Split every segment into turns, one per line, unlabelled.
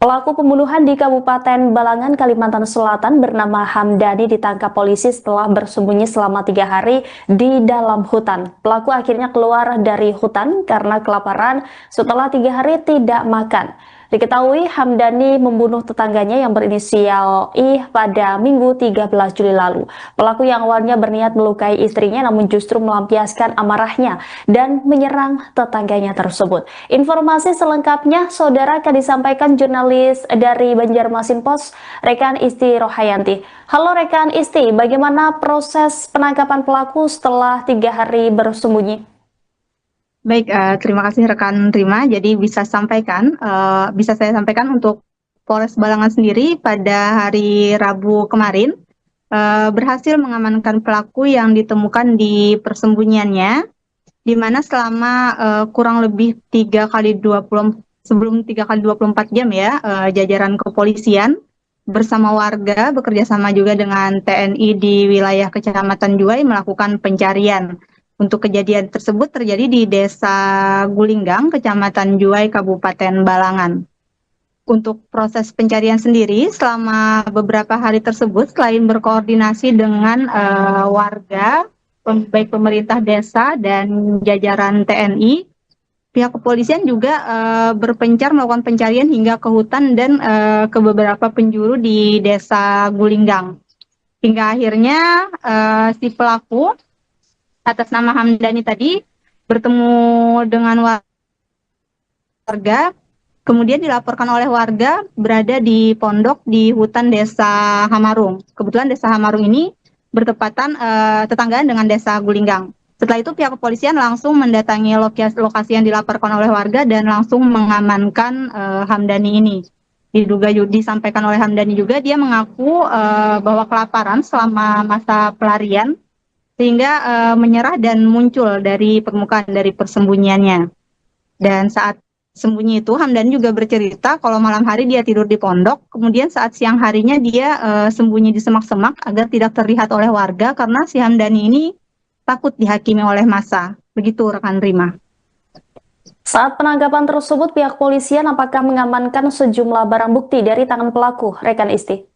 Pelaku pembunuhan di Kabupaten Balangan, Kalimantan Selatan bernama Hamdani ditangkap polisi setelah bersembunyi selama 3 hari di dalam hutan. Pelaku akhirnya keluar dari hutan karena kelaparan setelah 3 hari tidak makan. Diketahui Hamdani membunuh tetangganya yang berinisial I pada Minggu 13 Juli lalu. Pelaku yang awalnya berniat melukai istrinya namun justru melampiaskan amarahnya dan menyerang tetangganya tersebut. Informasi selengkapnya saudara akan disampaikan jurnalis dari Banjarmasin Post, Rekan Isti Rohayanti. Halo rekan Isti, bagaimana proses penangkapan pelaku setelah 3 hari bersembunyi?
Baik, terima kasih rekan Rima. Jadi bisa saya sampaikan untuk Polres Balangan sendiri pada hari Rabu kemarin berhasil mengamankan pelaku yang ditemukan di persembunyiannya, di mana selama kurang lebih 3 kali 24 jam ya, jajaran kepolisian bersama warga bekerja sama juga dengan TNI di wilayah Kecamatan Juwai melakukan pencarian. Untuk kejadian tersebut terjadi di Desa Gulinggang, Kecamatan Juwai, Kabupaten Balangan. Untuk proses pencarian sendiri, selama beberapa hari tersebut, selain berkoordinasi dengan warga, baik pemerintah desa dan jajaran TNI, pihak kepolisian juga berpencar melakukan pencarian hingga ke hutan dan ke beberapa penjuru di Desa Gulinggang. Hingga akhirnya si pelaku atas nama Hamdani tadi bertemu dengan warga, kemudian dilaporkan oleh warga berada di pondok di hutan Desa Hamarung. Kebetulan Desa Hamarung ini bertepatan tetanggaan dengan Desa Gulinggang. Setelah itu pihak kepolisian langsung mendatangi lokasi yang dilaporkan oleh warga dan langsung mengamankan Hamdani ini. Disampaikan oleh Hamdani juga, dia mengaku bahwa kelaparan selama masa pelarian sehingga menyerah dan muncul dari permukaan dari persembunyiannya. Dan saat sembunyi itu Hamdani juga bercerita kalau malam hari dia tidur di pondok, kemudian saat siang harinya dia sembunyi di semak-semak agar tidak terlihat oleh warga karena si Hamdani ini takut dihakimi oleh massa. Begitu rekan Rima.
Saat penangkapan tersebut, pihak polisian apakah mengamankan sejumlah barang bukti dari tangan pelaku, rekan Isti?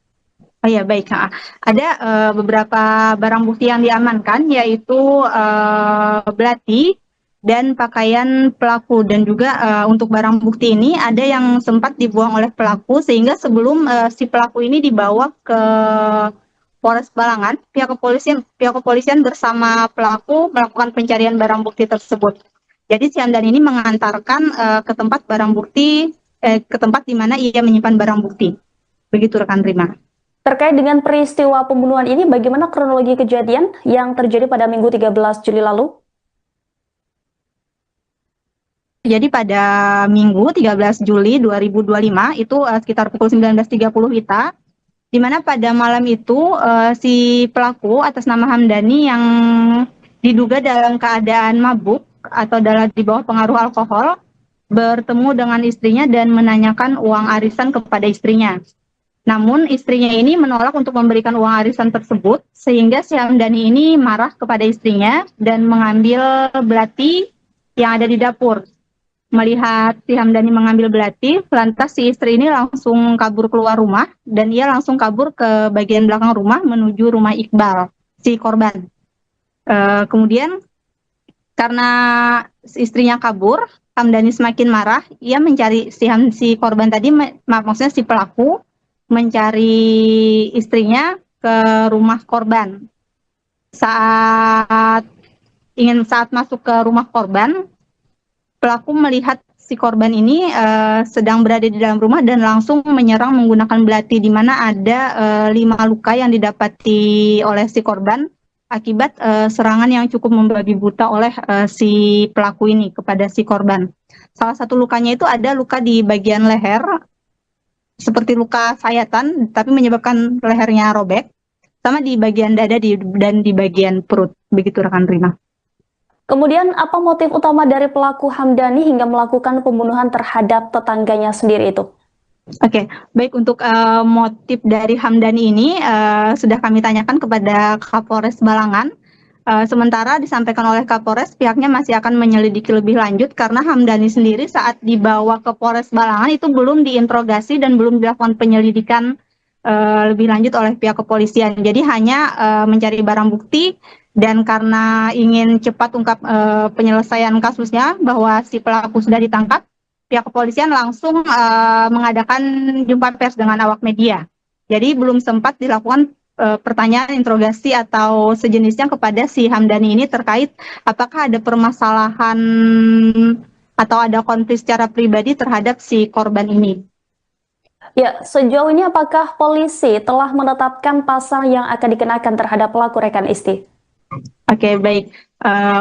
Oh ya, baik. Ada beberapa barang bukti yang diamankan, yaitu belati dan pakaian pelaku. Dan juga untuk barang bukti ini ada yang sempat dibuang oleh pelaku, sehingga sebelum si pelaku ini dibawa ke Polres Balangan, pihak kepolisian bersama pelaku melakukan pencarian barang bukti tersebut. Jadi si Hamdan ini mengantarkan ke tempat barang bukti, ke tempat di mana ia menyimpan barang bukti. Begitu rekan Rima.
Terkait dengan peristiwa pembunuhan ini, bagaimana kronologi kejadian yang terjadi pada Minggu 13 Juli lalu?
Jadi pada Minggu 13 Juli 2025 itu sekitar pukul 19.30 WITA, di mana pada malam itu si pelaku atas nama Hamdani yang diduga dalam keadaan mabuk atau di bawah pengaruh alkohol bertemu dengan istrinya dan menanyakan uang arisan kepada istrinya. Namun istrinya ini menolak untuk memberikan uang arisan tersebut, sehingga si Hamdani ini marah kepada istrinya dan mengambil belati yang ada di dapur. Melihat si Hamdani mengambil belati, lantas si istri ini langsung kabur keluar rumah dan ia langsung kabur ke bagian belakang rumah menuju rumah Iqbal, si korban. Kemudian karena istrinya kabur, Hamdani semakin marah, ia mencari si korban tadi, maksudnya si pelaku, mencari istrinya ke rumah korban. Saat masuk ke rumah korban, pelaku melihat si korban ini sedang berada di dalam rumah dan langsung menyerang menggunakan belati, di mana ada 5 luka yang didapati oleh si korban akibat serangan yang cukup membabi buta oleh si pelaku ini kepada si korban. Salah satu lukanya itu ada luka di bagian leher, seperti luka sayatan, tapi menyebabkan lehernya robek, sama di bagian dada dan di bagian perut. Begitu rekan Rina.
Kemudian apa motif utama dari pelaku Hamdani hingga melakukan pembunuhan terhadap tetangganya sendiri itu?
Oke, baik, untuk motif dari Hamdani ini sudah kami tanyakan kepada Kapolres Balangan. Sementara disampaikan oleh Kapolres, pihaknya masih akan menyelidiki lebih lanjut karena Hamdani sendiri saat dibawa ke Polres Balangan itu belum diinterogasi dan belum dilakukan penyelidikan lebih lanjut oleh pihak kepolisian. Jadi hanya mencari barang bukti dan karena ingin cepat ungkap penyelesaian kasusnya bahwa si pelaku sudah ditangkap, pihak kepolisian langsung mengadakan jumpa pers dengan awak media. Jadi belum sempat dilakukan pertanyaan interogasi atau sejenisnya kepada si Hamdani ini terkait apakah ada permasalahan atau ada konflik secara pribadi terhadap si korban ini.
Ya, sejauh ini apakah polisi telah menetapkan pasal yang akan dikenakan terhadap pelaku rekan Isti?
Oke, baik.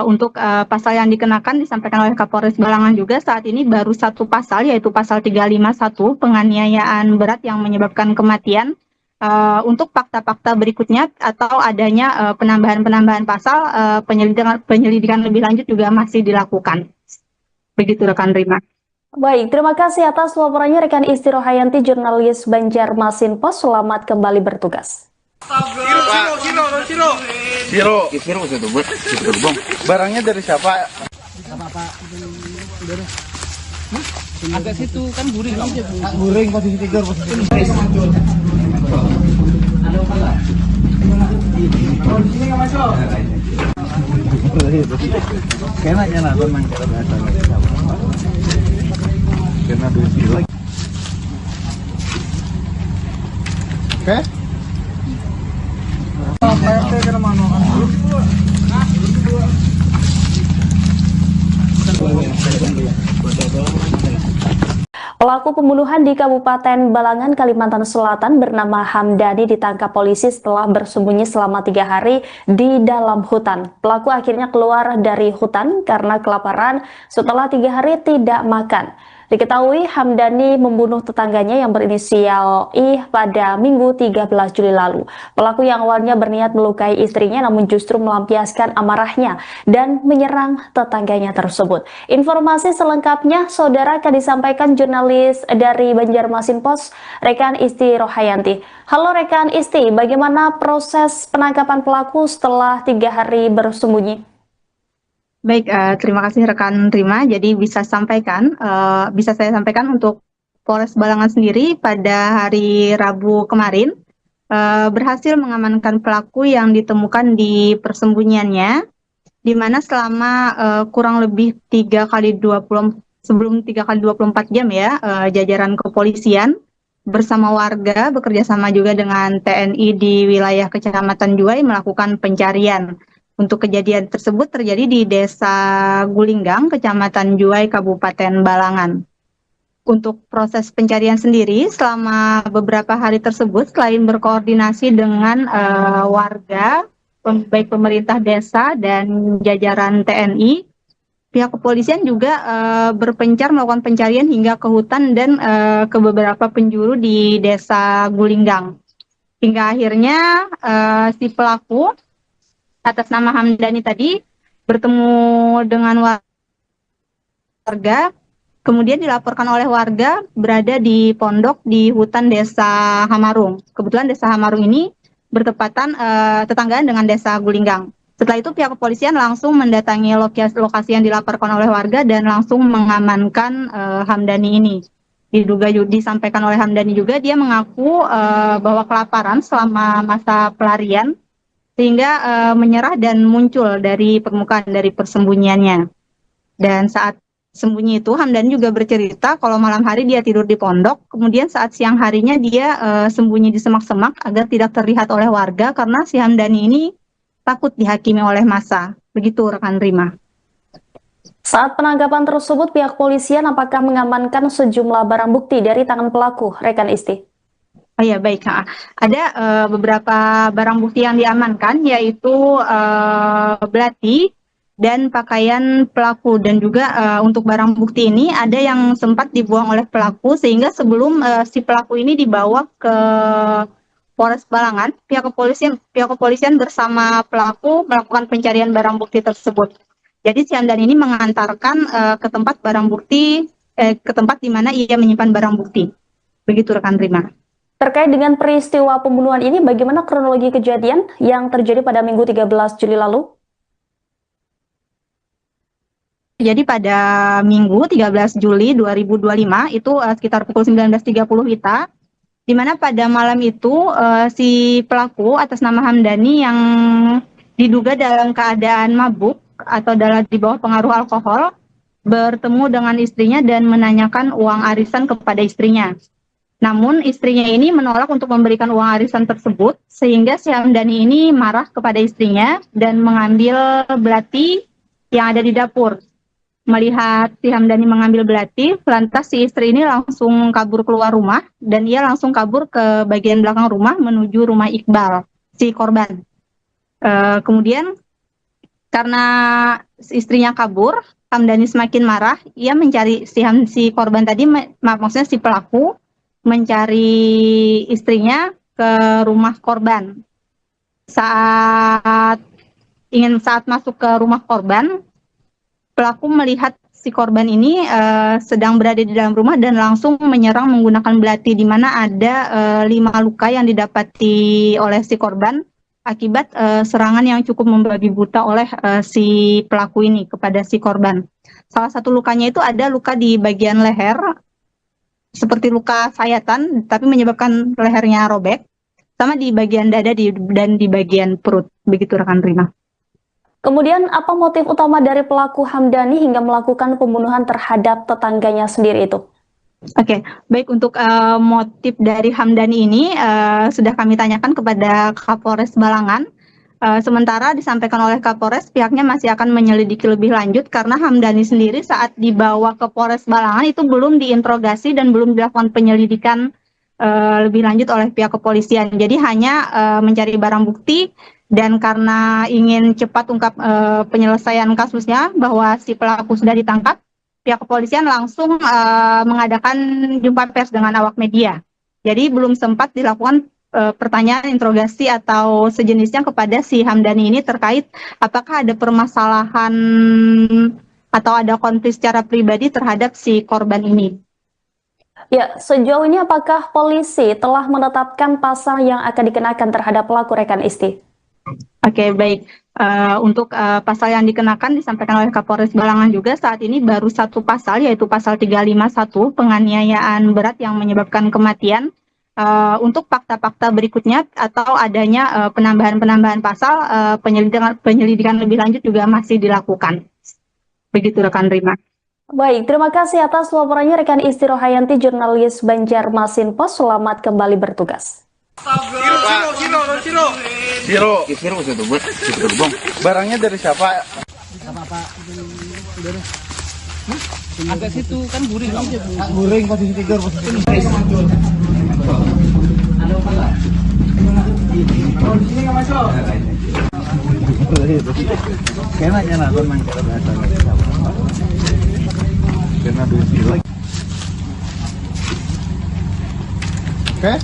Untuk pasal yang dikenakan disampaikan oleh Kapolres Balangan juga saat ini baru satu pasal, yaitu pasal 351 penganiayaan berat yang menyebabkan kematian. Untuk fakta-fakta berikutnya atau adanya penambahan-penambahan pasal, penyelidikan lebih lanjut juga masih dilakukan. Begitu rekan Rima.
Baik, terima kasih atas laporannya rekan Isti Rohayanti, jurnalis Banjarmasin Pos. Selamat kembali bertugas.
Siro. Barangnya dari siapa?
Agak situ kan guring.
Guring posisi tidur Kayaknya nonton mangkara bahasa. Karena dulu siro. Oke?
Pelaku pembunuhan di Kabupaten Balangan, Kalimantan Selatan bernama Hamdani ditangkap polisi setelah bersembunyi selama 3 hari di dalam hutan. Pelaku akhirnya keluar dari hutan karena kelaparan setelah 3 hari tidak makan. Diketahui Hamdani membunuh tetangganya yang berinisial I pada Minggu 13 Juli lalu. Pelaku yang awalnya berniat melukai istrinya namun justru melampiaskan amarahnya dan menyerang tetangganya tersebut. Informasi selengkapnya saudara akan disampaikan jurnalis dari Banjarmasin Pos, rekan Isti Rohayanti. Halo rekan Isti, bagaimana proses penangkapan pelaku setelah 3 hari bersembunyi?
Baik, terima kasih rekan Rima. Jadi bisa saya sampaikan untuk Polres Balangan sendiri pada hari Rabu kemarin berhasil mengamankan pelaku yang ditemukan di persembunyiannya, di mana selama kurang lebih 3 kali 24 jam ya, jajaran kepolisian bersama warga bekerja sama juga dengan TNI di wilayah Kecamatan Juwai melakukan pencarian. Untuk kejadian tersebut terjadi di Desa Gulinggang, Kecamatan Juwai, Kabupaten Balangan. Untuk proses pencarian sendiri, selama beberapa hari tersebut, selain berkoordinasi dengan warga, baik pemerintah desa dan jajaran TNI, pihak kepolisian juga berpencar melakukan pencarian hingga ke hutan dan ke beberapa penjuru di Desa Gulinggang. Hingga akhirnya si pelaku atas nama Hamdani tadi bertemu dengan warga, kemudian dilaporkan oleh warga berada di pondok di hutan Desa Hamarung. Kebetulan Desa Hamarung ini bertepatan tetanggaan dengan Desa Gulinggang. Setelah itu pihak kepolisian langsung mendatangi lokasi yang dilaporkan oleh warga dan langsung mengamankan Hamdani ini. Disampaikan oleh Hamdani juga dia mengaku bahwa kelaparan selama masa pelarian sehingga menyerah dan muncul dari permukaan dari persembunyiannya. Dan saat sembunyi itu Hamdani juga bercerita kalau malam hari dia tidur di pondok, kemudian saat siang harinya dia sembunyi di semak-semak agar tidak terlihat oleh warga karena si Hamdani ini takut dihakimi oleh massa. Begitu rekan Rima.
Saat penangkapan tersebut, pihak polisian apakah mengamankan sejumlah barang bukti dari tangan pelaku, rekan Isti?
Oh ya, baik. Ada beberapa barang bukti yang diamankan, yaitu belati dan pakaian pelaku. Dan juga untuk barang bukti ini ada yang sempat dibuang oleh pelaku, sehingga sebelum si pelaku ini dibawa ke Polres Balangan, pihak kepolisian bersama pelaku melakukan pencarian barang bukti tersebut. Jadi si Hamdan ini mengantarkan ke tempat barang bukti, ke tempat di mana ia menyimpan barang bukti. Begitu rekan Rima.
Terkait dengan peristiwa pembunuhan ini, bagaimana kronologi kejadian yang terjadi pada Minggu 13 Juli lalu?
Jadi pada Minggu 13 Juli 2025 itu sekitar pukul 19.30 WITA, di mana pada malam itu si pelaku atas nama Hamdani yang diduga dalam keadaan mabuk atau di bawah pengaruh alkohol bertemu dengan istrinya dan menanyakan uang arisan kepada istrinya. Namun istrinya ini menolak untuk memberikan uang arisan tersebut, sehingga si Hamdani ini marah kepada istrinya dan mengambil belati yang ada di dapur. Melihat si Hamdani mengambil belati, lantas si istri ini langsung kabur keluar rumah dan ia langsung kabur ke bagian belakang rumah menuju rumah Iqbal, si korban. Kemudian karena istrinya kabur, Hamdani semakin marah. Ia mencari si korban tadi, maksudnya si pelaku mencari istrinya ke rumah korban. Saat masuk ke rumah korban, pelaku melihat si korban ini sedang berada di dalam rumah dan langsung menyerang menggunakan belati, di mana ada 5 luka yang didapati oleh si korban akibat serangan yang cukup membabi buta oleh si pelaku ini kepada si korban. Salah satu lukanya itu ada luka di bagian leher, seperti luka sayatan, tapi menyebabkan lehernya robek, sama di bagian dada dan di bagian perut. Begitu rekan Rima.
Kemudian apa motif utama dari pelaku Hamdani hingga melakukan pembunuhan terhadap tetangganya sendiri itu?
Oke, baik, untuk motif dari Hamdani ini sudah kami tanyakan kepada Kapolres Balangan. Sementara disampaikan oleh Kapolres, pihaknya masih akan menyelidiki lebih lanjut karena Hamdani sendiri saat dibawa ke Polres Balangan itu belum diinterogasi dan belum dilakukan penyelidikan lebih lanjut oleh pihak kepolisian. Jadi hanya mencari barang bukti. Dan karena ingin cepat ungkap penyelesaian kasusnya bahwa si pelaku sudah ditangkap, pihak kepolisian langsung mengadakan jumpa pers dengan awak media. Jadi belum sempat dilakukan pertanyaan, interogasi atau sejenisnya kepada si Hamdani ini terkait apakah ada permasalahan atau ada konflik secara pribadi terhadap si korban ini.
Ya, sejauh ini apakah polisi telah menetapkan pasal yang akan dikenakan terhadap pelaku rekan Isti?
Oke, baik. Untuk pasal yang dikenakan disampaikan oleh Kapolres Balangan juga saat ini baru satu pasal, yaitu pasal 351 penganiayaan berat yang menyebabkan kematian. Untuk fakta-fakta berikutnya atau adanya penambahan pasal, penyelidikan lebih lanjut juga masih dilakukan. Begitu rekan Rima.
Baik, terima kasih atas laporannya rekan Isti Rohayanti, jurnalis Banjarmasin Post. Selamat kembali bertugas.
Siro barangnya dari siapa?
Agak situ kan guring.
Guring posisi tidur, Kayaknya nonton main kira biasa. Kena 2 kilo. Oke?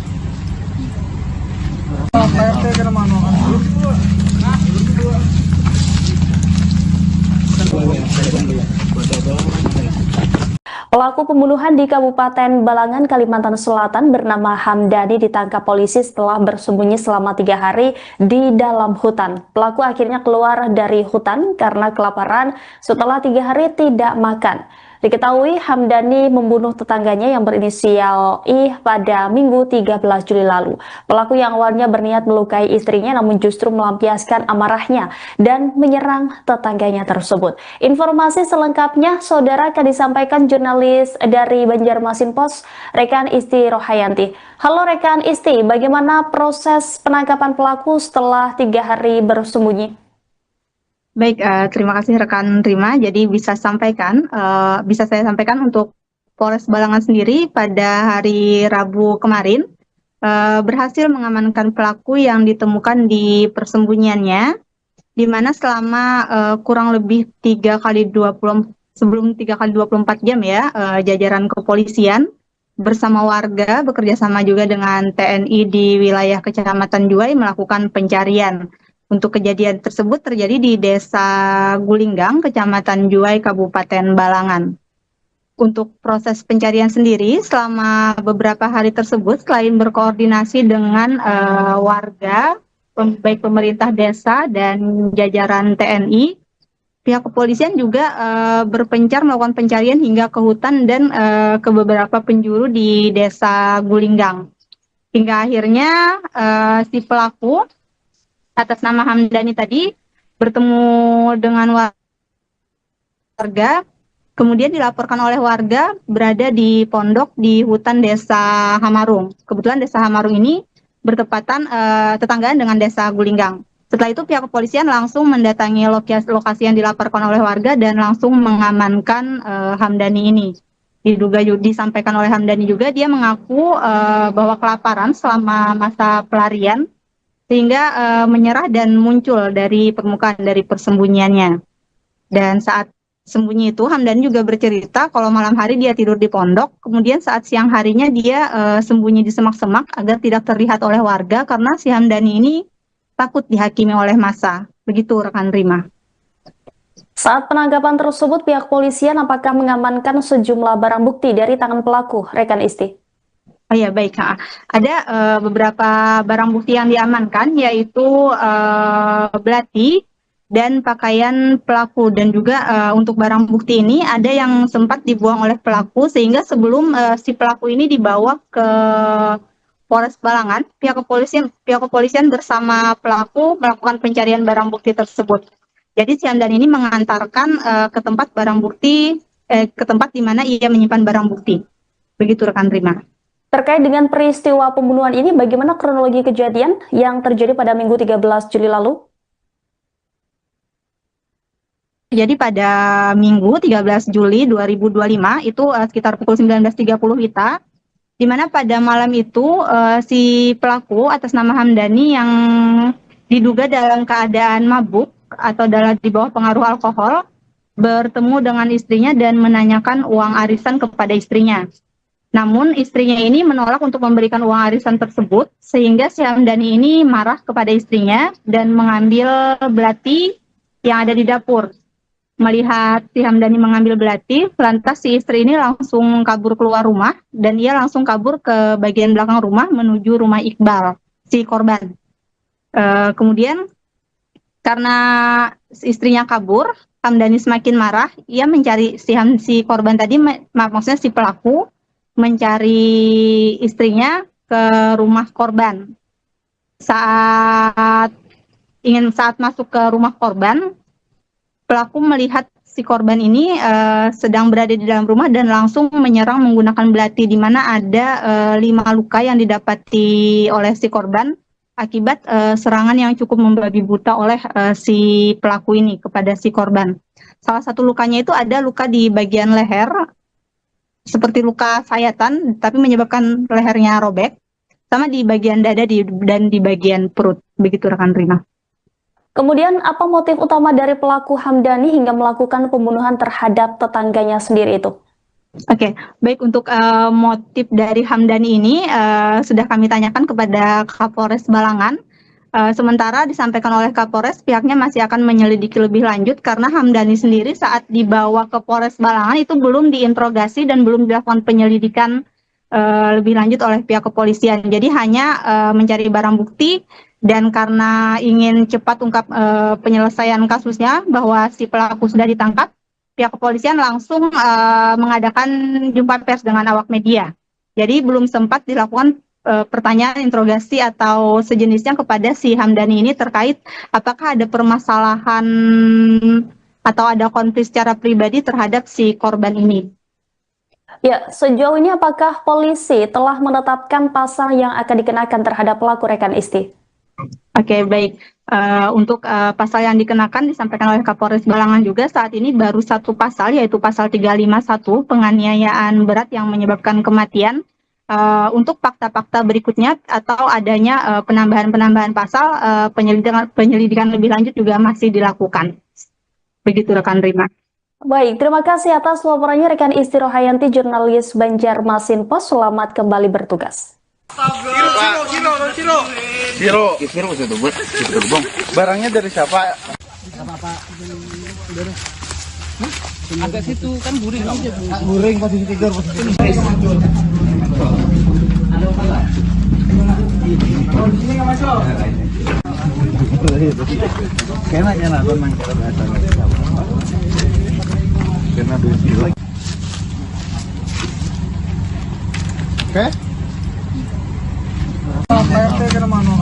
Pelaku pembunuhan di Kabupaten Balangan, Kalimantan Selatan bernama Hamdani ditangkap polisi setelah bersembunyi selama 3 hari di dalam hutan. Pelaku akhirnya keluar dari hutan karena kelaparan setelah 3 hari tidak makan. Diketahui Hamdani membunuh tetangganya yang berinisial I pada Minggu 13 Juli lalu. Pelaku yang awalnya berniat melukai istrinya namun justru melampiaskan amarahnya dan menyerang tetangganya tersebut. Informasi selengkapnya saudara akan disampaikan jurnalis dari Banjarmasin Post, rekan Isti Rohayanti. Halo rekan Isti, bagaimana proses penangkapan pelaku setelah 3 hari bersembunyi?
Baik, terima kasih rekan Rima. Jadi bisa saya sampaikan untuk Polres Balangan sendiri pada hari Rabu kemarin berhasil mengamankan pelaku yang ditemukan di persembunyiannya, di mana selama kurang lebih 3x24 jam ya, jajaran kepolisian bersama warga bekerja sama juga dengan TNI di wilayah Kecamatan Juwai melakukan pencarian. Untuk kejadian tersebut terjadi di Desa Gulinggang, Kecamatan Juwai, Kabupaten Balangan. Untuk proses pencarian sendiri, selama beberapa hari tersebut, selain berkoordinasi dengan warga, baik pemerintah desa dan jajaran TNI, pihak kepolisian juga berpencar melakukan pencarian hingga ke hutan dan ke beberapa penjuru di Desa Gulinggang. Hingga akhirnya si pelaku atas nama Hamdani tadi bertemu dengan warga, kemudian dilaporkan oleh warga berada di pondok di hutan Desa Hamarung. Kebetulan Desa Hamarung ini bertepatan tetanggaan dengan Desa Gulinggang. Setelah itu pihak kepolisian langsung mendatangi lokasi yang dilaporkan oleh warga dan langsung mengamankan Hamdani ini. Disampaikan oleh Hamdani juga dia mengaku bahwa kelaparan selama masa pelarian sehingga menyerah dan muncul dari permukaan dari persembunyiannya. Dan saat sembunyi itu Hamdani juga bercerita kalau malam hari dia tidur di pondok, kemudian saat siang harinya dia sembunyi di semak-semak agar tidak terlihat oleh warga karena si Hamdani ini takut dihakimi oleh massa. Begitu rekan Rima.
Saat penangkapan tersebut, pihak polisian apakah mengamankan sejumlah barang bukti dari tangan pelaku, rekan Isti?
Oh ya, baik. Ada beberapa barang bukti yang diamankan, yaitu belati dan pakaian pelaku. Dan juga untuk barang bukti ini ada yang sempat dibuang oleh pelaku, sehingga sebelum si pelaku ini dibawa ke Polres Balangan, pihak kepolisian bersama pelaku melakukan pencarian barang bukti tersebut. Jadi si Hamdani ini mengantarkan ke tempat barang bukti, ke tempat di mana ia menyimpan barang bukti. Begitu rekan Rima.
Terkait dengan peristiwa pembunuhan ini, bagaimana kronologi kejadian yang terjadi pada Minggu 13 Juli lalu?
Jadi pada Minggu 13 Juli 2025 itu sekitar pukul 19.30 WITA, di mana pada malam itu si pelaku atas nama Hamdani yang diduga dalam keadaan mabuk atau di bawah pengaruh alkohol bertemu dengan istrinya dan menanyakan uang arisan kepada istrinya. Namun istrinya ini menolak untuk memberikan uang arisan tersebut, sehingga si Hamdani ini marah kepada istrinya dan mengambil belati yang ada di dapur. Melihat si Hamdani mengambil belati, lantas si istri ini langsung kabur keluar rumah dan ia langsung kabur ke bagian belakang rumah menuju rumah Iqbal, si korban. Kemudian karena istrinya kabur, Hamdani semakin marah. Ia mencari si korban tadi, maksudnya si pelaku mencari istrinya ke rumah korban. Saat masuk ke rumah korban, pelaku melihat si korban ini sedang berada di dalam rumah dan langsung menyerang menggunakan belati, di mana ada 5 luka yang didapati oleh si korban akibat serangan yang cukup membabi buta oleh si pelaku ini kepada si korban. Salah satu lukanya itu ada luka di bagian leher, seperti luka sayatan, tapi menyebabkan lehernya robek, sama di bagian dada dan di bagian perut. Begitu rekan Rima.
Kemudian apa motif utama dari pelaku Hamdani hingga melakukan pembunuhan terhadap tetangganya sendiri itu?
Oke, baik, untuk motif dari Hamdani ini sudah kami tanyakan kepada Kapolres Balangan. Sementara disampaikan oleh Kapolres, pihaknya masih akan menyelidiki lebih lanjut karena Hamdani sendiri saat dibawa ke Polres Balangan itu belum diinterogasi dan belum dilakukan penyelidikan lebih lanjut oleh pihak kepolisian. Jadi hanya mencari barang bukti. Dan karena ingin cepat ungkap penyelesaian kasusnya bahwa si pelaku sudah ditangkap, pihak kepolisian langsung mengadakan jumpa pers dengan awak media. Jadi belum sempat dilakukan pertanyaan, interogasi atau sejenisnya kepada si Hamdani ini terkait apakah ada permasalahan atau ada konflik secara pribadi terhadap si korban ini.
Ya, sejauh ini apakah polisi telah menetapkan pasal yang akan dikenakan terhadap pelaku, rekan Isti?
Oke, baik. Untuk pasal yang dikenakan disampaikan oleh Kapolres Balangan juga saat ini baru satu pasal, yaitu pasal 351, penganiayaan berat yang menyebabkan kematian. Untuk fakta-fakta berikutnya atau adanya penambahan pasal, penyelidikan lebih lanjut juga masih dilakukan. Begitu rekan Rima.
Baik, terima kasih atas laporannya rekan Isti Rohayanti, jurnalis Banjarmasin Post. Selamat kembali bertugas.
Siro itu buat gerbong. Barangnya dari siapa?
Agak situ kan buring.
Buring posisi tidur. Kayaknya nonton main cara biasa. Karena dulu. Oke. PRT kena mana?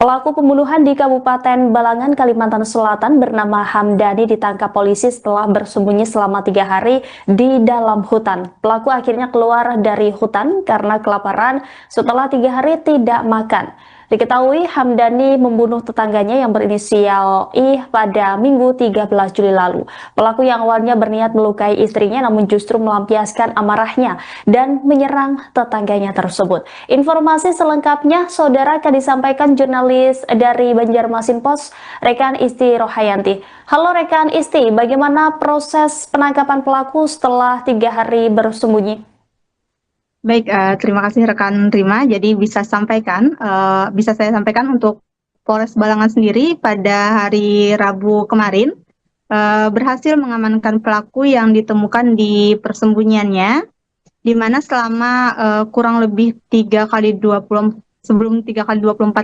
Pelaku pembunuhan di Kabupaten Balangan, Kalimantan Selatan bernama Hamdani ditangkap polisi setelah bersembunyi selama 3 hari di dalam hutan. Pelaku akhirnya keluar dari hutan karena kelaparan setelah 3 hari tidak makan. Diketahui Hamdani membunuh tetangganya yang berinisial I pada Minggu 13 Juli lalu. Pelaku yang awalnya berniat melukai istrinya namun justru melampiaskan amarahnya dan menyerang tetangganya tersebut. Informasi selengkapnya saudara akan disampaikan jurnalis dari Banjarmasin Post, rekan Isti Rohayanti. Halo rekan Isti, bagaimana proses penangkapan pelaku setelah 3 hari bersembunyi?
Baik, terima kasih rekan Rima. Jadi bisa saya sampaikan untuk Polres Balangan sendiri pada hari Rabu kemarin berhasil mengamankan pelaku yang ditemukan di persembunyiannya, di mana selama kurang lebih 3 kali 24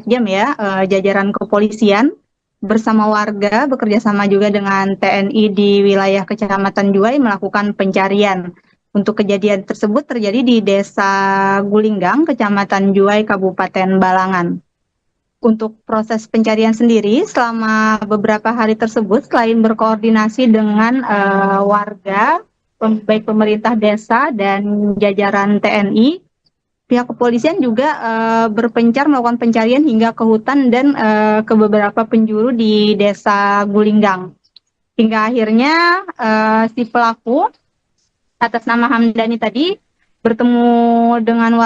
jam ya, jajaran kepolisian bersama warga bekerjasama juga dengan TNI di wilayah Kecamatan Juwai melakukan pencarian. Untuk kejadian tersebut terjadi di Desa Gulinggang, Kecamatan Juwai, Kabupaten Balangan. Untuk proses pencarian sendiri, selama beberapa hari tersebut, selain berkoordinasi dengan warga, baik pemerintah desa dan jajaran TNI, pihak kepolisian juga berpencar melakukan pencarian hingga ke hutan dan ke beberapa penjuru di Desa Gulinggang. Hingga akhirnya si pelaku atas nama Hamdani tadi bertemu dengan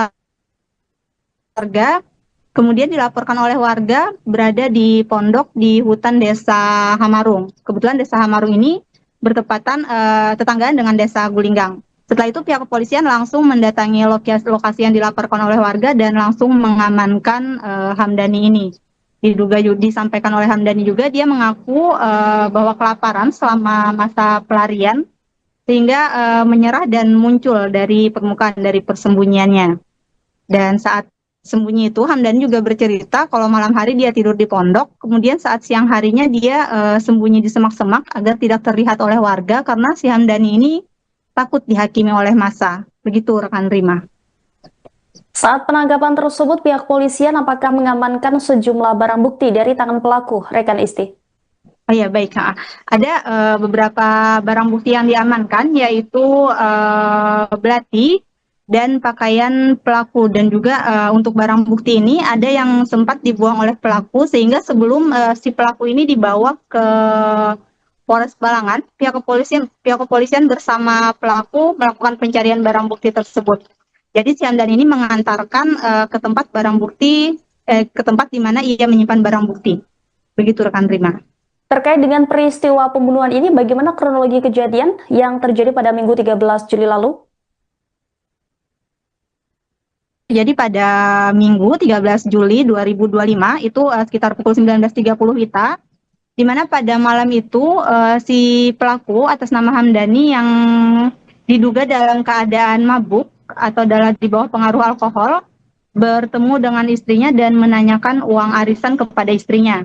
warga, kemudian dilaporkan oleh warga berada di pondok di hutan Desa Hamarung. Kebetulan Desa Hamarung ini bertepatan tetanggaan dengan Desa Gulinggang. Setelah itu pihak kepolisian langsung mendatangi lokasi yang dilaporkan oleh warga dan langsung mengamankan Hamdani ini. Disampaikan oleh Hamdani juga dia mengaku bahwa kelaparan selama masa pelarian sehingga menyerah dan muncul dari permukaan dari persembunyiannya. Dan saat sembunyi itu Hamdani juga bercerita kalau malam hari dia tidur di pondok, kemudian saat siang harinya dia sembunyi di semak-semak agar tidak terlihat oleh warga karena si Hamdani ini takut dihakimi oleh massa. Begitu rekan Rima.
Saat penangkapan tersebut, pihak polisian apakah mengamankan sejumlah barang bukti dari tangan pelaku, rekan Isti?
Oh ya baik, ada beberapa barang bukti yang diamankan yaitu belati dan pakaian pelaku, dan juga untuk barang bukti ini ada yang sempat dibuang oleh pelaku sehingga sebelum si pelaku ini dibawa ke Polres Balangan, pihak kepolisian bersama pelaku melakukan pencarian barang bukti tersebut. Jadi si Hamdan ini mengantarkan ke tempat ke tempat di mana ia menyimpan barang bukti. Begitu rekan Rima.
Terkait dengan peristiwa pembunuhan ini, bagaimana kronologi kejadian yang terjadi pada Minggu 13 Juli lalu?
Jadi pada Minggu 13 Juli 2025 itu sekitar pukul 19.30 WITA, di mana pada malam itu si pelaku atas nama Hamdani yang diduga dalam keadaan mabuk atau di bawah pengaruh alkohol bertemu dengan istrinya dan menanyakan uang arisan kepada istrinya.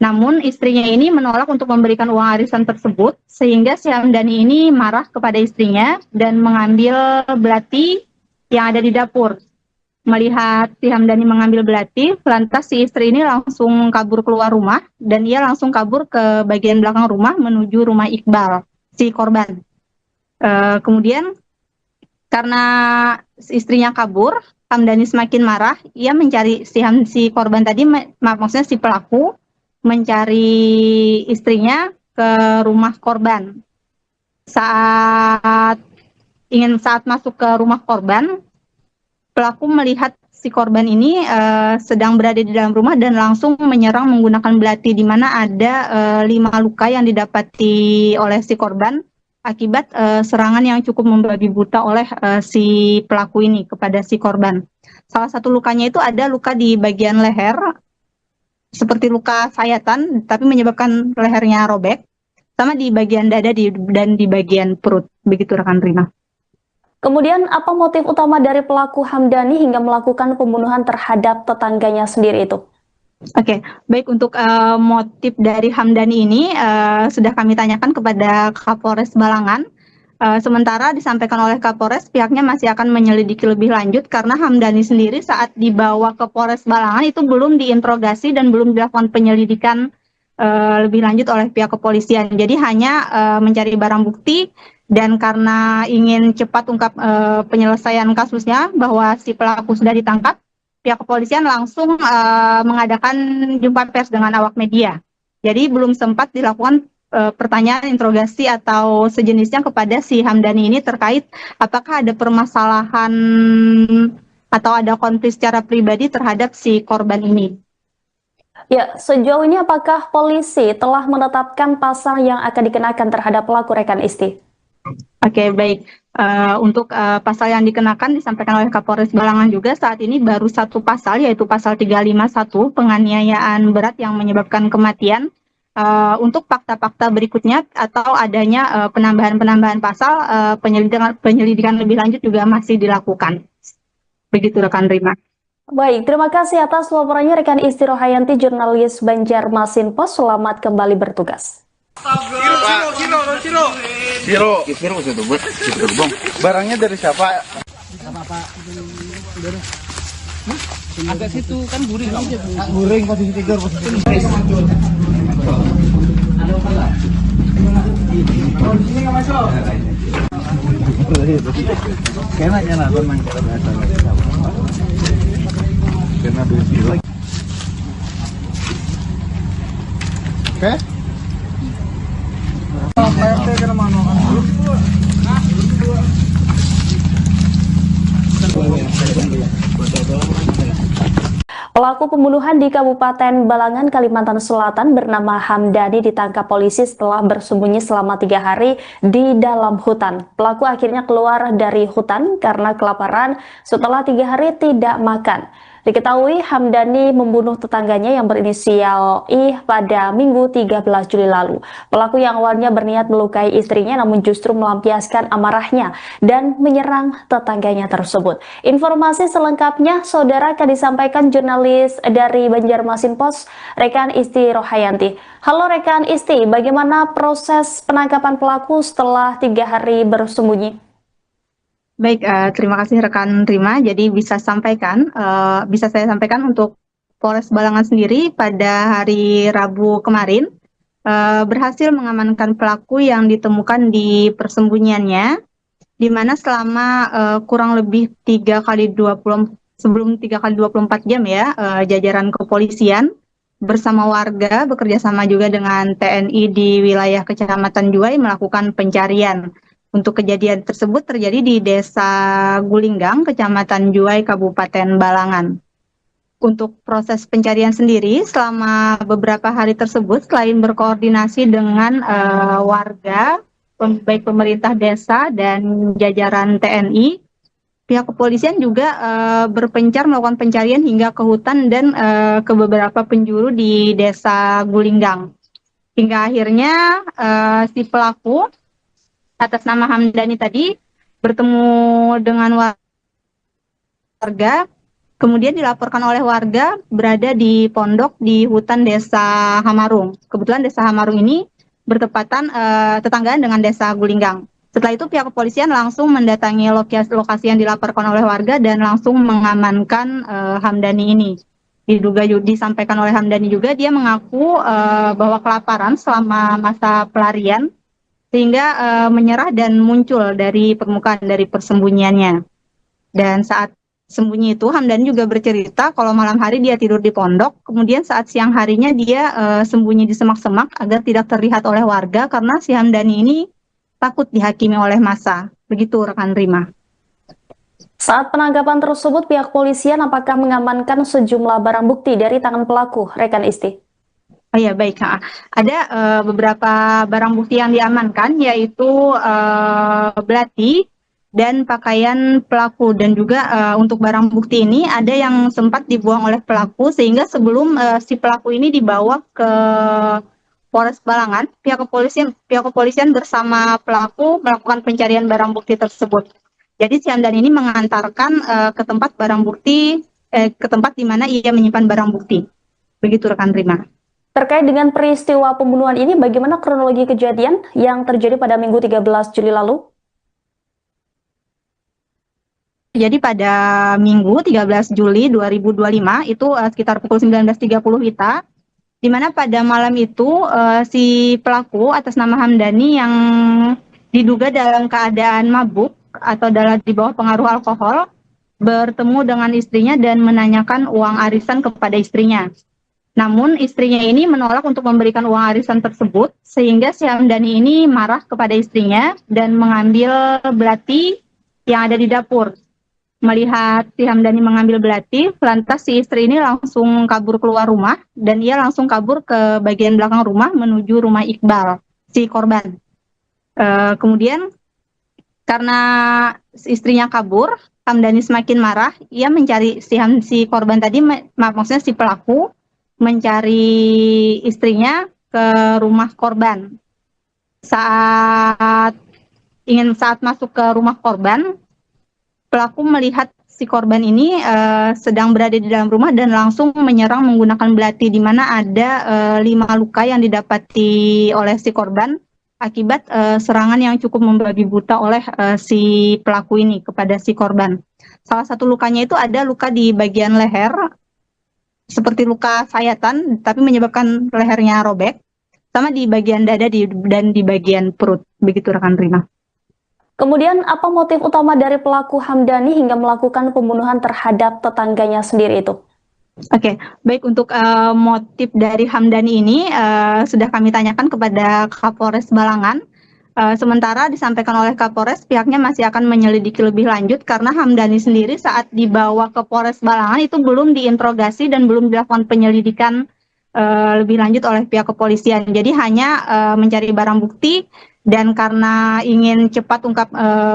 Namun istrinya ini menolak untuk memberikan uang arisan tersebut, sehingga si Hamdani ini marah kepada istrinya dan mengambil belati yang ada di dapur. Melihat si Hamdani mengambil belati, lantas si istri ini langsung kabur keluar rumah dan ia langsung kabur ke bagian belakang rumah menuju rumah Iqbal, si korban. Kemudian karena istrinya kabur, Hamdani semakin marah, ia mencari si korban tadi, maksudnya si pelaku, mencari istrinya ke rumah korban. Saat masuk ke rumah korban, pelaku melihat si korban ini sedang berada di dalam rumah dan langsung menyerang menggunakan belati, di mana ada 5 luka yang didapati oleh si korban akibat serangan yang cukup membabi buta oleh si pelaku ini kepada si korban. Salah satu lukanya itu ada luka di bagian leher, seperti luka sayatan, tapi menyebabkan lehernya robek, sama di bagian dada dan di bagian perut. Begitu rekan Rima.
Kemudian apa motif utama dari pelaku Hamdani hingga melakukan pembunuhan terhadap tetangganya sendiri itu?
Oke, baik untuk motif dari Hamdani ini sudah kami tanyakan kepada Kapolres Balangan. Sementara disampaikan oleh Kapolres, pihaknya masih akan menyelidiki lebih lanjut karena Hamdani sendiri saat dibawa ke Polres Balangan itu belum diinterogasi dan belum dilakukan penyelidikan lebih lanjut oleh pihak kepolisian. Jadi hanya mencari barang bukti dan karena ingin cepat ungkap penyelesaian kasusnya bahwa si pelaku sudah ditangkap, pihak kepolisian langsung mengadakan jumpa pers dengan awak media. Jadi belum sempat dilakukan pertanyaan interogasi atau sejenisnya kepada si Hamdani ini terkait apakah ada permasalahan atau ada konflik secara pribadi terhadap si korban ini.
Ya, sejauh ini apakah polisi telah menetapkan pasal yang akan dikenakan terhadap pelaku rekan Isti?
Oke, baik. Untuk pasal yang dikenakan disampaikan oleh Kapolres Balangan juga saat ini baru satu pasal, yaitu pasal 351 penganiayaan berat yang menyebabkan kematian. Untuk fakta-fakta berikutnya atau adanya penambahan-penambahan pasal, penyelidikan lebih lanjut juga masih dilakukan. Begitu rekan Rima.
Baik, terima kasih atas laporannya rekan Isti Rohayanti, jurnalis Banjarmasin Post. Selamat kembali bertugas.
Siro itu buat gerbong. Barangnya dari siapa?
Agak situ kan guring.
Guring posisi tidur Kayaknya nonton main karena Oke.
Pelaku pembunuhan di Kabupaten Balangan, Kalimantan Selatan bernama Hamdani ditangkap polisi setelah bersembunyi selama 3 hari di dalam hutan. Pelaku akhirnya keluar dari hutan karena kelaparan setelah 3 hari tidak makan. Diketahui Hamdani membunuh tetangganya yang berinisial I pada Minggu 13 Juli lalu. Pelaku yang awalnya berniat melukai istrinya namun justru melampiaskan amarahnya dan menyerang tetangganya tersebut. Informasi selengkapnya saudara akan disampaikan jurnalis dari Banjarmasin Post, rekan Isti Rohayanti. Halo rekan Isti, bagaimana proses penangkapan pelaku setelah 3 hari bersembunyi?
Baik, terima kasih rekan Rima. Jadi bisa saya sampaikan untuk Polres Balangan sendiri pada hari Rabu kemarin berhasil mengamankan pelaku yang ditemukan di persembunyiannya, di mana selama kurang lebih 3 kali 24 jam ya, jajaran kepolisian bersama warga bekerja sama juga dengan TNI di wilayah Kecamatan Juwai melakukan pencarian. Untuk kejadian tersebut terjadi di Desa Gulinggang, Kecamatan Juwai, Kabupaten Balangan. Untuk proses pencarian sendiri, selama beberapa hari tersebut, selain berkoordinasi dengan warga, baik pemerintah desa dan jajaran TNI, pihak kepolisian juga berpencar melakukan pencarian hingga ke hutan dan ke beberapa penjuru di Desa Gulinggang. Hingga akhirnya si pelaku atas nama Hamdani tadi bertemu dengan warga, kemudian dilaporkan oleh warga berada di pondok di hutan Desa Hamarung. Kebetulan Desa Hamarung ini bertepatan tetanggaan dengan Desa Gulinggang. Setelah itu pihak kepolisian langsung mendatangi lokasi yang dilaporkan oleh warga dan langsung mengamankan Hamdani ini. Disampaikan oleh Hamdani juga dia mengaku bahwa kelaparan selama masa pelarian sehingga menyerah dan muncul dari permukaan dari persembunyiannya. Dan saat sembunyi itu Hamdani juga bercerita kalau malam hari dia tidur di pondok, kemudian saat siang harinya dia sembunyi di semak-semak agar tidak terlihat oleh warga karena si Hamdani ini takut dihakimi oleh massa. Begitu rekan Rima.
Saat penangkapan tersebut, pihak polisian apakah mengamankan sejumlah barang bukti dari tangan pelaku, rekan Isti?
Oh ya, baik. Ada beberapa barang bukti yang diamankan, yaitu belati dan pakaian pelaku. Dan juga untuk barang bukti ini ada yang sempat dibuang oleh pelaku, sehingga sebelum si pelaku ini dibawa ke Polres Balangan, pihak kepolisian bersama pelaku melakukan pencarian barang bukti tersebut. Jadi si Hamdani ini mengantarkan ke tempat barang bukti, ke tempat di mana ia menyimpan barang bukti. Begitu rekan Rima.
Terkait dengan peristiwa pembunuhan ini, bagaimana kronologi kejadian yang terjadi pada Minggu 13 Juli lalu?
Jadi pada Minggu 13 Juli 2025 itu sekitar pukul 19.30 WITA, di mana pada malam itu si pelaku atas nama Hamdani yang diduga dalam keadaan mabuk atau di bawah pengaruh alkohol bertemu dengan istrinya dan menanyakan uang arisan kepada istrinya. Namun istrinya ini menolak untuk memberikan uang arisan tersebut, sehingga si Hamdani ini marah kepada istrinya dan mengambil belati yang ada di dapur. Melihat si Hamdani mengambil belati, lantas si istri ini langsung kabur keluar rumah dan ia langsung kabur ke bagian belakang rumah menuju rumah Iqbal, si korban. Kemudian karena istrinya kabur, Hamdani semakin marah. Ia mencari si korban tadi, maksudnya si pelaku mencari istrinya ke rumah korban. Saat masuk ke rumah korban, pelaku melihat si korban ini sedang berada di dalam rumah dan langsung menyerang menggunakan belati, di mana ada 5 luka yang didapati oleh si korban akibat serangan yang cukup membabi buta oleh si pelaku ini kepada si korban. Salah satu lukanya itu ada luka di bagian leher, seperti luka sayatan, tapi menyebabkan lehernya robek, sama di bagian dada dan di bagian perut. Begitu rekan Rima.
Kemudian apa motif utama dari pelaku Hamdani hingga melakukan pembunuhan terhadap tetangganya sendiri itu?
Oke, baik, untuk motif dari Hamdani ini sudah kami tanyakan kepada Kapolres Balangan. Sementara disampaikan oleh Kapolres, pihaknya masih akan menyelidiki lebih lanjut karena Hamdani sendiri saat dibawa ke Polres Balangan itu belum diinterogasi dan belum dilakukan penyelidikan lebih lanjut oleh pihak kepolisian. Jadi hanya mencari barang bukti, dan karena ingin cepat ungkap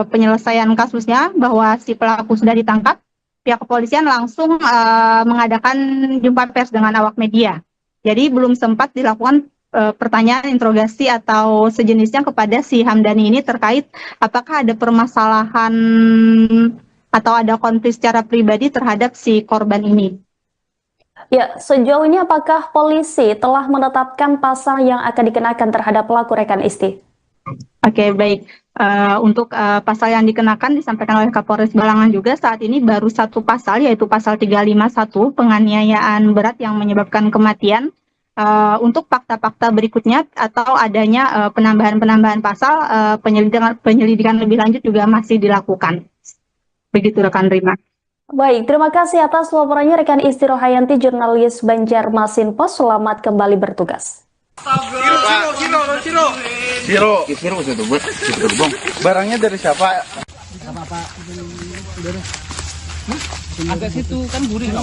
penyelesaian kasusnya bahwa si pelaku sudah ditangkap, pihak kepolisian langsung mengadakan jumpa pers dengan awak media. Jadi belum sempat dilakukan pertanyaan interogasi atau sejenisnya kepada si Hamdani ini terkait apakah ada permasalahan atau ada konflik secara pribadi terhadap si korban ini.
Ya, sejauh ini apakah polisi telah menetapkan pasal yang akan dikenakan terhadap pelaku rekan Isti?
Oke, baik. Untuk pasal yang dikenakan disampaikan oleh Kapolres Balangan juga saat ini baru satu pasal, yaitu pasal 351 penganiayaan berat yang menyebabkan kematian. Untuk fakta-fakta berikutnya atau adanya penambahan pasal, penyelidikan lebih lanjut juga masih dilakukan. Begitu rekan Rima.
Baik, terima kasih atas laporannya rekan Isti Rohayanti, jurnalis Banjarmasin Post. Selamat kembali bertugas.
Siro itu buat gerbong. Barangnya dari siapa?
Agak situ kan guring.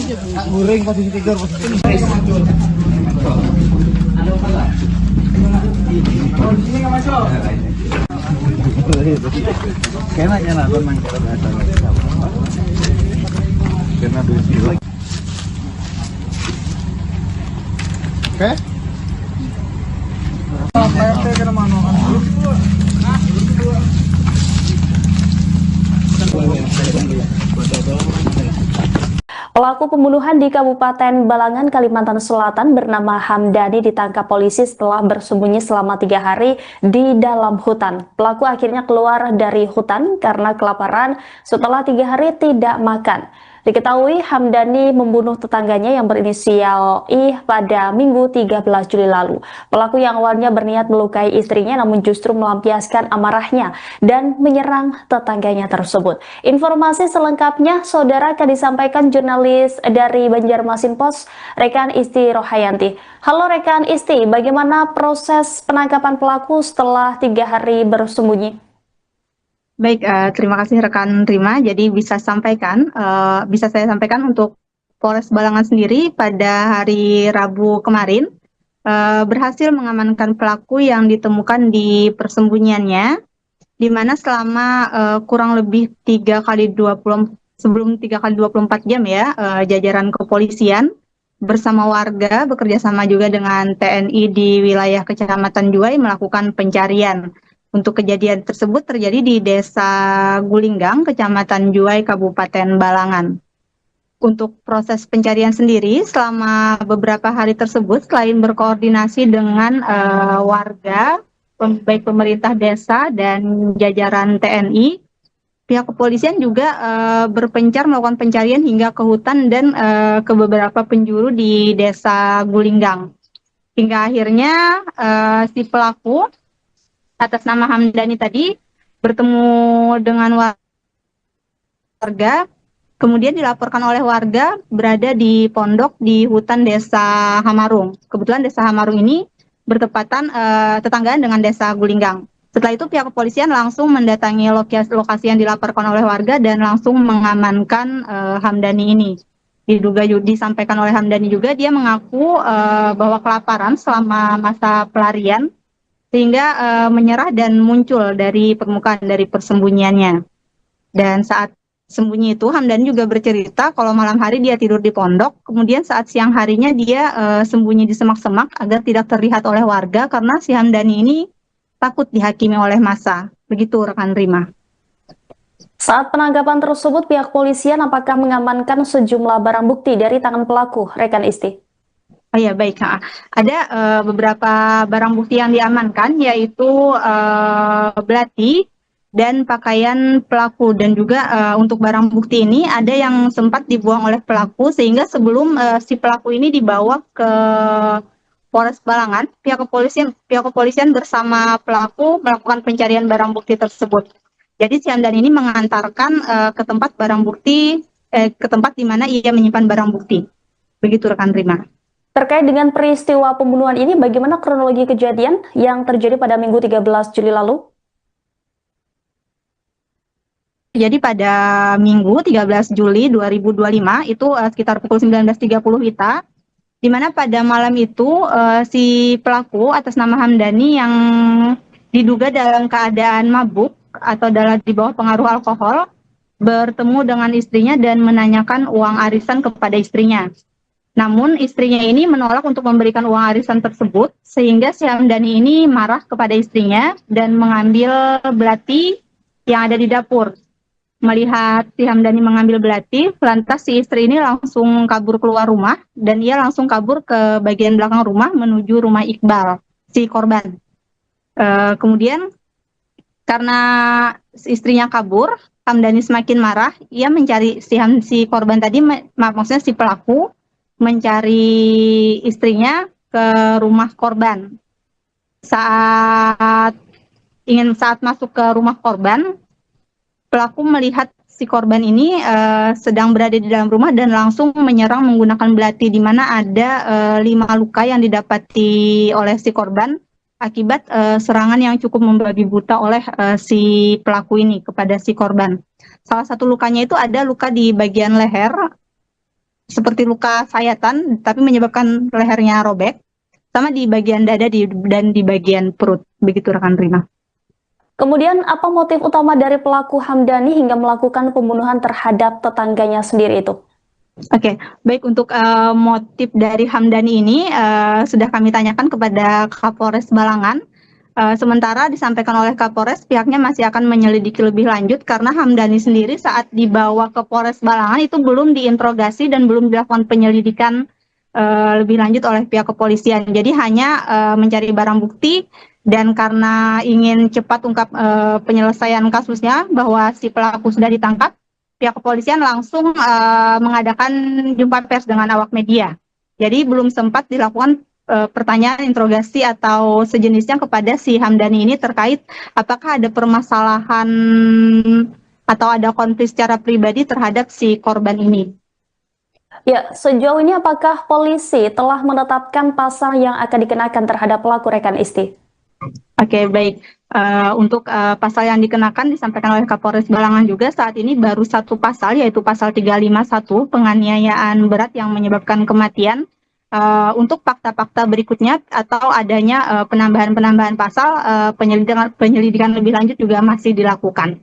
Guring posisi tidur, posisi tidur. Kayaknya nonton main karena duit. Oke.
Pelaku pembunuhan di Kabupaten Balangan, Kalimantan Selatan bernama Hamdani ditangkap polisi setelah bersembunyi selama 3 hari di dalam hutan. Pelaku akhirnya keluar dari hutan karena kelaparan setelah 3 hari tidak makan. Diketahui Hamdani membunuh tetangganya yang berinisial I pada Minggu 13 Juli lalu. Pelaku yang awalnya berniat melukai istrinya namun justru melampiaskan amarahnya dan menyerang tetangganya tersebut. Informasi selengkapnya saudara akan disampaikan jurnalis dari Banjarmasin Post, rekan Isti Rohayanti. Halo rekan Isti, bagaimana proses penangkapan pelaku setelah 3 hari bersembunyi?
Baik, terima kasih rekan Rima. Jadi bisa saya sampaikan untuk Polres Balangan sendiri pada hari Rabu kemarin berhasil mengamankan pelaku yang ditemukan di persembunyiannya, di mana selama kurang lebih 3x24 jam ya, jajaran kepolisian bersama warga bekerja sama juga dengan TNI di wilayah Kecamatan Juwai melakukan pencarian. Untuk kejadian tersebut terjadi di Desa Gulinggang, Kecamatan Juai, Kabupaten Balangan. Untuk proses pencarian sendiri selama beberapa hari tersebut, selain berkoordinasi dengan warga, baik pemerintah desa dan jajaran TNI, pihak kepolisian juga berpencar melakukan pencarian hingga ke hutan dan ke beberapa penjuru di Desa Gulinggang. Hingga akhirnya si pelaku atas nama Hamdani tadi bertemu dengan warga, kemudian dilaporkan oleh warga berada di pondok di hutan Desa Hamarung. Kebetulan Desa Hamarung ini bertepatan tetanggaan dengan Desa Gulinggang. Setelah itu pihak kepolisian langsung mendatangi lokasi yang dilaporkan oleh warga dan langsung mengamankan Hamdani ini. Disampaikan oleh Hamdani juga, dia mengaku bahwa kelaparan selama masa pelarian sehingga menyerah dan muncul dari permukaan dari persembunyiannya. Dan saat sembunyi itu, Hamdani juga bercerita kalau malam hari dia tidur di pondok, kemudian saat siang harinya dia sembunyi di semak-semak agar tidak terlihat oleh warga karena si Hamdani ini takut dihakimi oleh massa. Begitu rekan Rima.
Saat penangkapan tersebut, pihak polisian apakah mengamankan sejumlah barang bukti dari tangan pelaku, rekan Isti?
Oh ya, baik. Ada beberapa barang bukti yang diamankan, yaitu belati dan pakaian pelaku. Dan juga untuk barang bukti ini ada yang sempat dibuang oleh pelaku, sehingga sebelum si pelaku ini dibawa ke Polres Balangan, pihak kepolisian bersama pelaku melakukan pencarian barang bukti tersebut. Jadi si Hamdani ini mengantarkan ke tempat barang bukti, ke tempat di mana ia menyimpan barang bukti. Begitu rekan Rima.
Terkait dengan peristiwa pembunuhan ini, bagaimana kronologi kejadian yang terjadi pada Minggu 13 Juli lalu?
Jadi pada Minggu 13 Juli 2025 itu sekitar pukul 19.30 WITA, di mana pada malam itu si pelaku atas nama Hamdani yang diduga dalam keadaan mabuk atau di bawah pengaruh alkohol bertemu dengan istrinya dan menanyakan uang arisan kepada istrinya. Namun istrinya ini menolak untuk memberikan uang arisan tersebut, sehingga si Hamdani ini marah kepada istrinya dan mengambil belati yang ada di dapur. Melihat si Hamdani mengambil belati, lantas si istri ini langsung kabur keluar rumah dan ia langsung kabur ke bagian belakang rumah menuju rumah Iqbal, si korban. Kemudian karena istrinya kabur, Hamdani semakin marah, ia mencari si korban tadi, maksudnya si pelaku, mencari istrinya ke rumah korban. Saat masuk ke rumah korban, pelaku melihat si korban ini sedang berada di dalam rumah dan langsung menyerang menggunakan belati, di mana ada 5 luka yang didapati oleh si korban akibat serangan yang cukup membabi buta oleh si pelaku ini kepada si korban. Salah satu lukanya itu ada luka di bagian leher, seperti luka sayatan, tapi menyebabkan lehernya robek, sama di bagian dada dan di bagian perut. Begitu rekan Rima.
Kemudian apa motif utama dari pelaku Hamdani hingga melakukan pembunuhan terhadap tetangganya sendiri itu?
Oke, baik, untuk motif dari Hamdani ini sudah kami tanyakan kepada Kapolres Balangan. Sementara disampaikan oleh Kapolres, pihaknya masih akan menyelidiki lebih lanjut karena Hamdani sendiri saat dibawa ke Polres Balangan itu belum diinterogasi dan belum dilakukan penyelidikan lebih lanjut oleh pihak kepolisian. Jadi hanya mencari barang bukti, dan karena ingin cepat ungkap penyelesaian kasusnya bahwa si pelaku sudah ditangkap, pihak kepolisian langsung mengadakan jumpa pers dengan awak media. Jadi belum sempat dilakukan pertanyaan, interogasi atau sejenisnya kepada si Hamdani ini terkait apakah ada permasalahan atau ada konflik secara pribadi terhadap si korban ini.
Ya, sejauh ini apakah polisi telah menetapkan pasal yang akan dikenakan terhadap pelaku, rekan Isti?
Oke, baik. Untuk pasal yang dikenakan disampaikan oleh Kapolres Balangan juga saat ini baru satu pasal, yaitu pasal 351, penganiayaan berat yang menyebabkan kematian. Untuk fakta-fakta berikutnya atau adanya penambahan pasal, penyelidikan lebih lanjut juga masih dilakukan.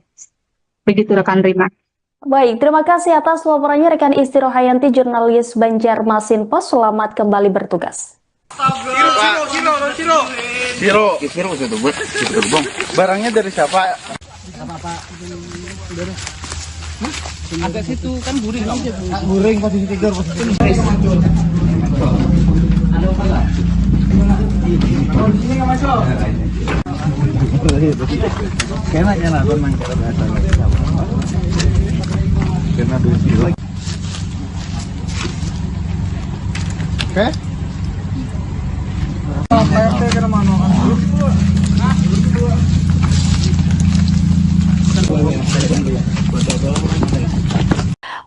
Begitu rekan Rima.
Baik, terima kasih atas laporannya rekan Isti Rohayanti, jurnalis Banjarmasin Pos. Selamat kembali bertugas.
Siro bisa tuh buat gitu bang. Barangnya dari siapa?
Agak situ kan buring.
Guring posisi tidur posisi. Kayaknya lah memang cara biasa. Karena dulu. Oke.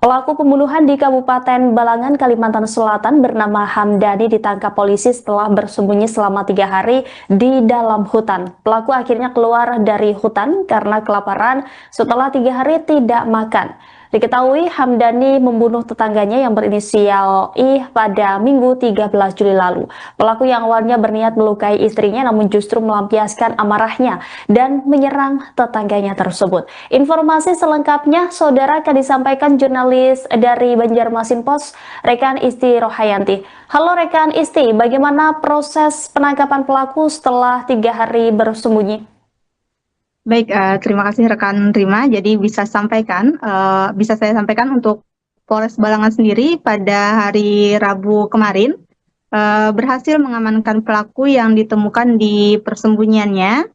Pelaku pembunuhan di Kabupaten Balangan, Kalimantan Selatan bernama Hamdani ditangkap polisi setelah bersembunyi selama 3 hari di dalam hutan. Pelaku akhirnya keluar dari hutan karena kelaparan setelah 3 hari tidak makan. Diketahui Hamdani membunuh tetangganya yang berinisial I pada Minggu 13 Juli lalu. Pelaku yang awalnya berniat melukai istrinya namun justru melampiaskan amarahnya dan menyerang tetangganya tersebut. Informasi selengkapnya saudara akan disampaikan jurnalis dari Banjarmasin Post, rekan Isti Rohayanti. Halo rekan Isti, bagaimana proses penangkapan pelaku setelah 3 hari bersembunyi?
Baik, terima kasih rekan Rima. Jadi bisa saya sampaikan untuk Polres Balangan sendiri pada hari Rabu kemarin berhasil mengamankan pelaku yang ditemukan di persembunyiannya,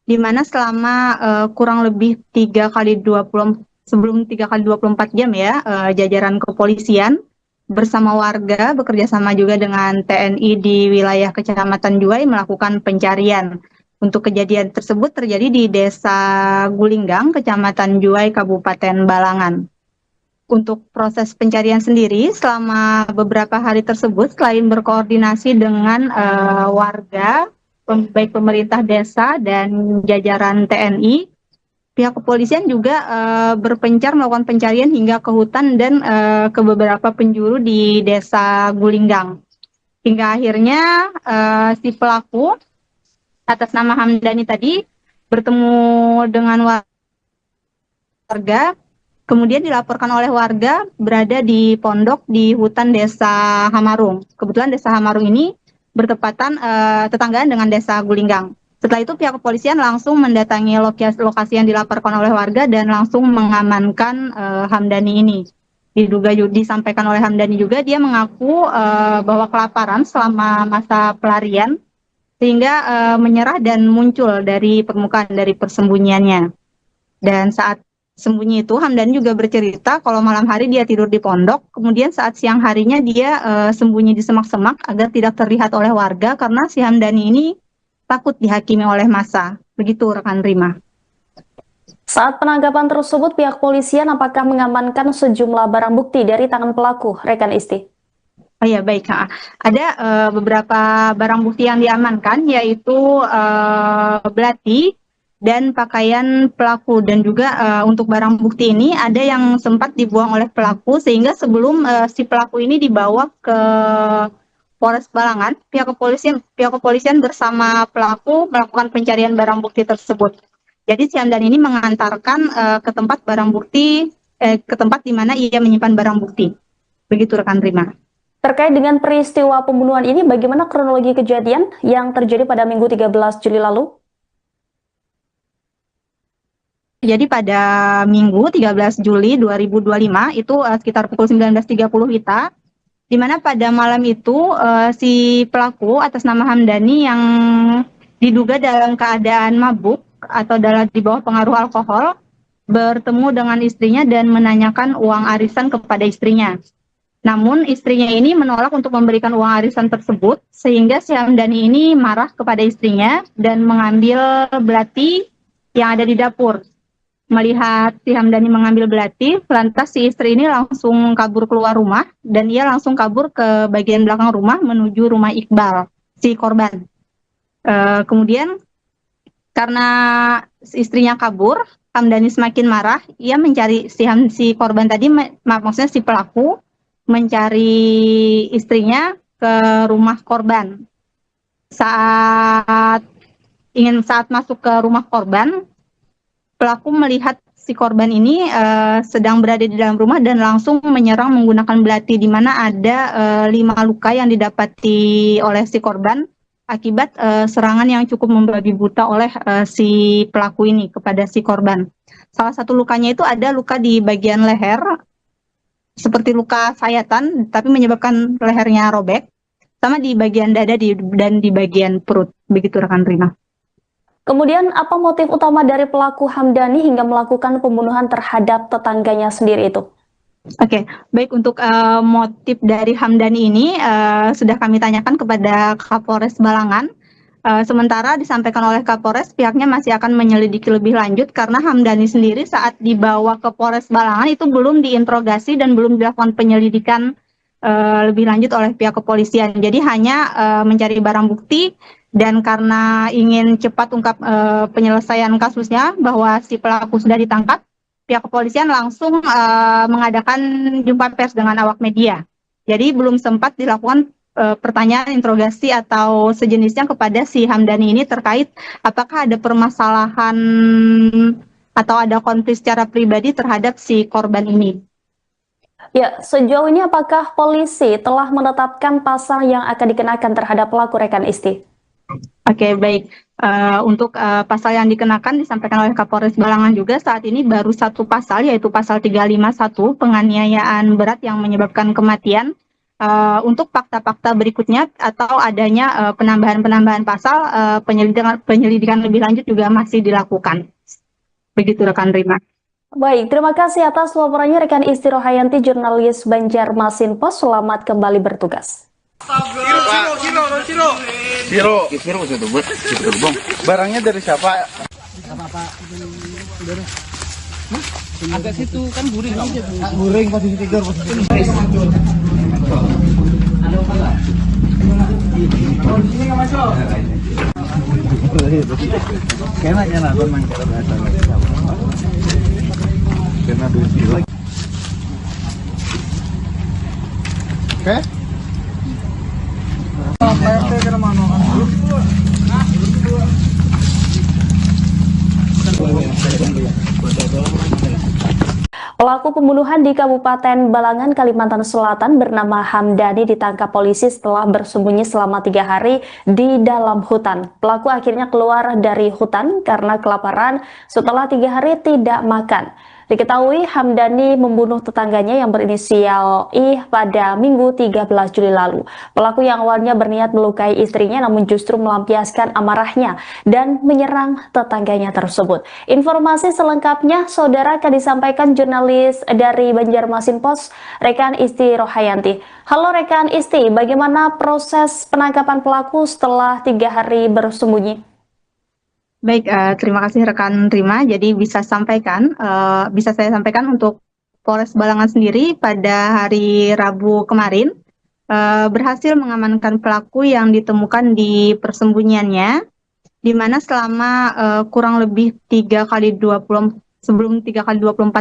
di mana selama kurang lebih 3 kali 24 jam ya, jajaran kepolisian bersama warga bekerjasama juga dengan TNI di wilayah Kecamatan Juwai melakukan pencarian. Untuk kejadian tersebut terjadi di Desa Gulinggang, Kecamatan Juwai, Kabupaten Balangan. Untuk proses pencarian sendiri selama beberapa hari tersebut, selain berkoordinasi dengan warga, baik pemerintah desa dan jajaran TNI, pihak kepolisian juga berpencar melakukan pencarian hingga ke hutan dan ke beberapa penjuru di Desa Gulinggang. Hingga akhirnya si pelaku atas nama Hamdani tadi bertemu dengan warga, kemudian dilaporkan oleh warga berada di pondok di hutan Desa Hamarung. Kebetulan Desa Hamarung ini bertepatan tetanggaan dengan Desa Gulinggang. Setelah itu pihak kepolisian langsung mendatangi lokasi yang dilaporkan oleh warga dan langsung mengamankan Hamdani ini. Disampaikan oleh Hamdani juga dia mengaku bahwa kelaparan selama masa pelarian sehingga menyerah dan muncul dari permukaan dari persembunyiannya. Dan saat sembunyi itu Hamdani juga bercerita kalau malam hari dia tidur di pondok, kemudian saat siang harinya dia sembunyi di semak-semak agar tidak terlihat oleh warga karena si Hamdani ini takut dihakimi oleh massa. Begitu rekan Rima.
Saat penangkapan tersebut, pihak polisian apakah mengamankan sejumlah barang bukti dari tangan pelaku, rekan Isti?
Oh ya baik, ada beberapa barang bukti yang diamankan yaitu belati dan pakaian pelaku, dan juga untuk barang bukti ini ada yang sempat dibuang oleh pelaku sehingga sebelum si pelaku ini dibawa ke Polres Balangan, pihak kepolisian bersama pelaku melakukan pencarian barang bukti tersebut. Jadi si Hamdan ini mengantarkan ke tempat ke tempat di mana ia menyimpan barang bukti. Begitu rekan Rima.
Terkait dengan peristiwa pembunuhan ini, bagaimana kronologi kejadian yang terjadi pada Minggu 13 Juli lalu?
Jadi pada Minggu 13 Juli 2025 itu sekitar pukul 19.30 WITA, di mana pada malam itu si pelaku atas nama Hamdani yang diduga dalam keadaan mabuk atau di bawah pengaruh alkohol bertemu dengan istrinya dan menanyakan uang arisan kepada istrinya. Namun istrinya ini menolak untuk memberikan uang arisan tersebut, sehingga si Hamdani ini marah kepada istrinya dan mengambil belati yang ada di dapur. Melihat si Hamdani mengambil belati, lantas si istri ini langsung kabur keluar rumah dan ia langsung kabur ke bagian belakang rumah menuju rumah Iqbal, si korban. Kemudian karena istrinya kabur, Hamdani semakin marah, ia mencari si korban tadi, maksudnya si pelaku, mencari istrinya ke rumah korban. Saat masuk ke rumah korban, pelaku melihat si korban ini sedang berada di dalam rumah dan langsung menyerang menggunakan belati, di mana ada 5 luka yang didapati oleh si korban akibat serangan yang cukup membabi buta oleh si pelaku ini kepada si korban. Salah satu lukanya itu ada luka di bagian leher, seperti luka sayatan, tapi menyebabkan lehernya robek, sama di bagian dada dan di bagian perut. Begitu rekan Rima.
Kemudian apa motif utama dari pelaku Hamdani hingga melakukan pembunuhan terhadap tetangganya sendiri itu?
Oke, baik, untuk motif dari Hamdani ini sudah kami tanyakan kepada Kapolres Balangan. Sementara disampaikan oleh Kapolres, pihaknya masih akan menyelidiki lebih lanjut karena Hamdani sendiri saat dibawa ke Polres Balangan itu belum diinterogasi dan belum dilakukan penyelidikan lebih lanjut oleh pihak kepolisian. Jadi hanya mencari barang bukti, dan karena ingin cepat ungkap penyelesaian kasusnya bahwa si pelaku sudah ditangkap, pihak kepolisian langsung mengadakan jumpa pers dengan awak media. Jadi belum sempat dilakukan pertanyaan, interogasi atau sejenisnya kepada si Hamdani ini terkait apakah ada permasalahan atau ada konflik secara pribadi terhadap si korban ini.
Ya, sejauh ini apakah polisi telah menetapkan pasal yang akan dikenakan terhadap pelaku rekan Isti?
Oke, baik. Untuk pasal yang dikenakan disampaikan oleh Kapolres Balangan juga saat ini baru satu pasal, yaitu pasal 351 penganiayaan berat yang menyebabkan kematian. Untuk fakta-fakta berikutnya atau adanya penambahan pasal, penyelidikan lebih lanjut juga masih dilakukan. Begitu rekan Rima.
Baik, terima kasih atas laporannya rekan Isti Rohayanti, jurnalis Banjarmasin Post. Selamat kembali bertugas.
Siro itu buat gerbong. Barangnya dari siapa?
Agak situ kan guring.
Guring posisi tidur, posisi tidur. Kayaknya nonton main cara bahasa. Kena dusi lagi. Oke?
Pelaku pembunuhan di Kabupaten Balangan, Kalimantan Selatan bernama Hamdani ditangkap polisi setelah bersembunyi selama 3 hari di dalam hutan. Pelaku akhirnya keluar dari hutan karena kelaparan setelah 3 hari tidak makan. Diketahui Hamdani membunuh tetangganya yang berinisial I pada Minggu 13 Juli lalu. Pelaku yang awalnya berniat melukai istrinya namun justru melampiaskan amarahnya dan menyerang tetangganya tersebut. Informasi selengkapnya saudara akan disampaikan jurnalis dari Banjarmasin Post, rekan Isti Rohayanti. Halo rekan Isti, bagaimana proses penangkapan pelaku setelah 3 hari bersembunyi?
Baik, terima kasih rekan Rima. Jadi bisa saya sampaikan untuk Polres Balangan sendiri pada hari Rabu kemarin berhasil mengamankan pelaku yang ditemukan di persembunyiannya, di mana selama kurang lebih 3 kali 24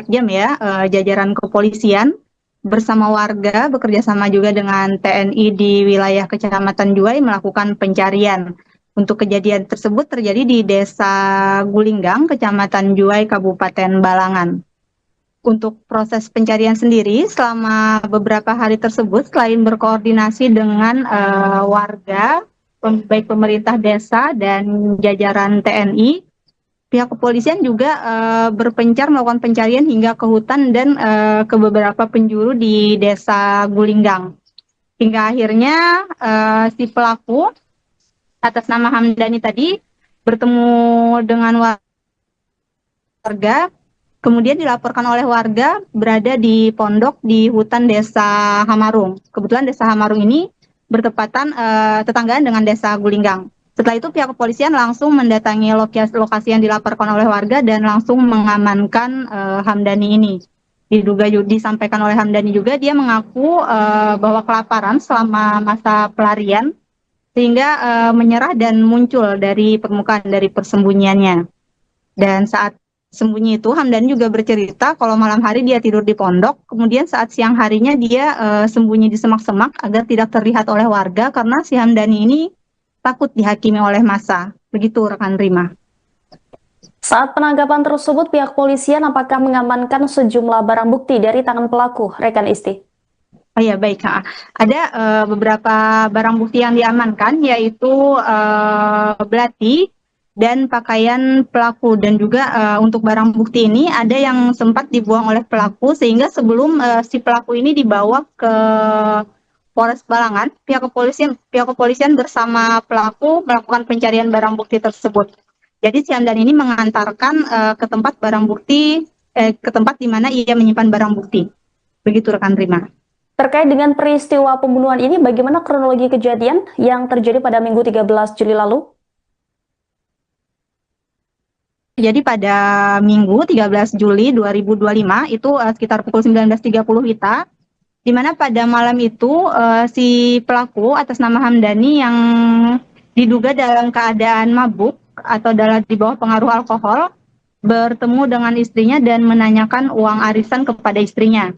jam ya, jajaran kepolisian bersama warga bekerja sama juga dengan TNI di wilayah Kecamatan Juwai melakukan pencarian. Untuk kejadian tersebut terjadi di Desa Gulinggang, Kecamatan Juwai, Kabupaten Balangan. Untuk proses pencarian sendiri selama beberapa hari tersebut, selain berkoordinasi dengan warga, baik pemerintah desa dan jajaran TNI, pihak kepolisian juga berpencar melakukan pencarian hingga ke hutan dan ke beberapa penjuru di Desa Gulinggang. Hingga akhirnya si pelaku atas nama Hamdani tadi bertemu dengan warga, kemudian dilaporkan oleh warga berada di pondok di hutan Desa Hamarung. Kebetulan Desa Hamarung ini bertepatan tetanggaan dengan Desa Gulinggang. Setelah itu pihak kepolisian langsung mendatangi lokasi yang dilaporkan oleh warga dan langsung mengamankan Hamdani ini. Disampaikan oleh Hamdani juga dia mengaku bahwa kelaparan selama masa pelarian sehingga menyerah dan muncul dari permukaan dari persembunyiannya. Dan saat sembunyi itu Hamdani juga bercerita kalau malam hari dia tidur di pondok, kemudian saat siang harinya dia sembunyi di semak-semak agar tidak terlihat oleh warga karena si Hamdani ini takut dihakimi oleh massa. Begitu rekan Rima.
Saat penangkapan tersebut, pihak polisian apakah mengamankan sejumlah barang bukti dari tangan pelaku, rekan Isti?
Oh ya, baik. Ada beberapa barang bukti yang diamankan, yaitu belati dan pakaian pelaku. Dan juga untuk barang bukti ini ada yang sempat dibuang oleh pelaku, sehingga sebelum si pelaku ini dibawa ke Polres Balangan, pihak kepolisian bersama pelaku melakukan pencarian barang bukti tersebut. Jadi si Hamdan ini mengantarkan ke tempat barang bukti, ke tempat di mana ia menyimpan barang bukti. Begitu rekan Rima.
Terkait dengan peristiwa pembunuhan ini, bagaimana kronologi kejadian yang terjadi pada Minggu 13 Juli lalu?
Jadi pada Minggu 13 Juli 2025 itu sekitar pukul 19.30 WITA, di mana pada malam itu si pelaku atas nama Hamdani yang diduga dalam keadaan mabuk atau di bawah pengaruh alkohol bertemu dengan istrinya dan menanyakan uang arisan kepada istrinya.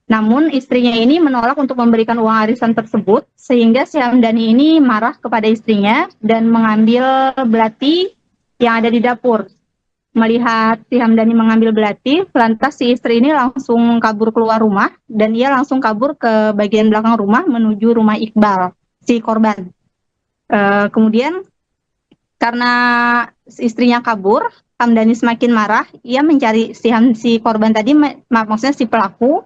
Namun istrinya ini menolak untuk memberikan uang arisan tersebut, sehingga si Hamdani ini marah kepada istrinya dan mengambil belati yang ada di dapur. Melihat si Hamdani mengambil belati, lantas si istri ini langsung kabur keluar rumah dan ia langsung kabur ke bagian belakang rumah menuju rumah Iqbal, si korban. Kemudian karena istrinya kabur, Hamdani semakin marah, ia mencari si korban tadi, maksudnya si pelaku,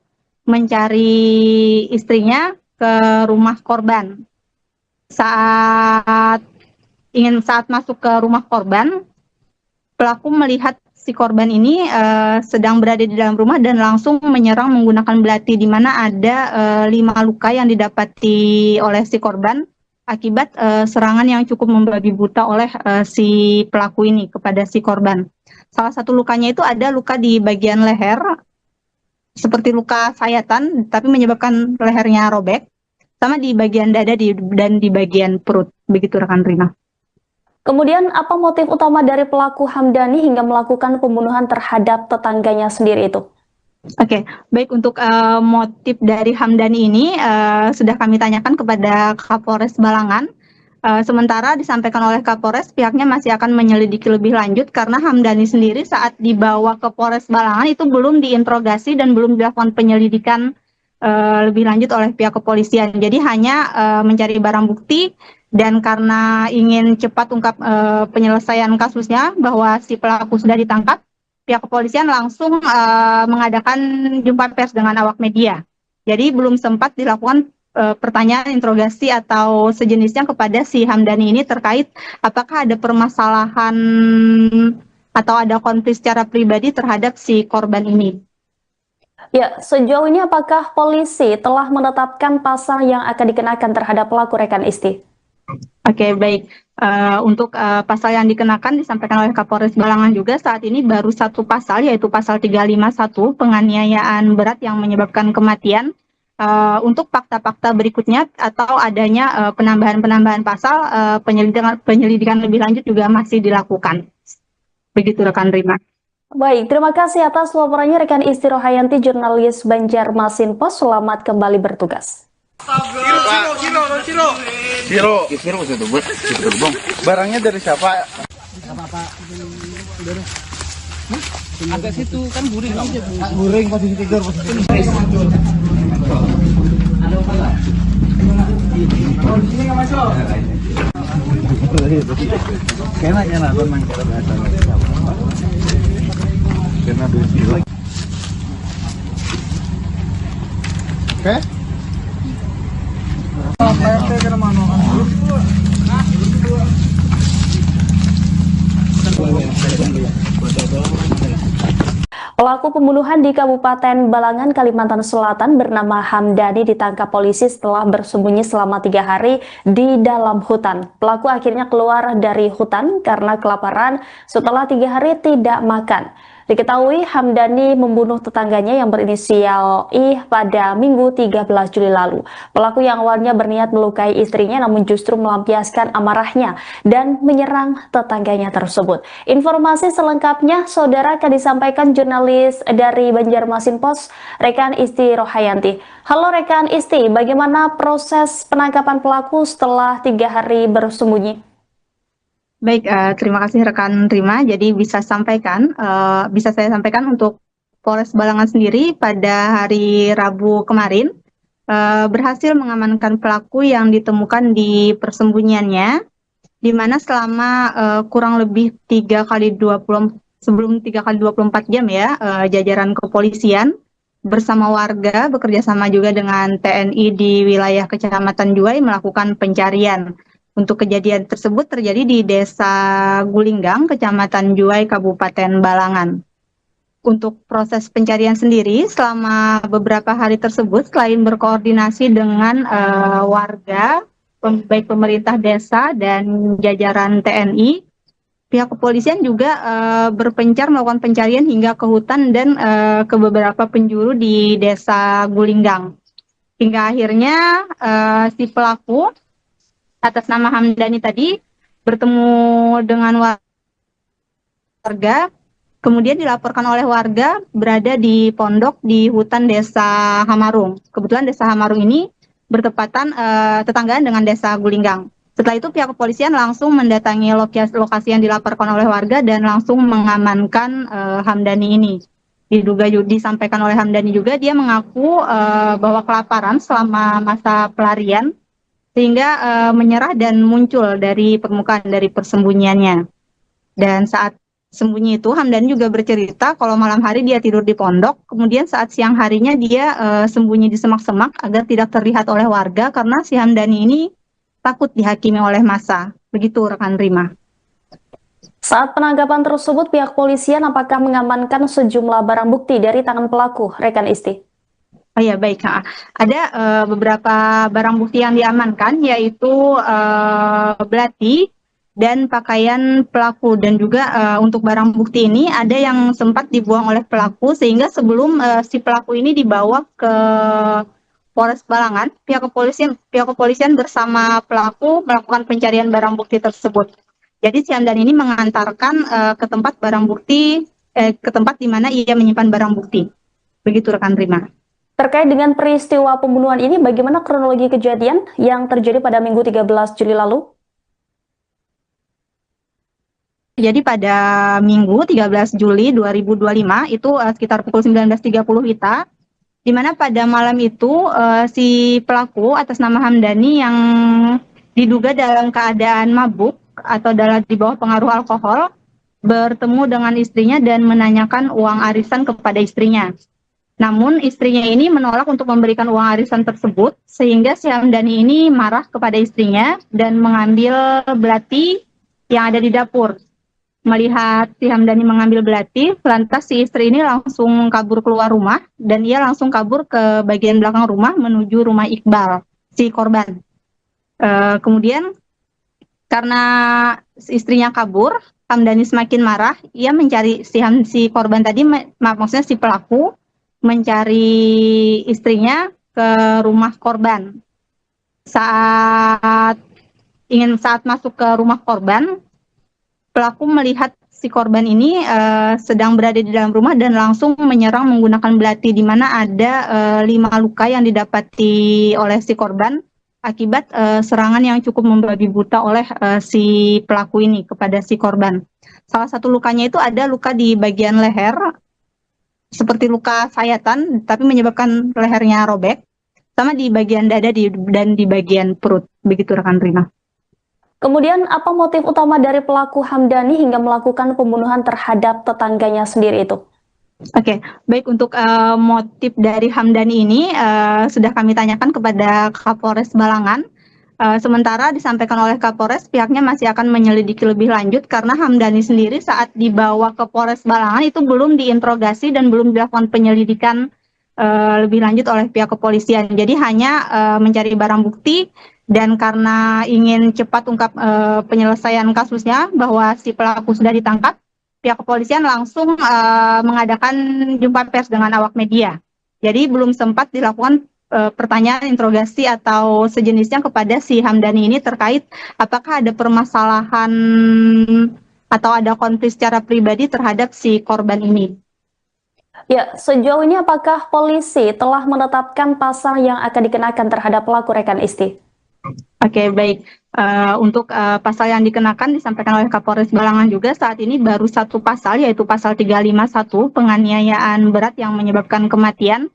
mencari istrinya ke rumah korban. Saat masuk ke rumah korban, pelaku melihat si korban ini sedang berada di dalam rumah dan langsung menyerang menggunakan belati, di mana ada 5 luka yang didapati oleh si korban akibat serangan yang cukup membabi buta oleh si pelaku ini kepada si korban. Salah satu lukanya itu ada luka di bagian leher, seperti luka sayatan, tapi menyebabkan lehernya robek, sama di bagian dada dan di bagian perut. Begitu rekan Rina.
Kemudian apa motif utama dari pelaku Hamdani hingga melakukan pembunuhan terhadap tetangganya sendiri itu?
Oke, baik, untuk motif dari Hamdani ini sudah kami tanyakan kepada Kapolres Balangan. Sementara disampaikan oleh Kapolres, pihaknya masih akan menyelidiki lebih lanjut karena Hamdani sendiri saat dibawa ke Polres Balangan itu belum diinterogasi dan belum dilakukan penyelidikan lebih lanjut oleh pihak kepolisian. Jadi hanya mencari barang bukti, dan karena ingin cepat ungkap penyelesaian kasusnya bahwa si pelaku sudah ditangkap, pihak kepolisian langsung mengadakan jumpa pers dengan awak media. Jadi belum sempat dilakukan pertanyaan, interogasi atau sejenisnya kepada si Hamdani ini terkait apakah ada permasalahan atau ada konflik secara pribadi terhadap si korban ini.
Ya, sejauh ini apakah polisi telah menetapkan pasal yang akan dikenakan terhadap pelaku, rekan Isti?
Oke, baik. Untuk pasal yang dikenakan disampaikan oleh Kapolres Balangan juga saat ini baru satu pasal, yaitu pasal 351 penganiayaan berat yang menyebabkan kematian. Untuk fakta-fakta berikutnya atau adanya penambahan pasal, penyelidikan lebih lanjut juga masih dilakukan. Begitu rekan Rima.
Baik, terima kasih atas laporannya rekan Isti Rohayanti, jurnalis Banjarmasin Post. Selamat kembali bertugas.
Siro itu bang. Barangnya dari siapa?
Agak situ kan guring.
Guring posisi tidur. Kena teman kita biasa. Kena duit. Oke.
Pelaku pembunuhan di Kabupaten Balangan, Kalimantan Selatan bernama Hamdani ditangkap polisi setelah bersembunyi selama 3 hari di dalam hutan. Pelaku akhirnya keluar dari hutan karena kelaparan setelah 3 hari tidak makan. Diketahui Hamdani membunuh tetangganya yang berinisial I pada Minggu 13 Juli lalu. Pelaku yang awalnya berniat melukai istrinya namun justru melampiaskan amarahnya dan menyerang tetangganya tersebut. Informasi selengkapnya saudara akan disampaikan jurnalis dari Banjarmasin Post, rekan Isti Rohayanti. Halo rekan Isti, bagaimana proses penangkapan pelaku setelah 3 hari bersembunyi?
Baik, terima kasih rekan Rima. Jadi bisa saya sampaikan untuk Polres Balangan sendiri pada hari Rabu kemarin berhasil mengamankan pelaku yang ditemukan di persembunyiannya, di mana selama kurang lebih 3 kali 24 jam ya, jajaran kepolisian bersama warga bekerja sama juga dengan TNI di wilayah Kecamatan Juwai melakukan pencarian. Untuk kejadian tersebut terjadi di Desa Gulinggang, Kecamatan Juwai, Kabupaten Balangan. Untuk proses pencarian sendiri selama beberapa hari tersebut, selain berkoordinasi dengan warga, baik pemerintah desa dan jajaran TNI, pihak kepolisian juga berpencar melakukan pencarian hingga ke hutan dan ke beberapa penjuru di Desa Gulinggang. Hingga akhirnya si pelaku atas nama Hamdani tadi bertemu dengan warga, kemudian dilaporkan oleh warga berada di pondok di hutan Desa Hamarung. Kebetulan Desa Hamarung ini bertepatan tetanggaan dengan Desa Gulinggang. Setelah itu pihak kepolisian langsung mendatangi lokasi yang dilaporkan oleh warga dan langsung mengamankan Hamdani ini. Disampaikan oleh Hamdani juga, dia mengaku bahwa kelaparan selama masa pelarian sehingga menyerah dan muncul dari permukaan dari persembunyiannya. Dan saat sembunyi itu, Hamdani juga bercerita kalau malam hari dia tidur di pondok, kemudian saat siang harinya dia sembunyi di semak-semak agar tidak terlihat oleh warga karena si Hamdani ini takut dihakimi oleh massa. Begitu rekan Rima.
Saat penangkapan tersebut, pihak polisian apakah mengamankan sejumlah barang bukti dari tangan pelaku, rekan Isti?
Oh ya, baik. Ada beberapa barang bukti yang diamankan, yaitu belati dan pakaian pelaku. Dan juga untuk barang bukti ini ada yang sempat dibuang oleh pelaku, sehingga sebelum si pelaku ini dibawa ke Polres Balangan, pihak kepolisian bersama pelaku melakukan pencarian barang bukti tersebut. Jadi si Hamdan ini mengantarkan ke tempat ke tempat di mana ia menyimpan barang bukti. Begitu rekan Rima.
Terkait dengan peristiwa pembunuhan ini, bagaimana kronologi kejadian yang terjadi pada Minggu 13 Juli lalu?
Jadi pada Minggu 13 Juli 2025 itu sekitar pukul 19.30 WITA, di mana pada malam itu si pelaku atas nama Hamdani yang diduga dalam keadaan mabuk atau di bawah pengaruh alkohol bertemu dengan istrinya dan menanyakan uang arisan kepada istrinya. Namun istrinya ini menolak untuk memberikan uang arisan tersebut, sehingga si Hamdani ini marah kepada istrinya dan mengambil belati yang ada di dapur. Melihat si Hamdani mengambil belati, lantas si istri ini langsung kabur keluar rumah dan ia langsung kabur ke bagian belakang rumah menuju rumah Iqbal, si korban. Kemudian karena istrinya kabur, Hamdani semakin marah, ia mencari si korban tadi, maksudnya si pelaku, mencari istrinya ke rumah korban. Saat masuk ke rumah korban, pelaku melihat si korban ini sedang berada di dalam rumah dan langsung menyerang menggunakan belati, di mana ada 5 luka yang didapati oleh si korban akibat serangan yang cukup membabi buta oleh si pelaku ini kepada si korban. Salah satu lukanya itu ada luka di bagian leher, seperti luka sayatan, tapi menyebabkan lehernya robek, sama di bagian dada dan di bagian perut. Begitu rekan Rina.
Kemudian apa motif utama dari pelaku Hamdani hingga melakukan pembunuhan terhadap tetangganya sendiri itu?
Oke, baik, untuk motif dari Hamdani ini sudah kami tanyakan kepada Kapolres Balangan. Sementara disampaikan oleh Kapolres, pihaknya masih akan menyelidiki lebih lanjut karena Hamdani sendiri saat dibawa ke Polres Balangan itu belum diinterogasi dan belum dilakukan penyelidikan lebih lanjut oleh pihak kepolisian. Jadi hanya mencari barang bukti, dan karena ingin cepat ungkap penyelesaian kasusnya bahwa si pelaku sudah ditangkap, pihak kepolisian langsung mengadakan jumpa pers dengan awak media. Jadi belum sempat dilakukan pertanyaan, interogasi atau sejenisnya kepada si Hamdani ini terkait apakah ada permasalahan atau ada konflik secara pribadi terhadap si korban ini.
Ya, sejauh ini apakah polisi telah menetapkan pasal yang akan dikenakan terhadap pelaku, rekan Isti?
Oke, baik. Untuk pasal yang dikenakan disampaikan oleh Kapolres Balangan juga saat ini baru satu pasal, yaitu pasal 351 penganiayaan berat yang menyebabkan kematian.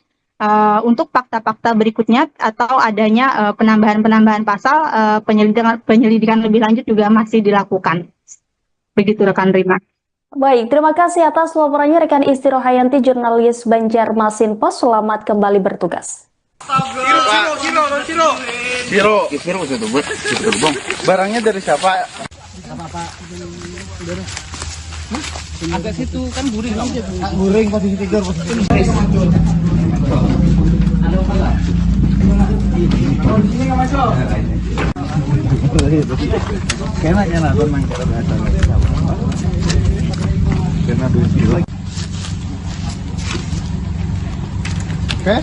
Untuk fakta-fakta berikutnya atau adanya penambahan-penambahan pasal, penyelidikan lebih lanjut juga masih dilakukan. Begitu rekan Rima.
Baik, terima kasih atas laporannya rekan Isti Rohayanti, jurnalis Banjarmasin Pos. Selamat kembali bertugas.
Siro itu bang. Barangnya dari siapa?
Agak situ kan guring.
Guring posisi tidur Kayaknya nonton main cara bahasa. Karena dulu. Oke?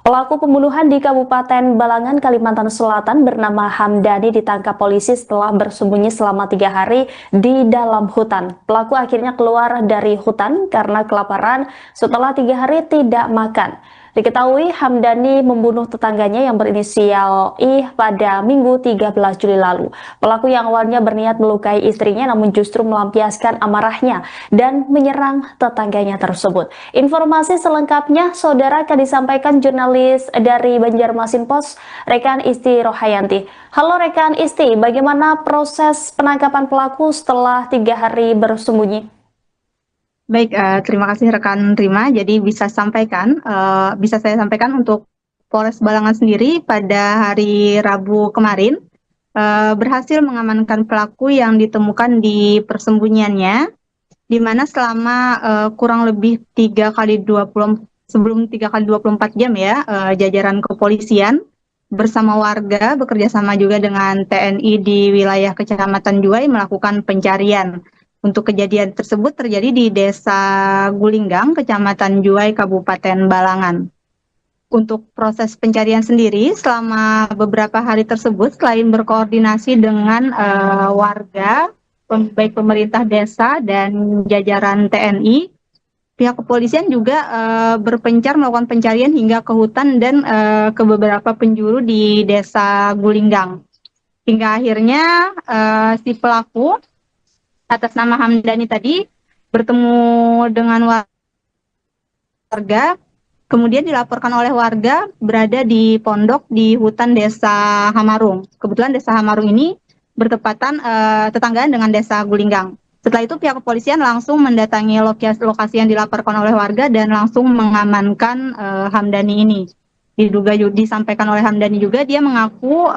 Pelaku pembunuhan di Kabupaten Balangan, Kalimantan Selatan bernama Hamdani ditangkap polisi setelah bersembunyi selama 3 hari di dalam hutan. Pelaku akhirnya keluar dari hutan karena kelaparan setelah 3 hari tidak makan. Diketahui Hamdani membunuh tetangganya yang berinisial I pada Minggu 13 Juli lalu. Pelaku yang awalnya berniat melukai istrinya namun justru melampiaskan amarahnya dan menyerang tetangganya tersebut. Informasi selengkapnya saudara akan disampaikan jurnalis dari Banjarmasin Pos, rekan Isti Rohayanti. Halo rekan Isti, bagaimana proses penangkapan pelaku setelah 3 hari bersembunyi?
Baik, terima kasih rekan Rima. Jadi bisa saya sampaikan untuk Polres Balangan sendiri pada hari Rabu kemarin berhasil mengamankan pelaku yang ditemukan di persembunyiannya, di mana selama kurang lebih 3 kali 24 jam ya, jajaran kepolisian bersama warga bekerja sama juga dengan TNI di wilayah Kecamatan Juwai melakukan pencarian. Untuk kejadian tersebut terjadi di Desa Gulinggang, Kecamatan Juwai, Kabupaten Balangan. Untuk proses pencarian sendiri, selama beberapa hari tersebut, selain berkoordinasi dengan warga, baik pemerintah desa dan jajaran TNI, pihak kepolisian juga berpencar melakukan pencarian hingga ke hutan dan ke beberapa penjuru di Desa Gulinggang. Hingga akhirnya si pelaku atas nama Hamdani tadi bertemu dengan warga, kemudian dilaporkan oleh warga berada di pondok di hutan Desa Hamarung. Kebetulan Desa Hamarung ini bertepatan tetanggaan dengan Desa Gulinggang. Setelah itu pihak kepolisian langsung mendatangi lokasi yang dilaporkan oleh warga dan langsung mengamankan Hamdani ini. Disampaikan oleh Hamdani juga dia mengaku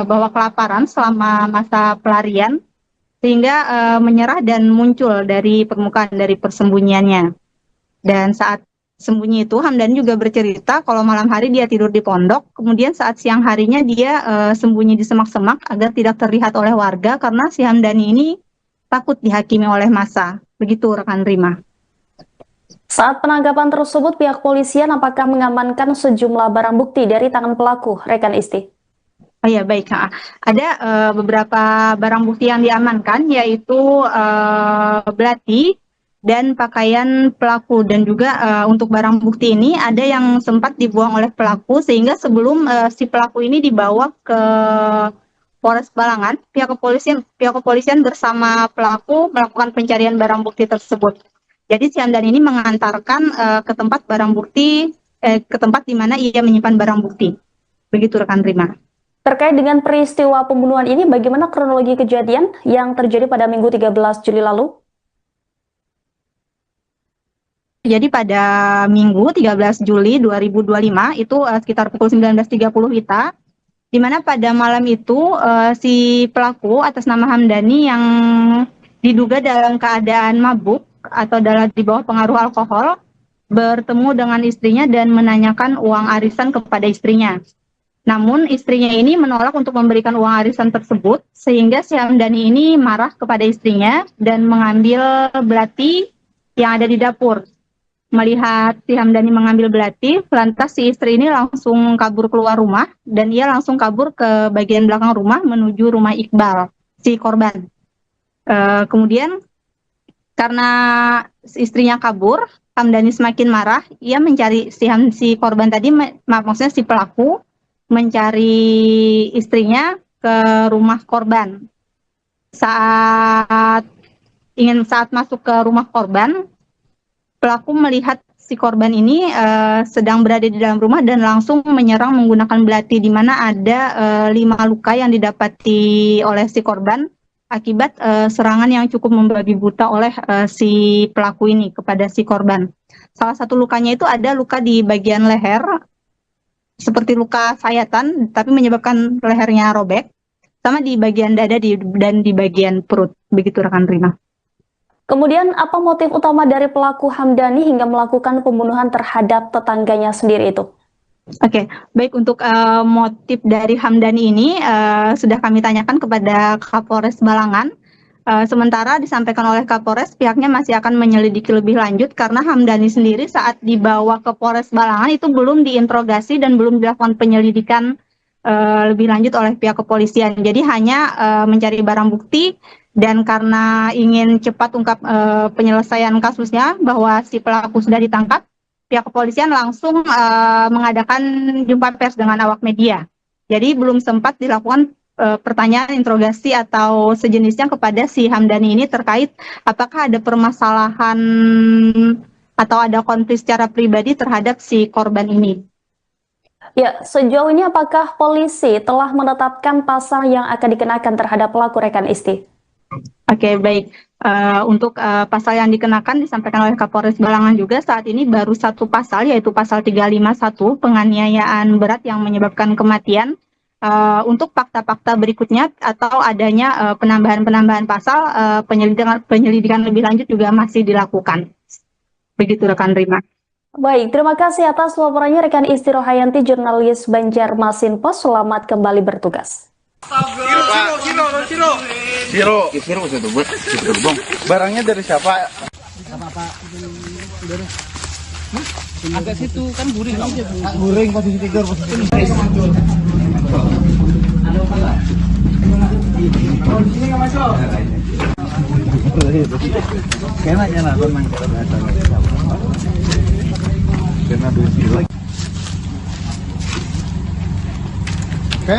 bahwa kelaparan selama masa pelarian sehingga menyerah dan muncul dari permukaan dari persembunyiannya. Dan saat sembunyi itu Hamdani juga bercerita kalau malam hari dia tidur di pondok, kemudian saat siang harinya dia sembunyi di semak-semak agar tidak terlihat oleh warga karena si Hamdani ini takut dihakimi oleh massa. Begitu rekan Rima.
Saat penangkapan tersebut, pihak polisian apakah mengamankan sejumlah barang bukti dari tangan pelaku, rekan Isti?
Oh ya baik, ada beberapa barang bukti yang diamankan yaitu belati dan pakaian pelaku, dan juga untuk barang bukti ini ada yang sempat dibuang oleh pelaku sehingga sebelum si pelaku ini dibawa ke Polres Balangan, pihak kepolisian bersama pelaku melakukan pencarian barang bukti tersebut. Jadi si Hamdan ini mengantarkan ke tempat barang bukti, ke tempat di mana ia menyimpan barang bukti. Begitu rekan Rima.
Terkait dengan peristiwa pembunuhan ini, bagaimana kronologi kejadian yang terjadi pada Minggu 13 Juli lalu?
Jadi pada Minggu 13 Juli 2025 itu sekitar pukul 19.30 WITA, di mana pada malam itu si pelaku atas nama Hamdani yang diduga dalam keadaan mabuk atau di bawah pengaruh alkohol bertemu dengan istrinya dan menanyakan uang arisan kepada istrinya. Namun istrinya ini menolak untuk memberikan uang arisan tersebut, sehingga si Hamdani ini marah kepada istrinya dan mengambil belati yang ada di dapur. Melihat si Hamdani mengambil belati, lantas si istri ini langsung kabur keluar rumah dan ia langsung kabur ke bagian belakang rumah menuju rumah Iqbal, si korban. Kemudian Karena istrinya kabur, Hamdani semakin marah. Ia mencari si korban tadi, maksudnya si pelaku mencari istrinya ke rumah korban. Saat masuk ke rumah korban, pelaku melihat si korban ini sedang berada di dalam rumah dan langsung menyerang menggunakan belati, di mana ada 5 luka yang didapati oleh si korban akibat serangan yang cukup membabi buta oleh si pelaku ini kepada si korban. Salah satu lukanya itu ada luka di bagian leher, seperti luka sayatan, tapi menyebabkan lehernya robek, sama di bagian dada dan di bagian perut. Begitu rekan Rima.
Kemudian apa motif utama dari pelaku Hamdani hingga melakukan pembunuhan terhadap tetangganya sendiri itu?
Oke, baik, untuk motif dari Hamdani ini sudah kami tanyakan kepada Kapolres Balangan. Sementara disampaikan oleh Kapolres, pihaknya masih akan menyelidiki lebih lanjut karena Hamdani sendiri saat dibawa ke Polres Balangan itu belum diinterogasi dan belum dilakukan penyelidikan lebih lanjut oleh pihak kepolisian. Jadi hanya mencari barang bukti, dan karena ingin cepat ungkap penyelesaian kasusnya bahwa si pelaku sudah ditangkap, pihak kepolisian langsung mengadakan jumpa pers dengan awak media. Jadi belum sempat dilakukan pertanyaan, interogasi atau sejenisnya kepada si Hamdani ini terkait apakah ada permasalahan atau ada konflik secara pribadi terhadap si korban ini.
Ya, sejauh ini apakah polisi telah menetapkan pasal yang akan dikenakan terhadap pelaku rekan Isti?
Oke, baik. Untuk pasal yang dikenakan disampaikan oleh Kapolres Balangan juga saat ini baru 1 pasal, yaitu pasal 351 penganiayaan berat yang menyebabkan kematian. Untuk fakta-fakta berikutnya atau adanya penambahan pasal, penyelidikan lebih lanjut juga masih dilakukan. Begitu rekan Rima.
Baik, terima kasih atas laporannya rekan Isti Rohayanti, jurnalis Banjarmasin Post. Selamat kembali bertugas.
Siro itu buat bang. Barangnya dari siapa?
Agak situ kan guring.
Guring posisi tidur, posisi tidur. Kayaknya nonton main kena 2 kilo. Oke.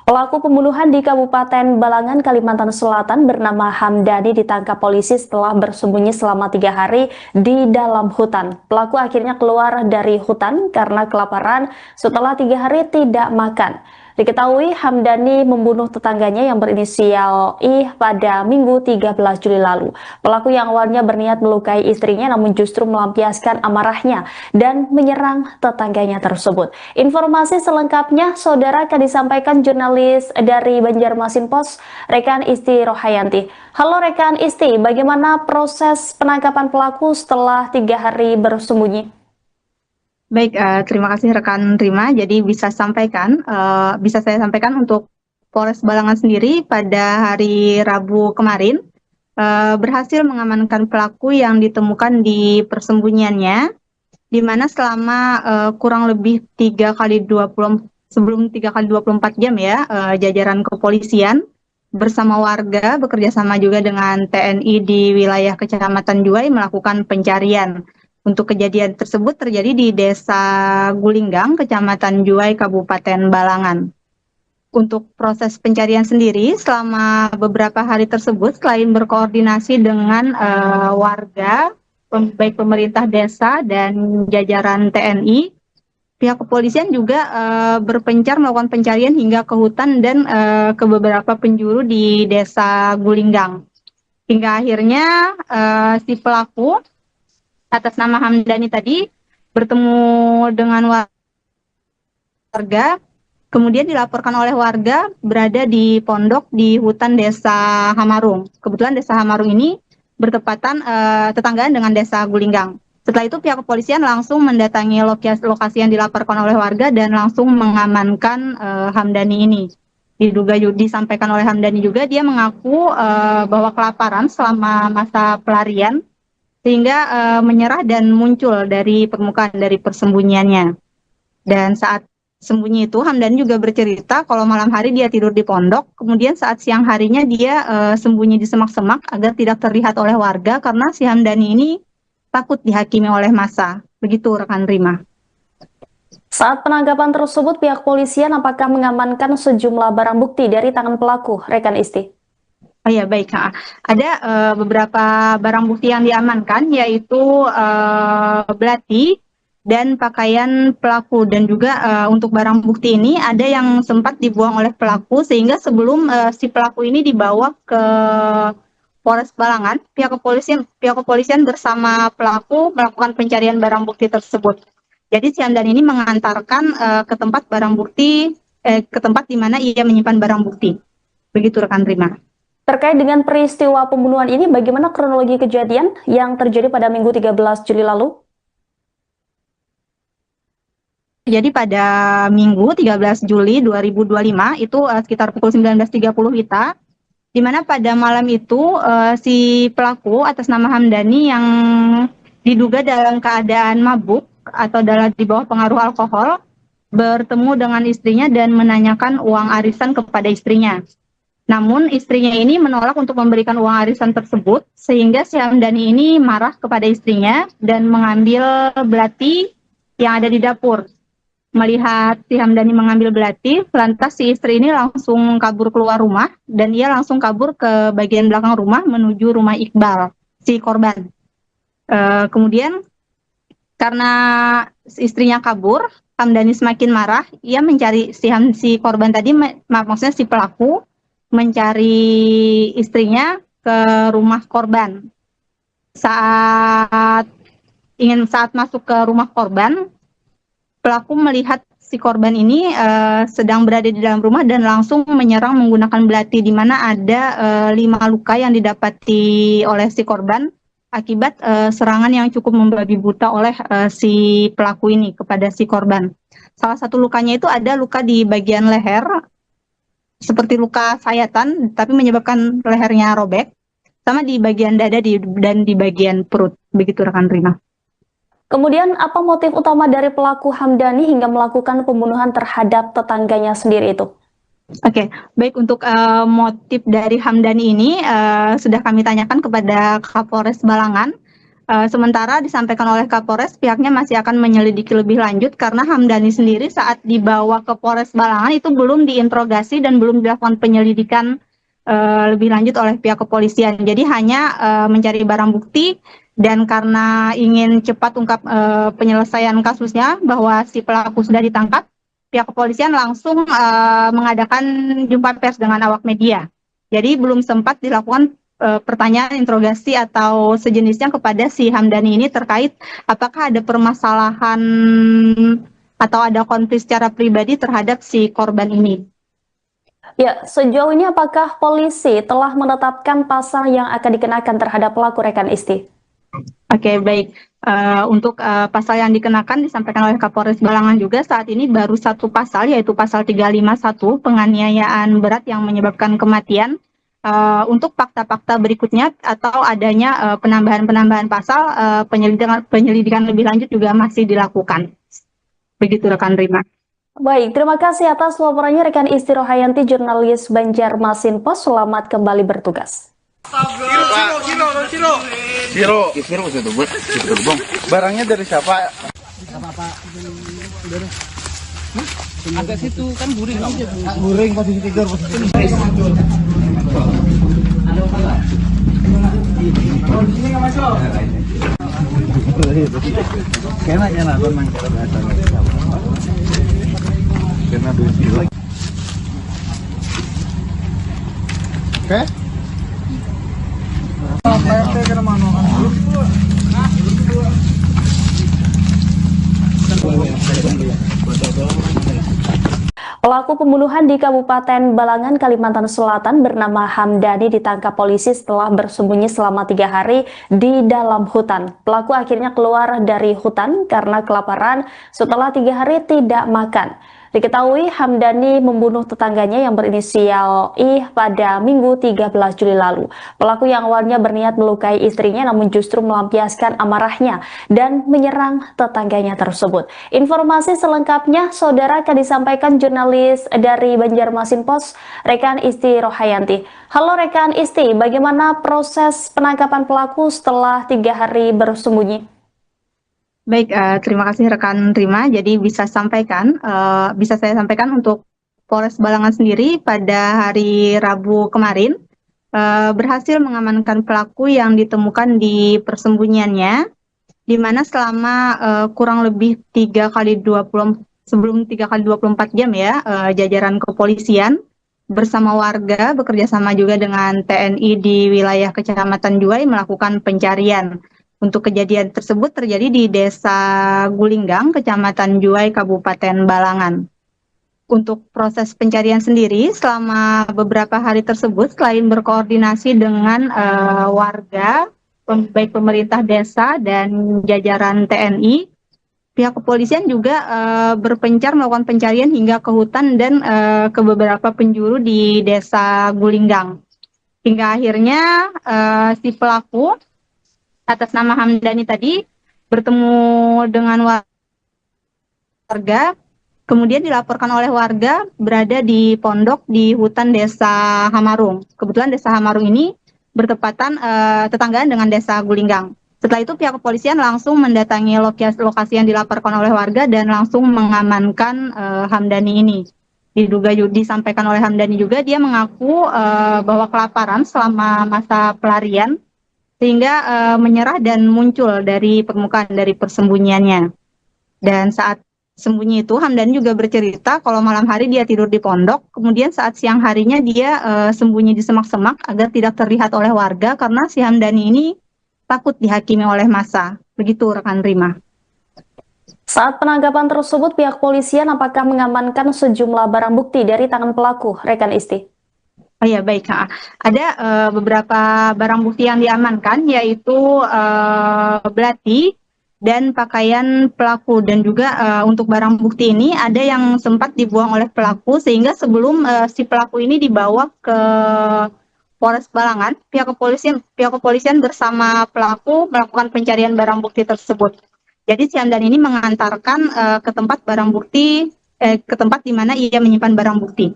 Pelaku pembunuhan di Kabupaten Balangan, Kalimantan Selatan bernama Hamdani ditangkap polisi setelah bersembunyi selama 3 hari di dalam hutan. Pelaku akhirnya keluar dari hutan karena kelaparan setelah 3 hari tidak makan. Diketahui Hamdani membunuh tetangganya yang berinisial I pada Minggu 13 Juli lalu. Pelaku yang awalnya berniat melukai istrinya namun justru melampiaskan amarahnya dan menyerang tetangganya tersebut. Informasi selengkapnya saudara akan disampaikan jurnalis dari Banjarmasin Post, rekan Isti Rohayanti. Halo rekan Isti, bagaimana proses penangkapan pelaku setelah 3 hari bersembunyi?
Baik, terima kasih rekan Rima. Jadi bisa saya sampaikan untuk Polres Balangan sendiri pada hari Rabu kemarin berhasil mengamankan pelaku yang ditemukan di persembunyiannya, di mana selama kurang lebih 3 kali 24 jam ya, jajaran kepolisian bersama warga bekerjasama juga dengan TNI di wilayah Kecamatan Juwai melakukan pencarian. Untuk kejadian tersebut terjadi di Desa Gulinggang, Kecamatan Juwai, Kabupaten Balangan. Untuk proses pencarian sendiri, selama beberapa hari tersebut, selain berkoordinasi dengan warga, baik pemerintah desa dan jajaran TNI, pihak kepolisian juga berpencar melakukan pencarian hingga ke hutan dan ke beberapa penjuru di Desa Gulinggang. Hingga akhirnya si pelaku atas nama Hamdani tadi bertemu dengan warga, kemudian dilaporkan oleh warga berada di pondok di hutan Desa Hamarung. Kebetulan Desa Hamarung ini bertepatan tetanggaan dengan Desa Gulinggang. Setelah itu pihak kepolisian langsung mendatangi lokasi yang dilaporkan oleh warga dan langsung mengamankan Hamdani ini. Disampaikan oleh Hamdani juga, dia mengaku bahwa kelaparan selama masa pelarian sehingga menyerah dan muncul dari permukaan dari persembunyiannya. Dan saat sembunyi itu Hamdani juga bercerita kalau malam hari dia tidur di pondok, kemudian saat siang harinya dia sembunyi di semak-semak agar tidak terlihat oleh warga karena si Hamdani ini takut dihakimi oleh massa. Begitu rekan Rima.
Saat penangkapan tersebut, pihak polisian apakah mengamankan sejumlah barang bukti dari tangan pelaku, rekan Isti?
Oh ya, baik. Ada beberapa barang bukti yang diamankan, yaitu belati dan pakaian pelaku. Dan juga untuk barang bukti ini ada yang sempat dibuang oleh pelaku, sehingga sebelum si pelaku ini dibawa ke Polres Balangan, pihak kepolisian bersama pelaku melakukan pencarian barang bukti tersebut. Jadi si Hamdani ini mengantarkan ke tempat barang bukti, ke tempat di mana ia menyimpan barang bukti. Begitu rekan Rima.
Terkait dengan peristiwa pembunuhan ini, bagaimana kronologi kejadian yang terjadi pada Minggu 13 Juli lalu?
Jadi pada Minggu 13 Juli 2025 itu sekitar pukul 19.30 WITA, di mana pada malam itu si pelaku atas nama Hamdani yang diduga dalam keadaan mabuk atau di bawah pengaruh alkohol bertemu dengan istrinya dan menanyakan uang arisan kepada istrinya. Namun istrinya ini menolak untuk memberikan uang arisan tersebut, sehingga si Hamdani ini marah kepada istrinya dan mengambil belati yang ada di dapur. Melihat si Hamdani mengambil belati, lantas si istri ini langsung kabur keluar rumah dan ia langsung kabur ke bagian belakang rumah menuju rumah Iqbal, si korban. Kemudian karena istrinya kabur, Hamdani semakin marah, ia mencari si korban tadi, maksudnya si pelaku, mencari istrinya ke rumah korban. Saat masuk ke rumah korban, pelaku melihat si korban ini sedang berada di dalam rumah dan langsung menyerang menggunakan belati, di mana ada 5 luka yang didapati oleh si korban akibat serangan yang cukup membabi buta oleh si pelaku ini kepada si korban. Salah satu lukanya itu ada luka di bagian leher, seperti luka sayatan, tapi menyebabkan lehernya robek, sama di bagian dada dan di bagian perut. Begitu rekan Rima.
Kemudian apa motif utama dari pelaku Hamdani hingga melakukan pembunuhan terhadap tetangganya sendiri itu?
Oke, baik, untuk motif dari Hamdani ini sudah kami tanyakan kepada Kapolres Balangan. Sementara disampaikan oleh Kapolres, pihaknya masih akan menyelidiki lebih lanjut karena Hamdani sendiri saat dibawa ke Polres Balangan itu belum diinterogasi dan belum dilakukan penyelidikan lebih lanjut oleh pihak kepolisian. Jadi hanya mencari barang bukti, dan karena ingin cepat ungkap penyelesaian kasusnya bahwa si pelaku sudah ditangkap, pihak kepolisian langsung mengadakan jumpa pers dengan awak media. Jadi belum sempat dilakukan pertanyaan, interogasi atau sejenisnya kepada si Hamdani ini terkait apakah ada permasalahan atau ada konflik secara pribadi terhadap si korban ini.
Ya, sejauh ini apakah polisi telah menetapkan pasal yang akan dikenakan terhadap pelaku, rekan Isti?
Oke, baik. Untuk pasal yang dikenakan disampaikan oleh Kapolres Balangan juga saat ini baru satu pasal, yaitu pasal 351 penganiayaan berat yang menyebabkan kematian. Untuk fakta-fakta berikutnya atau adanya penambahan pasal, penyelidikan lebih lanjut juga masih dilakukan. Begitu rekan Rima.
Baik, terima kasih atas laporannya rekan Isti Rohayanti, jurnalis Banjarmasin Post. Selamat kembali bertugas.
Siro itu bang. Barangnya dari siapa?
Agak situ kan buring.
Guring posisi 3, posisi 5. Kayaknya nonton mangkara bahasa. Karena dulu. Oke.
Pelaku pembunuhan di Kabupaten Balangan, Kalimantan Selatan bernama Hamdani ditangkap polisi setelah bersembunyi selama 3 hari di dalam hutan. Pelaku akhirnya keluar dari hutan karena kelaparan setelah 3 hari tidak makan. Diketahui Hamdani membunuh tetangganya yang berinisial I pada Minggu 13 Juli lalu. Pelaku yang awalnya berniat melukai istrinya namun justru melampiaskan amarahnya dan menyerang tetangganya tersebut. Informasi selengkapnya saudara akan disampaikan jurnalis dari Banjarmasin Post, rekan Isti Rohayanti. Halo rekan Isti, bagaimana proses penangkapan pelaku setelah 3 hari bersembunyi?
Baik, terima kasih rekan Rima. Jadi bisa saya sampaikan untuk Polres Balangan sendiri pada hari Rabu kemarin berhasil mengamankan pelaku yang ditemukan di persembunyiannya, di mana selama kurang lebih 3 kali 24 jam ya, jajaran kepolisian bersama warga bekerja sama juga dengan TNI di wilayah Kecamatan Juwai melakukan pencarian. Untuk kejadian tersebut terjadi di Desa Gulinggang, Kecamatan Juwai, Kabupaten Balangan. Untuk proses pencarian sendiri, selama beberapa hari tersebut, selain berkoordinasi dengan warga, baik pemerintah desa dan jajaran TNI, pihak kepolisian juga berpencar melakukan pencarian hingga ke hutan dan ke beberapa penjuru di Desa Gulinggang. Hingga akhirnya si pelaku atas nama Hamdani tadi bertemu dengan warga, kemudian dilaporkan oleh warga berada di pondok di hutan Desa Hamarung. Kebetulan Desa Hamarung ini bertepatan tetanggaan dengan Desa Gulinggang. Setelah itu pihak kepolisian langsung mendatangi lokasi yang dilaporkan oleh warga dan langsung mengamankan Hamdani ini. Disampaikan oleh Hamdani juga dia mengaku bahwa kelaparan selama masa pelarian sehingga menyerah dan muncul dari permukaan dari persembunyiannya. Dan saat sembunyi itu Hamdani juga bercerita kalau malam hari dia tidur di pondok, kemudian saat siang harinya dia sembunyi di semak-semak agar tidak terlihat oleh warga karena si Hamdani ini takut dihakimi oleh massa. Begitu rekan Rima.
Saat penangkapan tersebut, pihak polisian apakah mengamankan sejumlah barang bukti dari tangan pelaku, rekan Isti?
Oh ya baik, ada beberapa barang bukti yang diamankan yaitu belati dan pakaian pelaku, dan juga untuk barang bukti ini ada yang sempat dibuang oleh pelaku sehingga sebelum si pelaku ini dibawa ke Polres Balangan, pihak kepolisian bersama pelaku melakukan pencarian barang bukti tersebut. Jadi si Hamdan ini mengantarkan ke tempat barang bukti, ke tempat di mana ia menyimpan barang bukti.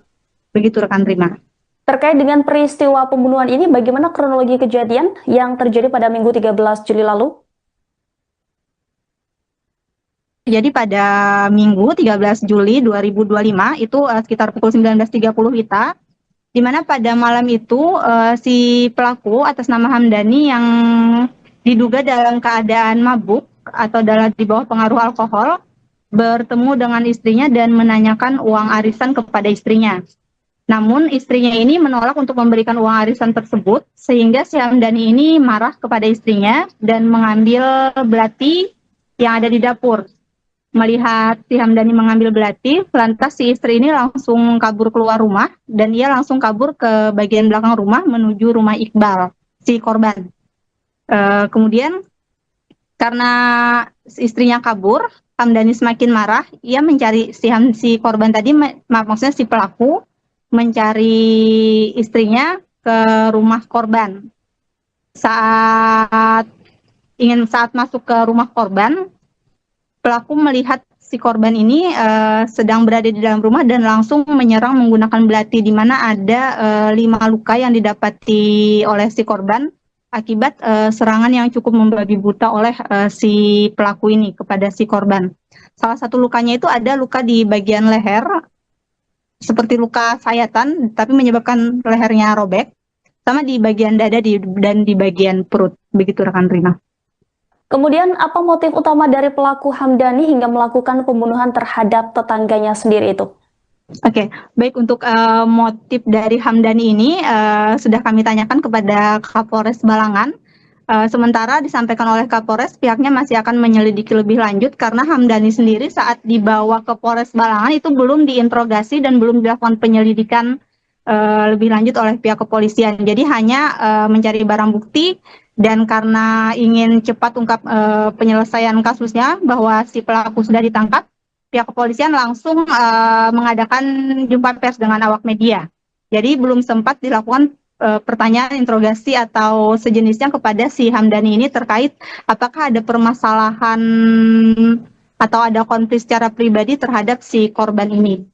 Begitu rekan Rima.
Terkait dengan peristiwa pembunuhan ini, bagaimana kronologi kejadian yang terjadi pada Minggu 13 Juli lalu?
Jadi pada Minggu 13 Juli 2025 itu sekitar pukul 19.30 WITA, di mana pada malam itu si pelaku atas nama Hamdani yang diduga dalam keadaan mabuk atau di bawah pengaruh alkohol bertemu dengan istrinya dan menanyakan uang arisan kepada istrinya. Namun istrinya ini menolak untuk memberikan uang arisan tersebut, sehingga si Hamdani ini marah kepada istrinya dan mengambil belati yang ada di dapur. Melihat si Hamdani mengambil belati, lantas si istri ini langsung kabur keluar rumah dan ia langsung kabur ke bagian belakang rumah menuju rumah Iqbal, si korban. Kemudian karena istrinya kabur, Hamdani semakin marah, ia mencari si korban tadi, maksudnya si pelaku, mencari istrinya ke rumah korban. Saat masuk ke rumah korban, pelaku melihat si korban ini sedang berada di dalam rumah dan langsung menyerang menggunakan belati, di mana ada 5 luka yang didapati oleh si korban akibat serangan yang cukup membabi buta oleh si pelaku ini kepada si korban. Salah satu lukanya itu ada luka di bagian leher, seperti luka sayatan, tapi menyebabkan lehernya robek, sama di bagian dada dan di bagian perut. Begitu rekan Rina.
Kemudian apa motif utama dari pelaku Hamdani hingga melakukan pembunuhan terhadap tetangganya sendiri itu?
Oke, baik, untuk motif dari Hamdani ini sudah kami tanyakan kepada Kapolres Balangan. Sementara disampaikan oleh Kapolres, pihaknya masih akan menyelidiki lebih lanjut karena Hamdani sendiri saat dibawa ke Polres Balangan itu belum diinterogasi dan belum dilakukan penyelidikan lebih lanjut oleh pihak kepolisian. Jadi hanya mencari barang bukti, dan karena ingin cepat ungkap penyelesaian kasusnya bahwa si pelaku sudah ditangkap, pihak kepolisian langsung mengadakan jumpa pers dengan awak media. Jadi belum sempat dilakukan pertanyaan interogasi atau sejenisnya kepada si Hamdani ini terkait apakah ada permasalahan atau ada konflik secara pribadi terhadap si korban ini.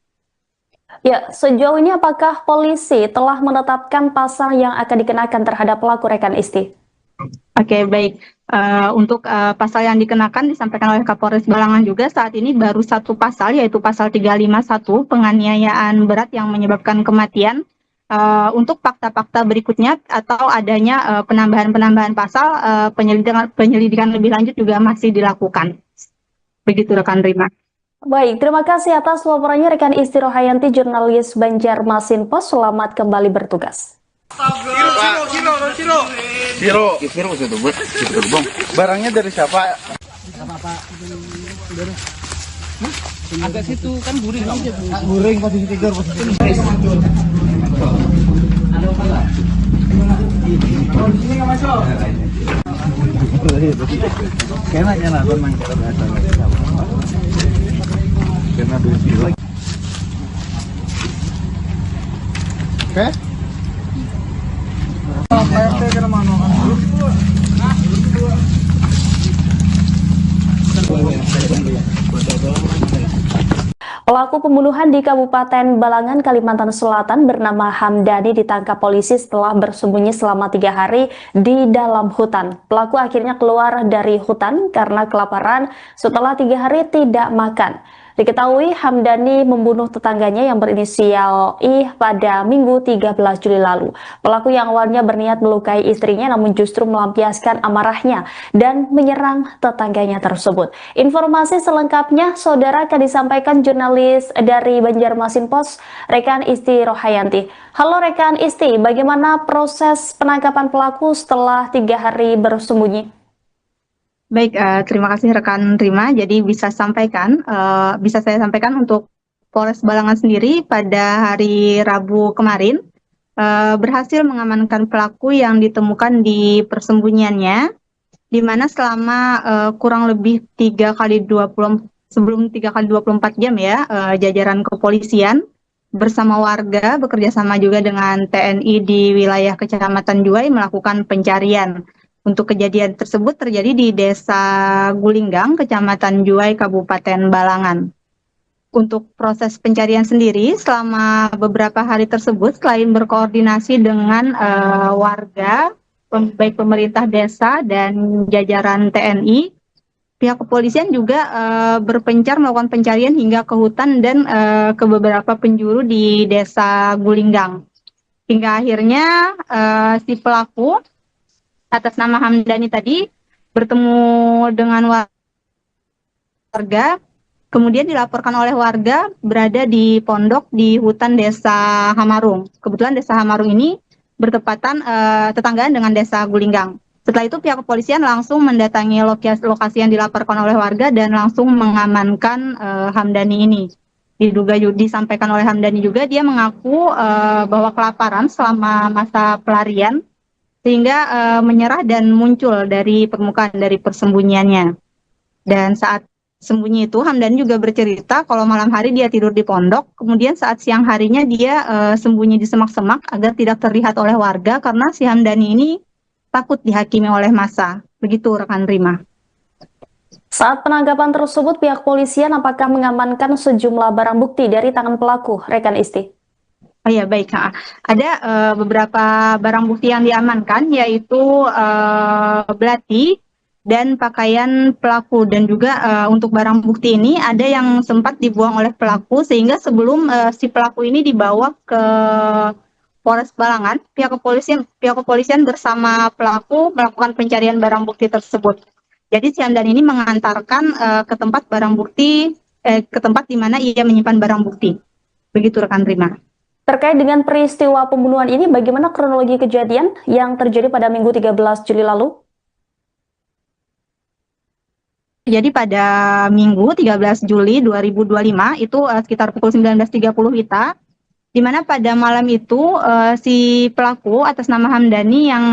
Ya, sejauh ini apakah polisi telah menetapkan pasal yang akan dikenakan terhadap pelaku rekan Isti?
Oke, baik. Untuk pasal yang dikenakan disampaikan oleh Kapolres Balangan juga saat ini baru satu pasal, yaitu pasal 351 penganiayaan berat yang menyebabkan kematian. Untuk fakta-fakta berikutnya atau adanya penambahan-penambahan pasal, penyelidikan lebih lanjut juga masih dilakukan. Begitu rekan Rima.
Baik, terima kasih atas laporannya rekan Isti Rohayanti, jurnalis Banjarmasin Post. Selamat kembali bertugas.
Siro itu bang. Barangnya dari siapa?
Agak situ kan guring.
Guring posisi tidur posisi. Kayaknya nonton main karena dulu. Oke.
Pelaku pembunuhan di Kabupaten Balangan, Kalimantan Selatan bernama Hamdani ditangkap polisi setelah bersembunyi selama 3 hari di dalam hutan. Pelaku akhirnya keluar dari hutan karena kelaparan setelah 3 hari tidak makan. Diketahui Hamdani membunuh tetangganya yang berinisial I pada Minggu 13 Juli lalu. Pelaku yang awalnya berniat melukai istrinya namun justru melampiaskan amarahnya dan menyerang tetangganya tersebut. Informasi selengkapnya saudara akan disampaikan jurnalis dari Banjarmasin Post, rekan Isti Rohayanti. Halo rekan Isti, bagaimana proses penangkapan pelaku setelah 3 hari bersembunyi?
Baik, terima kasih rekan Rima. Jadi bisa saya sampaikan untuk Polres Balangan sendiri pada hari Rabu kemarin berhasil mengamankan pelaku yang ditemukan di persembunyiannya, di mana selama kurang lebih 3x24 jam ya, jajaran kepolisian bersama warga bekerja sama juga dengan TNI di wilayah Kecamatan Juwai melakukan pencarian. Untuk kejadian tersebut terjadi di Desa Gulinggang, Kecamatan Juwai, Kabupaten Balangan. Untuk proses pencarian sendiri, selama beberapa hari tersebut, selain berkoordinasi dengan warga, baik pemerintah desa dan jajaran TNI, pihak kepolisian juga berpencar melakukan pencarian hingga ke hutan dan ke beberapa penjuru di Desa Gulinggang. Hingga akhirnya si pelaku atas nama Hamdani tadi bertemu dengan warga, kemudian dilaporkan oleh warga berada di pondok di hutan Desa Hamarung. Kebetulan Desa Hamarung ini bertepatan tetanggaan dengan Desa Gulinggang. Setelah itu pihak kepolisian langsung mendatangi lokasi yang dilaporkan oleh warga dan langsung mengamankan Hamdani ini. Disampaikan oleh Hamdani juga dia mengaku bahwa kelaparan selama masa pelarian sehingga menyerah dan muncul dari permukaan dari persembunyiannya. Dan saat sembunyi itu Hamdani juga bercerita kalau malam hari dia tidur di pondok, kemudian saat siang harinya dia sembunyi di semak-semak agar tidak terlihat oleh warga karena si Hamdani ini takut dihakimi oleh massa. Begitu rekan Rima.
Saat penangkapan tersebut, pihak polisian apakah mengamankan sejumlah barang bukti dari tangan pelaku, rekan Isti?
Oh ya, baik. Ada beberapa barang bukti yang diamankan, yaitu belati dan pakaian pelaku. Dan juga untuk barang bukti ini ada yang sempat dibuang oleh pelaku, sehingga sebelum si pelaku ini dibawa ke Polres Balangan, pihak kepolisian bersama pelaku melakukan pencarian barang bukti tersebut. Jadi si Hamdani ini mengantarkan ke tempat barang bukti, ke tempat di mana ia menyimpan barang bukti. Begitu rekan Rima.
Terkait dengan peristiwa pembunuhan ini, bagaimana kronologi kejadian yang terjadi pada Minggu 13 Juli lalu?
Jadi pada Minggu 13 Juli 2025 itu sekitar pukul 19.30 WITA, di mana pada malam itu si pelaku atas nama Hamdani yang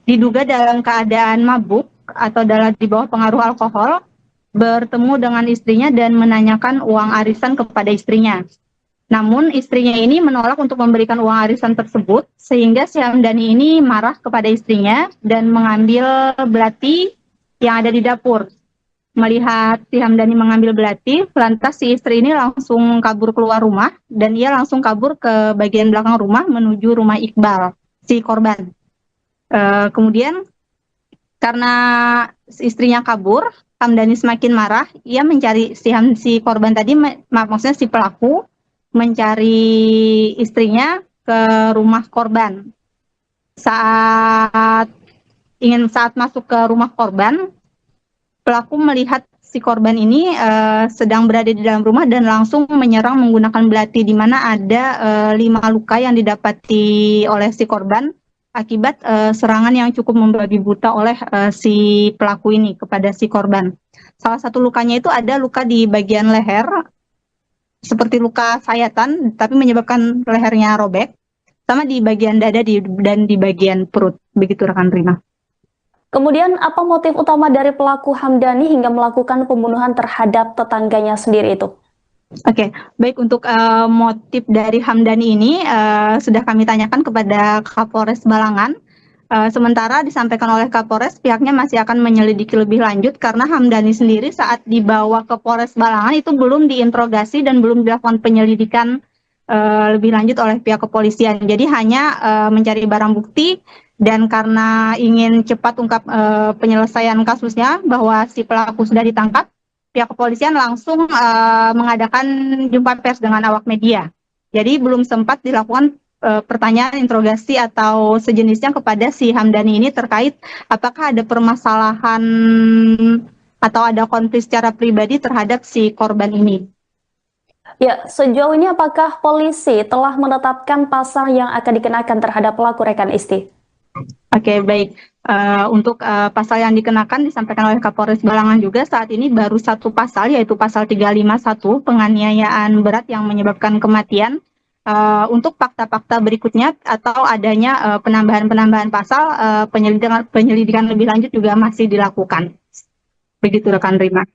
diduga dalam keadaan mabuk atau di bawah pengaruh alkohol bertemu dengan istrinya dan menanyakan uang arisan kepada istrinya. Namun istrinya ini menolak untuk memberikan uang arisan tersebut, sehingga si Hamdani ini marah kepada istrinya dan mengambil belati yang ada di dapur. Melihat si Hamdani mengambil belati, lantas si istri ini langsung kabur keluar rumah dan ia langsung kabur ke bagian belakang rumah menuju rumah Iqbal, si korban. Kemudian karena istrinya kabur, Hamdani semakin marah. Ia mencari si korban tadi, maksudnya si pelaku, mencari istrinya ke rumah korban. Saat masuk ke rumah korban, pelaku melihat si korban ini sedang berada di dalam rumah dan langsung menyerang menggunakan belati, di mana ada 5 luka yang didapati oleh si korban akibat serangan yang cukup membabi buta oleh si pelaku ini kepada si korban. Salah satu lukanya itu ada luka di bagian leher, seperti luka sayatan, tapi menyebabkan lehernya robek, sama di bagian dada dan di bagian perut. Begitu rekan Rima.
Kemudian apa motif utama dari pelaku Hamdani hingga melakukan pembunuhan terhadap tetangganya sendiri itu?
Oke, baik, untuk motif dari Hamdani ini sudah kami tanyakan kepada Kapolres Balangan. Sementara disampaikan oleh Kapolres, pihaknya masih akan menyelidiki lebih lanjut karena Hamdani sendiri saat dibawa ke Polres Balangan itu belum diinterogasi dan belum dilakukan penyelidikan lebih lanjut oleh pihak kepolisian. Jadi hanya mencari barang bukti, dan karena ingin cepat ungkap penyelesaian kasusnya bahwa si pelaku sudah ditangkap, pihak kepolisian langsung mengadakan jumpa pers dengan awak media. Jadi belum sempat dilakukan pertanyaan, interogasi atau sejenisnya kepada si Hamdani ini terkait apakah ada permasalahan atau ada konflik secara pribadi terhadap si korban ini.
Ya, sejauh ini apakah polisi telah menetapkan pasal yang akan dikenakan terhadap pelaku rekan Isti?
Oke, baik. Untuk pasal yang dikenakan disampaikan oleh Kapolres Balangan juga saat ini baru satu pasal, yaitu pasal 351 penganiayaan berat yang menyebabkan kematian. Untuk fakta-fakta berikutnya atau adanya penambahan pasal, penyelidikan lebih lanjut juga masih dilakukan. Begitu rekan Rima.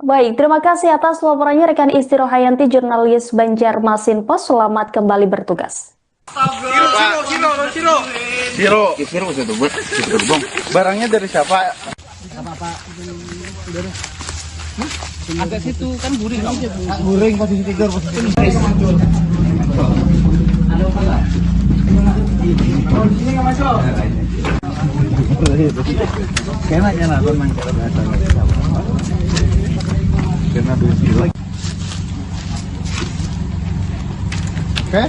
Baik, terima kasih atas laporannya rekan Isti Rohayanti, jurnalis Banjarmasin Pos. Selamat kembali bertugas.
Siro. Barangnya dari siapa?
Agak situ kan guring.
Guring posisi tidur, Oke.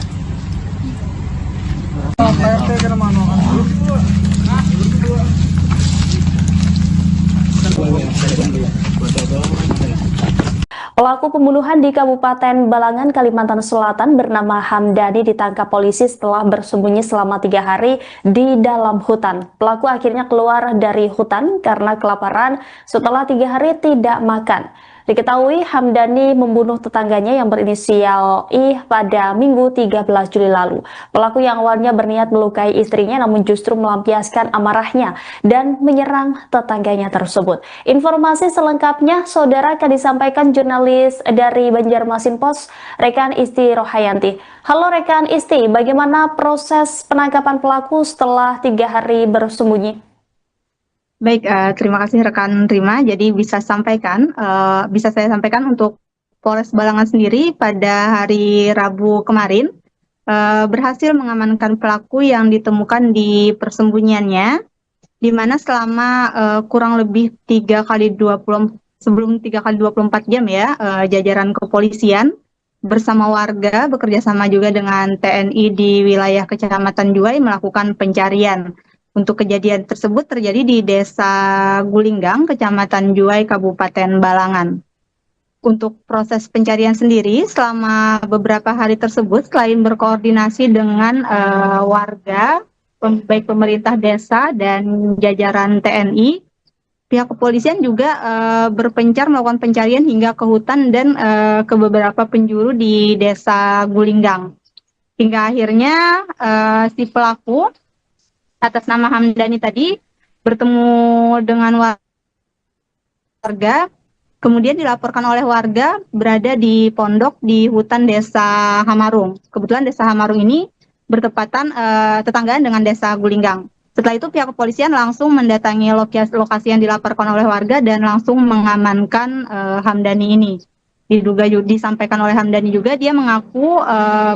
Pelaku pembunuhan di Kabupaten Balangan, Kalimantan Selatan bernama Hamdani ditangkap polisi setelah bersembunyi selama 3 hari di dalam hutan. Pelaku akhirnya keluar dari hutan karena kelaparan setelah 3 hari tidak makan. Diketahui Hamdani membunuh tetangganya yang berinisial I pada Minggu 13 Juli lalu. Pelaku yang awalnya berniat melukai istrinya namun justru melampiaskan amarahnya dan menyerang tetangganya tersebut. Informasi selengkapnya saudara akan disampaikan jurnalis dari Banjarmasin Pos, rekan Isti Rohayanti. Halo rekan Isti, bagaimana proses penangkapan pelaku setelah 3 hari bersembunyi?
Baik, terima kasih rekan Rima. Jadi bisa saya sampaikan untuk Polres Balangan sendiri pada hari Rabu kemarin berhasil mengamankan pelaku yang ditemukan di persembunyiannya, di mana selama kurang lebih 3 kali 24 jam ya, jajaran kepolisian bersama warga bekerja sama juga dengan TNI di wilayah Kecamatan Juwai melakukan pencarian. Untuk kejadian tersebut terjadi di Desa Gulinggang, Kecamatan Juwai, Kabupaten Balangan. Untuk proses pencarian sendiri selama beberapa hari tersebut, selain berkoordinasi dengan warga, baik pemerintah desa dan jajaran TNI, pihak kepolisian juga berpencar melakukan pencarian hingga ke hutan dan ke beberapa penjuru di Desa Gulinggang. Hingga akhirnya si pelaku atas nama Hamdani tadi bertemu dengan warga Kemudian dilaporkan oleh warga berada di pondok di hutan desa Hamarung. Kebetulan desa Hamarung ini bertepatan tetanggaan dengan desa Gulinggang. Setelah itu pihak kepolisian langsung mendatangi lokasi yang dilaporkan oleh warga dan langsung mengamankan Hamdani ini. Disampaikan oleh Hamdani juga dia mengaku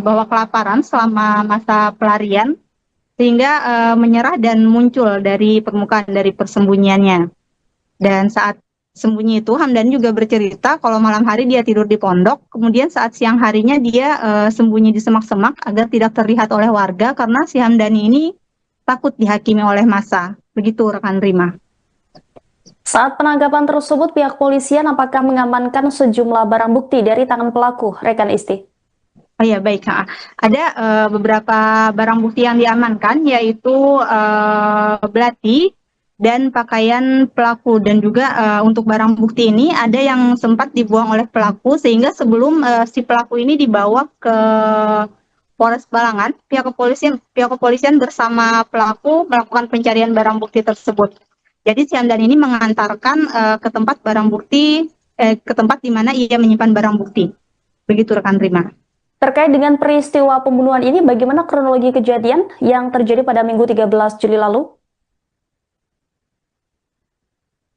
bahwa kelaparan selama masa pelarian sehingga menyerah dan muncul dari permukaan dari persembunyiannya. Dan saat sembunyi itu Hamdani juga bercerita kalau malam hari dia tidur di pondok, kemudian saat siang harinya dia sembunyi di semak-semak agar tidak terlihat oleh warga karena si Hamdani ini takut dihakimi oleh massa. Begitu rekan Rima.
Saat penangkapan tersebut, pihak polisian apakah mengamankan sejumlah barang bukti dari tangan pelaku, rekan Isti?
Oh ya, baik. Ada beberapa barang bukti yang diamankan, yaitu belati dan pakaian pelaku. Dan juga untuk barang bukti ini ada yang sempat dibuang oleh pelaku, sehingga sebelum si pelaku ini dibawa ke Polres Balangan, pihak kepolisian bersama pelaku melakukan pencarian barang bukti tersebut. Jadi si Hamdani ini mengantarkan ke tempat barang bukti, ke tempat di mana ia menyimpan barang bukti. Begitu rekan Rima.
Terkait dengan peristiwa pembunuhan ini, bagaimana kronologi kejadian yang terjadi pada Minggu 13 Juli lalu?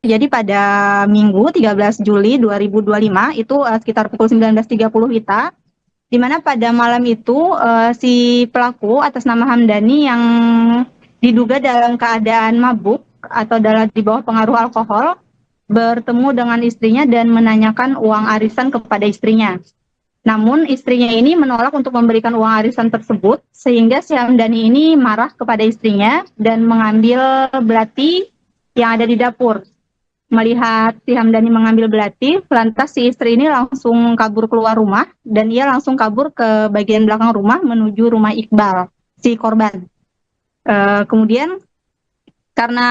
Jadi pada Minggu 13 Juli 2025 itu sekitar pukul 19.30 WITA, di mana pada malam itu si pelaku atas nama Hamdani yang diduga dalam keadaan mabuk atau di bawah pengaruh alkohol bertemu dengan istrinya dan menanyakan uang arisan kepada istrinya. Namun istrinya ini menolak untuk memberikan uang arisan tersebut, sehingga si Hamdani ini marah kepada istrinya dan mengambil belati yang ada di dapur. Melihat si Hamdani mengambil belati, lantas si istri ini langsung kabur keluar rumah dan ia langsung kabur ke bagian belakang rumah menuju rumah Iqbal, si korban. Kemudian karena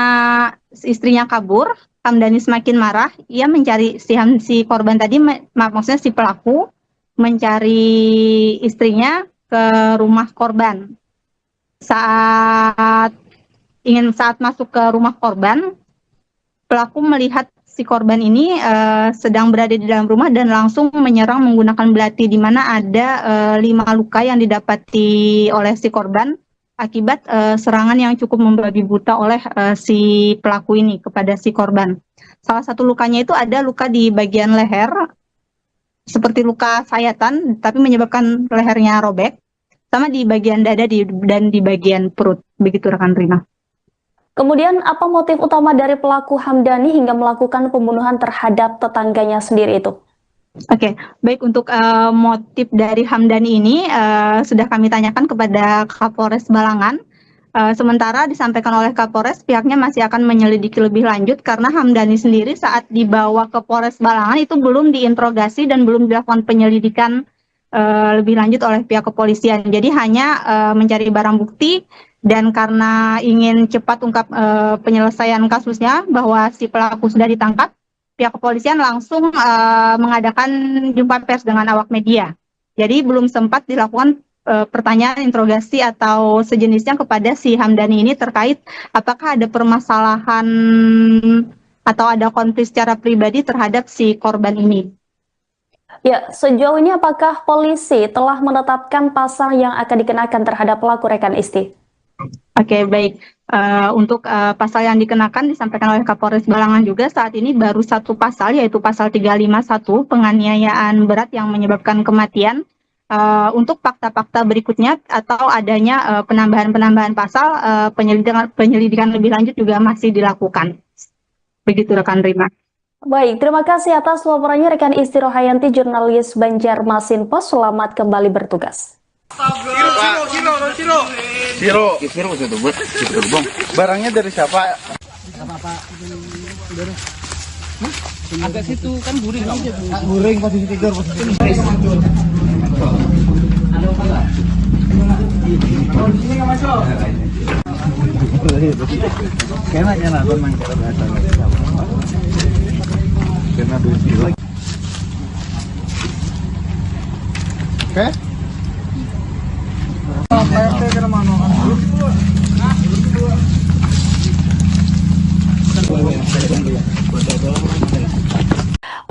istrinya kabur, Hamdani semakin marah. Ia mencari si korban tadi, maksudnya si pelaku, mencari istrinya ke rumah korban. Saat masuk ke rumah korban, pelaku melihat si korban ini sedang berada di dalam rumah dan langsung menyerang menggunakan belati, di mana ada 5 luka yang didapati oleh si korban akibat serangan yang cukup membabi buta oleh si pelaku ini kepada si korban. Salah satu lukanya itu ada luka di bagian leher, seperti luka sayatan, tapi menyebabkan lehernya robek, sama di bagian dada dan di bagian perut. Begitu rekan Rina.
Kemudian apa motif utama dari pelaku Hamdani hingga melakukan pembunuhan terhadap tetangganya sendiri itu?
Oke, baik, untuk motif dari Hamdani ini sudah kami tanyakan kepada Kapolres Balangan. Sementara disampaikan oleh Kapolres, pihaknya masih akan menyelidiki lebih lanjut karena Hamdani sendiri saat dibawa ke Polres Balangan itu belum diinterogasi dan belum dilakukan penyelidikan lebih lanjut oleh pihak kepolisian. Jadi hanya mencari barang bukti dan karena ingin cepat ungkap penyelesaian kasusnya bahwa si pelaku sudah ditangkap, pihak kepolisian langsung mengadakan jumpa pers dengan awak media. Jadi belum sempat dilakukan pertanyaan, interogasi atau sejenisnya kepada si Hamdani ini terkait apakah ada permasalahan atau ada konflik secara pribadi terhadap si korban ini.
Ya, sejauh ini apakah polisi telah menetapkan pasal yang akan dikenakan terhadap pelaku, rekan Isti?
Oke, baik. Untuk pasal yang dikenakan disampaikan oleh Kapolres Balangan juga saat ini baru satu pasal, yaitu pasal 351 penganiayaan berat yang menyebabkan kematian. Untuk fakta-fakta berikutnya atau adanya penambahan pasal, penyelidikan lebih lanjut juga masih dilakukan. Begitu rekan Rima.
Baik, terima kasih atas laporannya rekan Isti Rohayanti, jurnalis Banjarmasin Post. Selamat kembali bertugas.
Siro itu buat bang. Barangnya dari siapa?
Agak situ kan guring.
Guring posisi tidur, posisi tidur. Kayaknya nonton main kena duit. Oke.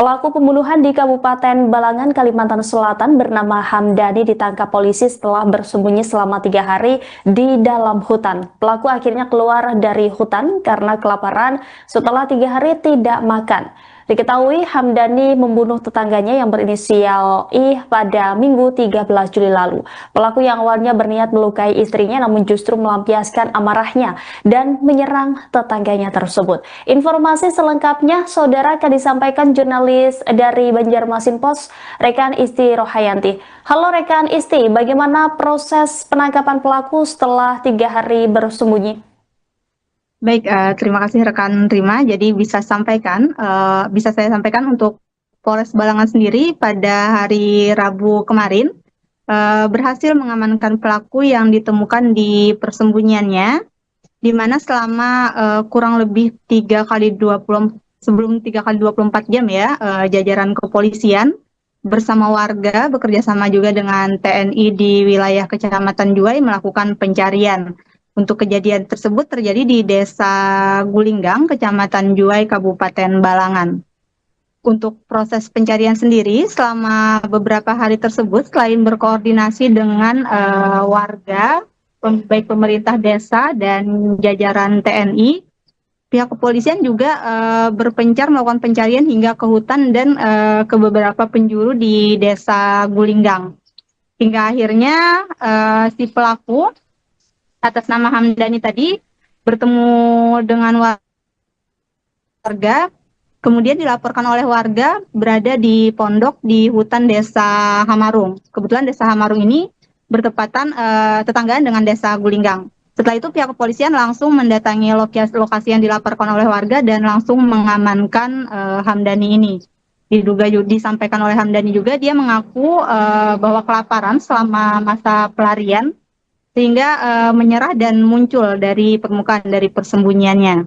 Pelaku pembunuhan di Kabupaten Balangan, Kalimantan Selatan bernama Hamdani ditangkap polisi setelah bersembunyi selama 3 hari di dalam hutan. Pelaku akhirnya keluar dari hutan karena kelaparan setelah 3 hari tidak makan. Diketahui Hamdani membunuh tetangganya yang berinisial I pada Minggu 13 Juli lalu. Pelaku yang awalnya berniat melukai istrinya namun justru melampiaskan amarahnya dan menyerang tetangganya tersebut. Informasi selengkapnya saudara akan disampaikan jurnalis dari Banjarmasin Post, rekan Isti Rohayanti. Halo rekan Isti, bagaimana proses penangkapan pelaku setelah 3 hari bersembunyi?
Baik, terima kasih rekan Rima. Jadi bisa saya sampaikan untuk Polres Balangan sendiri pada hari Rabu kemarin berhasil mengamankan pelaku yang ditemukan di persembunyiannya, di mana selama kurang lebih 3 kali 24 jam ya, jajaran kepolisian bersama warga bekerja sama juga dengan TNI di wilayah Kecamatan Juwai melakukan pencarian. Untuk kejadian tersebut terjadi di Desa Gulinggang, Kecamatan Juwai, Kabupaten Balangan. Untuk proses pencarian sendiri, selama beberapa hari tersebut, selain berkoordinasi dengan warga, baik pemerintah desa dan jajaran TNI, pihak kepolisian juga berpencar melakukan pencarian hingga ke hutan dan ke beberapa penjuru di Desa Gulinggang. Hingga akhirnya si pelaku atas nama Hamdani tadi bertemu dengan warga, kemudian dilaporkan oleh warga berada di pondok di hutan Desa Hamarung. Kebetulan Desa Hamarung ini bertepatan tetanggaan dengan Desa Gulinggang. Setelah itu pihak kepolisian langsung mendatangi lokasi yang dilaporkan oleh warga dan langsung mengamankan Hamdani ini. Disampaikan oleh Hamdani juga, dia mengaku bahwa kelaparan selama masa pelarian sehingga menyerah dan muncul dari permukaan dari persembunyiannya.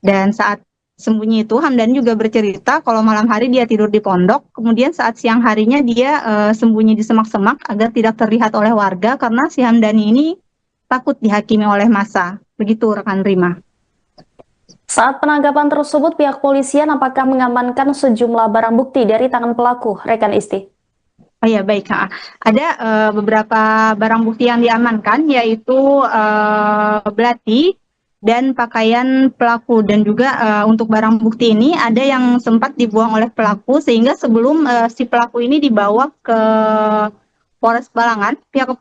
Dan saat sembunyi itu Hamdani juga bercerita kalau malam hari dia tidur di pondok, kemudian saat siang harinya dia sembunyi di semak-semak agar tidak terlihat oleh warga karena si Hamdani ini takut dihakimi oleh massa. Begitu rekan Rima.
Saat penangkapan tersebut, pihak polisian apakah mengamankan sejumlah barang bukti dari tangan pelaku, rekan Isti?
Oh ya, baik. Ada beberapa barang bukti yang diamankan, yaitu belati dan pakaian pelaku. Dan juga untuk barang bukti ini ada yang sempat dibuang oleh pelaku, sehingga sebelum si pelaku ini dibawa ke Polres Balangan, pihak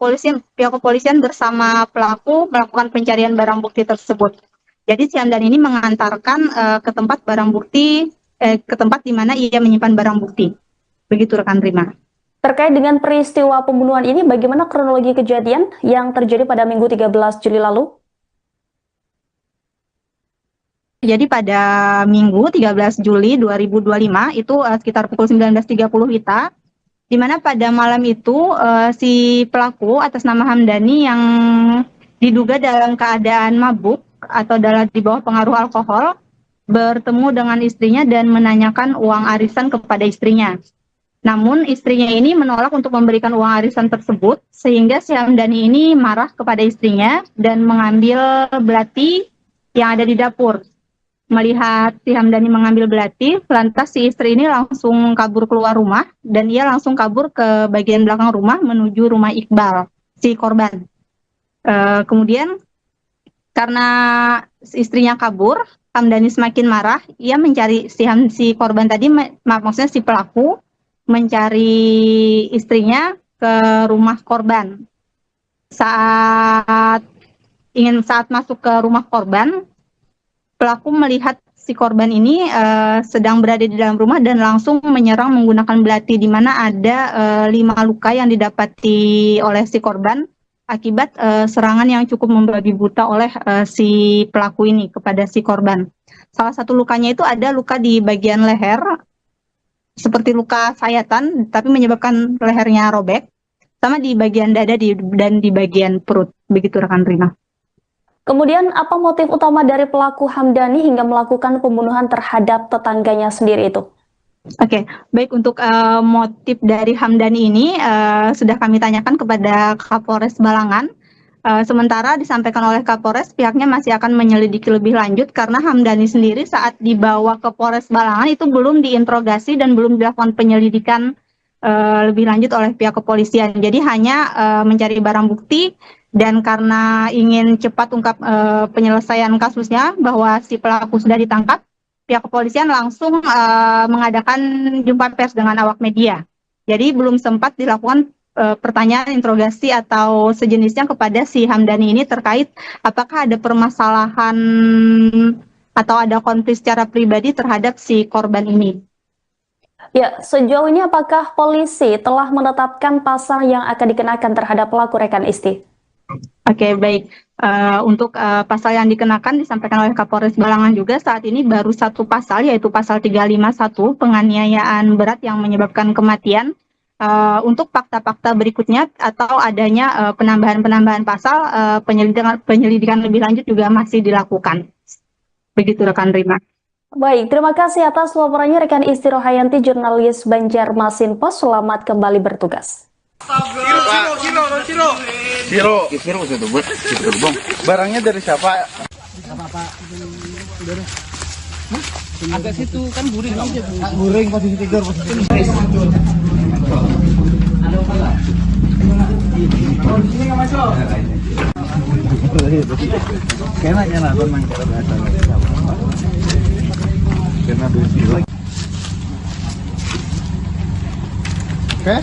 kepolisian bersama pelaku melakukan pencarian barang bukti tersebut. Jadi si Hamdani ini mengantarkan ke tempat ke tempat di mana ia menyimpan barang bukti. Begitu rekan Rima.
Terkait dengan peristiwa pembunuhan ini, bagaimana kronologi kejadian yang terjadi pada Minggu 13 Juli lalu?
Jadi pada Minggu 13 Juli 2025, itu sekitar pukul 19.30 WITA, di mana pada malam itu si pelaku atas nama Hamdani yang diduga dalam keadaan mabuk atau di bawah pengaruh alkohol, bertemu dengan istrinya dan menanyakan uang arisan kepada istrinya. Namun istrinya ini menolak untuk memberikan uang arisan tersebut, sehingga si Hamdani ini marah kepada istrinya dan mengambil belati yang ada di dapur. Melihat si Hamdani mengambil belati, lantas si istri ini langsung kabur keluar rumah dan ia langsung kabur ke bagian belakang rumah menuju rumah Iqbal, si korban. Kemudian karena istrinya kabur, Hamdani semakin marah, ia mencari si korban tadi, maksudnya si pelaku, mencari istrinya ke rumah korban. Saat masuk ke rumah korban, pelaku melihat si korban ini sedang berada di dalam rumah dan langsung menyerang menggunakan belati, di mana ada 5 luka yang didapati oleh si korban akibat serangan yang cukup membabi buta oleh si pelaku ini kepada si korban. Salah satu lukanya itu ada luka di bagian leher, seperti luka sayatan, tapi menyebabkan lehernya robek, sama di bagian dada dan di bagian perut. Begitu rekan Rina.
Kemudian apa motif utama dari pelaku Hamdani hingga melakukan pembunuhan terhadap tetangganya sendiri itu?
Oke, baik, untuk motif dari Hamdani ini sudah kami tanyakan kepada Kapolres Balangan. Sementara disampaikan oleh Kapolres, pihaknya masih akan menyelidiki lebih lanjut karena Hamdani sendiri saat dibawa ke Polres Balangan itu belum diinterogasi dan belum dilakukan penyelidikan lebih lanjut oleh pihak kepolisian. Jadi hanya mencari barang bukti dan karena ingin cepat ungkap penyelesaian kasusnya bahwa si pelaku sudah ditangkap, pihak kepolisian langsung mengadakan jumpa pers dengan awak media. Jadi belum sempat dilakukan pertanyaan interogasi atau sejenisnya kepada si Hamdani ini terkait apakah ada permasalahan atau ada konflik secara pribadi terhadap si korban ini.
Ya, sejauh ini apakah polisi telah menetapkan pasal yang akan dikenakan terhadap pelaku, rekan Isti?
Oke, baik. Untuk pasal yang dikenakan disampaikan oleh Kapolres Balangan juga saat ini baru satu pasal, yaitu pasal 351 penganiayaan berat yang menyebabkan kematian. Untuk fakta-fakta berikutnya atau adanya penambahan-penambahan pasal, penyelidikan lebih lanjut juga masih dilakukan. Begitu rekan Rima.
Baik, terima kasih atas laporannya rekan Isti Rohayanti, jurnalis Banjarmasin Pos. Selamat kembali bertugas.
Siro itu buat bang. Barangnya dari siapa?
Agak situ kan guring.
Guring posisi tidur Kayaknya nonton mangkara biasa. Karena dulu. Oke.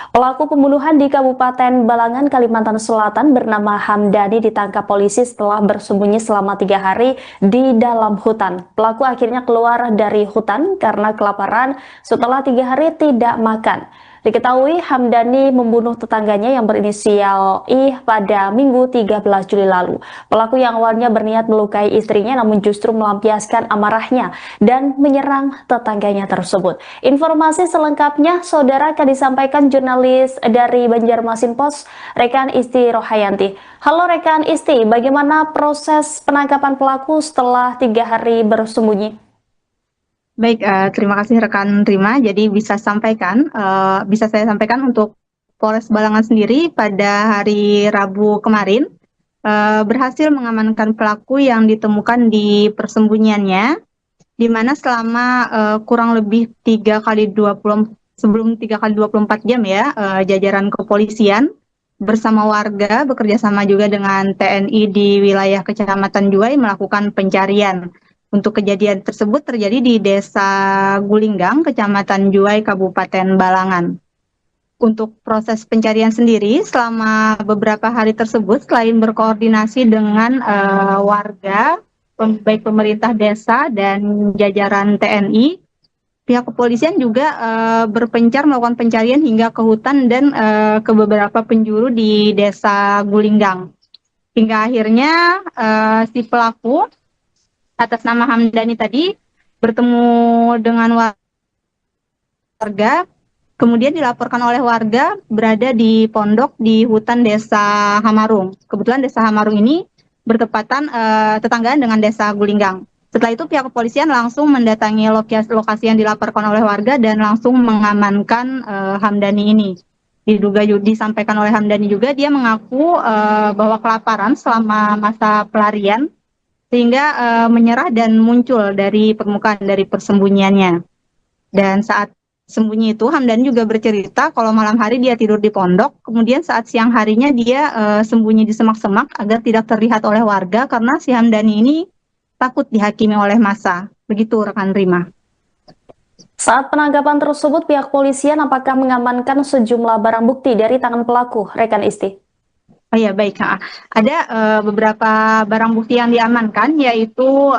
Pelaku pembunuhan di Kabupaten Balangan, Kalimantan Selatan bernama Hamdani ditangkap polisi setelah bersembunyi selama 3 hari di dalam hutan. Pelaku akhirnya keluar dari hutan karena kelaparan setelah 3 hari tidak makan. Diketahui Hamdani membunuh tetangganya yang berinisial I pada Minggu 13 Juli lalu. Pelaku yang awalnya berniat melukai istrinya namun justru melampiaskan amarahnya dan menyerang tetangganya tersebut. Informasi selengkapnya saudara akan disampaikan jurnalis dari Banjarmasin Pos, rekan Isti Rohayanti. Halo rekan Isti, bagaimana proses penangkapan pelaku setelah 3 hari bersembunyi?
Baik, terima kasih rekan Rima. Jadi bisa saya sampaikan untuk Polres Balangan sendiri pada hari Rabu kemarin berhasil mengamankan pelaku yang ditemukan di persembunyiannya, di mana selama kurang lebih 3 kali 24 jam ya, jajaran kepolisian bersama warga bekerja sama juga dengan TNI di wilayah Kecamatan Juwai melakukan pencarian. Untuk kejadian tersebut terjadi di Desa Gulinggang, Kecamatan Juwai, Kabupaten Balangan. Untuk proses pencarian sendiri, selama beberapa hari tersebut, selain berkoordinasi dengan warga, baik pemerintah desa dan jajaran TNI, pihak kepolisian juga berpencar melakukan pencarian hingga ke hutan dan ke beberapa penjuru di Desa Gulinggang. Hingga akhirnya si pelaku atas nama Hamdani tadi bertemu dengan warga, kemudian dilaporkan oleh warga berada di pondok di hutan Desa Hamarung. Kebetulan Desa Hamarung ini bertepatan tetanggaan dengan Desa Gulinggang. Setelah itu pihak kepolisian langsung mendatangi lokasi yang dilaporkan oleh warga dan langsung mengamankan Hamdani ini. Disampaikan oleh Hamdani juga dia mengaku bahwa kelaparan selama masa pelarian sehingga menyerah dan muncul dari permukaan dari persembunyiannya. Dan saat sembunyi itu Hamdani juga bercerita kalau malam hari dia tidur di pondok, kemudian saat siang harinya dia sembunyi di semak-semak agar tidak terlihat oleh warga karena si Hamdani ini takut dihakimi oleh massa. Begitu rekan Rima.
Saat penangkapan tersebut pihak polisian apakah mengamankan sejumlah barang bukti dari tangan pelaku, rekan Isti?
Oh ya baik, ada beberapa barang bukti yang diamankan yaitu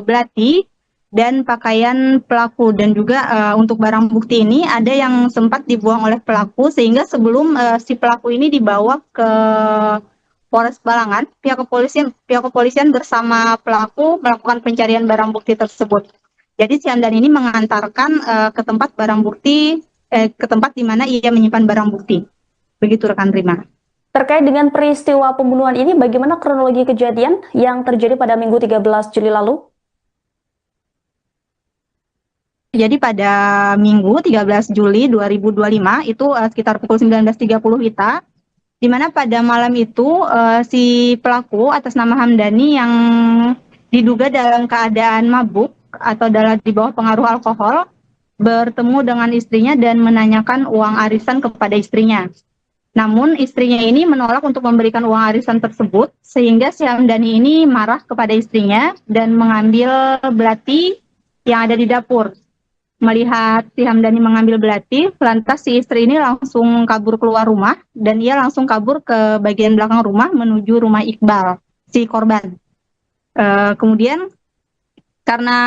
belati dan pakaian pelaku, dan juga untuk barang bukti ini ada yang sempat dibuang oleh pelaku sehingga sebelum si pelaku ini dibawa ke Polres Balangan, pihak kepolisian bersama pelaku melakukan pencarian barang bukti tersebut. Jadi si Hamdani ini mengantarkan ke tempat barang bukti, ke tempat di mana ia menyimpan barang bukti. Begitu rekan Rima.
Terkait dengan peristiwa pembunuhan ini, bagaimana kronologi kejadian yang terjadi pada Minggu 13 Juli lalu?
Jadi pada Minggu 13 Juli 2025 itu sekitar pukul 19.30 WITA, di mana pada malam itu si pelaku atas nama Hamdani yang diduga dalam keadaan mabuk atau di bawah pengaruh alkohol bertemu dengan istrinya dan menanyakan uang arisan kepada istrinya. Namun istrinya ini menolak untuk memberikan uang arisan tersebut, sehingga si Hamdani ini marah kepada istrinya dan mengambil belati yang ada di dapur. Melihat si Hamdani mengambil belati, lantas si istri ini langsung kabur keluar rumah dan ia langsung kabur ke bagian belakang rumah menuju rumah Iqbal, si korban. Kemudian karena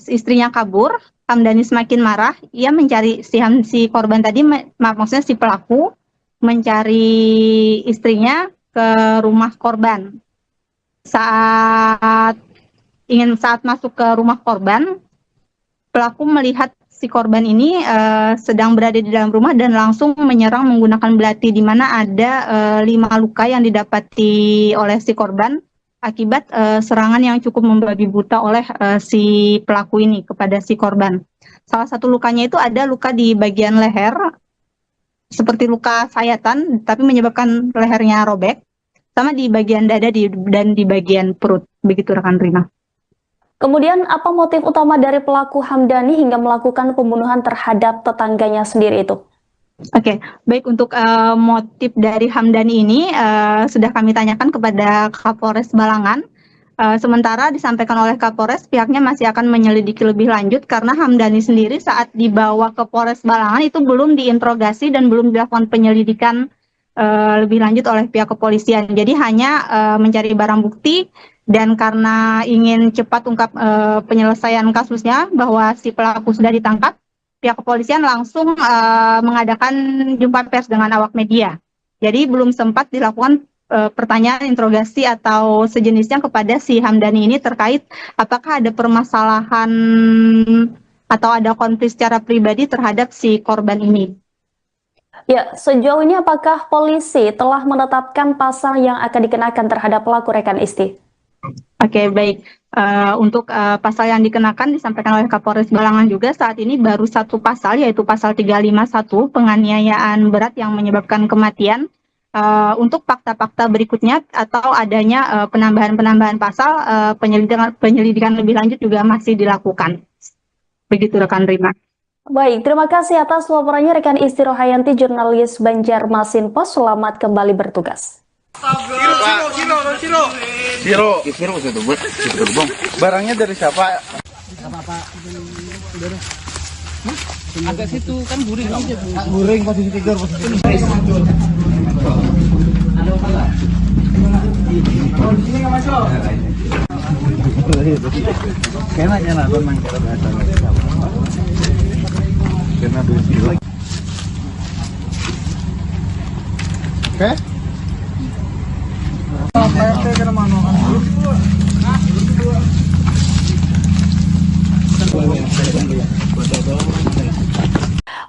istrinya kabur, Hamdani semakin marah. Ia mencari si korban tadi, maksudnya si pelaku mencari istrinya ke rumah korban. Saat masuk ke rumah korban, pelaku melihat si korban ini sedang berada di dalam rumah dan langsung menyerang menggunakan belati, di mana ada 5 luka yang didapati oleh si korban akibat serangan yang cukup membabi buta oleh si pelaku ini kepada si korban. Salah satu lukanya itu ada luka di bagian leher, seperti luka sayatan, tapi menyebabkan lehernya robek, sama di bagian dada dan di bagian perut. Begitu rekan Rima.
Kemudian apa motif utama dari pelaku Hamdani hingga melakukan pembunuhan terhadap tetangganya sendiri itu?
Oke, baik, untuk motif dari Hamdani ini sudah kami tanyakan kepada Kapolres Balangan. Sementara disampaikan oleh Kapolres, pihaknya masih akan menyelidiki lebih lanjut karena Hamdani sendiri saat dibawa ke Polres Balangan itu belum diinterogasi dan belum dilakukan penyelidikan lebih lanjut oleh pihak kepolisian. Jadi hanya mencari barang bukti. Dan karena ingin cepat ungkap penyelesaian kasusnya bahwa si pelaku sudah ditangkap, pihak kepolisian langsung mengadakan jumpa pers dengan awak media. Jadi belum sempat dilakukan pertanyaan, interogasi atau sejenisnya kepada si Hamdani ini terkait apakah ada permasalahan atau ada konflik secara pribadi terhadap si korban ini.
Ya, sejauh ini apakah polisi telah menetapkan pasal yang akan dikenakan terhadap pelaku rekan Isti?
Oke, baik. Untuk pasal yang dikenakan disampaikan oleh Kapolres Balangan juga saat ini baru satu pasal, yaitu pasal 351 penganiayaan berat yang menyebabkan kematian. Untuk fakta-fakta berikutnya atau adanya penambahan pasal, penyelidikan lebih lanjut juga masih dilakukan. Begitu rekan Rima.
Baik, terima kasih atas laporannya rekan Isti Rohayanti, jurnalis Banjarmasin Post. Selamat kembali bertugas.
Siro itu buat bang. Barangnya dari siapa?
Agak situ kan guring.
Guring posisi tidur, posisi tidur. Oh, di sini nggak masuk. Kayaknya nonton main kena dusi. Oke.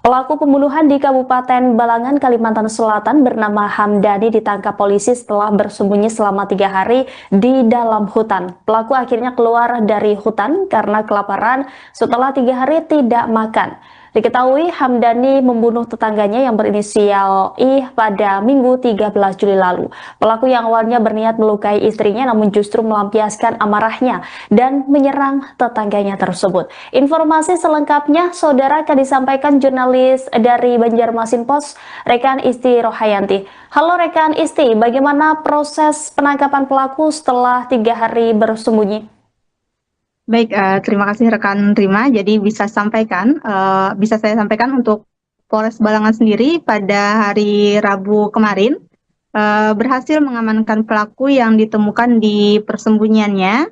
Pelaku pembunuhan di Kabupaten Balangan, Kalimantan Selatan bernama Hamdani ditangkap polisi setelah bersembunyi selama 3 hari di dalam hutan. Pelaku akhirnya keluar dari hutan karena kelaparan setelah 3 hari tidak makan. Diketahui Hamdani membunuh tetangganya yang berinisial I pada Minggu 13 Juli lalu. Pelaku yang awalnya berniat melukai istrinya namun justru melampiaskan amarahnya dan menyerang tetangganya tersebut. Informasi selengkapnya saudara akan disampaikan jurnalis dari Banjarmasin Post, rekan Isti Rohayanti. Halo rekan Isti, bagaimana proses penangkapan pelaku setelah 3 hari bersembunyi?
Baik, terima kasih rekan Rima. Jadi bisa saya sampaikan untuk Polres Balangan sendiri pada hari Rabu kemarin berhasil mengamankan pelaku yang ditemukan di persembunyiannya,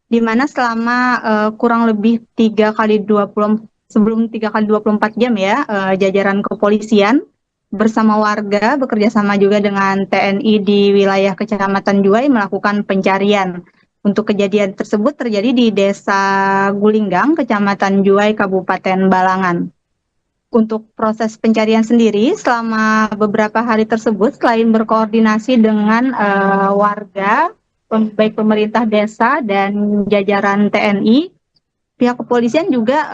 di mana selama kurang lebih 3x24 jam ya, jajaran kepolisian bersama warga bekerja sama juga dengan TNI di wilayah Kecamatan Juwai melakukan pencarian. Untuk kejadian tersebut terjadi di Desa Gulinggang, Kecamatan Juwai, Kabupaten Balangan. Untuk proses pencarian sendiri, selama beberapa hari tersebut, selain berkoordinasi dengan warga, baik pemerintah desa dan jajaran TNI, pihak kepolisian juga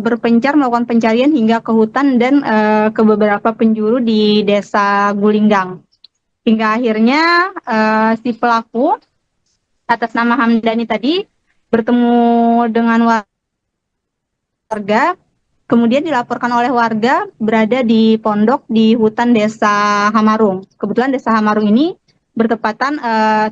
berpencar melakukan pencarian hingga ke hutan dan ke beberapa penjuru di Desa Gulinggang. Hingga akhirnya si pelaku atas nama Hamdani tadi bertemu dengan warga, kemudian dilaporkan oleh warga berada di pondok di hutan Desa Hamarung. Kebetulan Desa Hamarung ini bertepatan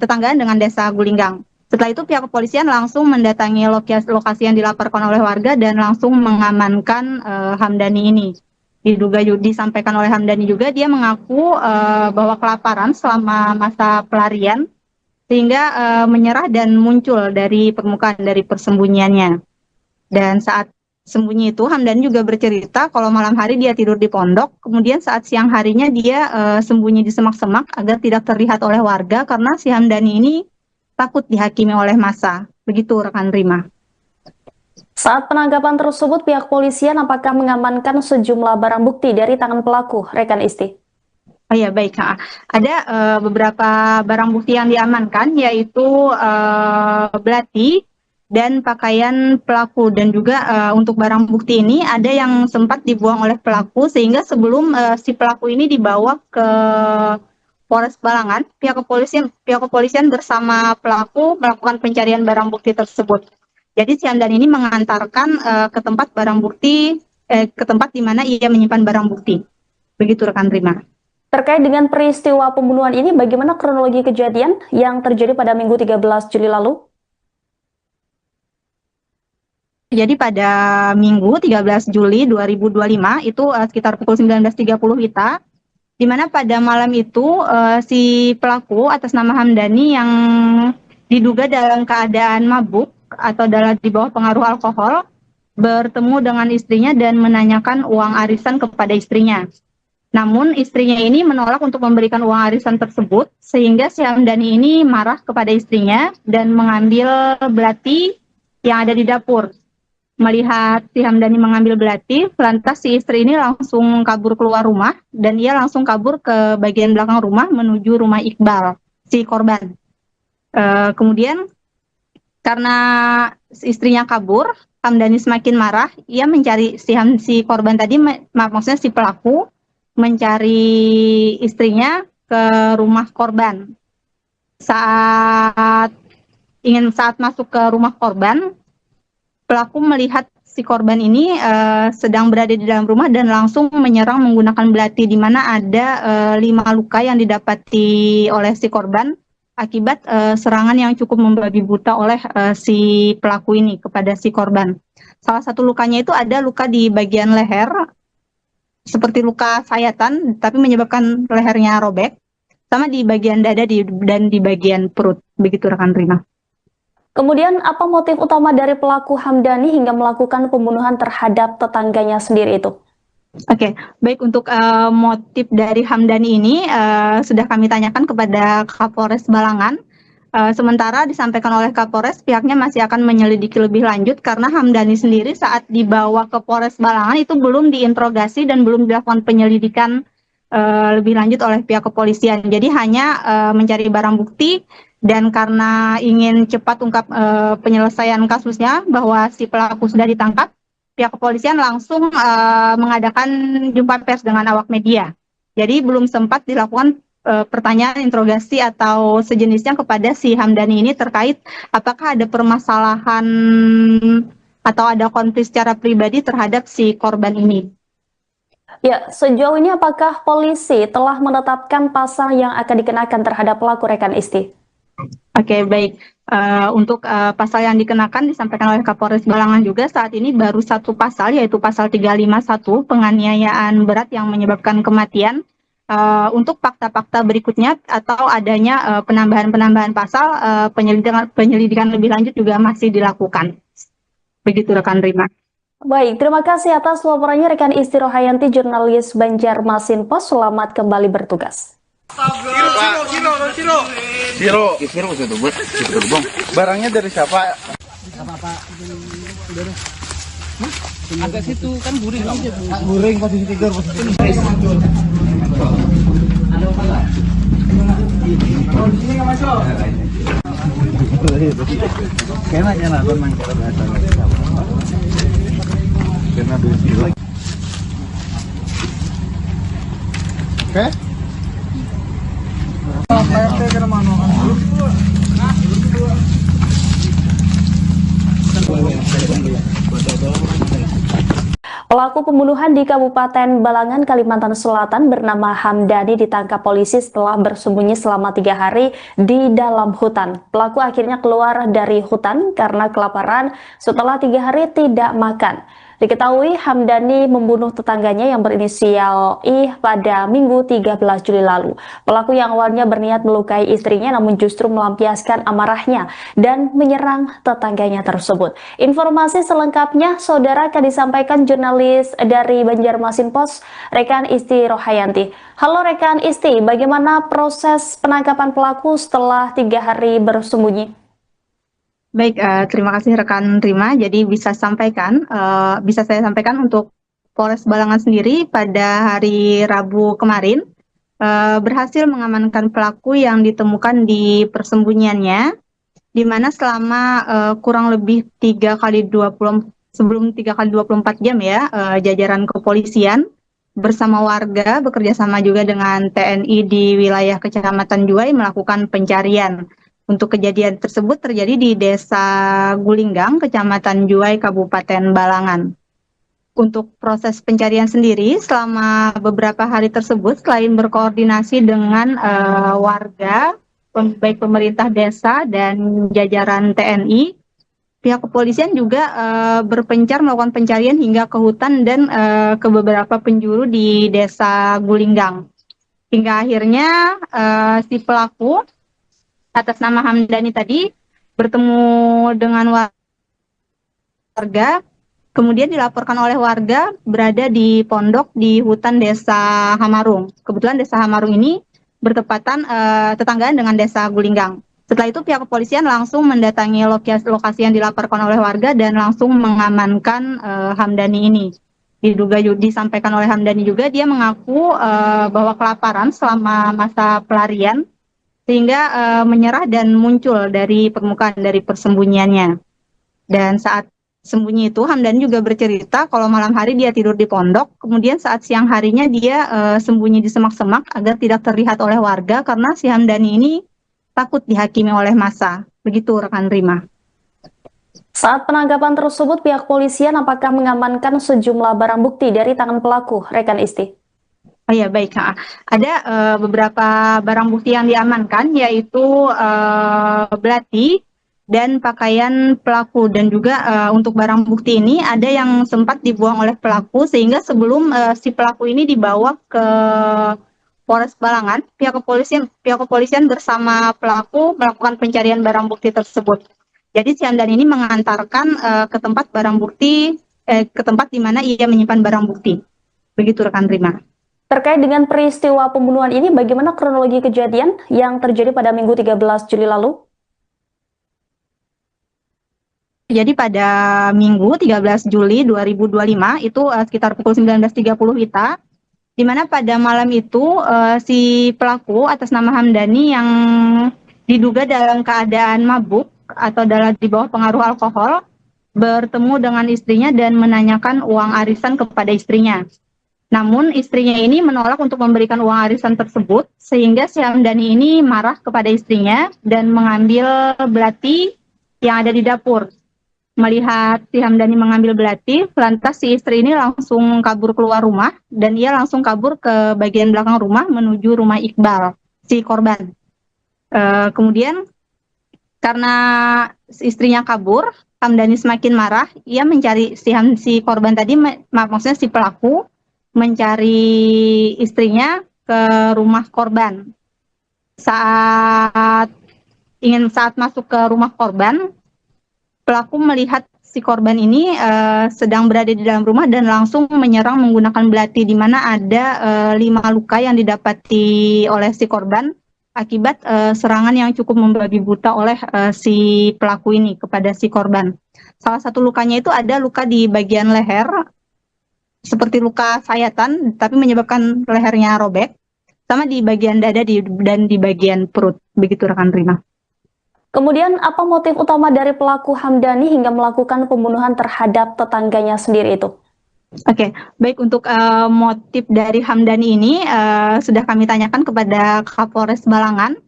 tetanggaan dengan Desa Gulinggang. Setelah itu pihak kepolisian langsung mendatangi lokasi yang dilaporkan oleh warga dan langsung mengamankan Hamdani ini. Disampaikan oleh Hamdani juga dia mengaku bahwa kelaparan selama masa pelarian sehingga menyerah dan muncul dari permukaan dari persembunyiannya. Dan saat sembunyi itu Hamdani juga bercerita kalau malam hari dia tidur di pondok, kemudian saat siang harinya dia sembunyi di semak-semak agar tidak terlihat oleh warga karena si Hamdani ini takut dihakimi oleh massa. Begitu rekan Rima.
Saat penangkapan tersebut, pihak polisian apakah mengamankan sejumlah barang bukti dari tangan pelaku, rekan Isti?
Oh ya, baik. Ada beberapa barang bukti yang diamankan, yaitu belati dan pakaian pelaku. Dan juga untuk barang bukti ini ada yang sempat dibuang oleh pelaku, sehingga sebelum si pelaku ini dibawa ke Polres Balangan, pihak kepolisian bersama pelaku melakukan pencarian barang bukti tersebut. Jadi si Hamdani ini mengantarkan ke tempat barang bukti, ke tempat di mana ia menyimpan barang bukti. Begitu rekan Rima.
Terkait dengan peristiwa pembunuhan ini, bagaimana kronologi kejadian yang terjadi pada Minggu 13 Juli lalu?
Jadi pada Minggu 13 Juli 2025 itu sekitar pukul 19.30 WITA, di mana pada malam itu si pelaku atas nama Hamdani yang diduga dalam keadaan mabuk atau di bawah pengaruh alkohol bertemu dengan istrinya dan menanyakan uang arisan kepada istrinya. Namun istrinya ini menolak untuk memberikan uang arisan tersebut, sehingga si Hamdani ini marah kepada istrinya dan mengambil belati yang ada di dapur. Melihat si Hamdani mengambil belati, lantas si istri ini langsung kabur keluar rumah dan ia langsung kabur ke bagian belakang rumah menuju rumah Iqbal, si korban. Kemudian karena istrinya kabur, Hamdani semakin marah, ia mencari si korban tadi, maksudnya si pelaku, mencari istrinya ke rumah korban. Saat masuk ke rumah korban, pelaku melihat si korban ini sedang berada di dalam rumah dan langsung menyerang menggunakan belati, di mana ada 5 luka yang didapati oleh si korban akibat serangan yang cukup membabi buta oleh si pelaku ini kepada si korban. Salah satu lukanya itu ada luka di bagian leher, seperti luka sayatan, tapi menyebabkan lehernya robek, sama di bagian dada dan di bagian perut. Begitu rekan Rima.
Kemudian apa motif utama dari pelaku Hamdani hingga melakukan pembunuhan terhadap tetangganya sendiri itu?
Oke, baik, untuk motif dari Hamdani ini sudah kami tanyakan kepada Kapolres Balangan. Sementara disampaikan oleh Kapolres, pihaknya masih akan menyelidiki lebih lanjut karena Hamdani sendiri saat dibawa ke Polres Balangan itu belum diinterogasi dan belum dilakukan penyelidikan lebih lanjut oleh pihak kepolisian. Jadi hanya mencari barang bukti. Dan karena ingin cepat ungkap penyelesaian kasusnya bahwa si pelaku sudah ditangkap, pihak kepolisian langsung mengadakan jumpa pers dengan awak media. Jadi belum sempat dilakukan pertanyaan, interogasi atau sejenisnya kepada si Hamdani ini terkait apakah ada permasalahan atau ada konflik secara pribadi terhadap si korban ini.
Ya, sejauh ini apakah polisi telah menetapkan pasal yang akan dikenakan terhadap pelaku, rekan Isti?
Oke, baik. Untuk pasal yang dikenakan disampaikan oleh Kapolres Balangan juga saat ini baru satu pasal, yaitu pasal 351, penganiayaan berat yang menyebabkan kematian. Untuk fakta-fakta berikutnya atau adanya penambahan pasal, penyelidikan lebih lanjut juga masih dilakukan. Begitu rekan Rima.
Baik, terima kasih atas laporannya rekan Isti Rohayanti, jurnalis Banjarmasin Post. Selamat kembali bertugas.
Siro itu buat bang. Barangnya dari siapa?
Agak situ kan guring.
Guring posisi tidur. Kayaknya nonton main Oke.
Pelaku pembunuhan di Kabupaten Balangan, Kalimantan Selatan bernama Hamdani ditangkap polisi setelah bersembunyi selama 3 hari di dalam hutan. Pelaku akhirnya keluar dari hutan karena kelaparan setelah 3 hari tidak makan. Diketahui Hamdani membunuh tetangganya yang berinisial I pada Minggu 13 Juli lalu. Pelaku yang awalnya berniat melukai istrinya namun justru melampiaskan amarahnya dan menyerang tetangganya tersebut. Informasi selengkapnya saudara akan disampaikan jurnalis dari Banjarmasin Post, Rekan Isti Rohayanti. Halo rekan Isti, bagaimana proses penangkapan pelaku setelah 3 hari bersembunyi?
Baik, terima kasih rekan Rima. Jadi bisa saya sampaikan untuk Polres Balangan sendiri pada hari Rabu kemarin berhasil mengamankan pelaku yang ditemukan di persembunyiannya, di mana selama kurang lebih 3 kali 24 jam ya, jajaran kepolisian bersama warga bekerjasama juga dengan TNI di wilayah Kecamatan Juwai melakukan pencarian. Untuk kejadian tersebut terjadi di Desa Gulinggang, Kecamatan Juwai, Kabupaten Balangan. Untuk proses pencarian sendiri, selama beberapa hari tersebut, selain berkoordinasi dengan warga, baik pemerintah desa dan jajaran TNI, pihak kepolisian juga berpencar melakukan pencarian hingga ke hutan dan ke beberapa penjuru di Desa Gulinggang. Hingga akhirnya si pelaku atas nama Hamdani tadi bertemu dengan warga, kemudian dilaporkan oleh warga berada di pondok di hutan Desa Hamarung. Kebetulan Desa Hamarung ini bertepatan tetanggaan dengan Desa Gulinggang. Setelah itu pihak kepolisian langsung mendatangi lokasi yang dilaporkan oleh warga dan langsung mengamankan Hamdani ini. Disampaikan oleh Hamdani juga, dia mengaku bahwa kelaparan selama masa pelarian sehingga menyerah dan muncul dari permukaan dari persembunyiannya. Dan saat sembunyi itu Hamdani juga bercerita kalau malam hari dia tidur di pondok, kemudian saat siang harinya dia sembunyi di semak-semak agar tidak terlihat oleh warga karena si Hamdani ini takut dihakimi oleh massa. Begitu rekan Rima.
Saat penangkapan tersebut, pihak polisian apakah mengamankan sejumlah barang bukti dari tangan pelaku, rekan Isti?
Oh ya, baik. Ada beberapa barang bukti yang diamankan, yaitu belati dan pakaian pelaku. Dan juga untuk barang bukti ini ada yang sempat dibuang oleh pelaku, sehingga sebelum si pelaku ini dibawa ke Polres Balangan, pihak kepolisian bersama pelaku melakukan pencarian barang bukti tersebut. Jadi si Hamdani ini mengantarkan ke tempat barang bukti, ke tempat di mana ia menyimpan barang bukti. Begitu rekan Rima.
Terkait dengan peristiwa pembunuhan ini, bagaimana kronologi kejadian yang terjadi pada Minggu 13 Juli lalu?
Jadi pada Minggu 13 Juli 2025, itu sekitar pukul 19.30 WITA, di mana pada malam itu si pelaku atas nama Hamdani yang diduga dalam keadaan mabuk atau di bawah pengaruh alkohol, bertemu dengan istrinya dan menanyakan uang arisan kepada istrinya. Namun istrinya ini menolak untuk memberikan uang arisan tersebut, sehingga si Hamdani ini marah kepada istrinya dan mengambil belati yang ada di dapur. Melihat si Hamdani mengambil belati, lantas si istri ini langsung kabur keluar rumah dan ia langsung kabur ke bagian belakang rumah menuju rumah Iqbal, si korban. Kemudian karena istrinya kabur, Hamdani semakin marah, ia mencari si korban tadi, maksudnya si pelaku, mencari istrinya ke rumah korban. Saat masuk ke rumah korban, pelaku melihat si korban ini sedang berada di dalam rumah dan langsung menyerang menggunakan belati, di mana ada 5 luka yang didapati oleh si korban akibat serangan yang cukup membabi buta oleh si pelaku ini kepada si korban. Salah satu lukanya itu ada luka di bagian leher, seperti luka sayatan, tapi menyebabkan lehernya robek, sama di bagian dada dan di bagian perut. Begitu rekan Rima.
Kemudian apa motif utama dari pelaku Hamdani hingga melakukan pembunuhan terhadap tetangganya sendiri itu?
Oke, baik untuk motif dari Hamdani ini sudah kami tanyakan kepada Kapolres Balangan.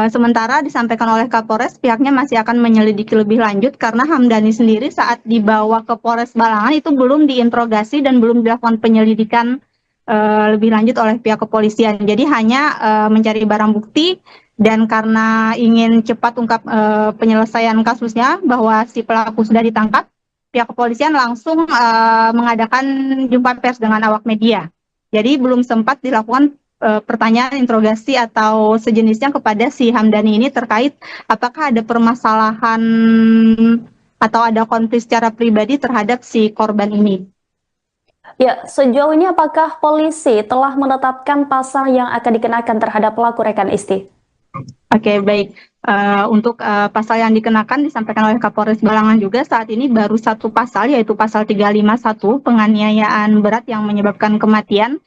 Sementara disampaikan oleh Kapolres, pihaknya masih akan menyelidiki lebih lanjut karena Hamdani sendiri saat dibawa ke Polres Balangan itu belum diinterogasi dan belum dilakukan penyelidikan lebih lanjut oleh pihak kepolisian. Jadi hanya mencari barang bukti dan karena ingin cepat ungkap penyelesaian kasusnya bahwa si pelaku sudah ditangkap, pihak kepolisian langsung mengadakan jumpa pers dengan awak media. Jadi belum sempat dilakukan pertanyaan interogasi atau sejenisnya kepada si Hamdani ini terkait apakah ada permasalahan atau ada konflik secara pribadi terhadap si korban ini.
Ya, sejauh ini apakah polisi telah menetapkan pasal yang akan dikenakan terhadap pelaku rekan Isti?
Oke, baik. Untuk pasal yang dikenakan disampaikan oleh Kapolres Balangan juga saat ini baru satu pasal, yaitu pasal 351 penganiayaan berat yang menyebabkan kematian.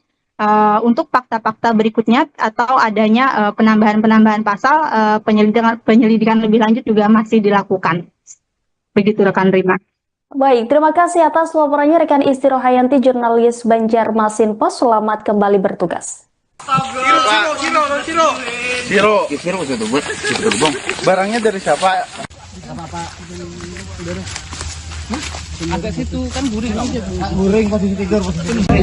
Untuk fakta-fakta berikutnya atau adanya penambahan-penambahan pasal, penyelidikan lebih lanjut juga masih dilakukan. Begitu rekan Rima.
Baik, terima kasih atas laporannya rekan Isti Rohayanti, jurnalis Banjarmasin Pos. Selamat kembali bertugas.
Siro itu bang. Barangnya dari siapa?
Agak situ kan guring.
Guring posisi 3, posisi 5.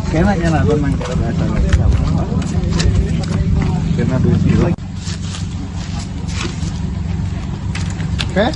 Kayaknya nonton mangkara bahasa. Karena dulu. Oke?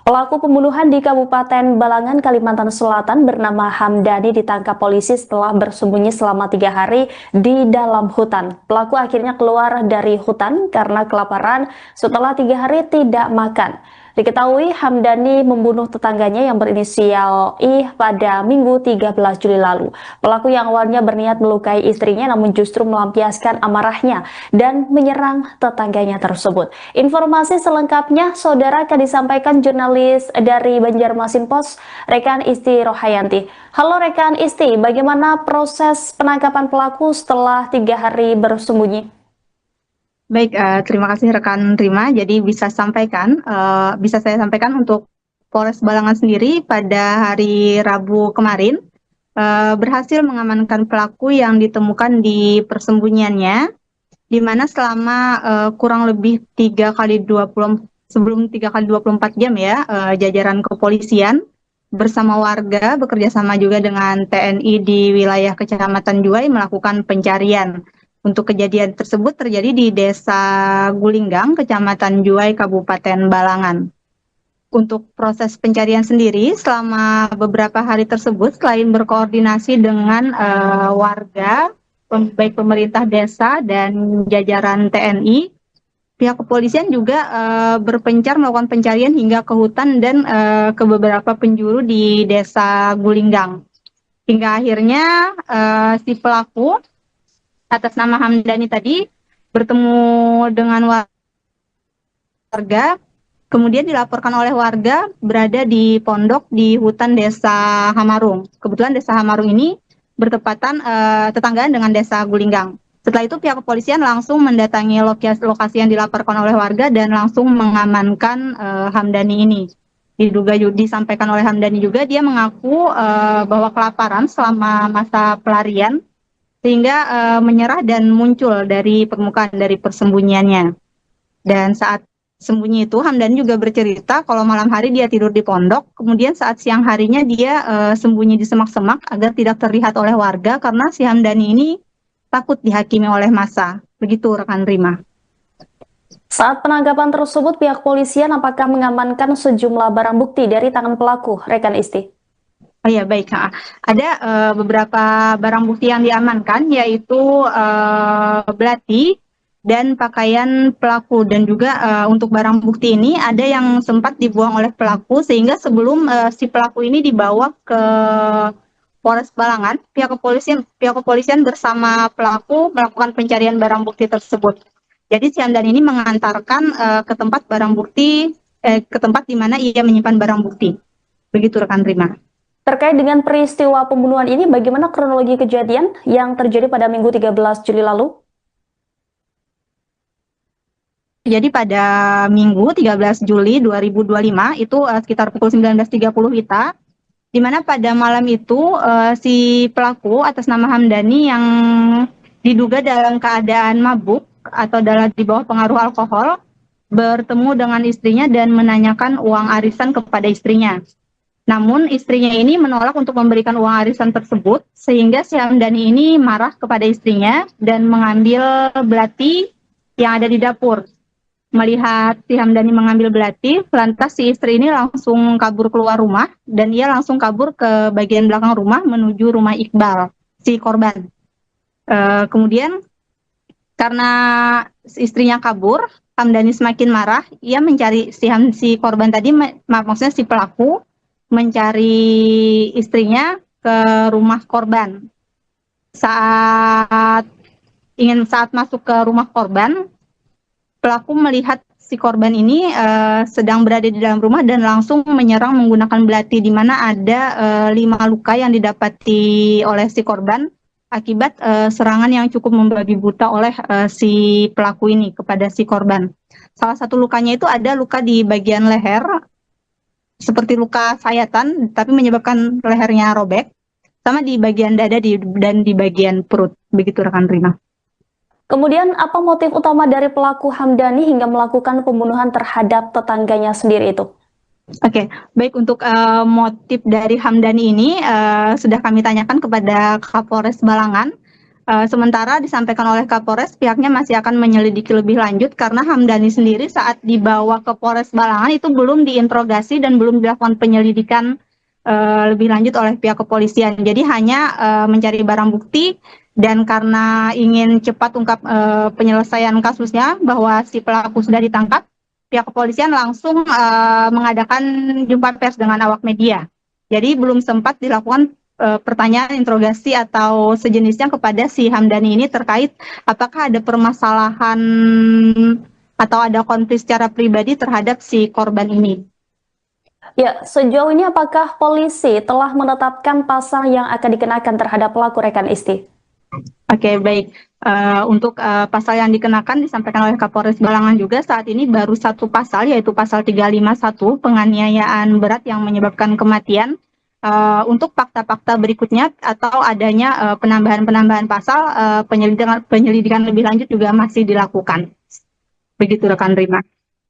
Pelaku pembunuhan di Kabupaten Balangan, Kalimantan Selatan bernama Hamdani ditangkap polisi setelah bersembunyi selama 3 hari di dalam hutan. Pelaku akhirnya keluar dari hutan karena kelaparan setelah 3 hari tidak makan. Diketahui Hamdani membunuh tetangganya yang berinisial I pada Minggu 13 Juli lalu. Pelaku yang awalnya berniat melukai istrinya namun justru melampiaskan amarahnya dan menyerang tetangganya tersebut. Informasi selengkapnya saudara akan disampaikan jurnalis dari Banjarmasin Pos, rekan Isti Rohayanti. Halo rekan Isti, bagaimana proses penangkapan pelaku setelah 3 hari bersembunyi?
Baik, terima kasih rekan Rima. Jadi bisa saya sampaikan untuk Polres Balangan sendiri pada hari Rabu kemarin berhasil mengamankan pelaku yang ditemukan di persembunyiannya, di mana selama kurang lebih 3 kali 24 jam ya, jajaran kepolisian bersama warga bekerja sama juga dengan TNI di wilayah Kecamatan Juwai melakukan pencarian. Untuk kejadian tersebut terjadi di Desa Gulinggang, Kecamatan Juwai, Kabupaten Balangan. Untuk proses pencarian sendiri, selama beberapa hari tersebut, selain berkoordinasi dengan warga, baik pemerintah desa dan jajaran TNI, pihak kepolisian juga berpencar melakukan pencarian hingga ke hutan dan ke beberapa penjuru di Desa Gulinggang. Hingga akhirnya si pelaku atas nama Hamdani tadi bertemu dengan warga, kemudian dilaporkan oleh warga berada di pondok di hutan Desa Hamarung. Kebetulan Desa Hamarung ini bertepatan tetanggaan dengan Desa Gulinggang. Setelah itu pihak kepolisian langsung mendatangi lokasi yang dilaporkan oleh warga dan langsung mengamankan Hamdani ini. Disampaikan oleh Hamdani juga dia mengaku bahwa kelaparan selama masa pelarian sehingga menyerah dan muncul dari permukaan dari persembunyiannya. Dan saat sembunyi itu Hamdani juga bercerita kalau malam hari dia tidur di pondok, kemudian saat siang harinya dia sembunyi di semak-semak agar tidak terlihat oleh warga karena si Hamdani ini takut dihakimi oleh massa. Begitu rekan Rima.
Saat penangkapan tersebut, pihak polisian apakah mengamankan sejumlah barang bukti dari tangan pelaku, rekan Isti?
Oh ya, baik. Ada beberapa barang bukti yang diamankan, yaitu belati dan pakaian pelaku. Dan juga untuk barang bukti ini ada yang sempat dibuang oleh pelaku, sehingga sebelum si pelaku ini dibawa ke Polres Balangan, pihak kepolisian bersama pelaku melakukan pencarian barang bukti tersebut. Jadi si Hamdani ini mengantarkan ke tempat barang bukti, ke tempat di mana ia menyimpan barang bukti. Begitu rekan Rima.
Terkait dengan peristiwa pembunuhan ini, bagaimana kronologi kejadian yang terjadi pada Minggu 13 Juli lalu?
Jadi pada Minggu 13 Juli 2025 itu sekitar pukul 19.30 WITA, di mana pada malam itu si pelaku atas nama Hamdani yang diduga dalam keadaan mabuk atau di bawah pengaruh alkohol bertemu dengan istrinya dan menanyakan uang arisan kepada istrinya. Namun istrinya ini menolak untuk memberikan uang arisan tersebut, sehingga si Hamdani ini marah kepada istrinya dan mengambil belati yang ada di dapur. Melihat si Hamdani mengambil belati, lantas si istri ini langsung kabur keluar rumah dan ia langsung kabur ke bagian belakang rumah menuju rumah Iqbal, si korban. Kemudian karena istrinya kabur, Hamdani semakin marah, ia mencari si korban tadi, maksudnya si pelaku, mencari istrinya ke rumah korban. Saat masuk ke rumah korban, pelaku melihat si korban ini sedang berada di dalam rumah dan langsung menyerang menggunakan belati, di mana ada 5 luka yang didapati oleh si korban akibat serangan yang cukup membabi buta oleh si pelaku ini kepada si korban. Salah satu lukanya itu ada luka di bagian leher, seperti luka sayatan, tapi menyebabkan lehernya robek, sama di bagian dada dan di bagian perut. Begitu rekan Rima.
Kemudian apa motif utama dari pelaku Hamdani hingga melakukan pembunuhan terhadap tetangganya sendiri itu?
Oke, baik, untuk motif dari Hamdani ini sudah kami tanyakan kepada Kapolres Balangan. Sementara disampaikan oleh Kapolres, pihaknya masih akan menyelidiki lebih lanjut karena Hamdani sendiri saat dibawa ke Polres Balangan itu belum diinterogasi dan belum dilakukan penyelidikan lebih lanjut oleh pihak kepolisian. Jadi hanya mencari barang bukti, dan karena ingin cepat ungkap penyelesaian kasusnya bahwa si pelaku sudah ditangkap, pihak kepolisian langsung mengadakan jumpa pers dengan awak media. Jadi belum sempat dilakukan pertanyaan interogasi atau sejenisnya kepada si Hamdani ini terkait apakah ada permasalahan atau ada konflik secara pribadi terhadap si korban ini.
Ya, sejauh ini apakah polisi telah menetapkan pasal yang akan dikenakan terhadap pelaku rekan Isti?
Oke, baik. Untuk pasal yang dikenakan disampaikan oleh Kapolres Balangan juga saat ini baru satu pasal, yaitu pasal 351 penganiayaan berat yang menyebabkan kematian. Untuk fakta-fakta berikutnya atau adanya penambahan pasal, penyelidikan lebih lanjut juga masih dilakukan. Begitu rekan Rima.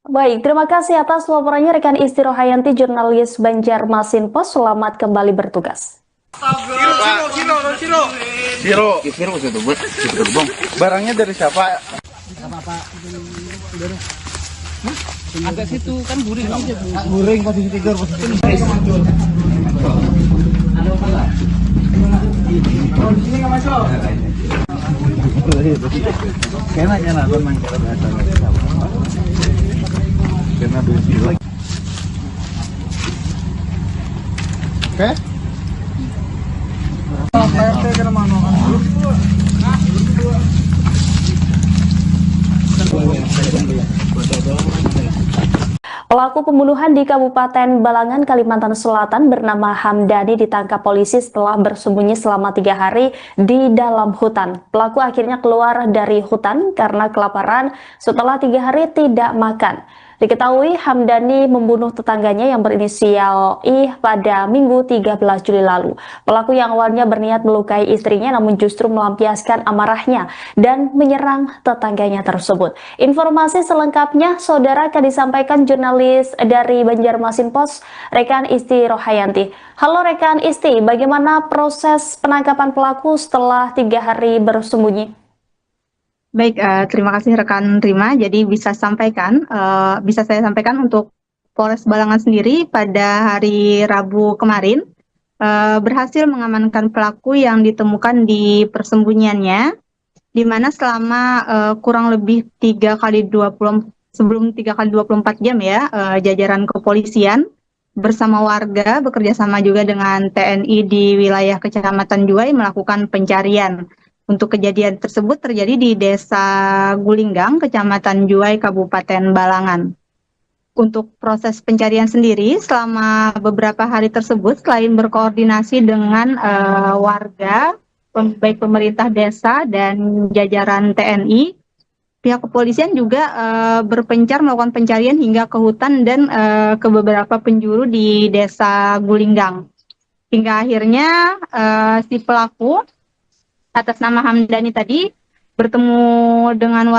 Baik, terima kasih atas laporannya rekan Isti Rohayanti, jurnalis Banjarmasin Post. Selamat kembali bertugas.
Siro itu bang. Barangnya dari siapa?
Agak situ kan guring.
Guring posisi tidur Kena kon mang cara biasa. Kena duit. Oke.
Pelaku pembunuhan di Kabupaten Balangan, Kalimantan Selatan bernama Hamdani ditangkap polisi setelah bersembunyi selama 3 hari di dalam hutan. Pelaku akhirnya keluar dari hutan karena kelaparan setelah 3 hari tidak makan. Diketahui Hamdani membunuh tetangganya yang berinisial I pada Minggu 13 Juli lalu. Pelaku yang awalnya berniat melukai istrinya namun justru melampiaskan amarahnya dan menyerang tetangganya tersebut. Informasi selengkapnya saudara akan disampaikan jurnalis dari Banjarmasin Post, rekan Isti Rohayanti. Halo rekan Isti, bagaimana proses penangkapan pelaku setelah 3 hari bersembunyi?
Baik, terima kasih rekan Rima. Jadi bisa saya sampaikan untuk Polres Balangan sendiri pada hari Rabu kemarin berhasil mengamankan pelaku yang ditemukan di persembunyiannya, di mana selama kurang lebih 3 kali 24 jam ya, jajaran kepolisian bersama warga bekerjasama juga dengan TNI di wilayah Kecamatan Juwai melakukan pencarian. Untuk kejadian tersebut terjadi di Desa Gulinggang, Kecamatan Juwai, Kabupaten Balangan. Untuk proses pencarian sendiri selama beberapa hari tersebut, selain berkoordinasi dengan warga, baik pemerintah desa dan jajaran TNI, pihak kepolisian juga berpencar melakukan pencarian hingga ke hutan dan ke beberapa penjuru di desa Gulinggang. Hingga akhirnya si pelaku atas nama Hamdani tadi bertemu dengan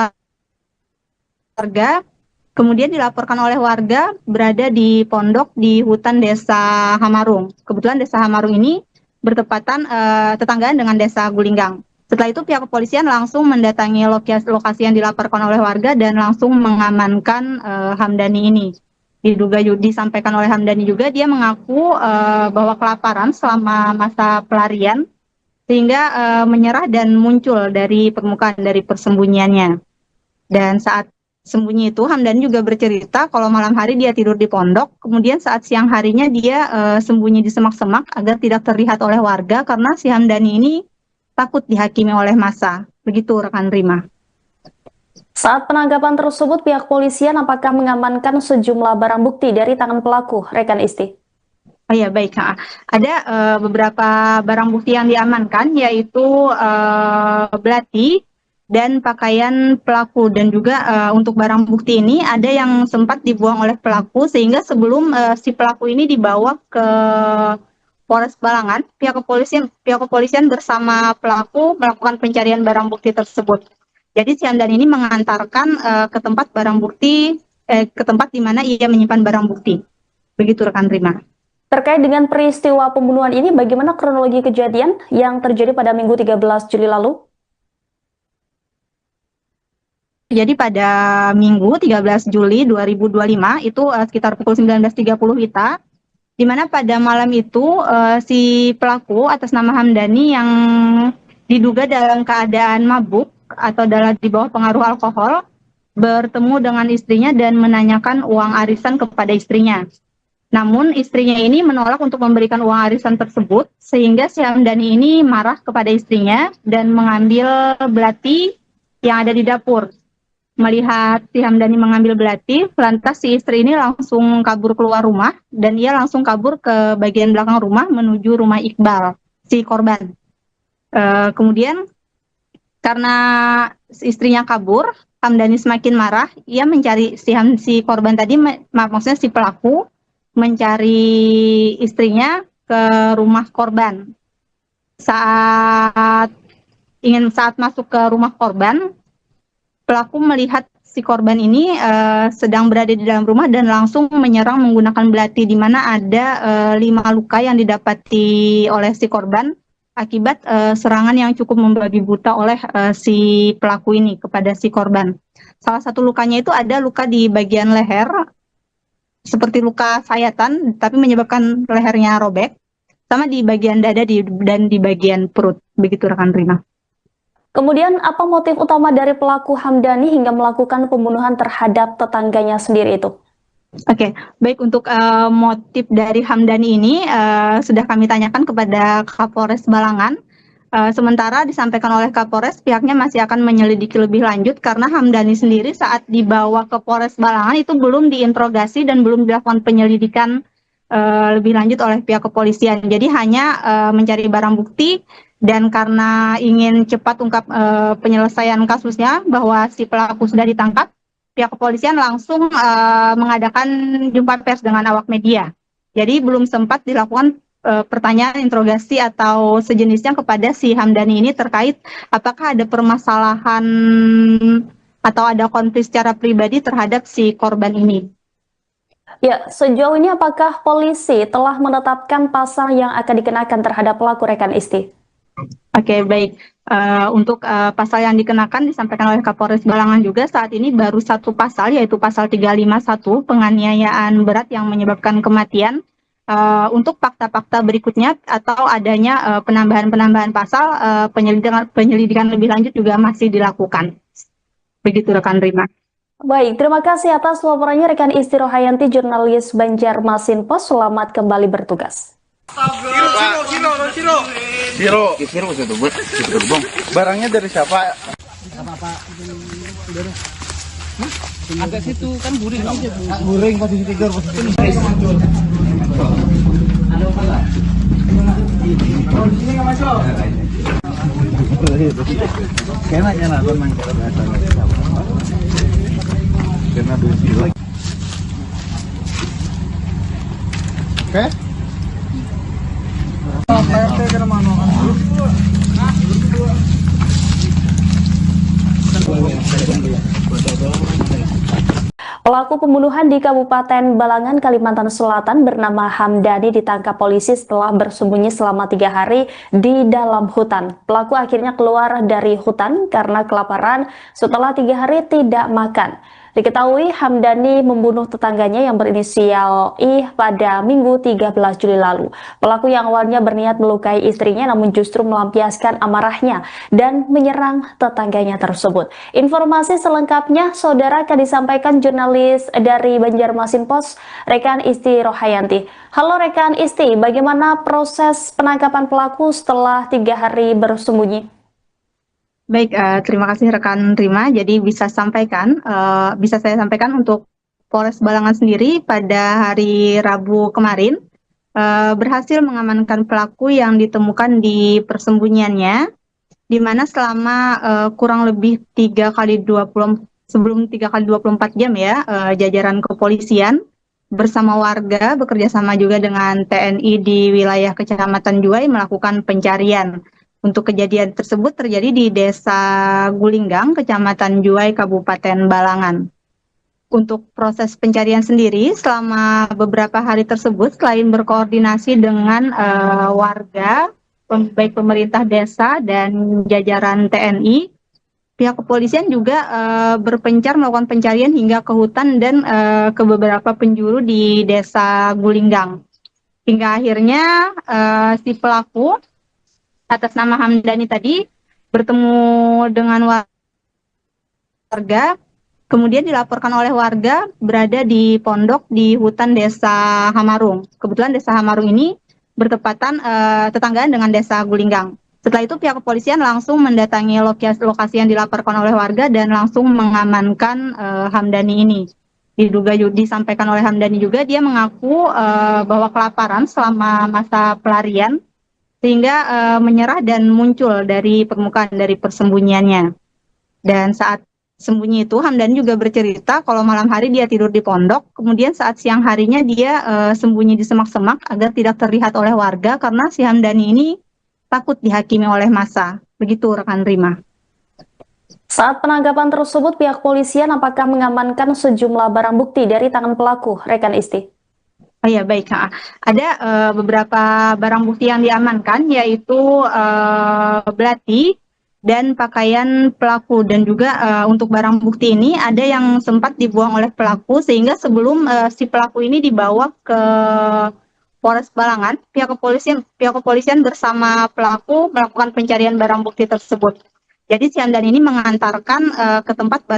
warga, kemudian dilaporkan oleh warga berada di pondok di hutan desa Hamarung. Kebetulan desa Hamarung ini bertepatan tetanggaan dengan desa Gulinggang. Setelah itu pihak kepolisian langsung mendatangi lokasi yang dilaporkan oleh warga dan langsung mengamankan Hamdani ini. Disampaikan oleh Hamdani juga dia mengaku bahwa kelaparan selama masa pelarian sehingga menyerah dan muncul dari permukaan dari persembunyiannya. Dan saat sembunyi itu Hamdani juga bercerita kalau malam hari dia tidur di pondok, kemudian saat siang harinya dia sembunyi di semak-semak agar tidak terlihat oleh warga karena si Hamdani ini takut dihakimi oleh massa. Begitu rekan Rima.
Saat penangkapan tersebut, pihak polisian apakah mengamankan sejumlah barang bukti dari tangan pelaku, rekan Isti?
Oh ya, baik. Ada beberapa barang bukti yang diamankan, yaitu belati dan pakaian pelaku, dan juga untuk barang bukti ini ada yang sempat dibuang oleh pelaku sehingga sebelum si pelaku ini dibawa ke Polres Balangan, pihak kepolisian bersama pelaku melakukan pencarian barang bukti tersebut. Jadi si Hamdani ini mengantarkan ke tempat barang bukti, ke tempat di mana ia menyimpan barang bukti. Begitu rekan Rima.
Terkait dengan peristiwa pembunuhan ini, bagaimana kronologi kejadian yang terjadi pada Minggu 13 Juli lalu?
Jadi pada Minggu 13 Juli 2025 itu sekitar pukul 19.30 WITA, di mana pada malam itu si pelaku atas nama Hamdani yang diduga dalam keadaan mabuk atau di bawah pengaruh alkohol bertemu dengan istrinya dan menanyakan uang arisan kepada istrinya. Namun istrinya ini menolak untuk memberikan uang arisan tersebut sehingga si Hamdani ini marah kepada istrinya dan mengambil belati yang ada di dapur. Melihat si Hamdani mengambil belati, lantas si istri ini langsung kabur keluar rumah dan ia langsung kabur ke bagian belakang rumah menuju rumah Iqbal, si korban. Kemudian karena istrinya kabur, Hamdani semakin marah. Ia mencari si korban tadi, maksudnya si pelaku mencari istrinya ke rumah korban. Saat masuk ke rumah korban, pelaku melihat si korban ini sedang berada di dalam rumah dan langsung menyerang menggunakan belati, di mana ada 5 luka yang didapati oleh si korban akibat serangan yang cukup membabi buta oleh si pelaku ini kepada si korban. Salah satu lukanya itu ada luka di bagian leher, seperti luka sayatan, tapi menyebabkan lehernya robek, sama di bagian dada dan di bagian perut. Begitu rekan Rima.
Kemudian apa motif utama dari pelaku Hamdani hingga melakukan pembunuhan terhadap tetangganya sendiri itu?
Oke, baik, untuk motif dari Hamdani ini sudah kami tanyakan kepada Kapolres Balangan. Sementara disampaikan oleh Kapolres, pihaknya masih akan menyelidiki lebih lanjut karena Hamdani sendiri saat dibawa ke Polres Balangan itu belum diinterogasi dan belum dilakukan penyelidikan lebih lanjut oleh pihak kepolisian. Jadi hanya mencari barang bukti. Dan karena ingin cepat ungkap penyelesaian kasusnya bahwa si pelaku sudah ditangkap, pihak kepolisian langsung mengadakan jumpa pers dengan awak media. Jadi belum sempat dilakukan pertanyaan, interogasi atau sejenisnya kepada si Hamdani ini terkait apakah ada permasalahan atau ada konflik secara pribadi terhadap si korban ini.
Ya, sejauh ini apakah polisi telah menetapkan pasal yang akan dikenakan terhadap pelaku, rekan Isti?
Oke, baik. Untuk pasal yang dikenakan disampaikan oleh Kapolres Balangan juga saat ini baru satu pasal, yaitu pasal 351 penganiayaan berat yang menyebabkan kematian. Untuk fakta-fakta berikutnya atau adanya penambahan pasal, penyelidikan lebih lanjut juga masih dilakukan. Begitu rekan Rima.
Baik, terima kasih atas laporannya rekan Isti Rohayanti, jurnalis Banjarmasin Post. Selamat kembali bertugas.
Siro barangnya dari siapa?
Agak situ kan guring.
Guring posisi tidur posisi. Kayaknya lah tenang karena besi lagi. Oke. PRT ke mana?
Pelaku pembunuhan di Kabupaten Balangan, Kalimantan Selatan bernama Hamdani ditangkap polisi setelah bersembunyi selama 3 hari di dalam hutan. Pelaku akhirnya keluar dari hutan karena kelaparan setelah 3 hari tidak makan. Diketahui Hamdani membunuh tetangganya yang berinisial I pada Minggu 13 Juli lalu. Pelaku yang awalnya berniat melukai istrinya namun justru melampiaskan amarahnya dan menyerang tetangganya tersebut. Informasi selengkapnya saudara akan disampaikan jurnalis dari Banjarmasin Post, rekan Isti Rohayanti. Halo rekan Isti, bagaimana proses penangkapan pelaku setelah 3 hari bersembunyi?
Baik, terima kasih rekan Rima. Jadi bisa saya sampaikan untuk Polres Balangan sendiri pada hari Rabu kemarin berhasil mengamankan pelaku yang ditemukan di persembunyiannya, di mana selama kurang lebih 3 kali 24 jam ya, jajaran kepolisian bersama warga bekerja sama juga dengan TNI di wilayah Kecamatan Juwai melakukan pencarian. Untuk kejadian tersebut terjadi di Desa Gulinggang, Kecamatan Juwai, Kabupaten Balangan. Untuk proses pencarian sendiri, selama beberapa hari tersebut, selain berkoordinasi dengan warga, baik pemerintah desa dan jajaran TNI, pihak kepolisian juga berpencar melakukan pencarian hingga ke hutan dan ke beberapa penjuru di Desa Gulinggang. Hingga akhirnya si pelaku atas nama Hamdani tadi bertemu dengan warga, kemudian dilaporkan oleh warga berada di pondok di hutan Desa Hamarung. Kebetulan Desa Hamarung ini bertepatan tetanggaan dengan Desa Gulinggang. Setelah itu pihak kepolisian langsung mendatangi lokasi yang dilaporkan oleh warga dan langsung mengamankan Hamdani ini. Disampaikan oleh Hamdani juga, dia mengaku bahwa kelaparan selama masa pelarian sehingga menyerah dan muncul dari permukaan dari persembunyiannya. Dan saat sembunyi itu Hamdani juga bercerita kalau malam hari dia tidur di pondok, kemudian saat siang harinya dia sembunyi di semak-semak agar tidak terlihat oleh warga karena si Hamdani ini takut dihakimi oleh massa. Begitu rekan Rima.
Saat penangkapan tersebut, pihak polisian apakah mengamankan sejumlah barang bukti dari tangan pelaku, rekan Isti?
Oh ya, baik. Ada beberapa barang bukti yang diamankan, yaitu belati dan pakaian pelaku. Dan juga untuk barang bukti ini ada yang sempat dibuang oleh pelaku, sehingga sebelum si pelaku ini dibawa ke Polres Balangan, pihak kepolisian bersama pelaku melakukan pencarian barang bukti tersebut. Jadi si Hamdani ini mengantarkan ke tempat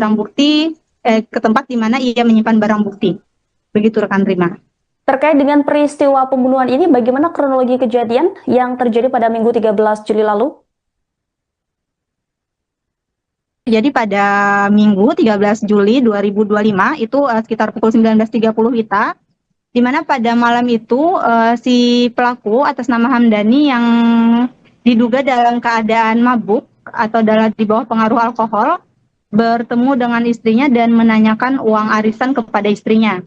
ke tempat di mana ia menyimpan barang bukti. Begitu rekan Rima.
Terkait dengan peristiwa pembunuhan ini, bagaimana kronologi kejadian yang terjadi pada Minggu 13 Juli lalu?
Jadi pada Minggu 13 Juli 2025 itu sekitar pukul 19.30 WITA, di mana pada malam itu si pelaku atas nama Hamdani yang diduga dalam keadaan mabuk atau di bawah pengaruh alkohol bertemu dengan istrinya dan menanyakan uang arisan kepada istrinya.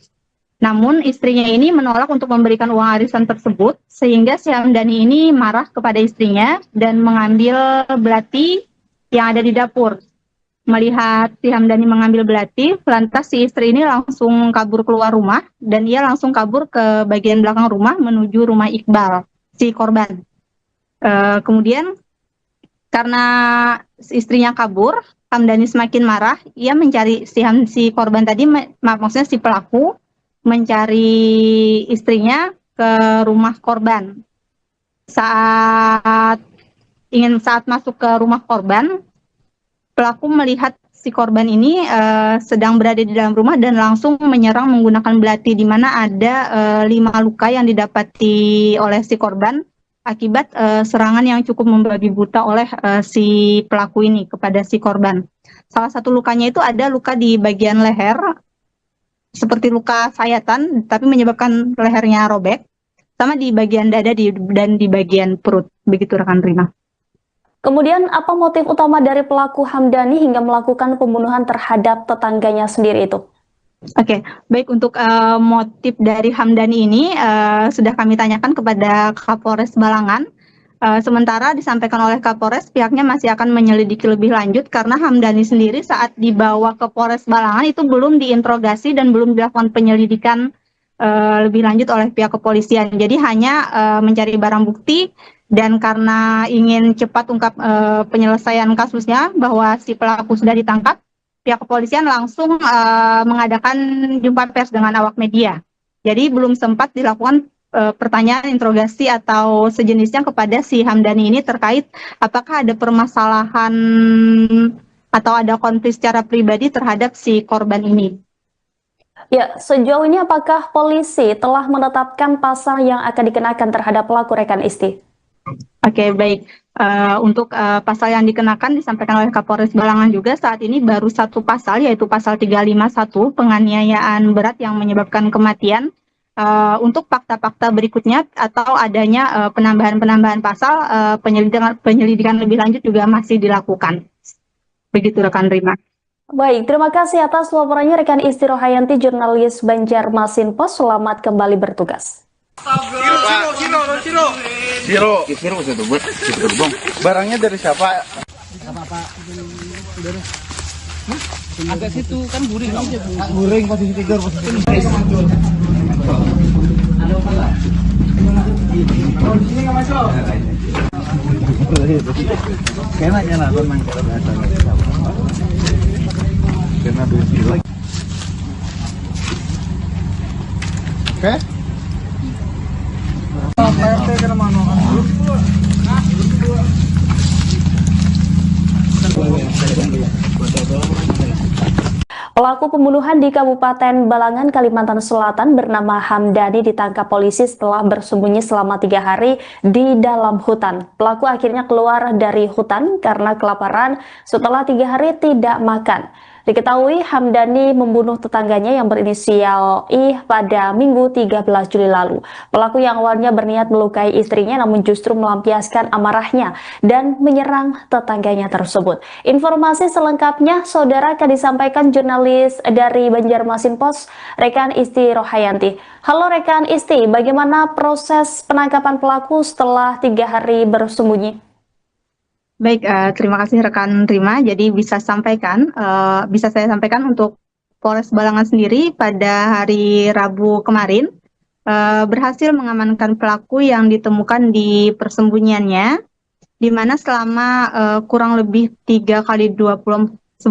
Namun istrinya ini menolak untuk memberikan uang arisan tersebut, sehingga si Hamdani ini marah kepada istrinya dan mengambil belati yang ada di dapur. Melihat si Hamdani mengambil belati, lantas si istri ini langsung kabur keluar rumah dan ia langsung kabur ke bagian belakang rumah menuju rumah Iqbal, si korban. Kemudian karena istrinya kabur, Hamdani semakin marah, ia mencari si korban tadi, maksudnya si pelaku, mencari istrinya ke rumah korban. Saat masuk ke rumah korban, pelaku melihat si korban ini sedang berada di dalam rumah dan langsung menyerang menggunakan belati, di mana ada 5 luka yang didapati oleh si korban akibat serangan yang cukup membabi buta oleh si pelaku ini kepada si korban. Salah satu lukanya itu ada luka di bagian leher, seperti luka sayatan, tapi menyebabkan lehernya robek, sama di bagian dada dan di bagian perut. Begitu rekan Rima.
Kemudian apa motif utama dari pelaku Hamdani hingga melakukan pembunuhan terhadap tetangganya sendiri itu?
Oke, baik, untuk motif dari Hamdani ini sudah kami tanyakan kepada Kapolres Balangan. Sementara disampaikan oleh Kapolres, pihaknya masih akan menyelidiki lebih lanjut karena Hamdani sendiri saat dibawa ke Polres Balangan itu belum diinterogasi dan belum dilakukan penyelidikan lebih lanjut oleh pihak kepolisian. Jadi hanya mencari barang bukti, dan karena ingin cepat ungkap penyelesaian kasusnya bahwa si pelaku sudah ditangkap, pihak kepolisian langsung mengadakan jumpa pers dengan awak media. Jadi belum sempat dilakukan pertanyaan, interogasi atau sejenisnya kepada si Hamdani ini terkait apakah ada permasalahan atau ada konflik secara pribadi terhadap si korban ini.
Ya, sejauh ini apakah polisi telah menetapkan pasal yang akan dikenakan terhadap pelaku rekan Isti?
Oke, baik. Untuk pasal yang dikenakan disampaikan oleh Kapolres Balangan juga saat ini baru satu pasal, yaitu pasal 351 penganiayaan berat yang menyebabkan kematian. Untuk fakta-fakta berikutnya atau adanya penambahan pasal, penyelidikan lebih lanjut juga masih dilakukan. Begitu rekan Rima.
Baik, terima kasih atas laporannya rekan Isti Rohayanti, jurnalis Banjarmasin Pos. Selamat kembali bertugas.
Siro itu bang. Barangnya dari siapa?
Agak situ kan guring.
Guring posisi tidur. Kayaknya lah memang kalau biasa. Kena duit. Oke.
Pelaku pembunuhan di Kabupaten Balangan, Kalimantan Selatan bernama Hamdani ditangkap polisi setelah bersembunyi selama 3 hari di dalam hutan. Pelaku akhirnya keluar dari hutan karena kelaparan setelah 3 hari tidak makan. Diketahui Hamdani membunuh tetangganya yang berinisial I pada Minggu 13 Juli lalu. Pelaku yang awalnya berniat melukai istrinya namun justru melampiaskan amarahnya dan menyerang tetangganya tersebut. Informasi selengkapnya saudara akan disampaikan jurnalis dari Banjarmasin Pos, rekan Isti Rohayanti. Halo rekan Isti, bagaimana proses penangkapan pelaku setelah 3 hari bersembunyi?
Baik, terima kasih rekan Rima. Jadi bisa saya sampaikan untuk Polres Balangan sendiri pada hari Rabu kemarin berhasil mengamankan pelaku yang ditemukan di persembunyiannya, di mana selama kurang lebih 3 kali 24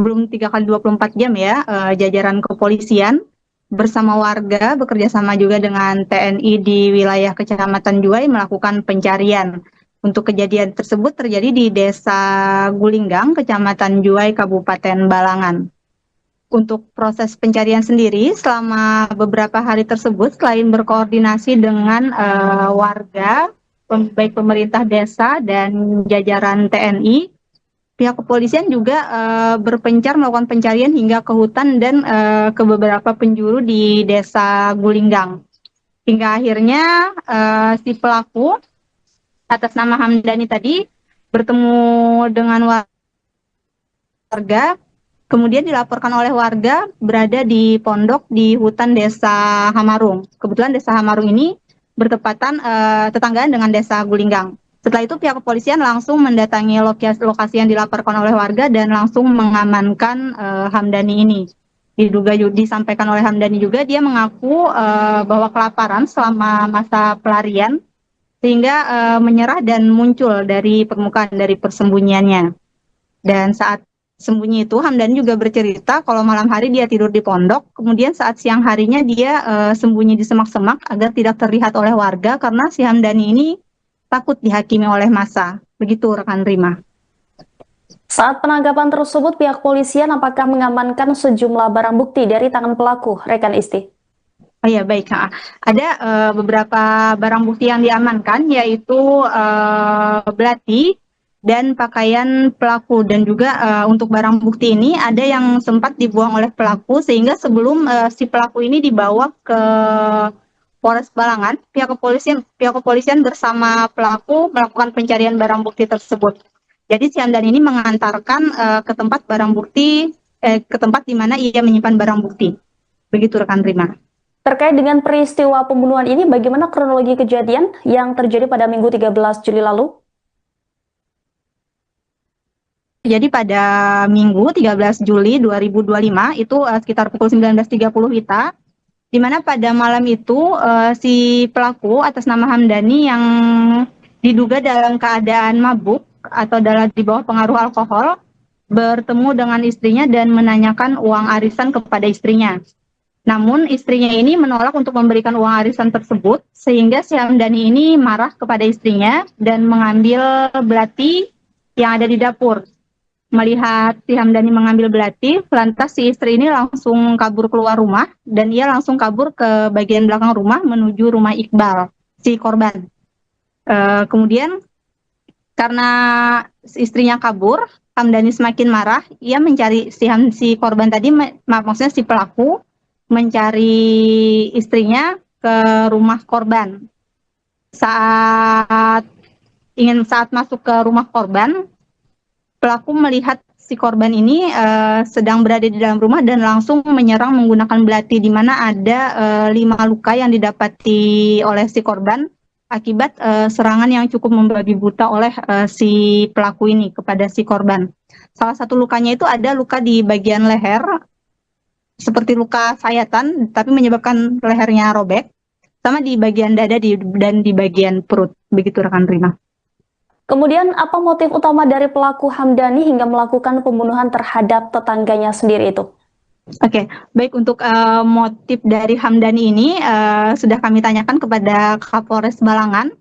jam ya, jajaran kepolisian bersama warga bekerjasama juga dengan TNI di wilayah Kecamatan Juwai melakukan pencarian. Untuk kejadian tersebut terjadi di Desa Gulinggang, Kecamatan Juwai, Kabupaten Balangan. Untuk proses pencarian sendiri, selama beberapa hari tersebut, selain berkoordinasi dengan warga, baik pemerintah desa dan jajaran TNI, pihak kepolisian juga berpencar melakukan pencarian hingga ke hutan dan ke beberapa penjuru di Desa Gulinggang. Hingga akhirnya si pelaku atas nama Hamdani tadi bertemu dengan warga, kemudian dilaporkan oleh warga berada di pondok di hutan Desa Hamarung. Kebetulan Desa Hamarung ini bertepatan tetanggaan dengan Desa Gulinggang. Setelah itu pihak kepolisian langsung mendatangi lokasi yang dilaporkan oleh warga dan langsung mengamankan Hamdani ini. Disampaikan oleh Hamdani juga dia mengaku bahwa kelaparan selama masa pelarian sehingga menyerah dan muncul dari permukaan dari persembunyiannya. Dan saat sembunyi itu Hamdani juga bercerita kalau malam hari dia tidur di pondok, kemudian saat siang harinya dia sembunyi di semak-semak agar tidak terlihat oleh warga karena si Hamdani ini takut dihakimi oleh massa. Begitu rekan Rima.
Saat penangkapan tersebut, pihak polisian apakah mengamankan sejumlah barang bukti dari tangan pelaku, rekan Isti?
Oh ya, baik. Ada beberapa barang bukti yang diamankan, yaitu belati, dan pakaian pelaku. Dan juga untuk barang bukti ini ada yang sempat dibuang oleh pelaku, sehingga sebelum si pelaku ini dibawa ke Polres Balangan, pihak kepolisian bersama pelaku melakukan pencarian barang bukti tersebut. Jadi si Hamdan ini mengantarkan ke tempat barang bukti, ke tempat di mana ia menyimpan barang bukti. Begitu rekan Rima.
Terkait dengan peristiwa pembunuhan ini, bagaimana kronologi kejadian yang terjadi pada Minggu 13 Juli lalu?
Jadi pada Minggu 13 Juli 2025 itu sekitar pukul 19.30 WITA, di mana pada malam itu si pelaku atas nama Hamdani yang diduga dalam keadaan mabuk atau di bawah pengaruh alkohol bertemu dengan istrinya dan menanyakan uang arisan kepada istrinya. Namun istrinya ini menolak untuk memberikan uang arisan tersebut, sehingga si Hamdani ini marah kepada istrinya dan mengambil belati yang ada di dapur. Melihat si Hamdani mengambil belati, lantas si istri ini langsung kabur keluar rumah dan ia langsung kabur ke bagian belakang rumah menuju rumah Iqbal, si korban. Kemudian karena istrinya kabur, Hamdani semakin marah. Ia mencari si korban tadi, maksudnya si pelaku mencari istrinya ke rumah korban. Saat masuk ke rumah korban, pelaku melihat si korban ini sedang berada di dalam rumah dan langsung menyerang menggunakan belati, di mana ada 5 luka yang didapati oleh si korban akibat serangan yang cukup membabi buta oleh si pelaku ini kepada si korban. Salah satu lukanya itu ada luka di bagian leher, seperti luka sayatan, tapi menyebabkan lehernya robek, sama di bagian dada dan di bagian perut. Begitu rekan Rima.
Kemudian apa motif utama dari pelaku Hamdani hingga melakukan pembunuhan terhadap tetangganya sendiri itu?
Oke, baik, untuk motif dari Hamdani ini sudah kami tanyakan kepada Kapolres Balangan.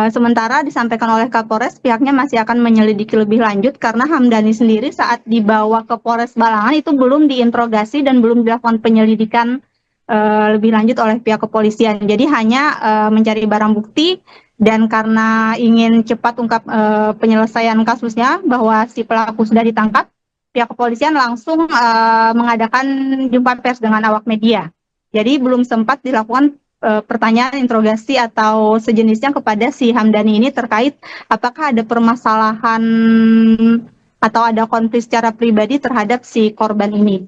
Sementara disampaikan oleh Kapolres, pihaknya masih akan menyelidiki lebih lanjut karena Hamdani sendiri saat dibawa ke Polres Balangan itu belum diinterogasi dan belum dilakukan penyelidikan lebih lanjut oleh pihak kepolisian. Jadi hanya mencari barang bukti. Dan karena ingin cepat ungkap penyelesaian kasusnya bahwa si pelaku sudah ditangkap, pihak kepolisian langsung mengadakan jumpa pers dengan awak media. Jadi belum sempat dilakukan pertanyaan, interogasi atau sejenisnya kepada si Hamdani ini terkait apakah ada permasalahan atau ada konflik secara pribadi terhadap si korban ini.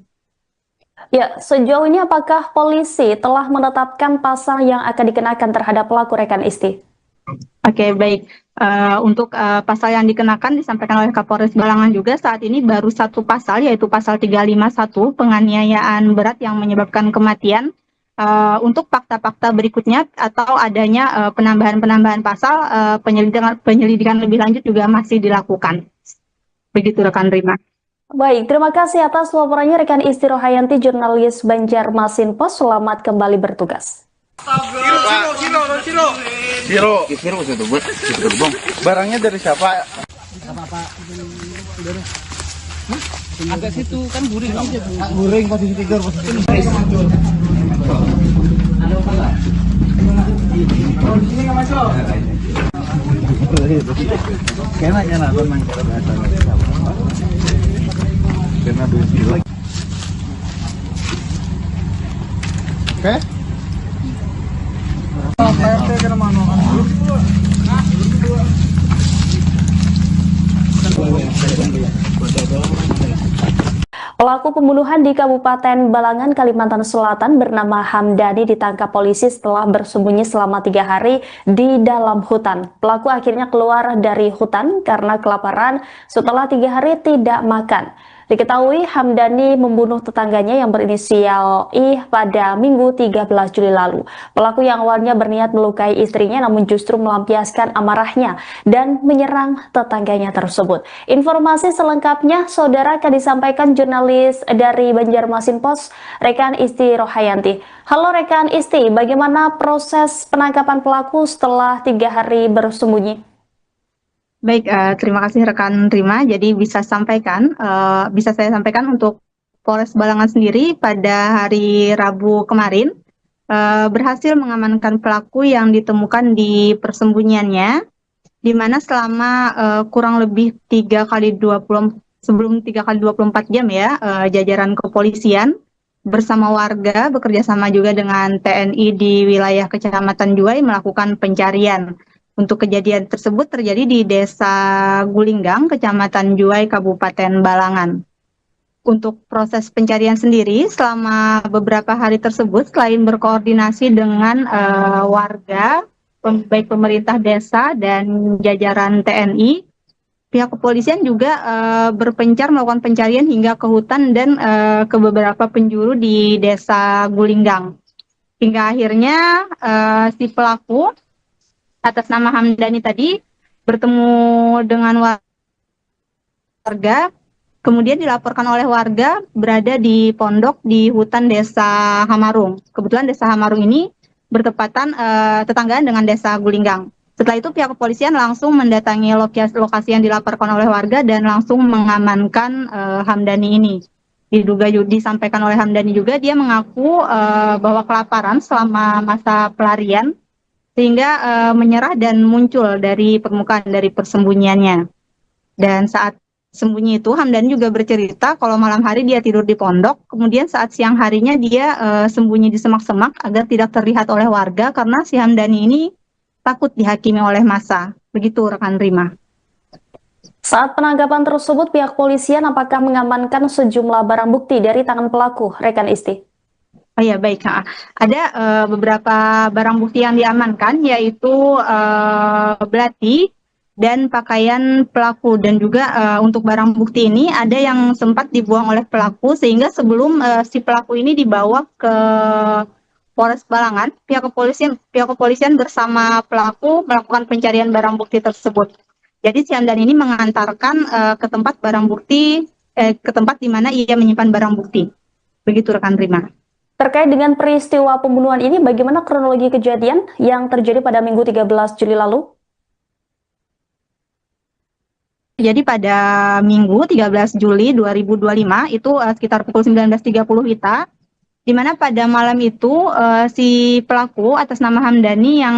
Ya, sejauh ini apakah polisi telah menetapkan pasal yang akan dikenakan terhadap pelaku rekan Isti?
Oke, baik. Untuk pasal yang dikenakan disampaikan oleh Kapolres Balangan juga saat ini baru satu pasal, yaitu pasal 351 penganiayaan berat yang menyebabkan kematian. Untuk fakta-fakta berikutnya atau adanya penambahan pasal, penyelidikan lebih lanjut juga masih dilakukan. Begitu rekan Rima.
Baik, terima kasih atas laporannya rekan Isti Rohayanti, jurnalis Banjarmasin Post. Selamat kembali bertugas.
Siro itu buat gerbong. Barangnya dari siapa?
Agak situ kan guring.
Guring posisi tidur posisi. Kayaknya nggak tenang cara bahasa. Karena dulu. Oke.
Pelaku pembunuhan di Kabupaten Balangan, Kalimantan Selatan bernama Hamdani ditangkap polisi setelah bersembunyi selama 3 hari di dalam hutan. Pelaku akhirnya keluar dari hutan karena kelaparan setelah 3 hari tidak makan. Diketahui Hamdani membunuh tetangganya yang berinisial I pada Minggu 13 Juli lalu. Pelaku yang awalnya berniat melukai istrinya namun justru melampiaskan amarahnya dan menyerang tetangganya tersebut. Informasi selengkapnya saudara akan disampaikan jurnalis dari Banjarmasin Post, rekan Isti Rohayanti. Halo rekan Isti, bagaimana proses penangkapan pelaku setelah 3 hari bersembunyi?
Baik, terima kasih rekan Rima. Jadi bisa saya sampaikan untuk Polres Balangan sendiri pada hari Rabu kemarin berhasil mengamankan pelaku yang ditemukan di persembunyiannya di mana selama kurang lebih 3 kali 24 jam ya, jajaran kepolisian bersama warga bekerja sama juga dengan TNI di wilayah Kecamatan Juwai melakukan pencarian. Untuk kejadian tersebut terjadi di Desa Gulinggang, Kecamatan Juwai, Kabupaten Balangan. Untuk proses pencarian sendiri selama beberapa hari tersebut, selain berkoordinasi dengan warga, baik pemerintah desa dan jajaran TNI, pihak kepolisian juga berpencar melakukan pencarian hingga ke hutan dan ke beberapa penjuru di Desa Gulinggang. Hingga akhirnya si pelaku atas nama Hamdani tadi bertemu dengan warga, kemudian dilaporkan oleh warga berada di pondok di hutan Desa Hamarung. Kebetulan Desa Hamarung ini bertepatan tetanggaan dengan Desa Gulinggang. Setelah itu pihak kepolisian langsung mendatangi lokasi yang dilaporkan oleh warga dan langsung mengamankan Hamdani ini. Disampaikan oleh Hamdani juga dia mengaku bahwa kelaparan selama masa pelarian sehingga menyerah dan muncul dari permukaan dari persembunyiannya. Dan saat sembunyi itu Hamdani juga bercerita kalau malam hari dia tidur di pondok, kemudian saat siang harinya dia sembunyi di semak-semak agar tidak terlihat oleh warga karena si Hamdani ini takut dihakimi oleh massa. Begitu rekan Rima.
Saat penangkapan tersebut, pihak polisian apakah mengamankan sejumlah barang bukti dari tangan pelaku, rekan Isti?
Oh ya, baik. Ada beberapa barang bukti yang diamankan, yaitu belati dan pakaian pelaku. Dan juga untuk barang bukti ini ada yang sempat dibuang oleh pelaku, sehingga sebelum si pelaku ini dibawa ke Polres Balangan, pihak kepolisian bersama pelaku melakukan pencarian barang bukti tersebut. Jadi si Hamdani ini mengantarkan ke tempat barang bukti, ke tempat di mana ia menyimpan barang bukti. Begitu rekan Rima.
Terkait dengan peristiwa pembunuhan ini, bagaimana kronologi kejadian yang terjadi pada Minggu 13 Juli lalu?
Jadi pada Minggu 13 Juli 2025 itu sekitar pukul 19.30 WITA, di mana pada malam itu si pelaku atas nama Hamdani yang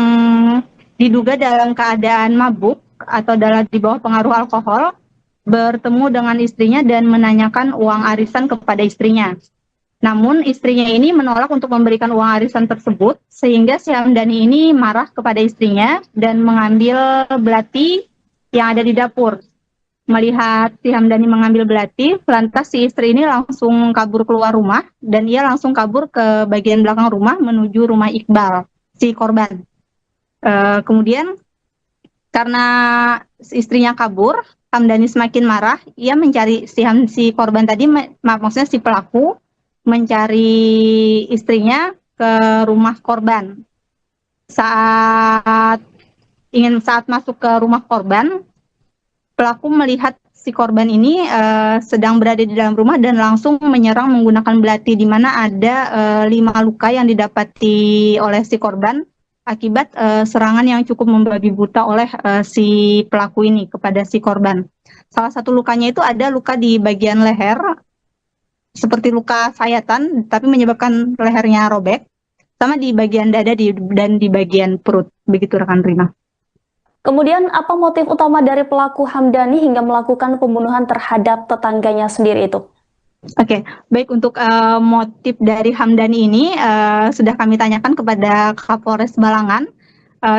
diduga dalam keadaan mabuk atau di bawah pengaruh alkohol bertemu dengan istrinya dan menanyakan uang arisan kepada istrinya. Namun istrinya ini menolak untuk memberikan uang arisan tersebut, sehingga si Hamdani ini marah kepada istrinya dan mengambil belati yang ada di dapur. Melihat si Hamdani mengambil belati, lantas si istri ini langsung kabur keluar rumah dan ia langsung kabur ke bagian belakang rumah menuju rumah Iqbal, si korban. Kemudian karena istrinya kabur, Hamdani semakin marah, ia mencari si korban tadi, maksudnya si pelaku, mencari istrinya ke rumah korban. Saat masuk ke rumah korban, pelaku melihat si korban ini sedang berada di dalam rumah dan langsung menyerang menggunakan belati, di mana ada 5 luka yang didapati oleh si korban akibat serangan yang cukup membabi buta oleh si pelaku ini kepada si korban. Salah satu lukanya itu ada luka di bagian leher, seperti luka sayatan, tapi menyebabkan lehernya robek, sama di bagian dada dan di bagian perut. Begitu rekan Rima.
Kemudian apa motif utama dari pelaku Hamdani hingga melakukan pembunuhan terhadap tetangganya sendiri itu?
Oke, baik, untuk motif dari Hamdani ini sudah kami tanyakan kepada Kapolres Balangan.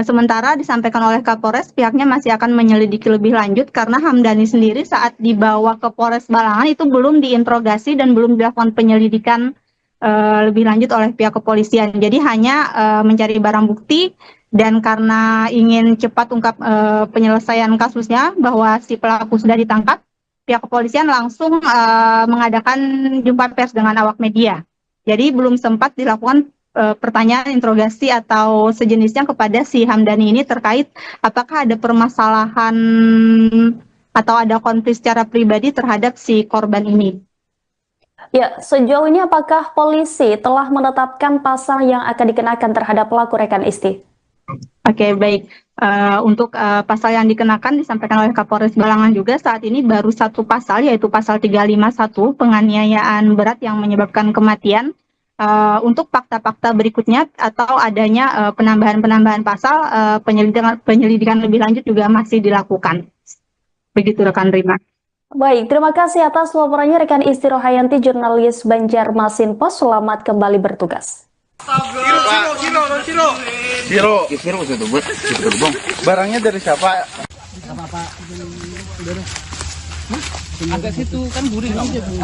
Sementara disampaikan oleh Kapolres, pihaknya masih akan menyelidiki lebih lanjut karena Hamdani sendiri saat dibawa ke Polres Balangan itu belum diinterogasi dan belum dilakukan penyelidikan lebih lanjut oleh pihak kepolisian. Jadi hanya mencari barang bukti. Dan karena ingin cepat ungkap penyelesaian kasusnya bahwa si pelaku sudah ditangkap, pihak kepolisian langsung mengadakan jumpa pers dengan awak media. Jadi belum sempat dilakukan pertanyaan, interogasi atau sejenisnya kepada si Hamdani ini terkait apakah ada permasalahan atau ada konflik secara pribadi terhadap si korban ini.
Ya, sejauh ini apakah polisi telah menetapkan pasal yang akan dikenakan terhadap pelaku, rekan Isti?
Oke, baik. Untuk pasal yang dikenakan disampaikan oleh Kapolres Balangan juga saat ini baru satu pasal, yaitu pasal 351 penganiayaan berat yang menyebabkan kematian. untuk fakta-fakta berikutnya atau adanya penambahan-penambahan pasal, penyelidikan lebih lanjut juga masih dilakukan. Begitu rekan Rima.
Baik, terima kasih atas laporannya rekan Isti Rohayanti, jurnalis Banjarmasin Pos. Selamat kembali bertugas.
Siro itu buat bang. Barangnya dari siapa?
Agak situ kan guring.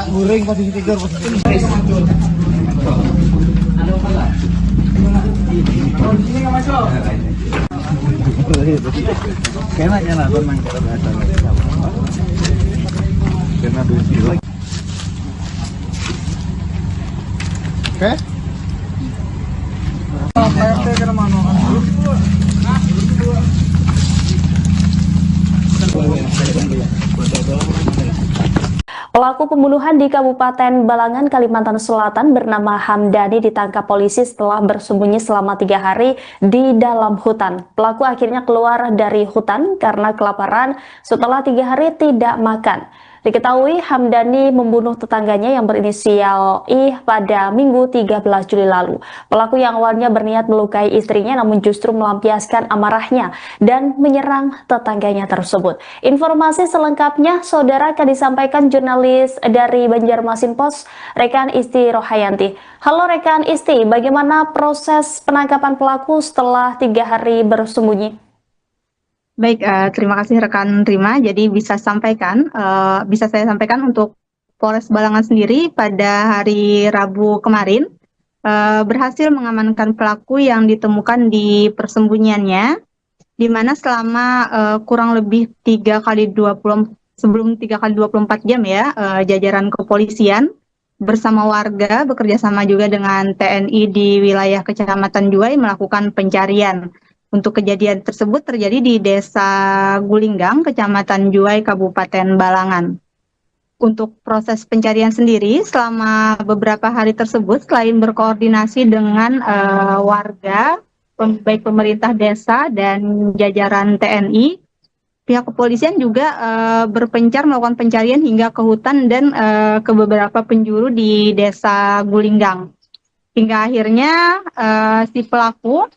Goreng posisi tidur posisi. Kayaknya nonton main kena dulu. Oke.
Pelaku pembunuhan di Kabupaten Balangan, Kalimantan Selatan bernama Hamdani ditangkap polisi setelah bersembunyi selama 3 hari di dalam hutan. Pelaku akhirnya keluar dari hutan karena kelaparan setelah 3 hari tidak makan. Diketahui Hamdani membunuh tetangganya yang berinisial I pada Minggu 13 Juli lalu. Pelaku yang awalnya berniat melukai istrinya namun justru melampiaskan amarahnya dan menyerang tetangganya tersebut. Informasi selengkapnya saudara akan disampaikan jurnalis dari Banjarmasin Pos, rekan Isti Rohayanti. Halo rekan Isti, bagaimana proses penangkapan pelaku setelah 3 hari bersembunyi?
Baik, terima kasih rekan Rima. Jadi bisa saya sampaikan untuk Polres Balangan sendiri pada hari Rabu kemarin berhasil mengamankan pelaku yang ditemukan di persembunyiannya, di mana selama kurang lebih 3 kali 24 jam ya, jajaran kepolisian bersama warga bekerja sama juga dengan TNI di wilayah Kecamatan Juwai melakukan pencarian. Untuk kejadian tersebut terjadi di Desa Gulinggang, Kecamatan Juwai, Kabupaten Balangan. Untuk proses pencarian sendiri, selama beberapa hari tersebut, selain berkoordinasi dengan warga, baik pemerintah desa dan jajaran TNI, pihak kepolisian juga berpencar melakukan pencarian hingga ke hutan dan ke beberapa penjuru di Desa Gulinggang. Hingga akhirnya si pelaku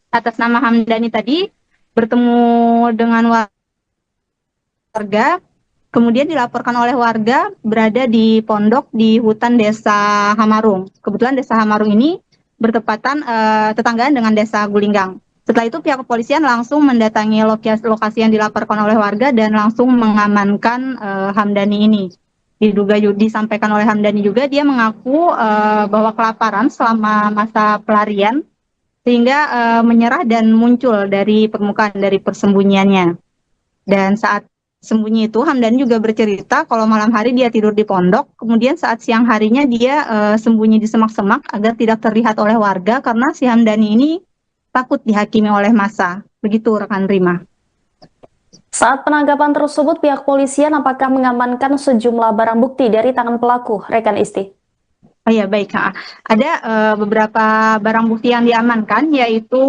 atas nama Hamdani tadi bertemu dengan warga, kemudian dilaporkan oleh warga berada di pondok di hutan Desa Hamarung. Kebetulan Desa Hamarung ini bertepatan tetanggaan dengan Desa Gulinggang. Setelah itu pihak kepolisian langsung mendatangi lokasi yang dilaporkan oleh warga dan langsung mengamankan Hamdani ini. Disampaikan oleh Hamdani juga, dia mengaku bahwa kelaparan selama masa pelarian sehingga menyerah dan muncul dari permukaan dari persembunyiannya. Dan saat sembunyi itu Hamdani juga bercerita kalau malam hari dia tidur di pondok, kemudian saat siang harinya dia sembunyi di semak-semak agar tidak terlihat oleh warga karena si Hamdani ini takut dihakimi oleh massa. Begitu rekan Rima.
Saat penangkapan tersebut, pihak polisian apakah mengamankan sejumlah barang bukti dari tangan pelaku, rekan Isti?
Oh ya, baik. Ada beberapa barang bukti yang diamankan, yaitu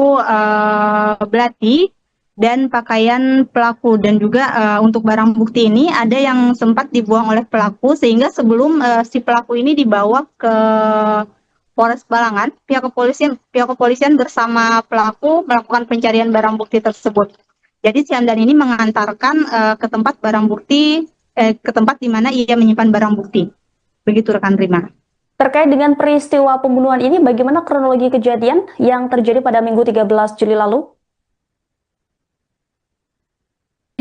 belati dan pakaian pelaku. Dan juga untuk barang bukti ini ada yang sempat dibuang oleh pelaku, sehingga sebelum si pelaku ini dibawa ke Polres Balangan, pihak kepolisian bersama pelaku melakukan pencarian barang bukti tersebut. Jadi si Hamdani ini mengantarkan ke tempat ke tempat di mana ia menyimpan barang bukti. Begitu rekan Rima.
Terkait dengan peristiwa pembunuhan ini, bagaimana kronologi kejadian yang terjadi pada Minggu 13 Juli lalu?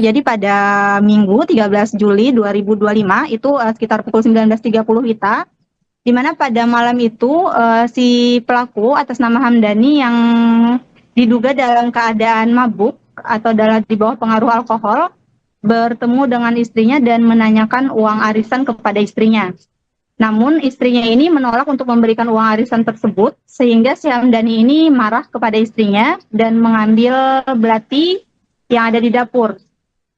Jadi pada Minggu 13 Juli 2025, itu sekitar pukul 19.30 WITA, di mana pada malam itu si pelaku atas nama Hamdani yang diduga dalam keadaan mabuk atau di bawah pengaruh alkohol, bertemu dengan istrinya dan menanyakan uang arisan kepada istrinya. Namun istrinya ini menolak untuk memberikan uang arisan tersebut, sehingga si Hamdani ini marah kepada istrinya dan mengambil belati yang ada di dapur.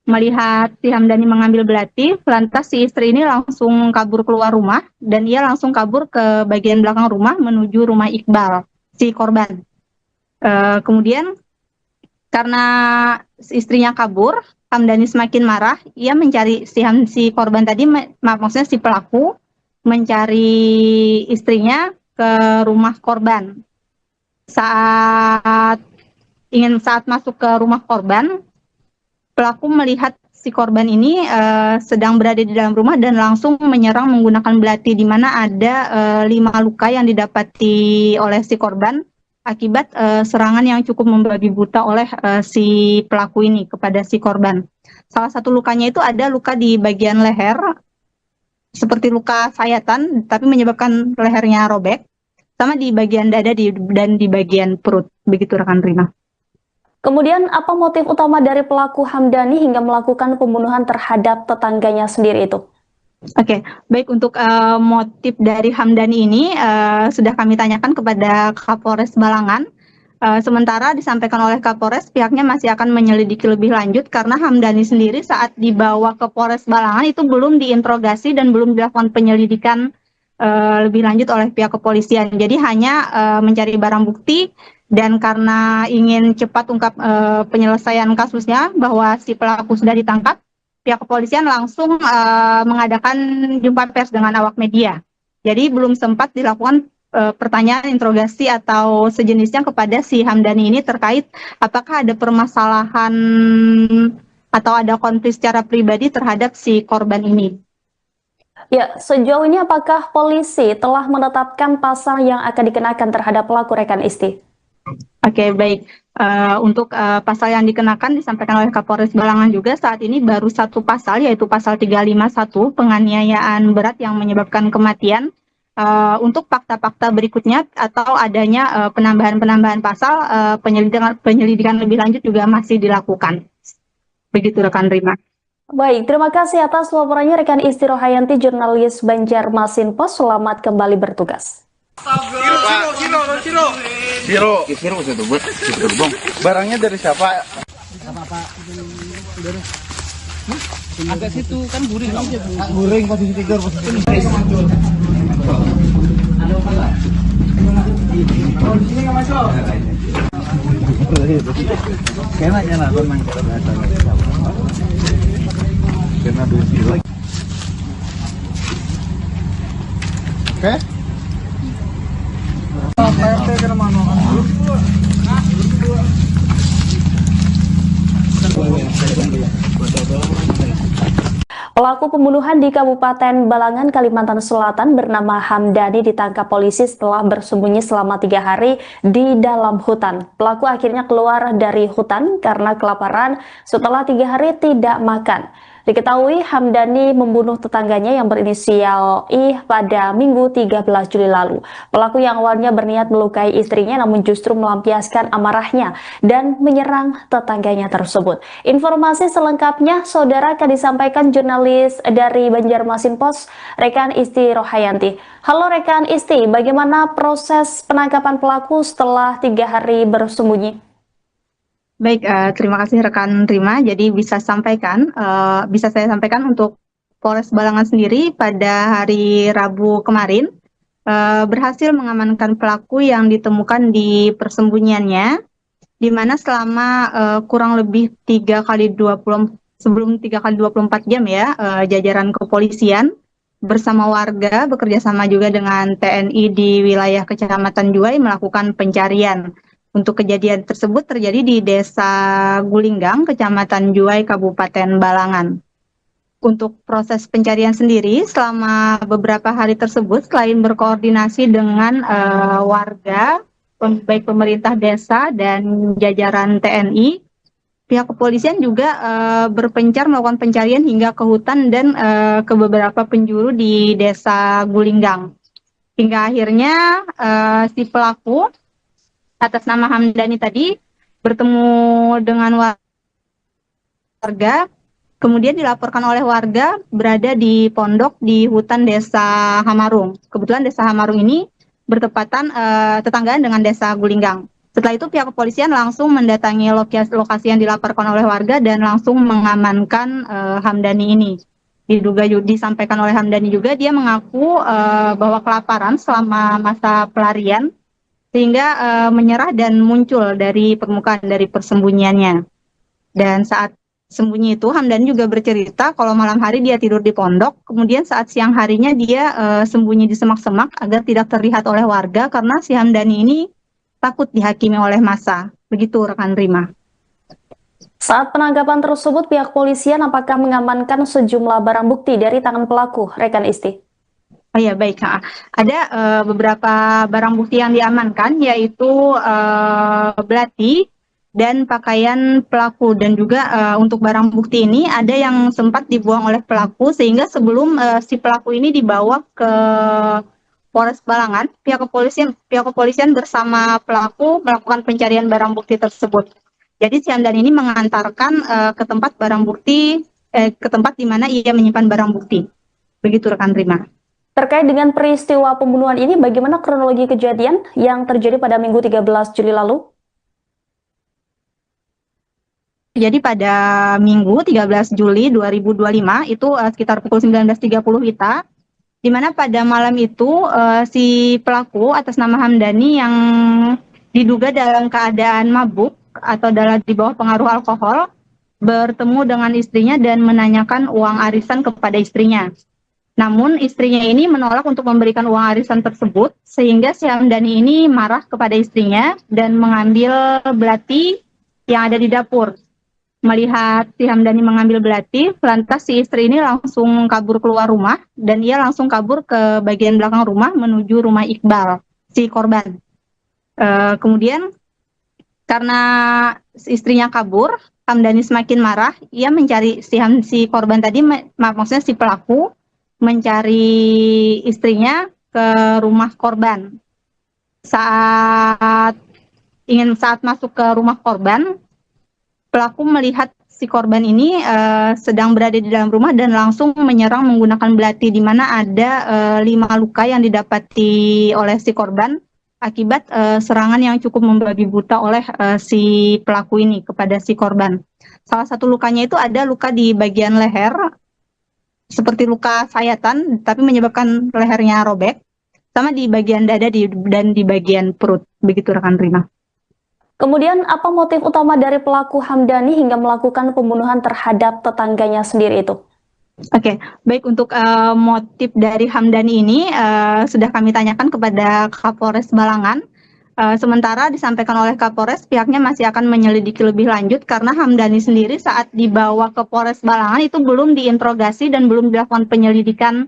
Melihat si Hamdani mengambil belati, lantas si istri ini langsung kabur keluar rumah dan ia langsung kabur ke bagian belakang rumah menuju rumah Iqbal, si korban. Kemudian karena istrinya kabur, Hamdani semakin marah, ia mencari si korban tadi, maksudnya si pelaku, mencari istrinya ke rumah korban. Saat masuk ke rumah korban, pelaku melihat si korban ini sedang berada di dalam rumah dan langsung menyerang menggunakan belati, di mana ada 5 luka yang didapati oleh si korban akibat serangan yang cukup membabi buta oleh si pelaku ini kepada si korban. Salah satu lukanya itu ada luka di bagian leher, seperti luka sayatan, tapi menyebabkan lehernya robek, sama di bagian dada dan di bagian perut. Begitu rekan Rima.
Kemudian apa motif utama dari pelaku Hamdani hingga melakukan pembunuhan terhadap tetangganya sendiri itu?
Oke, baik, untuk motif dari Hamdani ini sudah kami tanyakan kepada Kapolres Balangan. Sementara disampaikan oleh Kapolres, pihaknya masih akan menyelidiki lebih lanjut karena Hamdani sendiri saat dibawa ke Polres Balangan itu belum diinterogasi dan belum dilakukan penyelidikan lebih lanjut oleh pihak kepolisian. Jadi hanya mencari barang bukti, dan karena ingin cepat ungkap penyelesaian kasusnya bahwa si pelaku sudah ditangkap, pihak kepolisian langsung mengadakan jumpa pers dengan awak media. Jadi belum sempat dilakukan pertanyaan, interogasi atau sejenisnya kepada si Hamdani ini terkait apakah ada permasalahan atau ada konflik secara pribadi terhadap si korban ini.
Ya, sejauh ini apakah polisi telah menetapkan pasal yang akan dikenakan terhadap pelaku rekan Isti?
Oke, baik. Untuk pasal yang dikenakan disampaikan oleh Kapolres Balangan juga saat ini baru satu pasal, yaitu pasal 351, penganiayaan berat yang menyebabkan kematian. Untuk fakta-fakta berikutnya atau adanya penambahan pasal, penyelidikan lebih lanjut juga masih dilakukan. Begitu rekan Rima.
Baik, terima kasih atas laporannya rekan Isti Rohayanti, jurnalis Banjarmasin Post. Selamat kembali bertugas.
Siro itu buat gerbong. Barangnya dari siapa?
Agak situ kan guring.
Guring posisi 3, posisi 5. Kayaknya lah memang kita biasa. Kena 2 kilo. Oke.
Pelaku pembunuhan di Kabupaten Balangan, Kalimantan Selatan bernama Hamdani ditangkap polisi setelah bersembunyi selama 3 hari di dalam hutan. Pelaku akhirnya keluar dari hutan karena kelaparan setelah 3 hari tidak makan. Diketahui Hamdani membunuh tetangganya yang berinisial I pada Minggu 13 Juli lalu. Pelaku yang awalnya berniat melukai istrinya namun justru melampiaskan amarahnya dan menyerang tetangganya tersebut. Informasi selengkapnya saudara akan disampaikan jurnalis dari Banjarmasin Post, rekan Isti Rohayanti. Halo rekan Isti, bagaimana proses penangkapan pelaku setelah 3 hari bersembunyi?
Baik, terima kasih rekan Rima. Jadi bisa saya sampaikan untuk Polres Balangan sendiri pada hari Rabu kemarin berhasil mengamankan pelaku yang ditemukan di persembunyiannya, di mana selama kurang lebih 3 kali 24 jam ya, jajaran kepolisian bersama warga bekerjasama juga dengan TNI di wilayah Kecamatan Juwai melakukan pencarian. Untuk kejadian tersebut terjadi di Desa Gulinggang, Kecamatan Juwai, Kabupaten Balangan. Untuk proses pencarian sendiri selama beberapa hari tersebut, selain berkoordinasi dengan warga, baik pemerintah desa dan jajaran TNI, pihak kepolisian juga berpencar melakukan pencarian hingga ke hutan dan ke beberapa penjuru di Desa Gulinggang. Hingga akhirnya si pelaku atas nama Hamdani tadi bertemu dengan warga, kemudian dilaporkan oleh warga berada di pondok di hutan Desa Hamarung. Kebetulan Desa Hamarung ini bertepatan tetanggaan dengan Desa Gulinggang. Setelah itu pihak kepolisian langsung mendatangi lokasi yang dilaporkan oleh warga dan langsung mengamankan Hamdani ini. Disampaikan oleh Hamdani juga dia mengaku bahwa kelaparan selama masa pelarian sehingga menyerah dan muncul dari permukaan dari persembunyiannya. Dan saat sembunyi itu, Hamdani juga bercerita kalau malam hari dia tidur di pondok, kemudian saat siang harinya dia sembunyi di semak-semak agar tidak terlihat oleh warga karena si Hamdani ini takut dihakimi oleh massa. Begitu rekan Rima.
Saat penangkapan tersebut, pihak polisian apakah mengamankan sejumlah barang bukti dari tangan pelaku, rekan Isti?
Oh ya, baik. Ada beberapa barang bukti yang diamankan, yaitu belati dan pakaian pelaku. Dan juga untuk barang bukti ini ada yang sempat dibuang oleh pelaku, sehingga sebelum si pelaku ini dibawa ke Polres Balangan, pihak kepolisian bersama pelaku melakukan pencarian barang bukti tersebut. Jadi si Hamdan ini mengantarkan ke tempat barang bukti, ke tempat di mana ia menyimpan barang bukti. Begitu rekan Rima.
Terkait dengan peristiwa pembunuhan ini, bagaimana kronologi kejadian yang terjadi pada Minggu 13 Juli lalu?
Jadi pada Minggu 13 Juli 2025 itu sekitar pukul 19.30 WITA, di mana pada malam itu si pelaku atas nama Hamdani yang diduga dalam keadaan mabuk atau di bawah pengaruh alkohol bertemu dengan istrinya dan menanyakan uang arisan kepada istrinya. Namun istrinya ini menolak untuk memberikan uang arisan tersebut, sehingga si Hamdani ini marah kepada istrinya dan mengambil belati yang ada di dapur. Melihat si Hamdani mengambil belati, lantas si istri ini langsung kabur keluar rumah dan ia langsung kabur ke bagian belakang rumah menuju rumah Iqbal, si korban. Kemudian karena istrinya kabur, Hamdani semakin marah, ia mencari si korban tadi, maksudnya si pelaku, mencari istrinya ke rumah korban. Saat masuk ke rumah korban, pelaku melihat si korban ini sedang berada di dalam rumah dan langsung menyerang menggunakan belati, di mana ada 5 luka yang didapati oleh si korban akibat serangan yang cukup membabi buta oleh si pelaku ini kepada si korban. Salah satu lukanya itu ada luka di bagian leher, seperti luka sayatan, tapi menyebabkan lehernya robek, sama di bagian dada dan di bagian perut. Begitu rekan Rima.
Kemudian apa motif utama dari pelaku Hamdani hingga melakukan pembunuhan terhadap tetangganya sendiri itu?
Oke, baik, untuk motif dari Hamdani ini sudah kami tanyakan kepada Kapolres Balangan. Sementara disampaikan oleh Kapolres, pihaknya masih akan menyelidiki lebih lanjut karena Hamdani sendiri saat dibawa ke Polres Balangan itu belum diinterogasi dan belum dilakukan penyelidikan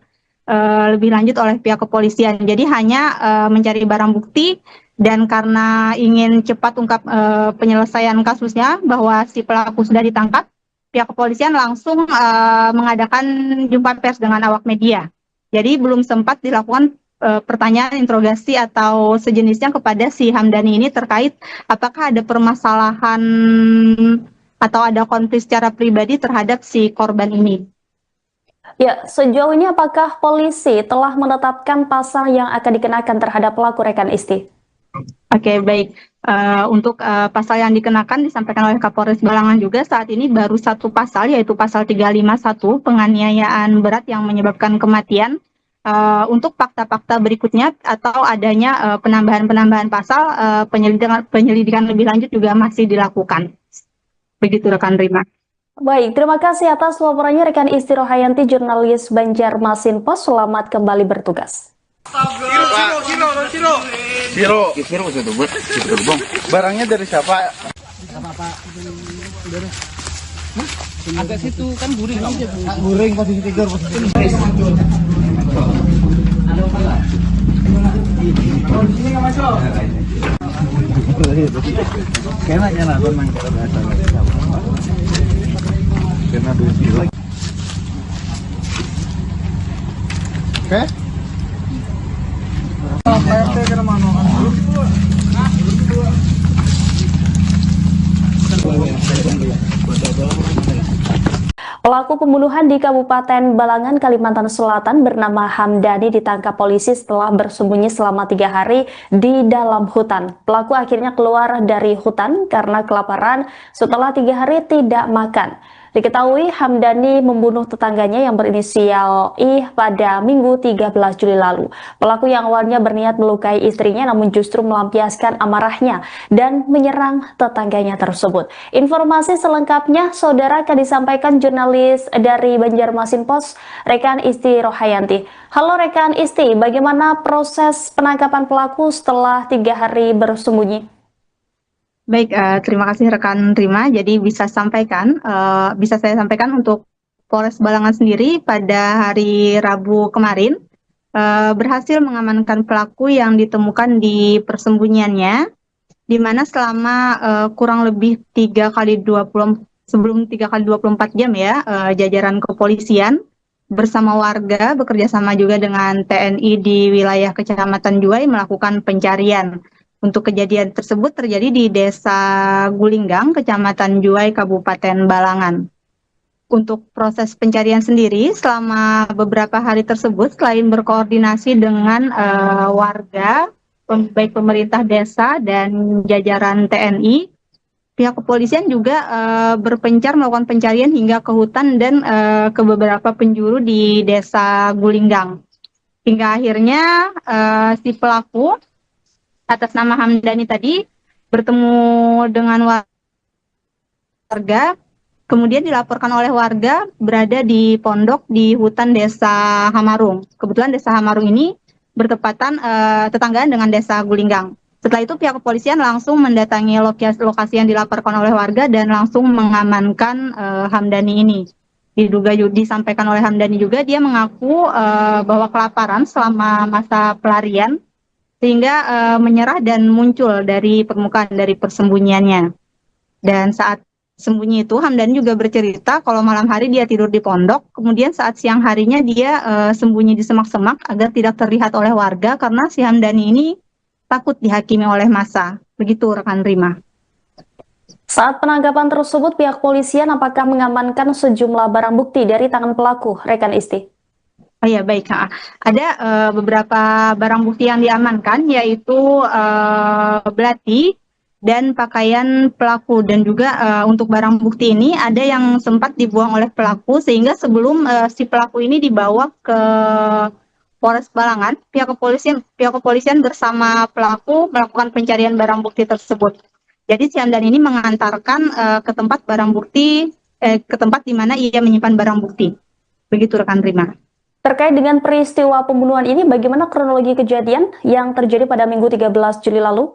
lebih lanjut oleh pihak kepolisian. Jadi hanya mencari barang bukti dan karena ingin cepat ungkap penyelesaian kasusnya bahwa si pelaku sudah ditangkap, pihak kepolisian langsung mengadakan jumpa pers dengan awak media. Jadi belum sempat dilakukan pertanyaan, interogasi atau sejenisnya kepada si Hamdani ini terkait apakah ada permasalahan atau ada konflik secara pribadi terhadap si korban ini.
Ya, sejauh ini apakah polisi telah menetapkan pasal yang akan dikenakan terhadap pelaku, rekan Isti?
Oke, baik. Untuk pasal yang dikenakan disampaikan oleh Kapolres Balangan juga saat ini baru satu pasal, yaitu pasal 351 penganiayaan berat yang menyebabkan kematian. Untuk fakta-fakta berikutnya atau adanya penambahan pasal, penyelidikan lebih lanjut juga masih dilakukan. Begitu rekan Rima.
Baik, terima kasih atas laporannya rekan Isti Rohayanti, jurnalis Banjarmasin Post. Selamat kembali bertugas.
Siro itu bang. Barangnya dari siapa?
Agak situ kan guring.
Guring posisi tidur Kayaknya nonton main karena Oke.
Pelaku pembunuhan di Kabupaten Balangan, Kalimantan Selatan bernama Hamdani ditangkap polisi setelah bersembunyi selama 3 hari di dalam hutan. Pelaku akhirnya keluar dari hutan karena kelaparan setelah 3 hari tidak makan. Diketahui Hamdani membunuh tetangganya yang berinisial I pada Minggu 13 Juli lalu. Pelaku yang awalnya berniat melukai istrinya namun justru melampiaskan amarahnya dan menyerang tetangganya tersebut. Informasi selengkapnya saudara akan disampaikan jurnalis dari Banjarmasin Post, rekan Isti Rohayanti. Halo rekan Isti, bagaimana proses penangkapan pelaku setelah 3 hari bersembunyi?
Baik, terima kasih rekan Rima. Jadi bisa saya sampaikan untuk Polres Balangan sendiri pada hari Rabu kemarin berhasil mengamankan pelaku yang ditemukan di persembunyiannya, di mana selama kurang lebih 3 kali 24 jam ya, jajaran kepolisian bersama warga bekerja sama juga dengan TNI di wilayah Kecamatan Juwai melakukan pencarian. Untuk kejadian tersebut terjadi di Desa Gulinggang, Kecamatan Juwai, Kabupaten Balangan. Untuk proses pencarian sendiri, selama beberapa hari tersebut, selain berkoordinasi dengan warga, baik pemerintah desa dan jajaran TNI, pihak kepolisian juga berpencar melakukan pencarian hingga ke hutan dan ke beberapa penjuru di Desa Gulinggang. Hingga akhirnya si pelaku atas nama Hamdani tadi bertemu dengan warga, kemudian dilaporkan oleh warga berada di pondok di hutan Desa Hamarung. Kebetulan Desa Hamarung ini bertepatan tetanggaan dengan Desa Gulinggang. Setelah itu pihak kepolisian langsung mendatangi lokasi yang dilaporkan oleh warga dan langsung mengamankan Hamdani ini. Disampaikan oleh Hamdani juga dia mengaku bahwa kelaparan selama masa pelarian sehingga menyerah dan muncul dari permukaan dari persembunyiannya. Dan saat sembunyi itu Hamdani juga bercerita kalau malam hari dia tidur di pondok, kemudian saat siang harinya dia sembunyi di semak-semak agar tidak terlihat oleh warga karena si Hamdani ini takut dihakimi oleh massa. Begitu rekan Rima.
Saat penangkapan tersebut, pihak polisian apakah mengamankan sejumlah barang bukti dari tangan pelaku, rekan Isti?
Oh ya baik, ada beberapa barang bukti yang diamankan yaitu belati dan pakaian pelaku, dan juga untuk barang bukti ini ada yang sempat dibuang oleh pelaku sehingga sebelum si pelaku ini dibawa ke Polres Balangan, pihak kepolisian bersama pelaku melakukan pencarian barang bukti tersebut. Jadi si Hamdani ini mengantarkan ke tempat ke tempat di mana ia menyimpan barang bukti. Begitu rekan Rima.
Terkait dengan peristiwa pembunuhan ini, bagaimana kronologi kejadian yang terjadi pada Minggu 13 Juli lalu?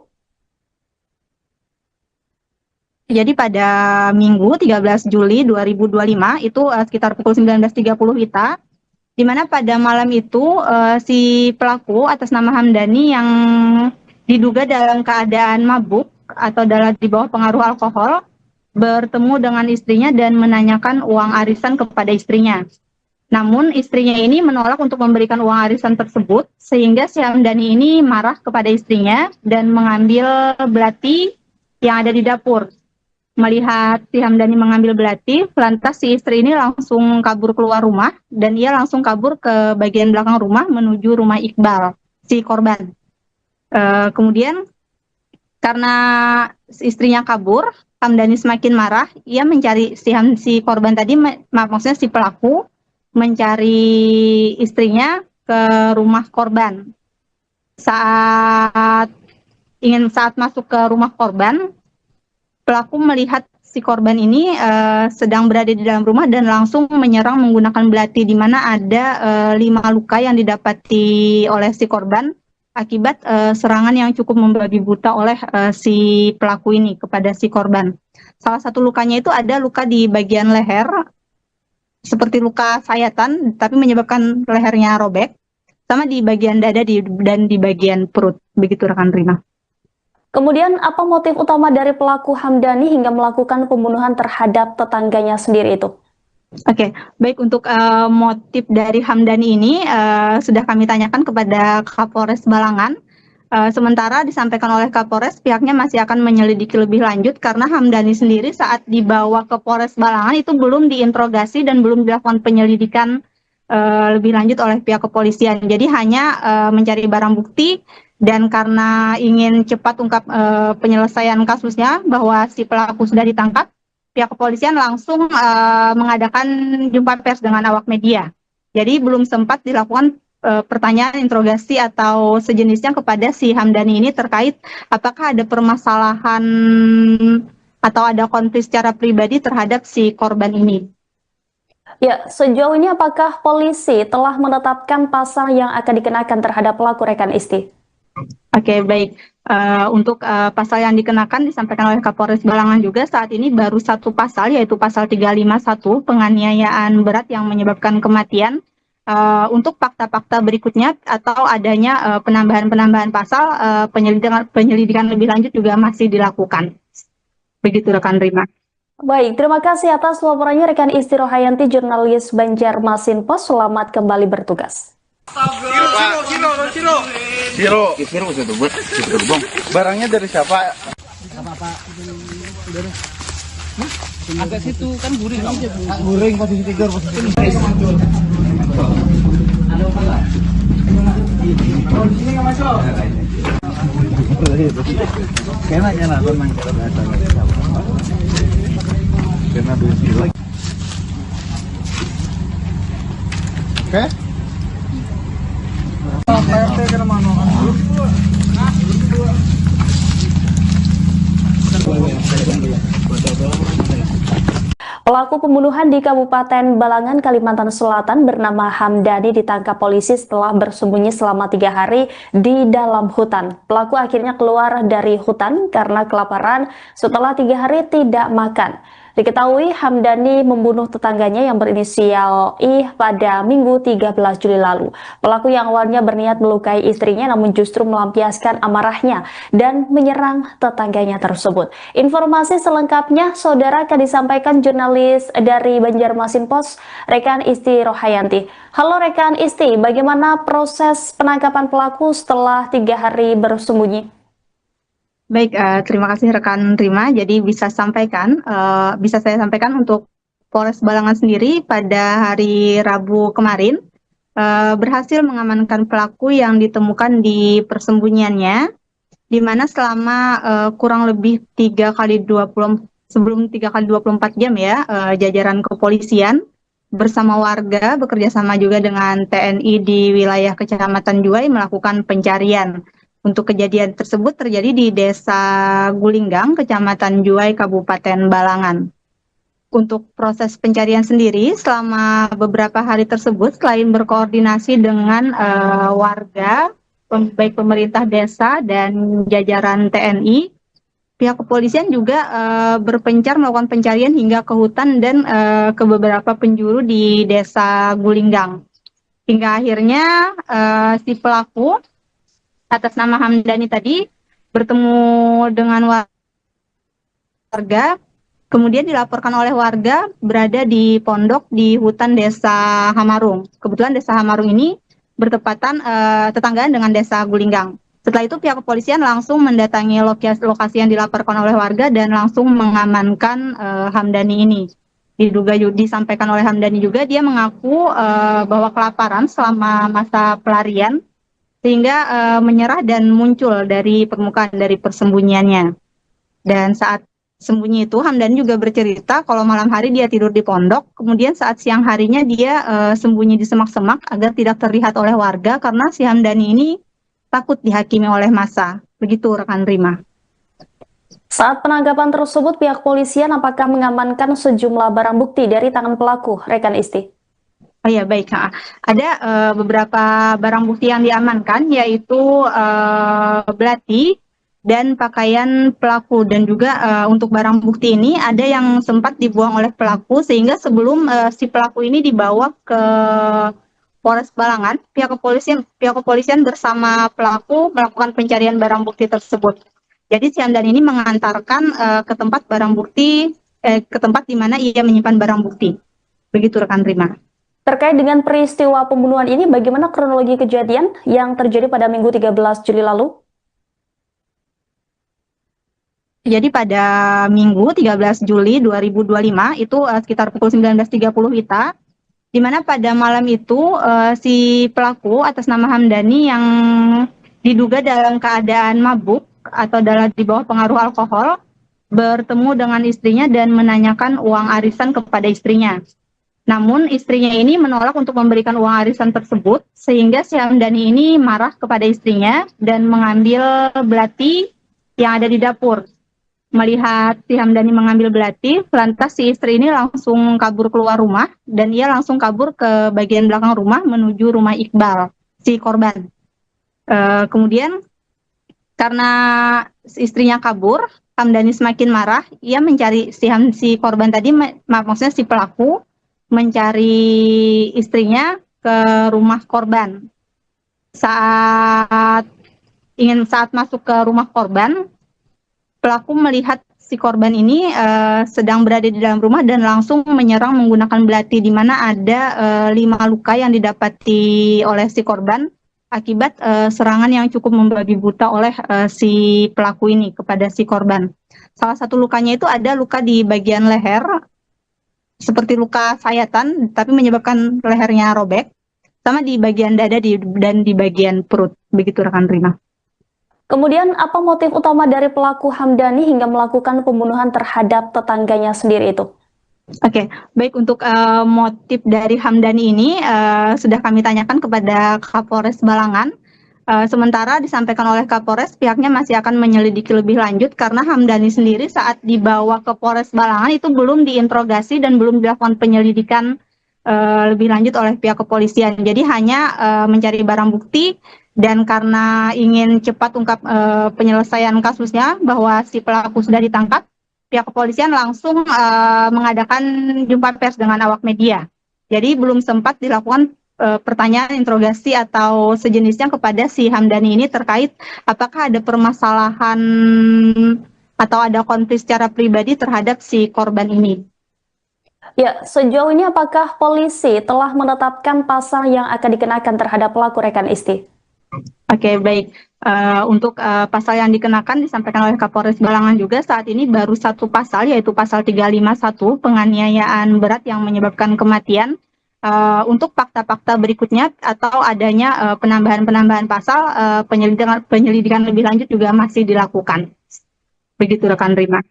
Jadi pada Minggu 13 Juli 2025 itu sekitar pukul 19.30 WITA, di mana pada malam itu si pelaku atas nama Hamdani yang diduga dalam keadaan mabuk atau di bawah pengaruh alkohol bertemu dengan istrinya dan menanyakan uang arisan kepada istrinya. Namun istrinya ini menolak untuk memberikan uang arisan tersebut, sehingga si Hamdani ini marah kepada istrinya dan mengambil belati yang ada di dapur. Melihat si Hamdani mengambil belati, lantas si istri ini langsung kabur keluar rumah dan ia langsung kabur ke bagian belakang rumah menuju rumah Iqbal, si korban. Kemudian karena istrinya kabur, Hamdani semakin marah, ia mencari si korban tadi, maksudnya si pelaku, mencari istrinya ke rumah korban. Saat masuk ke rumah korban, pelaku melihat si korban ini sedang berada di dalam rumah dan langsung menyerang menggunakan belati, di mana ada 5 luka yang didapati oleh si korban akibat serangan yang cukup membabi buta oleh si pelaku ini kepada si korban. Salah satu lukanya itu ada luka di bagian leher, seperti luka sayatan, tapi menyebabkan lehernya robek, sama di bagian dada dan di bagian perut. Begitu rekan Rima.
Kemudian apa motif utama dari pelaku Hamdani hingga melakukan pembunuhan terhadap tetangganya sendiri itu?
Oke, baik, untuk motif dari Hamdani ini sudah kami tanyakan kepada Kapolres Balangan. Sementara disampaikan oleh Kapolres, pihaknya masih akan menyelidiki lebih lanjut karena Hamdani sendiri saat dibawa ke Polres Balangan itu belum diinterogasi dan belum dilakukan penyelidikan lebih lanjut oleh pihak kepolisian. Jadi hanya mencari barang bukti, dan karena ingin cepat ungkap penyelesaian kasusnya bahwa si pelaku sudah ditangkap, pihak kepolisian langsung mengadakan jumpa pers dengan awak media. Jadi belum sempat dilakukan pertanyaan interogasi atau sejenisnya kepada si Hamdani ini terkait apakah ada permasalahan atau ada konflik secara pribadi terhadap si korban ini.
Ya, sejauh ini apakah polisi telah menetapkan pasal yang akan dikenakan terhadap pelaku rekan Isti?
Oke, baik. Untuk pasal yang dikenakan disampaikan oleh Kapolres Balangan juga saat ini baru satu pasal, yaitu pasal 351 penganiayaan berat yang menyebabkan kematian. Untuk fakta-fakta berikutnya atau adanya penambahan-penambahan pasal, penyelidikan lebih lanjut juga masih dilakukan. Begitu rekan Rima.
Baik, terima kasih atas laporannya rekan Isti Rohayanti, jurnalis Banjarmasin Post. Selamat kembali bertugas.
Siro itu buat bang. Barangnya dari siapa?
Agak situ kan guring.
Guring posisi tidur Kena tenang kena duit. Oke.
Pelaku pembunuhan di Kabupaten Balangan, Kalimantan Selatan bernama Hamdani ditangkap polisi setelah bersembunyi selama 3 hari di dalam hutan. Pelaku akhirnya keluar dari hutan karena kelaparan setelah 3 hari tidak makan. Diketahui Hamdani membunuh tetangganya yang berinisial I pada Minggu 13 Juli lalu. Pelaku yang awalnya berniat melukai istrinya namun justru melampiaskan amarahnya dan menyerang tetangganya tersebut. Informasi selengkapnya saudara akan disampaikan jurnalis dari Banjarmasin Post, rekan Isti Rohayanti. Halo rekan Isti, bagaimana proses penangkapan pelaku setelah 3 hari bersembunyi?
Baik, terima kasih rekan Rima. Jadi bisa saya sampaikan untuk Polres Balangan sendiri pada hari Rabu kemarin berhasil mengamankan pelaku yang ditemukan di persembunyiannya, di mana selama kurang lebih 3x24 jam ya, jajaran kepolisian bersama warga bekerjasama juga dengan TNI di wilayah Kecamatan Juwai melakukan pencarian. Untuk kejadian tersebut terjadi di Desa Gulinggang, Kecamatan Juwai, Kabupaten Balangan. Untuk proses pencarian sendiri, selama beberapa hari tersebut, selain berkoordinasi dengan warga, baik pemerintah desa dan jajaran TNI, pihak kepolisian juga berpencar melakukan pencarian hingga ke hutan dan ke beberapa penjuru di Desa Gulinggang. Hingga akhirnya si pelaku atas nama Hamdani tadi bertemu dengan warga, kemudian dilaporkan oleh warga berada di pondok di hutan Desa Hamarung. Kebetulan Desa Hamarung ini bertepatan tetanggaan dengan Desa Gulinggang. Setelah itu pihak kepolisian langsung mendatangi lokasi yang dilaporkan oleh warga dan langsung mengamankan Hamdani ini. Disampaikan oleh Hamdani juga dia mengaku bahwa kelaparan selama masa pelarian sehingga menyerah dan muncul dari permukaan dari persembunyiannya. Dan saat sembunyi itu Hamdani juga bercerita kalau malam hari dia tidur di pondok, kemudian saat siang harinya dia sembunyi di semak-semak agar tidak terlihat oleh warga karena si Hamdani ini takut dihakimi oleh massa. Begitu rekan Rima.
Saat penangkapan tersebut pihak polisian apakah mengamankan sejumlah barang bukti dari tangan pelaku, rekan Isti?
Oh ya, baik. Ada beberapa barang bukti yang diamankan, yaitu belati dan pakaian pelaku. Dan juga untuk barang bukti ini ada yang sempat dibuang oleh pelaku, sehingga sebelum si pelaku ini dibawa ke Polres Balangan, pihak kepolisian bersama pelaku melakukan pencarian barang bukti tersebut. Jadi si Hamdani ini mengantarkan ke tempat barang bukti, ke tempat di mana ia menyimpan barang bukti. Begitu rekan Rima.
Terkait dengan peristiwa pembunuhan ini, bagaimana kronologi kejadian yang terjadi pada Minggu 13 Juli lalu?
Jadi pada Minggu 13 Juli 2025, itu sekitar pukul 19.30 WITA, di mana pada malam itu si pelaku atas nama Hamdani yang diduga dalam keadaan mabuk atau di bawah pengaruh alkohol, bertemu dengan istrinya dan menanyakan uang arisan kepada istrinya. Namun istrinya ini menolak untuk memberikan uang arisan tersebut, sehingga si Hamdani ini marah kepada istrinya dan mengambil belati yang ada di dapur. Melihat si Hamdani mengambil belati, lantas si istri ini langsung kabur keluar rumah dan ia langsung kabur ke bagian belakang rumah menuju rumah Iqbal, si korban. Kemudian karena istrinya kabur, Hamdani semakin marah. Ia mencari si korban tadi, maksudnya si pelaku, mencari istrinya ke rumah korban. Saat masuk ke rumah korban, pelaku melihat si korban ini sedang berada di dalam rumah dan langsung menyerang menggunakan belati, di mana ada 5 luka yang didapati oleh si korban akibat serangan yang cukup membabi buta oleh si pelaku ini kepada si korban. Salah satu lukanya itu ada luka di bagian leher, seperti luka sayatan, tapi menyebabkan lehernya robek, sama di bagian dada dan di bagian perut. Begitu rekan Rima.
Kemudian apa motif utama dari pelaku Hamdani hingga melakukan pembunuhan terhadap tetangganya sendiri itu?
Oke, baik, untuk motif dari Hamdani ini sudah kami tanyakan kepada Kapolres Balangan. Sementara disampaikan oleh Kapolres, pihaknya masih akan menyelidiki lebih lanjut karena Hamdani sendiri saat dibawa ke Polres Balangan itu belum diinterogasi dan belum dilakukan penyelidikan lebih lanjut oleh pihak kepolisian. Jadi hanya mencari barang bukti, dan karena ingin cepat ungkap penyelesaian kasusnya bahwa si pelaku sudah ditangkap, pihak kepolisian langsung mengadakan jumpa pers dengan awak media. Jadi belum sempat dilakukan pertanyaan, interogasi atau sejenisnya kepada si Hamdani ini terkait apakah ada permasalahan atau ada konflik secara pribadi terhadap si korban ini.
Ya, sejauh ini apakah polisi telah menetapkan pasal yang akan dikenakan terhadap pelaku rekan Isti?
Oke, baik. Untuk pasal yang dikenakan disampaikan oleh Kapolres Balangan juga saat ini baru satu pasal, yaitu pasal 351 penganiayaan berat yang menyebabkan kematian. Untuk fakta-fakta berikutnya atau adanya penambahan pasal, penyelidikan lebih lanjut juga masih dilakukan. Begitu rekan Rima.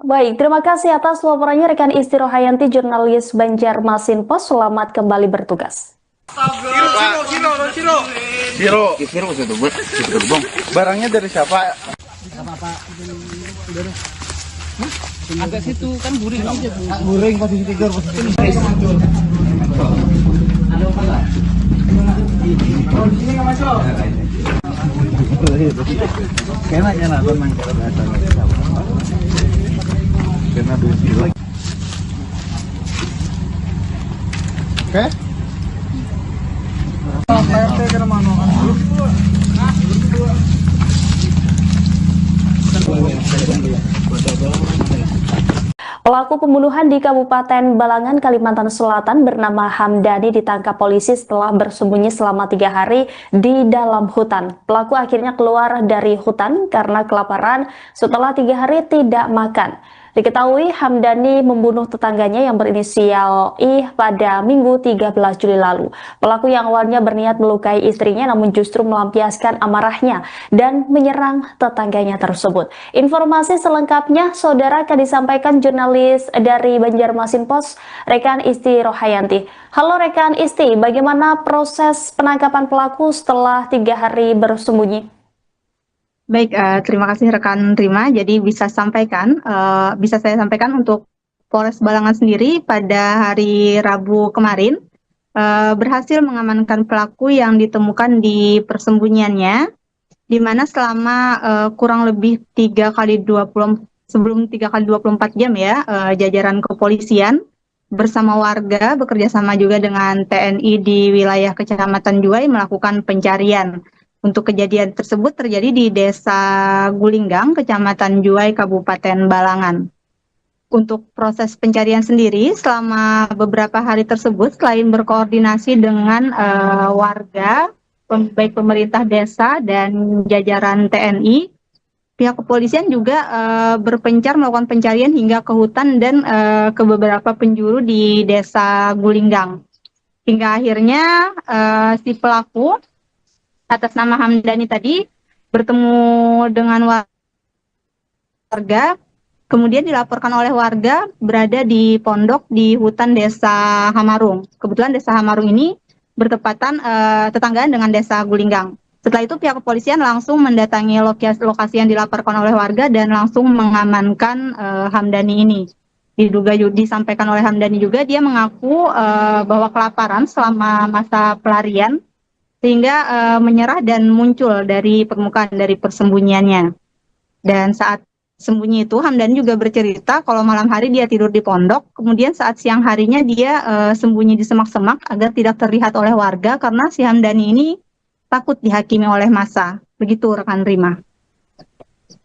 Baik, terima kasih atas laporannya rekan Isti Rohayanti, jurnalis Banjarmasin Pos. Selamat kembali bertugas.
Siro. Barangnya dari siapa?
Agak situ kan guring.
Guring posisi 3, posisi 5. Kayaknya nonton mangkara bahasa. Kena 2 kilo. Oke?
Pelaku pembunuhan di Kabupaten Balangan, Kalimantan Selatan bernama Hamdani ditangkap polisi setelah bersembunyi selama 3 hari di dalam hutan. Pelaku akhirnya keluar dari hutan karena kelaparan setelah 3 hari tidak makan. Diketahui Hamdani membunuh tetangganya yang berinisial I pada Minggu 13 Juli lalu. Pelaku yang awalnya berniat melukai istrinya namun justru melampiaskan amarahnya dan menyerang tetangganya tersebut. Informasi selengkapnya saudara akan disampaikan jurnalis dari Banjarmasin Pos, rekan Isti Rohayanti. Halo rekan Isti, bagaimana proses penangkapan pelaku setelah 3 hari bersembunyi?
Baik, terima kasih rekan Rima. Jadi bisa saya sampaikan untuk Polres Balangan sendiri pada hari Rabu kemarin berhasil mengamankan pelaku yang ditemukan di persembunyiannya, di mana selama kurang lebih 3 kali 24 jam ya, jajaran kepolisian bersama warga bekerja sama juga dengan TNI di wilayah Kecamatan Juwai melakukan pencarian. Untuk kejadian tersebut terjadi di Desa Gulinggang, Kecamatan Juwai, Kabupaten Balangan. Untuk proses pencarian sendiri, selama beberapa hari tersebut, selain berkoordinasi dengan warga, baik pemerintah desa dan jajaran TNI, pihak kepolisian juga berpencar melakukan pencarian hingga ke hutan dan ke beberapa penjuru di Desa Gulinggang. Hingga akhirnya si pelaku atas nama Hamdani tadi bertemu dengan warga Kemudian dilaporkan oleh warga berada di pondok di hutan Desa Hamarung. Kebetulan Desa Hamarung ini bertepatan tetanggaan dengan Desa Gulinggang. Setelah itu pihak kepolisian langsung mendatangi lokasi yang dilaporkan oleh warga dan langsung mengamankan Hamdani ini. Disampaikan oleh Hamdani juga dia mengaku bahwa kelaparan selama masa pelarian sehingga menyerah dan muncul dari permukaan dari persembunyiannya. Dan saat sembunyi itu Hamdani juga bercerita kalau malam hari dia tidur di pondok, kemudian saat siang harinya dia sembunyi di semak-semak agar tidak terlihat oleh warga karena si Hamdani ini takut dihakimi oleh massa. Begitu rekan Rima.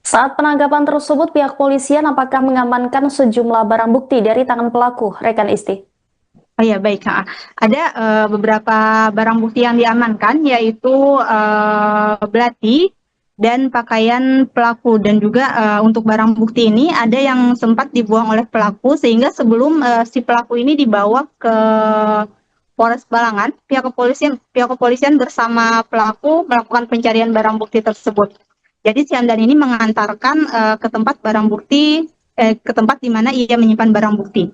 Saat penangkapan tersebut, pihak polisian apakah mengamankan sejumlah barang bukti dari tangan pelaku, rekan Isti?
Oh ya, baik. Ada beberapa barang bukti yang diamankan, yaitu belati dan pakaian pelaku. Dan juga untuk barang bukti ini ada yang sempat dibuang oleh pelaku, sehingga sebelum si pelaku ini dibawa ke Polres Balangan, pihak kepolisian bersama pelaku melakukan pencarian barang bukti tersebut. Jadi si Hamdani ini mengantarkan ke tempat barang bukti, ke tempat di mana ia menyimpan barang bukti.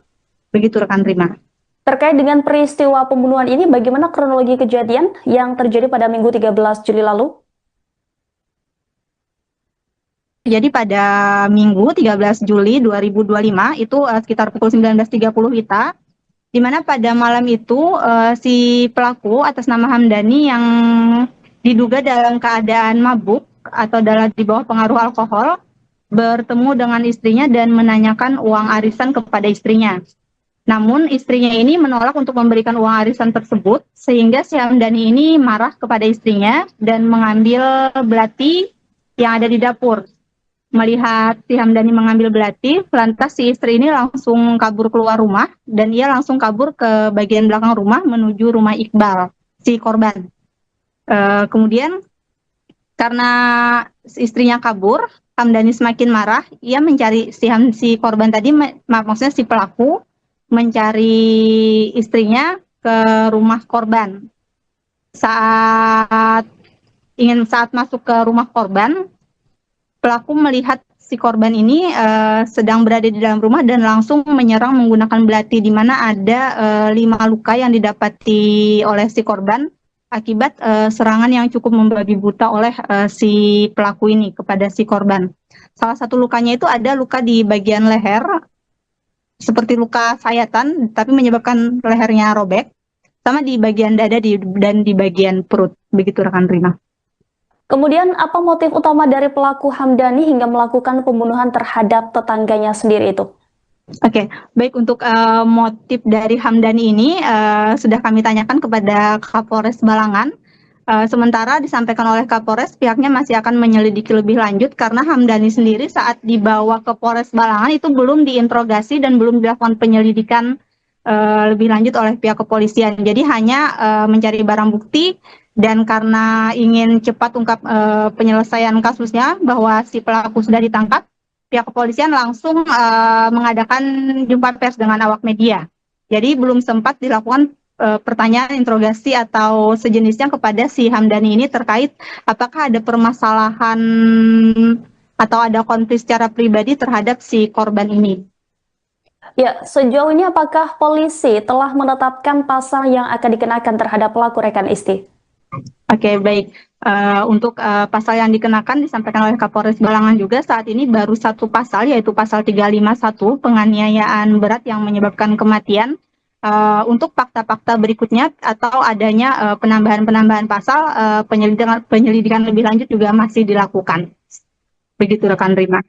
Begitu rekan Rima.
Terkait dengan peristiwa pembunuhan ini, bagaimana kronologi kejadian yang terjadi pada Minggu 13 Juli lalu?
Jadi pada Minggu 13 Juli 2025 itu sekitar pukul 19.30 WITA, di mana pada malam itu si pelaku atas nama Hamdani yang diduga dalam keadaan mabuk atau di bawah pengaruh alkohol bertemu dengan istrinya dan menanyakan uang arisan kepada istrinya. Namun istrinya ini menolak untuk memberikan uang arisan tersebut, sehingga si Hamdani ini marah kepada istrinya dan mengambil belati yang ada di dapur. Melihat si Hamdani mengambil belati, lantas si istri ini langsung kabur keluar rumah dan ia langsung kabur ke bagian belakang rumah menuju rumah Iqbal, si korban. Kemudian karena istrinya kabur, Hamdani semakin marah, ia mencari si korban tadi, maksudnya si pelaku, mencari istrinya ke rumah korban. Saat masuk ke rumah korban, pelaku melihat si korban ini sedang berada di dalam rumah dan langsung menyerang menggunakan belati, di mana ada 5 luka yang didapati oleh si korban akibat serangan yang cukup membabi buta oleh si pelaku ini kepada si korban. Salah satu lukanya itu ada luka di bagian leher, seperti luka sayatan, tapi menyebabkan lehernya robek, sama di bagian dada dan di bagian perut. Begitu rekan Rima.
Kemudian apa motif utama dari pelaku Hamdani hingga melakukan pembunuhan terhadap tetangganya sendiri itu?
Oke, baik, untuk motif dari Hamdani ini sudah kami tanyakan kepada Kapolres Balangan. Sementara disampaikan oleh Kapolres, pihaknya masih akan menyelidiki lebih lanjut karena Hamdani sendiri saat dibawa ke Polres Balangan itu belum diinterogasi dan belum dilakukan penyelidikan lebih lanjut oleh pihak kepolisian. Jadi hanya mencari barang bukti dan karena ingin cepat ungkap penyelesaian kasusnya bahwa si pelaku sudah ditangkap, pihak kepolisian langsung mengadakan jumpa pers dengan awak media. Jadi belum sempat dilakukan pertanyaan interogasi atau sejenisnya kepada si Hamdani ini terkait apakah ada permasalahan atau ada konflik secara pribadi terhadap si korban ini.
Ya, sejauh ini apakah polisi telah menetapkan pasal yang akan dikenakan terhadap pelaku, rekan Isti?
Oke, baik. Untuk pasal yang dikenakan disampaikan oleh Kapolres Balangan juga saat ini baru satu pasal, yaitu pasal 351 penganiayaan berat yang menyebabkan kematian. Untuk fakta-fakta berikutnya atau adanya penambahan pasal, penyelidikan lebih lanjut juga masih dilakukan. Begitu rekan Rima.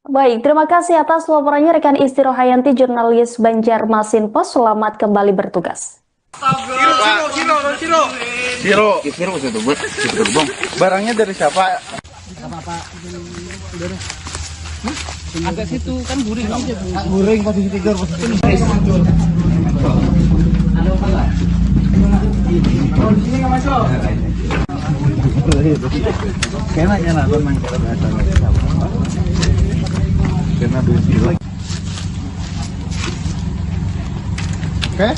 Baik, terima kasih atas laporannya rekan Isti Rohayanti, jurnalis Banjarmasin Post. Selamat kembali bertugas.
Siro itu buat bang. Barangnya dari siapa?
Agak situ kan guring.
Guring posisi tidur. Kayaknya nonton main kalau biasa. Karena duit. Oke.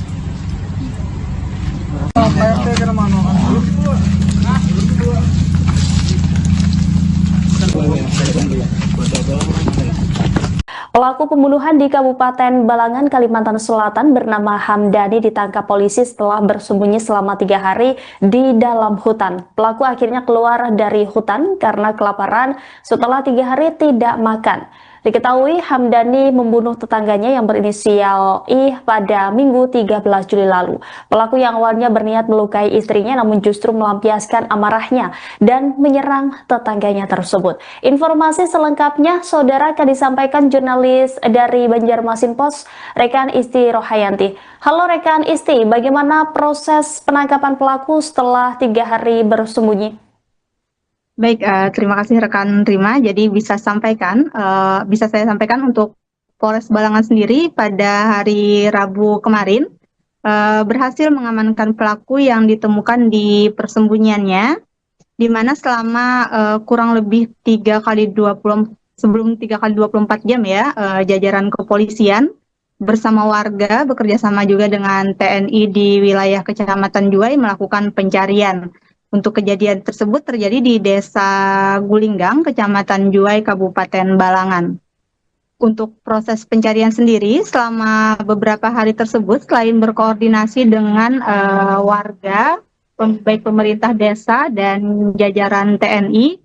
Pelaku pembunuhan di Kabupaten Balangan, Kalimantan Selatan bernama Hamdani ditangkap polisi setelah bersembunyi selama 3 hari di dalam hutan. Pelaku akhirnya keluar dari hutan karena kelaparan setelah 3 hari tidak makan. Diketahui Hamdani membunuh tetangganya yang berinisial I pada Minggu 13 Juli lalu. Pelaku yang awalnya berniat melukai istrinya namun justru melampiaskan amarahnya dan menyerang tetangganya tersebut. Informasi selengkapnya saudara akan disampaikan jurnalis dari Banjarmasin Post, Rekan Isti Rohayanti. Halo rekan Isti, bagaimana proses penangkapan pelaku setelah 3 hari bersembunyi?
Baik, terima kasih rekan Rima. Jadi bisa saya sampaikan untuk Polres Balangan sendiri pada hari Rabu kemarin berhasil mengamankan pelaku yang ditemukan di persembunyiannya, di mana selama kurang lebih 3 kali 24 jam ya, jajaran kepolisian bersama warga bekerjasama juga dengan TNI di wilayah Kecamatan Juwai melakukan pencarian. Untuk kejadian tersebut terjadi di Desa Gulinggang, Kecamatan Juwai, Kabupaten Balangan. Untuk proses pencarian sendiri, selama beberapa hari tersebut, selain berkoordinasi dengan warga, baik pemerintah desa dan jajaran TNI,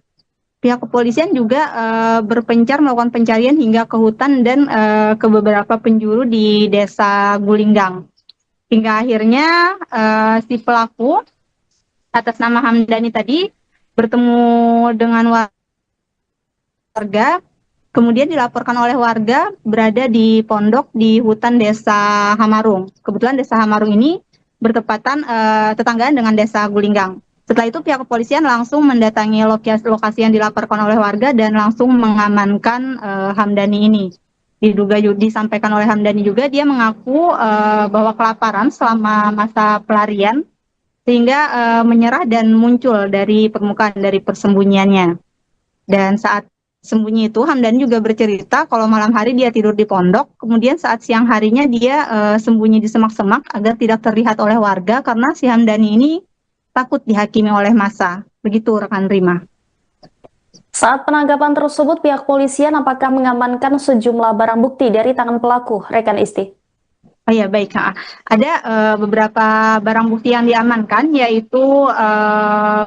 pihak kepolisian juga berpencar melakukan pencarian hingga ke hutan dan ke beberapa penjuru di Desa Gulinggang. Hingga akhirnya si pelaku atas nama Hamdani tadi bertemu dengan warga, kemudian dilaporkan oleh warga berada di pondok di hutan Desa Hamarung. Kebetulan Desa Hamarung ini bertepatan tetanggaan dengan Desa Gulinggang. Setelah itu pihak kepolisian langsung mendatangi lokasi yang dilaporkan oleh warga dan langsung mengamankan Hamdani ini. Disampaikan oleh Hamdani juga, dia mengaku bahwa kelaparan selama masa pelarian sehingga menyerah dan muncul dari permukaan dari persembunyiannya. Dan saat sembunyi itu Hamdani juga bercerita kalau malam hari dia tidur di pondok, kemudian saat siang harinya dia sembunyi di semak-semak agar tidak terlihat oleh warga karena si Hamdani ini takut dihakimi oleh massa. Begitu rekan Rima.
Saat penangkapan tersebut, pihak polisian apakah mengamankan sejumlah barang bukti dari tangan pelaku, rekan Isti?
Oh ya, baik. Ada beberapa barang bukti yang diamankan, yaitu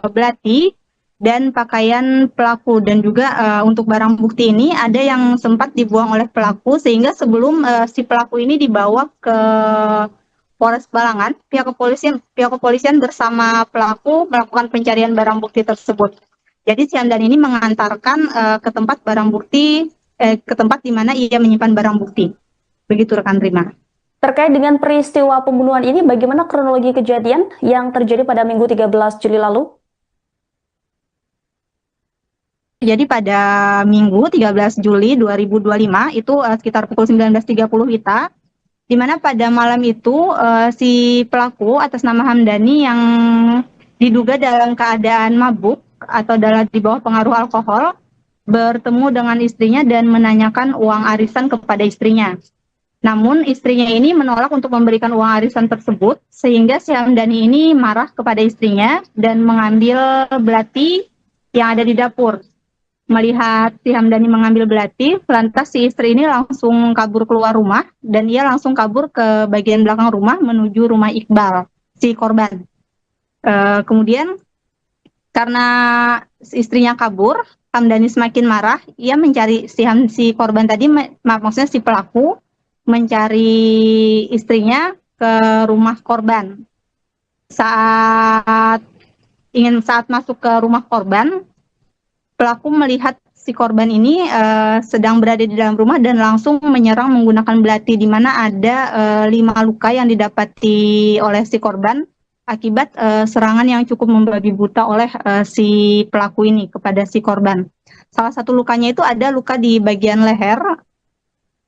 belati dan pakaian pelaku. Dan juga untuk barang bukti ini ada yang sempat dibuang oleh pelaku, sehingga sebelum si pelaku ini dibawa ke Polres Balangan, pihak kepolisian bersama pelaku melakukan pencarian barang bukti tersebut. Jadi si Hamdani ini mengantarkan ke tempat ke tempat di mana ia menyimpan barang bukti. Begitu rekan Rima.
Terkait dengan peristiwa pembunuhan ini, bagaimana kronologi kejadian yang terjadi pada Minggu 13 Juli lalu?
Jadi pada Minggu 13 Juli 2025, itu sekitar pukul 19.30 WITA, di mana pada malam itu si pelaku atas nama Hamdani yang diduga dalam keadaan mabuk atau di bawah pengaruh alkohol, bertemu dengan istrinya dan menanyakan uang arisan kepada istrinya. Namun istrinya ini menolak untuk memberikan uang arisan tersebut, sehingga si Hamdani ini marah kepada istrinya dan mengambil belati yang ada di dapur. Melihat si Hamdani mengambil belati, lantas si istri ini langsung kabur keluar rumah dan ia langsung kabur ke bagian belakang rumah menuju rumah Iqbal, si korban. Kemudian karena istrinya kabur, Hamdani semakin marah, ia mencari si korban tadi, maksudnya si pelaku, mencari istrinya ke rumah korban. Saat masuk ke rumah korban, pelaku melihat si korban ini sedang berada di dalam rumah dan langsung menyerang menggunakan belati, di mana ada 5 luka yang didapati oleh si korban akibat serangan yang cukup membabi buta oleh si pelaku ini kepada si korban. Salah satu lukanya itu ada luka di bagian leher,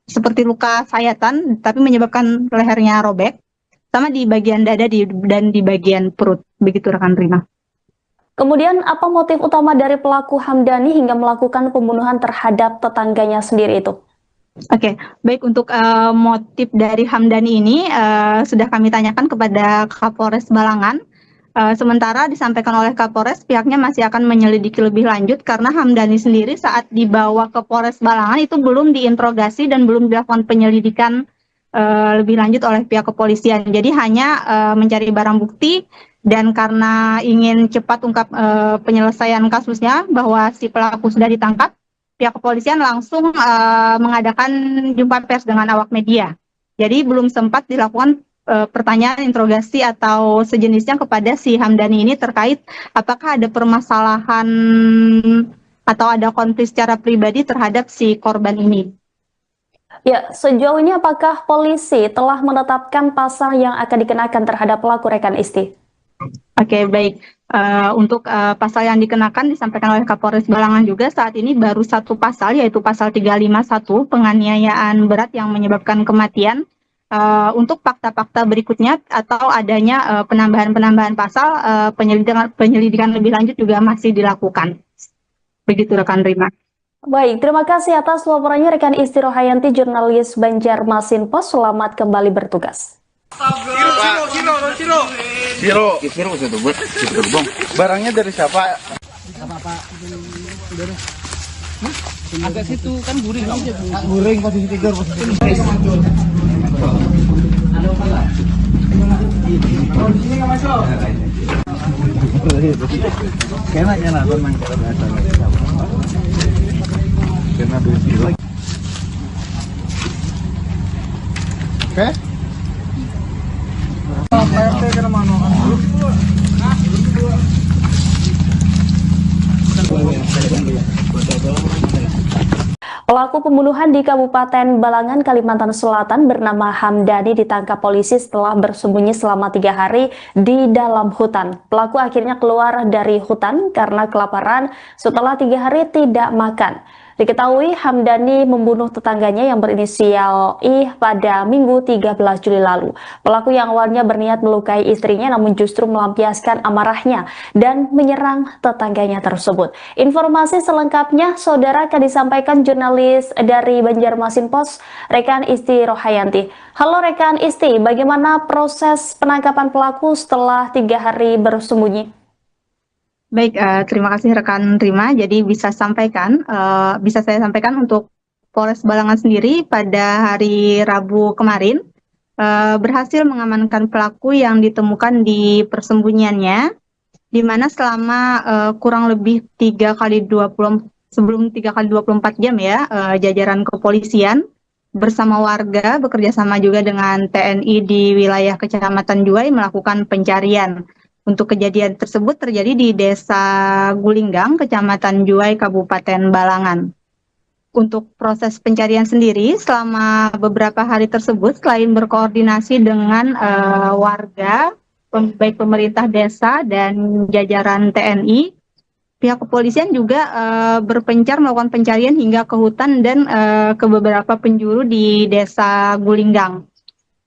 seperti luka sayatan, tapi menyebabkan lehernya robek, sama di bagian dada dan di bagian perut. Begitu rekan Rina.
Kemudian apa motif utama dari pelaku Hamdani hingga melakukan pembunuhan terhadap tetangganya sendiri itu?
Oke, baik, untuk motif dari Hamdani ini sudah kami tanyakan kepada Kapolres Balangan. Sementara disampaikan oleh Kapolres, pihaknya masih akan menyelidiki lebih lanjut karena Hamdani sendiri saat dibawa ke Polres Balangan itu belum diinterogasi dan belum dilakukan penyelidikan lebih lanjut oleh pihak kepolisian. Jadi hanya mencari barang bukti dan karena ingin cepat ungkap penyelesaian kasusnya bahwa si pelaku sudah ditangkap, pihak kepolisian langsung mengadakan jumpa pers dengan awak media. Jadi belum sempat dilakukan pertanyaan interogasi atau sejenisnya kepada si Hamdani ini terkait apakah ada permasalahan atau ada konflik secara pribadi terhadap si korban ini.
Ya, sejauh ini apakah polisi telah menetapkan pasal yang akan dikenakan terhadap pelaku, rekan Isti?
Oke, baik. Untuk pasal yang dikenakan disampaikan oleh Kapolres Balangan juga saat ini baru satu pasal, yaitu pasal 351 penganiayaan berat yang menyebabkan kematian. Untuk fakta-fakta berikutnya atau adanya penambahan pasal, penyelidikan lebih lanjut juga masih dilakukan. Begitu rekan Rima.
Baik, terima kasih atas laporannya rekan Isti Rohayanti, jurnalis Banjarmasin Pos. Selamat kembali bertugas.
Siro itu bang. Barangnya dari siapa?
Agak situ kan guring.
Guring posisi tidur Oke.
Pelaku pembunuhan di Kabupaten Balangan, Kalimantan Selatan bernama Hamdani ditangkap polisi setelah bersembunyi selama 3 hari di dalam hutan. Pelaku akhirnya keluar dari hutan karena kelaparan setelah 3 hari tidak makan. Diketahui Hamdani membunuh tetangganya yang berinisial I pada Minggu 13 Juli lalu. Pelaku yang awalnya berniat melukai istrinya namun justru melampiaskan amarahnya dan menyerang tetangganya tersebut. Informasi selengkapnya saudara akan disampaikan jurnalis dari Banjarmasin Pos, rekan Isti Rohayanti. Halo rekan Isti, bagaimana proses penangkapan pelaku setelah 3 hari bersembunyi?
Baik, terima kasih rekan Rima. Jadi bisa saya sampaikan untuk Polres Balangan sendiri pada hari Rabu kemarin berhasil mengamankan pelaku yang ditemukan di persembunyiannya, di mana selama kurang lebih 3 kali 24 jam ya, jajaran kepolisian bersama warga bekerja sama juga dengan TNI di wilayah Kecamatan Juwai melakukan pencarian. Untuk kejadian tersebut terjadi di Desa Gulinggang, Kecamatan Juwai, Kabupaten Balangan. Untuk proses pencarian sendiri, selama beberapa hari tersebut, selain berkoordinasi dengan warga, baik pemerintah desa dan jajaran TNI, pihak kepolisian juga berpencar melakukan pencarian hingga ke hutan dan ke beberapa penjuru di Desa Gulinggang.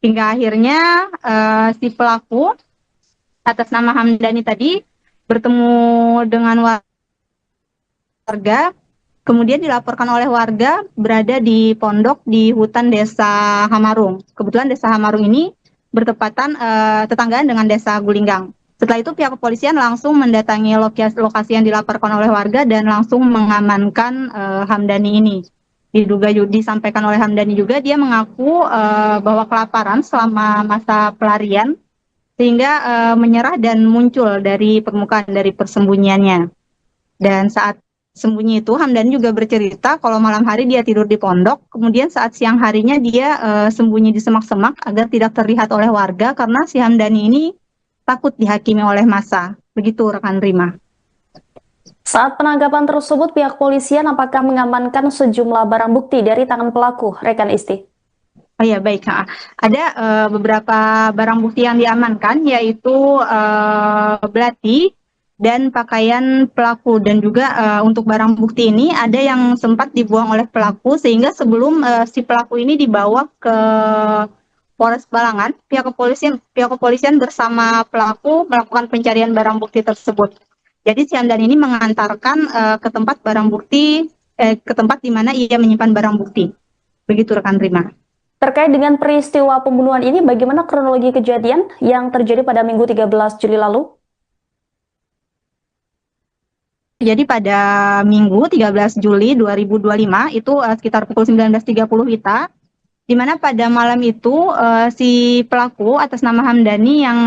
Hingga akhirnya si pelaku atas nama Hamdani tadi bertemu dengan warga, kemudian dilaporkan oleh warga berada di pondok di hutan Desa Hamarung. Kebetulan Desa Hamarung ini bertepatan tetanggaan dengan Desa Gulinggang. Setelah itu pihak kepolisian langsung mendatangi lokasi yang dilaporkan oleh warga dan langsung mengamankan Hamdani ini. Disampaikan oleh Hamdani juga dia mengaku bahwa kelaparan selama masa pelarian sehingga menyerah dan muncul dari permukaan dari persembunyiannya. Dan saat sembunyi itu Hamdani juga bercerita kalau malam hari dia tidur di pondok, kemudian saat siang harinya dia sembunyi di semak-semak agar tidak terlihat oleh warga karena si Hamdani ini takut dihakimi oleh massa. Begitu rekan Rima.
Saat penangkapan tersebut, pihak polisian apakah mengamankan sejumlah barang bukti dari tangan pelaku, rekan Isti?
Oh ya, baik. Ada beberapa barang bukti yang diamankan, yaitu belati dan pakaian pelaku. Dan juga untuk barang bukti ini ada yang sempat dibuang oleh pelaku, sehingga sebelum si pelaku ini dibawa ke Polres Balangan, pihak kepolisian bersama pelaku melakukan pencarian barang bukti tersebut. Jadi si Hamdani ini mengantarkan ke tempat barang bukti, ke tempat di mana ia menyimpan barang bukti. Begitu rekan Rima.
Terkait dengan peristiwa pembunuhan ini, bagaimana kronologi kejadian yang terjadi pada Minggu 13 Juli lalu?
Jadi pada Minggu 13 Juli 2025 itu sekitar pukul 19.30 WITA, di mana pada malam itu si pelaku atas nama Hamdani yang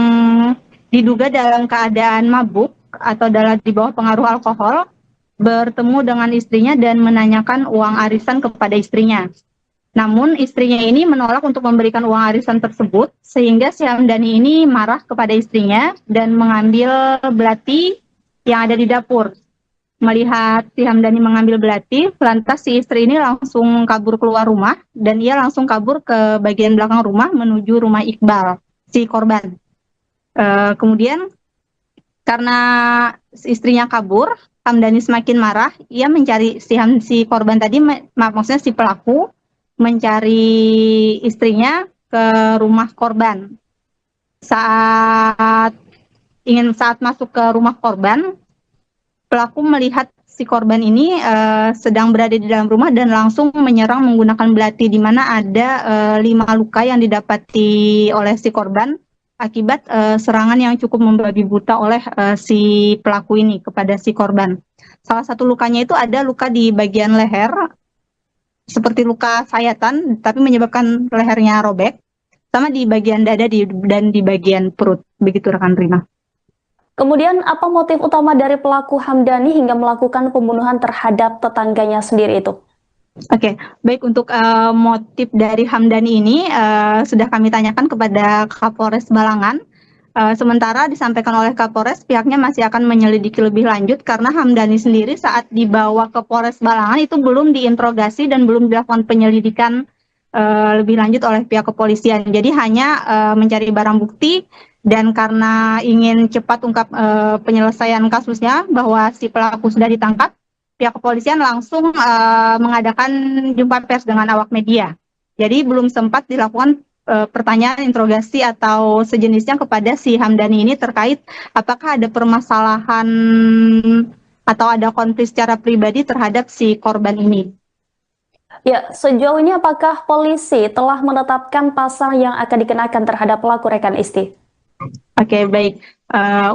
diduga dalam keadaan mabuk atau di bawah pengaruh alkohol bertemu dengan istrinya dan menanyakan uang arisan kepada istrinya. Namun istrinya ini menolak untuk memberikan uang arisan tersebut, sehingga si Hamdani ini marah kepada istrinya dan mengambil belati yang ada di dapur. Melihat si Hamdani mengambil belati, lantas si istri ini langsung kabur keluar rumah dan ia langsung kabur ke bagian belakang rumah menuju rumah Iqbal, si korban. Kemudian karena istrinya kabur, Hamdani semakin marah, ia mencari si korban tadi, maksudnya si pelaku, mencari istrinya ke rumah korban. Saat masuk ke rumah korban, pelaku melihat si korban ini sedang berada di dalam rumah dan langsung menyerang menggunakan belati, di mana ada 5 luka yang didapati oleh si korban akibat serangan yang cukup membabi buta oleh si pelaku ini kepada si korban. Salah satu lukanya itu ada luka di bagian leher, seperti luka sayatan, tapi menyebabkan lehernya robek, sama di bagian dada dan di bagian perut. Begitu rekan Rima.
Kemudian apa motif utama dari pelaku Hamdani hingga melakukan pembunuhan terhadap tetangganya sendiri itu?
Oke, baik, untuk motif dari Hamdani ini sudah kami tanyakan kepada Kapolres Balangan. Sementara disampaikan oleh Kapolres, pihaknya masih akan menyelidiki lebih lanjut karena Hamdani sendiri saat dibawa ke Polres Balangan itu belum diinterogasi dan belum dilakukan penyelidikan lebih lanjut oleh pihak kepolisian. Jadi hanya mencari barang bukti. Dan karena ingin cepat ungkap penyelesaian kasusnya bahwa si pelaku sudah ditangkap, pihak kepolisian langsung mengadakan jumpa pers dengan awak media. Jadi belum sempat dilakukan pertanyaan, interogasi atau sejenisnya kepada si Hamdani ini terkait apakah ada permasalahan atau ada konflik secara pribadi terhadap si korban ini.
Ya, sejauh ini apakah polisi telah menetapkan pasal yang akan dikenakan terhadap pelaku rekan Isti?
Oke, baik.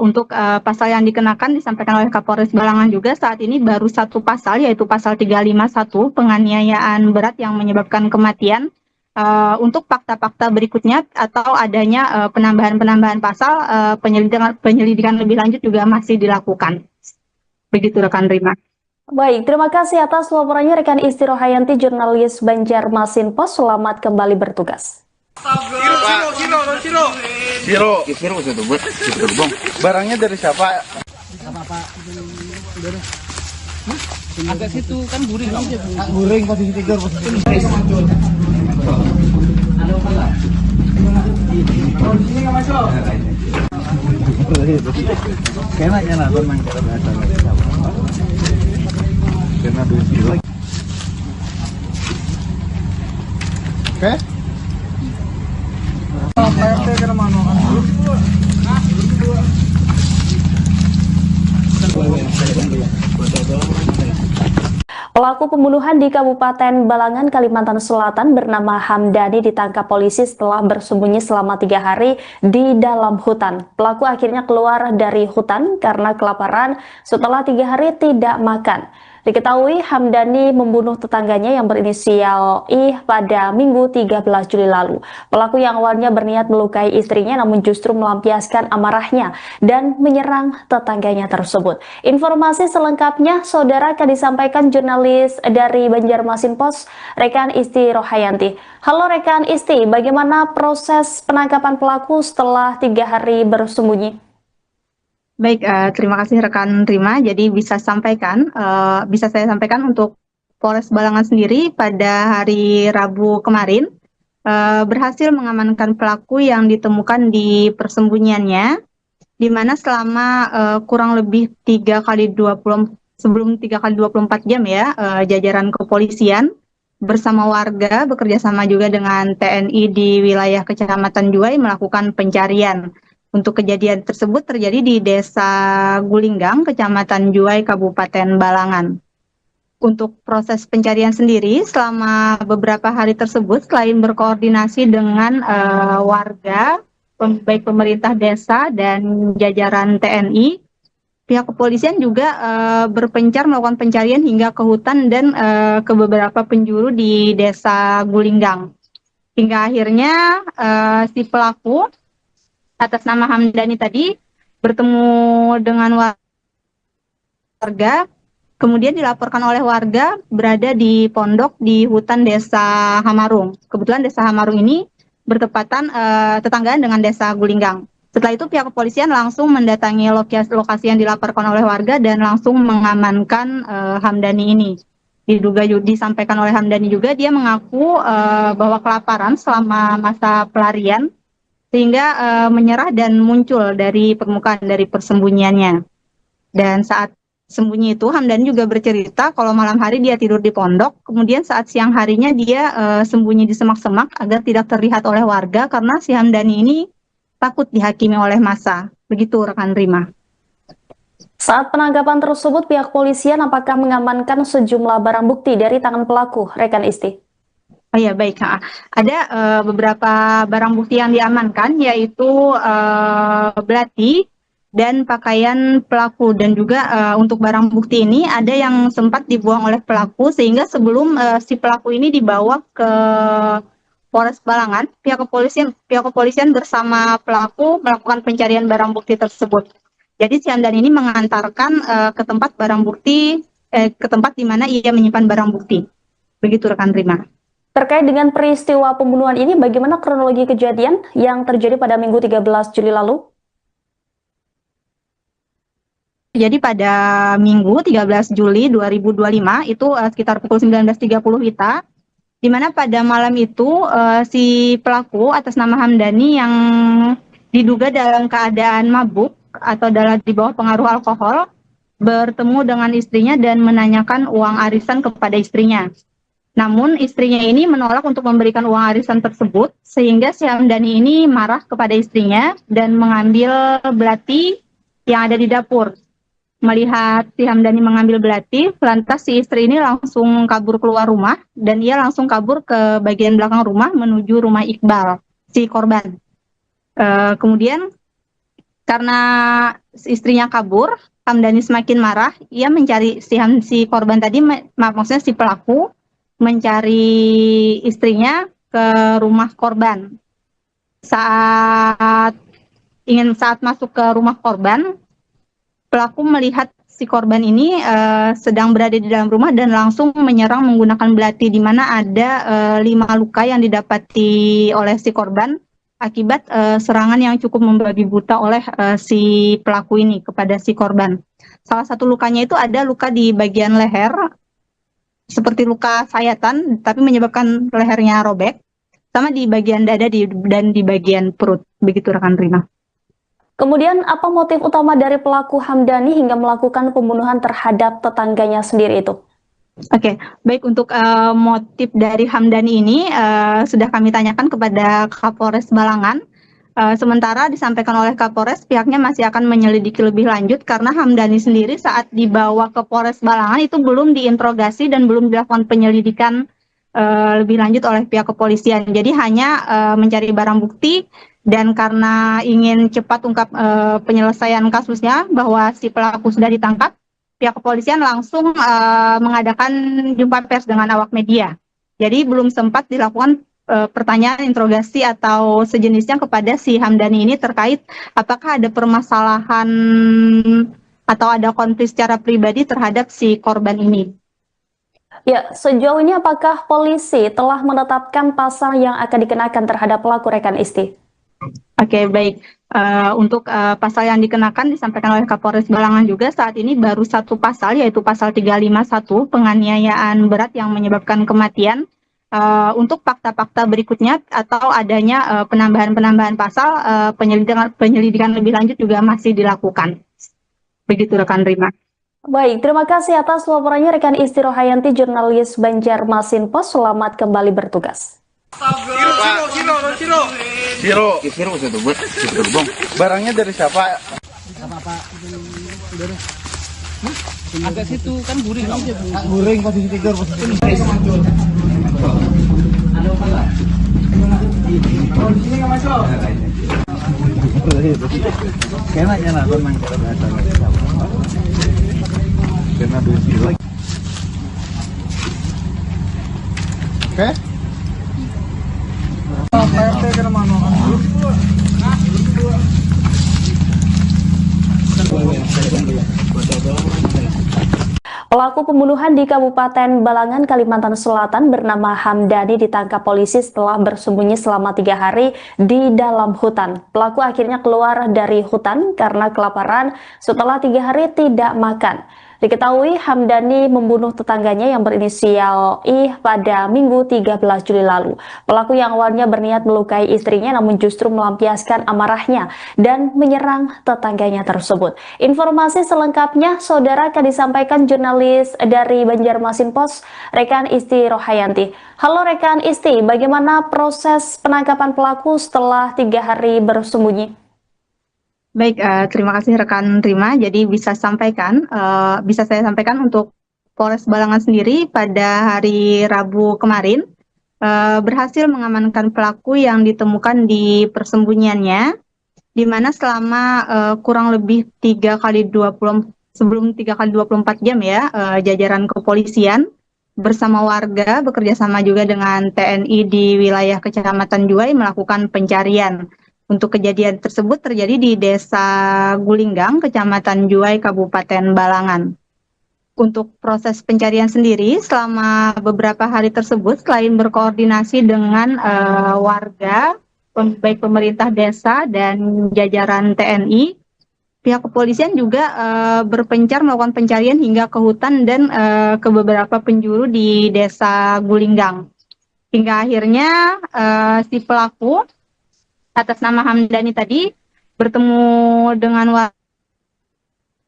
Untuk pasal yang dikenakan disampaikan oleh Kapolres Balangan juga saat ini baru satu pasal, yaitu pasal 351 penganiayaan berat yang menyebabkan kematian. Untuk fakta-fakta berikutnya atau adanya penambahan pasal, penyelidikan lebih lanjut juga masih dilakukan. Begitu rekan Rima.
Baik, terima kasih atas laporannya rekan Isti Rohayanti, jurnalis Banjarmasin Post. Selamat kembali bertugas.
Siro itu buat bang. Barangnya dari siapa?
Agak situ kan guring.
Guring posisi tidur Kenanya nonton main karena Oke.
Pelaku pembunuhan di Kabupaten Balangan, Kalimantan Selatan bernama Hamdani ditangkap polisi setelah bersembunyi selama 3 hari di dalam hutan. Pelaku akhirnya keluar dari hutan karena kelaparan setelah 3 hari tidak makan. Diketahui Hamdani membunuh tetangganya yang berinisial I pada Minggu 13 Juli lalu. Pelaku yang awalnya berniat melukai istrinya namun justru melampiaskan amarahnya dan menyerang tetangganya tersebut. Informasi selengkapnya saudara akan disampaikan jurnalis dari Banjarmasin Post, rekan Isti Rohayanti. Halo rekan Isti, bagaimana proses penangkapan pelaku setelah 3 hari bersembunyi?
Baik, terima kasih rekan Rima. Jadi bisa saya sampaikan untuk Polres Balangan sendiri pada hari Rabu kemarin berhasil mengamankan pelaku yang ditemukan di persembunyiannya, di mana selama kurang lebih 3x24 jam ya, jajaran kepolisian bersama warga bekerjasama juga dengan TNI di wilayah Kecamatan Juwai melakukan pencarian. Untuk kejadian tersebut terjadi di Desa Gulinggang, Kecamatan Juwai, Kabupaten Balangan. Untuk proses pencarian sendiri, selama beberapa hari tersebut, selain berkoordinasi dengan warga, baik pemerintah desa dan jajaran TNI, pihak kepolisian juga berpencar melakukan pencarian hingga ke hutan dan ke beberapa penjuru di Desa Gulinggang. Hingga akhirnya si pelaku atas nama Hamdani tadi bertemu dengan warga, kemudian dilaporkan oleh warga berada di pondok di hutan Desa Hamarung. Kebetulan Desa Hamarung ini bertepatan tetanggaan dengan Desa Gulinggang. Setelah itu pihak kepolisian langsung mendatangi lokasi yang dilaporkan oleh warga dan langsung mengamankan Hamdani ini. Disampaikan oleh Hamdani juga dia mengaku bahwa kelaparan selama masa pelarian sehingga menyerah dan muncul dari permukaan dari persembunyiannya. Dan saat sembunyi itu Hamdani juga bercerita kalau malam hari dia tidur di pondok, kemudian saat siang harinya dia sembunyi di semak-semak agar tidak terlihat oleh warga karena si Hamdani ini takut dihakimi oleh massa. Begitu rekan Rima.
Saat penangkapan tersebut, pihak polisian apakah mengamankan sejumlah barang bukti dari tangan pelaku, rekan Isti?
Oh ya, baik. Ada beberapa barang bukti yang diamankan, yaitu belati dan pakaian pelaku. Dan juga untuk barang bukti ini ada yang sempat dibuang oleh pelaku, sehingga sebelum si pelaku ini dibawa ke Polres Balangan, pihak kepolisian bersama pelaku melakukan pencarian barang bukti tersebut. Jadi si Hamdani ini mengantarkan ke tempat barang bukti, ke tempat di mana ia menyimpan barang bukti. Begitu rekan Rima.
Terkait dengan peristiwa pembunuhan ini, bagaimana kronologi kejadian yang terjadi pada Minggu 13 Juli lalu?
Jadi pada Minggu 13 Juli 2025 itu sekitar pukul 19.30 WITA, di mana pada malam itu si pelaku atas nama Hamdani yang diduga dalam keadaan mabuk atau di bawah pengaruh alkohol bertemu dengan istrinya dan menanyakan uang arisan kepada istrinya. Namun istrinya ini menolak untuk memberikan uang arisan tersebut, sehingga si Hamdani ini marah kepada istrinya dan mengambil belati yang ada di dapur. Melihat si Hamdani mengambil belati, lantas si istri ini langsung kabur keluar rumah dan ia langsung kabur ke bagian belakang rumah menuju rumah Iqbal, si korban. Kemudian karena istrinya kabur, Hamdani semakin marah. Ia mencari si korban tadi, maksudnya si pelaku, mencari istrinya ke rumah korban. Saat masuk ke rumah korban, pelaku melihat si korban ini sedang berada di dalam rumah dan langsung menyerang menggunakan belati, di mana ada 5 luka yang didapati oleh si korban akibat serangan yang cukup membabi buta oleh si pelaku ini kepada si korban. Salah satu lukanya itu ada luka di bagian leher, seperti luka sayatan, tapi menyebabkan lehernya robek, sama di bagian dada dan di bagian perut. Begitu rekan Rina.
Kemudian apa motif utama dari pelaku Hamdani hingga melakukan pembunuhan terhadap tetangganya sendiri itu?
Oke, baik, untuk motif dari Hamdani ini sudah kami tanyakan kepada Kapolres Balangan. Sementara disampaikan oleh Kapolres, pihaknya masih akan menyelidiki lebih lanjut karena Hamdani sendiri saat dibawa ke Polres Balangan itu belum diinterogasi dan belum dilakukan penyelidikan lebih lanjut oleh pihak kepolisian. Jadi hanya mencari barang bukti dan karena ingin cepat ungkap penyelesaian kasusnya bahwa si pelaku sudah ditangkap, pihak kepolisian langsung mengadakan jumpa pers dengan awak media. Jadi belum sempat dilakukan pertanyaan, interogasi atau sejenisnya kepada si Hamdani ini terkait apakah ada permasalahan atau ada konflik secara pribadi terhadap si korban ini.
Ya, sejauh ini apakah polisi telah menetapkan pasal yang akan dikenakan terhadap pelaku, rekan Isti?
Oke, baik. Untuk pasal yang dikenakan disampaikan oleh Kapolres Balangan juga saat ini baru satu pasal, yaitu pasal 351 penganiayaan berat yang menyebabkan kematian. Untuk fakta-fakta berikutnya atau adanya penambahan pasal, penyelidikan lebih lanjut juga masih dilakukan. Begitu rekan Rima.
Baik, terima kasih atas laporannya rekan Isti Rohayanti, jurnalis Banjarmasin Post. Selamat kembali bertugas.
Siro itu bang. Barangnya dari siapa?
Agak situ kan guring.
Guring posisi tidur Kayaknya nonton main Kena duit gila. Oke? PRT kena mana?
Pelaku pembunuhan di Kabupaten Balangan, Kalimantan Selatan bernama Hamdani ditangkap polisi setelah bersembunyi selama 3 hari di dalam hutan. Pelaku akhirnya keluar dari hutan karena kelaparan setelah 3 hari tidak makan. Diketahui Hamdani membunuh tetangganya yang berinisial I pada Minggu 13 Juli lalu. Pelaku yang awalnya berniat melukai istrinya namun justru melampiaskan amarahnya dan menyerang tetangganya tersebut. Informasi selengkapnya saudara akan disampaikan jurnalis dari Banjarmasin Post, rekan Isti Rohayanti. Halo rekan Isti, bagaimana proses penangkapan pelaku setelah 3 hari bersembunyi?
Baik, terima kasih rekan Rima. Jadi bisa saya sampaikan untuk Polres Balangan sendiri pada hari Rabu kemarin berhasil mengamankan pelaku yang ditemukan di persembunyiannya, di mana selama kurang lebih 3 kali 24 jam ya, jajaran kepolisian bersama warga bekerja sama juga dengan TNI di wilayah Kecamatan Juwai melakukan pencarian. Untuk kejadian tersebut terjadi di Desa Gulinggang, Kecamatan Juwai, Kabupaten Balangan. Untuk proses pencarian sendiri, selama beberapa hari tersebut, selain berkoordinasi dengan warga, baik pemerintah desa dan jajaran TNI, pihak kepolisian juga berpencar melakukan pencarian hingga ke hutan dan ke beberapa penjuru di Desa Gulinggang. Hingga akhirnya si pelaku atas nama Hamdani tadi bertemu dengan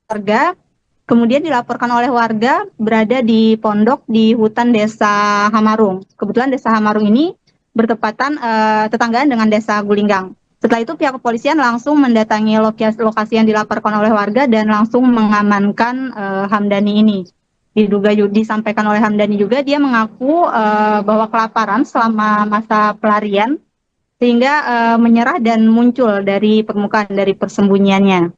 warga, kemudian dilaporkan oleh warga berada di pondok di hutan Desa Hamarung. Kebetulan Desa Hamarung ini bertepatan tetanggaan dengan Desa Gulinggang. Setelah itu pihak kepolisian langsung mendatangi lokasi yang dilaporkan oleh warga dan langsung mengamankan Hamdani ini. Disampaikan oleh Hamdani juga dia mengaku bahwa kelaparan selama masa pelarian sehingga menyerah dan muncul dari permukaan dari persembunyiannya.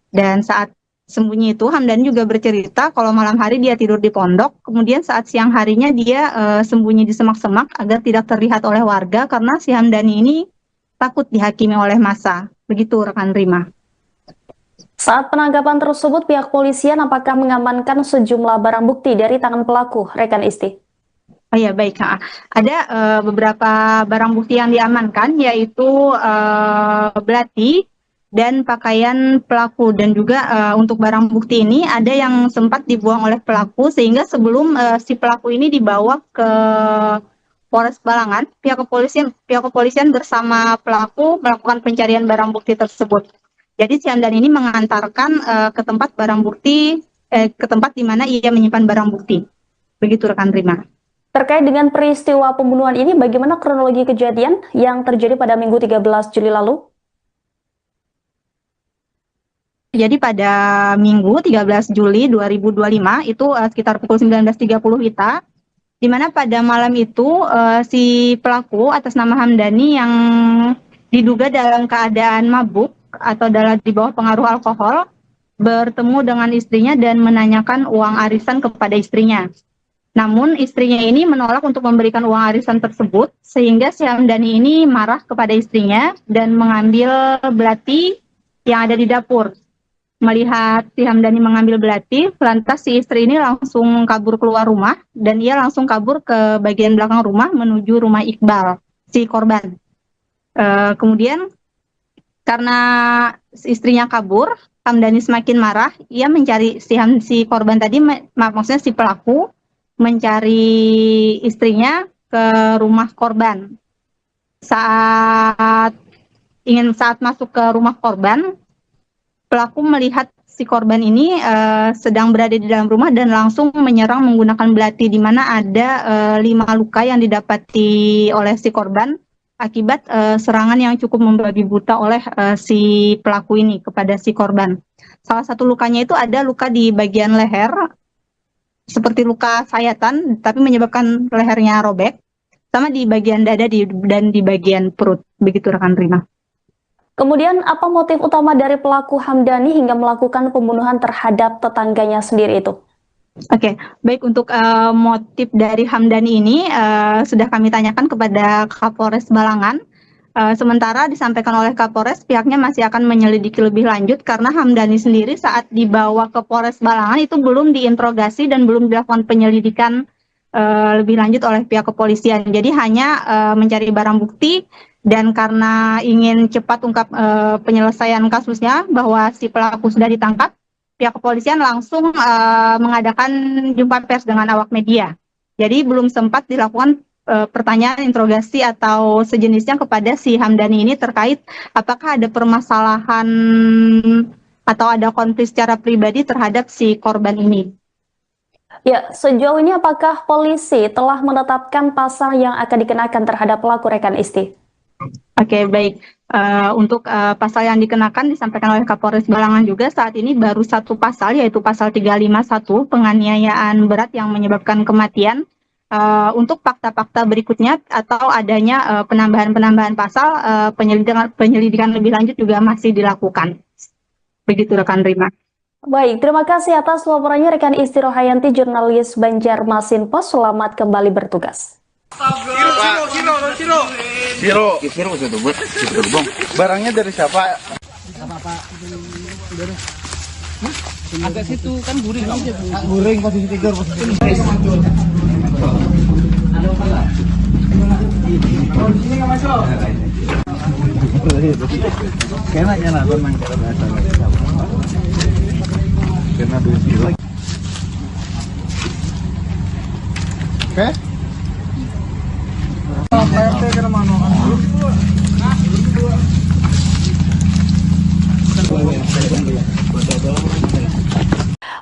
Dan saat sembunyi itu Hamdani juga bercerita kalau malam hari dia tidur di pondok, kemudian saat siang harinya dia sembunyi di semak-semak agar tidak terlihat oleh warga karena si Hamdani ini takut dihakimi oleh massa. Begitu rekan Rima.
Saat penangkapan tersebut, pihak polisian apakah mengamankan sejumlah barang bukti dari tangan pelaku, rekan Isti?
Oh ya baik, ada beberapa barang bukti yang diamankan yaitu belati dan pakaian pelaku, dan juga untuk barang bukti ini ada yang sempat dibuang oleh pelaku sehingga sebelum si pelaku ini dibawa ke Polres Balangan, pihak kepolisian bersama pelaku melakukan pencarian barang bukti tersebut. Jadi si Hamdan ini mengantarkan ke tempat barang bukti, ke tempat di mana ia menyimpan barang bukti. Begitu rekan Rima.
Terkait dengan peristiwa pembunuhan ini, bagaimana kronologi kejadian yang terjadi pada Minggu 13 Juli lalu?
Jadi pada Minggu 13 Juli 2025 itu sekitar pukul 19.30 WITA, di mana pada malam itu si pelaku atas nama Hamdani yang diduga dalam keadaan mabuk atau di bawah pengaruh alkohol bertemu dengan istrinya dan menanyakan uang arisan kepada istrinya. Namun istrinya ini menolak untuk memberikan uang arisan tersebut, sehingga si Hamdani ini marah kepada istrinya dan mengambil belati yang ada di dapur. Melihat si Hamdani mengambil belati, lantas si istri ini langsung kabur keluar rumah dan ia langsung kabur ke bagian belakang rumah menuju rumah Iqbal, si korban. Kemudian karena istrinya kabur, Hamdani semakin marah, ia mencari si korban tadi, maksudnya si pelaku, mencari istrinya ke rumah korban. Saat masuk ke rumah korban, pelaku melihat si korban ini sedang berada di dalam rumah dan langsung menyerang menggunakan belati, di mana ada 5 luka yang didapati oleh si korban akibat serangan yang cukup membabi buta oleh si pelaku ini kepada si korban. Salah satu lukanya itu ada luka di bagian leher, seperti luka sayatan, tapi menyebabkan lehernya robek, sama di bagian dada dan di bagian perut. Begitu rekan Rima.
Kemudian apa motif utama dari pelaku Hamdani hingga melakukan pembunuhan terhadap tetangganya sendiri itu?
Oke, baik untuk motif dari Hamdani ini sudah kami tanyakan kepada Kapolres Balangan. Sementara disampaikan oleh Kapolres, pihaknya masih akan menyelidiki lebih lanjut karena Hamdani sendiri saat dibawa ke Polres Balangan itu belum diinterogasi dan belum dilakukan penyelidikan lebih lanjut oleh pihak kepolisian. Jadi hanya mencari barang bukti dan karena ingin cepat ungkap penyelesaian kasusnya bahwa si pelaku sudah ditangkap, pihak kepolisian langsung mengadakan jumpa pers dengan awak media. Jadi belum sempat dilakukan pertanyaan interogasi atau sejenisnya kepada si Hamdani ini terkait apakah ada permasalahan atau ada konflik secara pribadi terhadap si korban ini.
Ya, sejauh ini apakah polisi telah menetapkan pasal yang akan dikenakan terhadap pelaku rekan Isti?
Oke, baik. Untuk pasal yang dikenakan disampaikan oleh Kapolres Balangan juga saat ini baru satu pasal, yaitu pasal 351 penganiayaan berat yang menyebabkan kematian. Untuk fakta-fakta berikutnya atau adanya penambahan pasal, penyelidikan lebih lanjut juga masih dilakukan. Begitu rekan Rima.
Baik, terima kasih atas laporannya rekan Isti Rohayanti, jurnalis Banjarmasin Post. Selamat kembali bertugas.
Siro itu buat bang. Barangnya dari siapa?
Agak situ kan guring.
Goreng posisi tidur Kayaknya nonton main karena Oke.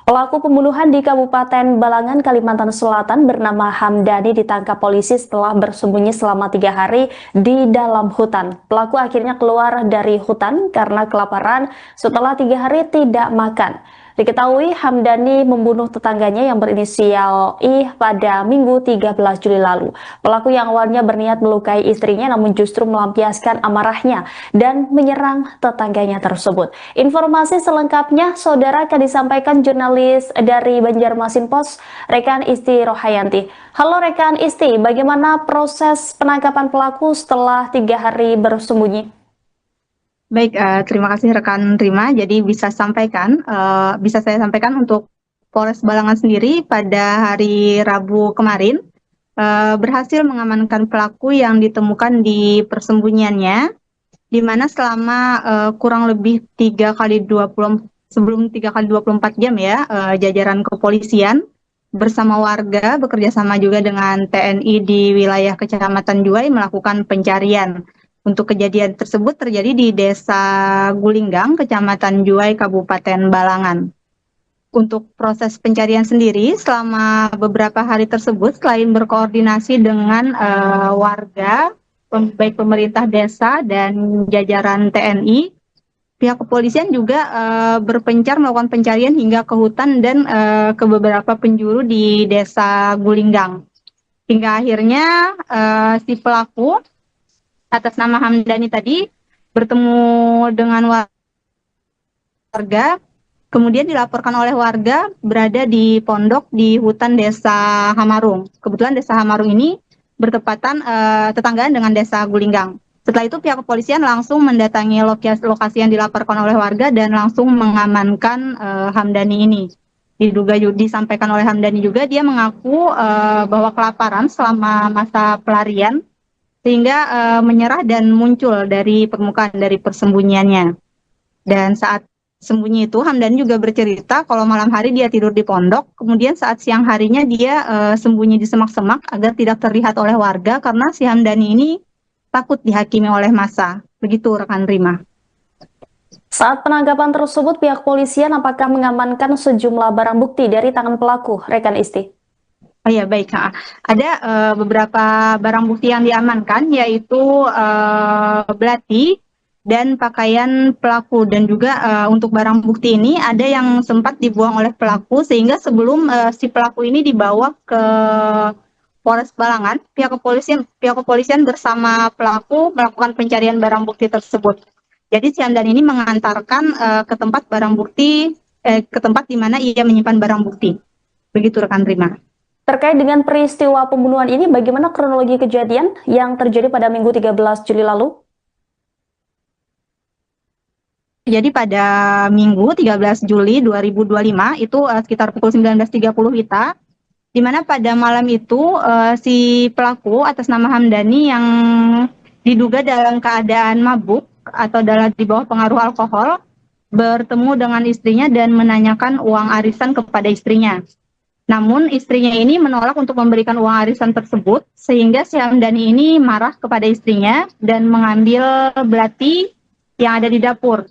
Pelaku pembunuhan di Kabupaten Balangan, Kalimantan Selatan bernama Hamdani ditangkap polisi setelah bersembunyi selama 3 hari di dalam hutan. Pelaku akhirnya keluar dari hutan karena kelaparan setelah 3 hari tidak makan. Diketahui Hamdani membunuh tetangganya yang berinisial I pada Minggu 13 Juli lalu. Pelaku yang awalnya berniat melukai istrinya namun justru melampiaskan amarahnya dan menyerang tetangganya tersebut. Informasi selengkapnya saudara akan disampaikan jurnalis dari Banjarmasin Post, rekan Isti Rohayanti. Halo rekan Isti, bagaimana proses penangkapan pelaku setelah 3 hari bersembunyi?
Baik, terima kasih rekan Rima. Jadi bisa saya sampaikan untuk Polres Balangan sendiri pada hari Rabu kemarin berhasil mengamankan pelaku yang ditemukan di persembunyiannya, di mana selama kurang lebih 3x24 jam ya, jajaran kepolisian bersama warga bekerja sama juga dengan TNI di wilayah Kecamatan Juwai melakukan pencarian. Untuk kejadian tersebut terjadi di Desa Gulinggang, Kecamatan Juwai, Kabupaten Balangan. Untuk proses pencarian sendiri, selama beberapa hari tersebut, selain berkoordinasi dengan warga, baik pemerintah desa dan jajaran TNI, pihak kepolisian juga berpencar melakukan pencarian hingga ke hutan dan ke beberapa penjuru di Desa Gulinggang. Hingga akhirnya si pelaku atas nama Hamdani tadi bertemu dengan warga, kemudian dilaporkan oleh warga berada di pondok di hutan Desa Hamarung. Kebetulan Desa Hamarung ini bertepatan tetanggaan dengan Desa Gulinggang. Setelah itu pihak kepolisian langsung mendatangi lokasi yang dilaporkan oleh warga dan langsung mengamankan Hamdani ini. Disampaikan oleh Hamdani juga dia mengaku bahwa kelaparan selama masa pelarian sehingga menyerah dan muncul dari permukaan dari persembunyiannya. Dan saat sembunyi itu Hamdani juga bercerita kalau malam hari dia tidur di pondok, kemudian saat siang harinya dia sembunyi di semak-semak agar tidak terlihat oleh warga karena si Hamdani ini takut dihakimi oleh massa. Begitu rekan Rima.
Saat penangkapan tersebut pihak polisian apakah mengamankan sejumlah barang bukti dari tangan pelaku, rekan Isti?
Oh ya, baik. Ada beberapa barang bukti yang diamankan, yaitu belati dan pakaian pelaku. Dan juga untuk barang bukti ini ada yang sempat dibuang oleh pelaku, sehingga sebelum si pelaku ini dibawa ke Polres Balangan, pihak kepolisian bersama pelaku melakukan pencarian barang bukti tersebut. Jadi si Hamdani ini mengantarkan ke tempat barang bukti, ke tempat di mana ia menyimpan barang bukti. Begitu rekan Rima.
Terkait dengan peristiwa pembunuhan ini, bagaimana kronologi kejadian yang terjadi pada Minggu 13 Juli lalu?
Jadi pada Minggu 13 Juli 2025 itu sekitar pukul 19.30 WITA, di mana pada malam itu si pelaku atas nama Hamdani yang diduga dalam keadaan mabuk atau di bawah pengaruh alkohol bertemu dengan istrinya dan menanyakan uang arisan kepada istrinya. Namun istrinya ini menolak untuk memberikan uang arisan tersebut, sehingga si Hamdani ini marah kepada istrinya dan mengambil belati yang ada di dapur.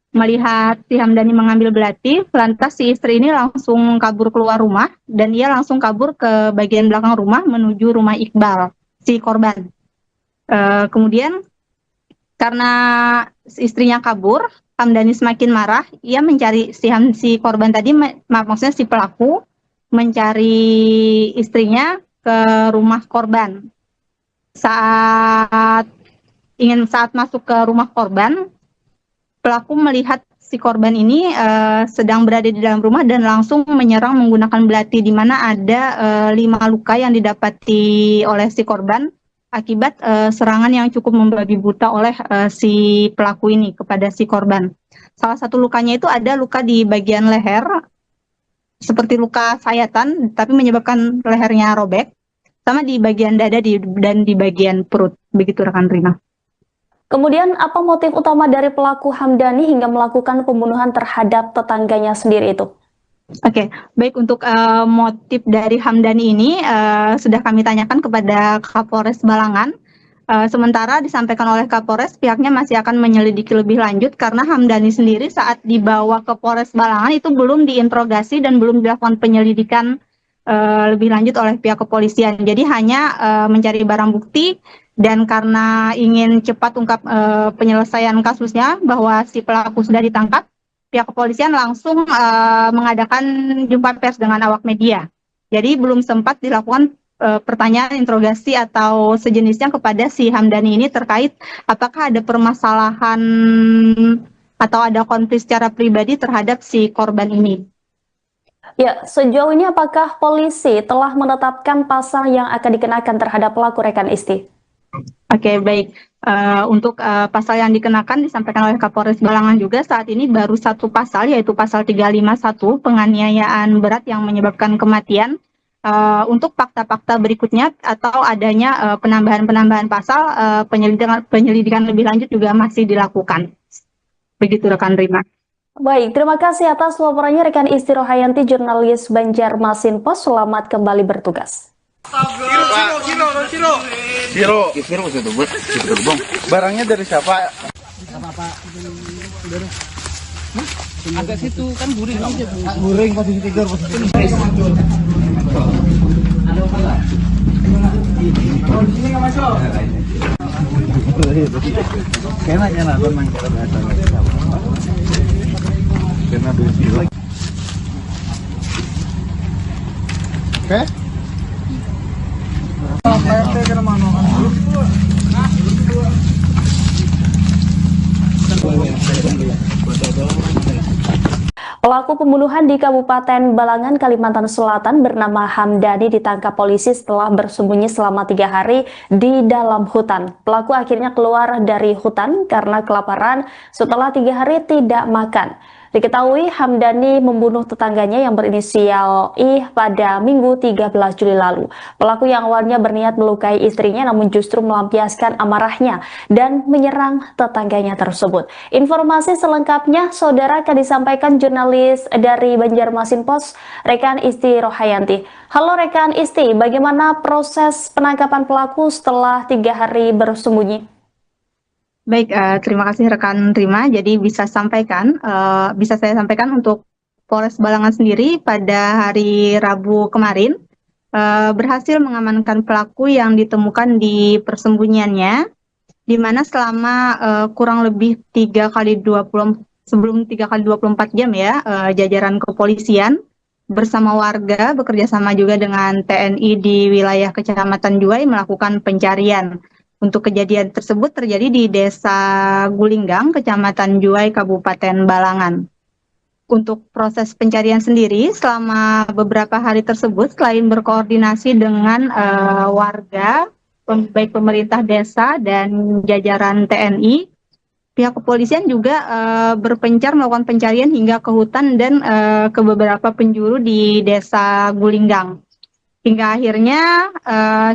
Melihat si Hamdani mengambil belati, lantas si istri ini langsung kabur keluar rumah dan ia langsung kabur ke bagian belakang rumah menuju rumah Iqbal, si korban. Kemudian karena istrinya kabur, Hamdani semakin marah. Ia mencari si korban tadi, maksudnya si pelaku mencari istrinya ke rumah korban. Saat masuk ke rumah korban, pelaku melihat si korban ini sedang berada di dalam rumah dan langsung menyerang menggunakan belati, di mana ada 5 luka yang didapati oleh si korban akibat serangan yang cukup membabi buta oleh si pelaku ini kepada si korban. Salah satu lukanya itu ada luka di bagian leher, seperti luka sayatan, tapi menyebabkan lehernya robek, sama di bagian dada dan di bagian perut. Begitu rekan Rina.
Kemudian apa motif utama dari pelaku Hamdani hingga melakukan pembunuhan terhadap tetangganya sendiri itu?
Oke, baik, untuk motif dari Hamdani ini sudah kami tanyakan kepada Kapolres Balangan. Sementara disampaikan oleh Kapolres, pihaknya masih akan menyelidiki lebih lanjut karena Hamdani sendiri saat dibawa ke Polres Balangan itu belum diinterogasi dan belum dilakukan penyelidikan lebih lanjut oleh pihak kepolisian. Jadi hanya mencari barang bukti, dan karena ingin cepat ungkap penyelesaian kasusnya bahwa si pelaku sudah ditangkap, pihak kepolisian langsung mengadakan jumpa pers dengan awak media. Jadi belum sempat dilakukan pertanyaan, interogasi atau sejenisnya kepada si Hamdani ini terkait apakah ada permasalahan atau ada konflik secara pribadi terhadap si korban ini.
Ya, sejauh ini apakah polisi telah menetapkan pasal yang akan dikenakan terhadap pelaku rekan Isti?
Oke, baik. Untuk pasal yang dikenakan disampaikan oleh Kapolres Balangan juga saat ini baru satu pasal, yaitu pasal 351 penganiayaan berat yang menyebabkan kematian. Untuk fakta-fakta berikutnya atau adanya penambahan pasal, penyelidikan lebih lanjut juga masih dilakukan. Begitu rekan Rima.
Baik, terima kasih atas laporannya rekan Isti Rohayanti, jurnalis Banjarmasin Post. Selamat kembali bertugas.
Siro itu bang. Barangnya dari siapa?
Agak situ kan guring.
Guring posisi tidur, Kayaknya nonton main cara bahasa. Karena dulu Siro. Oke.
Pelaku pembunuhan di Kabupaten Balangan, Kalimantan Selatan bernama Hamdani ditangkap polisi setelah bersembunyi selama 3 hari di dalam hutan. Pelaku akhirnya keluar dari hutan karena kelaparan setelah 3 hari tidak makan. Diketahui Hamdani membunuh tetangganya yang berinisial I pada Minggu 13 Juli lalu. Pelaku yang awalnya berniat melukai istrinya namun justru melampiaskan amarahnya dan menyerang tetangganya tersebut. Informasi selengkapnya saudara akan disampaikan jurnalis dari Banjarmasin Post, rekan Isti Rohayanti. Halo rekan Isti, bagaimana proses penangkapan pelaku setelah 3 hari bersembunyi?
Baik, terima kasih rekan Rima. Jadi bisa saya sampaikan untuk Polres Balangan sendiri pada hari Rabu kemarin berhasil mengamankan pelaku yang ditemukan di persembunyiannya, di mana selama kurang lebih 3 kali 24 jam ya, jajaran kepolisian bersama warga bekerja sama juga dengan TNI di wilayah Kecamatan Juwai melakukan pencarian. Untuk kejadian tersebut terjadi di Desa Gulinggang, Kecamatan Juai, Kabupaten Balangan. Untuk proses pencarian sendiri selama beberapa hari tersebut, selain berkoordinasi dengan warga, baik pemerintah desa dan jajaran TNI, pihak kepolisian juga berpencar melakukan pencarian hingga ke hutan dan ke beberapa penjuru di Desa Gulinggang. Hingga akhirnya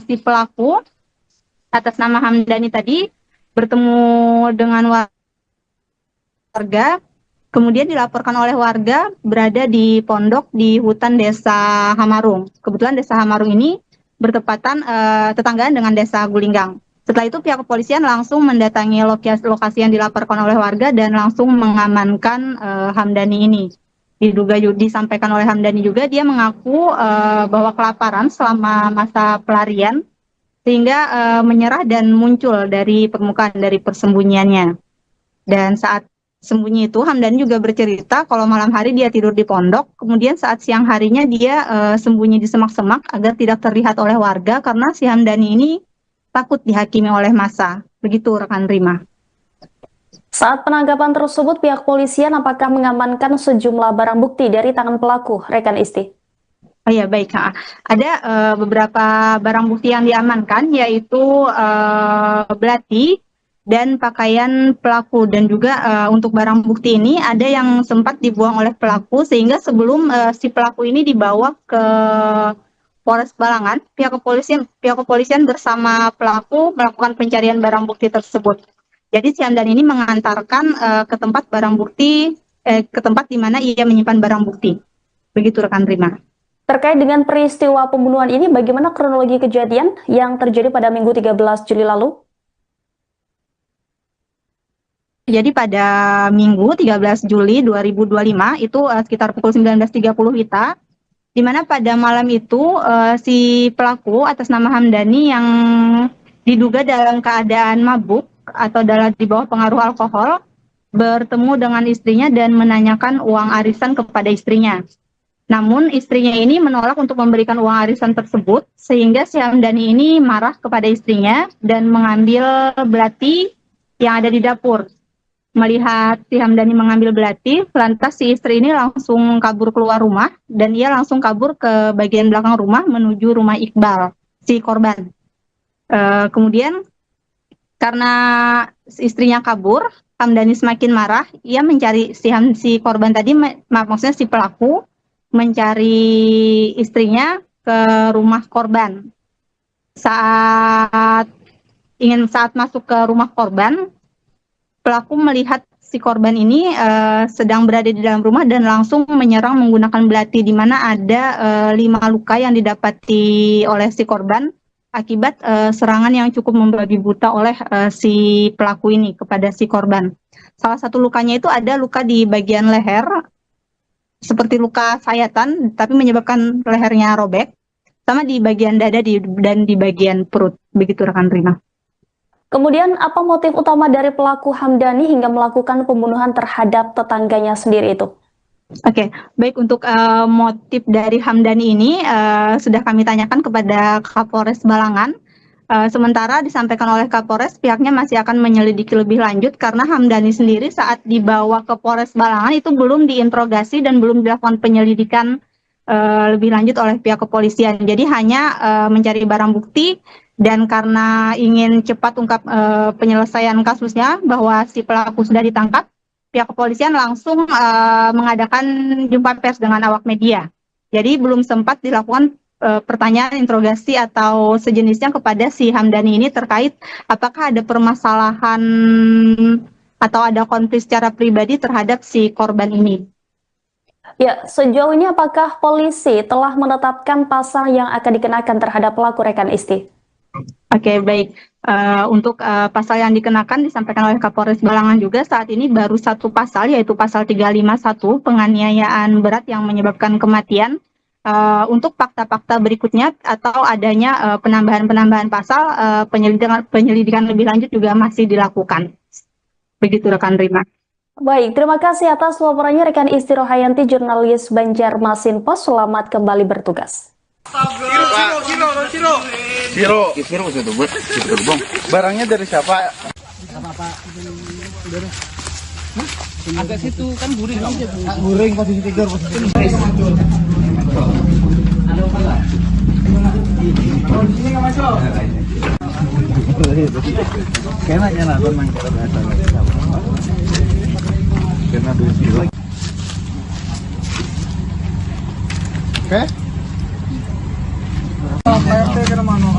si pelaku atas nama Hamdani tadi bertemu dengan warga, kemudian dilaporkan oleh warga berada di pondok di hutan Desa Hamarung. Kebetulan Desa Hamarung ini bertepatan tetanggaan dengan Desa Gulinggang. Setelah itu pihak kepolisian langsung mendatangi lokasi yang dilaporkan oleh warga dan langsung mengamankan Hamdani ini. Disampaikan oleh Hamdani juga dia mengaku bahwa kelaparan selama masa pelarian sehingga menyerah dan muncul dari permukaan dari persembunyiannya. Dan saat sembunyi itu Hamdani juga bercerita kalau malam hari dia tidur di pondok, kemudian saat siang harinya dia sembunyi di semak-semak agar tidak terlihat oleh warga karena si Hamdani ini takut dihakimi oleh massa. Begitu rekan Rima.
Saat penangkapan tersebut, pihak polisian apakah mengamankan sejumlah barang bukti dari tangan pelaku, rekan Isti?
Oh ya, baik. Ada beberapa barang bukti yang diamankan, yaitu belati dan pakaian pelaku. Dan juga untuk barang bukti ini ada yang sempat dibuang oleh pelaku, sehingga sebelum si pelaku ini dibawa ke Polres Balangan, pihak kepolisian bersama pelaku melakukan pencarian barang bukti tersebut. Jadi si Hamdan ini mengantarkan ke tempat barang bukti, ke tempat di mana ia menyimpan barang bukti. Begitu rekan Rima.
Terkait dengan peristiwa pembunuhan ini, bagaimana kronologi kejadian yang terjadi pada Minggu 13 Juli lalu?
Jadi pada Minggu 13 Juli 2025, itu sekitar pukul 19.30 WITA, di mana pada malam itu si pelaku atas nama Hamdani yang diduga dalam keadaan mabuk atau di bawah pengaruh alkohol, bertemu dengan istrinya dan menanyakan uang arisan kepada istrinya. Namun istrinya ini menolak untuk memberikan uang arisan tersebut, sehingga si Hamdani ini marah kepada istrinya dan mengambil belati yang ada di dapur. Melihat si Hamdani mengambil belati, lantas si istri ini langsung kabur keluar rumah dan ia langsung kabur ke bagian belakang rumah menuju rumah Iqbal, si korban. Kemudian karena istrinya kabur, Hamdani semakin marah, ia mencari si korban tadi, maksudnya si pelaku, mencari istrinya ke rumah korban. Saat masuk ke rumah korban, pelaku melihat si korban ini sedang berada di dalam rumah dan langsung menyerang menggunakan belati, di mana ada 5 luka yang didapati oleh si korban akibat serangan yang cukup membabi buta oleh si pelaku ini kepada si korban. Salah satu lukanya itu ada luka di bagian leher, seperti luka sayatan, tapi menyebabkan lehernya robek, sama di bagian dada dan di bagian perut. Begitu rekan Rina.
Kemudian apa motif utama dari pelaku Hamdani hingga melakukan pembunuhan terhadap tetangganya sendiri itu?
Oke, baik, untuk motif dari Hamdani ini sudah kami tanyakan kepada Kapolres Balangan. Sementara disampaikan oleh Kapolres, pihaknya masih akan menyelidiki lebih lanjut karena Hamdani sendiri saat dibawa ke Polres Balangan itu belum diinterogasi dan belum dilakukan penyelidikan lebih lanjut oleh pihak kepolisian. Jadi hanya mencari barang bukti dan karena ingin cepat ungkap penyelesaian kasusnya bahwa si pelaku sudah ditangkap, pihak kepolisian langsung mengadakan jumpa pers dengan awak media. Jadi belum sempat dilakukan pertanyaan interogasi atau sejenisnya kepada si Hamdani ini terkait apakah ada permasalahan atau ada konflik secara pribadi terhadap si korban ini.
Ya, sejauh ini apakah polisi telah menetapkan pasal yang akan dikenakan terhadap pelaku, rekan Isti?
Oke, baik. Untuk pasal yang dikenakan disampaikan oleh Kapolres Balangan juga saat ini baru satu pasal, yaitu pasal 351 penganiayaan berat yang menyebabkan kematian. Untuk fakta-fakta berikutnya atau adanya penambahan pasal, penyelidikan lebih lanjut juga masih dilakukan. Begitu rekan Rima.
Baik, terima kasih atas laporannya rekan Isti Rohayanti, jurnalis Banjarmasin Post. Selamat kembali bertugas.
Siro. Siro itu buat gerbong. Barangnya dari siapa?
Agak situ kan guring.
Guring posisi tidur Kayaknya nonton main kena dulu. Oke. PRT kena mana?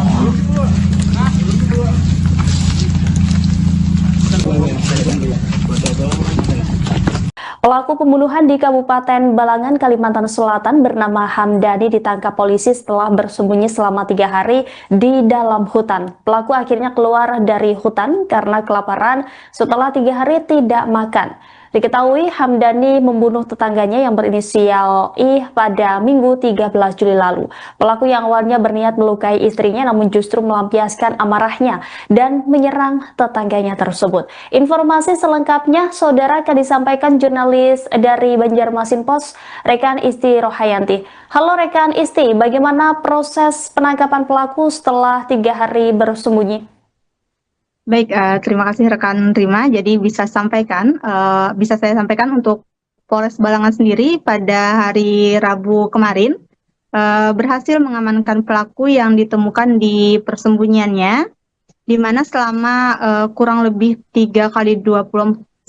Pelaku pembunuhan di Kabupaten Balangan, Kalimantan Selatan bernama Hamdani ditangkap polisi setelah bersembunyi selama 3 hari di dalam hutan. Pelaku akhirnya keluar dari hutan karena kelaparan setelah 3 hari tidak makan. Diketahui Hamdani membunuh tetangganya yang berinisial I pada Minggu 13 Juli lalu. Pelaku yang awalnya berniat melukai istrinya namun justru melampiaskan amarahnya dan menyerang tetangganya tersebut. Informasi selengkapnya saudara akan disampaikan jurnalis dari Banjarmasin Post, Rekan Isti Rohayanti. Halo rekan Isti, bagaimana proses penangkapan pelaku setelah 3 hari bersembunyi?
Baik, terima kasih rekan Rima. Jadi bisa saya sampaikan untuk Polres Balangan sendiri pada hari Rabu kemarin berhasil mengamankan pelaku yang ditemukan di persembunyiannya, di mana selama kurang lebih 3 kali 24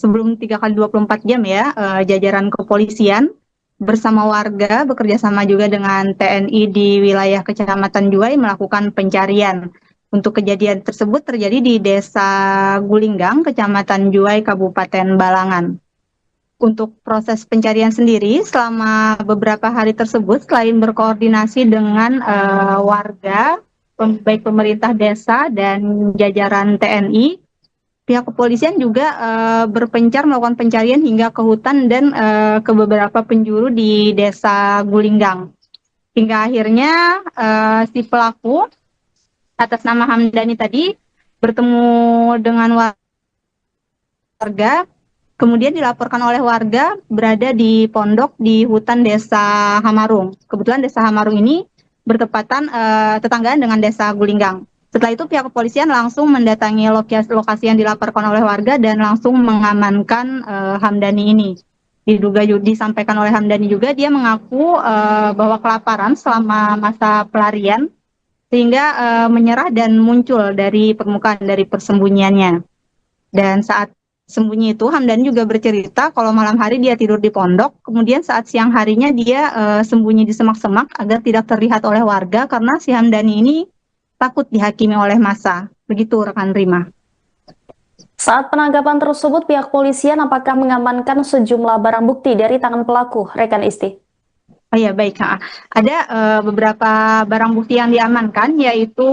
jam ya, jajaran kepolisian bersama warga bekerja sama juga dengan TNI di wilayah Kecamatan Juwai melakukan pencarian. Untuk kejadian tersebut terjadi di Desa Gulinggang, Kecamatan Juwai, Kabupaten Balangan. Untuk proses pencarian sendiri, selama beberapa hari tersebut, selain berkoordinasi dengan warga, baik pemerintah desa dan jajaran TNI, pihak kepolisian juga berpencar melakukan pencarian hingga ke hutan dan ke beberapa penjuru di Desa Gulinggang. Hingga akhirnya si pelaku atas nama Hamdani tadi bertemu dengan warga, kemudian dilaporkan oleh warga berada di pondok di hutan Desa Hamarung. Kebetulan Desa Hamarung ini bertepatan tetanggaan dengan Desa Gulinggang. Setelah itu pihak kepolisian langsung mendatangi lokasi yang dilaporkan oleh warga dan langsung mengamankan Hamdani ini. Disampaikan oleh Hamdani juga, dia mengaku bahwa kelaparan selama masa pelarian sehingga menyerah dan muncul dari permukaan dari persembunyiannya. Dan saat sembunyi itu Hamdani juga bercerita kalau malam hari dia tidur di pondok, kemudian saat siang harinya dia sembunyi di semak-semak agar tidak terlihat oleh warga karena si Hamdani ini takut dihakimi oleh massa. Begitu rekan Rima.
Saat penangkapan tersebut, pihak polisian apakah mengamankan sejumlah barang bukti dari tangan pelaku, rekan Isti?
Oh ya, baik. Ada beberapa barang bukti yang diamankan, yaitu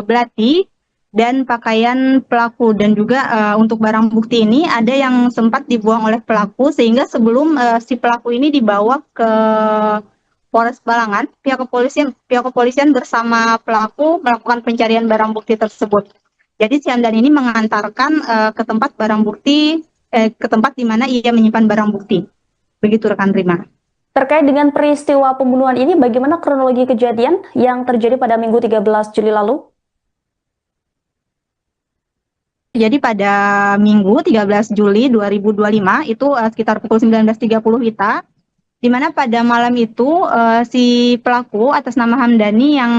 belati dan pakaian pelaku. Dan juga untuk barang bukti ini ada yang sempat dibuang oleh pelaku, sehingga sebelum si pelaku ini dibawa ke Polres Balangan, pihak kepolisian bersama pelaku melakukan pencarian barang bukti tersebut. Jadi si Hamdani ini mengantarkan ke tempat barang bukti, ke tempat di mana ia menyimpan barang bukti. Begitu rekan Rima.
Terkait dengan peristiwa pembunuhan ini, bagaimana kronologi kejadian yang terjadi pada Minggu 13 Juli lalu?
Jadi pada Minggu 13 Juli 2025, itu sekitar pukul 19.30 WITA, di mana pada malam itu si pelaku atas nama Hamdani yang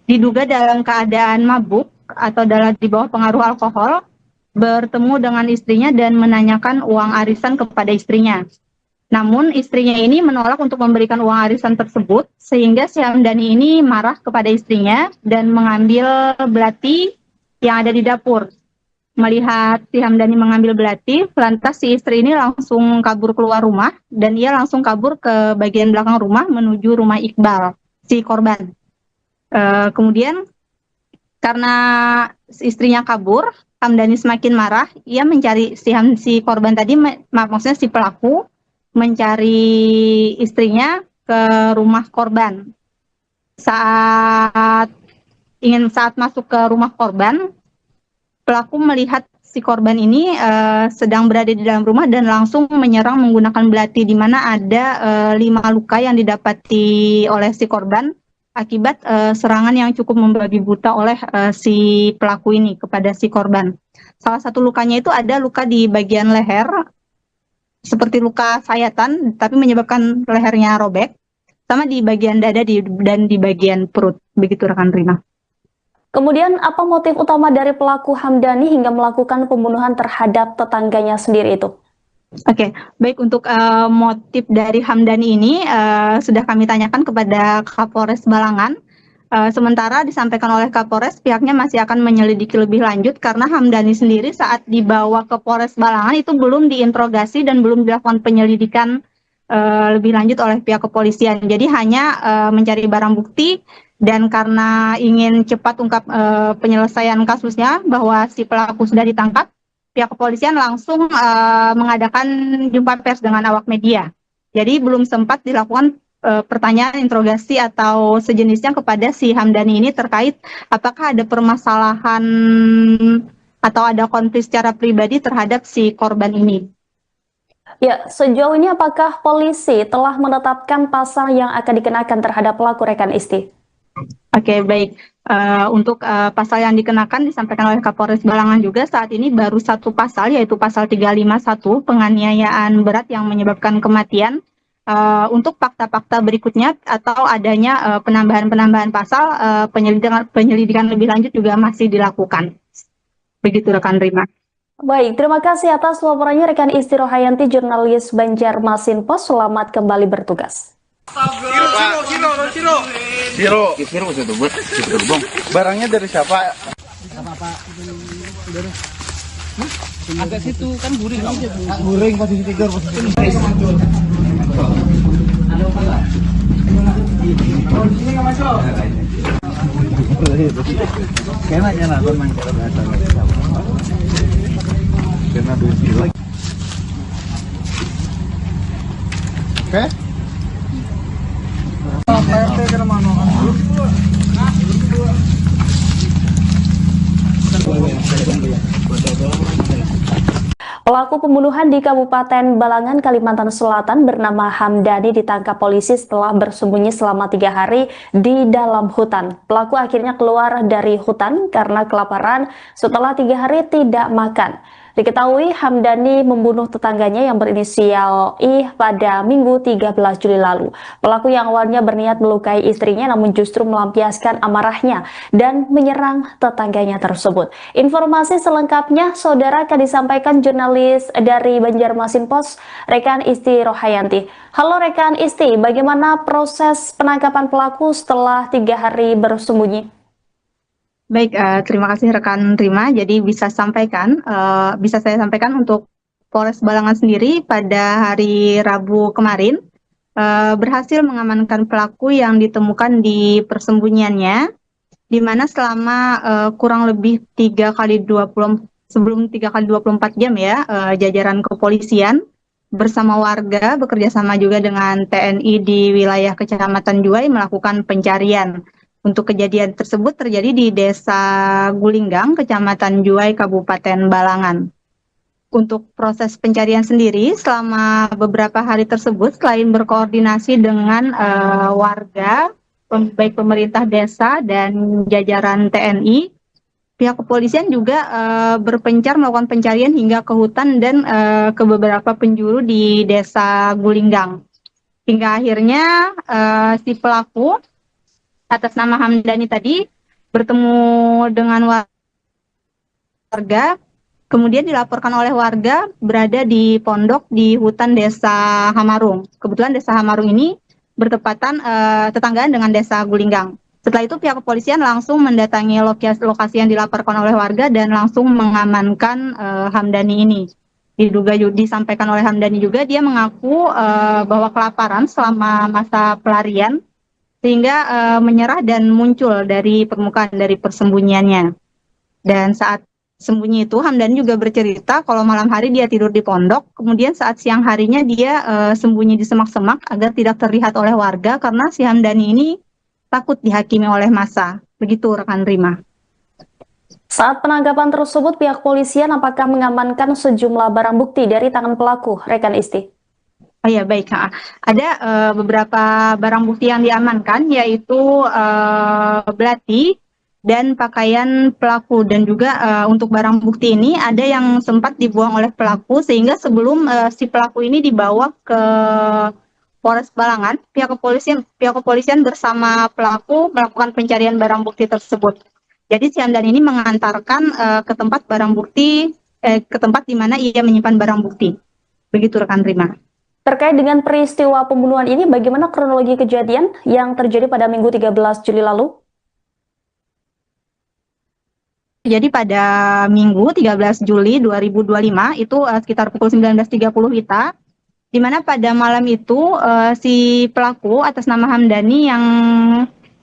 diduga dalam keadaan mabuk atau di bawah pengaruh alkohol, bertemu dengan istrinya dan menanyakan uang arisan kepada istrinya. Namun istrinya ini menolak untuk memberikan uang arisan tersebut, sehingga si Hamdani ini marah kepada istrinya dan mengambil belati yang ada di dapur. Melihat si Hamdani mengambil belati, lantas si istri ini langsung kabur keluar rumah dan ia langsung kabur ke bagian belakang rumah menuju rumah Iqbal, si korban. Kemudian karena istrinya kabur, Hamdani semakin marah, ia mencari si korban tadi, maksudnya si pelaku, mencari istrinya ke rumah korban. Saat masuk ke rumah korban, pelaku melihat si korban ini sedang berada di dalam rumah dan langsung menyerang menggunakan belati, di mana ada 5 luka yang didapati oleh si korban akibat serangan yang cukup membabi buta oleh si pelaku ini kepada si korban. Salah satu lukanya itu ada luka di bagian leher, seperti luka sayatan, tapi menyebabkan lehernya robek, sama di bagian dada dan di bagian perut. Begitu rekan Rima.
Kemudian apa motif utama dari pelaku Hamdani hingga melakukan pembunuhan terhadap tetangganya sendiri itu?
Oke, baik, untuk motif dari Hamdani ini sudah kami tanyakan kepada Kapolres Balangan. Sementara disampaikan oleh Kapolres, pihaknya masih akan menyelidiki lebih lanjut karena Hamdani sendiri saat dibawa ke Polres Balangan itu belum diinterogasi dan belum dilakukan penyelidikan lebih lanjut oleh pihak kepolisian. Jadi hanya mencari barang bukti, dan karena ingin cepat ungkap penyelesaian kasusnya bahwa si pelaku sudah ditangkap, pihak kepolisian langsung mengadakan jumpa pers dengan awak media. Jadi belum sempat dilakukan pertanyaan, interogasi atau sejenisnya kepada si Hamdani ini terkait apakah ada permasalahan atau ada konflik secara pribadi terhadap si korban ini.
Ya, sejauh ini apakah polisi telah menetapkan pasal yang akan dikenakan terhadap pelaku rekan Isti?
Oke, baik. Untuk pasal yang dikenakan disampaikan oleh Kapolres Balangan juga saat ini baru satu pasal, yaitu pasal 351 penganiayaan berat yang menyebabkan kematian. Untuk fakta-fakta berikutnya atau adanya penambahan pasal, penyelidikan lebih lanjut juga masih dilakukan. Begitu rekan Rima.
Baik, terima kasih atas laporannya rekan Isti Rohayanti, jurnalis Banjarmasin Post. Selamat kembali bertugas.
Siro itu bang. Barangnya dari siapa?
Agak situ kan guring.
Guring posisi 3, posisi 5. Kayaknya nonton main cara bahasa. Karena dulu. Oke.
Pelaku pembunuhan di Kabupaten Balangan, Kalimantan Selatan bernama Hamdani ditangkap polisi setelah bersembunyi selama 3 hari di dalam hutan. Pelaku akhirnya keluar dari hutan karena kelaparan setelah 3 hari tidak makan. Diketahui Hamdani membunuh tetangganya yang berinisial I pada Minggu 13 Juli lalu. Pelaku yang awalnya berniat melukai istrinya namun justru melampiaskan amarahnya dan menyerang tetangganya tersebut. Informasi selengkapnya saudara akan disampaikan jurnalis dari Banjarmasin Post, rekan Isti Rohayanti. Halo rekan Isti, bagaimana proses penangkapan pelaku setelah 3 hari bersembunyi?
Baik, terima kasih rekan Rima. Jadi bisa saya sampaikan untuk Polres Balangan sendiri pada hari Rabu kemarin berhasil mengamankan pelaku yang ditemukan di persembunyiannya, di mana selama kurang lebih 3 kali 24 jam ya, jajaran kepolisian bersama warga bekerja sama juga dengan TNI di wilayah Kecamatan Juwai melakukan pencarian. Untuk kejadian tersebut terjadi di Desa Gulinggang, Kecamatan Juwai, Kabupaten Balangan. Untuk proses pencarian sendiri selama beberapa hari tersebut, selain berkoordinasi dengan warga, baik pemerintah desa dan jajaran TNI, pihak kepolisian juga berpencar melakukan pencarian hingga ke hutan dan ke beberapa penjuru di Desa Gulinggang. Hingga akhirnya si pelaku atas nama Hamdani tadi bertemu dengan warga, kemudian dilaporkan oleh warga berada di pondok di hutan Desa Hamarung. Kebetulan Desa Hamarung ini bertepatan tetanggaan dengan Desa Gulinggang. Setelah itu pihak kepolisian langsung mendatangi lokasi yang dilaporkan oleh warga dan langsung mengamankan Hamdani ini. Disampaikan oleh Hamdani juga dia mengaku bahwa kelaparan selama masa pelarian sehingga menyerah dan muncul dari permukaan dari persembunyiannya. Dan saat sembunyi itu Hamdani juga bercerita kalau malam hari dia tidur di pondok, kemudian saat siang harinya dia sembunyi di semak-semak agar tidak terlihat oleh warga karena si Hamdani ini takut dihakimi oleh massa. Begitu rekan Rima.
Saat penangkapan tersebut, pihak polisian apakah mengamankan sejumlah barang bukti dari tangan pelaku, rekan Isti?
Oh ya, baik. Ada beberapa barang bukti yang diamankan, yaitu belati dan pakaian pelaku. Dan juga untuk barang bukti ini ada yang sempat dibuang oleh pelaku, sehingga sebelum si pelaku ini dibawa ke Polres Balangan, pihak kepolisian bersama pelaku melakukan pencarian barang bukti tersebut. Jadi si Hamdan ini mengantarkan ke tempat barang bukti, ke tempat di mana ia menyimpan barang bukti. Begitu rekan Rima.
Terkait dengan peristiwa pembunuhan ini, bagaimana kronologi kejadian yang terjadi pada Minggu 13 Juli lalu?
Jadi pada Minggu 13 Juli 2025 itu sekitar pukul 19.30 WITA, di mana pada malam itu si pelaku atas nama Hamdani yang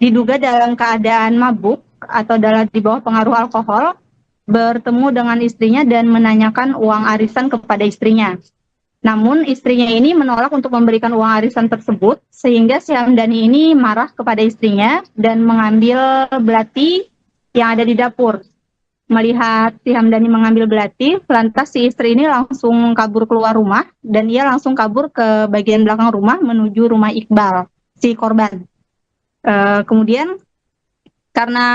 diduga dalam keadaan mabuk atau di bawah pengaruh alkohol bertemu dengan istrinya dan menanyakan uang arisan kepada istrinya. Namun istrinya ini menolak untuk memberikan uang arisan tersebut, sehingga si Hamdani ini marah kepada istrinya dan mengambil belati yang ada di dapur. Melihat si Hamdani mengambil belati, lantas si istri ini langsung kabur keluar rumah dan ia langsung kabur ke bagian belakang rumah menuju rumah Iqbal, si korban. Kemudian karena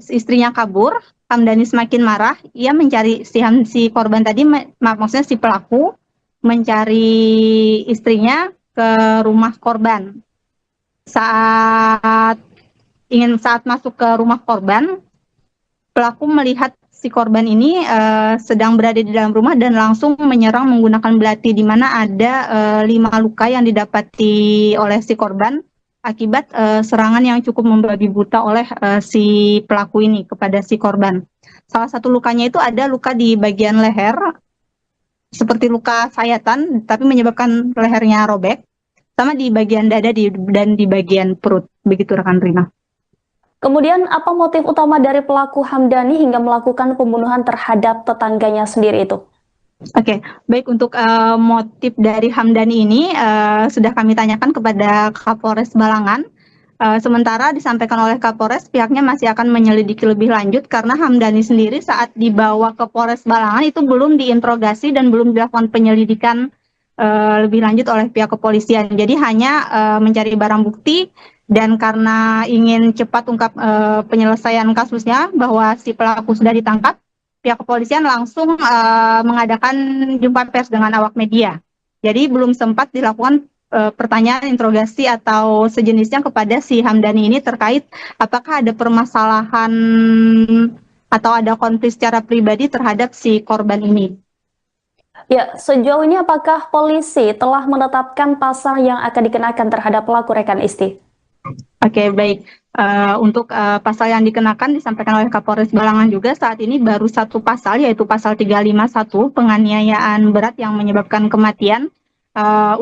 istrinya kabur, Hamdani semakin marah, ia mencari si korban tadi, maksudnya si pelaku, mencari istrinya ke rumah korban. Saat masuk ke rumah korban, pelaku melihat si korban ini sedang berada di dalam rumah dan langsung menyerang menggunakan belati, di mana ada 5 luka yang didapati oleh si korban akibat serangan yang cukup membabi buta oleh si pelaku ini kepada si korban. Salah satu lukanya itu ada luka di bagian leher, seperti luka sayatan, tapi menyebabkan lehernya robek, sama di bagian dada dan di bagian perut. Begitu rekan Rima.
Kemudian apa motif utama dari pelaku Hamdani hingga melakukan pembunuhan terhadap tetangganya sendiri itu?
Oke, baik, untuk motif dari Hamdani ini sudah kami tanyakan kepada Kapolres Balangan. Sementara disampaikan oleh Kapolres, pihaknya masih akan menyelidiki lebih lanjut karena Hamdani sendiri saat dibawa ke Polres Balangan itu belum diinterogasi dan belum dilakukan penyelidikan lebih lanjut oleh pihak kepolisian. Jadi hanya mencari barang bukti, dan karena ingin cepat ungkap penyelesaian kasusnya bahwa si pelaku sudah ditangkap, pihak kepolisian langsung mengadakan jumpa pers dengan awak media. Jadi belum sempat dilakukan pertanyaan interogasi atau sejenisnya kepada si Hamdani ini terkait apakah ada permasalahan atau ada konflik secara pribadi terhadap si korban ini.
Ya, sejauh ini apakah polisi telah menetapkan pasal yang akan dikenakan terhadap pelaku rekan Isti?
Oke, baik. Untuk pasal yang dikenakan disampaikan oleh Kapolres Balangan juga saat ini baru satu pasal, yaitu pasal 351 penganiayaan berat yang menyebabkan kematian.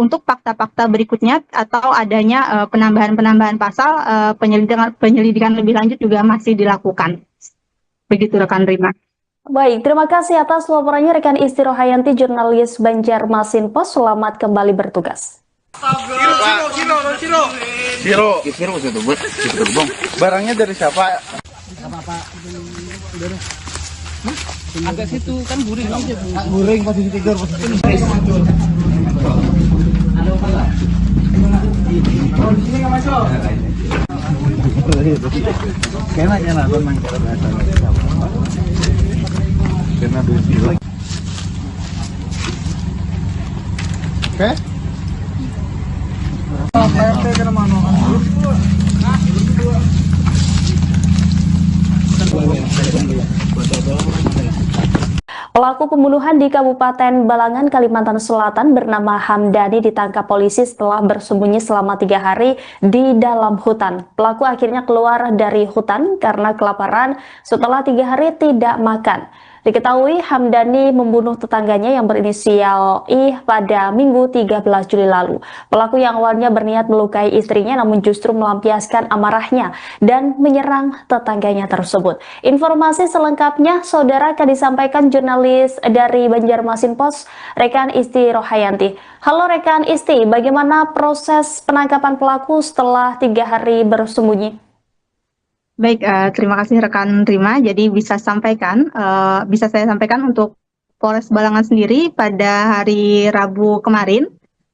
Untuk fakta-fakta berikutnya atau adanya penambahan pasal, penyelidikan lebih lanjut juga masih dilakukan. Begitu rekan Rima.
Baik, terima kasih atas laporannya rekan Isti Rohayanti, jurnalis Banjarmasin Post. Selamat kembali bertugas.
Siro itu buat bang. Barangnya dari siapa?
Agak situ kan guring.
Guring posisi tidur, posisi tidur. Kayaknya lah memang karena besi. Oke.
Pelaku pembunuhan di Kabupaten Balangan, Kalimantan Selatan bernama Hamdani ditangkap polisi setelah bersembunyi selama 3 hari di dalam hutan. Pelaku akhirnya keluar dari hutan karena kelaparan setelah 3 hari tidak makan. Diketahui Hamdani membunuh tetangganya yang berinisial I pada Minggu 13 Juli lalu. Pelaku yang awalnya berniat melukai istrinya namun justru melampiaskan amarahnya dan menyerang tetangganya tersebut. Informasi selengkapnya saudara akan disampaikan jurnalis dari Banjarmasin Post, rekan Isti Rohayanti. Halo rekan Isti, bagaimana proses penangkapan pelaku setelah 3 hari bersembunyi?
Baik, terima kasih rekan Rima. Jadi bisa saya sampaikan untuk Polres Balangan sendiri pada hari Rabu kemarin,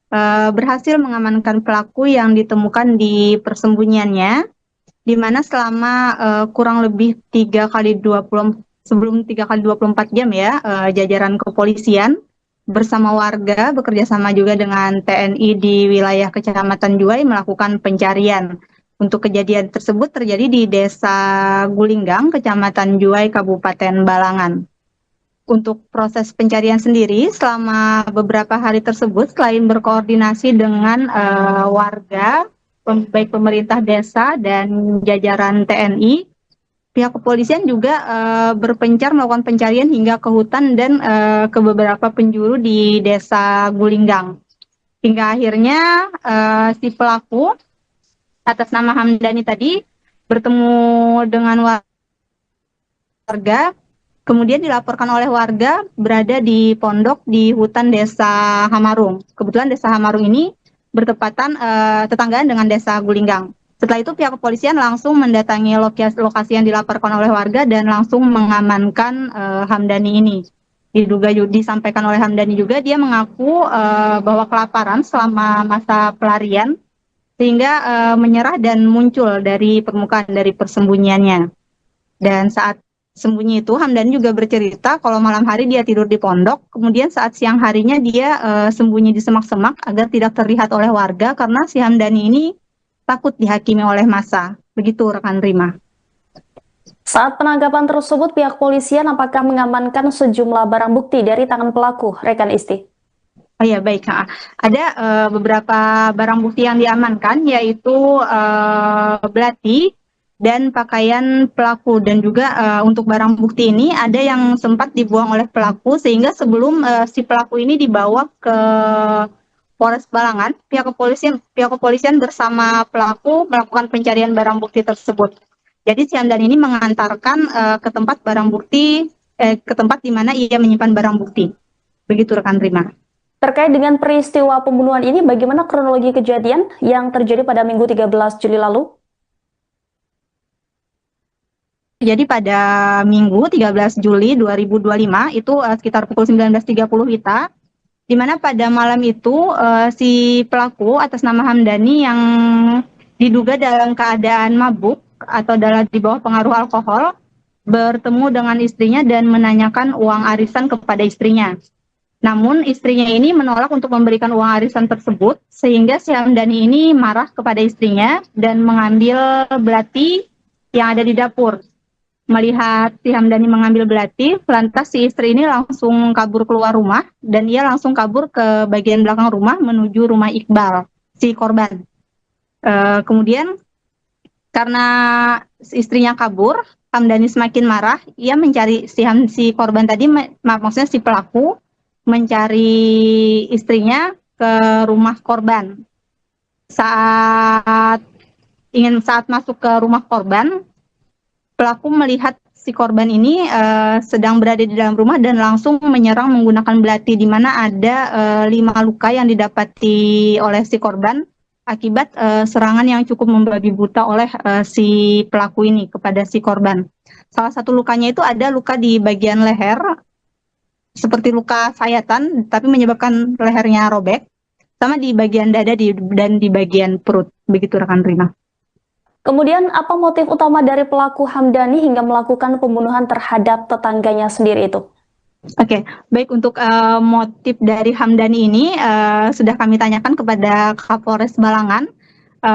berhasil mengamankan pelaku yang ditemukan di persembunyiannya, di mana selama kurang lebih 3 kali 24 jam ya, jajaran kepolisian bersama warga bekerja sama juga dengan TNI di wilayah Kecamatan Juwai melakukan pencarian. Untuk kejadian tersebut terjadi di Desa Gulinggang, Kecamatan Juwai, Kabupaten Balangan. Untuk proses pencarian sendiri selama beberapa hari tersebut, selain berkoordinasi dengan warga, baik pemerintah desa dan jajaran TNI, pihak kepolisian juga berpencar melakukan pencarian hingga ke hutan dan ke beberapa penjuru di Desa Gulinggang. Hingga akhirnya si pelaku atas nama Hamdani tadi bertemu dengan warga, kemudian dilaporkan oleh warga berada di pondok di hutan Desa Hamarung. Kebetulan Desa Hamarung ini bertepatan tetanggaan dengan Desa Gulinggang. Setelah itu pihak kepolisian langsung mendatangi lokasi yang dilaporkan oleh warga dan langsung mengamankan Hamdani ini. Disampaikan oleh Hamdani juga, dia mengaku bahwa kelaparan selama masa pelarian sehingga menyerah dan muncul dari permukaan dari persembunyiannya. Dan saat sembunyi itu Hamdani juga bercerita kalau malam hari dia tidur di pondok, kemudian saat siang harinya dia sembunyi di semak-semak agar tidak terlihat oleh warga karena si Hamdani ini takut dihakimi oleh massa. Begitu rekan Rima.
Saat penangkapan tersebut, pihak polisian apakah mengamankan sejumlah barang bukti dari tangan pelaku, rekan Isti?
Oh ya, baik. Ada beberapa barang bukti yang diamankan, yaitu belati dan pakaian pelaku. Dan juga untuk barang bukti ini ada yang sempat dibuang oleh pelaku, sehingga sebelum si pelaku ini dibawa ke Polres Balangan, pihak kepolisian bersama pelaku melakukan pencarian barang bukti tersebut. Jadi si Hamdani ini mengantarkan ke tempat barang bukti, ke tempat di mana ia menyimpan barang bukti. Begitu rekan Rima.
Terkait dengan peristiwa pembunuhan ini, bagaimana kronologi kejadian yang terjadi pada Minggu 13 Juli lalu?
Jadi pada Minggu 13 Juli 2025 itu sekitar pukul 19.30 WITA, di mana pada malam itu si pelaku atas nama Hamdani yang diduga dalam keadaan mabuk atau di bawah pengaruh alkohol bertemu dengan istrinya dan menanyakan uang arisan kepada istrinya. Namun istrinya ini menolak untuk memberikan uang arisan tersebut, sehingga si Hamdani ini marah kepada istrinya dan mengambil belati yang ada di dapur. Melihat si Hamdani mengambil belati, lantas si istri ini langsung kabur keluar rumah dan ia langsung kabur ke bagian belakang rumah menuju rumah Iqbal, si korban. Kemudian karena istrinya kabur, Hamdani semakin marah. Ia mencari si korban tadi, maksudnya si pelaku mencari istrinya ke rumah korban. Saat masuk ke rumah korban, pelaku melihat si korban ini sedang berada di dalam rumah dan langsung menyerang menggunakan belati, di mana ada 5 luka yang didapati oleh si korban akibat serangan yang cukup membabi buta oleh si pelaku ini kepada si korban. Salah satu lukanya itu ada luka di bagian leher, seperti luka sayatan, tapi menyebabkan lehernya robek, sama di bagian dada dan di bagian perut. Begitu rekan Rima.
Kemudian, apa motif utama dari pelaku Hamdani hingga melakukan pembunuhan terhadap tetangganya sendiri itu?
Oke, baik, untuk motif dari Hamdani ini sudah kami tanyakan kepada Kapolres Balangan.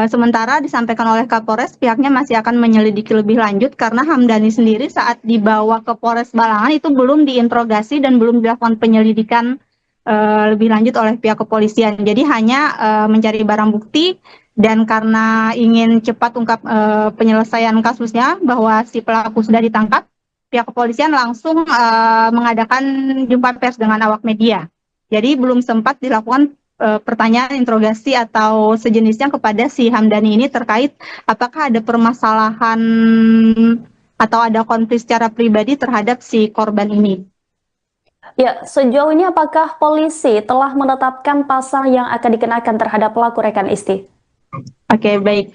Sementara disampaikan oleh Kapolres, pihaknya masih akan menyelidiki lebih lanjut karena Hamdani sendiri saat dibawa ke Polres Balangan itu belum diinterogasi dan belum dilakukan penyelidikan lebih lanjut oleh pihak kepolisian. Jadi hanya mencari barang bukti. Dan karena ingin cepat ungkap penyelesaian kasusnya bahwa si pelaku sudah ditangkap, pihak kepolisian langsung mengadakan jumpa pers dengan awak media. Jadi belum sempat dilakukan pertanyaan, interogasi atau sejenisnya kepada si Hamdani ini terkait apakah ada permasalahan atau ada konflik secara pribadi terhadap si korban ini.
Ya, sejauh ini apakah polisi telah menetapkan pasal yang akan dikenakan terhadap pelaku, rekan Isti?
Oke, baik.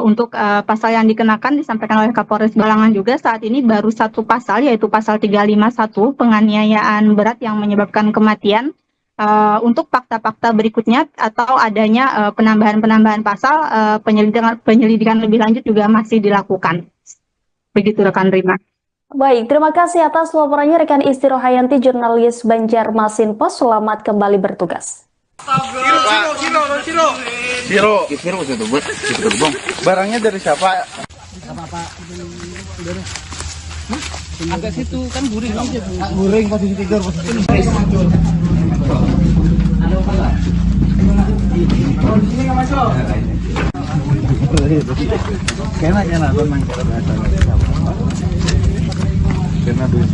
Untuk pasal yang dikenakan disampaikan oleh Kapolres Balangan juga saat ini baru satu pasal, yaitu pasal 351 penganiayaan berat yang menyebabkan kematian. untuk fakta-fakta berikutnya atau adanya penambahan-penambahan pasal, penyelidikan lebih lanjut juga masih dilakukan. Begitu rekan Rima.
Baik, terima kasih atas laporannya rekan Isti Rohayanti, jurnalis Banjarmasin Post. Selamat kembali bertugas.
Siro itu buat itu bang. Barangnya dari siapa?
Agak situ kan guring.
Guring posisi tidur kena tenang kena duit.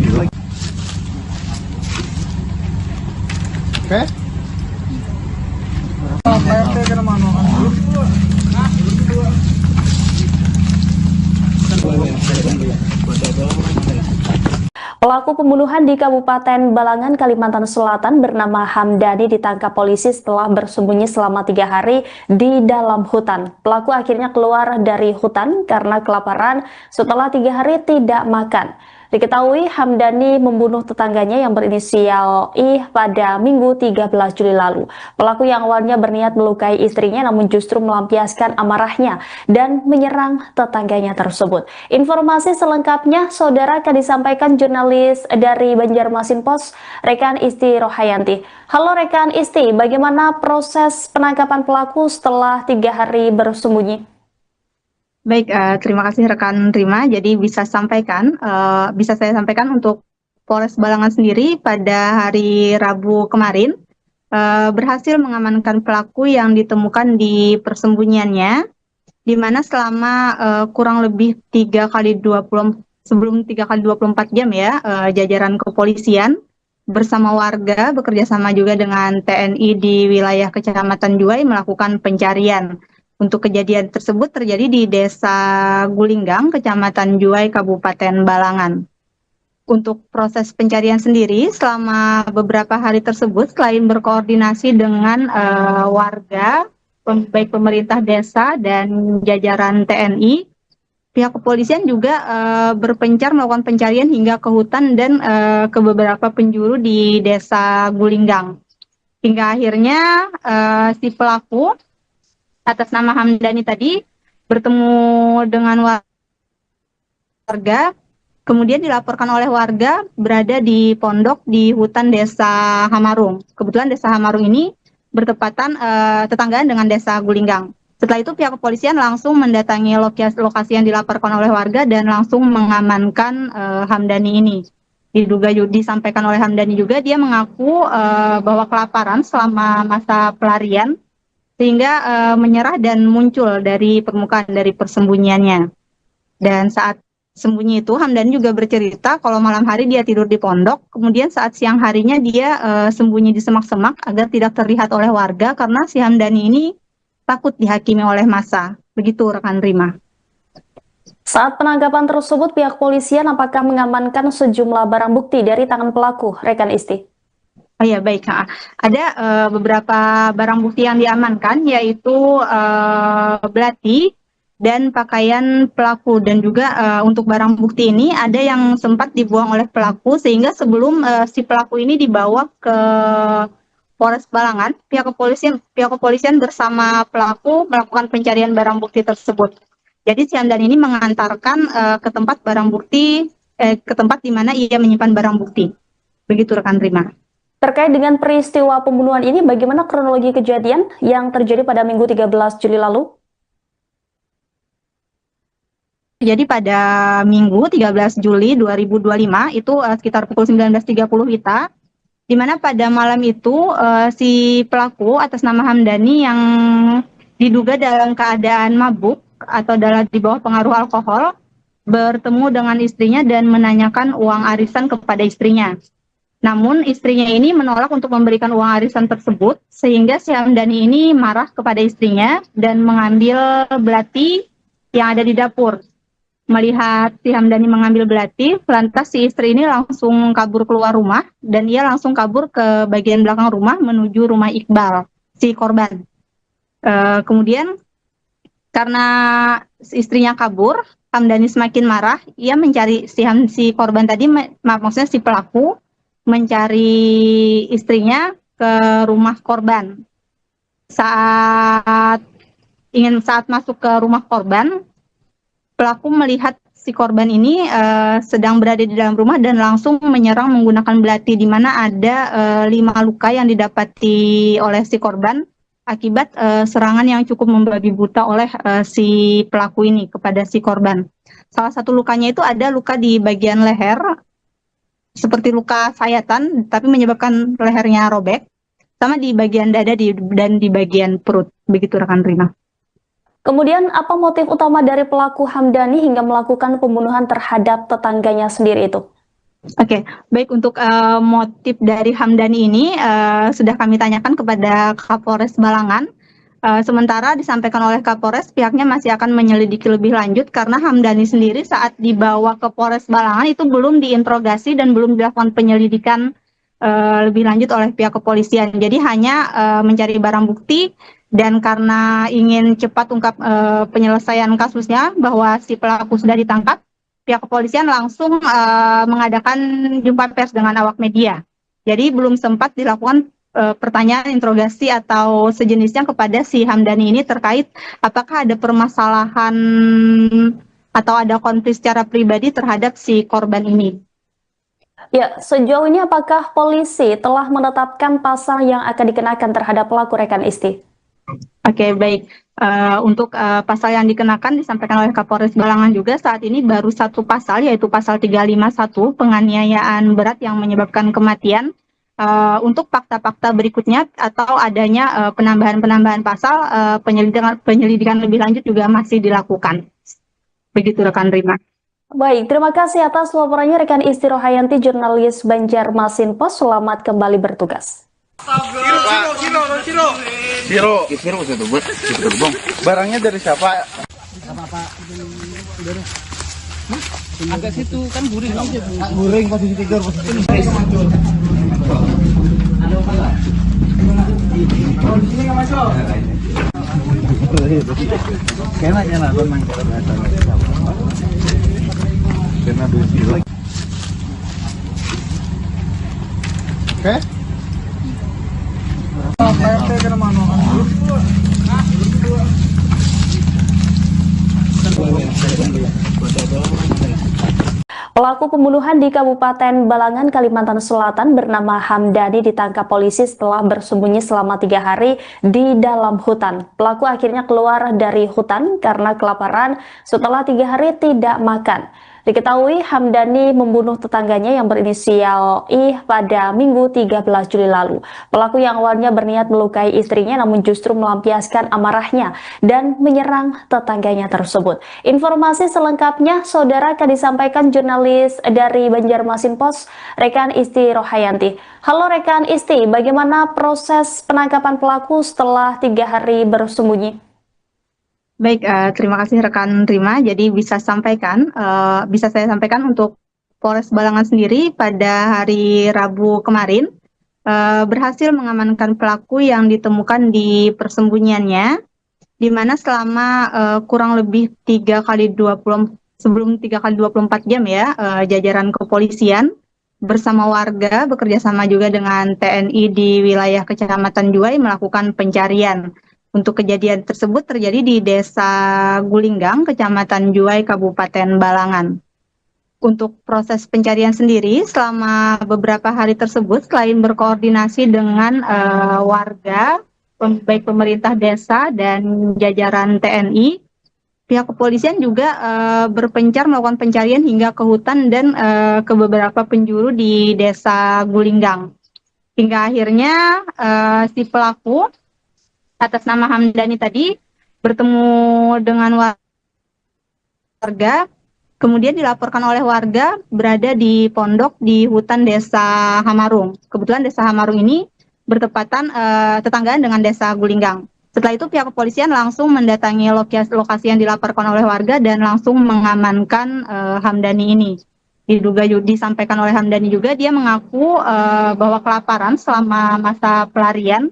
Oke.
Pelaku pembunuhan di Kabupaten Balangan, Kalimantan Selatan bernama Hamdani ditangkap polisi setelah bersembunyi selama 3 hari di dalam hutan. Pelaku akhirnya keluar dari hutan karena kelaparan setelah 3 hari tidak makan. Diketahui Hamdani membunuh tetangganya yang berinisial I pada Minggu 13 Juli lalu. Pelaku yang awalnya berniat melukai istrinya namun justru melampiaskan amarahnya dan menyerang tetangganya tersebut. Informasi selengkapnya saudara akan disampaikan jurnalis dari Banjarmasin Post, rekan Isti Rohayanti. Halo rekan Isti, bagaimana proses penangkapan pelaku setelah 3 hari bersembunyi?
Baik, terima kasih rekan Rima. Jadi bisa saya sampaikan untuk Polres Balangan sendiri pada hari Rabu kemarin berhasil mengamankan pelaku yang ditemukan di persembunyiannya, di mana selama kurang lebih 3 kali 24 jam ya, jajaran kepolisian bersama warga bekerja sama juga dengan TNI di wilayah Kecamatan Juwai melakukan pencarian. Untuk kejadian tersebut terjadi di Desa Gulinggang, Kecamatan Juwai, Kabupaten Balangan. Untuk proses pencarian sendiri, selama beberapa hari tersebut, selain berkoordinasi dengan warga, baik pemerintah desa dan jajaran TNI, pihak kepolisian juga berpencar melakukan pencarian hingga ke hutan dan ke beberapa penjuru di Desa Gulinggang. Hingga akhirnya si pelaku atas nama Hamdani tadi bertemu dengan warga, kemudian dilaporkan oleh warga berada di pondok di hutan Desa Hamarung. Kebetulan Desa Hamarung ini bertepatan tetanggaan dengan Desa Gulinggang. Setelah itu pihak kepolisian langsung mendatangi lokasi yang dilaporkan oleh warga dan langsung mengamankan Hamdani ini. Disampaikan oleh Hamdani juga dia mengaku bahwa kelaparan selama masa pelarian sehingga menyerah dan muncul dari permukaan dari persembunyiannya. Dan saat sembunyi itu Hamdani juga bercerita kalau malam hari dia tidur di pondok, kemudian saat siang harinya dia sembunyi di semak-semak agar tidak terlihat oleh warga karena si Hamdani ini takut dihakimi oleh massa. Begitu rekan Rima.
Saat penangkapan tersebut, pihak polisian apakah mengamankan sejumlah barang bukti dari tangan pelaku, rekan Isti?
Oh ya baik, ada beberapa barang bukti yang diamankan yaitu belati dan pakaian pelaku, dan juga untuk barang bukti ini ada yang sempat dibuang oleh pelaku sehingga sebelum si pelaku ini dibawa ke Polres Balangan, pihak kepolisian bersama pelaku melakukan pencarian barang bukti tersebut. Jadi si Hamdan ini mengantarkan ke tempat barang bukti, ke tempat di mana ia menyimpan barang bukti. Begitu rekan Rima.
Terkait dengan peristiwa pembunuhan ini, bagaimana kronologi kejadian yang terjadi pada Minggu 13 Juli lalu?
Jadi pada Minggu 13 Juli 2025 itu sekitar pukul 19.30 WITA, di mana pada malam itu si pelaku atas nama Hamdani yang diduga dalam keadaan mabuk atau di bawah pengaruh alkohol bertemu dengan istrinya dan menanyakan uang arisan kepada istrinya. Namun istrinya ini menolak untuk memberikan uang arisan tersebut, sehingga si Hamdani ini marah kepada istrinya dan mengambil belati yang ada di dapur. Melihat si Hamdani mengambil belati, lantas si istri ini langsung kabur keluar rumah dan ia langsung kabur ke bagian belakang rumah menuju rumah Iqbal, si korban. Kemudian karena istrinya kabur, Hamdani semakin marah, ia mencari si korban tadi, maksudnya si pelaku, mencari istrinya ke rumah korban. Saat masuk ke rumah korban, pelaku melihat si korban ini sedang berada di dalam rumah dan langsung menyerang menggunakan belati, di mana ada 5 luka yang didapati oleh si korban akibat serangan yang cukup membabi buta oleh si pelaku ini kepada si korban. Salah satu lukanya itu ada luka di bagian leher, seperti luka sayatan, tapi menyebabkan lehernya robek, sama di bagian dada dan di bagian perut. Begitu rekan Rima.
Kemudian apa motif utama dari pelaku Hamdani hingga melakukan pembunuhan terhadap tetangganya sendiri itu?
Oke, baik, untuk motif dari Hamdani ini sudah kami tanyakan kepada Kapolres Balangan. Sementara disampaikan oleh Kapolres, pihaknya masih akan menyelidiki lebih lanjut karena Hamdani sendiri saat dibawa ke Polres Balangan itu belum diinterogasi dan belum dilakukan penyelidikan lebih lanjut oleh pihak kepolisian. Jadi hanya mencari barang bukti, dan karena ingin cepat ungkap penyelesaian kasusnya bahwa si pelaku sudah ditangkap, pihak kepolisian langsung mengadakan jumpa pers dengan awak media. Jadi belum sempat dilakukan pertanyaan, interogasi atau sejenisnya kepada si Hamdani ini terkait apakah ada permasalahan atau ada konflik secara pribadi terhadap si korban ini.
Ya, sejauh ini apakah polisi telah menetapkan pasal yang akan dikenakan terhadap pelaku rekan Isti?
Oke, baik. Untuk pasal yang dikenakan disampaikan oleh Kapolres Balangan juga saat ini baru satu pasal, yaitu pasal 351 penganiayaan berat yang menyebabkan kematian. Untuk fakta-fakta berikutnya atau adanya penambahan pasal, penyelidikan lebih lanjut juga masih dilakukan. Begitu rekan Rima.
Baik, terima kasih atas laporannya rekan Isti Rohayanti, jurnalis Banjarmasin Post. Selamat kembali bertugas.
Siro itu buat gerbong. Barangnya dari siapa?
Agak situ kan guring.
Guring posisi tidur, Kayaknya lah memang kena besi. Oke.
Pelaku pembunuhan di Kabupaten Balangan, Kalimantan Selatan bernama Hamdani ditangkap polisi setelah bersembunyi selama 3 hari di dalam hutan. Pelaku akhirnya keluar dari hutan karena kelaparan setelah 3 hari tidak makan. Diketahui Hamdani membunuh tetangganya yang berinisial I pada Minggu 13 Juli lalu. Pelaku yang awalnya berniat melukai istrinya namun justru melampiaskan amarahnya dan menyerang tetangganya tersebut. Informasi selengkapnya saudara akan disampaikan jurnalis dari Banjarmasin Post, rekan Isti Rohayanti. Halo rekan Isti, bagaimana proses penangkapan pelaku setelah 3 hari bersembunyi?
Baik, terima kasih rekan Rima. Jadi bisa saya sampaikan untuk Polres Balangan sendiri pada hari Rabu kemarin berhasil mengamankan pelaku yang ditemukan di persembunyiannya, di mana selama kurang lebih 3x24 jam ya, jajaran kepolisian bersama warga bekerjasama juga dengan TNI di wilayah Kecamatan Juwai melakukan pencarian. Untuk kejadian tersebut terjadi di Desa Gulinggang, Kecamatan Juwai, Kabupaten Balangan. Untuk proses pencarian sendiri, selama beberapa hari tersebut, selain berkoordinasi dengan warga, baik pemerintah desa dan jajaran TNI, pihak kepolisian juga berpencar melakukan pencarian hingga ke hutan dan ke beberapa penjuru di Desa Gulinggang. Hingga akhirnya si pelaku atas nama Hamdani tadi bertemu dengan warga, kemudian dilaporkan oleh warga berada di pondok di hutan Desa Hamarung. Kebetulan Desa Hamarung ini bertepatan tetanggaan dengan Desa Gulinggang. Setelah itu pihak kepolisian langsung mendatangi lokasi yang dilaporkan oleh warga dan langsung mengamankan Hamdani ini. Disampaikan oleh Hamdani juga, dia mengaku bahwa kelaparan selama masa pelarian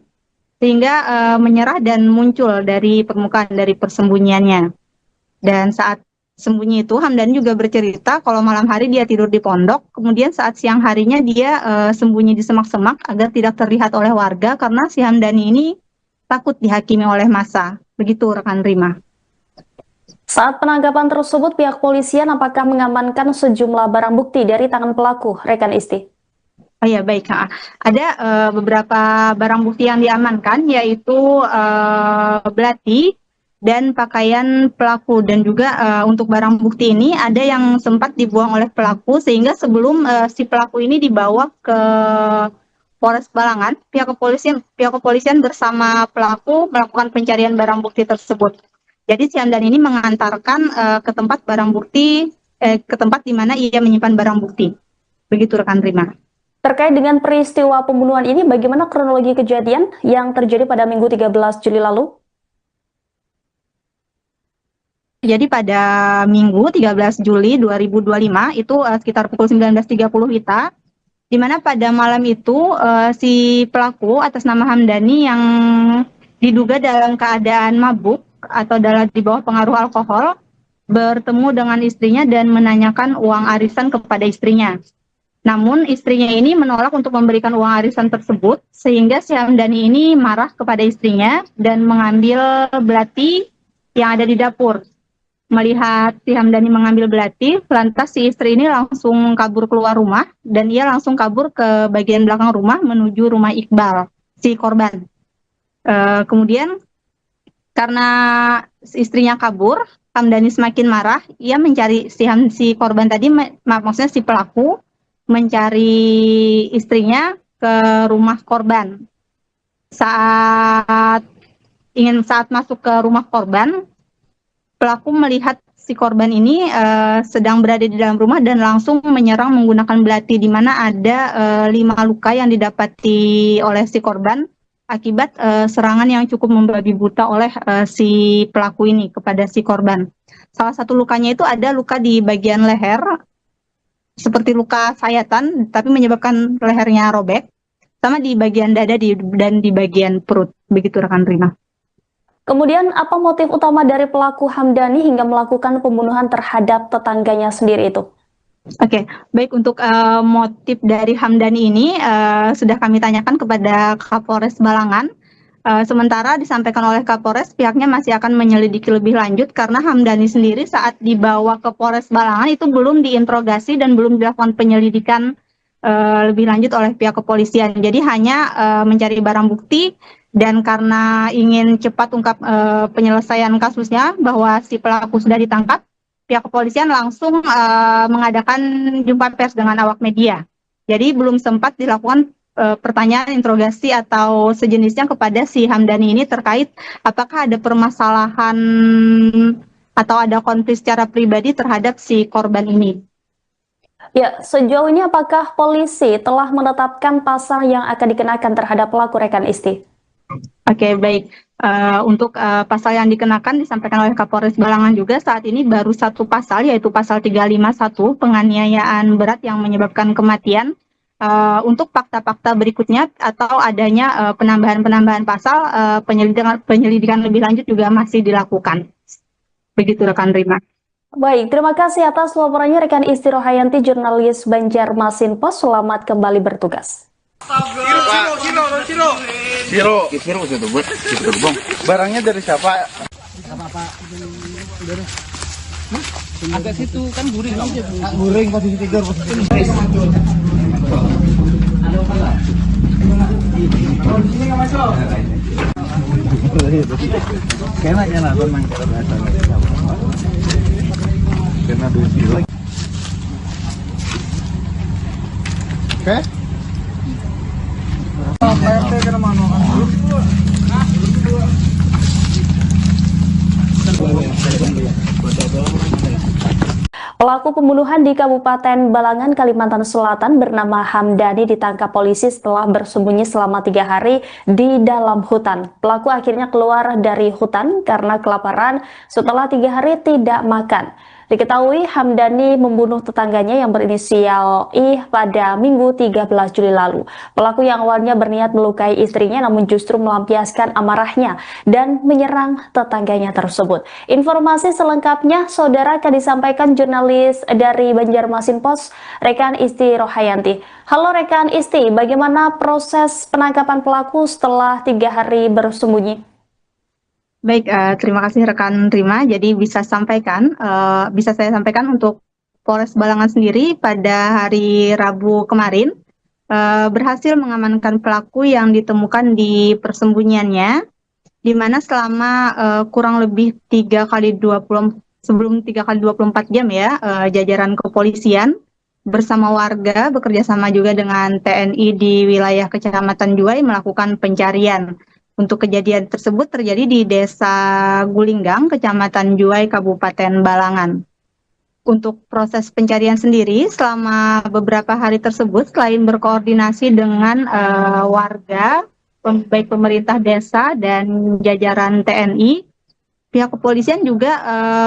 sehingga menyerah dan muncul dari permukaan dari persembunyiannya. Dan saat sembunyi itu, Hamdani juga bercerita kalau malam hari dia tidur di pondok, kemudian saat siang harinya dia sembunyi di semak-semak agar tidak terlihat oleh warga karena si Hamdani ini takut dihakimi oleh massa. Begitu rekan Rima.
Saat penangkapan tersebut, pihak polisian apakah mengamankan sejumlah barang bukti dari tangan pelaku, rekan Isti?
Oh ya, baik. Ada beberapa barang bukti yang diamankan, yaitu belati dan pakaian pelaku. Dan juga untuk barang bukti ini ada yang sempat dibuang oleh pelaku, sehingga sebelum si pelaku ini dibawa ke Polres Balangan, pihak kepolisian bersama pelaku melakukan pencarian barang bukti tersebut. Jadi si Hamdani ini mengantarkan ke tempat barang bukti, ke tempat di mana ia menyimpan barang bukti. Begitu rekan Rima.
Terkait dengan peristiwa pembunuhan ini, bagaimana kronologi kejadian yang terjadi pada Minggu 13 Juli lalu?
Jadi pada Minggu 13 Juli 2025 itu sekitar pukul 19.30 WITA, di mana pada malam itu si pelaku atas nama Hamdani yang diduga dalam keadaan mabuk atau di bawah pengaruh alkohol bertemu dengan istrinya dan menanyakan uang arisan kepada istrinya. Namun istrinya ini menolak untuk memberikan uang arisan tersebut, sehingga si Hamdani ini marah kepada istrinya dan mengambil belati yang ada di dapur. Melihat si Hamdani mengambil belati, lantas si istri ini langsung kabur keluar rumah dan ia langsung kabur ke bagian belakang rumah menuju rumah Iqbal, si korban. Kemudian karena istrinya kabur, Hamdani semakin marah, ia mencari si korban tadi, maksudnya si pelaku, mencari istrinya ke rumah korban. Saat masuk ke rumah korban, pelaku melihat si korban ini sedang berada di dalam rumah dan langsung menyerang menggunakan belati, di mana ada 5 luka yang didapati oleh si korban akibat serangan yang cukup membabi buta oleh si pelaku ini kepada si korban. Salah satu lukanya itu ada luka di bagian leher, seperti luka sayatan, tapi menyebabkan lehernya robek, sama di bagian dada dan di bagian perut. Begitu rekan Rima.
Kemudian apa motif utama dari pelaku Hamdani hingga melakukan pembunuhan terhadap tetangganya sendiri itu?
Oke, baik, untuk motif dari Hamdani ini sudah kami tanyakan kepada Kapolres Balangan. Sementara disampaikan oleh Kapolres, pihaknya masih akan menyelidiki lebih lanjut karena Hamdani sendiri saat dibawa ke Polres Balangan itu belum diinterogasi dan belum dilakukan penyelidikan lebih lanjut oleh pihak kepolisian. Jadi hanya mencari barang bukti dan karena ingin cepat ungkap penyelesaian kasusnya bahwa si pelaku sudah ditangkap, pihak kepolisian langsung mengadakan jumpa pers dengan awak media. Jadi belum sempat dilakukan pertanyaan interogasi atau sejenisnya kepada si Hamdani ini terkait apakah ada permasalahan atau ada konflik secara pribadi terhadap si korban ini.
Ya, sejauh ini apakah polisi telah menetapkan pasal yang akan dikenakan terhadap pelaku, rekan Isti?
Oke, baik. Untuk pasal yang dikenakan disampaikan oleh Kapolres Balangan juga saat ini baru satu pasal, yaitu pasal 351 penganiayaan berat yang menyebabkan kematian. Untuk fakta-fakta berikutnya atau adanya penambahan pasal, penyelidikan lebih lanjut juga masih dilakukan. Begitu rekan Rima.
Baik, terima kasih atas laporannya rekan Isti Rohayanti, jurnalis Banjarmasin Post. Selamat kembali bertugas.
Siro itu buat bang. Barangnya dari siapa?
Agak situ kan guring.
Guring posisi tidur. Kayaknya lah memang karena duit. Oke.
Pelaku pembunuhan di Kabupaten Balangan, Kalimantan Selatan bernama Hamdani ditangkap polisi setelah bersembunyi selama 3 hari di dalam hutan. Pelaku akhirnya keluar dari hutan karena kelaparan setelah 3 hari tidak makan. Diketahui Hamdani membunuh tetangganya yang berinisial I pada Minggu 13 Juli lalu. Pelaku yang awalnya berniat melukai istrinya namun justru melampiaskan amarahnya dan menyerang tetangganya tersebut. Informasi selengkapnya saudara akan disampaikan jurnalis dari Banjarmasin Post, rekan Isti Rohayanti. Halo rekan Isti, bagaimana proses penangkapan pelaku setelah 3 hari bersembunyi?
Baik, terima kasih rekan Rima. Jadi bisa saya sampaikan untuk Polres Balangan sendiri pada hari Rabu kemarin berhasil mengamankan pelaku yang ditemukan di persembunyiannya, di mana selama kurang lebih 3 kali 24 jam ya, jajaran kepolisian bersama warga bekerjasama juga dengan TNI di wilayah Kecamatan Juwai melakukan pencarian. Untuk kejadian tersebut terjadi di Desa Gulinggang, Kecamatan Juwai, Kabupaten Balangan. Untuk proses pencarian sendiri selama beberapa hari tersebut, selain berkoordinasi dengan warga, baik pemerintah desa dan jajaran TNI, pihak kepolisian juga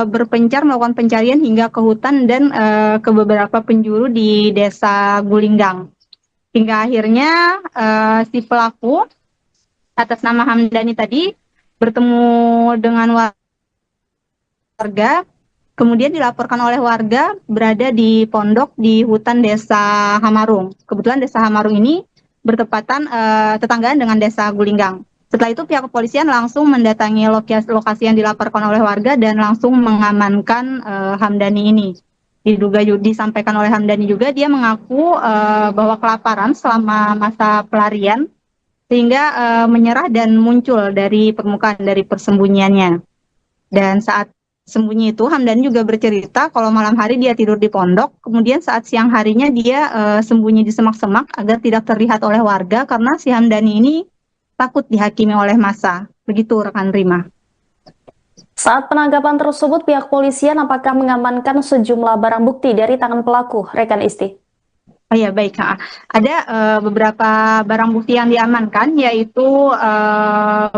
berpencar melakukan pencarian hingga ke hutan dan ke beberapa penjuru di Desa Gulinggang. Hingga akhirnya si pelaku atas nama Hamdani tadi bertemu dengan warga, kemudian dilaporkan oleh warga berada di pondok di hutan Desa Hamarung. Kebetulan Desa Hamarung ini bertepatan tetanggaan dengan Desa Gulinggang. Setelah itu pihak kepolisian langsung mendatangi lokasi yang dilaporkan oleh warga dan langsung mengamankan Hamdani ini. Disampaikan oleh Hamdani juga dia mengaku bahwa kelaparan selama masa pelarian sehingga menyerah dan muncul dari permukaan dari persembunyiannya. Dan saat sembunyi itu Hamdani juga bercerita kalau malam hari dia tidur di pondok, kemudian saat siang harinya dia sembunyi di semak-semak agar tidak terlihat oleh warga karena si Hamdani ini takut dihakimi oleh massa. Begitu rekan Rima.
Saat penangkapan tersebut, pihak polisian apakah mengamankan sejumlah barang bukti dari tangan pelaku, rekan Isti?
Oh ya, baik. Ada beberapa barang bukti yang diamankan, yaitu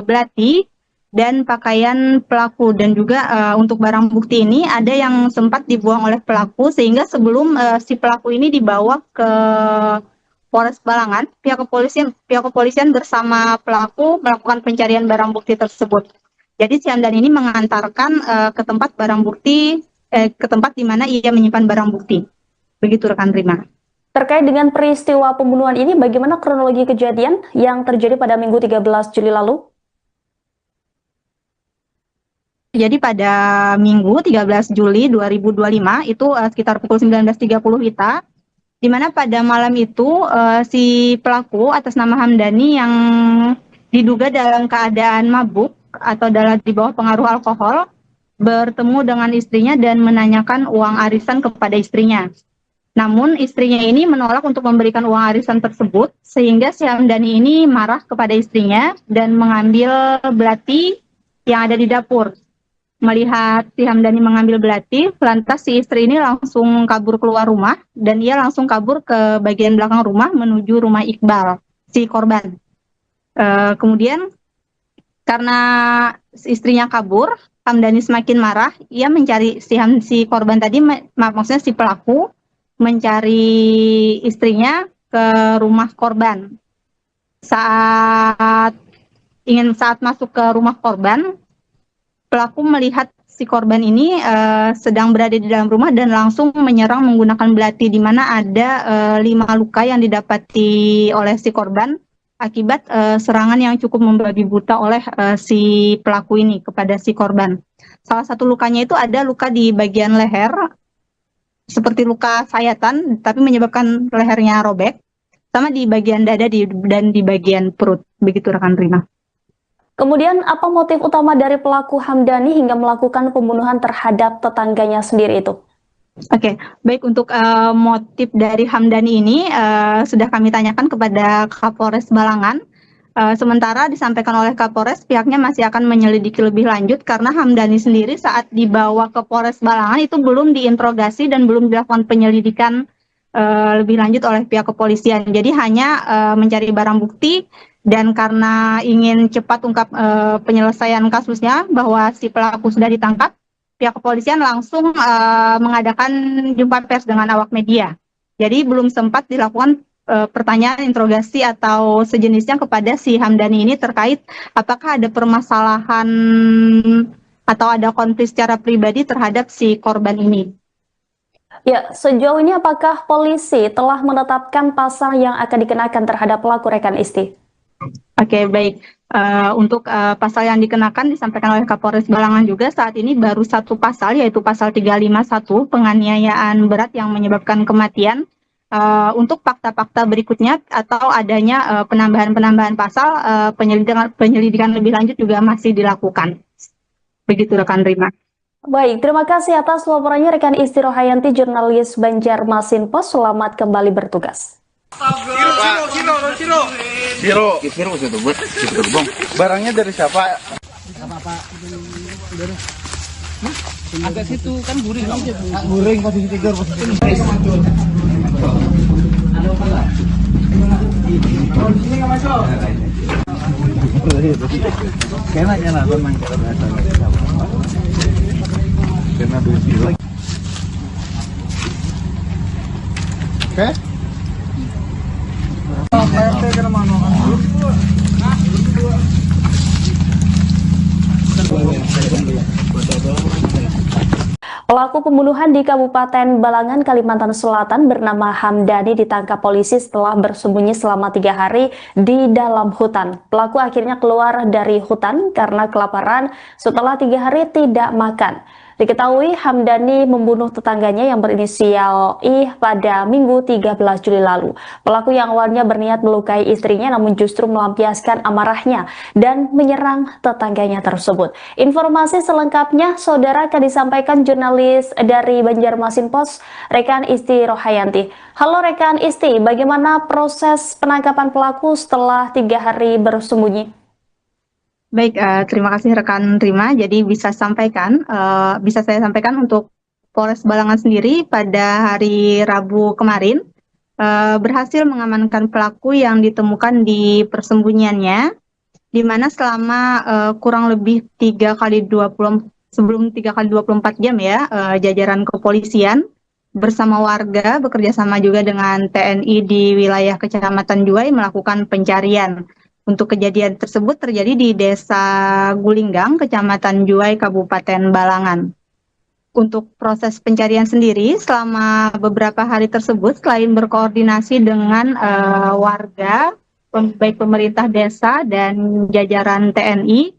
belati dan pakaian pelaku. Dan juga untuk barang bukti ini ada yang sempat dibuang oleh pelaku, sehingga sebelum si pelaku ini dibawa ke Polres Balangan, pihak kepolisian bersama pelaku melakukan pencarian barang bukti tersebut. Jadi si Hamdan ini mengantarkan ke tempat barang bukti, ke tempat di mana ia menyimpan barang bukti. Begitu rekan Rima.
Terkait dengan peristiwa pembunuhan ini, bagaimana kronologi kejadian yang terjadi pada Minggu 13 Juli lalu?
Jadi pada Minggu 13 Juli 2025 itu sekitar pukul 19.30 WITA, di mana pada malam itu si pelaku atas nama Hamdani yang diduga dalam keadaan mabuk atau di bawah pengaruh alkohol bertemu dengan istrinya dan menanyakan uang arisan kepada istrinya. Namun istrinya ini menolak untuk memberikan uang arisan tersebut, sehingga si Hamdani ini marah kepada istrinya dan mengambil belati yang ada di dapur. Melihat si Hamdani mengambil belati, lantas si istri ini langsung kabur keluar rumah dan ia langsung kabur ke bagian belakang rumah menuju rumah Iqbal, si korban. Kemudian karena istrinya kabur, Hamdani semakin marah, ia mencari si korban tadi, maksudnya si pelaku, mencari istrinya ke rumah korban. Saat masuk ke rumah korban, pelaku melihat si korban ini sedang berada di dalam rumah dan langsung menyerang menggunakan belati, di mana ada 5 luka yang didapati oleh si korban akibat serangan yang cukup membabi buta oleh si pelaku ini kepada si korban. Salah satu lukanya itu ada luka di bagian leher, seperti luka sayatan, tapi menyebabkan lehernya robek, sama di bagian dada dan di bagian perut. Begitu rekan Rima.
Kemudian apa motif utama dari pelaku Hamdani hingga melakukan pembunuhan terhadap tetangganya sendiri itu?
Oke, baik, untuk motif dari Hamdani ini sudah kami tanyakan kepada Kapolres Balangan. Sementara disampaikan oleh Kapolres, pihaknya masih akan menyelidiki lebih lanjut karena Hamdani sendiri saat dibawa ke Polres Balangan itu belum diinterogasi dan belum dilakukan penyelidikan lebih lanjut oleh pihak kepolisian. Jadi hanya mencari barang bukti dan karena ingin cepat ungkap penyelesaian kasusnya bahwa si pelaku sudah ditangkap, pihak kepolisian langsung mengadakan jumpa pers dengan awak media. Jadi belum sempat dilakukan pertanyaan interogasi atau sejenisnya kepada si Hamdani ini terkait apakah ada permasalahan atau ada konflik secara pribadi terhadap si korban ini.
Ya, sejauh ini apakah polisi telah menetapkan pasal yang akan dikenakan terhadap pelaku rekan Isti?
Oke, baik. Untuk pasal yang dikenakan disampaikan oleh Kapolres Balangan juga saat ini baru satu pasal, yaitu pasal 351 penganiayaan berat yang menyebabkan kematian. Untuk fakta-fakta berikutnya atau adanya penambahan pasal, penyelidikan lebih lanjut juga masih dilakukan. Begitu rekan Rima.
Baik, terima kasih atas laporannya rekan Isti Rohayanti, jurnalis Banjarmasin Post. Selamat kembali bertugas.
Siro itu buat gerbong. Barangnya dari siapa?
Agak situ kan guring.
Guring posisi tidur Kayaknya memang karena Oke.
Pelaku pembunuhan di Kabupaten Balangan, Kalimantan Selatan bernama Hamdani ditangkap polisi setelah bersembunyi selama 3 hari di dalam hutan. Pelaku akhirnya keluar dari hutan karena kelaparan setelah 3 hari tidak makan. Diketahui Hamdani membunuh tetangganya yang berinisial I pada Minggu 13 Juli lalu. Pelaku yang awalnya berniat melukai istrinya namun justru melampiaskan amarahnya dan menyerang tetangganya tersebut. Informasi selengkapnya saudara akan disampaikan jurnalis dari Banjarmasin Post, rekan Isti Rohayanti. Halo rekan Isti, bagaimana proses penangkapan pelaku setelah 3 hari bersembunyi?
Baik, terima kasih rekan Rima. Jadi bisa saya sampaikan untuk Polres Balangan sendiri pada hari Rabu kemarin berhasil mengamankan pelaku yang ditemukan di persembunyiannya, di mana selama kurang lebih 3x24 jam ya, jajaran kepolisian bersama warga bekerja sama juga dengan TNI di wilayah Kecamatan Juwai melakukan pencarian. Untuk kejadian tersebut terjadi di Desa Gulinggang, Kecamatan Juwai, Kabupaten Balangan. Untuk proses pencarian sendiri, selama beberapa hari tersebut, selain berkoordinasi dengan warga, baik pemerintah desa dan jajaran TNI,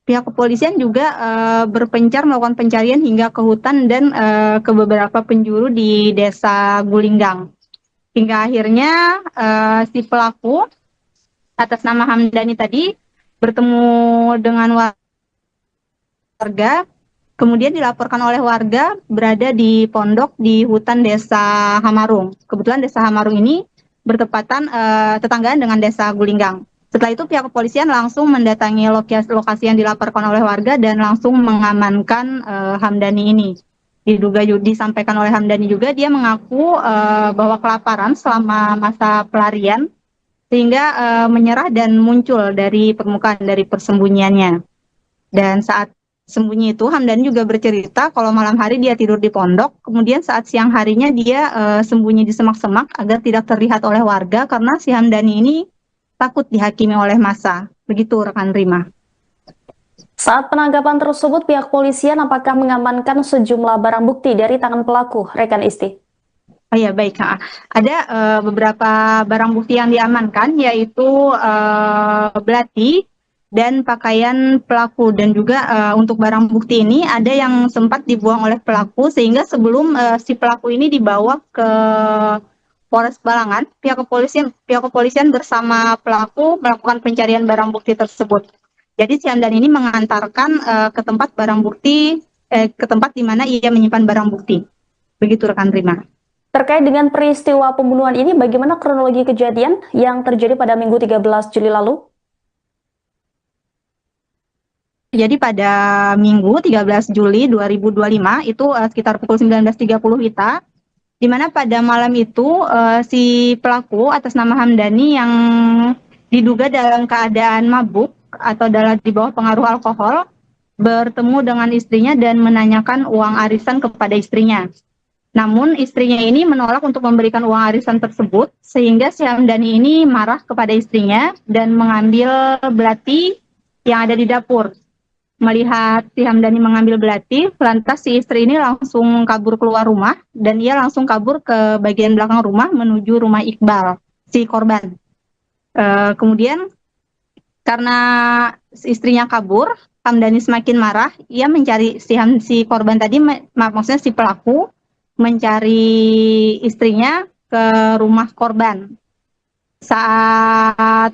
pihak kepolisian juga berpencar melakukan pencarian hingga ke hutan dan ke beberapa penjuru di Desa Gulinggang. Hingga akhirnya si pelaku atas nama Hamdani tadi bertemu dengan warga, kemudian dilaporkan oleh warga berada di pondok di hutan Desa Hamarung. Kebetulan Desa Hamarung ini bertepatan tetanggaan dengan Desa Gulinggang. Setelah itu pihak kepolisian langsung mendatangi lokasi yang dilaporkan oleh warga dan langsung mengamankan Hamdani ini. Disampaikan oleh Hamdani juga dia mengaku bahwa kelaparan selama masa pelarian sehingga menyerah dan muncul dari permukaan dari persembunyiannya. Dan saat sembunyi itu Hamdani juga bercerita kalau malam hari dia tidur di pondok, kemudian saat siang harinya dia sembunyi di semak-semak agar tidak terlihat oleh warga karena si Hamdani ini takut dihakimi oleh massa. Begitu rekan Rima.
Saat penangkapan tersebut, pihak polisian apakah mengamankan sejumlah barang bukti dari tangan pelaku, rekan Isti?
Oh ya, baik. Ada beberapa barang bukti yang diamankan, yaitu belati dan pakaian pelaku. Dan juga untuk barang bukti ini ada yang sempat dibuang oleh pelaku, sehingga sebelum si pelaku ini dibawa ke Polres Balangan, pihak kepolisian bersama pelaku melakukan pencarian barang bukti tersebut. Jadi si Hamdani ini mengantarkan ke tempat barang bukti, ke tempat di mana ia menyimpan barang bukti. Begitu rekan Rima.
Terkait dengan peristiwa pembunuhan ini, bagaimana kronologi kejadian yang terjadi pada Minggu 13 Juli lalu?
Jadi pada Minggu 13 Juli 2025, itu sekitar pukul 19.30 WITA, di mana pada malam itu si pelaku atas nama Hamdani yang diduga dalam keadaan mabuk atau di bawah pengaruh alkohol, bertemu dengan istrinya dan menanyakan uang arisan kepada istrinya. Namun istrinya ini menolak untuk memberikan uang arisan tersebut, sehingga si Hamdani ini marah kepada istrinya dan mengambil belati yang ada di dapur. Melihat si Hamdani mengambil belati, lantas si istri ini langsung kabur keluar rumah dan ia langsung kabur ke bagian belakang rumah menuju rumah Iqbal, si korban. Kemudian karena istrinya kabur, Hamdani semakin marah. Ia mencari si korban tadi, maksudnya si pelaku mencari istrinya ke rumah korban. Saat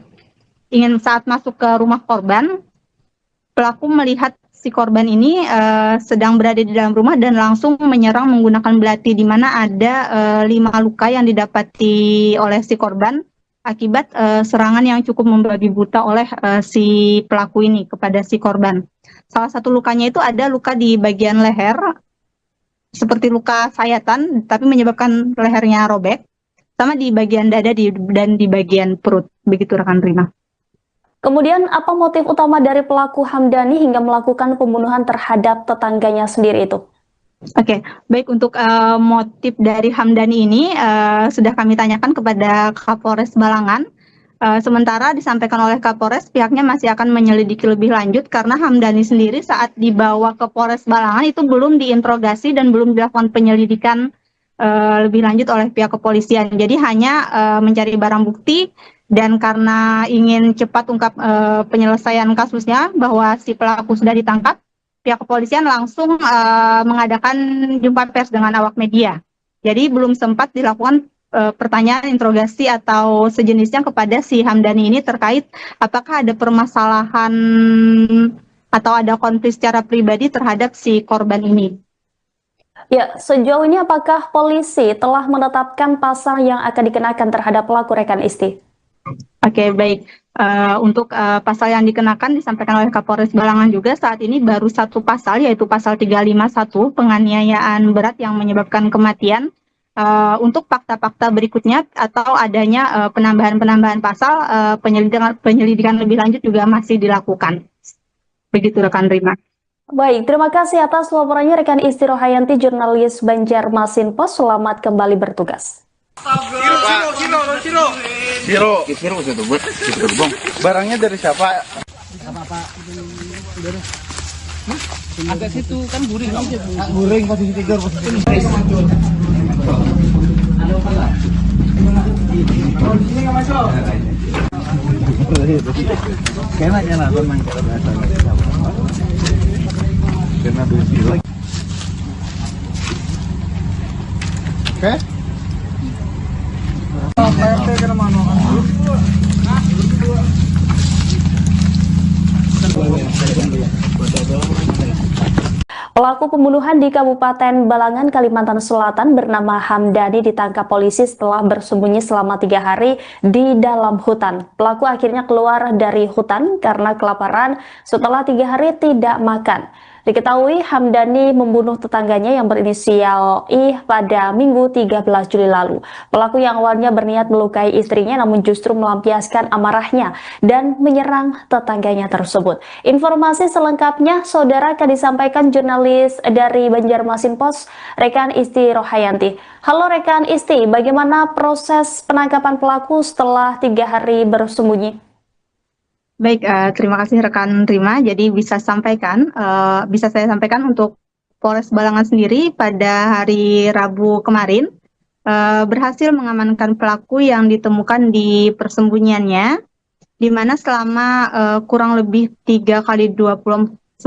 masuk ke rumah korban, pelaku melihat si korban ini sedang berada di dalam rumah dan langsung menyerang menggunakan belati, di mana ada 5 luka yang didapati oleh si korban akibat serangan yang cukup membabi buta oleh si pelaku ini kepada si korban. Salah satu lukanya itu ada luka di bagian leher, seperti luka sayatan, tapi menyebabkan lehernya robek, sama di bagian dada dan di bagian perut. Begitu rekan Rima.
Kemudian apa motif utama dari pelaku Hamdani hingga melakukan pembunuhan terhadap tetangganya sendiri itu?
Oke, baik, untuk motif dari Hamdani ini sudah kami tanyakan kepada Kapolres Balangan. Sementara disampaikan oleh Kapolres, pihaknya masih akan menyelidiki lebih lanjut karena Hamdani sendiri saat dibawa ke Polres Balangan itu belum diinterogasi dan belum dilakukan penyelidikan lebih lanjut oleh pihak kepolisian. Jadi hanya mencari barang bukti, dan karena ingin cepat ungkap penyelesaian kasusnya bahwa si pelaku sudah ditangkap, pihak kepolisian langsung mengadakan jumpa pers dengan awak media. Jadi belum sempat dilakukan pertanyaan, interogasi atau sejenisnya kepada si Hamdani ini terkait apakah ada permasalahan atau ada konflik secara pribadi terhadap si korban ini.
Ya, sejauh ini apakah polisi telah menetapkan pasal yang akan dikenakan terhadap pelaku rekan Isti?
Oke, baik. Untuk pasal yang dikenakan disampaikan oleh Kapolres Balangan juga saat ini baru satu pasal, yaitu pasal 351 penganiayaan berat yang menyebabkan kematian. Untuk fakta-fakta berikutnya atau adanya penambahan pasal, penyelidikan lebih lanjut juga masih dilakukan. Begitu rekan Rima.
Baik, terima kasih atas laporannya rekan Isti Rohayanti, jurnalis Banjarmasin Pos. Selamat kembali bertugas.
Siro itu buat gerbong. Barangnya dari siapa?
Agak situ kan guring.
Guring posisi tidur, Kayaknya lah memang kita biasa. Karena dulu. Oke.
Pelaku pembunuhan di Kabupaten Balangan, Kalimantan Selatan bernama Hamdani ditangkap polisi setelah bersembunyi selama 3 hari di dalam hutan. Pelaku akhirnya keluar dari hutan karena kelaparan setelah 3 hari tidak makan. Diketahui Hamdani membunuh tetangganya yang berinisial I pada Minggu 13 Juli lalu. Pelaku yang awalnya berniat melukai istrinya namun justru melampiaskan amarahnya dan menyerang tetangganya tersebut. Informasi selengkapnya saudara akan disampaikan jurnalis dari Banjarmasin Pos, rekan Isti Rohayanti. Halo rekan Isti, bagaimana proses penangkapan pelaku setelah 3 hari bersembunyi?
Baik, terima kasih rekan Rima. Jadi bisa saya sampaikan untuk Polres Balangan sendiri pada hari Rabu kemarin berhasil mengamankan pelaku yang ditemukan di persembunyiannya, di mana selama kurang lebih 3 kali 24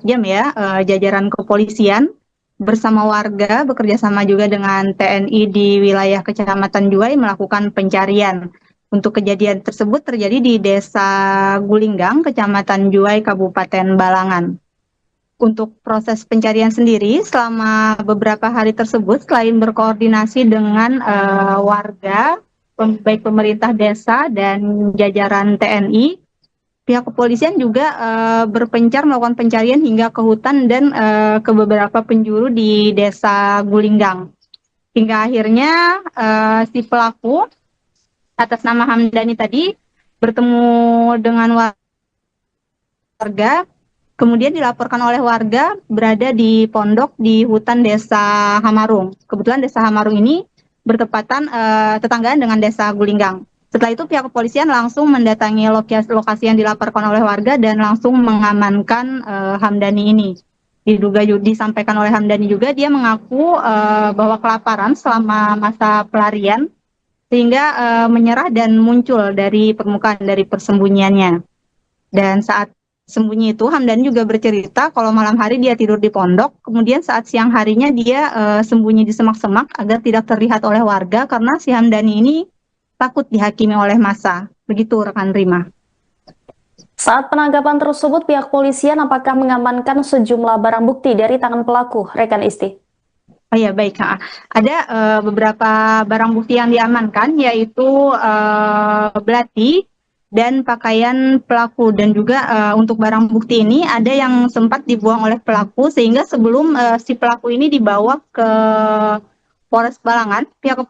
jam ya, jajaran kepolisian bersama warga bekerjasama juga dengan TNI di wilayah Kecamatan Juwai melakukan pencarian. Untuk kejadian tersebut terjadi di Desa Gulinggang, Kecamatan Juwai, Kabupaten Balangan. Untuk proses pencarian sendiri selama beberapa hari tersebut, selain berkoordinasi dengan warga, baik pemerintah desa dan jajaran TNI, pihak kepolisian juga berpencar melakukan pencarian hingga ke hutan dan ke beberapa penjuru di Desa Gulinggang. Hingga akhirnya si pelaku atas nama Hamdani tadi bertemu dengan warga Kemudian dilaporkan oleh warga berada di pondok di hutan Desa Hamarung. Kebetulan Desa Hamarung ini bertepatan tetanggaan dengan Desa Gulinggang. Setelah itu pihak kepolisian langsung mendatangi lokasi yang dilaporkan oleh warga dan langsung mengamankan Hamdani ini. Disampaikan oleh Hamdani juga dia mengaku bahwa kelaparan selama masa pelarian sehingga menyerah dan muncul dari permukaan dari persembunyiannya. Dan saat sembunyi itu Hamdani juga bercerita kalau malam hari dia tidur di pondok, kemudian saat siang harinya dia sembunyi di semak-semak agar tidak terlihat oleh warga karena si Hamdani ini takut dihakimi oleh massa. Begitu rekan Rima.
Saat penangkapan tersebut, pihak polisian apakah mengamankan sejumlah barang bukti dari tangan pelaku, rekan Isti?
Oh ya, baik. Ada beberapa barang bukti yang diamankan, yaitu belati dan pakaian pelaku, dan juga untuk barang bukti ini ada yang sempat dibuang oleh pelaku sehingga sebelum si pelaku ini dibawa ke Polres Balangan, pihak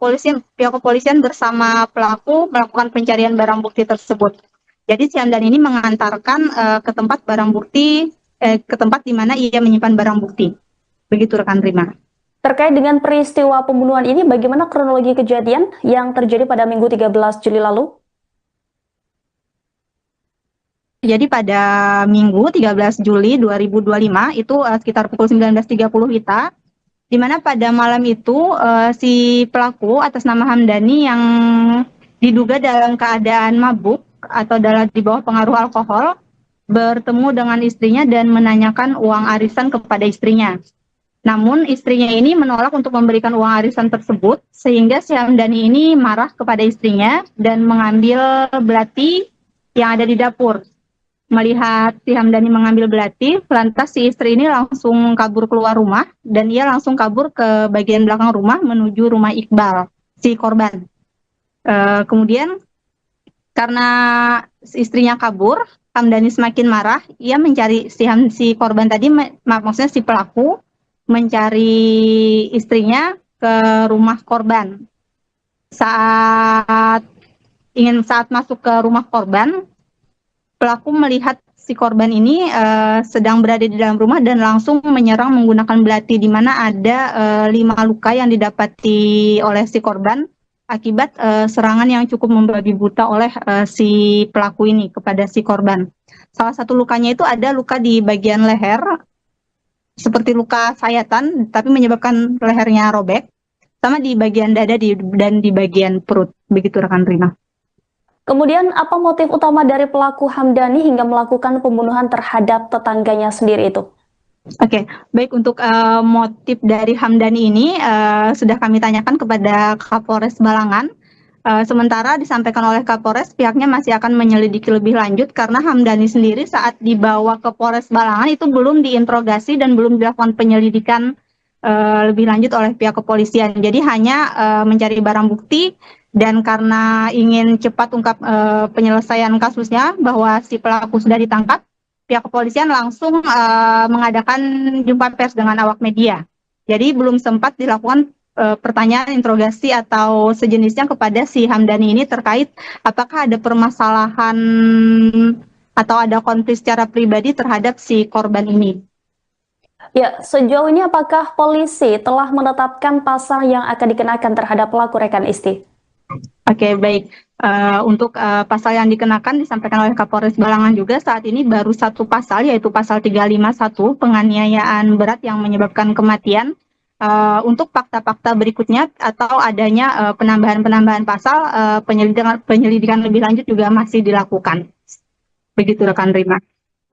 kepolisian bersama pelaku melakukan pencarian barang bukti tersebut. Jadi si Hamdani ini mengantarkan ke tempat barang bukti, ke tempat di mana ia menyimpan barang bukti. Begitu rekan Rima.
Terkait dengan peristiwa pembunuhan ini, bagaimana kronologi kejadian yang terjadi pada Minggu 13 Juli lalu?
Jadi pada Minggu 13 Juli 2025 itu sekitar pukul 19.30 WITA, di mana pada malam itu si pelaku atas nama Hamdani yang diduga dalam keadaan mabuk atau di bawah pengaruh alkohol bertemu dengan istrinya dan menanyakan uang arisan kepada istrinya. Namun istrinya ini menolak untuk memberikan uang arisan tersebut sehingga si Hamdani ini marah kepada istrinya dan mengambil belati yang ada di dapur. Melihat si Hamdani mengambil belati, lantas si istri ini langsung kabur keluar rumah dan ia langsung kabur ke bagian belakang rumah menuju rumah Iqbal, si korban. Kemudian karena istrinya kabur, Hamdani semakin marah. Ia mencari si korban tadi, maksudnya si pelaku mencari istrinya ke rumah korban. Saat masuk ke rumah korban, pelaku melihat si korban ini sedang berada di dalam rumah dan langsung menyerang menggunakan belati, di mana ada 5 luka yang didapati oleh si korban akibat serangan yang cukup membabi buta oleh si pelaku ini kepada si korban. Salah satu lukanya itu ada luka di bagian leher, seperti luka sayatan, tapi menyebabkan lehernya robek, sama di bagian dada dan di bagian perut. Begitu rekan Rima.
Kemudian apa motif utama dari pelaku Hamdani hingga melakukan pembunuhan terhadap tetangganya sendiri itu?
Oke, baik, untuk motif dari Hamdani ini sudah kami tanyakan kepada Kapolres Balangan. Sementara disampaikan oleh Kapolres, pihaknya masih akan menyelidiki lebih lanjut karena Hamdani sendiri saat dibawa ke Polres Balangan itu belum diinterogasi dan belum dilakukan penyelidikan lebih lanjut oleh pihak kepolisian. Jadi hanya mencari barang bukti. Dan karena ingin cepat ungkap penyelesaian kasusnya bahwa si pelaku sudah ditangkap, pihak kepolisian langsung mengadakan jumpa pers dengan awak media. Jadi belum sempat dilakukan pertanyaan, interogasi atau sejenisnya kepada si Hamdani ini terkait apakah ada permasalahan atau ada konflik secara pribadi terhadap si korban ini.
Ya, sejauh ini apakah polisi telah menetapkan pasal yang akan dikenakan terhadap pelaku, rekan Isti?
Oke, baik. Untuk pasal yang dikenakan disampaikan oleh Kapolres Balangan juga saat ini baru satu pasal, yaitu pasal 351 penganiayaan berat yang menyebabkan kematian. Untuk fakta-fakta berikutnya atau adanya penambahan pasal, penyelidikan lebih lanjut juga masih dilakukan. Begitu rekan Rima.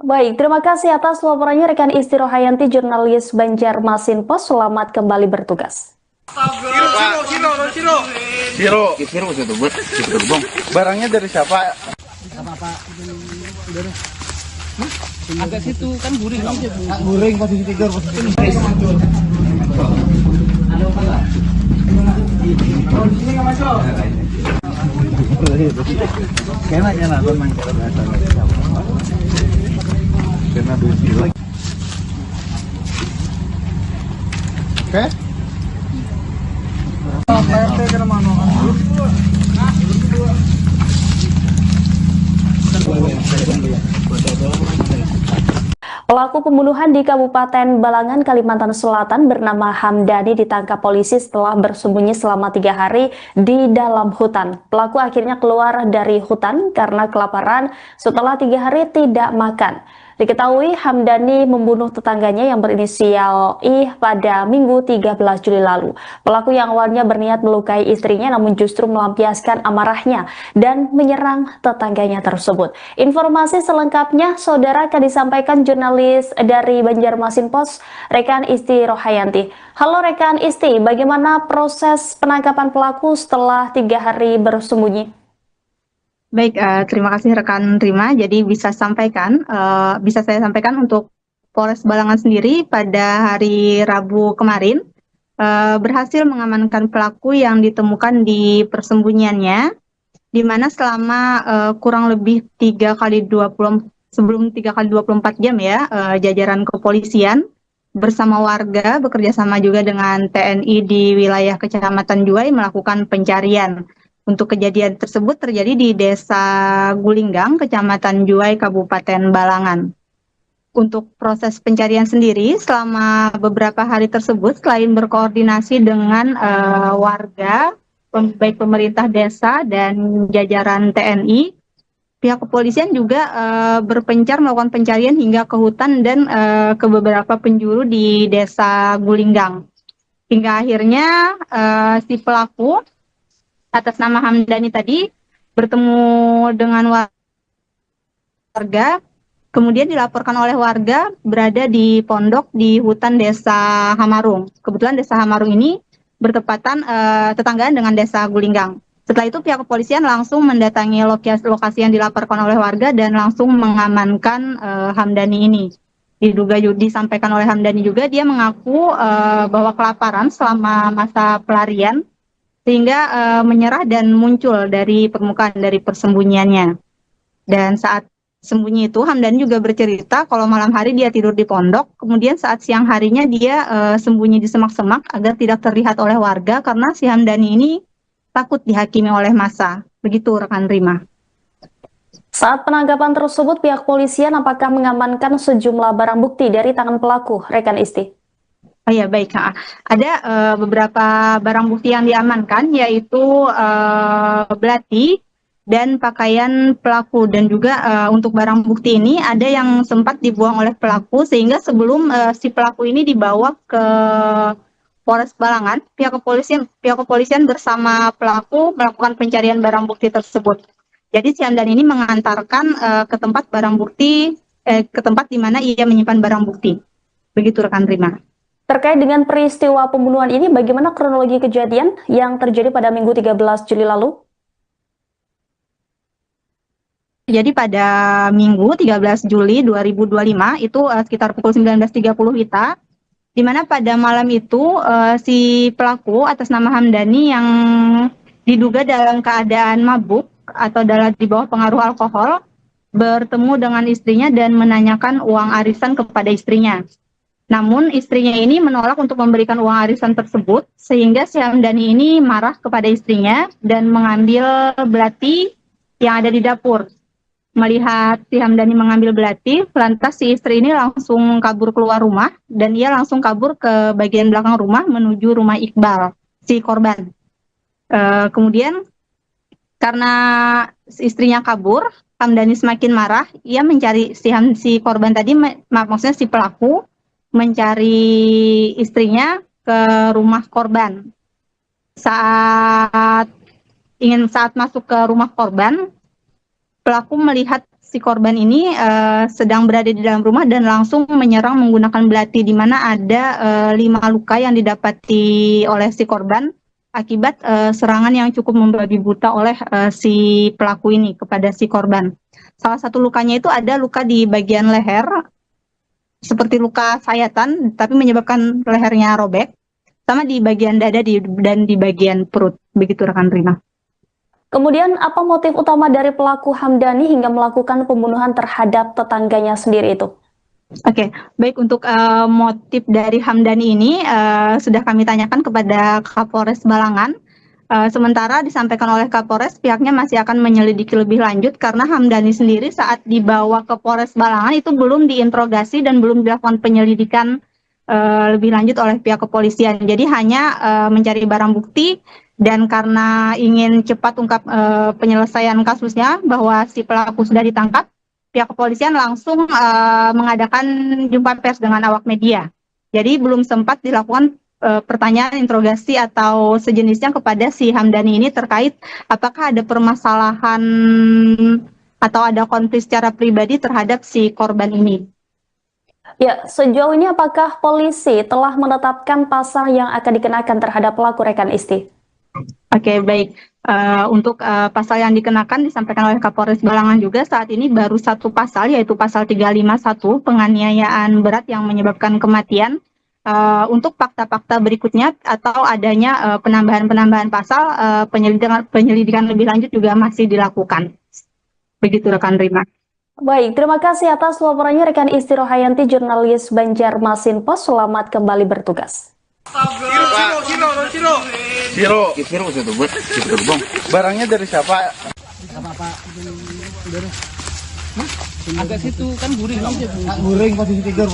Baik, terima kasih atas laporannya rekan Isti Rohayanti, jurnalis Banjarmasin Post. Selamat kembali bertugas.
Siro itu buat bang. Barangnya dari siapa?
Agak situ kan guring.
Guring posisi tidur Oke.
Pelaku pembunuhan di Kabupaten Balangan, Kalimantan Selatan bernama Hamdani ditangkap polisi setelah bersembunyi selama 3 hari di dalam hutan. Pelaku akhirnya keluar dari hutan karena kelaparan setelah 3 hari tidak makan. Diketahui Hamdani membunuh tetangganya yang berinisial I pada Minggu 13 Juli lalu. Pelaku yang awalnya berniat melukai istrinya namun justru melampiaskan amarahnya dan menyerang tetangganya tersebut. Informasi selengkapnya saudara akan disampaikan jurnalis dari Banjarmasin Pos, rekan Isti Rohayanti. Halo rekan Isti, bagaimana proses penangkapan pelaku setelah 3 hari bersembunyi?
Baik, terima kasih rekan Rima. Jadi bisa saya sampaikan untuk Polres Balangan sendiri pada hari Rabu kemarin berhasil mengamankan pelaku yang ditemukan di persembunyiannya, di mana selama kurang lebih 3 kali 24 jam ya, jajaran kepolisian bersama warga bekerja sama juga dengan TNI di wilayah Kecamatan Juwai melakukan pencarian. Untuk kejadian tersebut terjadi di Desa Gulinggang, Kecamatan Juwai, Kabupaten Balangan. Untuk proses pencarian sendiri, selama beberapa hari tersebut, selain berkoordinasi dengan warga, baik pemerintah desa dan jajaran TNI, pihak kepolisian juga berpencar melakukan pencarian hingga ke hutan dan ke beberapa penjuru di Desa Gulinggang. Hingga akhirnya si pelaku atas nama Hamdani tadi bertemu dengan warga, kemudian dilaporkan oleh warga berada di pondok di hutan Desa Hamarung. Kebetulan Desa Hamarung ini bertepatan tetanggaan dengan Desa Gulinggang. Setelah itu pihak kepolisian langsung mendatangi lokasi yang dilaporkan oleh warga dan langsung mengamankan Hamdani ini. Disampaikan oleh Hamdani juga dia mengaku bahwa kelaparan selama masa pelarian sehingga menyerah dan muncul dari permukaan dari persembunyiannya. Dan saat sembunyi itu Hamdani juga bercerita kalau malam hari dia tidur di pondok, kemudian saat siang harinya dia sembunyi di semak-semak agar tidak terlihat oleh warga karena si Hamdani ini takut dihakimi oleh massa. Begitu rekan Rima.
Saat penangkapan tersebut, pihak polisian apakah mengamankan sejumlah barang bukti dari tangan pelaku, rekan Isti?
Oh ya baik, ada beberapa barang bukti yang diamankan yaitu belati dan pakaian pelaku, dan juga untuk barang bukti ini ada yang sempat dibuang oleh pelaku sehingga sebelum si pelaku ini dibawa ke Polres Balangan, pihak kepolisian bersama pelaku melakukan pencarian barang bukti tersebut. Jadi si Hamdan ini mengantarkan ke tempat barang bukti, ke tempat di mana ia menyimpan barang bukti. Begitu rekan Rima.
Terkait dengan peristiwa pembunuhan ini, bagaimana kronologi kejadian yang terjadi pada Minggu 13 Juli lalu?
Jadi pada Minggu 13 Juli 2025 itu sekitar pukul 19.30 WITA, di mana pada malam itu si pelaku atas nama Hamdani yang diduga dalam keadaan mabuk atau di bawah pengaruh alkohol bertemu dengan istrinya dan menanyakan uang arisan kepada istrinya. Namun istrinya ini menolak untuk memberikan uang arisan tersebut, sehingga si Hamdani ini marah kepada istrinya dan mengambil belati yang ada di dapur. Melihat si Hamdani mengambil belati, lantas si istri ini langsung kabur keluar rumah dan ia langsung kabur ke bagian belakang rumah menuju rumah Iqbal, si korban. Kemudian karena istrinya kabur, Hamdani semakin marah, ia mencari si korban tadi, maksudnya si pelaku, mencari istrinya ke rumah korban. Saat masuk ke rumah korban, pelaku melihat si korban ini sedang berada di dalam rumah dan langsung menyerang menggunakan belati, di mana ada 5 luka yang didapati oleh si korban akibat serangan yang cukup membabi buta oleh si pelaku ini kepada si korban. Salah satu lukanya itu ada luka di bagian leher, seperti luka sayatan, tapi menyebabkan lehernya robek, sama di bagian dada dan di bagian perut. Begitu rekan Rima.
Kemudian apa motif utama dari pelaku Hamdani hingga melakukan pembunuhan terhadap tetangganya sendiri itu?
Oke, baik, untuk motif dari Hamdani ini sudah kami tanyakan kepada Kapolres Balangan. Sementara disampaikan oleh Kapolres, pihaknya masih akan menyelidiki lebih lanjut karena Hamdani sendiri saat dibawa ke Polres Balangan itu belum diinterogasi dan belum dilakukan penyelidikan lebih lanjut oleh pihak kepolisian. Jadi hanya mencari barang bukti dan karena ingin cepat ungkap penyelesaian kasusnya bahwa si pelaku sudah ditangkap, pihak kepolisian langsung mengadakan jumpa pers dengan awak media. Jadi belum sempat dilakukan pertanyaan interogasi atau sejenisnya kepada si Hamdani ini terkait apakah ada permasalahan atau ada konflik secara pribadi terhadap si korban ini.
Ya, sejauh ini apakah polisi telah menetapkan pasal yang akan dikenakan terhadap pelaku rekan Isti?
Oke, baik. Untuk pasal yang dikenakan disampaikan oleh Kapolres Balangan juga saat ini baru satu pasal, yaitu pasal 351 penganiayaan berat yang menyebabkan kematian. Untuk fakta-fakta berikutnya atau adanya penambahan-penambahan pasal, penyelidikan lebih lanjut juga masih dilakukan. Begitu rekan Rima.
Baik, terima kasih atas laporannya rekan Isti Rohayanti, jurnalis Banjarmasin Post. Selamat kembali bertugas.
Siro itu buat bang. Barangnya dari siapa?
Agak situ kan guring.
Goreng posisi tidur,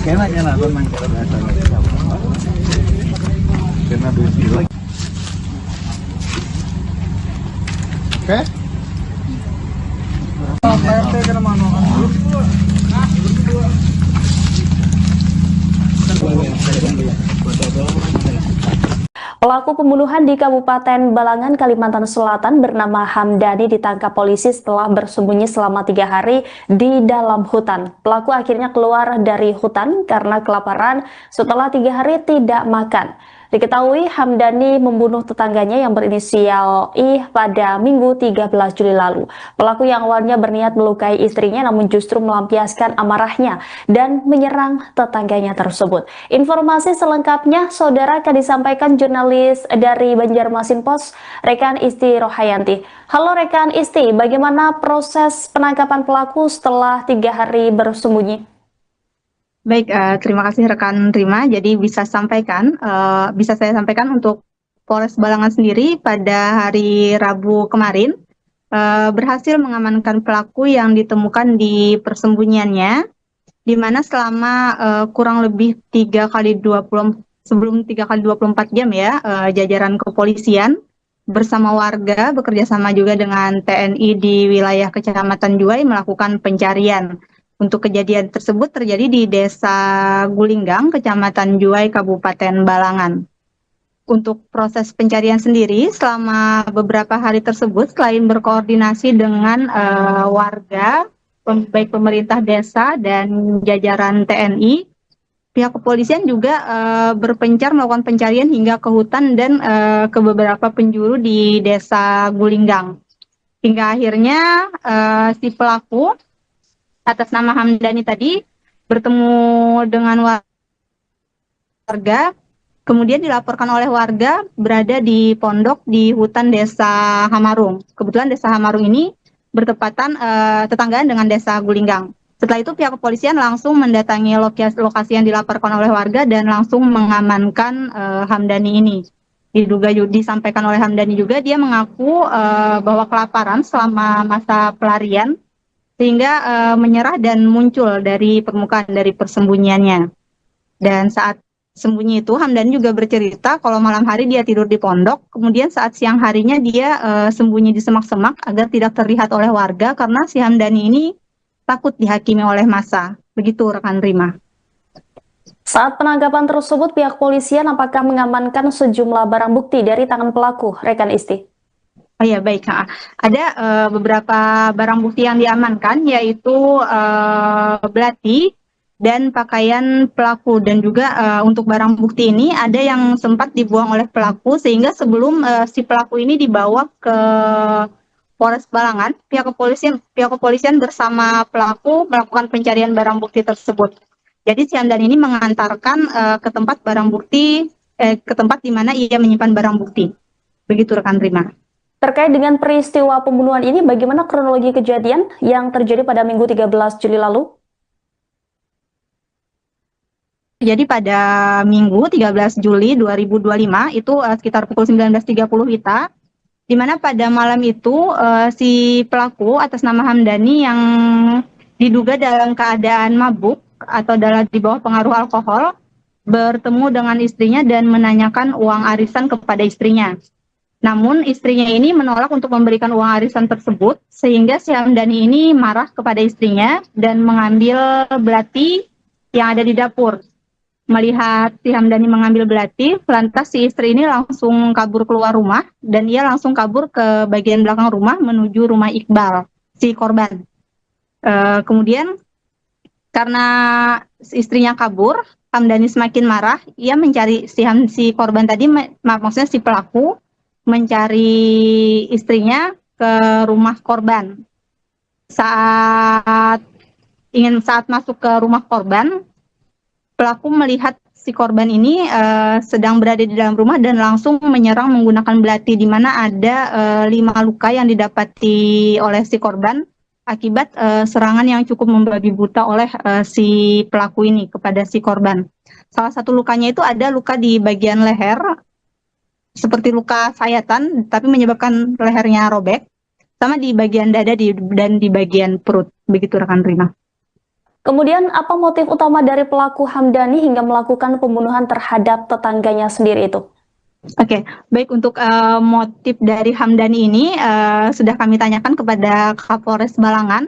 Kayaknya lah teman kena besi. Oke.
Pelaku pembunuhan di Kabupaten Balangan, Kalimantan Selatan bernama Hamdani ditangkap polisi setelah bersembunyi selama 3 hari di dalam hutan. Pelaku akhirnya keluar dari hutan karena kelaparan setelah 3 hari tidak makan. Diketahui Hamdani membunuh tetangganya yang berinisial I pada Minggu 13 Juli lalu. Pelaku yang awalnya berniat melukai istrinya namun justru melampiaskan amarahnya dan menyerang tetangganya tersebut. Informasi selengkapnya saudara akan disampaikan jurnalis dari Banjarmasin Post, rekan Isti Rohayanti. Halo rekan Isti, bagaimana proses penangkapan pelaku setelah 3 hari bersembunyi?
Baik, terima kasih rekan Rima. Jadi bisa saya sampaikan untuk Polres Balangan sendiri pada hari Rabu kemarin berhasil mengamankan pelaku yang ditemukan di persembunyiannya, di mana selama kurang lebih 3 kali 24 jam ya, jajaran kepolisian bersama warga bekerja sama juga dengan TNI di wilayah Kecamatan Juwai melakukan pencarian. Untuk kejadian tersebut terjadi di Desa Gulinggang, Kecamatan Juwai, Kabupaten Balangan. Untuk proses pencarian sendiri, selama beberapa hari tersebut, selain berkoordinasi dengan warga, baik pemerintah desa dan jajaran TNI, pihak kepolisian juga berpencar melakukan pencarian hingga ke hutan dan ke beberapa penjuru di Desa Gulinggang. Hingga akhirnya si pelaku atas nama Hamdani tadi bertemu dengan warga, kemudian dilaporkan oleh warga berada di pondok di hutan Desa Hamarung. Kebetulan Desa Hamarung ini bertepatan tetanggaan dengan Desa Gulinggang. Setelah itu pihak kepolisian langsung mendatangi lokasi yang dilaporkan oleh warga dan langsung mengamankan Hamdani ini. Disampaikan oleh Hamdani juga dia mengaku bahwa kelaparan selama masa pelarian sehingga menyerah dan muncul dari permukaan dari persembunyiannya. Dan saat sembunyi itu Hamdani juga bercerita kalau malam hari dia tidur di pondok, kemudian saat siang harinya dia sembunyi di semak-semak agar tidak terlihat oleh warga karena si Hamdani ini takut dihakimi oleh massa. Begitu rekan Rima.
Saat penangkapan tersebut, pihak polisian apakah mengamankan sejumlah barang bukti dari tangan pelaku, rekan Isti?
Oh ya, baik. Ada beberapa barang bukti yang diamankan, yaitu belati dan pakaian pelaku. Dan juga untuk barang bukti ini ada yang sempat dibuang oleh pelaku, sehingga sebelum si pelaku ini dibawa ke Polres Balangan, pihak kepolisian bersama pelaku melakukan pencarian barang bukti tersebut. Jadi si Hamdani ini mengantarkan ke tempat barang bukti, ke tempat di mana ia menyimpan barang bukti. Begitu rekan Rima.
Terkait dengan peristiwa pembunuhan ini, bagaimana kronologi kejadian yang terjadi pada Minggu 13 Juli lalu?
Jadi pada Minggu 13 Juli 2025 itu sekitar pukul 19.30 WITA, di mana pada malam itu si pelaku atas nama Hamdani yang diduga dalam keadaan mabuk atau di bawah pengaruh alkohol bertemu dengan istrinya dan menanyakan uang arisan kepada istrinya. Namun istrinya ini menolak untuk memberikan uang arisan tersebut, sehingga si Hamdani ini marah kepada istrinya dan mengambil belati yang ada di dapur. Melihat si Hamdani mengambil belati, lantas si istri ini langsung kabur keluar rumah dan ia langsung kabur ke bagian belakang rumah menuju rumah Iqbal, si korban. Kemudian karena istrinya kabur, Hamdani semakin marah. Ia mencari si korban tadi, maksudnya si pelaku mencari istrinya ke rumah korban. Saat masuk ke rumah korban, pelaku melihat si korban ini sedang berada di dalam rumah dan langsung menyerang menggunakan belati, di mana ada 5 luka yang didapati oleh si korban akibat serangan yang cukup membabi buta oleh si pelaku ini kepada si korban. Salah satu lukanya itu ada luka di bagian leher, seperti luka sayatan, tapi menyebabkan lehernya robek, sama di bagian dada dan di bagian perut. Begitu rekan Rima.
Kemudian apa motif utama dari pelaku Hamdani hingga melakukan pembunuhan terhadap tetangganya sendiri itu?
Oke, baik, untuk motif dari Hamdani ini sudah kami tanyakan kepada Kapolres Balangan.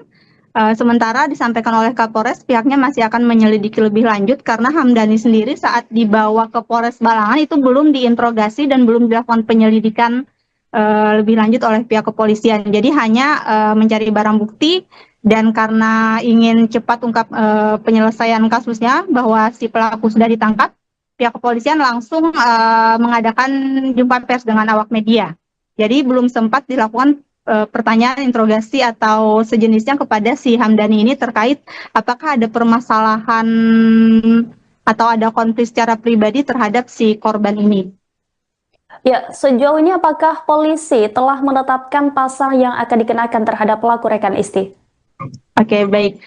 Sementara disampaikan oleh Kapolres, pihaknya masih akan menyelidiki lebih lanjut karena Hamdani sendiri saat dibawa ke Polres Balangan itu belum diinterogasi dan belum dilakukan penyelidikan lebih lanjut oleh pihak kepolisian. Jadi hanya mencari barang bukti, dan karena ingin cepat ungkap penyelesaian kasusnya bahwa si pelaku sudah ditangkap, pihak kepolisian langsung mengadakan jumpa pers dengan awak media. Jadi belum sempat dilakukan pertanyaan, interogasi atau sejenisnya kepada si Hamdani ini terkait apakah ada permasalahan atau ada konflik secara pribadi terhadap si korban ini.
Ya, sejauh ini apakah polisi telah menetapkan pasal yang akan dikenakan terhadap pelaku rekan Isti?
Oke, baik.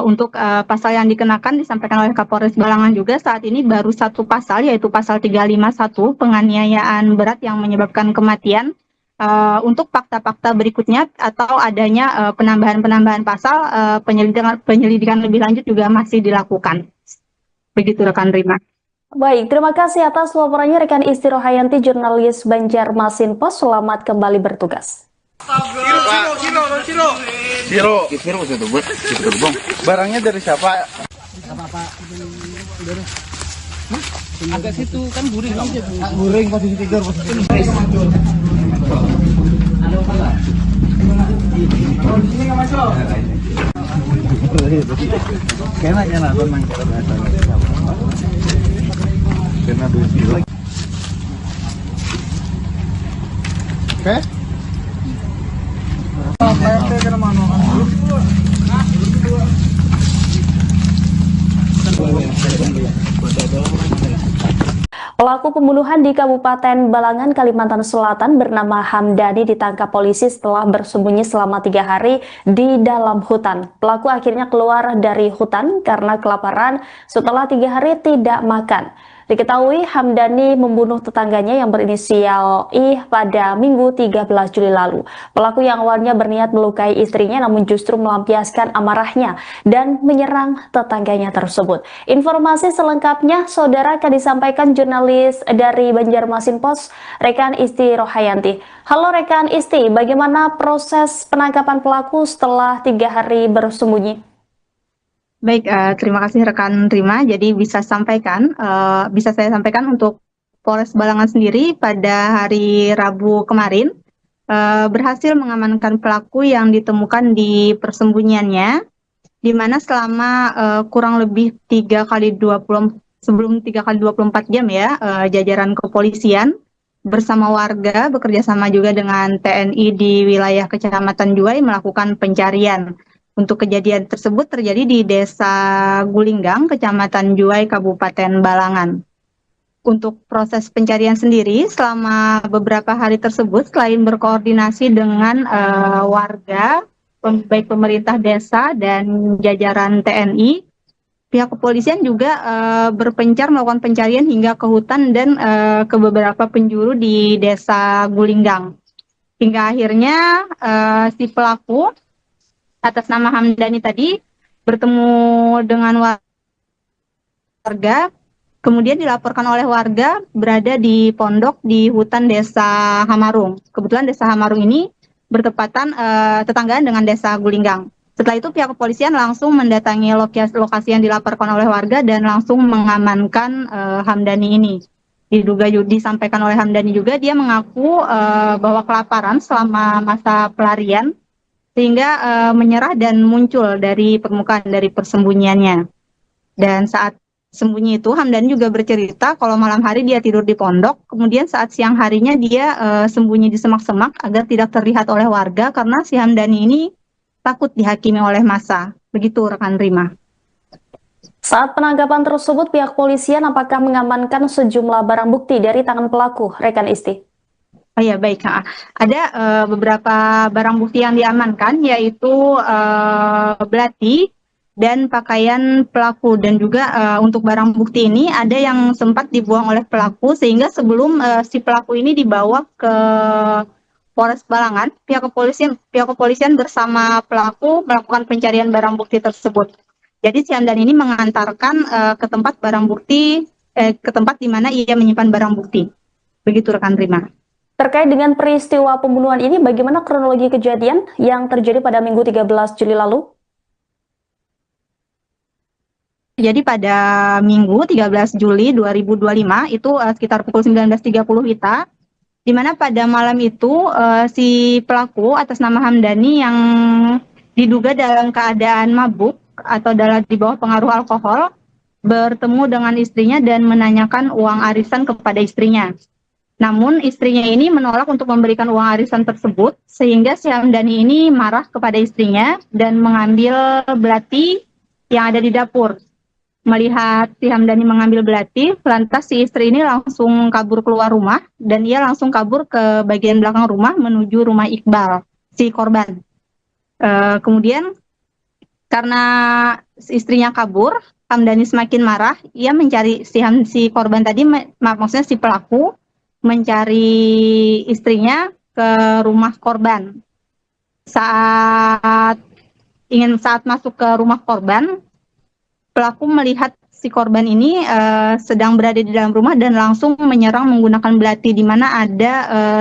Untuk pasal yang dikenakan disampaikan oleh Kapolres Balangan juga saat ini baru satu pasal, yaitu pasal 351 penganiayaan berat yang menyebabkan kematian. Untuk fakta-fakta berikutnya atau adanya penambahan pasal, penyelidikan lebih lanjut juga masih dilakukan. Begitu rekan Rima.
Baik, terima kasih atas laporannya rekan Isti Rohayanti, jurnalis Banjarmasin Pos. Selamat kembali bertugas.
Siro itu buat bang. Barangnya dari siapa?
Agak situ kan guring bang.
Guring posisi tidur. Kena tenang kena duit. Oke.
Pelaku pembunuhan di Kabupaten Balangan, Kalimantan Selatan bernama Hamdani ditangkap polisi setelah bersembunyi selama 3 hari di dalam hutan. Pelaku akhirnya keluar dari hutan karena kelaparan setelah 3 hari tidak makan. Diketahui Hamdani membunuh tetangganya yang berinisial I pada Minggu 13 Juli lalu. Pelaku yang awalnya berniat melukai istrinya namun justru melampiaskan amarahnya dan menyerang tetangganya tersebut. Informasi selengkapnya saudara akan disampaikan jurnalis dari Banjarmasin Pos, rekan Isti Rohayanti. Halo rekan Isti, bagaimana proses penangkapan pelaku setelah 3 hari bersembunyi?
Baik, terima kasih rekan Rima. Jadi bisa saya sampaikan untuk Polres Balangan sendiri pada hari Rabu kemarin berhasil mengamankan pelaku yang ditemukan di persembunyiannya, di mana selama kurang lebih 3 kali 24 jam ya, jajaran kepolisian bersama warga bekerjasama juga dengan TNI di wilayah Kecamatan Juwai melakukan pencarian. Untuk kejadian tersebut terjadi di Desa Gulinggang, Kecamatan Juwai, Kabupaten Balangan. Untuk proses pencarian sendiri selama beberapa hari tersebut, selain berkoordinasi dengan warga, baik pemerintah desa dan jajaran TNI, pihak kepolisian juga berpencar melakukan pencarian hingga ke hutan dan ke beberapa penjuru di Desa Gulinggang. Hingga akhirnya si pelaku atas nama Hamdani tadi bertemu dengan warga, kemudian dilaporkan oleh warga berada di pondok di hutan Desa Hamarung. Kebetulan Desa Hamarung ini bertepatan tetanggaan dengan Desa Gulinggang. Setelah itu pihak kepolisian langsung mendatangi lokasi yang dilaporkan oleh warga dan langsung mengamankan Hamdani ini. Disampaikan oleh Hamdani juga dia mengaku bahwa kelaparan selama masa pelarian sehingga menyerah dan muncul dari permukaan dari persembunyiannya. Dan saat sembunyi itu Hamdani juga bercerita kalau malam hari dia tidur di pondok, kemudian saat siang harinya dia sembunyi di semak-semak agar tidak terlihat oleh warga karena si Hamdani ini takut dihakimi oleh massa. Begitu rekan Rima.
Saat penangkapan tersebut, pihak polisian apakah mengamankan sejumlah barang bukti dari tangan pelaku, rekan Isti?
Oh ya, baik. Ada beberapa barang bukti yang diamankan, yaitu belati dan pakaian pelaku. Dan juga untuk barang bukti ini ada yang sempat dibuang oleh pelaku, sehingga sebelum si pelaku ini dibawa ke Polres Balangan, pihak kepolisian bersama pelaku melakukan pencarian barang bukti tersebut. Jadi si Hamdani ini mengantarkan ke tempat barang bukti, ke tempat di mana ia menyimpan barang bukti. Begitu rekan Rima.
Terkait dengan peristiwa pembunuhan ini, bagaimana kronologi kejadian yang terjadi pada Minggu 13 Juli lalu?
Jadi pada Minggu 13 Juli 2025 itu sekitar pukul 19.30 WITA, di mana pada malam itu si pelaku atas nama Hamdani yang diduga dalam keadaan mabuk atau di bawah pengaruh alkohol bertemu dengan istrinya dan menanyakan uang arisan kepada istrinya. Namun istrinya ini menolak untuk memberikan uang arisan tersebut sehingga si Hamdani ini marah kepada istrinya dan mengambil belati yang ada di dapur. Melihat si Hamdani mengambil belati, lantas si istri ini langsung kabur keluar rumah dan ia langsung kabur ke bagian belakang rumah menuju rumah Iqbal, si korban. Kemudian karena istrinya kabur, Hamdani semakin marah, ia mencari si korban tadi, maksudnya si pelaku, mencari istrinya ke rumah korban. Saat masuk ke rumah korban, pelaku melihat si korban ini sedang berada di dalam rumah dan langsung menyerang menggunakan belati, di mana ada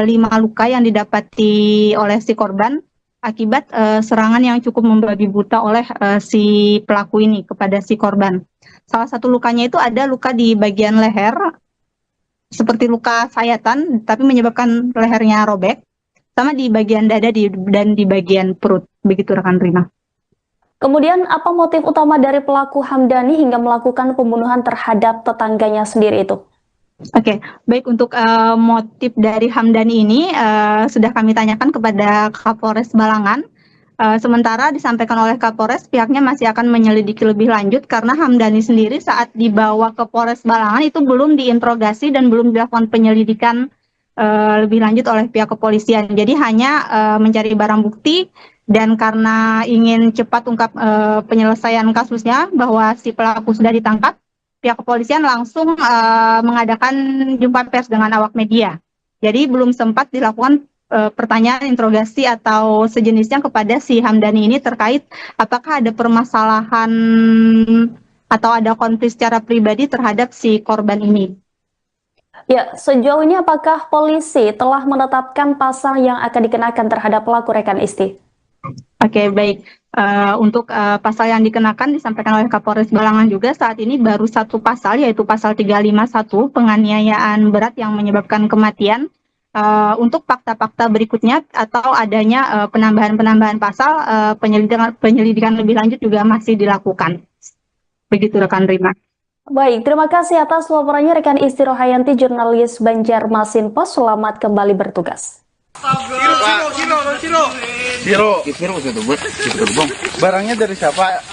5 luka yang didapati oleh si korban akibat serangan yang cukup membabi buta oleh si pelaku ini kepada si korban. Salah satu lukanya itu ada luka di bagian leher, seperti luka sayatan, tapi menyebabkan lehernya robek, sama di bagian dada dan di bagian perut. Begitu rekan Rima.
Kemudian apa motif utama dari pelaku Hamdani hingga melakukan pembunuhan terhadap tetangganya sendiri itu?
Oke, baik, untuk motif dari Hamdani ini sudah kami tanyakan kepada Kapolres Balangan. Sementara disampaikan oleh Kapolres, pihaknya masih akan menyelidiki lebih lanjut karena Hamdani sendiri saat dibawa ke Polres Balangan itu belum diinterogasi dan belum dilakukan penyelidikan lebih lanjut oleh pihak kepolisian. Jadi hanya mencari barang bukti. Dan karena ingin cepat ungkap penyelesaian kasusnya bahwa si pelaku sudah ditangkap, pihak kepolisian langsung mengadakan jumpa pers dengan awak media. Jadi belum sempat dilakukan pertanyaan, interogasi atau sejenisnya kepada si Hamdani ini terkait apakah ada permasalahan atau ada konflik secara pribadi terhadap si korban ini.
Ya, sejauh ini apakah polisi telah menetapkan pasal yang akan dikenakan terhadap pelaku, rekan Isti?
Oke, baik. Untuk pasal yang dikenakan disampaikan oleh Kapolres Balangan juga saat ini baru satu pasal, yaitu pasal 351 penganiayaan berat yang menyebabkan kematian. Untuk fakta-fakta berikutnya atau adanya penambahan pasal, penyelidikan lebih lanjut juga masih dilakukan. Begitu rekan Rima.
Baik, terima kasih atas laporannya rekan Isti Rohayanti, jurnalis Banjarmasin Post. Selamat kembali bertugas.
Siro itu buat bang. Barangnya dari siapa?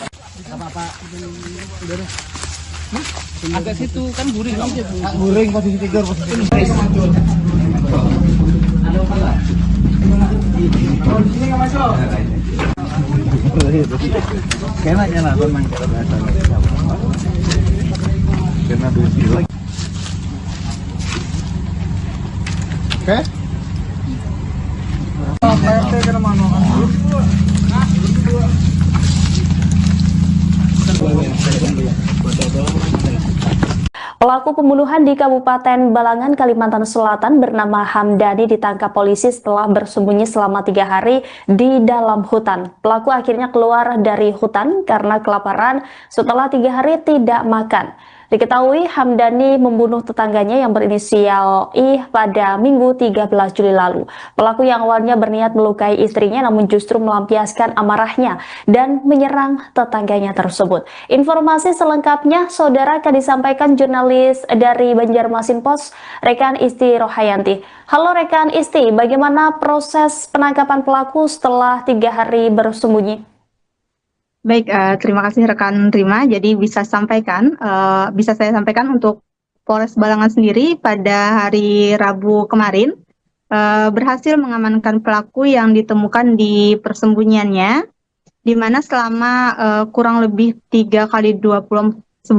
Agak situ kan guring bang.
Guring posisi tidur Kayaknya Kena besi lagi. Oke.
Pelaku pembunuhan di Kabupaten Balangan, Kalimantan Selatan bernama Hamdani ditangkap polisi setelah bersembunyi selama 3 hari di dalam hutan. Pelaku akhirnya keluar dari hutan karena kelaparan setelah 3 hari tidak makan. Diketahui Hamdani membunuh tetangganya yang berinisial I pada Minggu 13 Juli lalu. Pelaku yang awalnya berniat melukai istrinya namun justru melampiaskan amarahnya dan menyerang tetangganya tersebut. Informasi selengkapnya saudara akan disampaikan jurnalis dari Banjarmasin Post, rekan Isti Rohayanti. Halo rekan Isti, bagaimana proses penangkapan pelaku setelah 3 hari bersembunyi?
Baik, terima kasih rekan Rima. Jadi bisa saya sampaikan untuk Polres Balangan sendiri pada hari Rabu kemarin berhasil mengamankan pelaku yang ditemukan di persembunyiannya, di mana selama kurang lebih 3 kali 24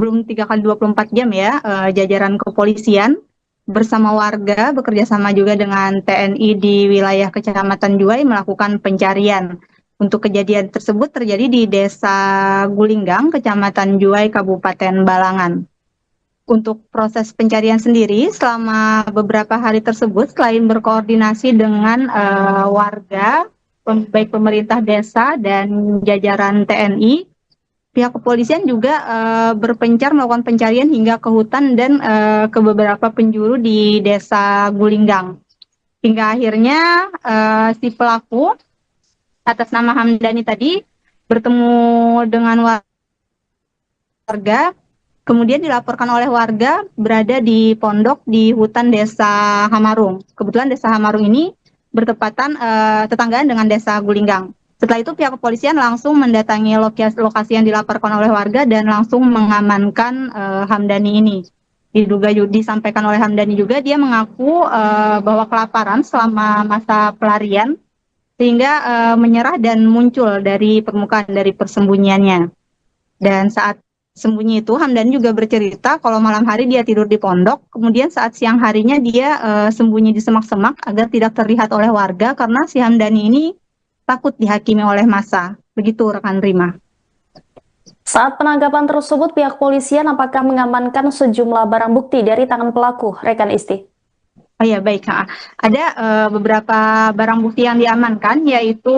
jam ya, jajaran kepolisian bersama warga bekerja sama juga dengan TNI di wilayah Kecamatan Juwai melakukan pencarian. Untuk kejadian tersebut terjadi di Desa Gulinggang, Kecamatan Juwai, Kabupaten Balangan. Untuk proses pencarian sendiri, selama beberapa hari tersebut, selain berkoordinasi dengan warga, baik pemerintah desa dan jajaran TNI, pihak kepolisian juga berpencar melakukan pencarian hingga ke hutan dan ke beberapa penjuru di Desa Gulinggang. Hingga akhirnya si pelaku atas nama Hamdani tadi bertemu dengan warga, kemudian dilaporkan oleh warga berada di pondok di hutan Desa Hamarung. Kebetulan Desa Hamarung ini bertepatan tetanggaan dengan Desa Gulinggang. Setelah itu pihak kepolisian langsung mendatangi lokasi yang dilaporkan oleh warga dan langsung mengamankan Hamdani ini. Disampaikan oleh Hamdani juga dia mengaku bahwa kelaparan selama masa pelarian sehingga menyerah dan muncul dari permukaan dari persembunyiannya. Dan saat sembunyi itu Hamdani juga bercerita kalau malam hari dia tidur di pondok, kemudian saat siang harinya dia sembunyi di semak-semak agar tidak terlihat oleh warga karena si Hamdani ini takut dihakimi oleh massa. Begitu rekan Rima.
Saat penangkapan tersebut, pihak polisian apakah mengamankan sejumlah barang bukti dari tangan pelaku, rekan Isti?
Oh ya baik, ada beberapa barang bukti yang diamankan yaitu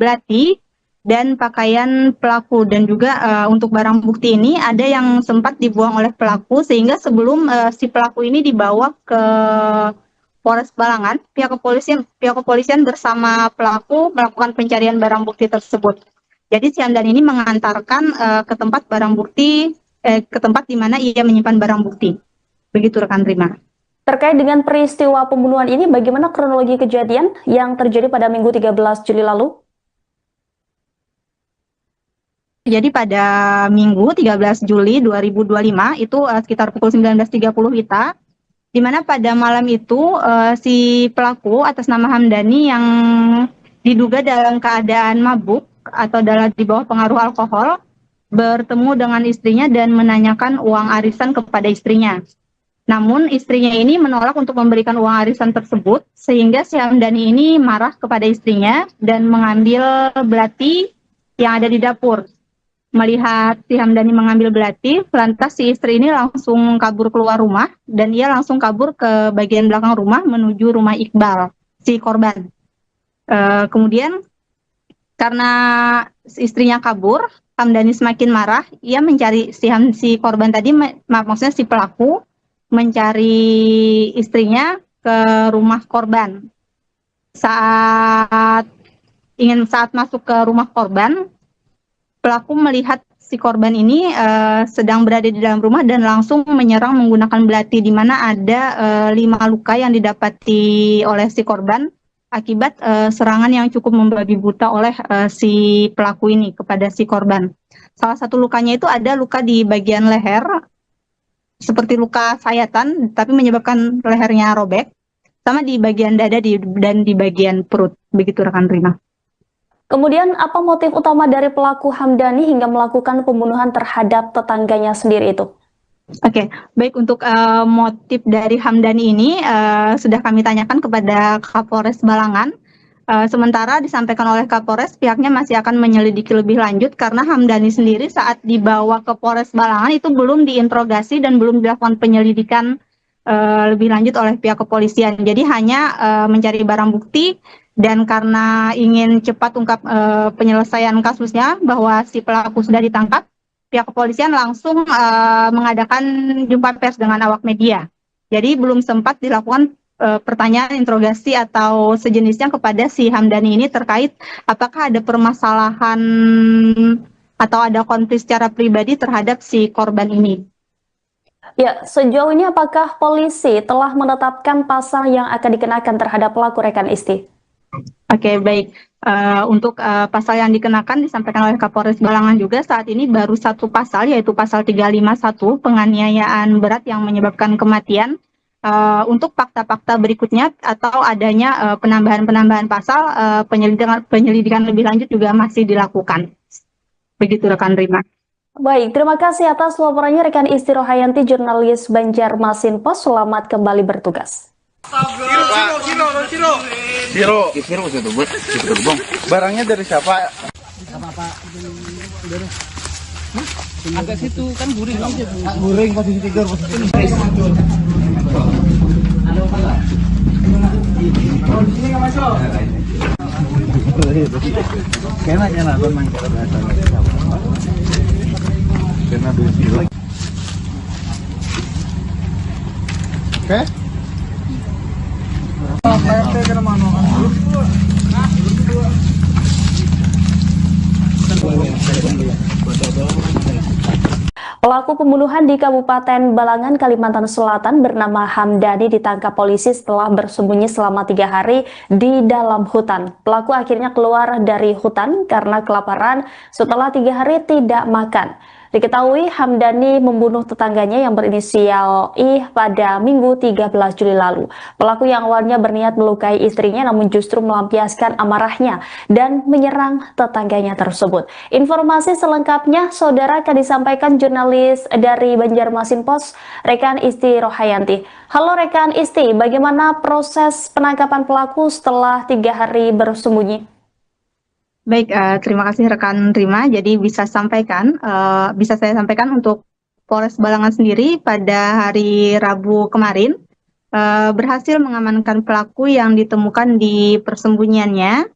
belati dan pakaian pelaku, dan juga untuk barang bukti ini ada yang sempat dibuang oleh pelaku sehingga sebelum si pelaku ini dibawa ke Polres Balangan, pihak kepolisian bersama pelaku melakukan pencarian barang bukti tersebut. Jadi si Hamdan ini mengantarkan ke tempat ke tempat di mana ia menyimpan barang bukti. Begitu rekan Rima.
Terkait dengan peristiwa pembunuhan ini, bagaimana kronologi kejadian yang terjadi pada Minggu 13 Juli lalu?
Jadi pada Minggu 13 Juli 2025 itu sekitar pukul 19.30 WITA, di mana pada malam itu si pelaku atas nama Hamdani yang diduga dalam keadaan mabuk atau di bawah pengaruh alkohol bertemu dengan istrinya dan menanyakan uang arisan kepada istrinya. Namun istrinya ini menolak untuk memberikan uang arisan tersebut, sehingga si Hamdani ini marah kepada istrinya dan mengambil belati yang ada di dapur. Melihat si Hamdani mengambil belati, lantas si istri ini langsung kabur keluar rumah dan ia langsung kabur ke bagian belakang rumah menuju rumah Iqbal, si korban. Kemudian karena istrinya kabur, Hamdani semakin marah, ia mencari si korban tadi, maksudnya si pelaku, mencari istrinya ke rumah korban. Saat masuk ke rumah korban, pelaku melihat si korban ini sedang berada di dalam rumah dan langsung menyerang menggunakan belati, di mana ada 5 luka yang didapati oleh si korban akibat serangan yang cukup membabi buta oleh si pelaku ini kepada si korban. Salah satu lukanya itu ada luka di bagian leher, seperti luka sayatan, tapi menyebabkan lehernya robek, sama di bagian dada dan di bagian perut. Begitu rekan Rima.
Kemudian apa motif utama dari pelaku Hamdani hingga melakukan pembunuhan terhadap tetangganya sendiri itu?
Oke, baik untuk motif dari Hamdani ini sudah kami tanyakan kepada Kapolres Balangan. Sementara disampaikan oleh Kapolres pihaknya masih akan menyelidiki lebih lanjut karena Hamdani sendiri saat dibawa ke Polres Balangan itu belum diinterogasi dan belum dilakukan penyelidikan lebih lanjut oleh pihak kepolisian. Jadi hanya mencari barang bukti dan karena ingin cepat ungkap penyelesaian kasusnya bahwa si pelaku sudah ditangkap, pihak kepolisian langsung mengadakan jumpa pers dengan awak media. Jadi belum sempat dilakukan pertanyaan interogasi atau sejenisnya kepada si Hamdani ini terkait apakah ada permasalahan atau ada konflik secara pribadi terhadap si korban ini.
Ya, sejauh ini apakah polisi telah menetapkan pasal yang akan dikenakan terhadap pelaku rekan Isti?
Oke, baik. Untuk pasal yang dikenakan disampaikan oleh Kapolres Balangan juga saat ini baru satu pasal, yaitu pasal 351 penganiayaan berat yang menyebabkan kematian. Untuk fakta-fakta berikutnya atau adanya penambahan-penambahan pasal, penyelidikan lebih lanjut juga masih dilakukan. Begitu rekan Rima.
Baik, terima kasih atas laporannya rekan Isti Rohayanti, jurnalis Banjarmasin Post. Selamat kembali bertugas.
Siro itu buat bang. Barangnya dari siapa?
Agak situ kan guring.
Goreng posisi tidur Kena teman kita biasa. Kena dulu. Oke.
Pelaku pembunuhan di Kabupaten Balangan, Kalimantan Selatan bernama Hamdani ditangkap polisi setelah bersembunyi selama 3 hari di dalam hutan. Pelaku akhirnya keluar dari hutan karena kelaparan setelah 3 hari tidak makan. Diketahui Hamdani membunuh tetangganya yang berinisial I pada Minggu 13 Juli lalu. Pelaku yang awalnya berniat melukai istrinya namun justru melampiaskan amarahnya dan menyerang tetangganya tersebut. Informasi selengkapnya saudara akan disampaikan jurnalis dari Banjarmasin Post, rekan Isti Rohayanti. Halo rekan Isti, bagaimana proses penangkapan pelaku setelah 3 hari bersembunyi?
Baik, terima kasih rekan Rima. Jadi bisa saya sampaikan untuk Polres Balangan sendiri pada hari Rabu kemarin berhasil mengamankan pelaku yang ditemukan di persembunyiannya,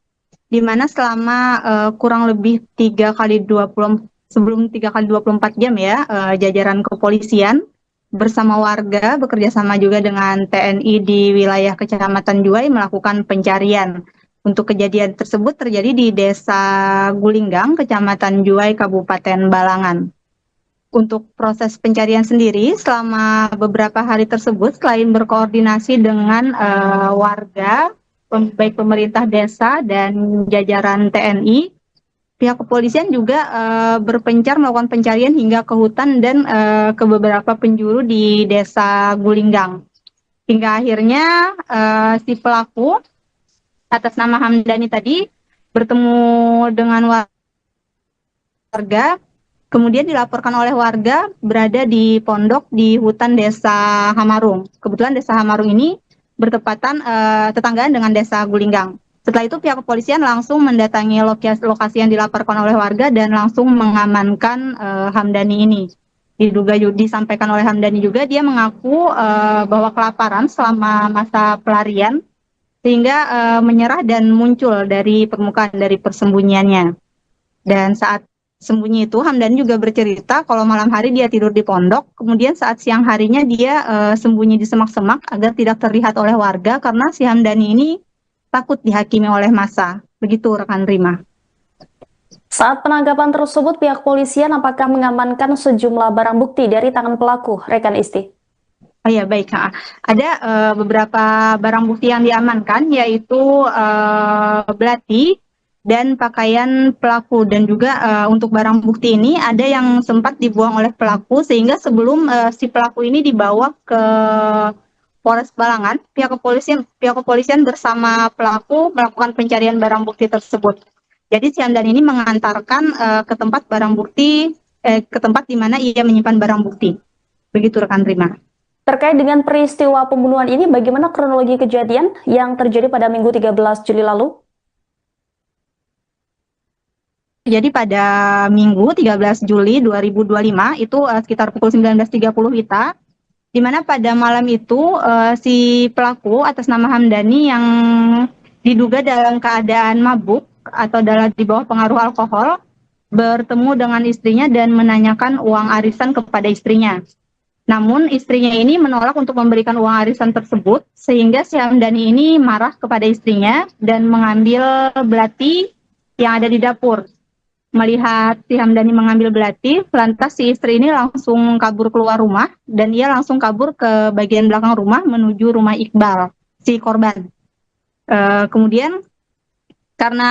di mana selama kurang lebih 3 kali 24 jam ya, jajaran kepolisian bersama warga bekerjasama juga dengan TNI di wilayah Kecamatan Juwai melakukan pencarian. Untuk kejadian tersebut terjadi di Desa Gulinggang, Kecamatan Juwai, Kabupaten Balangan. Untuk proses pencarian sendiri, selama beberapa hari tersebut, selain berkoordinasi dengan warga, baik pemerintah desa dan jajaran TNI, pihak kepolisian juga berpencar melakukan pencarian hingga ke hutan dan ke beberapa penjuru di Desa Gulinggang. Hingga akhirnya si pelaku atas nama Hamdani tadi bertemu dengan warga, kemudian dilaporkan oleh warga berada di pondok di hutan Desa Hamarung. Kebetulan Desa Hamarung ini bertepatan tetanggaan dengan Desa Gulinggang. Setelah itu pihak kepolisian langsung mendatangi lokasi yang dilaporkan oleh warga dan langsung mengamankan Hamdani ini. Disampaikan oleh Hamdani juga dia mengaku bahwa kelaparan selama masa pelarian sehingga menyerah dan muncul dari permukaan dari persembunyiannya. Dan saat sembunyi itu Hamdani juga bercerita kalau malam hari dia tidur di pondok, kemudian saat siang harinya dia sembunyi di semak-semak agar tidak terlihat oleh warga karena si Hamdani ini takut dihakimi oleh massa. Begitu rekan Rima.
Saat penangkapan tersebut, pihak polisian apakah mengamankan sejumlah barang bukti dari tangan pelaku, rekan Isti?
Oh ya, baik. Ada beberapa barang bukti yang diamankan, yaitu belati dan pakaian pelaku. Dan juga untuk barang bukti ini ada yang sempat dibuang oleh pelaku, sehingga sebelum si pelaku ini dibawa ke Polres Balangan, pihak kepolisian bersama pelaku melakukan pencarian barang bukti tersebut. Jadi si Hamdan ini mengantarkan ke tempat barang bukti, ke tempat di mana ia menyimpan barang bukti. Begitu rekan Rima.
Terkait dengan peristiwa pembunuhan ini, bagaimana kronologi kejadian yang terjadi pada Minggu 13 Juli lalu?
Jadi pada Minggu 13 Juli 2025 itu sekitar pukul 19.30 WITA, di mana pada malam itu si pelaku atas nama Hamdani yang diduga dalam keadaan mabuk atau di bawah pengaruh alkohol bertemu dengan istrinya dan menanyakan uang arisan kepada istrinya. Namun istrinya ini menolak untuk memberikan uang arisan tersebut, sehingga si Hamdani ini marah kepada istrinya dan mengambil belati yang ada di dapur. Melihat si Hamdani mengambil belati, lantas si istri ini langsung kabur keluar rumah dan ia langsung kabur ke bagian belakang rumah menuju rumah Iqbal, si korban. Kemudian karena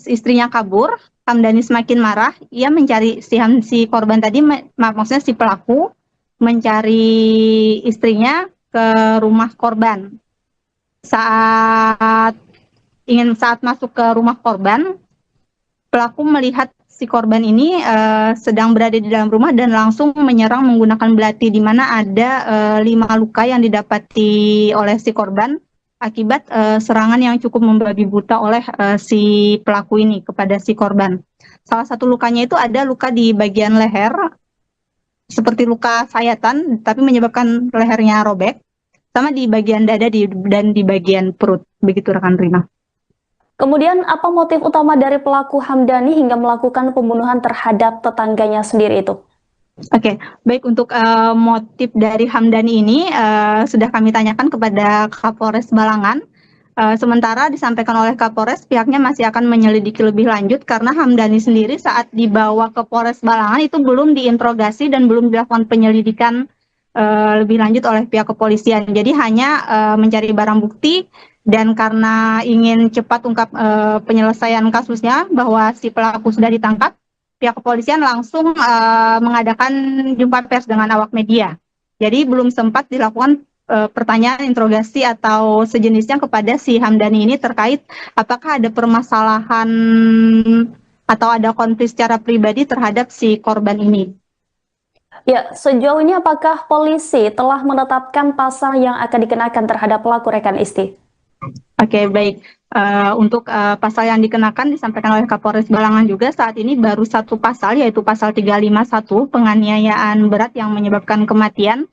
istrinya kabur, Hamdani semakin marah, ia mencari si korban tadi, maksudnya si pelaku, mencari istrinya ke rumah korban. Saat masuk ke rumah korban, pelaku melihat si korban ini sedang berada di dalam rumah dan langsung menyerang menggunakan belati, di mana ada 5 luka yang didapati oleh si korban akibat serangan yang cukup membabi buta oleh si pelaku ini kepada si korban. Salah satu lukanya itu ada luka di bagian leher, seperti luka sayatan, tapi menyebabkan lehernya robek, sama di bagian dada dan di bagian perut. Begitu rekan Rima.
Kemudian apa motif utama dari pelaku Hamdani hingga melakukan pembunuhan terhadap tetangganya sendiri itu?
Oke, baik, untuk motif dari Hamdani ini sudah kami tanyakan kepada Kapolres Balangan. Sementara disampaikan oleh Kapolres, pihaknya masih akan menyelidiki lebih lanjut karena Hamdani sendiri saat dibawa ke Polres Balangan itu belum diinterogasi dan belum dilakukan penyelidikan lebih lanjut oleh pihak kepolisian. Jadi hanya mencari barang bukti, dan karena ingin cepat ungkap penyelesaian kasusnya bahwa si pelaku sudah ditangkap, pihak kepolisian langsung mengadakan jumpa pers dengan awak media. Jadi belum sempat dilakukan pertanyaan, interogasi atau sejenisnya kepada si Hamdani ini terkait apakah ada permasalahan atau ada konflik secara pribadi terhadap si korban ini.
Ya, sejauh ini apakah polisi telah menetapkan pasal yang akan dikenakan terhadap pelaku rekan Isti?
Oke, baik. Untuk pasal yang dikenakan disampaikan oleh Kapolres Balangan juga saat ini baru satu pasal, yaitu pasal 351 penganiayaan berat yang menyebabkan kematian.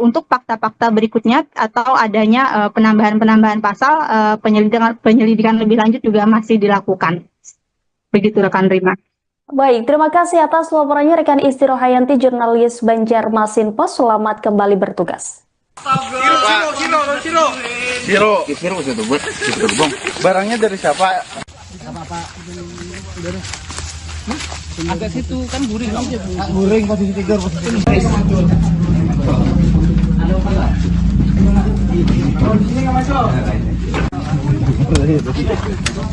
Untuk fakta-fakta berikutnya atau adanya penambahan pasal, penyelidikan lebih lanjut juga masih dilakukan. Begitu rekan Rima.
Baik, terima kasih atas laporannya rekan Isti Rohayanti, jurnalis Banjarmasin Post. Selamat kembali bertugas.
Siro itu buat bang. Barangnya dari siapa?
Agak situ kan guring.
Guring posisi tidur.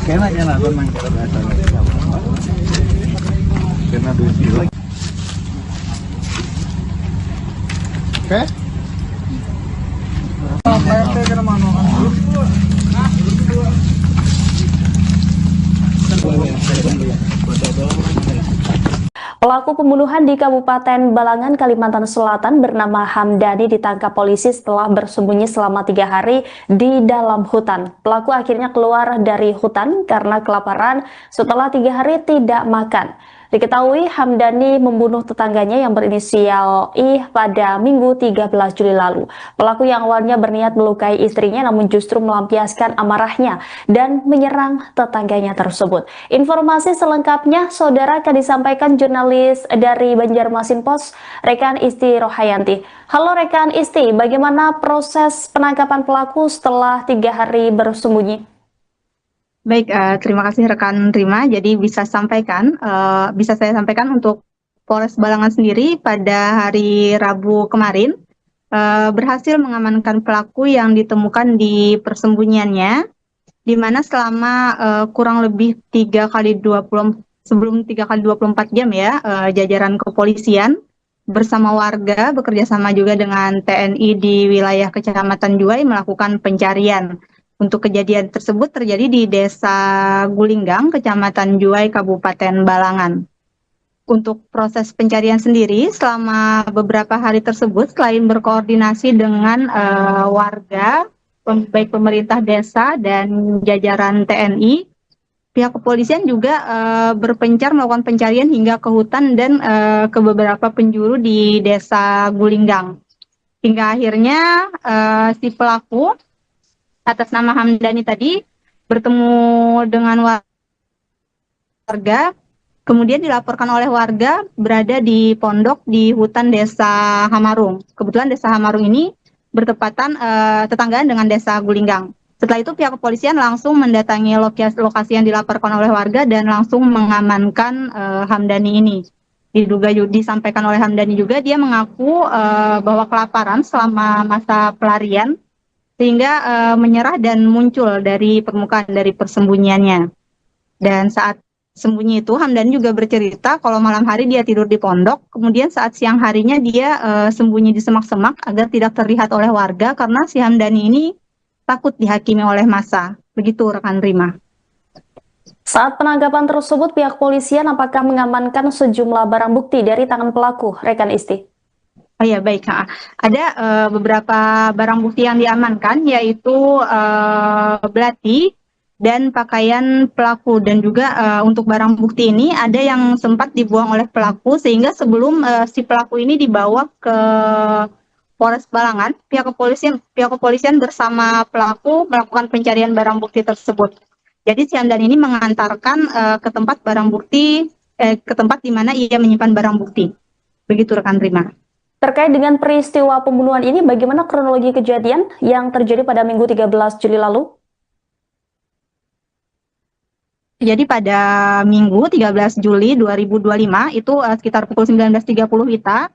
Kayaknya nonton main cara bahasa. Kena dulu. Oke.
Pelaku pembunuhan di Kabupaten Balangan, Kalimantan Selatan bernama Hamdani ditangkap polisi setelah bersembunyi selama 3 hari di dalam hutan. Pelaku akhirnya keluar dari hutan karena kelaparan setelah 3 hari tidak makan. Diketahui Hamdani membunuh tetangganya yang berinisial I pada Minggu 13 Juli lalu. Pelaku yang awalnya berniat melukai istrinya namun justru melampiaskan amarahnya dan menyerang tetangganya tersebut. Informasi selengkapnya saudara akan disampaikan jurnalis dari Banjarmasin Post, rekan Isti Rohayanti. Halo rekan Isti, bagaimana proses penangkapan pelaku setelah 3 hari bersembunyi?
Baik, terima kasih rekan Rima. Jadi bisa saya sampaikan untuk Polres Balangan sendiri pada hari Rabu kemarin berhasil mengamankan pelaku yang ditemukan di persembunyiannya, di mana selama kurang lebih 3 kali 24 jam ya, jajaran kepolisian bersama warga bekerja sama juga dengan TNI di wilayah Kecamatan Juwai melakukan pencarian. Untuk kejadian tersebut terjadi di Desa Gulinggang, Kecamatan Juwai, Kabupaten Balangan. Untuk proses pencarian sendiri selama beberapa hari tersebut, selain berkoordinasi dengan warga, baik pemerintah desa dan jajaran TNI, pihak kepolisian juga berpencar melakukan pencarian hingga ke hutan dan ke beberapa penjuru di desa Gulinggang. Hingga akhirnya si pelaku atas nama Hamdani tadi bertemu dengan warga, kemudian dilaporkan oleh warga berada di pondok di hutan desa Hamarung. Kebetulan desa Hamarung ini bertepatan tetanggaan dengan desa Gulinggang. Setelah itu pihak kepolisian langsung mendatangi lokasi yang dilaporkan oleh warga dan langsung mengamankan Hamdani ini. Disampaikan oleh Hamdani juga dia mengaku bahwa kelaparan selama masa pelarian sehingga menyerah dan muncul dari permukaan dari persembunyiannya. Dan saat sembunyi itu Hamdani juga bercerita kalau malam hari dia tidur di pondok, kemudian saat siang harinya dia sembunyi di semak-semak agar tidak terlihat oleh warga karena si Hamdani ini takut dihakimi oleh massa. Begitu rekan Rima.
Saat penangkapan tersebut, pihak polisian apakah mengamankan sejumlah barang bukti dari tangan pelaku, rekan Isti?
Oh ya, baik. Ada beberapa barang bukti yang diamankan, yaitu belati dan pakaian pelaku. Dan juga untuk barang bukti ini ada yang sempat dibuang oleh pelaku, sehingga sebelum si pelaku ini dibawa ke Polres Balangan, pihak kepolisian bersama pelaku melakukan pencarian barang bukti tersebut. Jadi si Hamdani ini mengantarkan ke tempat barang bukti, ke tempat di mana ia menyimpan barang bukti. Begitu rekan Rima.
Terkait dengan peristiwa pembunuhan ini, bagaimana kronologi kejadian yang terjadi pada Minggu 13 Juli lalu?
Jadi pada Minggu 13 Juli 2025 itu sekitar pukul 19.30 WITA,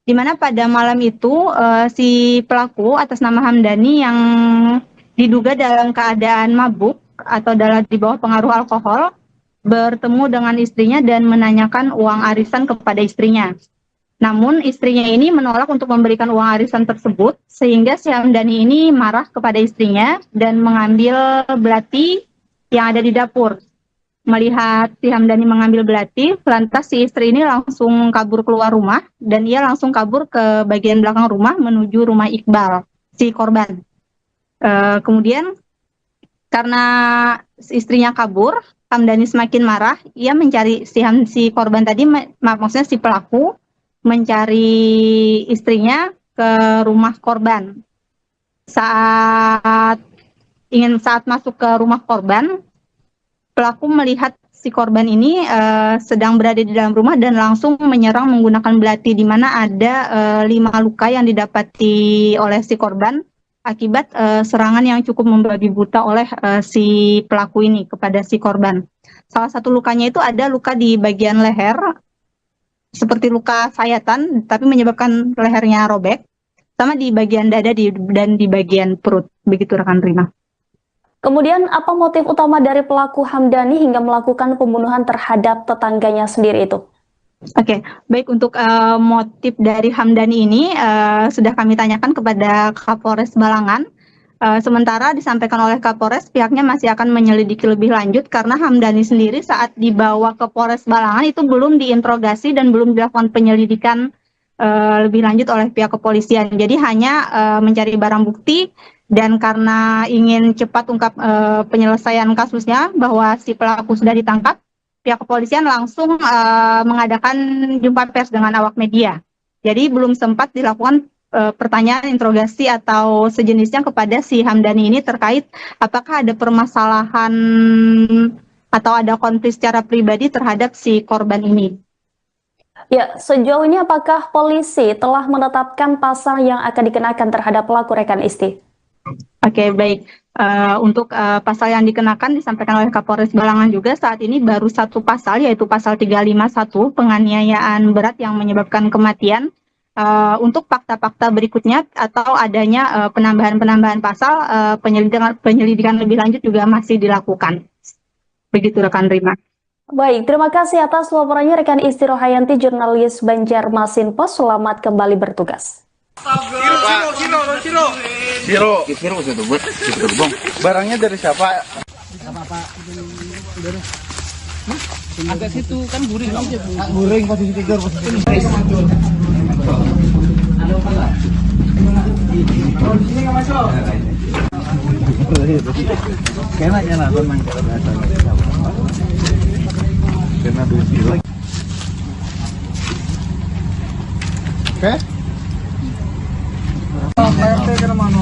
di mana pada malam itu si pelaku atas nama Hamdani yang diduga dalam keadaan mabuk atau di bawah pengaruh alkohol bertemu dengan istrinya dan menanyakan uang arisan kepada istrinya. Namun istrinya ini menolak untuk memberikan uang arisan tersebut, sehingga si Hamdani ini marah kepada istrinya dan mengambil belati yang ada di dapur. Melihat si Hamdani mengambil belati, lantas si istri ini langsung kabur keluar rumah dan ia langsung kabur ke bagian belakang rumah menuju rumah Iqbal, si korban. Kemudian karena istrinya kabur, Hamdani semakin marah. Ia mencari si korban tadi, maksudnya si pelaku mencari istrinya ke rumah korban. Saat masuk ke rumah korban, pelaku melihat si korban ini sedang berada di dalam rumah dan langsung menyerang menggunakan belati, di mana ada 5 luka yang didapati oleh si korban akibat serangan yang cukup membabi buta oleh si pelaku ini kepada si korban. Salah satu lukanya itu ada luka di bagian leher, seperti luka sayatan, tapi menyebabkan lehernya robek, sama di bagian dada dan di bagian perut. Begitu rekan Rima.
Kemudian, apa motif utama dari pelaku Hamdani hingga melakukan pembunuhan terhadap tetangganya sendiri itu?
Oke, baik, untuk motif dari Hamdani ini sudah kami tanyakan kepada Kapolres Balangan. Sementara disampaikan oleh Kapolres, pihaknya masih akan menyelidiki lebih lanjut karena Hamdani sendiri saat dibawa ke Polres Balangan itu belum diinterogasi dan belum dilakukan penyelidikan lebih lanjut oleh pihak kepolisian. Jadi hanya mencari barang bukti. Dan karena ingin cepat ungkap penyelesaian kasusnya bahwa si pelaku sudah ditangkap, pihak kepolisian langsung mengadakan jumpa pers dengan awak media. Jadi belum sempat dilakukan pertanyaan, interogasi atau sejenisnya kepada si Hamdani ini terkait apakah ada permasalahan atau ada konflik secara pribadi terhadap si korban ini.
Ya, sejauh ini apakah polisi telah menetapkan pasal yang akan dikenakan terhadap pelaku, rekan Isti?
Oke, baik. Untuk pasal yang dikenakan disampaikan oleh Kapolres Balangan juga saat ini baru satu pasal, yaitu pasal 351 penganiayaan berat yang menyebabkan kematian. Untuk fakta-fakta berikutnya atau adanya penambahan pasal, penyelidikan lebih lanjut juga masih dilakukan. Begitu rekan Rima.
Baik, terima kasih atas laporannya rekan Isti Rohayanti, jurnalis Banjarmasin Post. Selamat kembali bertugas.
Siro itu buat barangnya dari siapa?
Agak situ kan guring dong.
Guring posisi tidur, posisi tidur. Kena tenang kita biasa. Kena dulu. Oke. PRT kena mana?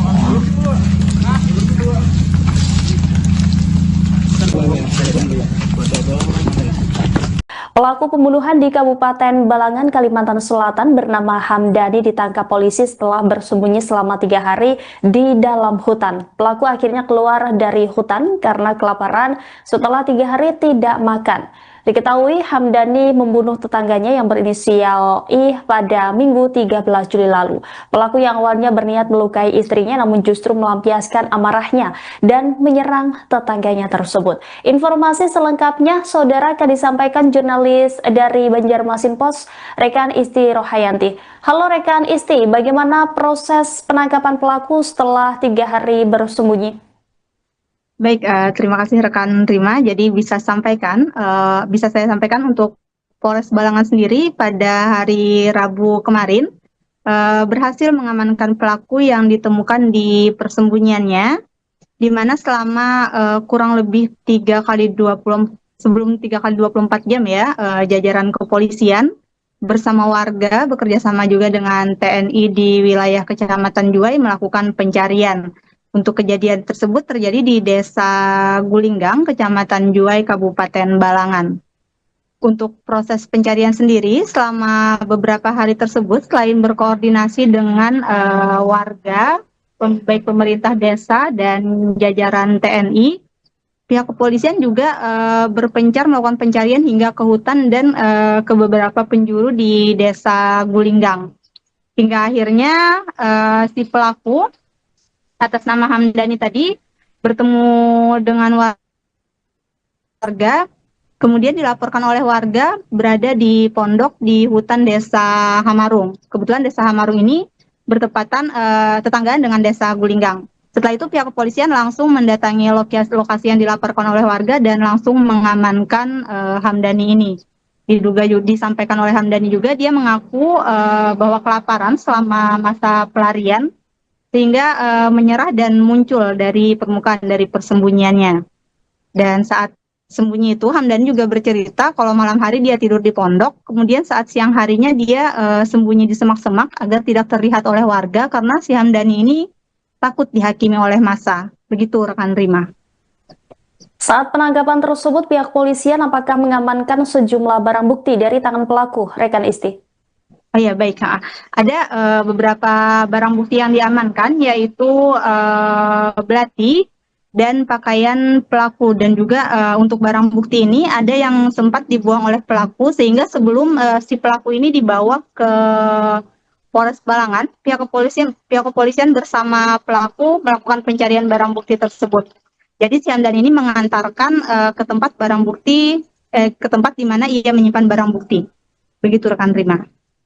Pelaku pembunuhan di Kabupaten Balangan, Kalimantan Selatan bernama Hamdani ditangkap polisi setelah bersembunyi selama 3 hari di dalam hutan. Pelaku akhirnya keluar dari hutan karena kelaparan setelah 3 hari tidak makan. Diketahui Hamdani membunuh tetangganya yang berinisial I pada Minggu 13 Juli lalu. Pelaku yang awalnya berniat melukai istrinya namun justru melampiaskan amarahnya dan menyerang tetangganya tersebut. Informasi selengkapnya saudara akan disampaikan jurnalis dari Banjarmasin Post, rekan Isti Rohayanti. Halo rekan Isti, bagaimana proses penangkapan pelaku setelah 3 hari bersembunyi?
Baik, terima kasih rekan Rima. Jadi bisa saya sampaikan untuk Polres Balangan sendiri pada hari Rabu kemarin berhasil mengamankan pelaku yang ditemukan di persembunyiannya, di mana selama kurang lebih 3 kali 24 jam ya, jajaran kepolisian bersama warga bekerja sama juga dengan TNI di wilayah Kecamatan Juwai melakukan pencarian. Untuk kejadian tersebut terjadi di Desa Gulinggang, Kecamatan Juwai, Kabupaten Balangan. Untuk proses pencarian sendiri, selama beberapa hari tersebut, selain berkoordinasi dengan warga, baik pemerintah desa dan jajaran TNI, pihak kepolisian juga berpencar melakukan pencarian hingga ke hutan dan ke beberapa penjuru di Desa Gulinggang. Hingga akhirnya si pelaku atas nama Hamdani tadi bertemu dengan warga, kemudian dilaporkan oleh warga berada di pondok di hutan Desa Hamarung. Kebetulan Desa Hamarung ini bertepatan tetanggaan dengan Desa Gulinggang. Setelah itu pihak kepolisian langsung mendatangi lokasi yang dilaporkan oleh warga dan langsung mengamankan Hamdani ini. Disampaikan oleh Hamdani juga, dia mengaku bahwa kelaparan selama masa pelarian sehingga menyerah dan muncul dari permukaan dari persembunyiannya. Dan saat sembunyi itu Hamdani juga bercerita kalau malam hari dia tidur di pondok, kemudian saat siang harinya dia sembunyi di semak-semak agar tidak terlihat oleh warga karena si Hamdani ini takut dihakimi oleh massa. Begitu rekan Rima.
Saat penangkapan tersebut, pihak polisian apakah mengamankan sejumlah barang bukti dari tangan pelaku, rekan Isti?
Oh ya, baik. Ada beberapa barang bukti yang diamankan, yaitu belati dan pakaian pelaku. Dan juga untuk barang bukti ini ada yang sempat dibuang oleh pelaku, sehingga sebelum si pelaku ini dibawa ke Polres Balangan, pihak kepolisian bersama pelaku melakukan pencarian barang bukti tersebut. Jadi si Hamdani ini mengantarkan ke tempat barang bukti, ke tempat di mana ia menyimpan barang bukti. Begitu rekan Rima.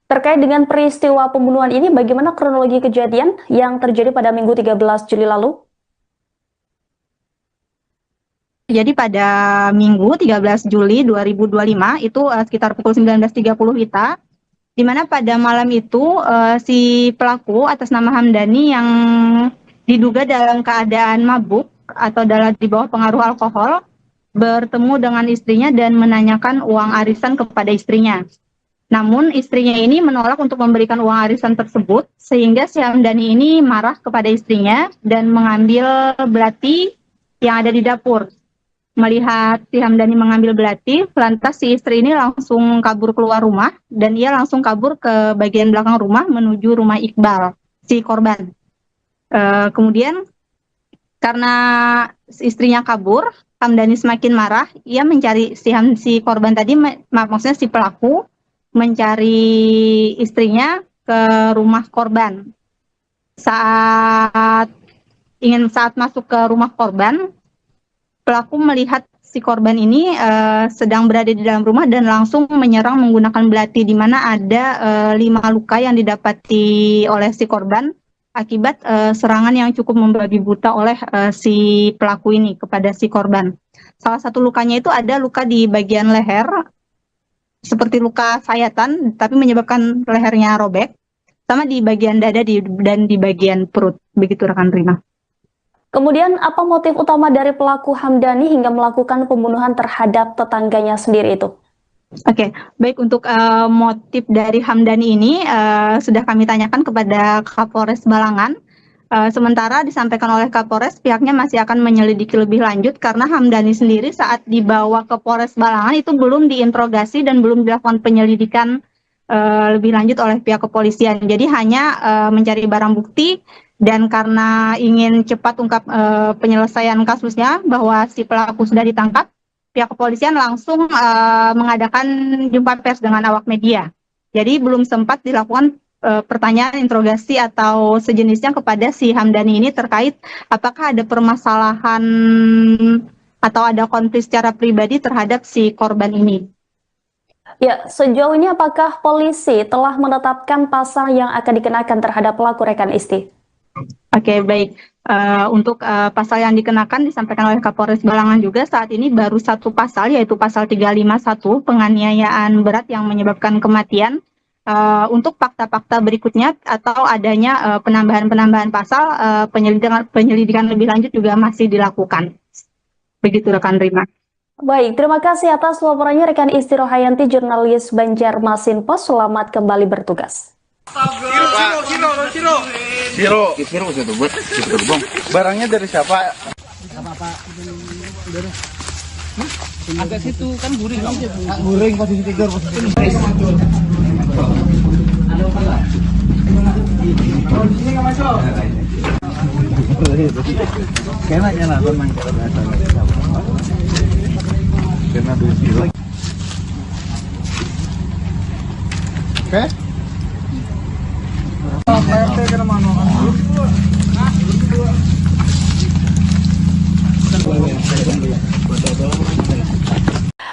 Terkait dengan peristiwa pembunuhan ini, bagaimana kronologi kejadian yang terjadi pada Minggu 13 Juli lalu?
Jadi pada Minggu 13 Juli 2025, itu sekitar pukul 19.30 WITA, di mana pada malam itu si pelaku atas nama Hamdani yang diduga dalam keadaan mabuk atau di bawah pengaruh alkohol, bertemu dengan istrinya dan menanyakan uang arisan kepada istrinya. Namun istrinya ini menolak untuk memberikan uang arisan tersebut, sehingga si Hamdani ini marah kepada istrinya dan mengambil belati yang ada di dapur. Melihat si Hamdani mengambil belati, lantas si istri ini langsung kabur keluar rumah dan ia langsung kabur ke bagian belakang rumah menuju rumah Iqbal, si korban. Kemudian karena istrinya kabur, Hamdani semakin marah, ia mencari si korban tadi, maksudnya si pelaku, mencari istrinya ke rumah korban. Saat masuk ke rumah korban, pelaku melihat si korban ini sedang berada di dalam rumah dan langsung menyerang menggunakan belati, di mana ada 5 luka yang didapati oleh si korban akibat serangan yang cukup membabi buta oleh si pelaku ini kepada si korban. Salah satu lukanya itu ada luka di bagian leher, seperti luka sayatan, tapi menyebabkan lehernya robek, sama di bagian dada dan di bagian perut. Begitu rekan Rima.
Kemudian apa motif utama dari pelaku Hamdani hingga melakukan pembunuhan terhadap tetangganya sendiri itu?
Oke, baik untuk motif dari Hamdani ini sudah kami tanyakan kepada Kapolres Balangan. Sementara disampaikan oleh Kapolres, pihaknya masih akan menyelidiki lebih lanjut karena Hamdani sendiri saat dibawa ke Polres Balangan itu belum diinterogasi dan belum dilakukan penyelidikan lebih lanjut oleh pihak kepolisian. Jadi hanya mencari barang bukti dan karena ingin cepat ungkap penyelesaian kasusnya bahwa si pelaku sudah ditangkap, pihak kepolisian langsung mengadakan jumpa pers dengan awak media. Jadi belum sempat dilakukan pertanyaan interogasi atau sejenisnya kepada si Hamdani ini terkait apakah ada permasalahan atau ada konflik secara pribadi terhadap si korban ini.
Ya, sejauh ini apakah polisi telah menetapkan pasal yang akan dikenakan terhadap pelaku rekan Isti?
Oke, baik. Untuk pasal yang dikenakan disampaikan oleh Kapolres Balangan juga saat ini baru satu pasal, yaitu pasal 351 penganiayaan berat yang menyebabkan kematian. Untuk fakta-fakta berikutnya atau adanya penambahan pasal, penyelidikan lebih lanjut juga masih dilakukan. Begitu rekan Rima.
Baik, terima kasih atas laporannya rekan Isti Rohayanti, jurnalis Banjarmasin Pos. Selamat kembali bertugas.
Siro itu buat bang. Barangnya dari siapa?
Agak situ kan guring.
Guring posisi tidur. Kayaknya lah memang kita biasa. Karena dua siro. Oke.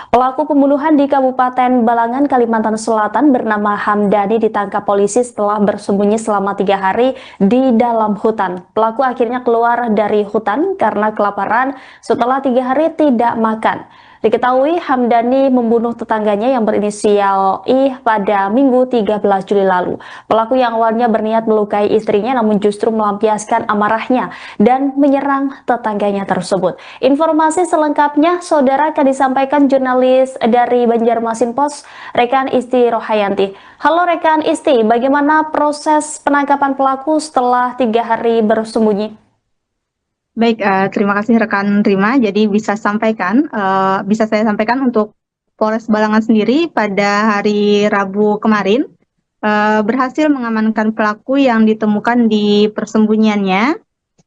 Pelaku pembunuhan di Kabupaten Balangan, Kalimantan Selatan bernama Hamdani ditangkap polisi setelah bersembunyi selama 3 hari di dalam hutan. Pelaku akhirnya keluar dari hutan karena kelaparan setelah 3 hari tidak makan. Diketahui Hamdani membunuh tetangganya yang berinisial I pada Minggu 13 Juli lalu. Pelaku yang awalnya berniat melukai istrinya namun justru melampiaskan amarahnya dan menyerang tetangganya tersebut. Informasi selengkapnya saudara akan disampaikan jurnalis dari Banjarmasin Pos, rekan Isti Rohayanti. Halo rekan Isti, bagaimana proses penangkapan pelaku setelah 3 hari bersembunyi?
Baik, terima kasih rekan Rima. Jadi bisa saya sampaikan untuk Polres Balangan sendiri pada hari Rabu kemarin berhasil mengamankan pelaku yang ditemukan di persembunyiannya,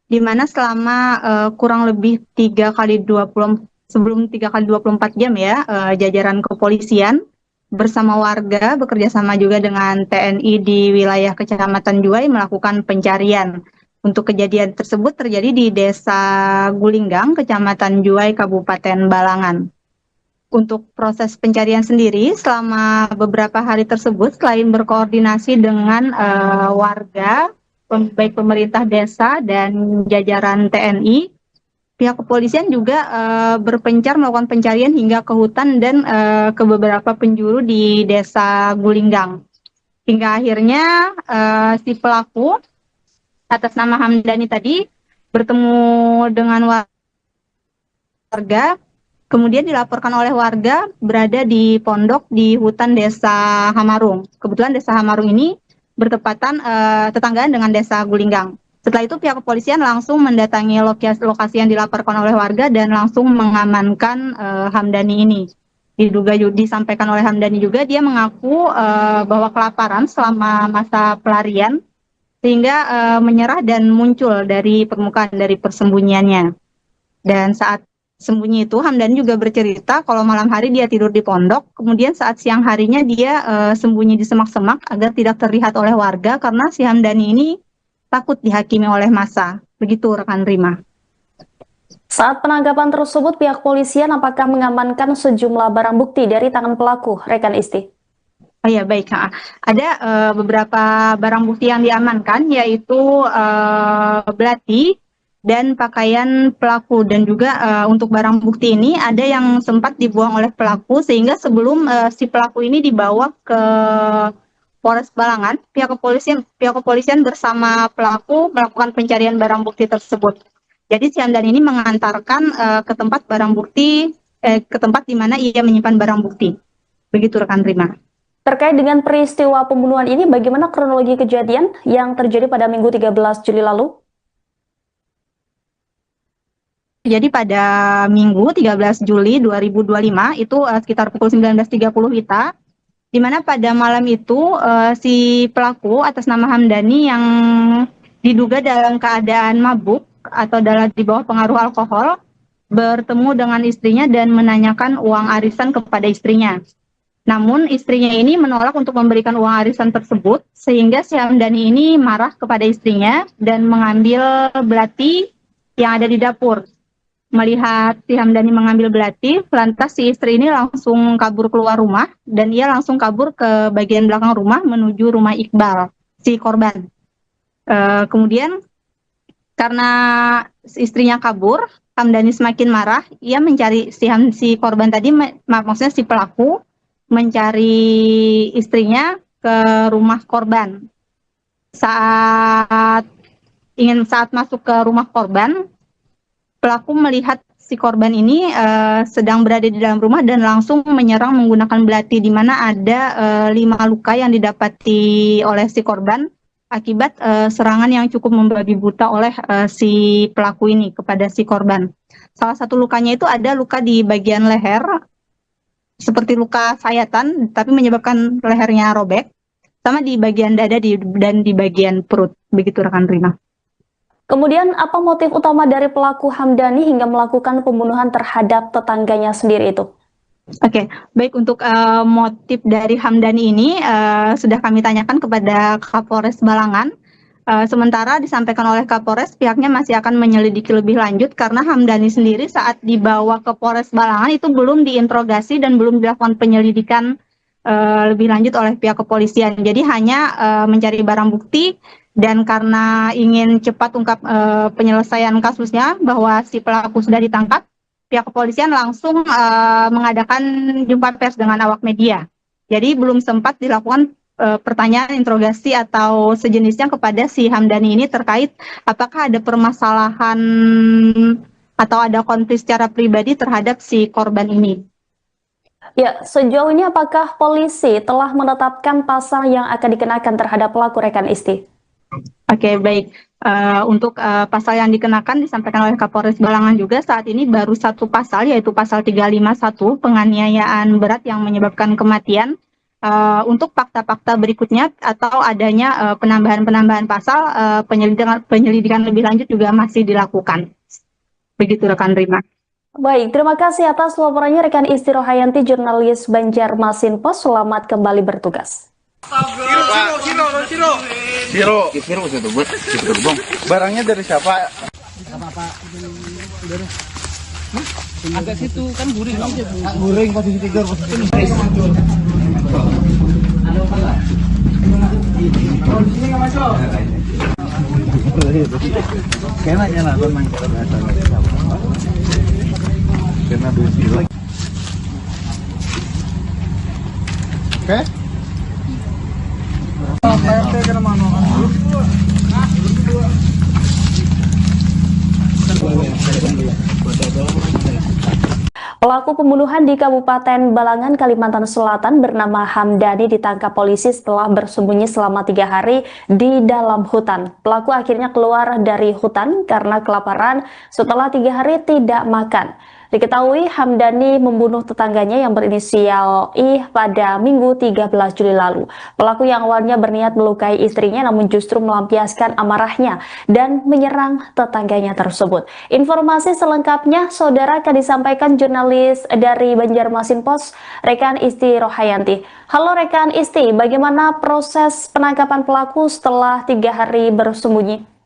di mana selama kurang lebih 3 kali 24 jam ya, jajaran kepolisian bersama warga bekerjasama juga dengan TNI di wilayah Kecamatan Juwai melakukan pencarian. Untuk kejadian tersebut terjadi di Desa Gulinggang, Kecamatan Juwai, Kabupaten Balangan. Untuk proses pencarian sendiri, selama beberapa hari tersebut, selain berkoordinasi dengan warga, baik pemerintah desa dan jajaran TNI, pihak kepolisian juga berpencar melakukan pencarian hingga ke hutan dan ke beberapa penjuru di Desa Gulinggang. Hingga akhirnya si pelaku atas nama Hamdani tadi bertemu dengan warga, kemudian dilaporkan oleh warga berada di pondok di hutan Desa Hamarung. Kebetulan Desa Hamarung ini bertepatan tetanggaan dengan Desa Gulinggang. Setelah itu pihak kepolisian langsung mendatangi lokasi yang dilaporkan oleh warga dan langsung mengamankan Hamdani ini. Disampaikan oleh Hamdani juga dia mengaku bahwa kelaparan selama masa pelarian sehingga menyerah dan muncul dari permukaan dari persembunyiannya. Dan saat sembunyi itu Hamdani juga bercerita kalau malam hari dia tidur di pondok, kemudian saat siang harinya dia sembunyi di semak-semak agar tidak terlihat oleh warga karena si Hamdani ini takut dihakimi oleh massa. Begitu rekan Rima.
Saat penangkapan tersebut, pihak polisian apakah mengamankan sejumlah barang bukti dari tangan pelaku, rekan Isti?
Oh ya, baik. Ada beberapa barang bukti yang diamankan, yaitu belati, dan pakaian pelaku. Dan juga untuk barang bukti ini ada yang sempat dibuang oleh pelaku, sehingga sebelum si pelaku ini dibawa ke Polres Balangan, pihak kepolisian bersama pelaku melakukan pencarian barang bukti tersebut. Jadi si Hamdan ini mengantarkan ke tempat barang bukti, ke tempat di mana ia menyimpan barang bukti. Begitu rekan Rima.
Terkait dengan peristiwa pembunuhan ini, bagaimana kronologi kejadian yang terjadi pada Minggu 13 Juli lalu?
Jadi pada Minggu 13 Juli 2025 itu sekitar pukul 19.30 WITA, di mana pada malam itu si pelaku atas nama Hamdani yang diduga dalam keadaan mabuk atau di bawah pengaruh alkohol bertemu dengan istrinya dan menanyakan uang arisan kepada istrinya. Namun istrinya ini menolak untuk memberikan uang arisan tersebut, sehingga si Hamdani ini marah kepada istrinya dan mengambil belati yang ada di dapur. Melihat si Hamdani mengambil belati, lantas si istri ini langsung kabur keluar rumah dan ia langsung kabur ke bagian belakang rumah menuju rumah Iqbal, si korban. Kemudian karena istrinya kabur, Hamdani semakin marah. Ia mencari si korban tadi, maksudnya si pelaku mencari istrinya ke rumah korban. Saat masuk ke rumah korban, pelaku melihat si korban ini sedang berada di dalam rumah dan langsung menyerang menggunakan belati, di mana ada 5 luka yang didapati oleh si korban akibat serangan yang cukup membabi buta oleh si pelaku ini kepada si korban. Salah satu lukanya itu ada luka di bagian leher, seperti luka sayatan, tapi menyebabkan lehernya robek, sama di bagian dada dan di bagian perut. Begitu rekan Rima.
Kemudian apa motif utama dari pelaku Hamdani hingga melakukan pembunuhan terhadap tetangganya sendiri itu?
Oke, baik, untuk motif dari Hamdani ini sudah kami tanyakan kepada Kapolres Balangan. Sementara disampaikan oleh Kapolres, pihaknya masih akan menyelidiki lebih lanjut karena Hamdani sendiri saat dibawa ke Polres Balangan itu belum diinterogasi dan belum dilakukan penyelidikan lebih lanjut oleh pihak kepolisian. Jadi hanya mencari barang bukti, dan karena ingin cepat ungkap penyelesaian kasusnya bahwa si pelaku sudah ditangkap, pihak kepolisian langsung mengadakan jumpa pers dengan awak media. Jadi belum sempat dilakukan pertanyaan, interogasi atau sejenisnya kepada si Hamdani ini terkait apakah ada permasalahan atau ada konflik secara pribadi terhadap si korban ini.
Ya, sejauh ini apakah polisi telah menetapkan pasal yang akan dikenakan terhadap pelaku rekan Isti?
Oke, baik. Untuk pasal yang dikenakan disampaikan oleh Kapolres Balangan juga saat ini baru satu pasal, yaitu pasal 351 penganiayaan berat yang menyebabkan kematian. Untuk fakta-fakta berikutnya atau adanya penambahan pasal, penyelidikan lebih lanjut juga masih dilakukan. Begitu rekan Rima.
Baik, terima kasih atas laporannya rekan Isti Rohayanti, jurnalis Banjarmasin Post. Selamat kembali bertugas.
Siro itu buat gerbong. Barangnya dari siapa?
Agak situ kan guring.
Guring posisi tidur. Kayaknya lah memang kena besi. Oke.
Pelaku pembunuhan di Kabupaten Balangan, Kalimantan Selatan bernama Hamdani ditangkap polisi setelah bersembunyi selama 3 hari di dalam hutan. Pelaku akhirnya keluar dari hutan karena kelaparan setelah 3 hari tidak makan. Diketahui Hamdani membunuh tetangganya yang berinisial I pada Minggu 13 Juli lalu. Pelaku yang awalnya berniat melukai istrinya namun justru melampiaskan amarahnya dan menyerang tetangganya tersebut. Informasi selengkapnya saudara akan disampaikan jurnalis dari Banjarmasin Post, rekan Isti Rohayanti. Halo rekan Isti, bagaimana proses penangkapan pelaku setelah 3 hari bersembunyi?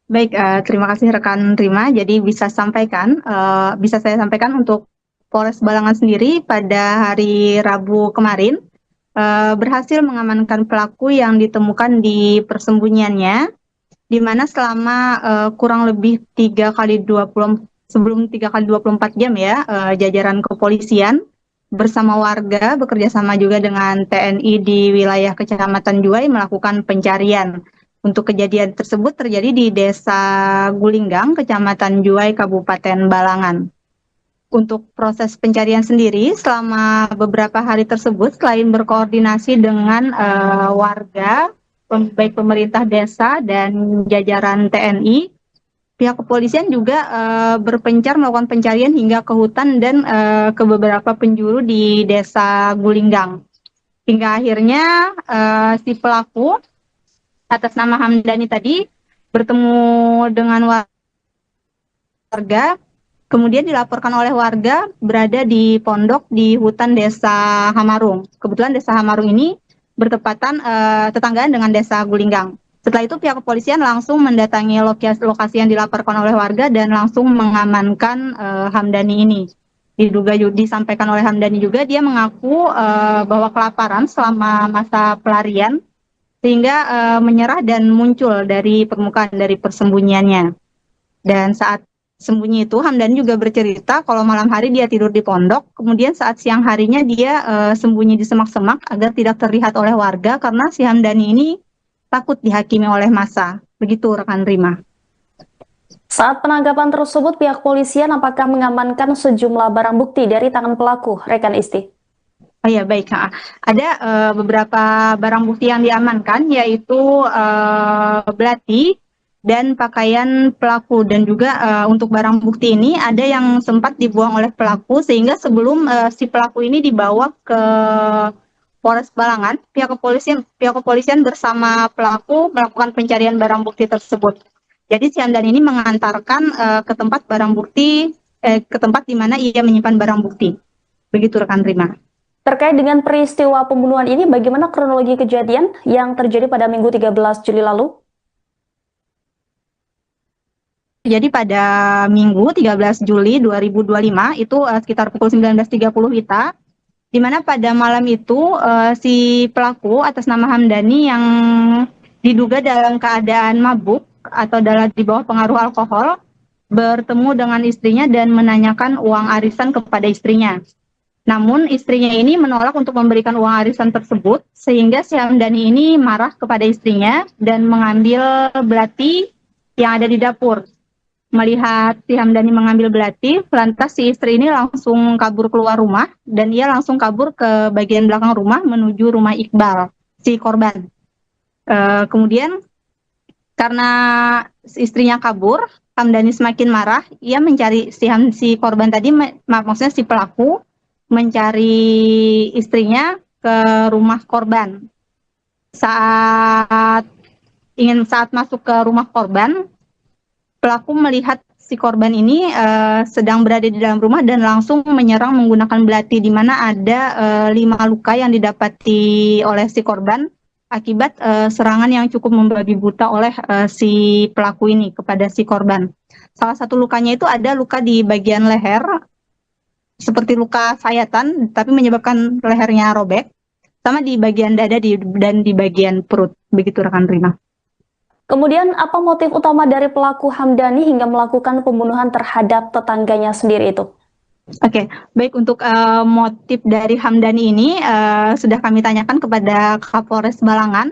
Baik, terima kasih rekan Rima. Jadi bisa saya sampaikan untuk Polres Balangan sendiri pada hari Rabu kemarin berhasil mengamankan pelaku yang ditemukan di persembunyiannya di mana selama kurang lebih 3 kali 24 jam ya, jajaran kepolisian bersama warga bekerja sama juga dengan TNI di wilayah Kecamatan Juwai melakukan pencarian. Untuk kejadian tersebut terjadi di Desa Gulinggang, Kecamatan Juwai, Kabupaten Balangan. Untuk proses pencarian sendiri selama beberapa hari tersebut, selain berkoordinasi dengan warga, baik pemerintah desa dan jajaran TNI, pihak kepolisian juga berpencar melakukan pencarian hingga ke hutan dan ke beberapa penjuru di Desa Gulinggang. Hingga akhirnya si pelaku atas nama Hamdani tadi bertemu dengan warga, kemudian dilaporkan oleh warga berada di pondok di hutan Desa Hamarung. Kebetulan Desa Hamarung ini bertepatan tetanggaan dengan Desa Gulinggang. Setelah itu pihak kepolisian langsung mendatangi lokasi yang dilaporkan oleh warga dan langsung mengamankan Hamdani ini. Disampaikan oleh Hamdani juga dia mengaku bahwa kelaparan selama masa pelarian sehingga menyerah dan muncul dari permukaan dari persembunyiannya. Dan saat sembunyi itu Hamdani juga bercerita kalau malam hari dia tidur di pondok, kemudian saat siang harinya dia sembunyi di semak-semak agar tidak terlihat oleh warga karena si Hamdani ini takut dihakimi oleh massa. Begitu rekan Rima.
Saat penangkapan tersebut, pihak polisian apakah mengamankan sejumlah barang bukti dari tangan pelaku, rekan Isti?
Oh ya, baik. Ada beberapa barang bukti yang diamankan, yaitu belati dan pakaian pelaku. Dan juga untuk barang bukti ini ada yang sempat dibuang oleh pelaku, sehingga sebelum si pelaku ini dibawa ke Polres Balangan, pihak kepolisian bersama pelaku melakukan pencarian barang bukti tersebut. Jadi si Hamdani ini mengantarkan ke tempat barang bukti, ke tempat di mana ia menyimpan barang bukti. Begitu rekan Rima.
Terkait dengan peristiwa pembunuhan ini, bagaimana kronologi kejadian yang terjadi pada Minggu 13 Juli lalu?
Jadi pada Minggu 13 Juli 2025 itu sekitar pukul 19.30 WITA, di mana pada malam itu si pelaku atas nama Hamdani yang diduga dalam keadaan mabuk atau di bawah pengaruh alkohol bertemu dengan istrinya dan menanyakan uang arisan kepada istrinya. Namun istrinya ini menolak untuk memberikan uang arisan tersebut, sehingga si Hamdani ini marah kepada istrinya dan mengambil belati yang ada di dapur. Melihat si Hamdani mengambil belati, lantas si istri ini langsung kabur keluar rumah dan ia langsung kabur ke bagian belakang rumah menuju rumah Iqbal, si korban. Kemudian karena istrinya kabur, Hamdani semakin marah, ia mencari si korban tadi, maksudnya si pelaku, mencari istrinya ke rumah korban. Saat masuk ke rumah korban, pelaku melihat si korban ini sedang berada di dalam rumah dan langsung menyerang menggunakan belati, di mana ada 5 luka yang didapati oleh si korban akibat serangan yang cukup membabi buta oleh si pelaku ini kepada si korban. Salah satu lukanya itu ada luka di bagian leher, seperti luka sayatan, tapi menyebabkan lehernya robek, sama di bagian dada dan di bagian perut. Begitu rekan Rima.
Kemudian, apa motif utama dari pelaku Hamdani hingga melakukan pembunuhan terhadap tetangganya sendiri itu?
Oke, baik, untuk motif dari Hamdani ini sudah kami tanyakan kepada Kapolres Balangan.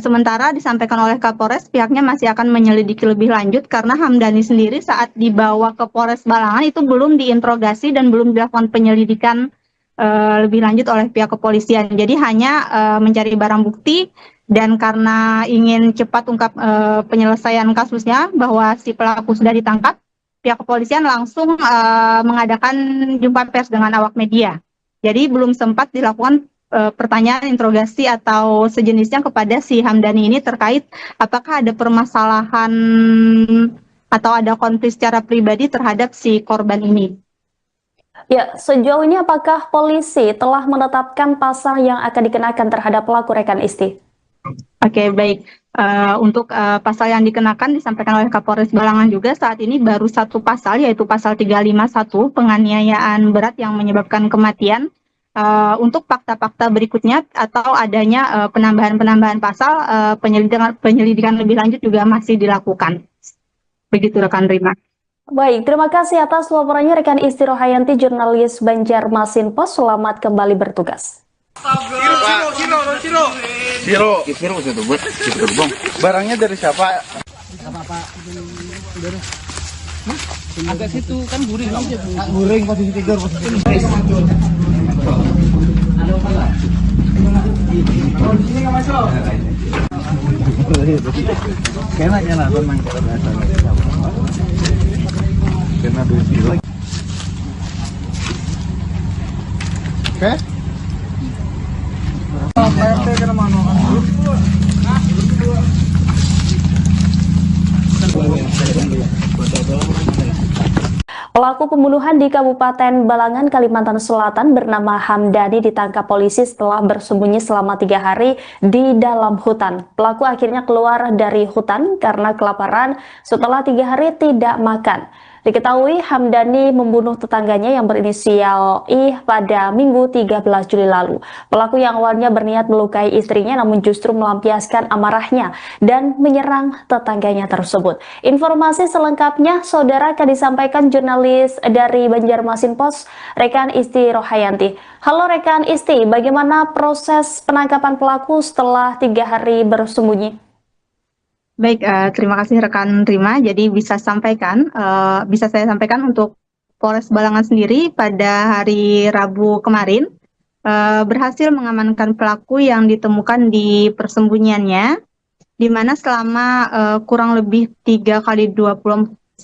Sementara disampaikan oleh Kapolres, pihaknya masih akan menyelidiki lebih lanjut karena Hamdani sendiri saat dibawa ke Polres Balangan itu belum diinterogasi dan belum dilakukan penyelidikan lebih lanjut oleh pihak kepolisian. Jadi hanya mencari barang bukti. Dan karena ingin cepat ungkap penyelesaian kasusnya bahwa si pelaku sudah ditangkap, pihak kepolisian langsung mengadakan jumpa pers dengan awak media. Jadi belum sempat dilakukan pertanyaan, interogasi atau sejenisnya kepada si Hamdani ini terkait apakah ada permasalahan atau ada konflik secara pribadi terhadap si korban ini.
Ya, sejauh ini apakah polisi telah menetapkan pasal yang akan dikenakan terhadap pelaku, rekan Isti?
Oke, baik. Untuk pasal yang dikenakan disampaikan oleh Kapolres Balangan juga saat ini baru satu pasal, yaitu pasal 351 penganiayaan berat yang menyebabkan kematian. untuk fakta-fakta berikutnya atau adanya penambahan-penambahan pasal, penyelidikan lebih lanjut juga masih dilakukan. Begitu rekan Rima.
Baik, terima kasih atas laporannya rekan Isti Rohayanti, jurnalis Banjarmasin Post. Selamat kembali bertugas.
Siro itu buat gerbong. Barangnya dari siapa?
Agak situ kan guring.
Guring posisi tidur. Kena tenang kena duit. Oke.
Pelaku pembunuhan di Kabupaten Balangan, Kalimantan Selatan bernama Hamdani ditangkap polisi setelah bersembunyi selama 3 hari di dalam hutan. Pelaku akhirnya keluar dari hutan karena kelaparan setelah 3 hari tidak makan. Diketahui Hamdani membunuh tetangganya yang berinisial I pada Minggu 13 Juli lalu. Pelaku yang awalnya berniat melukai istrinya namun justru melampiaskan amarahnya dan menyerang tetangganya tersebut. Informasi selengkapnya saudara akan disampaikan jurnalis dari Banjarmasin Post, rekan Isti Rohayanti. Halo rekan Isti, bagaimana proses penangkapan pelaku setelah 3 hari bersembunyi?
Baik, terima kasih rekan Rima. Jadi bisa saya sampaikan untuk Polres Balangan sendiri pada hari Rabu kemarin berhasil mengamankan pelaku yang ditemukan di persembunyiannya, di mana selama kurang lebih 3 kali 24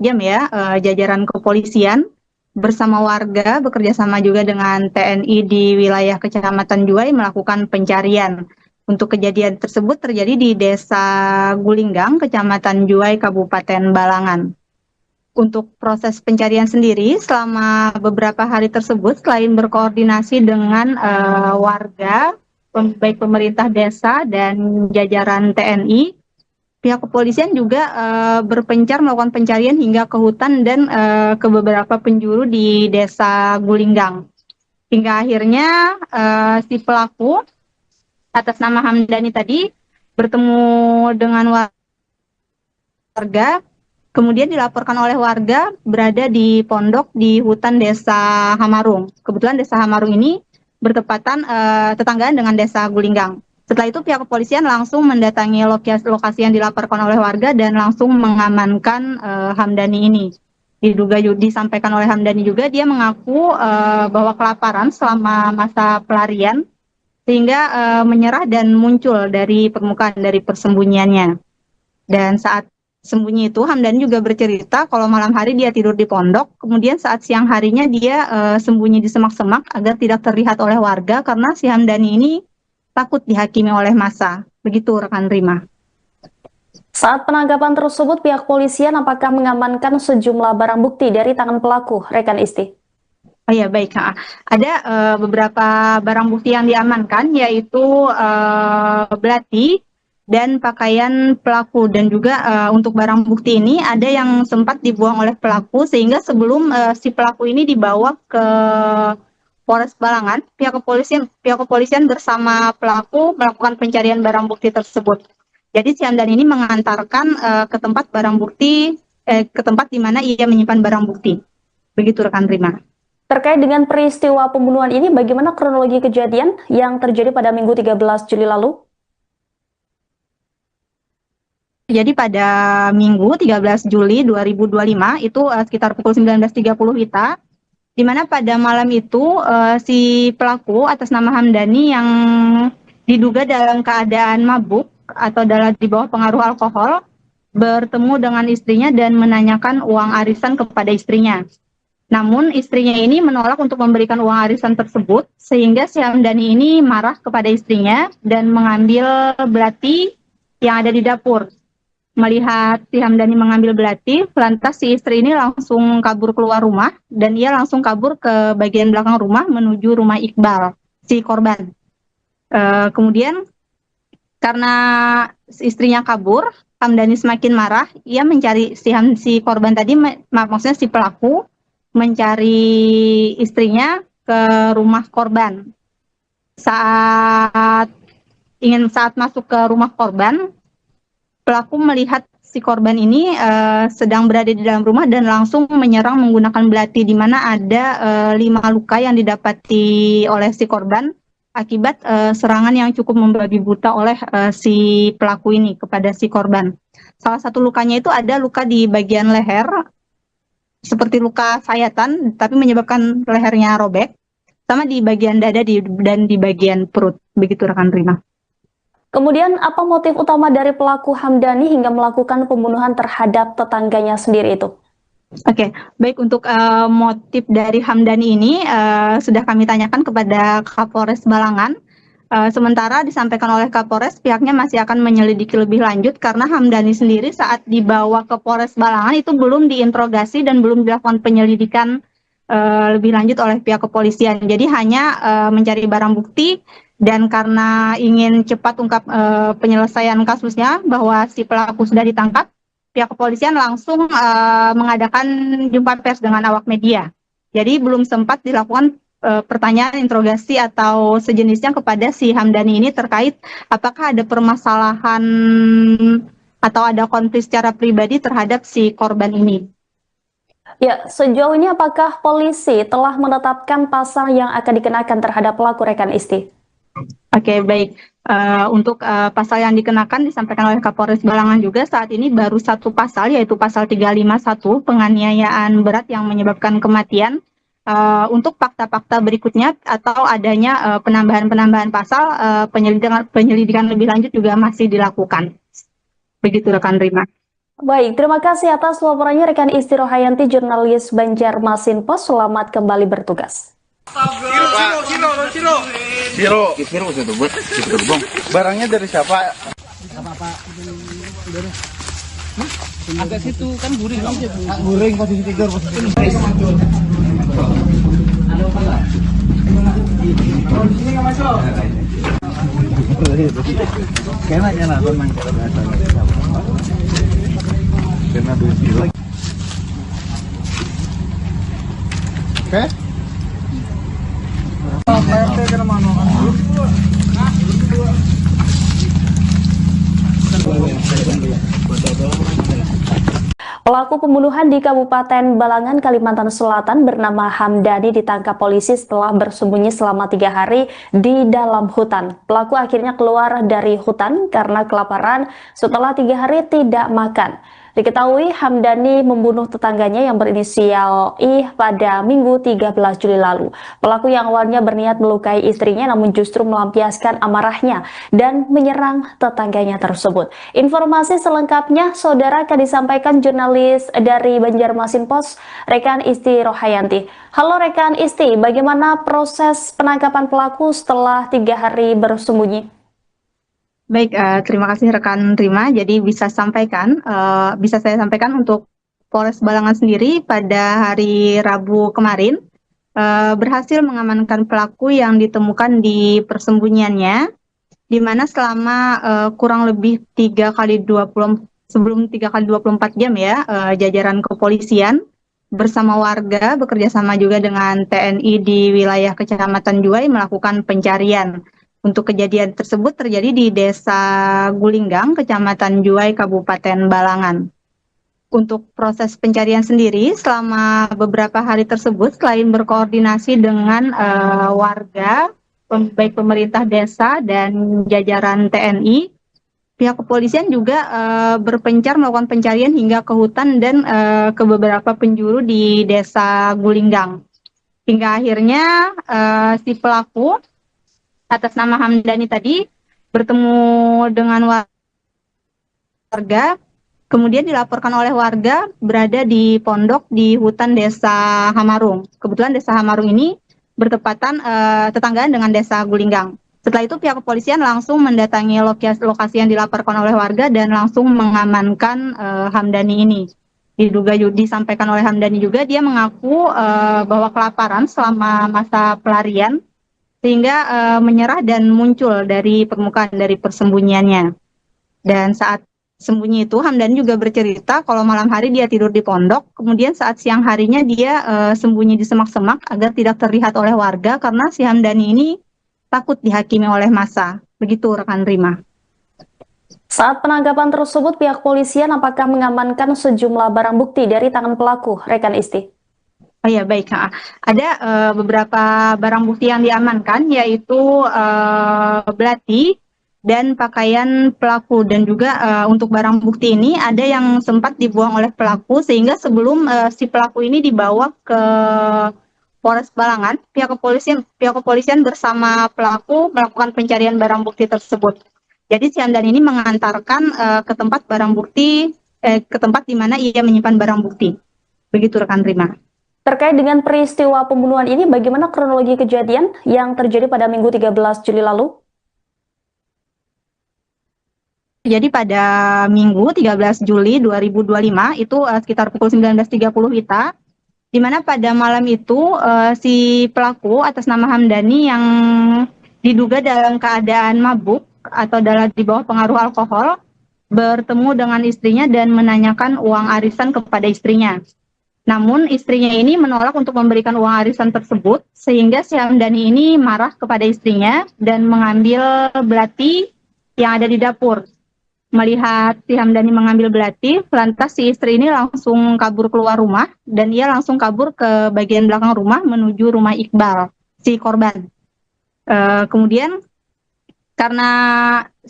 jam ya, jajaran kepolisian bersama warga bekerja sama juga dengan TNI di wilayah Kecamatan Juwai melakukan pencarian. Untuk kejadian tersebut terjadi di Desa Gulinggang, Kecamatan Juwai, Kabupaten Balangan. Untuk proses pencarian sendiri, selama beberapa hari tersebut, selain berkoordinasi dengan warga, baik pemerintah desa dan jajaran TNI, pihak kepolisian juga berpencar melakukan pencarian hingga ke hutan dan ke beberapa penjuru di Desa Gulinggang. Hingga akhirnya si pelaku atas nama Hamdani tadi bertemu dengan warga, kemudian dilaporkan oleh warga berada di pondok di hutan Desa Hamarung. Kebetulan Desa Hamarung ini bertepatan tetanggaan dengan Desa Gulinggang. Setelah itu pihak kepolisian langsung mendatangi lokasi yang dilaporkan oleh warga dan langsung mengamankan Hamdani ini. Disampaikan oleh Hamdani juga, dia mengaku bahwa kelaparan selama masa pelarian sehingga menyerah dan muncul dari permukaan dari persembunyiannya. Dan saat sembunyi itu Hamdani juga bercerita kalau malam hari dia tidur di pondok, kemudian saat siang harinya dia sembunyi di semak-semak agar tidak terlihat oleh warga karena si Hamdani ini takut dihakimi oleh massa. Begitu rekan Rima.
Saat penangkapan tersebut, pihak polisian apakah mengamankan sejumlah barang bukti dari tangan pelaku, rekan Isti?
Oh ya, baik. Ada beberapa barang bukti yang diamankan, yaitu belati dan pakaian pelaku. Dan juga untuk barang bukti ini ada yang sempat dibuang oleh pelaku, sehingga sebelum si pelaku ini dibawa ke Polres Balangan, pihak kepolisian bersama pelaku melakukan pencarian barang bukti tersebut. Jadi si Hamdani ini mengantarkan ke tempat barang bukti, ke tempat di mana ia menyimpan barang bukti. Begitu rekan Rima.
Terkait dengan peristiwa pembunuhan ini, bagaimana kronologi kejadian yang terjadi pada Minggu 13 Juli lalu?
Jadi pada Minggu 13 Juli 2025, itu sekitar pukul 19.30 WITA, di mana pada malam itu si pelaku atas nama Hamdani yang diduga dalam keadaan mabuk atau di bawah pengaruh alkohol, bertemu dengan istrinya dan menanyakan uang arisan kepada istrinya. Namun istrinya ini menolak untuk memberikan uang arisan tersebut, sehingga si Hamdani ini marah kepada istrinya dan mengambil belati yang ada di dapur. Melihat si Hamdani mengambil belati, lantas si istri ini langsung kabur keluar rumah dan ia langsung kabur ke bagian belakang rumah menuju rumah Iqbal, si korban. Kemudian karena istrinya kabur, Hamdani semakin marah, ia mencari si korban tadi, maksudnya si pelaku, mencari istrinya ke rumah korban. Saat masuk ke rumah korban, pelaku melihat si korban ini sedang berada di dalam rumah dan langsung menyerang menggunakan belati, di mana ada 5 luka yang didapati oleh si korban akibat serangan yang cukup membabi buta oleh si pelaku ini kepada si korban. Salah satu lukanya itu ada luka di bagian leher, seperti luka sayatan, tapi menyebabkan lehernya robek, sama di bagian dada dan di bagian perut. Begitu rekan Rima.
Kemudian apa motif utama dari pelaku Hamdani hingga melakukan pembunuhan terhadap tetangganya sendiri itu?
Oke, baik, untuk motif dari Hamdani ini sudah kami tanyakan kepada Kapolres Balangan. Sementara disampaikan oleh Kapolres, pihaknya masih akan menyelidiki lebih lanjut karena Hamdani sendiri saat dibawa ke Polres Balangan itu belum diinterogasi dan belum dilakukan penyelidikan lebih lanjut oleh pihak kepolisian. Jadi hanya mencari barang bukti, dan karena ingin cepat ungkap penyelesaian kasusnya bahwa si pelaku sudah ditangkap, pihak kepolisian langsung mengadakan jumpa pers dengan awak media. Jadi belum sempat dilakukan pertanyaan, interogasi atau sejenisnya kepada si Hamdani ini terkait apakah ada permasalahan atau ada konflik secara pribadi terhadap si korban ini.
Ya, sejauh ini apakah polisi telah menetapkan pasal yang akan dikenakan terhadap pelaku rekan Isti?
Oke, baik. Untuk pasal yang dikenakan disampaikan oleh Kapolres Balangan juga saat ini baru satu pasal, yaitu pasal 351 penganiayaan berat yang menyebabkan kematian. Untuk fakta-fakta berikutnya atau adanya penambahan pasal, penyelidikan lebih lanjut juga masih dilakukan. Begitu rekan Rima.
Baik, terima kasih atas laporannya rekan Isti Rohayanti, jurnalis Banjarmasin Post. Selamat kembali bertugas.
Siro itu buat bang. Barangnya dari siapa?
Agak situ kan guring.
Guring posisi tidur Kayaknya lah teman kalau bahasa. Karena dulu Siro. Oke?
Pelaku pembunuhan di Kabupaten Balangan, Kalimantan Selatan bernama Hamdani ditangkap polisi setelah bersembunyi selama 3 hari di dalam hutan. Pelaku akhirnya keluar dari hutan karena kelaparan setelah 3 hari tidak makan. Diketahui Hamdani membunuh tetangganya yang berinisial I pada Minggu 13 Juli lalu. Pelaku yang awalnya berniat melukai istrinya namun justru melampiaskan amarahnya dan menyerang tetangganya tersebut. Informasi selengkapnya saudara akan disampaikan jurnalis dari Banjarmasin Post, rekan Isti Rohayanti. Halo rekan Isti, bagaimana proses penangkapan pelaku setelah 3 hari bersembunyi?
Baik, terima kasih rekan Rima. Jadi bisa saya sampaikan untuk Polres Balangan sendiri pada hari Rabu kemarin berhasil mengamankan pelaku yang ditemukan di persembunyiannya, di mana selama kurang lebih 3 kali 24 jam ya, jajaran kepolisian bersama warga bekerja sama juga dengan TNI di wilayah Kecamatan Juwai melakukan pencarian. Untuk kejadian tersebut terjadi di Desa Gulinggang, Kecamatan Juwai, Kabupaten Balangan. Untuk proses pencarian sendiri, selama beberapa hari tersebut, selain berkoordinasi dengan warga, baik pemerintah desa dan jajaran TNI, pihak kepolisian juga berpencar melakukan pencarian hingga ke hutan dan ke beberapa penjuru di Desa Gulinggang. Hingga akhirnya si pelaku atas nama Hamdani tadi bertemu dengan warga, kemudian dilaporkan oleh warga berada di pondok di hutan Desa Hamarung. Kebetulan Desa Hamarung ini bertepatan tetanggaan dengan Desa Gulinggang. Setelah itu pihak kepolisian langsung mendatangi lokasi yang dilaporkan oleh warga dan langsung mengamankan Hamdani ini. Disampaikan oleh Hamdani juga dia mengaku bahwa kelaparan selama masa pelarian sehingga menyerah dan muncul dari permukaan dari persembunyiannya. Dan saat sembunyi itu, Hamdani juga bercerita kalau malam hari dia tidur di pondok, kemudian saat siang harinya dia sembunyi di semak-semak agar tidak terlihat oleh warga karena si Hamdani ini takut dihakimi oleh massa. Begitu rekan Rima.
Saat penangkapan tersebut, pihak polisian apakah mengamankan sejumlah barang bukti dari tangan pelaku, rekan Isti?
Oh ya, baik. Ada beberapa barang bukti yang diamankan, yaitu belati dan pakaian pelaku. Dan juga untuk barang bukti ini ada yang sempat dibuang oleh pelaku, sehingga sebelum si pelaku ini dibawa ke Polres Balangan, pihak kepolisian bersama pelaku melakukan pencarian barang bukti tersebut. Jadi si Hamdan ini mengantarkan ke tempat barang bukti, ke tempat di mana ia menyimpan barang bukti. Begitu rekan Rima.
Terkait dengan peristiwa pembunuhan ini, bagaimana kronologi kejadian yang terjadi pada Minggu 13 Juli lalu?
Jadi pada Minggu 13 Juli 2025 itu sekitar pukul 19.30 WITA, di mana pada malam itu si pelaku atas nama Hamdani yang diduga dalam keadaan mabuk atau di bawah pengaruh alkohol bertemu dengan istrinya dan menanyakan uang arisan kepada istrinya. Namun istrinya ini menolak untuk memberikan uang arisan tersebut, sehingga si Hamdani ini marah kepada istrinya dan mengambil belati yang ada di dapur. Melihat si Hamdani mengambil belati, lantas si istri ini langsung kabur keluar rumah dan ia langsung kabur ke bagian belakang rumah menuju rumah Iqbal, si korban. Kemudian karena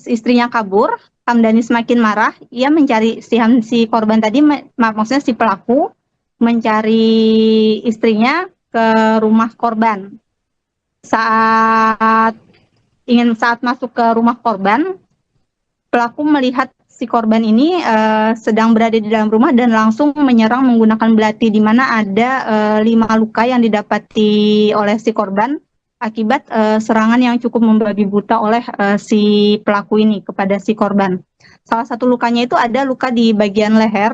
istrinya kabur, Hamdani semakin marah, ia mencari si korban tadi, maksudnya si pelaku, mencari istrinya ke rumah korban. Saat masuk ke rumah korban, pelaku melihat si korban ini sedang berada di dalam rumah dan langsung menyerang menggunakan belati, di mana ada 5 luka yang didapati oleh si korban akibat serangan yang cukup membabi buta oleh si pelaku ini kepada si korban. Salah satu lukanya itu ada luka di bagian leher,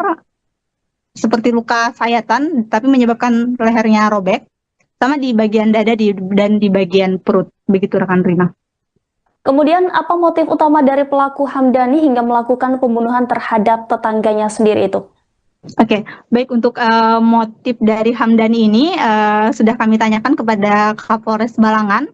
seperti luka sayatan, tapi menyebabkan lehernya robek, sama di bagian dada dan di bagian perut. Begitu rekan Rima.
Kemudian apa motif utama dari pelaku Hamdani hingga melakukan pembunuhan terhadap tetangganya sendiri itu?
Oke, baik, untuk motif dari Hamdani ini sudah kami tanyakan kepada Kapolres Balangan.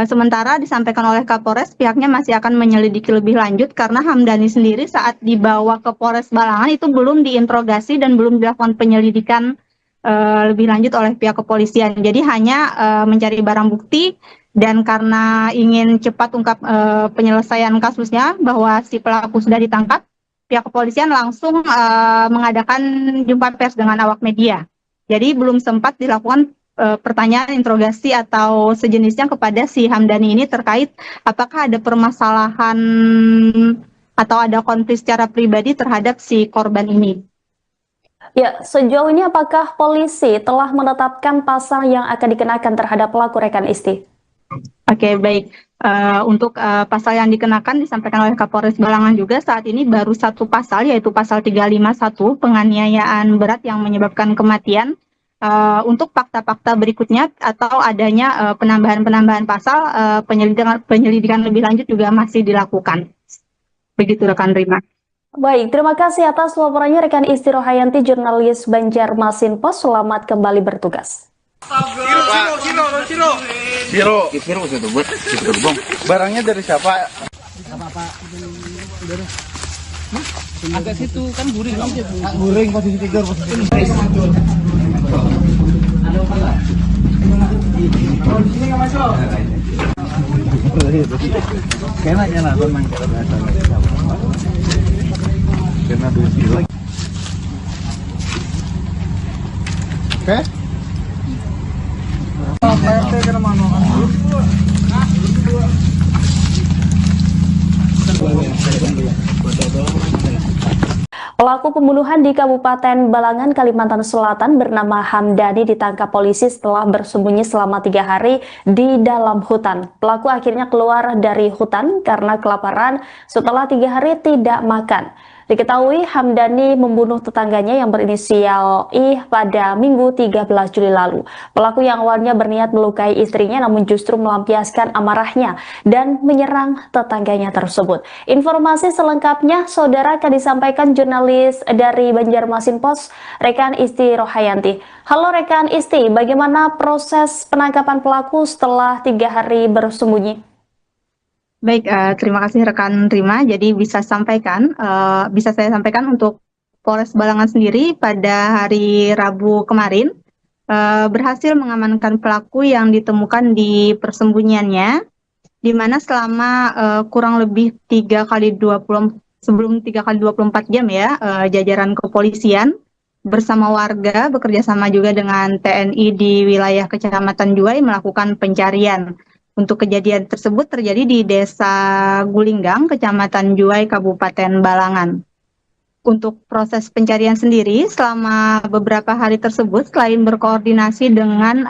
Sementara disampaikan oleh Kapolres, pihaknya masih akan menyelidiki lebih lanjut karena Hamdani sendiri saat dibawa ke Polres Balangan itu belum diinterogasi dan belum dilakukan penyelidikan lebih lanjut oleh pihak kepolisian. Jadi hanya mencari barang bukti dan karena ingin cepat ungkap penyelesaian kasusnya bahwa si pelaku sudah ditangkap, pihak kepolisian langsung mengadakan jumpa pers dengan awak media. Jadi belum sempat dilakukan pertanyaan interogasi atau sejenisnya kepada si Hamdani ini terkait apakah ada permasalahan atau ada konflik secara pribadi terhadap si korban ini.
Ya, sejauh ini apakah polisi telah menetapkan pasal yang akan dikenakan terhadap pelaku, rekan Isti?
Oke, baik. Untuk pasal yang dikenakan disampaikan oleh Kapolres Balangan juga saat ini baru satu pasal, yaitu pasal 351 penganiayaan berat yang menyebabkan kematian. Untuk fakta-fakta berikutnya atau adanya penambahan pasal, penyelidikan lebih lanjut juga masih dilakukan. Begitu rekan Rima.
Baik, terima kasih atas laporannya rekan Isti Rohayanti, jurnalis Banjarmasin Post. Selamat kembali bertugas.
Siro itu buat bang. Barangnya dari siapa?
Agak situ kan guring bang.
Guring posisi tidur, Kayaknya lah teman kena 2 kilo. Oke.
Pelaku pembunuhan di Kabupaten Balangan, Kalimantan Selatan bernama Hamdani ditangkap polisi setelah bersembunyi selama 3 hari di dalam hutan. Pelaku akhirnya keluar dari hutan karena kelaparan setelah 3 hari tidak makan. Diketahui Hamdani membunuh tetangganya yang berinisial I pada Minggu 13 Juli lalu. Pelaku yang awalnya berniat melukai istrinya namun justru melampiaskan amarahnya dan menyerang tetangganya tersebut. Informasi selengkapnya saudara akan disampaikan jurnalis dari Banjarmasin Post, rekan Isti Rohayanti. Halo rekan Isti, bagaimana proses penangkapan pelaku setelah 3 hari bersembunyi?
Baik, terima kasih rekan Rima. Jadi bisa saya sampaikan untuk Polres Balangan sendiri pada hari Rabu kemarin berhasil mengamankan pelaku yang ditemukan di persembunyiannya, di mana selama kurang lebih 3 kali 24 jam ya, jajaran kepolisian bersama warga bekerja sama juga dengan TNI di wilayah Kecamatan Juwai melakukan pencarian. Untuk kejadian tersebut terjadi di Desa Gulinggang, Kecamatan Juwai, Kabupaten Balangan. Untuk proses pencarian sendiri, selama beberapa hari tersebut, selain berkoordinasi dengan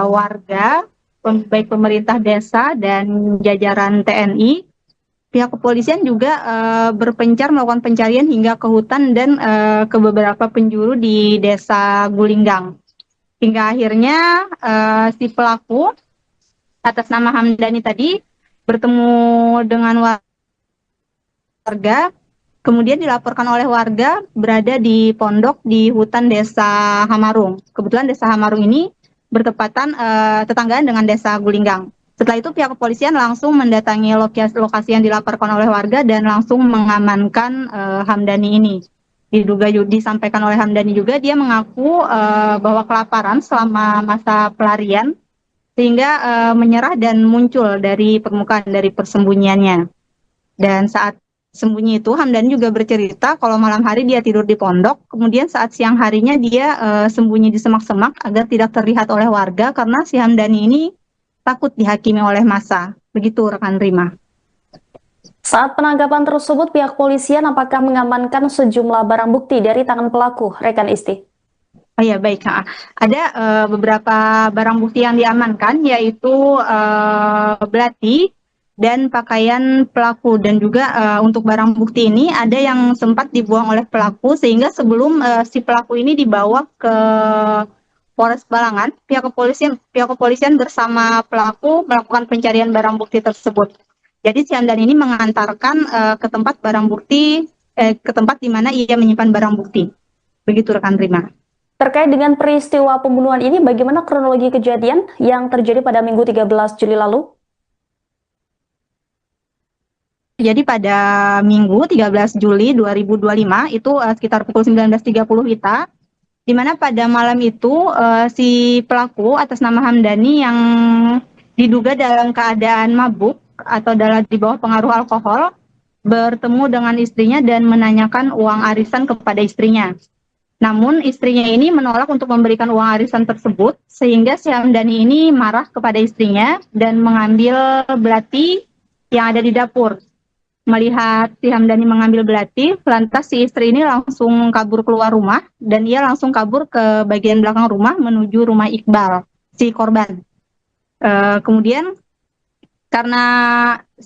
warga, baik pemerintah desa dan jajaran TNI, pihak kepolisian juga berpencar melakukan pencarian hingga ke hutan dan ke beberapa penjuru di Desa Gulinggang. Hingga akhirnya si pelaku atas nama Hamdani tadi bertemu dengan warga, kemudian dilaporkan oleh warga berada di pondok di hutan Desa Hamarung. Kebetulan Desa Hamarung ini bertepatan tetanggaan dengan Desa Gulinggang. Setelah itu pihak kepolisian langsung mendatangi lokasi yang dilaporkan oleh warga dan langsung mengamankan Hamdani ini. Disampaikan oleh Hamdani juga, dia mengaku bahwa kelaparan selama masa pelarian sehingga menyerah dan muncul dari permukaan dari persembunyiannya. Dan saat sembunyi itu Hamdani juga bercerita kalau malam hari dia tidur di pondok, kemudian saat siang harinya dia sembunyi di semak-semak agar tidak terlihat oleh warga karena si Hamdani ini takut dihakimi oleh massa. Begitu rekan Rima.
Saat penangkapan tersebut, pihak polisian apakah mengamankan sejumlah barang bukti dari tangan pelaku, rekan Isti?
Oh ya, baik. Ada beberapa barang bukti yang diamankan, yaitu belati dan pakaian pelaku. Dan juga untuk barang bukti ini ada yang sempat dibuang oleh pelaku, sehingga sebelum si pelaku ini dibawa ke Polres Balangan, pihak kepolisian bersama pelaku melakukan pencarian barang bukti tersebut. Jadi si Hamdani ini mengantarkan ke tempat ke tempat di mana ia menyimpan barang bukti. Begitu rekan Rima.
Terkait dengan peristiwa pembunuhan ini, bagaimana kronologi kejadian yang terjadi pada Minggu 13 Juli lalu?
Jadi pada Minggu 13 Juli 2025 itu sekitar pukul 19.30 WITA, di mana pada malam itu si pelaku atas nama Hamdani yang diduga dalam keadaan mabuk atau di bawah pengaruh alkohol bertemu dengan istrinya dan menanyakan uang arisan kepada istrinya. Namun istrinya ini menolak untuk memberikan uang arisan tersebut, sehingga si Hamdani ini marah kepada istrinya dan mengambil belati yang ada di dapur. Melihat si Hamdani mengambil belati, lantas si istri ini langsung kabur keluar rumah dan ia langsung kabur ke bagian belakang rumah menuju rumah Iqbal, si korban. Kemudian karena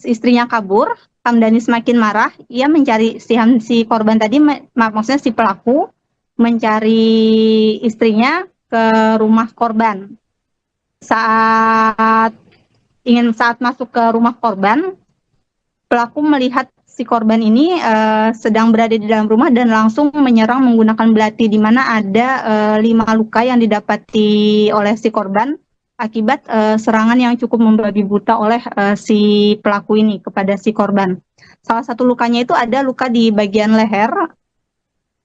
istrinya kabur, Hamdani semakin marah, ia mencari si korban tadi, maksudnya si pelaku, mencari istrinya ke rumah korban. Saat masuk ke rumah korban, pelaku melihat si korban ini sedang berada di dalam rumah dan langsung menyerang menggunakan belati, di mana ada 5 luka yang didapati oleh si korban akibat serangan yang cukup membabi buta oleh si pelaku ini kepada si korban. Salah satu lukanya itu ada luka di bagian leher,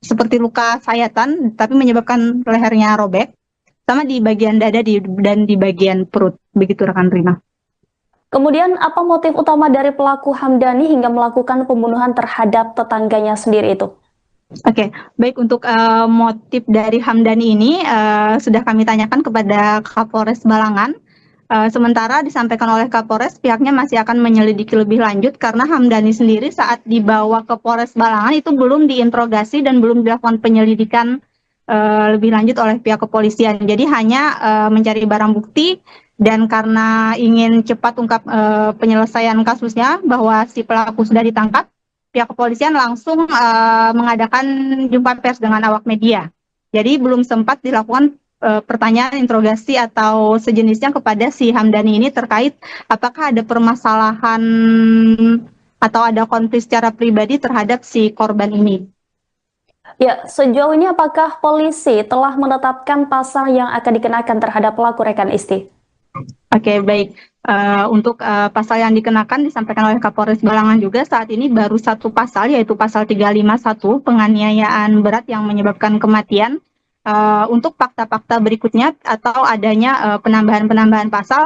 seperti luka sayatan, tapi menyebabkan lehernya robek, sama di bagian dada dan di bagian perut. Begitu rekan Rima.
Kemudian apa motif utama dari pelaku Hamdani hingga melakukan pembunuhan terhadap tetangganya sendiri itu?
Oke, baik, untuk motif dari Hamdani ini sudah kami tanyakan kepada Kapolres Balangan. Sementara disampaikan oleh Kapolres, pihaknya masih akan menyelidiki lebih lanjut karena Hamdani sendiri saat dibawa ke Polres Balangan itu belum diinterogasi dan belum dilakukan penyelidikan lebih lanjut oleh pihak kepolisian. Jadi hanya mencari barang bukti dan karena ingin cepat ungkap penyelesaian kasusnya bahwa si pelaku sudah ditangkap, pihak kepolisian langsung mengadakan jumpa pers dengan awak media. Jadi belum sempat dilakukan pertanyaan interogasi atau sejenisnya kepada si Hamdani ini terkait apakah ada permasalahan atau ada konflik secara pribadi terhadap si korban ini.
Ya, sejauh ini apakah polisi telah menetapkan pasal yang akan dikenakan terhadap pelaku rekan Isti?
Oke, baik. Untuk pasal yang dikenakan disampaikan oleh Kapolres Balangan juga saat ini baru satu pasal, yaitu pasal 351 penganiayaan berat yang menyebabkan kematian. Untuk fakta-fakta berikutnya atau adanya penambahan pasal,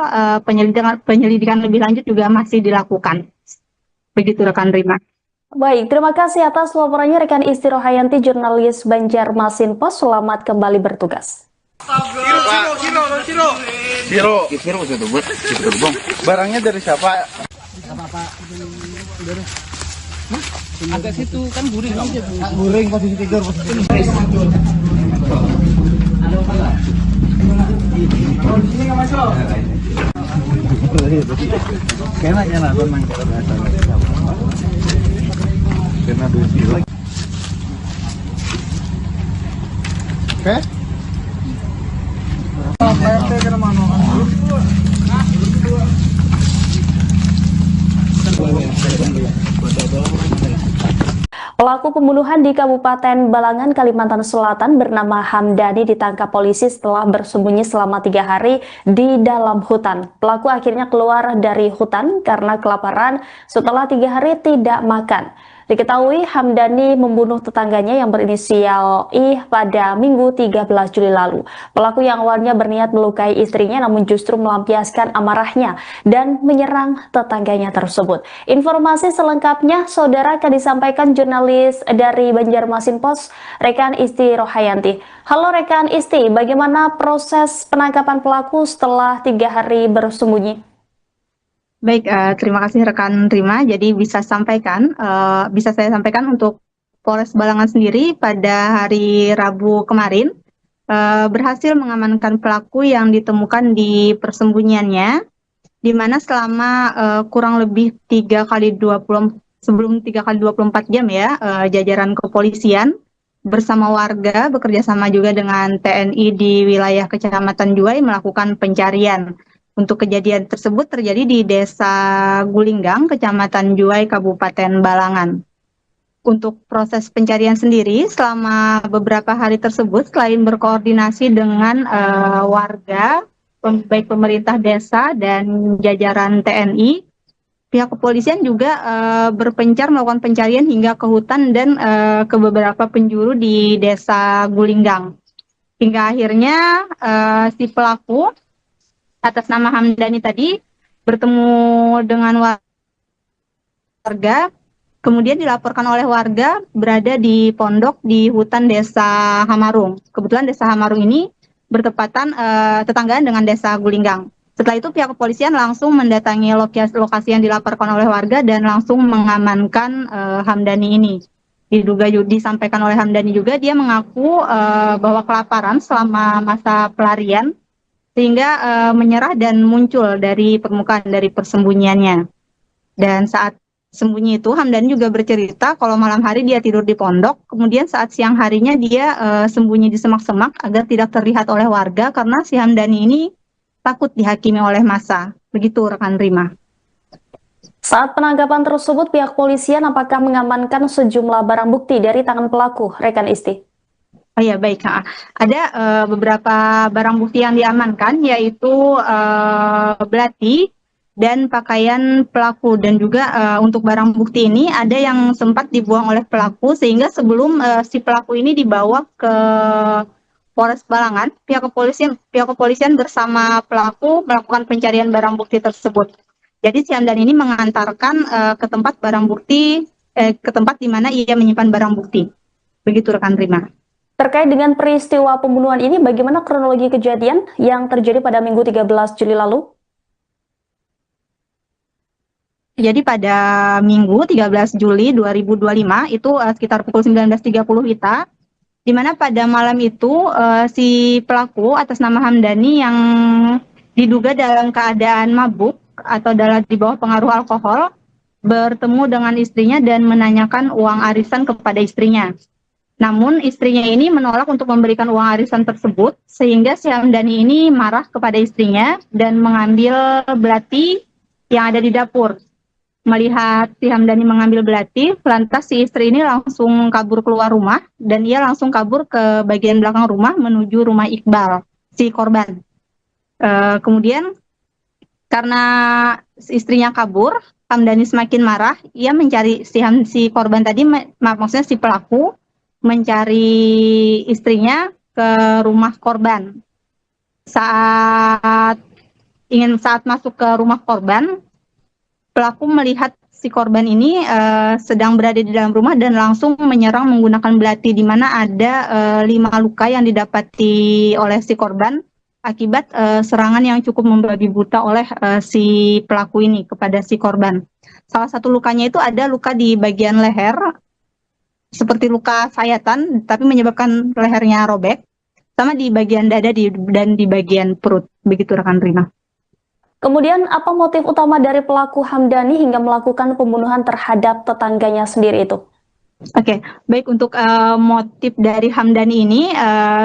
penyelidikan lebih lanjut juga masih dilakukan. Begitu rekan Rima.
Baik, terima kasih atas laporannya rekan Isti Rohayanti, jurnalis Banjarmasin Pos. Selamat kembali bertugas.
Siro itu buat bang. Barangnya dari siapa?
Agak situ kan guring.
Guring posisi tidur Kayaknya nonton main kalau biasa. Kena dua siro. Oke?
Pelaku pembunuhan di Kabupaten Balangan, Kalimantan Selatan bernama Hamdani ditangkap polisi setelah bersembunyi selama 3 hari di dalam hutan. Pelaku akhirnya keluar dari hutan karena kelaparan setelah 3 hari tidak makan. Diketahui Hamdani membunuh tetangganya yang berinisial I pada Minggu 13 Juli lalu. Pelaku yang awalnya berniat melukai istrinya namun justru melampiaskan amarahnya dan menyerang tetangganya tersebut. Informasi selengkapnya saudara akan disampaikan jurnalis dari Banjarmasin Pos, rekan Isti Rohayanti. Halo rekan Isti, bagaimana proses penangkapan pelaku setelah 3 hari bersembunyi?
Baik, terima kasih rekan Rima. Jadi bisa saya sampaikan untuk Polres Balangan sendiri pada hari Rabu kemarin berhasil mengamankan pelaku yang ditemukan di persembunyiannya, di mana selama kurang lebih 3 kali 24 jam ya, jajaran kepolisian bersama warga bekerja sama juga dengan TNI di wilayah Kecamatan Juwai melakukan pencarian. Untuk kejadian tersebut terjadi di Desa Gulinggang, Kecamatan Juwai, Kabupaten Balangan. Untuk proses pencarian sendiri, selama beberapa hari tersebut, selain berkoordinasi dengan warga, baik pemerintah desa dan jajaran TNI, pihak kepolisian juga berpencar melakukan pencarian hingga ke hutan dan ke beberapa penjuru di Desa Gulinggang. Hingga akhirnya si pelaku atas nama Hamdani tadi bertemu dengan warga, kemudian dilaporkan oleh warga berada di pondok di hutan Desa Hamarung. Kebetulan Desa Hamarung ini bertepatan tetanggaan dengan Desa Gulinggang. Setelah itu pihak kepolisian langsung mendatangi lokasi yang dilaporkan oleh warga dan langsung mengamankan Hamdani ini. Disampaikan oleh Hamdani juga dia mengaku bahwa kelaparan selama masa pelarian sehingga menyerah dan muncul dari permukaan dari persembunyiannya. Dan saat sembunyi itu Hamdani juga bercerita kalau malam hari dia tidur di pondok, kemudian saat siang harinya dia sembunyi di semak-semak agar tidak terlihat oleh warga karena si Hamdani ini takut dihakimi oleh massa. Begitu rekan Rima.
Saat penangkapan tersebut pihak polisian apakah mengamankan sejumlah barang bukti dari tangan pelaku, rekan Isti?
Oh ya baik, ada beberapa barang bukti yang diamankan yaitu belati dan pakaian pelaku, dan juga untuk barang bukti ini ada yang sempat dibuang oleh pelaku sehingga sebelum si pelaku ini dibawa ke Polres Balangan, pihak kepolisian bersama pelaku melakukan pencarian barang bukti tersebut. Jadi si Hamdan ini mengantarkan ke tempat barang bukti, ke tempat di mana ia menyimpan barang bukti. Begitu rekan Rima.
Terkait dengan peristiwa pembunuhan ini, bagaimana kronologi kejadian yang terjadi pada Minggu 13 Juli lalu?
Jadi pada Minggu 13 Juli 2025 itu sekitar pukul 19.30 WITA, di mana pada malam itu si pelaku atas nama Hamdani yang diduga dalam keadaan mabuk atau di bawah pengaruh alkohol bertemu dengan istrinya dan menanyakan uang arisan kepada istrinya. Namun istrinya ini menolak untuk memberikan uang arisan tersebut, sehingga si Hamdani ini marah kepada istrinya dan mengambil belati yang ada di dapur. Melihat si Hamdani mengambil belati, lantas si istri ini langsung kabur keluar rumah dan ia langsung kabur ke bagian belakang rumah menuju rumah Iqbal, si korban. Kemudian karena istrinya kabur, Hamdani semakin marah. Ia mencari si korban tadi, maksudnya si pelaku, mencari istrinya ke rumah korban. Saat masuk ke rumah korban, pelaku melihat si korban ini sedang berada di dalam rumah dan langsung menyerang menggunakan belati, di mana ada 5 luka yang didapati oleh si korban akibat serangan yang cukup membabi buta oleh si pelaku ini kepada si korban. Salah satu lukanya itu ada luka di bagian leher, seperti luka sayatan, tapi menyebabkan lehernya robek, sama di bagian dada dan di bagian perut. Begitu rekan Rima.
Kemudian apa motif utama dari pelaku Hamdani hingga melakukan pembunuhan terhadap tetangganya sendiri itu?
Oke, baik, untuk motif dari Hamdani ini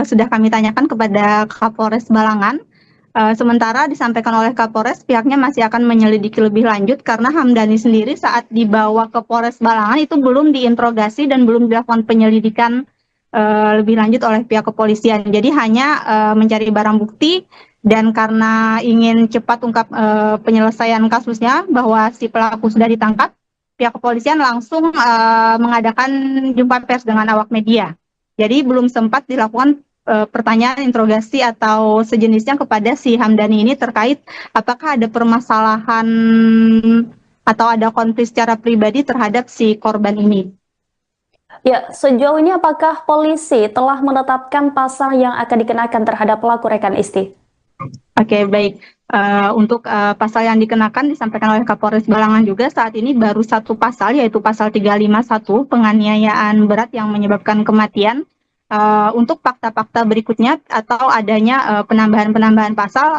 sudah kami tanyakan kepada Kapolres Balangan. Sementara disampaikan oleh Kapolres, pihaknya masih akan menyelidiki lebih lanjut karena Hamdani sendiri saat dibawa ke Polres Balangan itu belum diinterogasi dan belum dilakukan penyelidikan lebih lanjut oleh pihak kepolisian. Jadi hanya mencari barang bukti, dan karena ingin cepat ungkap penyelesaian kasusnya bahwa si pelaku sudah ditangkap, pihak kepolisian langsung mengadakan jumpa pers dengan awak media. Jadi belum sempat dilakukan pertanyaan, interogasi atau sejenisnya kepada si Hamdani ini terkait apakah ada permasalahan atau ada konflik secara pribadi terhadap si korban ini.
Ya, sejauh ini apakah polisi telah menetapkan pasal yang akan dikenakan terhadap pelaku rekan Isti?
Oke, baik. Untuk pasal yang dikenakan disampaikan oleh Kapolres Balangan juga saat ini baru satu pasal, yaitu pasal 351 penganiayaan berat yang menyebabkan kematian. Untuk fakta-fakta berikutnya atau adanya penambahan pasal,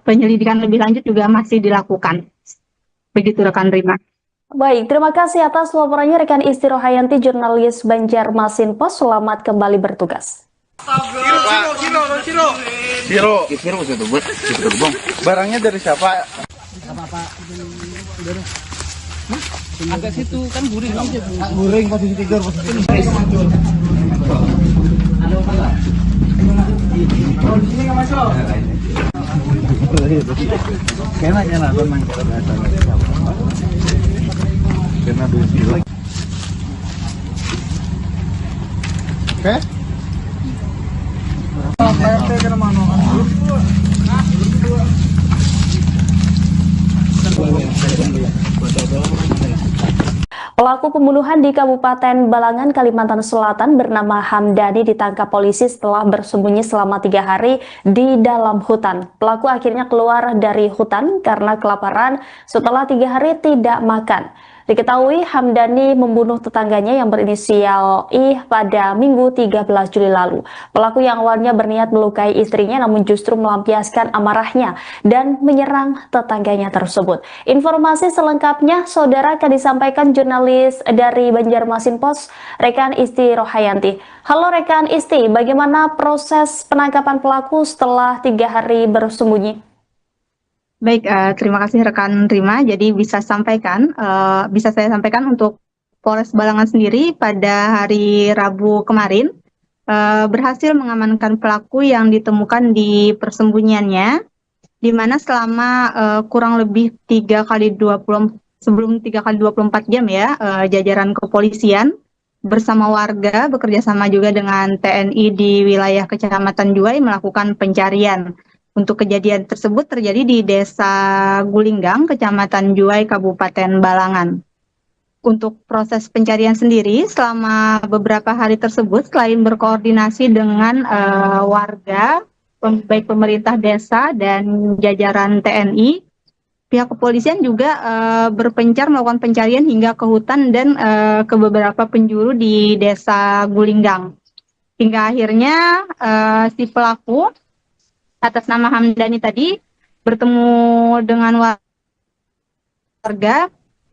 penyelidikan lebih lanjut juga masih dilakukan. Begitu rekan Rima.
Baik, terima kasih atas laporannya rekan Isti Rohayanti, jurnalis Banjarmasin Post. Selamat kembali bertugas.
Siro itu buat bang. Barangnya dari siapa?
Agak situ kan guring kan?
Guring posisi tidur, posisi tidur. Di sini nggak masuk. Kayaknya lah teman kena besi. Oke.
Pelaku pembunuhan di Kabupaten Balangan, Kalimantan Selatan bernama Hamdani ditangkap polisi setelah bersembunyi selama 3 hari di dalam hutan. Pelaku akhirnya keluar dari hutan karena kelaparan setelah 3 hari tidak makan. Diketahui Hamdani membunuh tetangganya yang berinisial I pada Minggu 13 Juli lalu. Pelaku yang awalnya berniat melukai istrinya namun justru melampiaskan amarahnya dan menyerang tetangganya tersebut. Informasi selengkapnya saudara akan disampaikan jurnalis dari Banjarmasin Post, rekan Isti Rohayanti. Halo rekan Isti, bagaimana proses penangkapan pelaku setelah 3 hari bersembunyi?
Baik, terima kasih rekan Rima. Jadi bisa saya sampaikan untuk Polres Balangan sendiri pada hari Rabu kemarin berhasil mengamankan pelaku yang ditemukan di persembunyiannya, di mana selama kurang lebih 3x24 jam ya, jajaran kepolisian bersama warga bekerjasama juga dengan TNI di wilayah Kecamatan Juwai melakukan pencarian. Untuk kejadian tersebut terjadi di Desa Gulinggang, Kecamatan Juwai, Kabupaten Balangan. Untuk proses pencarian sendiri, selama beberapa hari tersebut, selain berkoordinasi dengan warga, baik pemerintah desa dan jajaran TNI, pihak kepolisian juga berpencar melakukan pencarian hingga ke hutan dan ke beberapa penjuru di Desa Gulinggang. Hingga akhirnya si pelaku atas nama Hamdani tadi bertemu dengan warga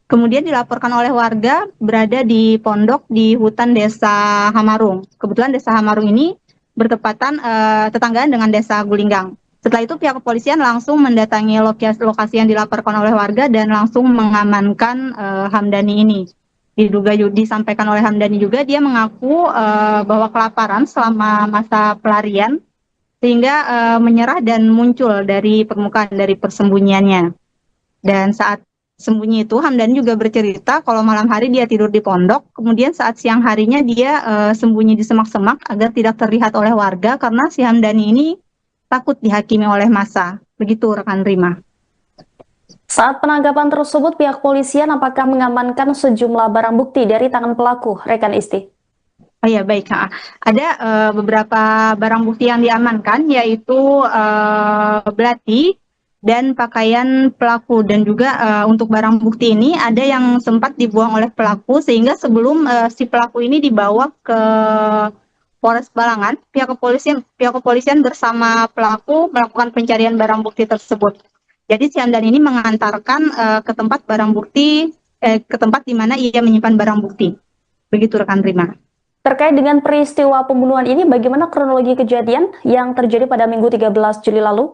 Kemudian dilaporkan oleh warga berada di pondok di hutan Desa Hamarung. Kebetulan Desa Hamarung ini bertepatan tetanggaan dengan Desa Gulinggang. Setelah itu pihak kepolisian langsung mendatangi lokasi yang dilaporkan oleh warga dan langsung mengamankan Hamdani ini. Disampaikan oleh Hamdani juga dia mengaku bahwa kelaparan selama masa pelarian sehingga menyerah dan muncul dari permukaan dari persembunyiannya. Dan saat sembunyi itu Hamdani juga bercerita kalau malam hari dia tidur di pondok, kemudian saat siang harinya dia sembunyi di semak-semak agar tidak terlihat oleh warga karena si Hamdani ini takut dihakimi oleh massa. Begitu rekan Rima.
Saat penangkapan tersebut, pihak polisian apakah mengamankan sejumlah barang bukti dari tangan pelaku, rekan Isti?
Oh ya, baik. Ada beberapa barang bukti yang diamankan, yaitu belati dan pakaian pelaku. Dan juga untuk barang bukti ini ada yang sempat dibuang oleh pelaku, sehingga sebelum si pelaku ini dibawa ke Polres Balangan, pihak kepolisian bersama pelaku melakukan pencarian barang bukti tersebut. Jadi si Hamdani ini mengantarkan ke tempat barang bukti, ke tempat di mana ia menyimpan barang bukti. Begitu rekan Rima.
Terkait dengan peristiwa pembunuhan ini, bagaimana kronologi kejadian yang terjadi pada Minggu 13 Juli lalu?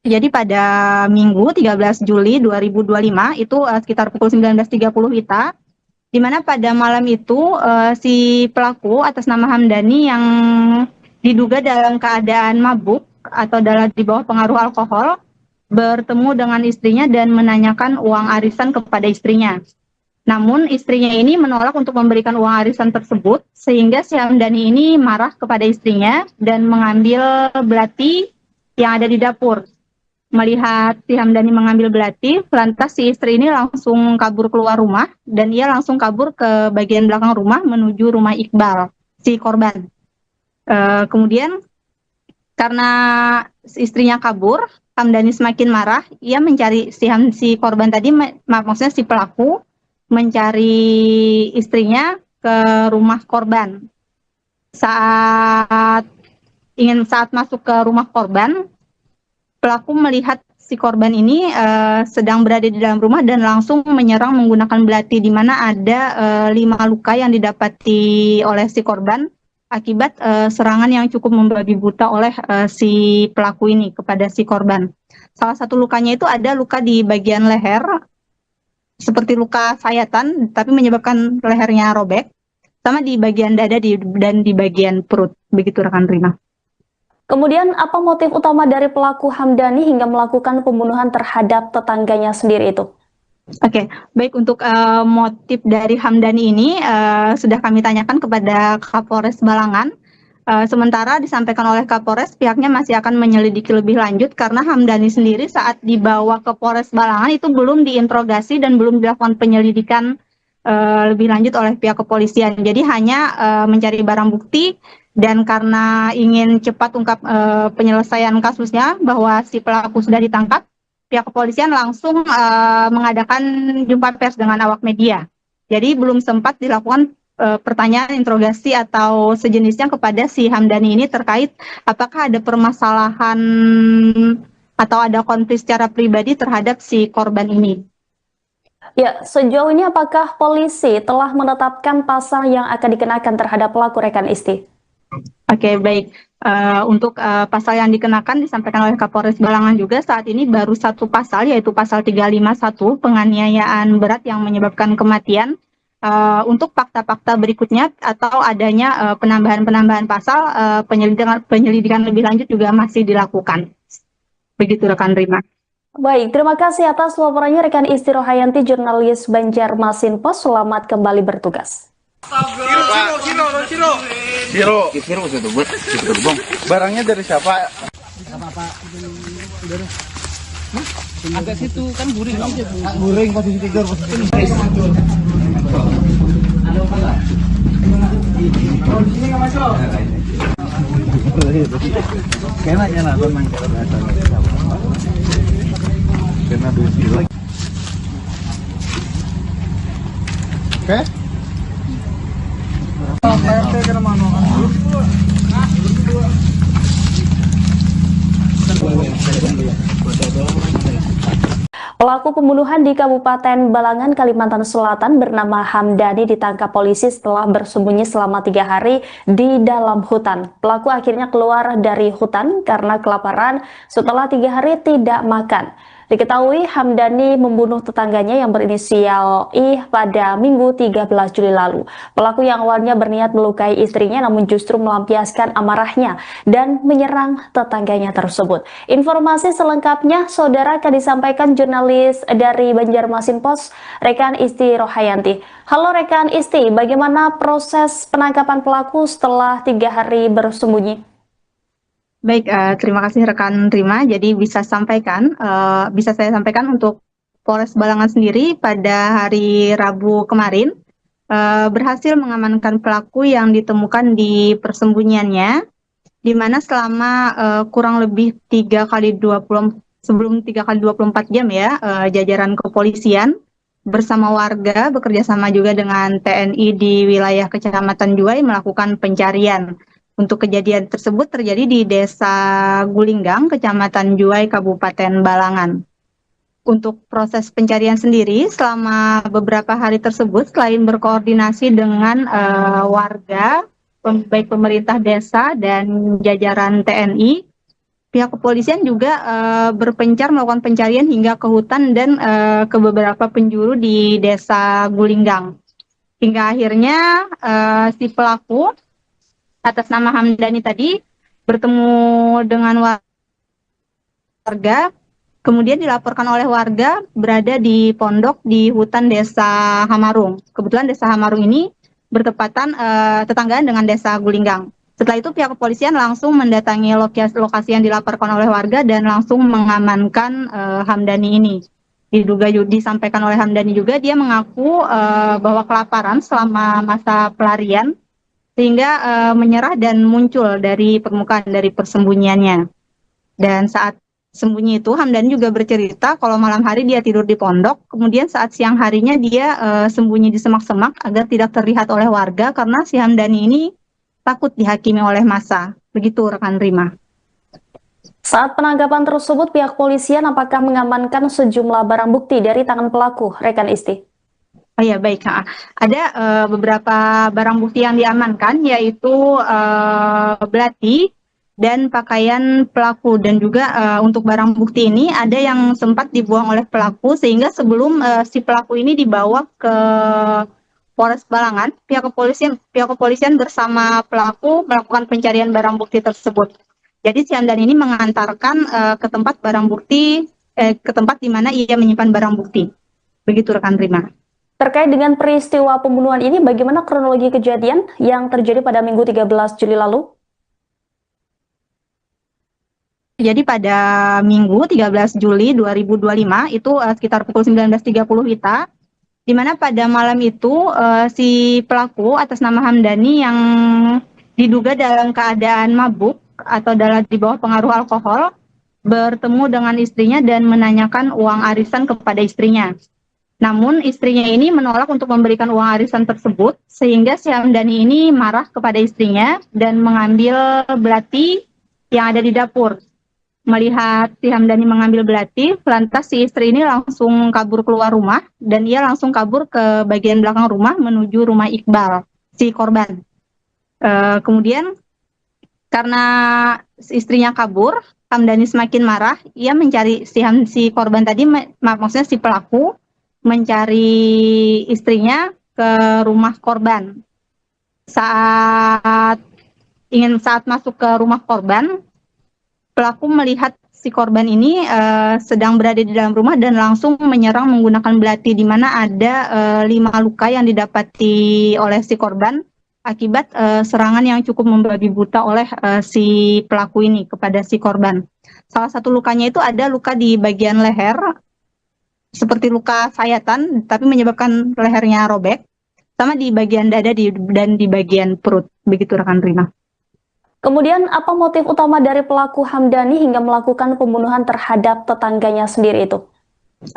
Jadi pada Minggu 13 Juli 2025 itu sekitar pukul 19.30 WITA, di mana pada malam itu si pelaku atas nama Hamdani yang diduga dalam keadaan mabuk atau di bawah pengaruh alkohol bertemu dengan istrinya dan menanyakan uang arisan kepada istrinya. Namun istrinya ini menolak untuk memberikan uang arisan tersebut, sehingga si Hamdani ini marah kepada istrinya dan mengambil belati yang ada di dapur. Melihat si Hamdani mengambil belati, lantas si istri ini langsung kabur keluar rumah dan ia langsung kabur ke bagian belakang rumah menuju rumah Iqbal, si korban. Kemudian karena istrinya kabur, Hamdani semakin marah. Ia mencari si korban tadi, maksudnya si pelaku, mencari istrinya ke rumah korban. Saat masuk ke rumah korban, pelaku melihat si korban ini sedang berada di dalam rumah dan langsung menyerang menggunakan belati, di mana ada 5 luka yang didapati oleh si korban akibat serangan yang cukup membabi buta oleh si pelaku ini kepada si korban. Salah satu lukanya itu ada luka di bagian leher, seperti luka sayatan, tapi menyebabkan lehernya robek, sama di bagian dada dan di bagian perut. Begitu rekan Rima.
Kemudian apa motif utama dari pelaku Hamdani hingga melakukan pembunuhan terhadap tetangganya sendiri itu?
Oke, baik, untuk motif dari Hamdani ini sudah kami tanyakan kepada Kapolres Balangan. Sementara disampaikan oleh Kapolres, pihaknya masih akan menyelidiki lebih lanjut karena Hamdani sendiri saat dibawa ke Polres Balangan itu belum diinterogasi dan belum dilakukan penyelidikan lebih lanjut oleh pihak kepolisian. Jadi hanya mencari barang bukti, dan karena ingin cepat ungkap penyelesaian kasusnya bahwa si pelaku sudah ditangkap, pihak kepolisian langsung mengadakan jumpa pers dengan awak media. Jadi belum sempat dilakukan pertanyaan, interogasi atau sejenisnya kepada si Hamdani ini terkait apakah ada permasalahan atau ada konflik secara pribadi terhadap si korban ini.
Ya, sejauh ini apakah polisi telah menetapkan pasal yang akan dikenakan terhadap pelaku, rekan Isti?
Oke, baik. Untuk pasal yang dikenakan disampaikan oleh Kapolres Balangan juga saat ini baru satu pasal, yaitu pasal 351, penganiayaan berat yang menyebabkan kematian. Untuk fakta-fakta berikutnya atau adanya penambahan pasal, penyelidikan lebih lanjut juga masih dilakukan. Begitu rekan Rima.
Baik, terima kasih atas laporannya rekan Isti Rohayanti, jurnalis Banjarmasin Post. Selamat kembali bertugas.
Siro itu buat bang. Barangnya dari siapa?
Agak situ kan guring.
Guring posisi tidur. Kayaknya lah memang kalau bahasa. Karena dulu. Oke.
Pelaku pembunuhan di Kabupaten Balangan, Kalimantan Selatan bernama Hamdani ditangkap polisi setelah bersembunyi selama 3 hari di dalam hutan. Pelaku akhirnya keluar dari hutan karena kelaparan setelah 3 hari tidak makan. Diketahui Hamdani membunuh tetangganya yang berinisial I pada Minggu 13 Juli lalu. Pelaku yang awalnya berniat melukai istrinya namun justru melampiaskan amarahnya dan menyerang tetangganya tersebut. Informasi selengkapnya saudara akan disampaikan jurnalis dari Banjarmasin Pos, rekan Isti Rohayanti. Halo rekan Isti, bagaimana proses penangkapan pelaku setelah 3 hari bersembunyi?
Baik, terima kasih rekan Rima. Jadi bisa saya sampaikan untuk Polres Balangan sendiri pada hari Rabu kemarin berhasil mengamankan pelaku yang ditemukan di persembunyiannya, di mana selama kurang lebih 3 kali 24 jam ya, jajaran kepolisian bersama warga bekerja sama juga dengan TNI di wilayah Kecamatan Juwai melakukan pencarian. Untuk kejadian tersebut terjadi di Desa Gulinggang, Kecamatan Juwai, Kabupaten Balangan. Untuk proses pencarian sendiri, selama beberapa hari tersebut, selain berkoordinasi dengan warga, baik pemerintah desa dan jajaran TNI, pihak kepolisian juga berpencar melakukan pencarian hingga ke hutan dan ke beberapa penjuru di Desa Gulinggang. Hingga akhirnya si pelaku atas nama Hamdani tadi bertemu dengan warga, kemudian dilaporkan oleh warga berada di pondok di hutan Desa Hamarung. Kebetulan Desa Hamarung ini bertepatan tetanggaan dengan Desa Gulinggang. Setelah itu pihak kepolisian langsung mendatangi lokasi yang dilaporkan oleh warga dan langsung mengamankan Hamdani ini. Disampaikan oleh Hamdani juga dia mengaku bahwa kelaparan selama masa pelarian sehingga menyerah dan muncul dari permukaan dari persembunyiannya. Dan saat sembunyi itu Hamdani juga bercerita kalau malam hari dia tidur di pondok, kemudian saat siang harinya dia sembunyi di semak-semak agar tidak terlihat oleh warga karena si Hamdani ini takut dihakimi oleh massa. Begitu rekan Rima.
Saat penangkapan tersebut, pihak polisian apakah mengamankan sejumlah barang bukti dari tangan pelaku, rekan Isti?
Oh ya baik, ada beberapa barang bukti yang diamankan yaitu belati dan pakaian pelaku, dan juga untuk barang bukti ini ada yang sempat dibuang oleh pelaku sehingga sebelum si pelaku ini dibawa ke Polres Balangan, pihak kepolisian bersama pelaku melakukan pencarian barang bukti tersebut. Jadi si Hamdan ini mengantarkan ke tempat barang bukti, ke tempat di mana ia menyimpan barang bukti. Begitu rekan Rima.
Terkait dengan peristiwa pembunuhan ini, bagaimana kronologi kejadian yang terjadi pada Minggu 13 Juli lalu?
Jadi pada Minggu 13 Juli 2025 itu sekitar pukul 19.30 WITA, di mana pada malam itu si pelaku atas nama Hamdani yang diduga dalam keadaan mabuk atau di bawah pengaruh alkohol bertemu dengan istrinya dan menanyakan uang arisan kepada istrinya. Namun istrinya ini menolak untuk memberikan uang arisan tersebut, sehingga si Hamdani ini marah kepada istrinya dan mengambil belati yang ada di dapur. Melihat si Hamdani mengambil belati, lantas si istri ini langsung kabur keluar rumah dan ia langsung kabur ke bagian belakang rumah menuju rumah Iqbal, si korban. Kemudian karena istrinya kabur, Hamdani semakin marah, ia mencari si korban tadi, maksudnya si pelaku, mencari istrinya ke rumah korban. Saat masuk ke rumah korban, pelaku melihat si korban ini sedang berada di dalam rumah dan langsung menyerang menggunakan belati, di mana ada 5 luka yang didapati oleh si korban akibat serangan yang cukup membabi buta oleh si pelaku ini kepada si korban. Salah satu lukanya itu ada luka di bagian leher, seperti luka sayatan, tapi menyebabkan lehernya robek, sama di bagian dada dan di bagian perut. Begitu rekan Rima.
Kemudian apa motif utama dari pelaku Hamdani hingga melakukan pembunuhan terhadap tetangganya sendiri itu?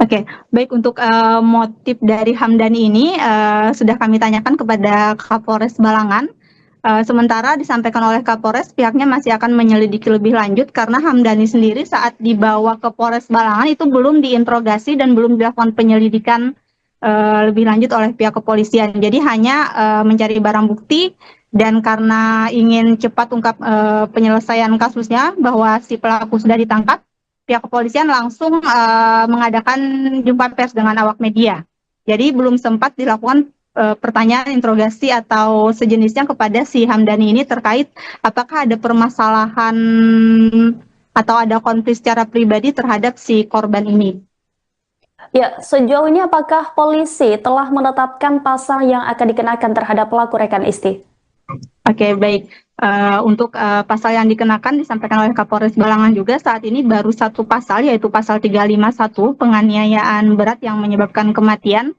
Oke, baik, untuk motif dari Hamdani ini sudah kami tanyakan kepada Kapolres Balangan. Sementara disampaikan oleh Kapolres, pihaknya masih akan menyelidiki lebih lanjut karena Hamdani sendiri saat dibawa ke Polres Balangan itu belum diinterogasi dan belum dilakukan penyelidikan lebih lanjut oleh pihak kepolisian. Jadi hanya mencari barang bukti dan karena ingin cepat ungkap penyelesaian kasusnya bahwa si pelaku sudah ditangkap, pihak kepolisian langsung mengadakan jumpa pers dengan awak media. Jadi belum sempat dilakukan pertanyaan interogasi atau sejenisnya kepada si Hamdani ini terkait apakah ada permasalahan atau ada konflik secara pribadi terhadap si korban ini.
Ya, sejauh ini apakah polisi telah menetapkan pasal yang akan dikenakan terhadap pelaku rekan Isti?
Oke, baik. Untuk pasal yang dikenakan disampaikan oleh Kapolres Balangan juga saat ini baru satu pasal, yaitu pasal 351 penganiayaan berat yang menyebabkan kematian.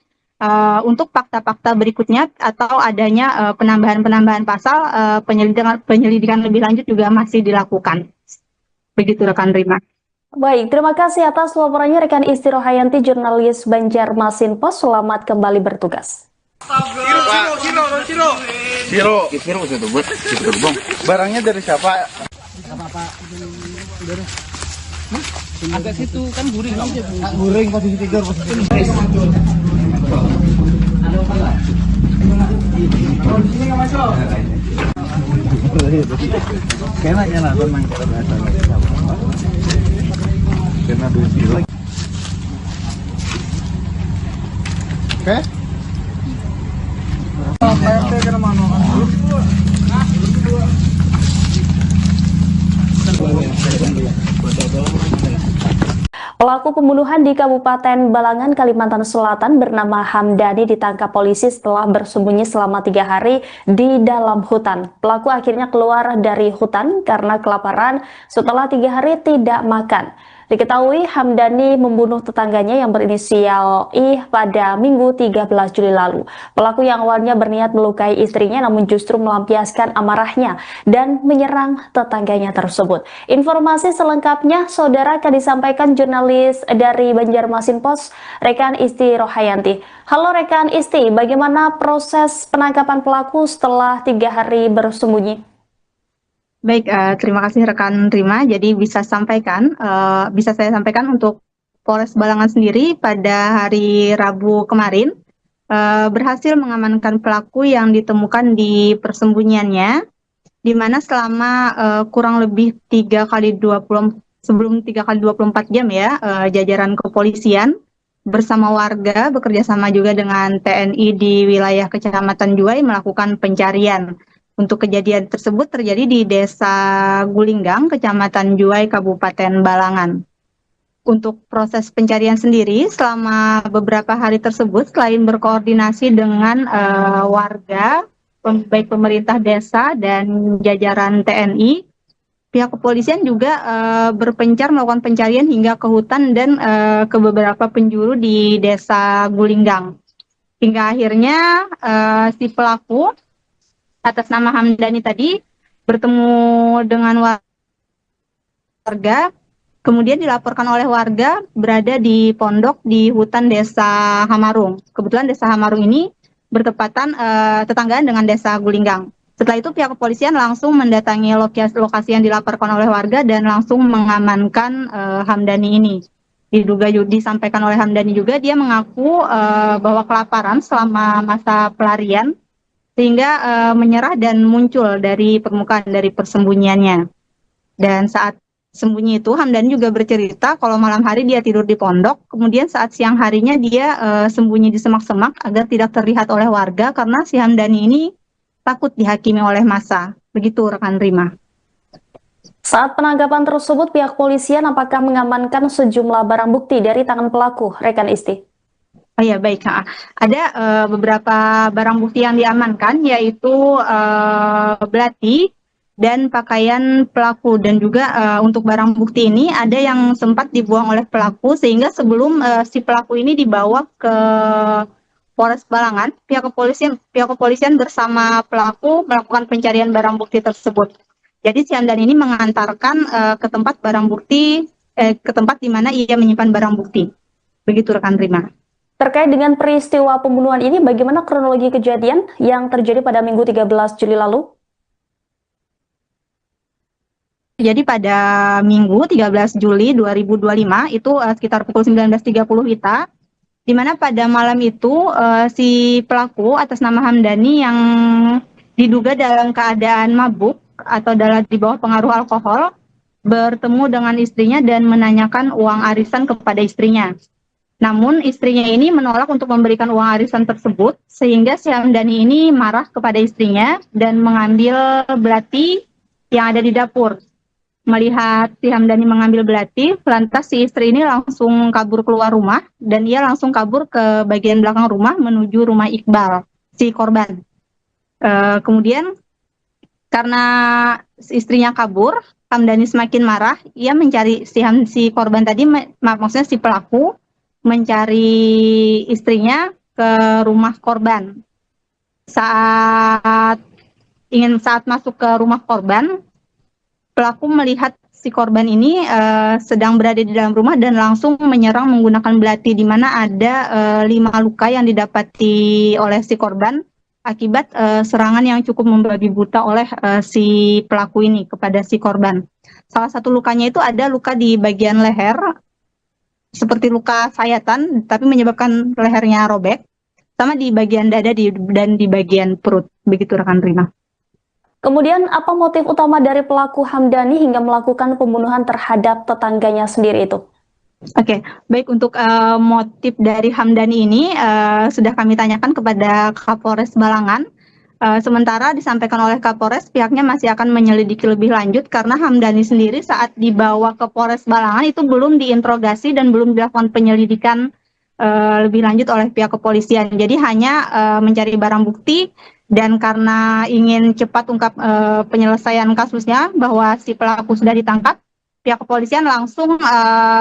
Untuk fakta-fakta berikutnya atau adanya penambahan-penambahan pasal, penyelidikan lebih lanjut juga masih dilakukan. Begitu rekan Rima.
Baik, terima kasih atas laporannya rekan Isti Rohayanti, jurnalis Banjarmasin Post. Selamat kembali bertugas.
Siro itu buat bang. Barangnya dari siapa?
Agak situ kan guring.
Goreng posisi tidur Kayaknya lah teman karena Oke.
Pelaku pembunuhan di Kabupaten Balangan, Kalimantan Selatan bernama Hamdani ditangkap polisi setelah bersembunyi selama 3 hari di dalam hutan. Pelaku akhirnya keluar dari hutan karena kelaparan setelah 3 hari tidak makan. Diketahui Hamdani membunuh tetangganya yang berinisial I pada Minggu 13 Juli lalu. Pelaku yang awalnya berniat melukai istrinya namun justru melampiaskan amarahnya dan menyerang tetangganya tersebut. Informasi selengkapnya saudara akan disampaikan jurnalis dari Banjarmasin Post, rekan Isti Rohayanti. Halo rekan Isti, bagaimana proses penangkapan pelaku setelah 3 hari bersembunyi?
Baik, terima kasih rekan Rima. Jadi bisa saya sampaikan untuk Polres Balangan sendiri pada hari Rabu kemarin berhasil mengamankan pelaku yang ditemukan di persembunyiannya, di mana selama kurang lebih 3x24 jam ya, jajaran kepolisian bersama warga bekerja sama juga dengan TNI di wilayah Kecamatan Juwai melakukan pencarian. Untuk kejadian tersebut terjadi di Desa Gulinggang, Kecamatan Juwai, Kabupaten Balangan. Untuk proses pencarian sendiri, selama beberapa hari tersebut, selain berkoordinasi dengan warga, baik pemerintah desa dan jajaran TNI, pihak kepolisian juga berpencar melakukan pencarian hingga ke hutan dan ke beberapa penjuru di Desa Gulinggang. Hingga akhirnya si pelaku atas nama Hamdani tadi bertemu dengan warga, kemudian dilaporkan oleh warga berada di pondok di hutan Desa Hamarung. Kebetulan Desa Hamarung ini bertepatan tetanggaan dengan Desa Gulinggang. Setelah itu pihak kepolisian langsung mendatangi lokasi yang dilaporkan oleh warga dan langsung mengamankan Hamdani ini. Disampaikan oleh Hamdani juga dia mengaku bahwa kelaparan selama masa pelarian sehingga menyerah dan muncul dari permukaan dari persembunyiannya. Dan saat sembunyi itu Hamdani juga bercerita kalau malam hari dia tidur di pondok, kemudian saat siang harinya dia sembunyi di semak-semak agar tidak terlihat oleh warga karena si Hamdani ini takut dihakimi oleh massa. Begitu rekan Rima.
Saat penangkapan tersebut, pihak polisian apakah mengamankan sejumlah barang bukti dari tangan pelaku, rekan Isti?
Oh ya, baik. Ada beberapa barang bukti yang diamankan, yaitu belati dan pakaian pelaku. Dan juga untuk barang bukti ini ada yang sempat dibuang oleh pelaku, sehingga sebelum si pelaku ini dibawa ke Polres Balangan, pihak kepolisian bersama pelaku melakukan pencarian barang bukti tersebut. Jadi si Hamdani ini mengantarkan ke tempat barang bukti, ke tempat di mana ia menyimpan barang bukti. Begitu rekan Rima.
Terkait dengan peristiwa pembunuhan ini, bagaimana kronologi kejadian yang terjadi pada Minggu 13 Juli lalu?
Jadi pada Minggu 13 Juli 2025 itu sekitar pukul 19.30 WITA, di mana pada malam itu si pelaku atas nama Hamdani yang diduga dalam keadaan mabuk atau di bawah pengaruh alkohol bertemu dengan istrinya dan menanyakan uang arisan kepada istrinya. Namun istrinya ini menolak untuk memberikan uang arisan tersebut, sehingga si Hamdani ini marah kepada istrinya dan mengambil belati yang ada di dapur. Melihat si Hamdani mengambil belati, lantas si istri ini langsung kabur keluar rumah dan ia langsung kabur ke bagian belakang rumah menuju rumah Iqbal, si korban. Kemudian karena istrinya kabur, Hamdani semakin marah. Ia mencari si korban tadi, maksudnya si pelaku mencari istrinya ke rumah korban. Saat masuk ke rumah korban, pelaku melihat si korban ini sedang berada di dalam rumah dan langsung menyerang menggunakan belati, di mana ada 5 luka yang didapati oleh si korban akibat serangan yang cukup membabi buta oleh si pelaku ini kepada si korban. Salah satu lukanya itu ada luka di bagian leher, seperti luka sayatan, tapi menyebabkan lehernya robek, sama di bagian dada dan di bagian perut. Begitu rekan Rima.
Kemudian apa motif utama dari pelaku Hamdani hingga melakukan pembunuhan terhadap tetangganya sendiri itu?
Oke, baik, untuk motif dari Hamdani ini sudah kami tanyakan kepada Kapolres Balangan. Sementara disampaikan oleh Kapolres, pihaknya masih akan menyelidiki lebih lanjut karena Hamdani sendiri saat dibawa ke Polres Balangan itu belum diinterogasi dan belum dilakukan penyelidikan lebih lanjut oleh pihak kepolisian. Jadi hanya mencari barang bukti, dan karena ingin cepat ungkap penyelesaian kasusnya bahwa si pelaku sudah ditangkap, pihak kepolisian langsung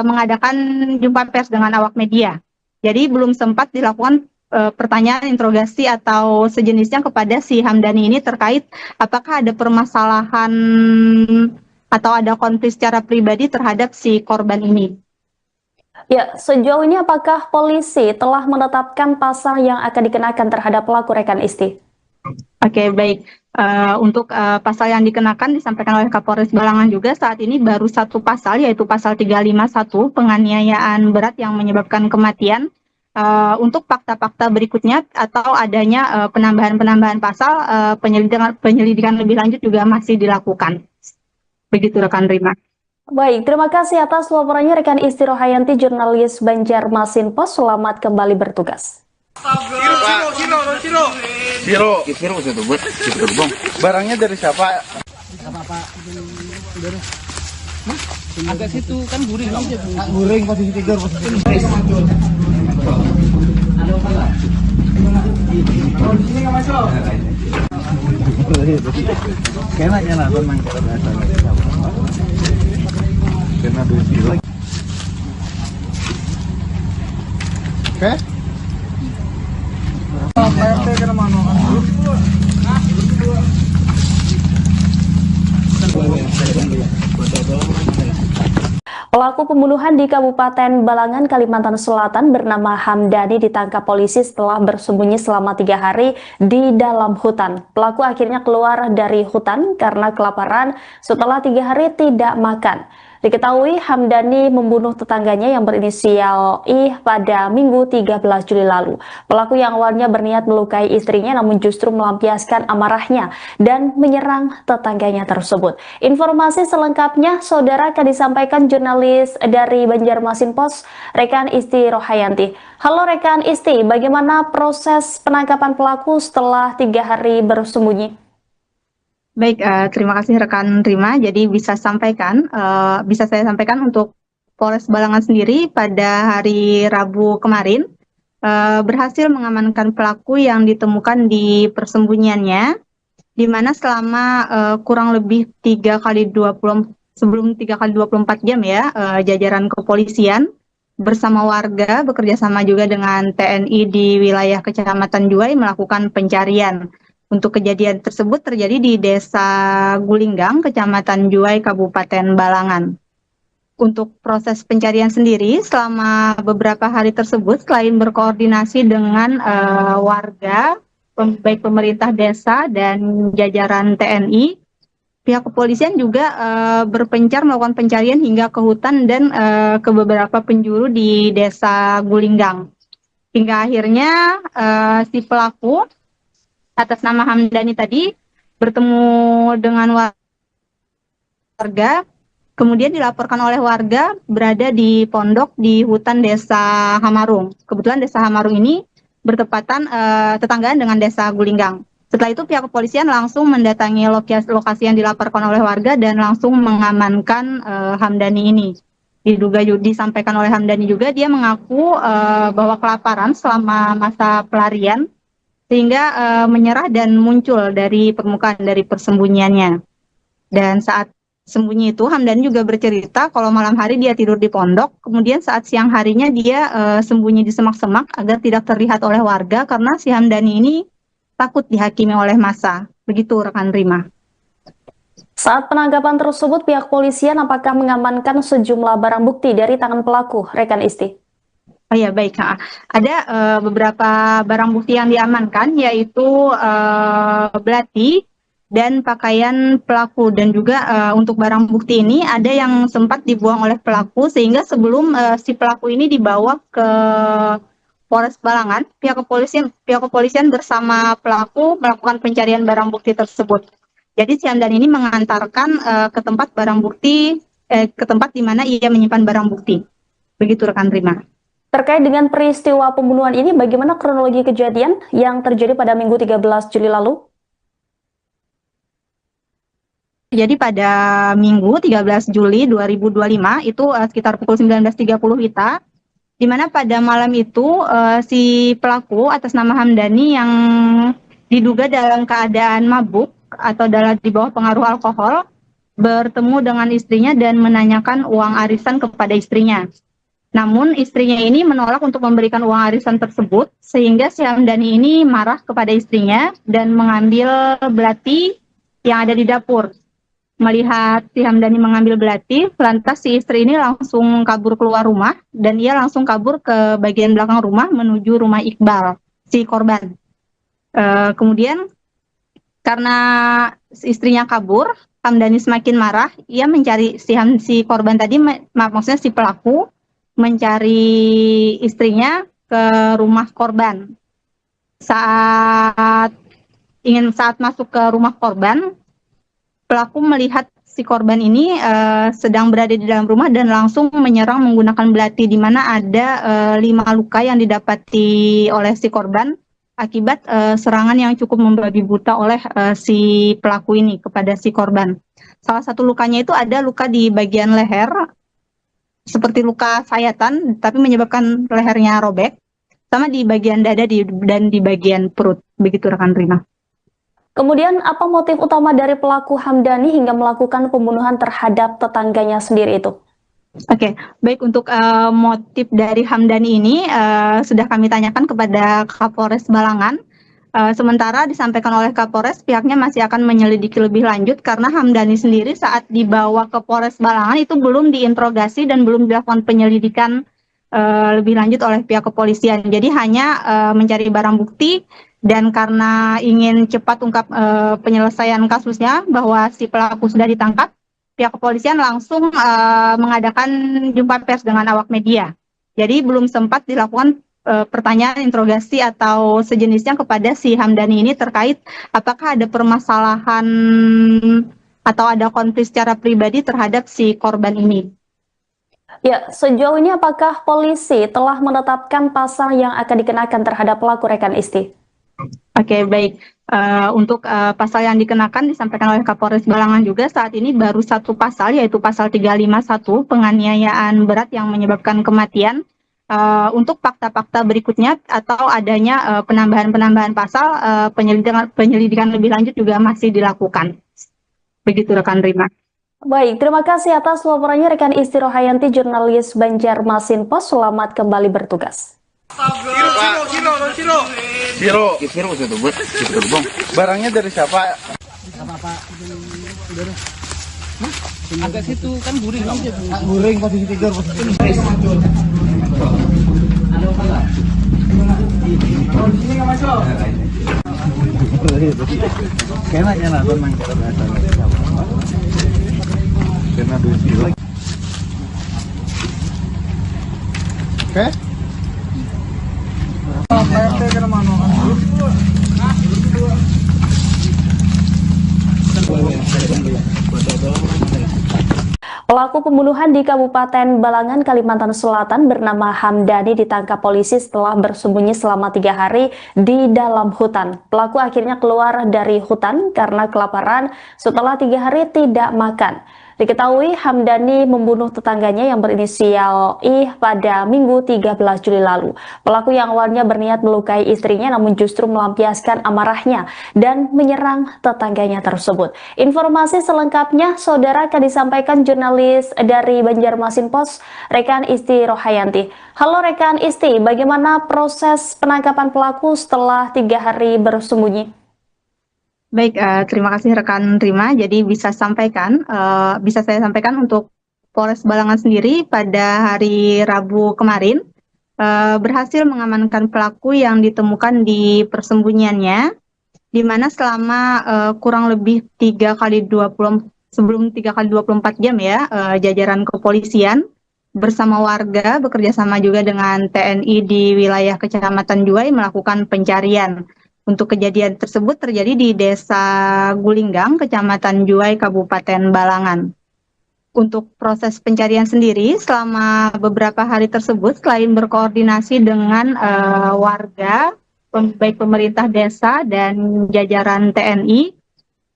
mengadakan jumpa pers dengan awak media. Jadi belum sempat dilakukan pertanyaan, interogasi atau sejenisnya kepada si Hamdani ini terkait apakah ada permasalahan atau ada konflik secara pribadi terhadap si korban ini.
Ya, sejauh ini apakah polisi telah menetapkan pasal yang akan dikenakan terhadap pelaku rekan Isti?
Oke, baik. Untuk pasal yang dikenakan disampaikan oleh Kapolres Balangan juga saat ini baru satu pasal, yaitu pasal 351 penganiayaan berat yang menyebabkan kematian. Untuk fakta-fakta berikutnya atau adanya penambahan pasal, penyelidikan lebih lanjut juga masih dilakukan. Begitu rekan Rima.
Baik, terima kasih atas laporannya rekan Isti Rohayanti, jurnalis Banjarmasin Pos. Selamat kembali bertugas.
Siro itu buat gerbong. Barangnya dari siapa?
Agak situ kan guring.
Guring posisi tidur. Kayaknya lah memang kalau biasa. Kena duit. Oke.
Pelaku pembunuhan di Kabupaten Balangan, Kalimantan Selatan bernama Hamdani ditangkap polisi setelah bersembunyi selama 3 hari di dalam hutan. Pelaku akhirnya keluar dari hutan karena kelaparan setelah 3 hari tidak makan. Diketahui Hamdani membunuh tetangganya yang berinisial I pada Minggu 13 Juli lalu. Pelaku yang awalnya berniat melukai istrinya namun justru melampiaskan amarahnya dan menyerang tetangganya tersebut. Informasi selengkapnya saudara akan disampaikan jurnalis dari Banjarmasin Pos, rekan Isti Rohayanti. Halo rekan Isti, bagaimana proses penangkapan pelaku setelah 3 hari bersembunyi?
Baik, terima kasih rekan Rima. Jadi bisa saya sampaikan untuk Polres Balangan sendiri pada hari Rabu kemarin berhasil mengamankan pelaku yang ditemukan di persembunyiannya, di mana selama kurang lebih 3 kali 24 jam ya, jajaran kepolisian bersama warga bekerja sama juga dengan TNI di wilayah Kecamatan Juwai melakukan pencarian. Untuk kejadian tersebut terjadi di Desa Gulinggang, Kecamatan Juwai, Kabupaten Balangan. Untuk proses pencarian sendiri, selama beberapa hari tersebut, selain berkoordinasi dengan warga, baik pemerintah desa dan jajaran TNI, pihak kepolisian juga berpencar melakukan pencarian hingga ke hutan dan ke beberapa penjuru di Desa Gulinggang. Hingga akhirnya si pelaku atas nama Hamdani tadi bertemu dengan warga, kemudian dilaporkan oleh warga berada di pondok di hutan Desa Hamarung. Kebetulan Desa Hamarung ini bertepatan tetanggaan dengan Desa Gulinggang. Setelah itu pihak kepolisian langsung mendatangi lokasi yang dilaporkan oleh warga dan langsung mengamankan Hamdani ini. Disampaikan oleh Hamdani juga dia mengaku bahwa kelaparan selama masa pelarian sehingga menyerah dan muncul dari permukaan dari persembunyiannya. Dan saat sembunyi itu Hamdani juga bercerita kalau malam hari dia tidur di pondok, kemudian saat siang harinya dia sembunyi di semak-semak agar tidak terlihat oleh warga karena si Hamdani ini takut dihakimi oleh massa. Begitu rekan Rima.
Saat penangkapan tersebut, pihak polisian apakah mengamankan sejumlah barang bukti dari tangan pelaku, rekan Isti?
Oh ya, baik. Ada beberapa barang bukti yang diamankan, yaitu belati dan pakaian pelaku. Dan juga untuk barang bukti ini ada yang sempat dibuang oleh pelaku, sehingga sebelum si pelaku ini dibawa ke Polres Balangan, pihak kepolisian bersama pelaku melakukan pencarian barang bukti tersebut. Jadi si Hamdani ini mengantarkan ke tempat barang bukti, ke tempat di mana ia menyimpan barang bukti. Begitu rekan Rima.
Terkait dengan peristiwa pembunuhan ini, bagaimana kronologi kejadian yang terjadi pada Minggu 13 Juli lalu?
Jadi pada Minggu 13 Juli 2025 itu sekitar pukul 19.30 WITA, di mana pada malam itu si pelaku atas nama Hamdani yang diduga dalam keadaan mabuk atau di bawah pengaruh alkohol bertemu dengan istrinya dan menanyakan uang arisan kepada istrinya. Namun istrinya ini menolak untuk memberikan uang arisan tersebut, sehingga si Hamdani ini marah kepada istrinya dan mengambil belati yang ada di dapur. Melihat si Hamdani mengambil belati, lantas si istri ini langsung kabur keluar rumah dan ia langsung kabur ke bagian belakang rumah menuju rumah Iqbal, si korban. Kemudian karena istrinya kabur, Hamdani semakin marah, ia mencari si korban tadi, maksudnya si pelaku, mencari istrinya ke rumah korban. Saat masuk ke rumah korban, pelaku melihat si korban ini sedang berada di dalam rumah dan langsung menyerang menggunakan belati, di mana ada 5 luka yang didapati oleh si korban akibat serangan yang cukup membabi buta oleh si pelaku ini kepada si korban. Salah satu lukanya itu ada luka di bagian leher, seperti luka sayatan, tapi menyebabkan lehernya robek, sama di bagian dada dan di bagian perut. Begitu rekan Rima.
Kemudian apa motif utama dari pelaku Hamdani hingga melakukan pembunuhan terhadap tetangganya sendiri itu?
Oke, baik, untuk motif dari Hamdani ini sudah kami tanyakan kepada Kapolres Balangan. Sementara disampaikan oleh Kapolres, pihaknya masih akan menyelidiki lebih lanjut karena Hamdani sendiri saat dibawa ke Polres Balangan itu belum diinterogasi dan belum dilakukan penyelidikan lebih lanjut oleh pihak kepolisian. Jadi hanya mencari barang bukti. Dan karena ingin cepat ungkap penyelesaian kasusnya bahwa si pelaku sudah ditangkap, pihak kepolisian langsung mengadakan jumpa pers dengan awak media. Jadi belum sempat dilakukan pertanyaan interogasi atau sejenisnya kepada si Hamdani ini terkait apakah ada permasalahan atau ada konflik secara pribadi terhadap si korban ini.
Ya, sejauh ini apakah polisi telah menetapkan pasal yang akan dikenakan terhadap pelaku, rekan Isti?
Oke, baik. Untuk pasal yang dikenakan disampaikan oleh Kapolres Balangan juga saat ini baru satu pasal, yaitu pasal 351 penganiayaan berat yang menyebabkan kematian. Untuk fakta-fakta berikutnya atau adanya penambahan pasal, penyelidikan lebih lanjut juga masih dilakukan. Begitu rekan Rima.
Baik, terima kasih atas laporannya rekan Isti Rohayanti, jurnalis Banjarmasin Post. Selamat kembali bertugas.
Siro itu buat bang. Barangnya dari siapa?
Agak situ kan guring bang.
Guring posisi tidur Kayaknya nonton main Kena 2 kilo. Oke.
Pelaku pembunuhan di Kabupaten Balangan, Kalimantan Selatan bernama Hamdani ditangkap polisi setelah bersembunyi selama 3 hari di dalam hutan. Pelaku akhirnya keluar dari hutan karena kelaparan setelah 3 hari tidak makan. Diketahui Hamdani membunuh tetangganya yang berinisial I pada Minggu 13 Juli lalu. Pelaku yang awalnya berniat melukai istrinya namun justru melampiaskan amarahnya dan menyerang tetangganya tersebut. Informasi selengkapnya saudara akan disampaikan jurnalis dari Banjarmasin Post, rekan Isti Rohayanti. Halo rekan Isti, bagaimana proses penangkapan pelaku setelah 3 hari bersembunyi?
Baik, terima kasih rekan Rima. Jadi bisa saya sampaikan untuk Polres Balangan sendiri pada hari Rabu kemarin berhasil mengamankan pelaku yang ditemukan di persembunyiannya, di mana selama kurang lebih 3 kali 24 jam ya, jajaran kepolisian bersama warga bekerja sama juga dengan TNI di wilayah Kecamatan Juwai melakukan pencarian. Untuk kejadian tersebut terjadi di Desa Gulinggang, Kecamatan Juwai, Kabupaten Balangan. Untuk proses pencarian sendiri, selama beberapa hari tersebut, selain berkoordinasi dengan warga, baik pemerintah desa dan jajaran TNI,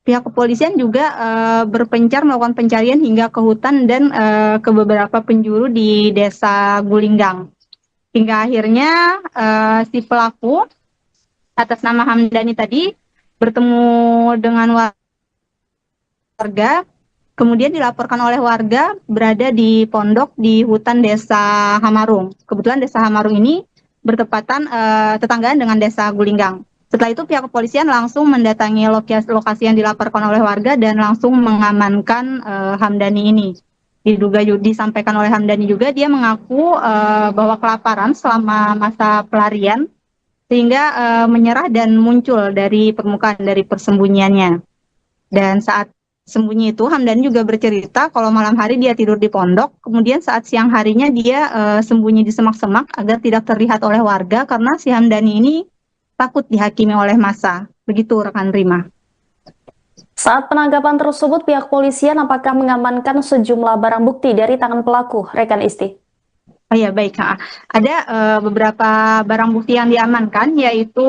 pihak kepolisian juga berpencar melakukan pencarian hingga ke hutan dan ke beberapa penjuru di Desa Gulinggang. Hingga akhirnya si pelaku atas nama Hamdani tadi bertemu dengan warga, kemudian dilaporkan oleh warga berada di pondok di hutan Desa Hamarung. Kebetulan Desa Hamarung ini bertepatan tetanggaan dengan Desa Gulinggang. Setelah itu pihak kepolisian langsung mendatangi lokasi yang dilaporkan oleh warga dan langsung mengamankan Hamdani ini. Disampaikan oleh Hamdani juga, dia mengaku bahwa kelaparan selama masa pelarian sehingga menyerah dan muncul dari permukaan dari persembunyiannya. Dan saat sembunyi itu Hamdani juga bercerita kalau malam hari dia tidur di pondok, kemudian saat siang harinya dia sembunyi di semak-semak agar tidak terlihat oleh warga karena si Hamdani ini takut dihakimi oleh massa. Begitu rekan Rima.
Saat penangkapan tersebut, pihak polisian apakah mengamankan sejumlah barang bukti dari tangan pelaku, rekan Isti?
Oh ya, baik. Ada beberapa barang bukti yang diamankan, yaitu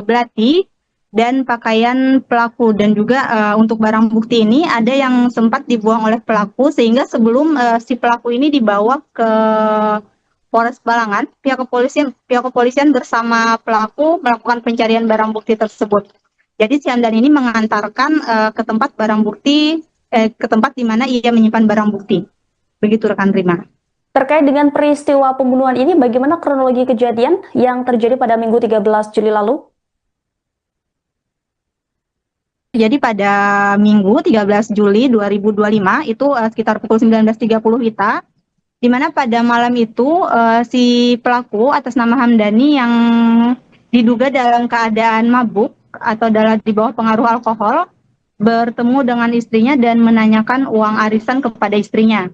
belati dan pakaian pelaku. Dan juga untuk barang bukti ini ada yang sempat dibuang oleh pelaku, sehingga sebelum si pelaku ini dibawa ke Polres Balangan, pihak kepolisian bersama pelaku melakukan pencarian barang bukti tersebut. Jadi si Hamdan ini mengantarkan ke tempat barang bukti, ke tempat di mana ia menyimpan barang bukti. Begitu rekan Rima.
Terkait dengan peristiwa pembunuhan ini, bagaimana kronologi kejadian yang terjadi pada Minggu 13 Juli lalu?
Jadi pada Minggu 13 Juli 2025 itu sekitar pukul 19.30 WITA, di mana pada malam itu si pelaku atas nama Hamdani yang diduga dalam keadaan mabuk atau di bawah pengaruh alkohol bertemu dengan istrinya dan menanyakan uang arisan kepada istrinya.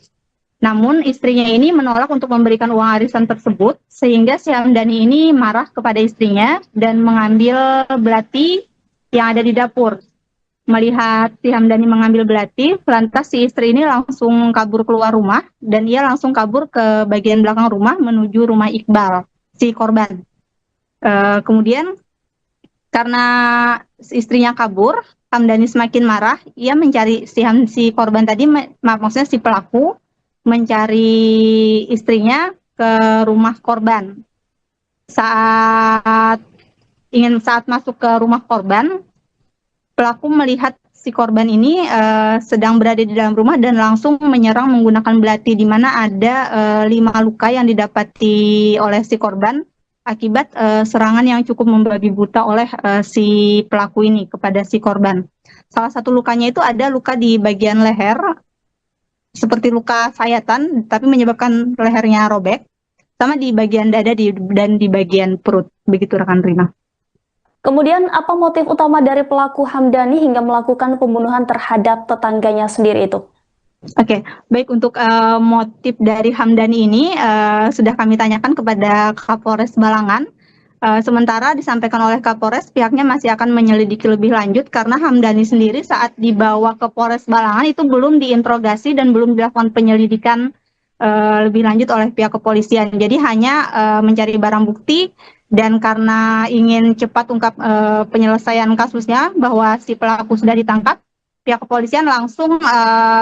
Namun istrinya ini menolak untuk memberikan uang arisan tersebut, sehingga si Hamdani ini marah kepada istrinya dan mengambil belati yang ada di dapur. Melihat si Hamdani mengambil belati, lantas si istri ini langsung kabur keluar rumah dan ia langsung kabur ke bagian belakang rumah menuju rumah Iqbal, si korban. Kemudian karena istrinya kabur, Hamdani semakin marah, ia mencari si korban tadi, maksudnya si pelaku, mencari istrinya ke rumah korban. Saat masuk ke rumah korban, pelaku melihat si korban ini sedang berada di dalam rumah dan langsung menyerang menggunakan belati, di mana ada 5 luka yang didapati oleh si korban akibat serangan yang cukup membabi buta oleh si pelaku ini kepada si korban. Salah satu lukanya itu ada luka di bagian leher, seperti luka sayatan, tapi menyebabkan lehernya robek, sama di bagian dada dan di bagian perut. Begitu rekan Rima.
Kemudian, apa motif utama dari pelaku Hamdani hingga melakukan pembunuhan terhadap tetangganya sendiri itu?
Oke, baik untuk motif dari Hamdani ini sudah kami tanyakan kepada Kapolres Balangan. Sementara disampaikan oleh Kapolres, pihaknya masih akan menyelidiki lebih lanjut karena Hamdani sendiri saat dibawa ke Polres Balangan itu belum diinterogasi dan belum dilakukan penyelidikan lebih lanjut oleh pihak kepolisian. Jadi hanya mencari barang bukti dan karena ingin cepat ungkap penyelesaian kasusnya bahwa si pelaku sudah ditangkap, pihak kepolisian langsung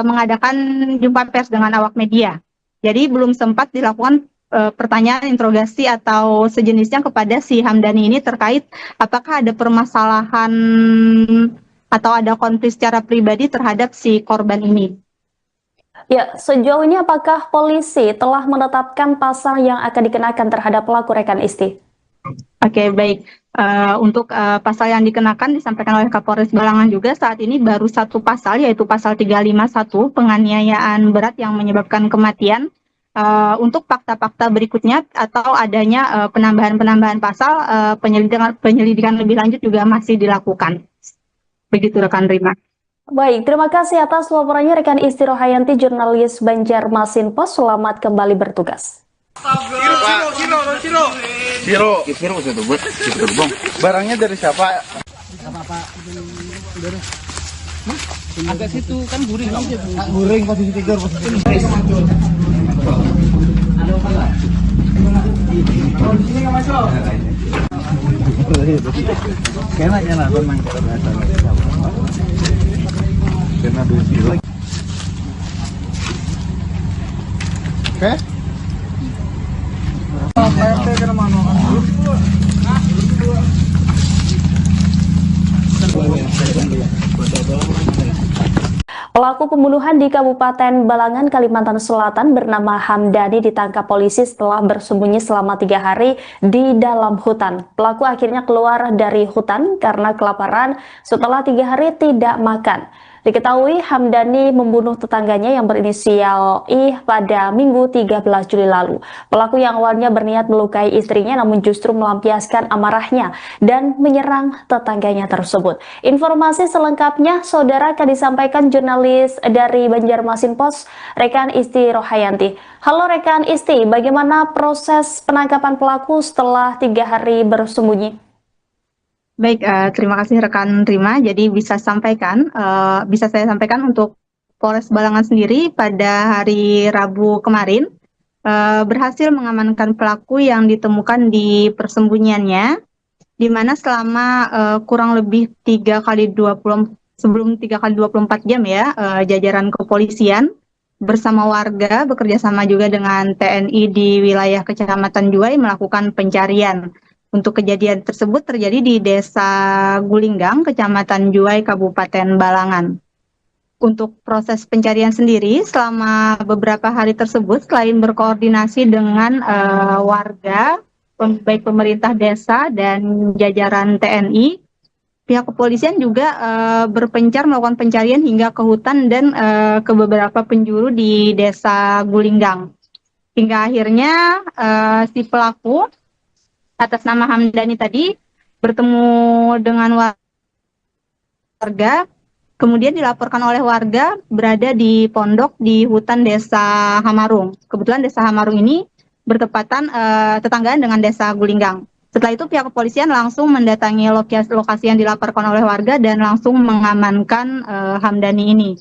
mengadakan jumpa pers dengan awak media. Jadi belum sempat dilakukan pertanyaan interogasi atau sejenisnya kepada si Hamdani ini terkait apakah ada permasalahan atau ada konflik secara pribadi terhadap si korban ini.
Ya, sejauh ini apakah polisi telah menetapkan pasal yang akan dikenakan terhadap pelaku rekan Isti?
Oke, baik. Untuk pasal yang dikenakan disampaikan oleh Kapolres Balangan juga saat ini baru satu pasal, yaitu pasal 351 penganiayaan berat yang menyebabkan kematian. Untuk fakta-fakta berikutnya atau adanya penambahan-penambahan pasal, penyelidikan lebih lanjut juga masih dilakukan. Begitu rekan Rima.
Baik, terima kasih atas laporannya rekan Isti Rohayanti, jurnalis Banjarmasin Pos. Selamat kembali bertugas.
Siro itu buat gerbong. Barangnya dari siapa?
Agak situ kan guring.
Guring posisi tidur. Kayaknya lah memang kita biasa. Karena dulu. Oke.
Pelaku pembunuhan di Kabupaten Balangan, Kalimantan Selatan bernama Hamdani ditangkap polisi setelah bersembunyi selama 3 hari di dalam hutan. Pelaku akhirnya keluar dari hutan karena kelaparan setelah 3 hari tidak makan. Diketahui Hamdani membunuh tetangganya yang berinisial I pada Minggu 13 Juli lalu. Pelaku yang awalnya berniat melukai istrinya namun justru melampiaskan amarahnya dan menyerang tetangganya tersebut. Informasi selengkapnya saudara akan disampaikan jurnalis dari Banjarmasin Pos, rekan Isti Rohayanti. Halo rekan Isti, bagaimana proses penangkapan pelaku setelah 3 hari bersembunyi?
Baik, terima kasih rekan Rima. Jadi bisa saya sampaikan untuk Polres Balangan sendiri pada hari Rabu kemarin berhasil mengamankan pelaku yang ditemukan di persembunyiannya, di mana selama kurang lebih 3 kali 24 jam ya, jajaran kepolisian bersama warga bekerjasama juga dengan TNI di wilayah Kecamatan Juwai melakukan pencarian. Untuk kejadian tersebut terjadi di Desa Gulinggang, Kecamatan Juwai, Kabupaten Balangan. Untuk proses pencarian sendiri, selama beberapa hari tersebut, selain berkoordinasi dengan warga, baik pemerintah desa dan jajaran TNI, pihak kepolisian juga berpencar melakukan pencarian hingga ke hutan dan ke beberapa penjuru di Desa Gulinggang. Hingga akhirnya si pelaku atas nama Hamdani tadi bertemu dengan warga, kemudian dilaporkan oleh warga berada di pondok di hutan Desa Hamarung. Kebetulan Desa Hamarung ini bertepatan tetanggaan dengan Desa Gulinggang. Setelah itu pihak kepolisian langsung mendatangi lokasi yang dilaporkan oleh warga dan langsung mengamankan Hamdani ini.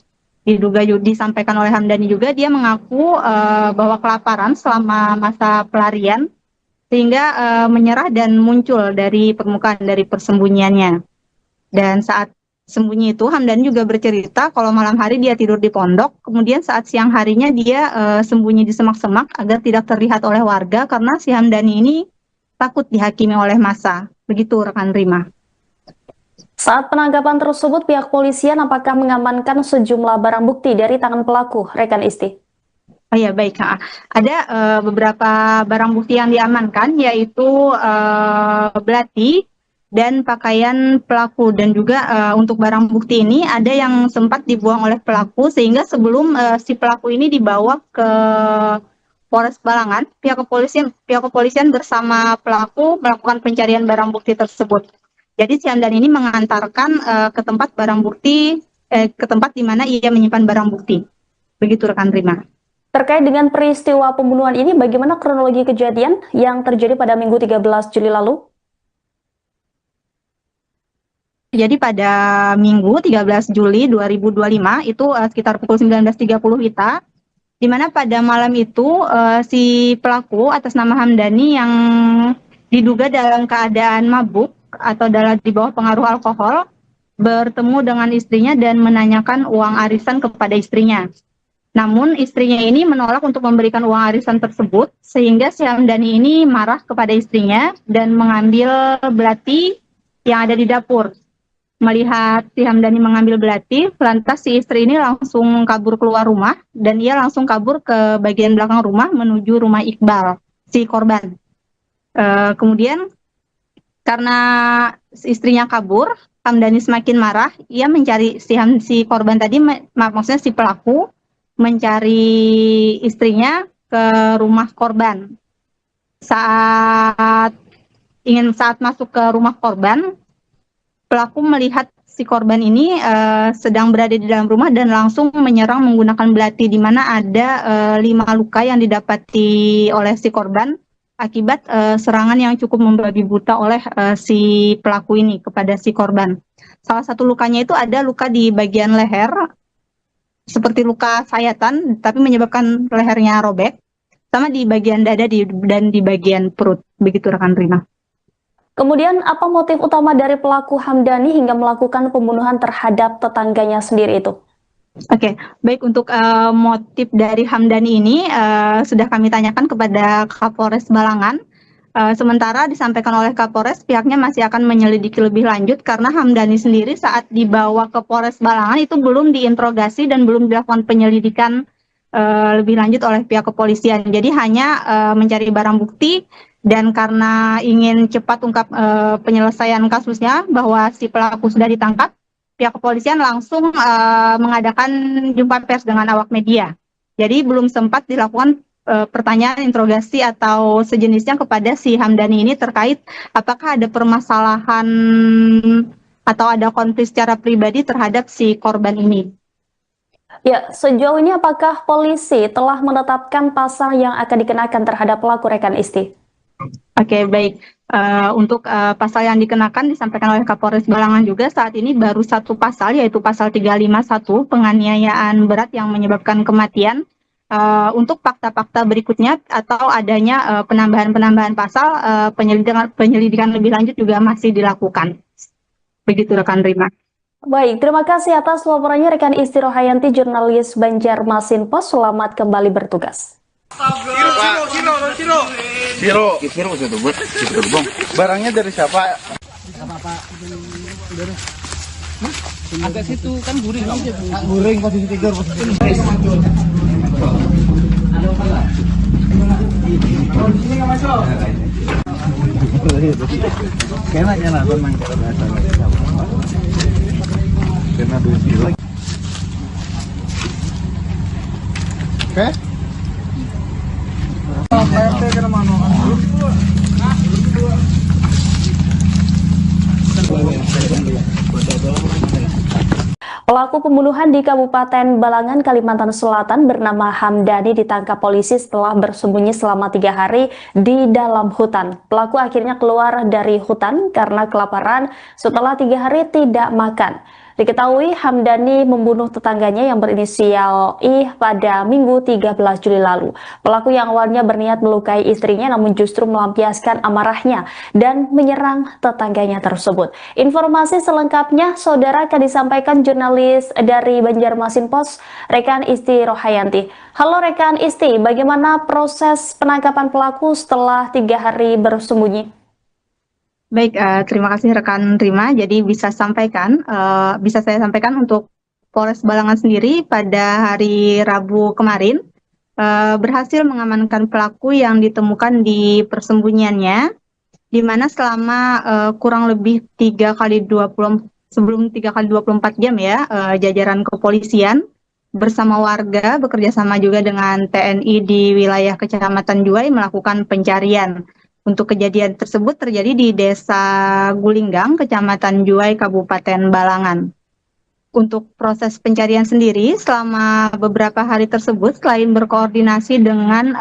Disampaikan oleh Hamdani juga dia mengaku bahwa kelaparan selama masa pelarian sehingga menyerah dan muncul dari permukaan dari persembunyiannya. Dan saat sembunyi itu Hamdani juga bercerita kalau malam hari dia tidur di pondok, kemudian saat siang harinya dia sembunyi di semak-semak agar tidak terlihat oleh warga karena si Hamdani ini takut dihakimi oleh massa. Begitu rekan Rima.
Saat penangkapan tersebut, pihak polisian apakah mengamankan sejumlah barang bukti dari tangan pelaku, rekan Isti?
Oh ya, baik. Ada beberapa barang bukti yang diamankan, yaitu belati dan pakaian pelaku. Dan juga untuk barang bukti ini ada yang sempat dibuang oleh pelaku, sehingga sebelum si pelaku ini dibawa ke Polres Balangan, pihak kepolisian bersama pelaku melakukan pencarian barang bukti tersebut. Jadi si Hamdani ini mengantarkan ke tempat barang bukti, ke tempat di mana ia menyimpan barang bukti. Begitu rekan Rima.
Terkait dengan peristiwa pembunuhan ini, bagaimana kronologi kejadian yang terjadi pada Minggu 13 Juli lalu?
Jadi pada Minggu 13 Juli 2025 itu sekitar pukul 19.30 WITA, di mana pada malam itu si pelaku atas nama Hamdani yang diduga dalam keadaan mabuk atau di bawah pengaruh alkohol bertemu dengan istrinya dan menanyakan uang arisan kepada istrinya. Namun istrinya ini menolak untuk memberikan uang arisan tersebut, sehingga si Hamdani ini marah kepada istrinya dan mengambil belati yang ada di dapur. Melihat si Hamdani mengambil belati, lantas si istri ini langsung kabur keluar rumah dan ia langsung kabur ke bagian belakang rumah menuju rumah Iqbal, si korban. Kemudian karena istrinya kabur, Hamdani semakin marah, ia mencari si korban tadi, maksudnya si pelaku, mencari istrinya ke rumah korban. Saat masuk ke rumah korban, pelaku melihat si korban ini sedang berada di dalam rumah dan langsung menyerang menggunakan belati, di mana ada 5 luka yang didapati oleh si korban akibat serangan yang cukup membabi buta oleh si pelaku ini kepada si korban. Salah satu lukanya itu ada luka di bagian leher, seperti luka sayatan, tapi menyebabkan lehernya robek, sama di bagian dada dan di bagian perut. Begitu rekan Rima.
Kemudian apa motif utama dari pelaku Hamdani hingga melakukan pembunuhan terhadap tetangganya sendiri itu?
Oke, baik, untuk motif dari Hamdani ini sudah kami tanyakan kepada Kapolres Balangan. Sementara disampaikan oleh Kapolres, pihaknya masih akan menyelidiki lebih lanjut karena Hamdani sendiri saat dibawa ke Polres Balangan itu belum diinterogasi dan belum dilakukan penyelidikan lebih lanjut oleh pihak kepolisian. Jadi hanya mencari barang bukti, dan karena ingin cepat ungkap penyelesaian kasusnya bahwa si pelaku sudah ditangkap, pihak kepolisian langsung mengadakan jumpa pers dengan awak media. Jadi belum sempat dilakukan pertanyaan, interogasi atau sejenisnya kepada si Hamdani ini terkait apakah ada permasalahan atau ada konflik secara pribadi terhadap si korban ini.
Ya, sejauh ini apakah polisi telah menetapkan pasal yang akan dikenakan terhadap pelaku rekan Isti?
Oke, baik. Untuk pasal yang dikenakan disampaikan oleh Kapolres Balangan juga saat ini baru satu pasal, yaitu pasal 351 penganiayaan berat yang menyebabkan kematian. Untuk fakta-fakta berikutnya atau adanya penambahan pasal, penyelidikan lebih lanjut juga masih dilakukan. Begitu rekan Rima.
Baik, terima kasih atas laporannya rekan Isti Rohayanti, jurnalis Banjarmasin Post. Selamat kembali bertugas.
Siro itu buat bang. Barangnya dari siapa?
Agak situ kan guring.
Guring posisi tidur. Kayaknya nggak tenang kalau bahasa. Karena dulu. Oke.
Pelaku pembunuhan di Kabupaten Balangan, Kalimantan Selatan bernama Hamdani ditangkap polisi setelah bersembunyi selama 3 hari di dalam hutan. Pelaku akhirnya keluar dari hutan karena kelaparan setelah 3 hari tidak makan. Diketahui Hamdani membunuh tetangganya yang berinisial I pada Minggu 13 Juli lalu. Pelaku yang awalnya berniat melukai istrinya namun justru melampiaskan amarahnya dan menyerang tetangganya tersebut. Informasi selengkapnya saudara akan disampaikan jurnalis dari Banjarmasin Post, rekan Isti Rohayanti. Halo rekan Isti, bagaimana proses penangkapan pelaku setelah 3 hari bersembunyi?
Baik, terima kasih rekan Rima. Jadi bisa saya sampaikan untuk Polres Balangan sendiri pada hari Rabu kemarin berhasil mengamankan pelaku yang ditemukan di persembunyiannya, di mana selama kurang lebih 3x24 jam ya, jajaran kepolisian bersama warga bekerja sama juga dengan TNI di wilayah Kecamatan Juwai melakukan pencarian. Untuk kejadian tersebut terjadi di Desa Gulinggang, Kecamatan Juai, Kabupaten Balangan. Untuk proses pencarian sendiri selama beberapa hari tersebut, selain berkoordinasi dengan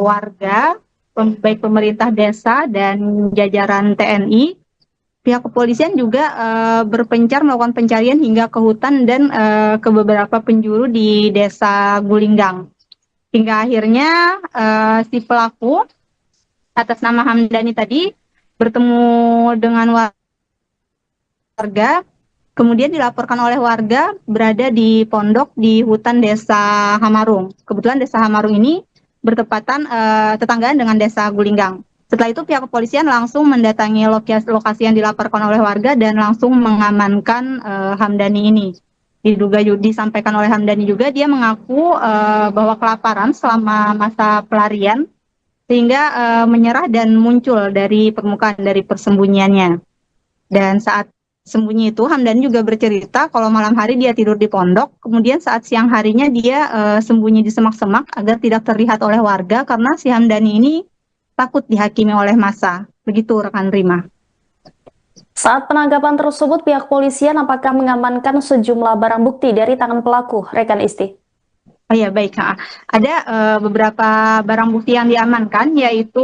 warga, baik pemerintah desa dan jajaran TNI, pihak kepolisian juga berpencar melakukan pencarian hingga ke hutan dan ke beberapa penjuru di Desa Gulinggang. Hingga akhirnya si pelaku atas nama Hamdani tadi bertemu dengan warga, kemudian dilaporkan oleh warga berada di pondok di hutan Desa Hamarung. Kebetulan Desa Hamarung ini bertepatan tetanggaan dengan Desa Gulinggang. Setelah itu pihak kepolisian langsung mendatangi lokasi yang dilaporkan oleh warga dan langsung mengamankan Hamdani ini. Disampaikan oleh Hamdani juga, dia mengaku bahwa kelaparan selama masa pelarian sehingga menyerah dan muncul dari permukaan dari persembunyiannya. Dan saat sembunyi itu, Hamdani juga bercerita kalau malam hari dia tidur di pondok, kemudian saat siang harinya dia sembunyi di semak-semak agar tidak terlihat oleh warga karena si Hamdani ini takut dihakimi oleh massa. Begitu rekan Rima.
Saat penangkapan tersebut, pihak polisian apakah mengamankan sejumlah barang bukti dari tangan pelaku, rekan Isti?
Oh ya, baik. Ada beberapa barang bukti yang diamankan, yaitu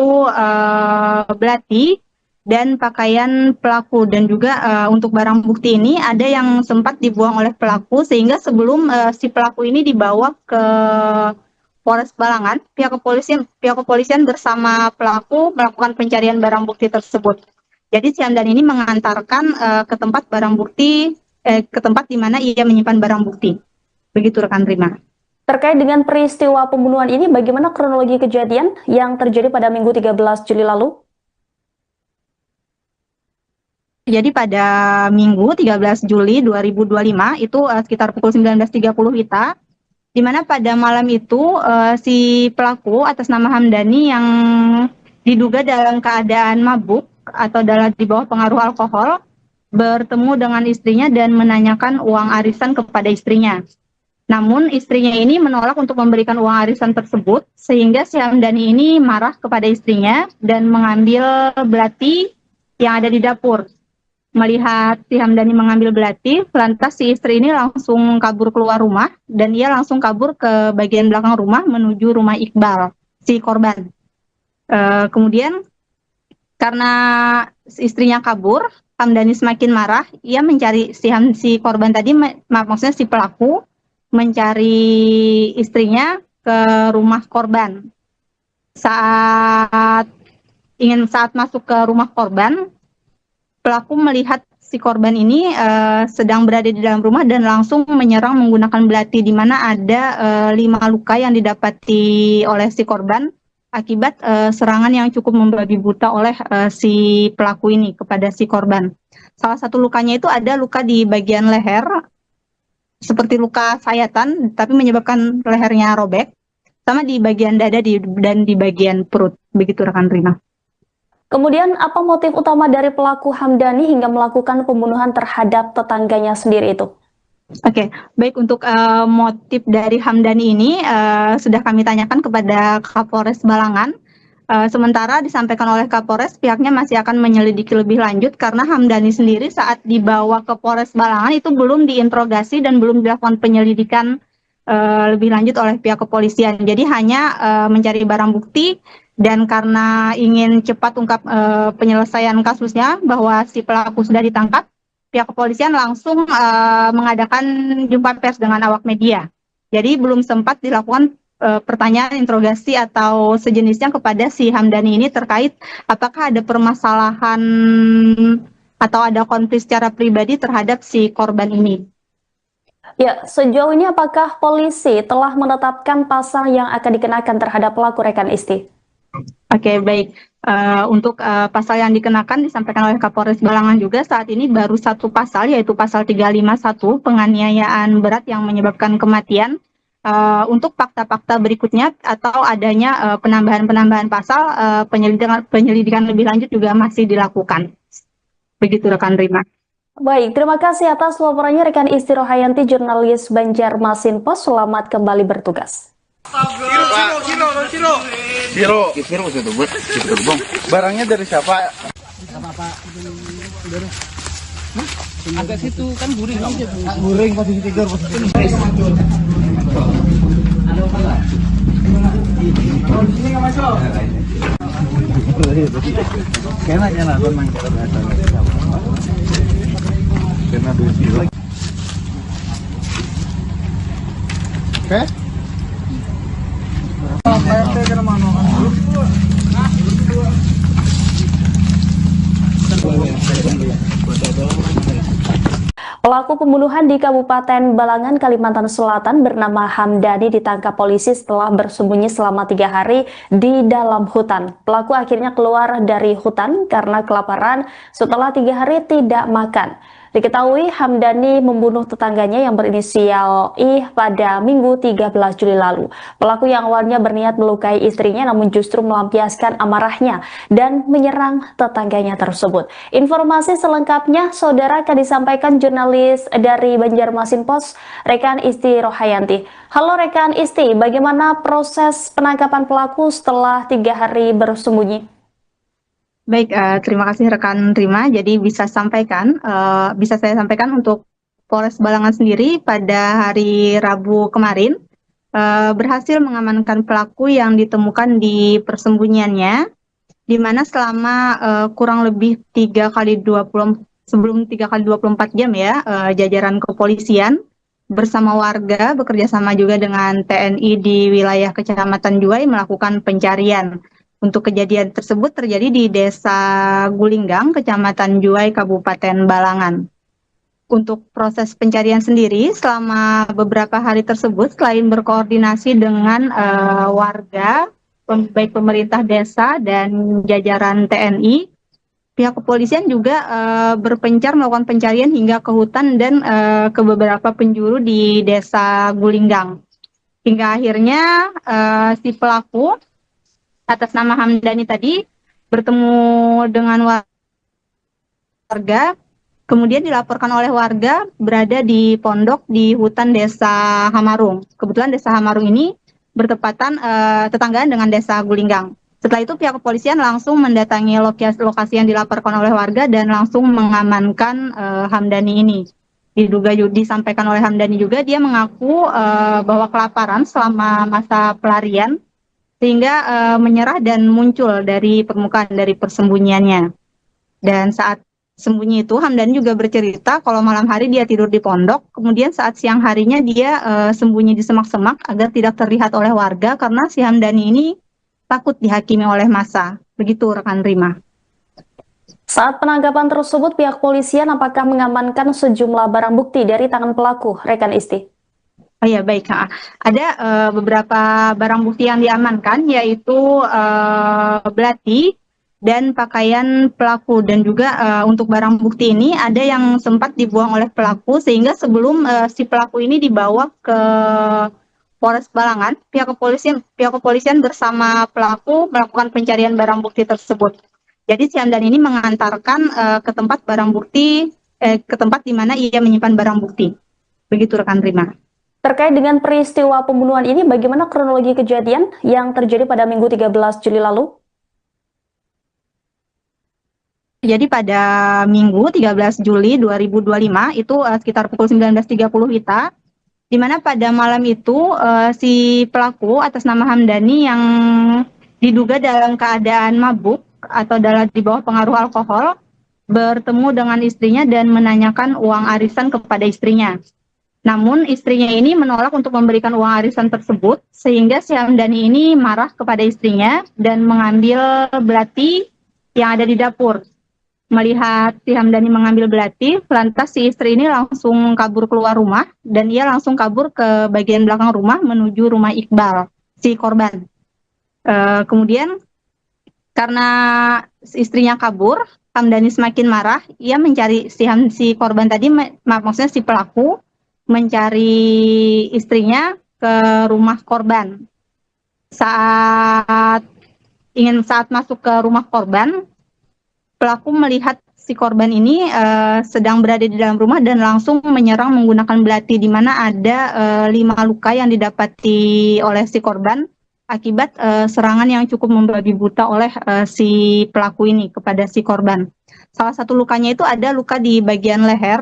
belati dan pakaian pelaku, dan juga untuk barang bukti ini ada yang sempat dibuang oleh pelaku sehingga sebelum si pelaku ini dibawa ke Polres Balangan, pihak kepolisian bersama pelaku melakukan pencarian barang bukti tersebut. Jadi si Hamdan ini mengantarkan ke tempat barang bukti, ke tempat di mana ia menyimpan barang bukti. Begitu rekan Rima.
Terkait dengan peristiwa pembunuhan ini, bagaimana kronologi kejadian yang terjadi pada Minggu 13 Juli lalu?
Jadi pada Minggu 13 Juli 2025 itu sekitar pukul 19.30 WITA, di mana pada malam itu si pelaku atas nama Hamdani yang diduga dalam keadaan mabuk atau di bawah pengaruh alkohol bertemu dengan istrinya dan menanyakan uang arisan kepada istrinya. Namun istrinya ini menolak untuk memberikan uang arisan tersebut, sehingga si Hamdani ini marah kepada istrinya dan mengambil belati yang ada di dapur. Melihat si Hamdani mengambil belati, lantas si istri ini langsung kabur keluar rumah dan ia langsung kabur ke bagian belakang rumah menuju rumah Iqbal, si korban. Kemudian karena istrinya kabur, Hamdani semakin marah. Ia mencari si korban tadi, maksudnya si pelaku mencari istrinya ke rumah korban. Saat masuk ke rumah korban, pelaku melihat si korban ini sedang berada di dalam rumah dan langsung menyerang menggunakan belati, di mana ada 5 luka yang didapati oleh si korban akibat serangan yang cukup membabi buta oleh si pelaku ini kepada si korban. Salah satu lukanya itu ada luka di bagian leher, seperti luka sayatan, tapi menyebabkan lehernya robek, sama di bagian dada dan di bagian perut. Begitu rekan Rima.
Kemudian apa motif utama dari pelaku Hamdani hingga melakukan pembunuhan terhadap tetangganya sendiri itu?
Oke, baik, untuk motif dari Hamdani ini sudah kami tanyakan kepada Kapolres Balangan. Sementara disampaikan oleh Kapolres, pihaknya masih akan menyelidiki lebih lanjut karena Hamdani sendiri saat dibawa ke Polres Balangan itu belum diinterogasi dan belum dilakukan penyelidikan lebih lanjut oleh pihak kepolisian. Jadi hanya mencari barang bukti, dan karena ingin cepat ungkap penyelesaian kasusnya bahwa si pelaku sudah ditangkap, pihak kepolisian langsung mengadakan jumpa pers dengan awak media. Jadi belum sempat dilakukan pertanyaan, interogasi atau sejenisnya kepada si Hamdani ini terkait apakah ada permasalahan atau ada konflik secara pribadi terhadap si korban ini.
Ya, sejauh ini apakah polisi telah menetapkan pasal yang akan dikenakan terhadap pelaku, rekan Isti?
Oke, baik. Untuk pasal yang dikenakan disampaikan oleh Kapolres Balangan juga saat ini baru satu pasal, yaitu pasal 351, penganiayaan berat yang menyebabkan kematian. Untuk fakta-fakta berikutnya atau adanya penambahan pasal, penyelidikan lebih lanjut juga masih dilakukan. Begitu rekan Rima.
Baik, terima kasih atas laporannya rekan Isti Rohayanti, jurnalis Banjarmasin Pos. Selamat kembali bertugas.
Siro itu buat itu bang. Barangnya dari siapa?
Agak situ kan guring bang.
Guring posisi tidur Kena memang kena duit. Oke.
Pelaku pembunuhan di Kabupaten Balangan, Kalimantan Selatan bernama Hamdani ditangkap polisi setelah bersembunyi selama 3 hari di dalam hutan. Pelaku akhirnya keluar dari hutan karena kelaparan setelah 3 hari tidak makan. Diketahui Hamdani membunuh tetangganya yang berinisial I pada Minggu 13 Juli lalu. Pelaku yang awalnya berniat melukai istrinya namun justru melampiaskan amarahnya dan menyerang tetangganya tersebut. Informasi selengkapnya saudara akan disampaikan jurnalis dari Banjarmasin Post, rekan Isti Rohayanti. Halo rekan Isti, bagaimana proses penangkapan pelaku setelah 3 hari bersembunyi?
Baik, terima kasih rekan Rima. Jadi bisa saya sampaikan untuk Polres Balangan sendiri pada hari Rabu kemarin berhasil mengamankan pelaku yang ditemukan di persembunyiannya, di mana selama kurang lebih 3 kali 24 jam ya, jajaran kepolisian bersama warga bekerja sama juga dengan TNI di wilayah Kecamatan Juwai melakukan pencarian. Untuk kejadian tersebut terjadi di Desa Gulinggang, Kecamatan Juwai, Kabupaten Balangan. Untuk proses pencarian sendiri, selama beberapa hari tersebut, selain berkoordinasi dengan warga, baik pemerintah desa dan jajaran TNI, pihak kepolisian juga berpencar melakukan pencarian hingga ke hutan dan ke beberapa penjuru di Desa Gulinggang. Hingga akhirnya si pelaku atas nama Hamdani tadi bertemu dengan warga, kemudian dilaporkan oleh warga berada di pondok di hutan Desa Hamarung. Kebetulan Desa Hamarung ini bertepatan tetanggaan dengan Desa Gulinggang. Setelah itu pihak kepolisian langsung mendatangi lokasi yang dilaporkan oleh warga dan langsung mengamankan Hamdani ini. Disampaikan oleh Hamdani juga dia mengaku bahwa kelaparan selama masa pelarian sehingga menyerah dan muncul dari permukaan dari persembunyiannya. Dan saat sembunyi itu Hamdani juga bercerita kalau malam hari dia tidur di pondok, kemudian saat siang harinya dia sembunyi di semak-semak agar tidak terlihat oleh warga karena si Hamdani ini takut dihakimi oleh massa. Begitu rekan Rima.
Saat penangkapan tersebut, pihak polisian apakah mengamankan sejumlah barang bukti dari tangan pelaku, rekan Isti?
Oh ya baik, ada beberapa barang bukti yang diamankan yaitu belati dan pakaian pelaku, dan juga untuk barang bukti ini ada yang sempat dibuang oleh pelaku sehingga sebelum si pelaku ini dibawa ke Polres Balangan, pihak kepolisian bersama pelaku melakukan pencarian barang bukti tersebut. Jadi si Hamdan ini mengantarkan ke tempat ke tempat di mana ia menyimpan barang bukti. Begitu rekan Rima.
Terkait dengan peristiwa pembunuhan ini, bagaimana kronologi kejadian yang terjadi pada Minggu 13 Juli lalu?
Jadi pada Minggu 13 Juli 2025 itu sekitar pukul 19.30 WITA, di mana pada malam itu si pelaku atas nama Hamdani yang diduga dalam keadaan mabuk atau di bawah pengaruh alkohol bertemu dengan istrinya dan menanyakan uang arisan kepada istrinya. Namun istrinya ini menolak untuk memberikan uang arisan tersebut, sehingga si Hamdani ini marah kepada istrinya dan mengambil belati yang ada di dapur. Melihat si Hamdani mengambil belati, lantas si istri ini langsung kabur keluar rumah dan ia langsung kabur ke bagian belakang rumah menuju rumah Iqbal, si korban. Kemudian karena istrinya kabur, Hamdani semakin marah, ia mencari si korban tadi, maksudnya si pelaku, mencari istrinya ke rumah korban. Saat masuk ke rumah korban, pelaku melihat si korban ini sedang berada di dalam rumah dan langsung menyerang menggunakan belati, di mana ada 5 luka yang didapati oleh si korban akibat serangan yang cukup membabi buta oleh si pelaku ini kepada si korban. Salah satu lukanya itu ada luka di bagian leher,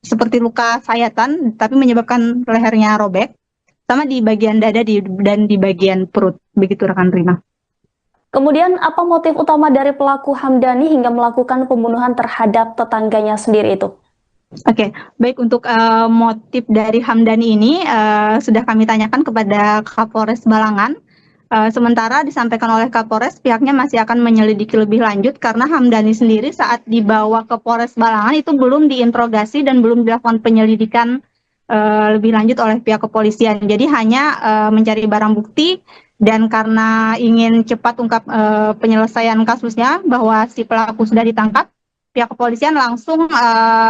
seperti luka sayatan, tapi menyebabkan lehernya robek, sama di bagian dada dan di bagian perut. Begitu rekan Rima.
Kemudian apa motif utama dari pelaku Hamdani hingga melakukan pembunuhan terhadap tetangganya sendiri itu?
Oke, baik, untuk motif dari Hamdani ini sudah kami tanyakan kepada Kapolres Balangan. Sementara disampaikan oleh Kapolres, pihaknya masih akan menyelidiki lebih lanjut karena Hamdani sendiri saat dibawa ke Polres Balangan itu belum diinterogasi dan belum dilakukan penyelidikan lebih lanjut oleh pihak kepolisian. Jadi hanya mencari barang bukti. Dan karena ingin cepat ungkap penyelesaian kasusnya bahwa si pelaku sudah ditangkap, pihak kepolisian langsung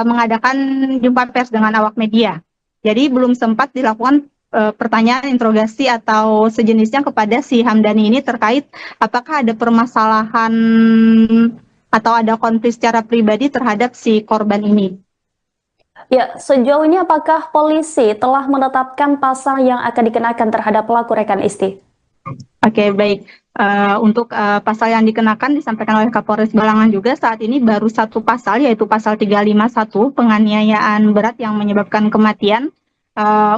mengadakan jumpa pers dengan awak media. Jadi belum sempat dilakukan pertanyaan, interogasi atau sejenisnya kepada si Hamdani ini terkait apakah ada permasalahan atau ada konflik secara pribadi terhadap si korban ini.
Ya, sejauh ini apakah polisi telah menetapkan pasal yang akan dikenakan terhadap pelaku rekan Isti?
Oke, baik. Untuk pasal yang dikenakan disampaikan oleh Kapolres Balangan juga saat ini baru satu pasal, yaitu pasal 351 penganiayaan berat yang menyebabkan kematian.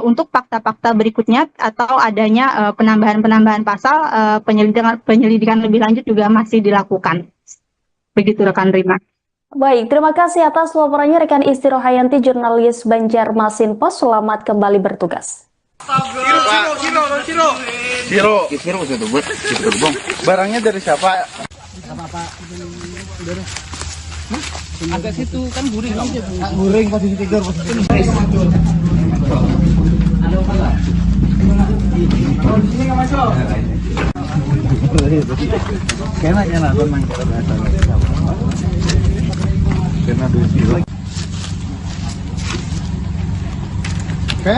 Untuk fakta-fakta berikutnya atau adanya penambahan pasal, penyelidikan lebih lanjut juga masih dilakukan. Begitu rekan Rima.
Baik, terima kasih atas laporannya rekan Isti Rohayanti, jurnalis Banjarmasin Post. Selamat kembali bertugas.
Siro itu buat gerbong. Barangnya dari siapa?
Agak situ kan guring dong.
Guring posisi tidur, posisi tidur. Oh, di sini nggak masuk. Kena tenang kena dusi. Oke.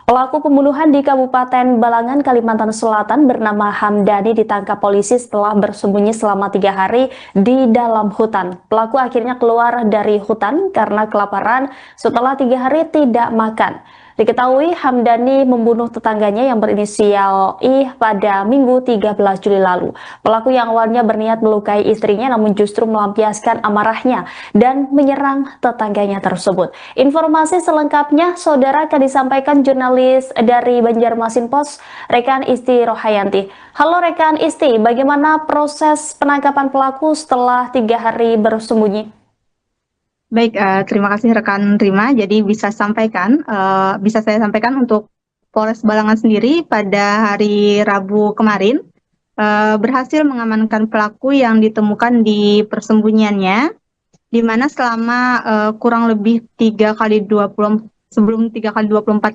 Pelaku pembunuhan di Kabupaten Balangan, Kalimantan Selatan bernama Hamdani ditangkap polisi setelah bersembunyi selama 3 hari di dalam hutan. Pelaku akhirnya keluar dari hutan karena kelaparan setelah 3 hari tidak makan. Diketahui Hamdani membunuh tetangganya yang berinisial I pada Minggu 13 Juli lalu. Pelaku yang awalnya berniat melukai istrinya namun justru melampiaskan amarahnya dan menyerang tetangganya tersebut. Informasi selengkapnya saudara akan disampaikan jurnalis dari Banjarmasin Post, rekan Isti Rohayanti. Halo rekan Isti, bagaimana proses penangkapan pelaku setelah 3 hari bersembunyi?
Baik, terima kasih rekan Rima. Jadi bisa saya sampaikan untuk Polres Balangan sendiri pada hari Rabu kemarin berhasil mengamankan pelaku yang ditemukan di persembunyiannya, di mana selama kurang lebih 3 kali 24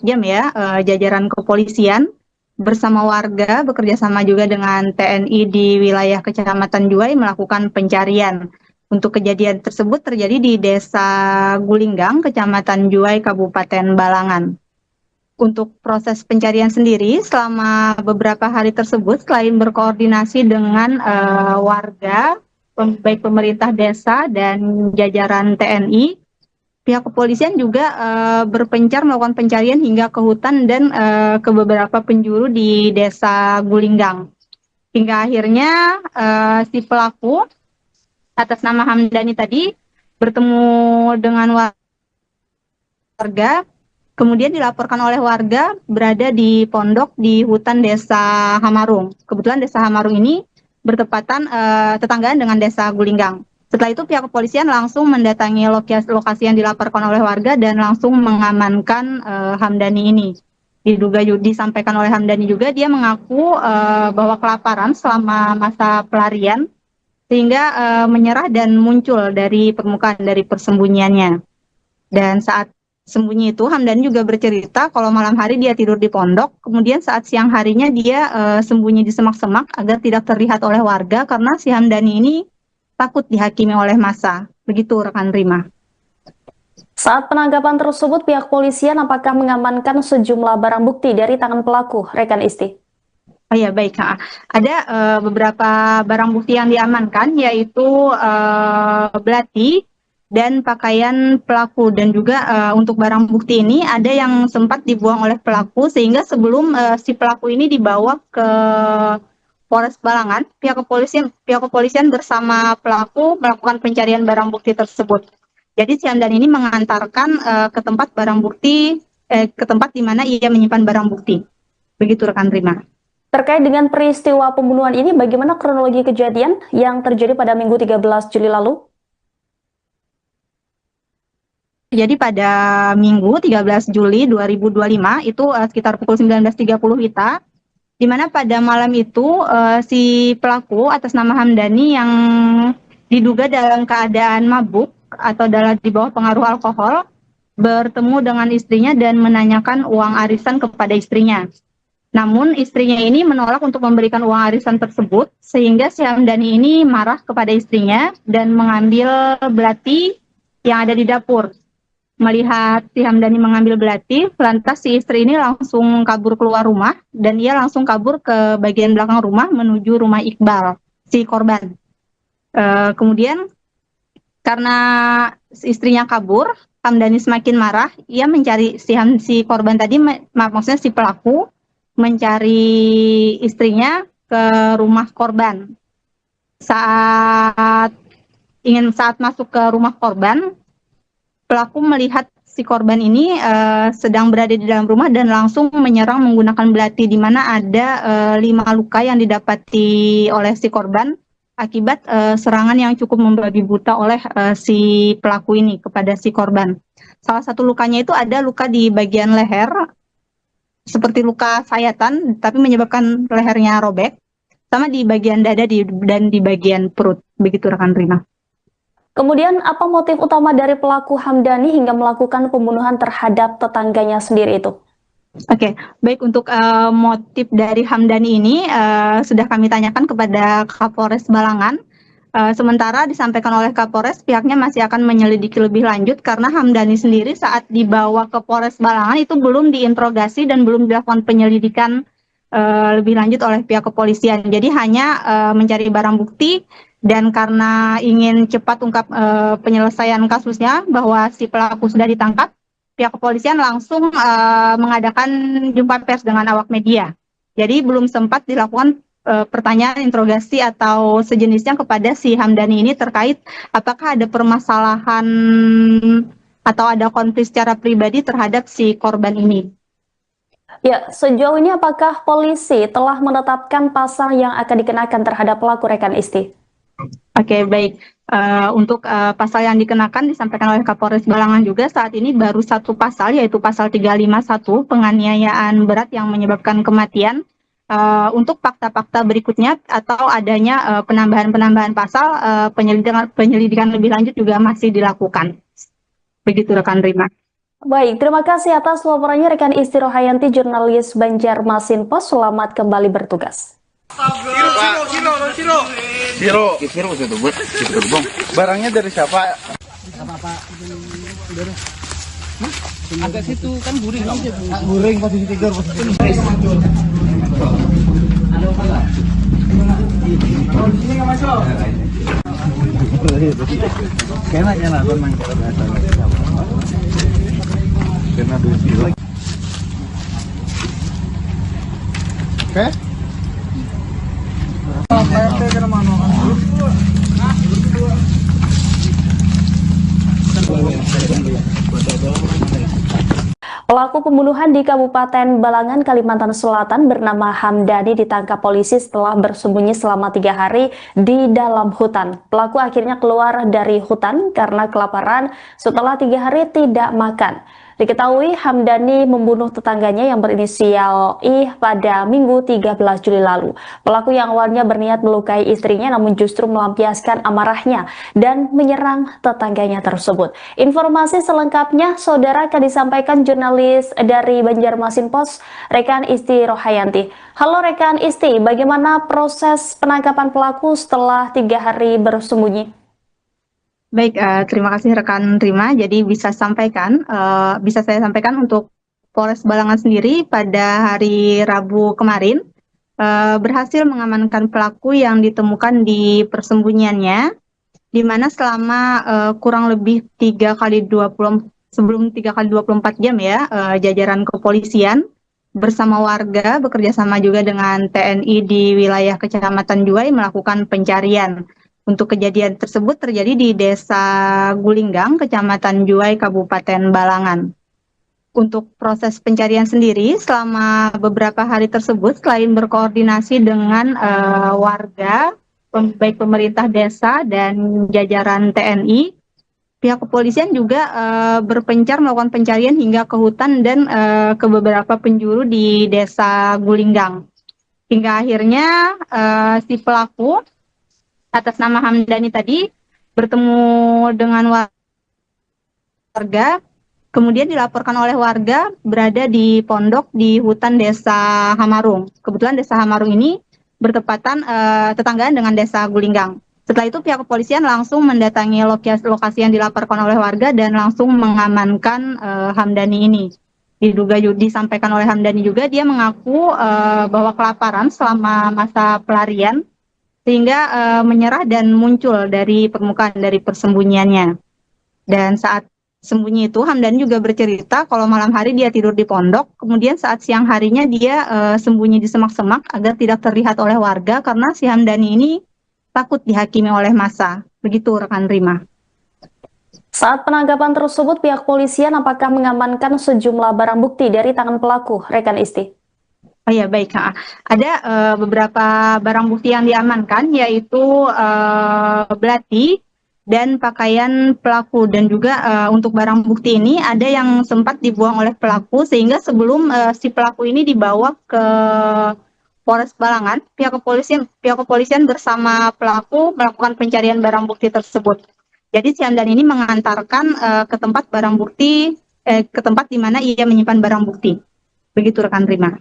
jam ya, jajaran kepolisian bersama warga bekerja sama juga dengan TNI di wilayah Kecamatan Juwai melakukan pencarian. Untuk kejadian tersebut terjadi di Desa Gulinggang, Kecamatan Juwai, Kabupaten Balangan. Untuk proses pencarian sendiri, selama beberapa hari tersebut, selain berkoordinasi dengan warga, baik pemerintah desa dan jajaran TNI, pihak kepolisian juga berpencar melakukan pencarian hingga ke hutan dan ke beberapa penjuru di Desa Gulinggang. Hingga akhirnya si pelaku atas nama Hamdani tadi bertemu dengan warga, kemudian dilaporkan oleh warga berada di pondok di hutan Desa Hamarung. Kebetulan Desa Hamarung ini bertepatan tetanggaan dengan Desa Gulinggang. Setelah itu pihak kepolisian langsung mendatangi lokasi yang dilaporkan oleh warga dan langsung mengamankan Hamdani ini. Disampaikan oleh Hamdani juga dia mengaku bahwa kelaparan selama masa pelarian sehingga menyerah dan muncul dari permukaan dari persembunyiannya. Dan saat sembunyi itu Hamdani juga bercerita kalau malam hari dia tidur di pondok, kemudian saat siang harinya dia sembunyi di semak-semak agar tidak terlihat oleh warga karena si Hamdani ini takut dihakimi oleh massa. Begitu rekan Rima.
Saat penangkapan tersebut, pihak polisian apakah mengamankan sejumlah barang bukti dari tangan pelaku, rekan Isti?
Oh ya, baik. Ada beberapa barang bukti yang diamankan, yaitu belati dan pakaian pelaku. Dan juga untuk barang bukti ini ada yang sempat dibuang oleh pelaku, sehingga sebelum si pelaku ini dibawa ke Polres Balangan, pihak kepolisian bersama pelaku melakukan pencarian barang bukti tersebut. Jadi si Hamdan ini mengantarkan ke tempat barang bukti, ke tempat di mana ia menyimpan barang bukti. Begitu rekan Rima.
Terkait dengan peristiwa pembunuhan ini, bagaimana kronologi kejadian yang terjadi pada Minggu 13 Juli lalu?
Jadi pada Minggu 13 Juli 2025 itu sekitar pukul 19.30 WITA, di mana pada malam itu si pelaku atas nama Hamdani yang diduga dalam keadaan mabuk atau di bawah pengaruh alkohol bertemu dengan istrinya dan menanyakan uang arisan kepada istrinya. Namun istrinya ini menolak untuk memberikan uang arisan tersebut, sehingga si Hamdani ini marah kepada istrinya dan mengambil belati yang ada di dapur. Melihat si Hamdani mengambil belati, lantas si istri ini langsung kabur keluar rumah dan ia langsung kabur ke bagian belakang rumah menuju rumah Iqbal, si korban. Kemudian karena istrinya kabur, Hamdani semakin marah, ia mencari si korban tadi, maksudnya si pelaku, mencari istrinya ke rumah korban. Saat masuk ke rumah korban, pelaku melihat si korban ini sedang berada di dalam rumah dan langsung menyerang menggunakan belati, di mana ada 5 luka yang didapati oleh si korban akibat serangan yang cukup membabi buta oleh si pelaku ini kepada si korban. Salah satu lukanya itu ada luka di bagian leher, seperti luka sayatan, tapi menyebabkan lehernya robek, sama di bagian dada dan di bagian perut. Begitu rekan Rima.
Kemudian, apa motif utama dari pelaku Hamdani hingga melakukan pembunuhan terhadap tetangganya sendiri itu?
Oke, baik, untuk motif dari Hamdani ini sudah kami tanyakan kepada Kapolres Balangan. Sementara disampaikan oleh Kapolres, pihaknya masih akan menyelidiki lebih lanjut karena Hamdani sendiri saat dibawa ke Polres Balangan itu belum diinterogasi dan belum dilakukan penyelidikan lebih lanjut oleh pihak kepolisian. Jadi hanya mencari barang bukti, dan karena ingin cepat ungkap penyelesaian kasusnya bahwa si pelaku sudah ditangkap, pihak kepolisian langsung mengadakan jumpa pers dengan awak media. Jadi belum sempat dilakukan pertanyaan interogasi atau sejenisnya kepada si Hamdani ini terkait apakah ada permasalahan atau ada konflik secara pribadi terhadap si korban ini.
Ya, sejauh ini apakah polisi telah menetapkan pasal yang akan dikenakan terhadap pelaku, rekan Isti?
Oke, baik. Untuk pasal yang dikenakan disampaikan oleh Kapolres Balangan juga saat ini baru satu pasal, yaitu pasal 351 penganiayaan berat yang menyebabkan kematian. Untuk fakta-fakta berikutnya atau adanya penambahan pasal, penyelidikan lebih lanjut juga masih dilakukan. Begitu rekan Rima.
Baik, terima kasih atas laporannya rekan Isti Rohayanti, jurnalis Banjarmasin Post. Selamat kembali bertugas.
Siro itu buat bang. Barangnya dari siapa?
Agak situ kan guring.
Guring posisi tidur, posisi tidur. Kayaknya lah memang kena dusi. Oke.
Pelaku pembunuhan di Kabupaten Balangan, Kalimantan Selatan bernama Hamdani ditangkap polisi setelah bersembunyi selama 3 hari di dalam hutan. Pelaku akhirnya keluar dari hutan karena kelaparan setelah 3 hari tidak makan. Diketahui Hamdani membunuh tetangganya yang berinisial I pada Minggu 13 Juli lalu. Pelaku yang awalnya berniat melukai istrinya namun justru melampiaskan amarahnya dan menyerang tetangganya tersebut. Informasi selengkapnya saudara akan disampaikan jurnalis dari Banjarmasin Post, rekan Isti Rohayanti. Halo rekan Isti, bagaimana proses penangkapan pelaku setelah 3 hari bersembunyi?
Baik, terima kasih rekan Rima. Jadi bisa saya sampaikan untuk Polres Balangan sendiri pada hari Rabu kemarin berhasil mengamankan pelaku yang ditemukan di persembunyiannya, di mana selama kurang lebih 3 kali 24 jam ya, jajaran kepolisian bersama warga bekerja sama juga dengan TNI di wilayah Kecamatan Juwai melakukan pencarian. Untuk kejadian tersebut terjadi di Desa Gulinggang, Kecamatan Juwai, Kabupaten Balangan. Untuk proses pencarian sendiri selama beberapa hari tersebut, selain berkoordinasi dengan warga, baik pemerintah desa dan jajaran TNI, pihak kepolisian juga berpencar melakukan pencarian hingga ke hutan dan ke beberapa penjuru di Desa Gulinggang. Hingga akhirnya si pelaku atas nama Hamdani tadi bertemu dengan warga, kemudian dilaporkan oleh warga berada di pondok di hutan Desa Hamarung. Kebetulan Desa Hamarung ini bertepatan tetanggaan dengan Desa Gulinggang. Setelah itu pihak kepolisian langsung mendatangi lokasi yang dilaporkan oleh warga dan langsung mengamankan Hamdani ini. Disampaikan oleh Hamdani juga, dia mengaku bahwa kelaparan selama masa pelarian sehingga menyerah dan muncul dari permukaan dari persembunyiannya. Dan saat sembunyi itu, Hamdani juga bercerita kalau malam hari dia tidur di pondok, kemudian saat siang harinya dia sembunyi di semak-semak agar tidak terlihat oleh warga karena si Hamdani ini takut dihakimi oleh massa. Begitu rekan Rima.
Saat penangkapan tersebut, pihak polisian apakah mengamankan sejumlah barang bukti dari tangan pelaku, rekan Isti?
Oh ya, baik. Ada beberapa barang bukti yang diamankan, yaitu belati dan pakaian pelaku. Dan juga untuk barang bukti ini ada yang sempat dibuang oleh pelaku, sehingga sebelum si pelaku ini dibawa ke Polres Balangan, pihak kepolisian bersama pelaku melakukan pencarian barang bukti tersebut. Jadi si Hamdan ini mengantarkan ke tempat ke tempat di mana ia menyimpan barang bukti. Begitu rekan Rima.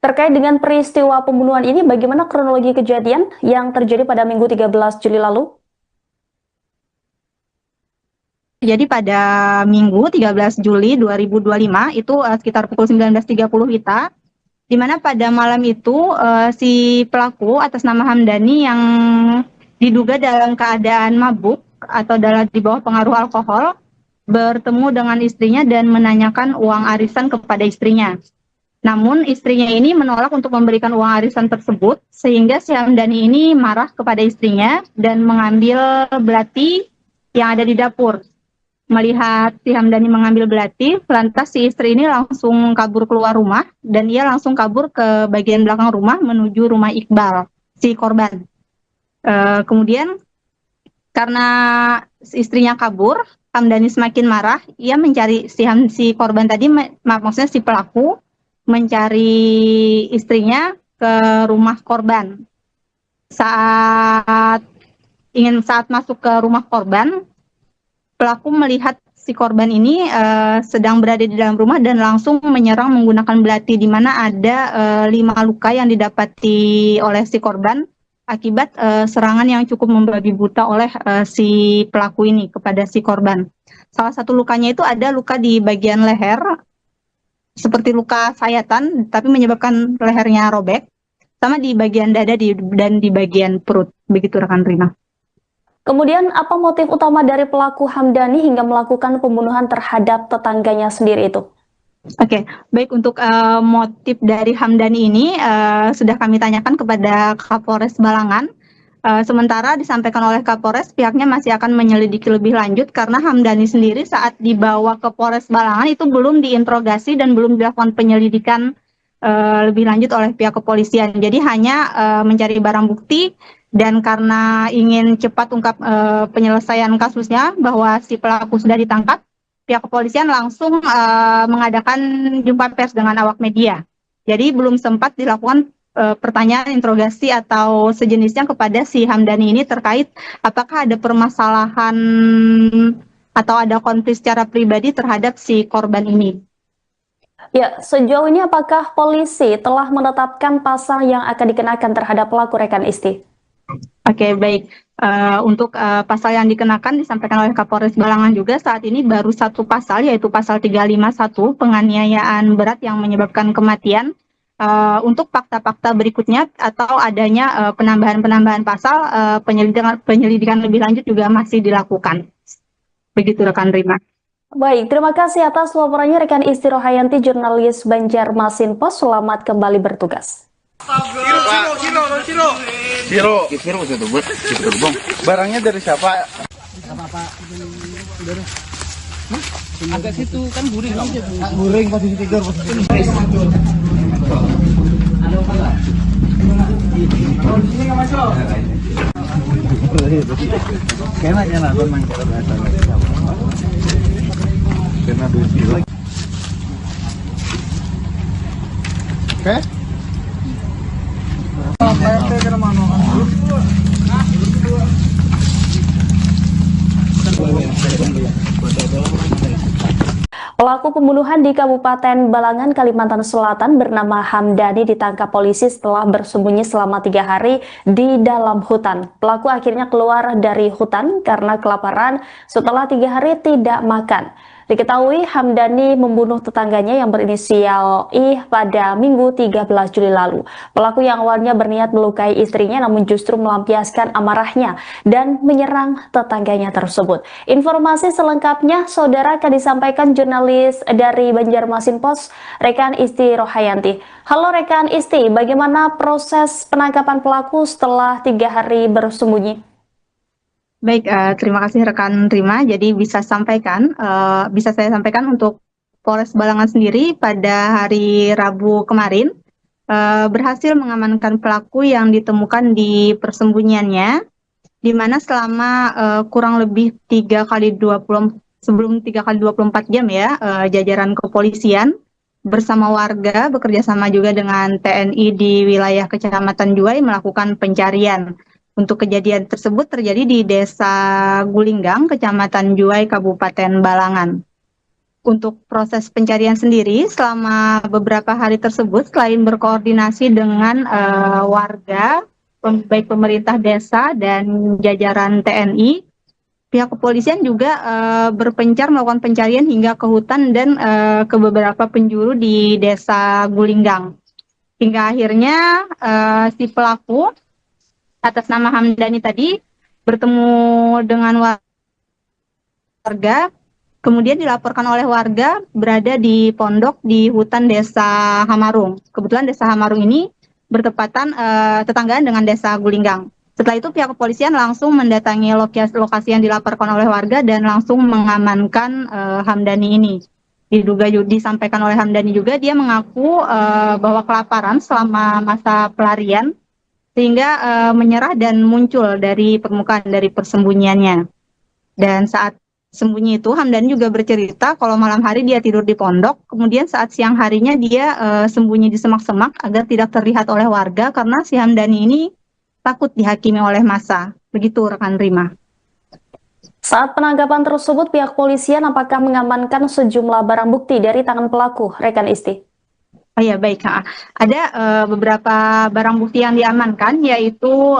Terkait dengan peristiwa pembunuhan ini, bagaimana kronologi kejadian yang terjadi pada Minggu 13 Juli lalu?
Jadi pada Minggu 13 Juli 2025 itu sekitar pukul 19.30 WITA, di mana pada malam itu si pelaku atas nama Hamdani yang diduga dalam keadaan mabuk atau di bawah pengaruh alkohol bertemu dengan istrinya dan menanyakan uang arisan kepada istrinya. Namun istrinya ini menolak untuk memberikan uang arisan tersebut, sehingga si Hamdani ini marah kepada istrinya dan mengambil belati yang ada di dapur. Melihat si Hamdani mengambil belati, lantas si istri ini langsung kabur keluar rumah dan ia langsung kabur ke bagian belakang rumah menuju rumah Iqbal, si korban. Kemudian karena istrinya kabur, Hamdani semakin marah, ia mencari si korban tadi, maksudnya si pelaku, mencari istrinya ke rumah korban. Saat masuk ke rumah korban, pelaku melihat si korban ini sedang berada di dalam rumah dan langsung menyerang menggunakan belati, di mana ada 5 luka yang didapati oleh si korban akibat serangan yang cukup membabi buta oleh si pelaku ini kepada si korban. Salah satu lukanya itu ada luka di bagian leher, seperti luka sayatan, tapi menyebabkan lehernya robek, sama di bagian dada dan di bagian perut. Begitu rekan Rima.
Kemudian apa motif utama dari pelaku Hamdani hingga melakukan pembunuhan terhadap tetangganya sendiri itu?
Oke, baik, untuk motif dari Hamdani ini sudah kami tanyakan kepada Kapolres Balangan. Sementara disampaikan oleh Kapolres, pihaknya masih akan menyelidiki lebih lanjut karena Hamdani sendiri saat dibawa ke Polres Balangan itu belum diinterogasi dan belum dilakukan penyelidikan lebih lanjut oleh pihak kepolisian. Jadi hanya mencari barang bukti, dan karena ingin cepat ungkap penyelesaian kasusnya bahwa si pelaku sudah ditangkap, pihak kepolisian langsung mengadakan jumpa pers dengan awak media. Jadi belum sempat dilakukan pertanyaan, interogasi atau sejenisnya kepada si Hamdani ini terkait apakah ada permasalahan atau ada konflik secara pribadi terhadap si korban ini.
Ya, sejauh ini apakah polisi telah menetapkan pasal yang akan dikenakan terhadap pelaku, rekan Isti?
Oke, baik. Untuk pasal yang dikenakan disampaikan oleh Kapolres Balangan juga saat ini baru satu pasal, yaitu pasal 351 penganiayaan berat yang menyebabkan kematian. Untuk fakta-fakta berikutnya atau adanya penambahan-penambahan pasal, penyelidikan lebih lanjut juga masih dilakukan. Begitu rekan Rima.
Baik, terima kasih atas laporannya rekan Isti Rohayanti, jurnalis Banjarmasin Pos. Selamat kembali bertugas.
Siro itu buat gerbong. Barangnya dari siapa?
Agak situ kan guring.
Guring posisi tidur, Kayaknya lah memang cara biasa. Karena duit. Oke?
Pelaku pembunuhan di Kabupaten Balangan, Kalimantan Selatan bernama Hamdani ditangkap polisi setelah bersembunyi selama 3 hari di dalam hutan. Pelaku akhirnya keluar dari hutan karena kelaparan setelah 3 hari tidak makan. Diketahui Hamdani membunuh tetangganya yang berinisial I pada Minggu 13 Juli lalu. Pelaku yang awalnya berniat melukai istrinya namun justru melampiaskan amarahnya dan menyerang tetangganya tersebut. Informasi selengkapnya saudara akan disampaikan jurnalis dari Banjarmasin Pos, rekan Isti Rohayanti. Halo rekan Isti, bagaimana proses penangkapan pelaku setelah 3 hari bersembunyi?
Baik, terima kasih rekan Rima. Jadi bisa saya sampaikan untuk Polres Balangan sendiri pada hari Rabu kemarin berhasil mengamankan pelaku yang ditemukan di persembunyiannya, di mana selama kurang lebih 3 kali 24 jam ya, jajaran kepolisian bersama warga bekerjasama juga dengan TNI di wilayah Kecamatan Juwai melakukan pencarian. Untuk kejadian tersebut terjadi di Desa Gulinggang, Kecamatan Juwai, Kabupaten Balangan. Untuk proses pencarian sendiri selama beberapa hari tersebut, selain berkoordinasi dengan warga, baik pemerintah desa dan jajaran TNI, pihak kepolisian juga berpencar melakukan pencarian hingga ke hutan dan ke beberapa penjuru di Desa Gulinggang. Hingga akhirnya si pelaku atas nama Hamdani tadi bertemu dengan warga, kemudian dilaporkan oleh warga berada di pondok di hutan Desa Hamarung. Kebetulan Desa Hamarung ini bertepatan tetanggaan dengan Desa Gulinggang. Setelah itu pihak kepolisian langsung mendatangi lokasi yang dilaporkan oleh warga dan langsung mengamankan Hamdani ini. Disampaikan oleh Hamdani juga dia mengaku bahwa kelaparan selama masa pelarian sehingga menyerah dan muncul dari permukaan dari persembunyiannya. Dan saat sembunyi itu Hamdani juga bercerita kalau malam hari dia tidur di pondok, kemudian saat siang harinya dia sembunyi di semak-semak agar tidak terlihat oleh warga karena si Hamdani ini takut dihakimi oleh massa. Begitu rekan Rima.
Saat penangkapan tersebut, pihak polisian apakah mengamankan sejumlah barang bukti dari tangan pelaku, rekan Isti?
Oh ya baik, ada beberapa barang bukti yang diamankan yaitu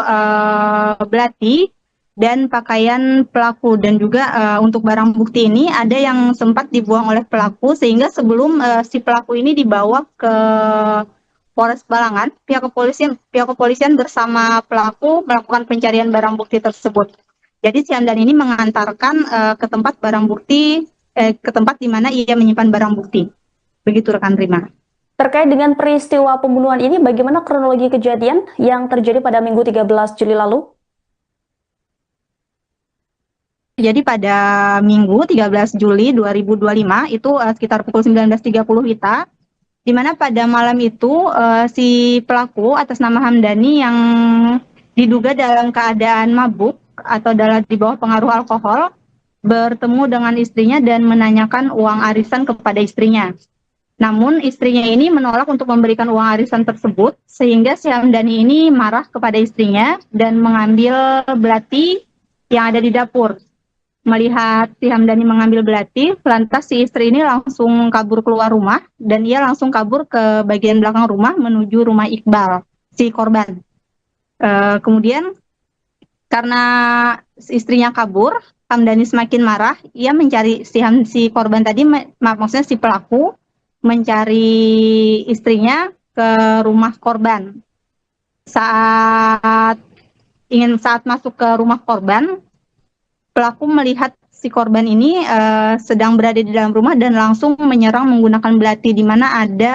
belati dan pakaian pelaku, dan juga untuk barang bukti ini ada yang sempat dibuang oleh pelaku sehingga sebelum si pelaku ini dibawa ke Polres Balangan, pihak kepolisian bersama pelaku melakukan pencarian barang bukti tersebut. Jadi si Hamdan ini mengantarkan ke tempat barang bukti, ke tempat di mana ia menyimpan barang bukti. Begitu rekan Rima.
Terkait dengan peristiwa pembunuhan ini, bagaimana kronologi kejadian yang terjadi pada Minggu 13 Juli lalu?
Jadi pada Minggu 13 Juli 2025 itu sekitar pukul 19.30 WITA, di mana pada malam itu si pelaku atas nama Hamdani yang diduga dalam keadaan mabuk atau di bawah pengaruh alkohol bertemu dengan istrinya dan menanyakan uang arisan kepada istrinya. Namun istrinya ini menolak untuk memberikan uang arisan tersebut, sehingga si Hamdani ini marah kepada istrinya dan mengambil belati yang ada di dapur. Melihat si Hamdani mengambil belati, lantas si istri ini langsung kabur keluar rumah dan ia langsung kabur ke bagian belakang rumah menuju rumah Iqbal, si korban. Kemudian Karena istrinya kabur, Hamdani semakin marah. Ia mencari si korban tadi, maksudnya si pelaku mencari istrinya ke rumah korban. Saat masuk ke rumah korban, pelaku melihat si korban ini sedang berada di dalam rumah dan langsung menyerang menggunakan belati, di mana ada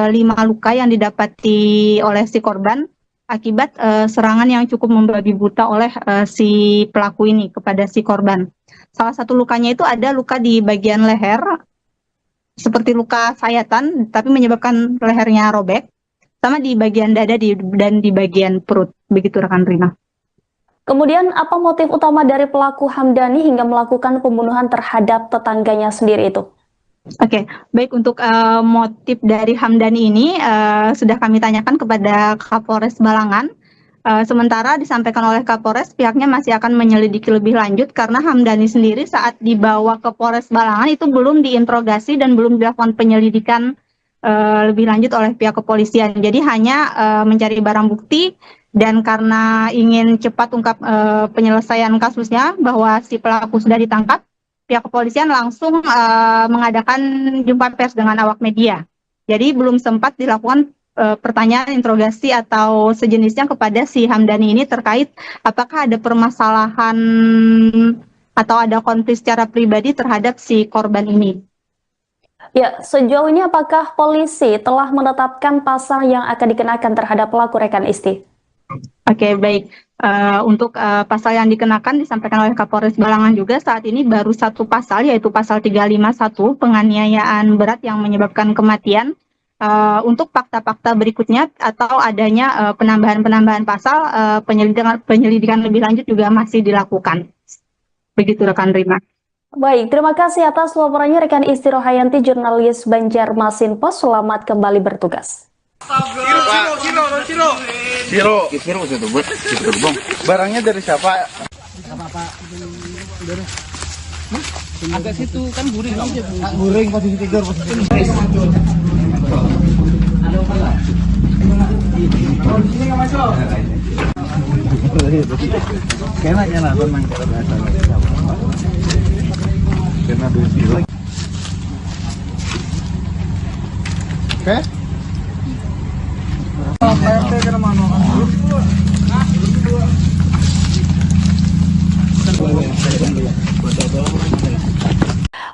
5 luka yang didapati oleh si korban akibat serangan yang cukup membabi buta oleh si pelaku ini kepada si korban. Salah satu lukanya itu ada luka di bagian leher, seperti luka sayatan, tapi menyebabkan lehernya robek, sama di bagian dada dan di bagian perut. Begitu rekan Rima.
Kemudian apa motif utama dari pelaku Hamdani hingga melakukan pembunuhan terhadap tetangganya sendiri itu?
Oke, baik, untuk motif dari Hamdani ini sudah kami tanyakan kepada Kapolres Balangan. Sementara disampaikan oleh Kapolres, pihaknya masih akan menyelidiki lebih lanjut karena Hamdani sendiri saat dibawa ke Polres Balangan itu belum diinterogasi dan belum dilakukan penyelidikan lebih lanjut oleh pihak kepolisian. Jadi hanya mencari barang bukti, dan karena ingin cepat ungkap penyelesaian kasusnya bahwa si pelaku sudah ditangkap, pihak kepolisian langsung mengadakan jumpa pers dengan awak media. Jadi belum sempat dilakukan pertanyaan, interogasi atau sejenisnya kepada si Hamdani ini terkait apakah ada permasalahan atau ada konflik secara pribadi terhadap si korban ini.
Ya, sejauh ini apakah polisi telah menetapkan pasal yang akan dikenakan terhadap pelaku rekan Isti?
Oke, baik. Untuk pasal yang dikenakan disampaikan oleh Kapolres Balangan juga saat ini baru satu pasal, yaitu pasal 351 penganiayaan berat yang menyebabkan kematian. Untuk fakta-fakta berikutnya atau adanya penambahan pasal, penyelidikan lebih lanjut juga masih dilakukan. Begitu rekan Rima.
Baik, terima kasih atas laporannya rekan Isti Rohayanti, jurnalis Banjarmasin Post. Selamat kembali bertugas.
Siro itu buat gerbong. Barangnya dari siapa?
Agak situ kan guring.
Guring posisi tidur Kayaknya lah memang karena besi. Oke.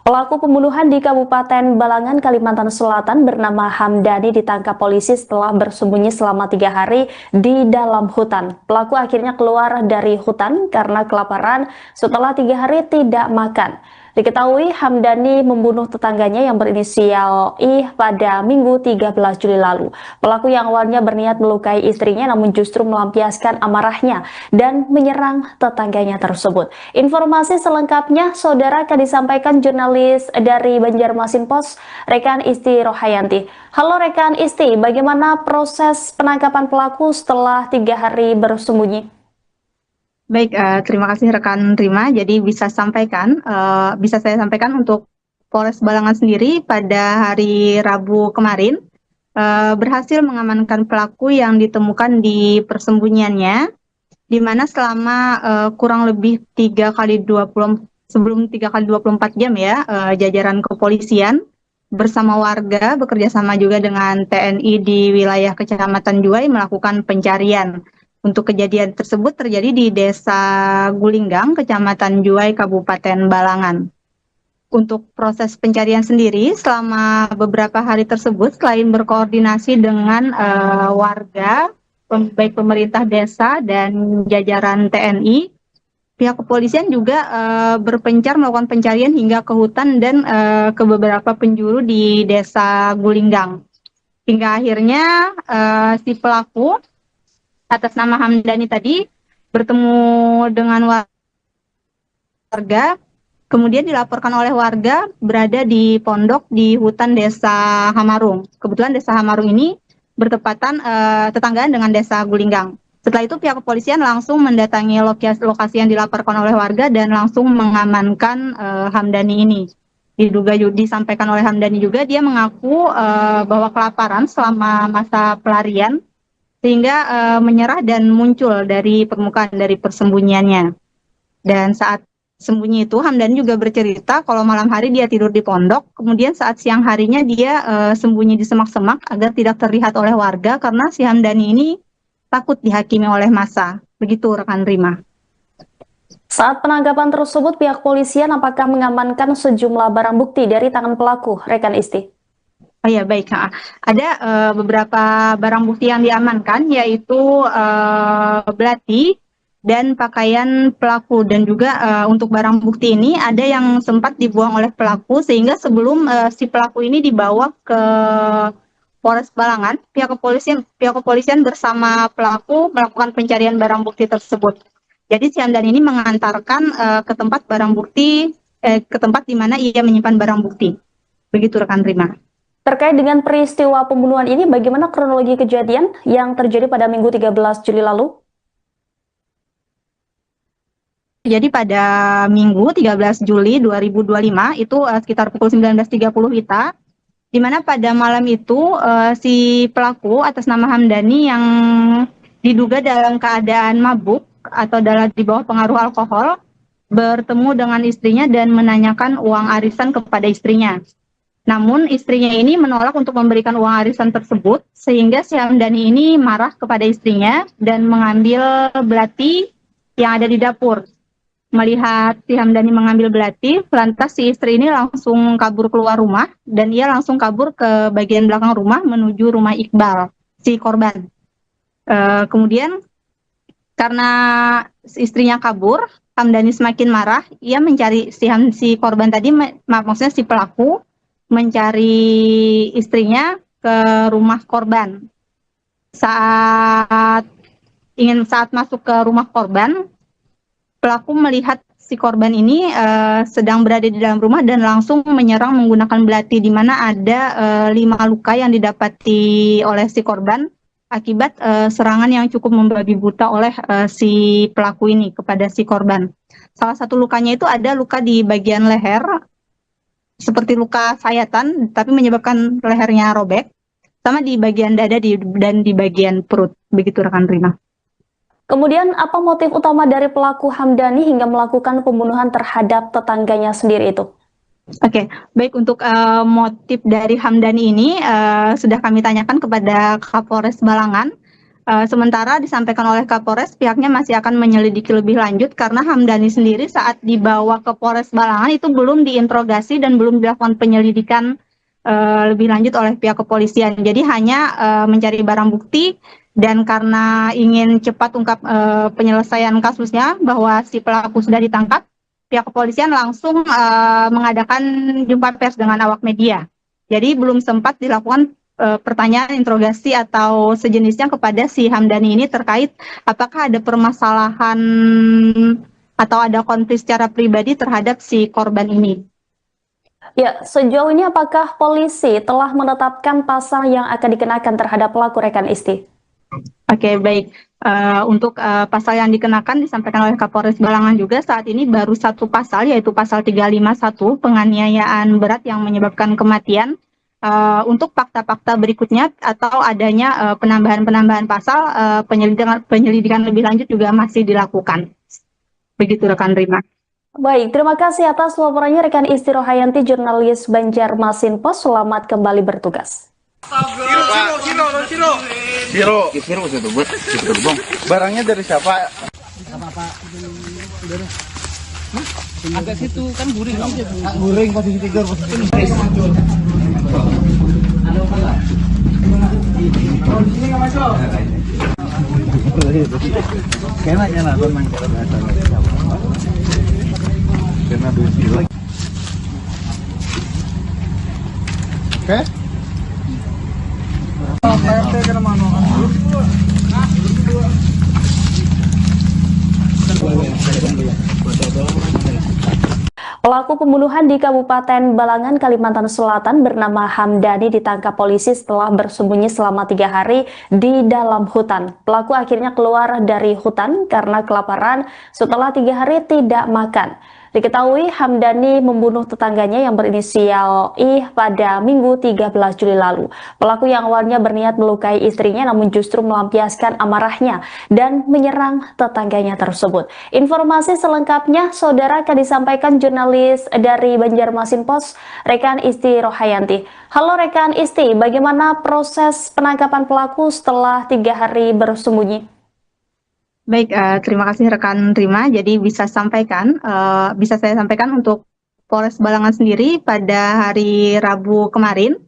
Pelaku pembunuhan di Kabupaten Balangan, Kalimantan Selatan bernama Hamdani ditangkap polisi setelah bersembunyi selama 3 hari di dalam hutan. Pelaku akhirnya keluar dari hutan karena kelaparan setelah 3 hari tidak makan. Diketahui Hamdani membunuh tetangganya yang berinisial I pada Minggu 13 Juli lalu. Pelaku yang awalnya berniat melukai istrinya namun justru melampiaskan amarahnya dan menyerang tetangganya tersebut. Informasi selengkapnya saudara akan disampaikan jurnalis dari Banjarmasin Post, rekan Isti Rohayanti. Halo rekan Isti, bagaimana proses penangkapan pelaku setelah 3 hari bersembunyi?
Baik, terima kasih rekan Rima. Jadi bisa saya sampaikan untuk Polres Balangan sendiri pada hari Rabu kemarin berhasil mengamankan pelaku yang ditemukan di persembunyiannya, di mana selama kurang lebih 3 kali 24 jam ya, jajaran kepolisian bersama warga bekerja sama juga dengan TNI di wilayah Kecamatan Juwai melakukan pencarian. Untuk kejadian tersebut terjadi di Desa Gulinggang, Kecamatan Juwai, Kabupaten Balangan. Untuk proses pencarian sendiri selama beberapa hari tersebut, selain berkoordinasi dengan warga, baik pemerintah desa dan jajaran TNI, pihak kepolisian juga berpencar melakukan pencarian hingga ke hutan dan ke beberapa penjuru di Desa Gulinggang. Hingga akhirnya si pelaku atas nama Hamdani tadi bertemu dengan warga, kemudian dilaporkan oleh warga berada di pondok di hutan Desa Hamarung. Kebetulan Desa Hamarung ini bertepatan tetanggaan dengan Desa Gulinggang. Setelah itu pihak kepolisian langsung mendatangi lokasi yang dilaporkan oleh warga dan langsung mengamankan Hamdani ini. Disampaikan oleh Hamdani juga dia mengaku bahwa kelaparan selama masa pelarian sehingga menyerah dan muncul dari permukaan dari persembunyiannya. Dan saat sembunyi itu Hamdani juga bercerita kalau malam hari dia tidur di pondok, kemudian saat siang harinya dia sembunyi di semak-semak agar tidak terlihat oleh warga karena si Hamdani ini takut dihakimi oleh massa. Begitu rekan Rima.
Saat penangkapan tersebut, pihak polisian apakah mengamankan sejumlah barang bukti dari tangan pelaku, rekan Isti?
Oh ya baik, ada beberapa barang bukti yang diamankan yaitu belati dan pakaian pelaku, dan juga untuk barang bukti ini ada yang sempat dibuang oleh pelaku sehingga sebelum si pelaku ini dibawa ke Polres Balangan, pihak kepolisian bersama pelaku melakukan pencarian barang bukti tersebut. Jadi si Hamdani ini mengantarkan ke tempat barang bukti, ke tempat di mana ia menyimpan barang bukti. Begitu rekan Rima.
Terkait dengan peristiwa pembunuhan ini, bagaimana kronologi kejadian yang terjadi pada Minggu 13 Juli lalu?
Jadi pada Minggu 13 Juli 2025 itu sekitar pukul 19.30 WITA, di mana pada malam itu si pelaku atas nama Hamdani yang diduga dalam keadaan mabuk atau di bawah pengaruh alkohol bertemu dengan istrinya dan menanyakan uang arisan kepada istrinya. Namun istrinya ini menolak untuk memberikan uang arisan tersebut, sehingga si Hamdani ini marah kepada istrinya dan mengambil belati yang ada di dapur. Melihat si Hamdani mengambil belati, lantas si istri ini langsung kabur keluar rumah dan ia langsung kabur ke bagian belakang rumah menuju rumah Iqbal, si korban. Kemudian karena istrinya kabur, Hamdani semakin marah, ia mencari si korban tadi, maksudnya si pelaku, mencari istrinya ke rumah korban. Saat masuk ke rumah korban, pelaku melihat si korban ini sedang berada di dalam rumah dan langsung menyerang menggunakan belati, di mana ada 5 luka yang didapati oleh si korban akibat serangan yang cukup membabi buta oleh si pelaku ini kepada si korban. Salah satu lukanya itu ada luka di bagian leher, seperti luka sayatan, tapi menyebabkan lehernya robek, sama di bagian dada dan di bagian perut. Begitu rekan Rima.
Kemudian apa motif utama dari pelaku Hamdani hingga melakukan pembunuhan terhadap tetangganya sendiri itu?
Oke, baik, untuk motif dari Hamdani ini sudah kami tanyakan kepada Kapolres Balangan. Sementara disampaikan oleh Kapolres, pihaknya masih akan menyelidiki lebih lanjut karena Hamdani sendiri saat dibawa ke Polres Balangan itu belum diinterogasi dan belum dilakukan penyelidikan lebih lanjut oleh pihak kepolisian. Jadi hanya mencari barang bukti, dan karena ingin cepat ungkap penyelesaian kasusnya bahwa si pelaku sudah ditangkap, pihak kepolisian langsung mengadakan jumpa pers dengan awak media. Jadi belum sempat dilakukan pertanyaan interogasi atau sejenisnya kepada si Hamdani ini terkait apakah ada permasalahan atau ada konflik secara pribadi terhadap si korban ini.
Ya, sejauh ini apakah polisi telah menetapkan pasal yang akan dikenakan terhadap pelaku, rekan Isti?
Oke, baik. Untuk pasal yang dikenakan disampaikan oleh Kapolres Balangan juga saat ini baru satu pasal, yaitu pasal 351 penganiayaan berat yang menyebabkan kematian. Untuk fakta-fakta berikutnya atau adanya penambahan pasal, penyelidikan lebih lanjut juga masih dilakukan. Begitu rekan Rima.
Baik, terima kasih atas laporannya rekan Isti Rohayanti, jurnalis Banjarmasin Post. Selamat kembali bertugas.
Siro itu buat bang. Barangnya dari siapa?
Agak situ kan guring.
Guring posisi tidur. Kayaknya teman kita biasa. Karena duit. Oke.
Pelaku pembunuhan di Kabupaten Balangan, Kalimantan Selatan bernama Hamdani ditangkap polisi setelah bersembunyi selama 3 hari di dalam hutan. Pelaku akhirnya keluar dari hutan karena kelaparan setelah 3 hari tidak makan. Diketahui Hamdani membunuh tetangganya yang berinisial I pada Minggu 13 Juli lalu. Pelaku yang awalnya berniat melukai istrinya namun justru melampiaskan amarahnya dan menyerang tetangganya tersebut. Informasi selengkapnya saudara akan disampaikan jurnalis dari Banjarmasin Post, rekan Isti Rohayanti. Halo rekan Isti, bagaimana proses penangkapan pelaku setelah 3 hari bersembunyi?
Baik, terima kasih rekan Rima. Jadi bisa saya sampaikan untuk Polres Balangan sendiri pada hari Rabu kemarin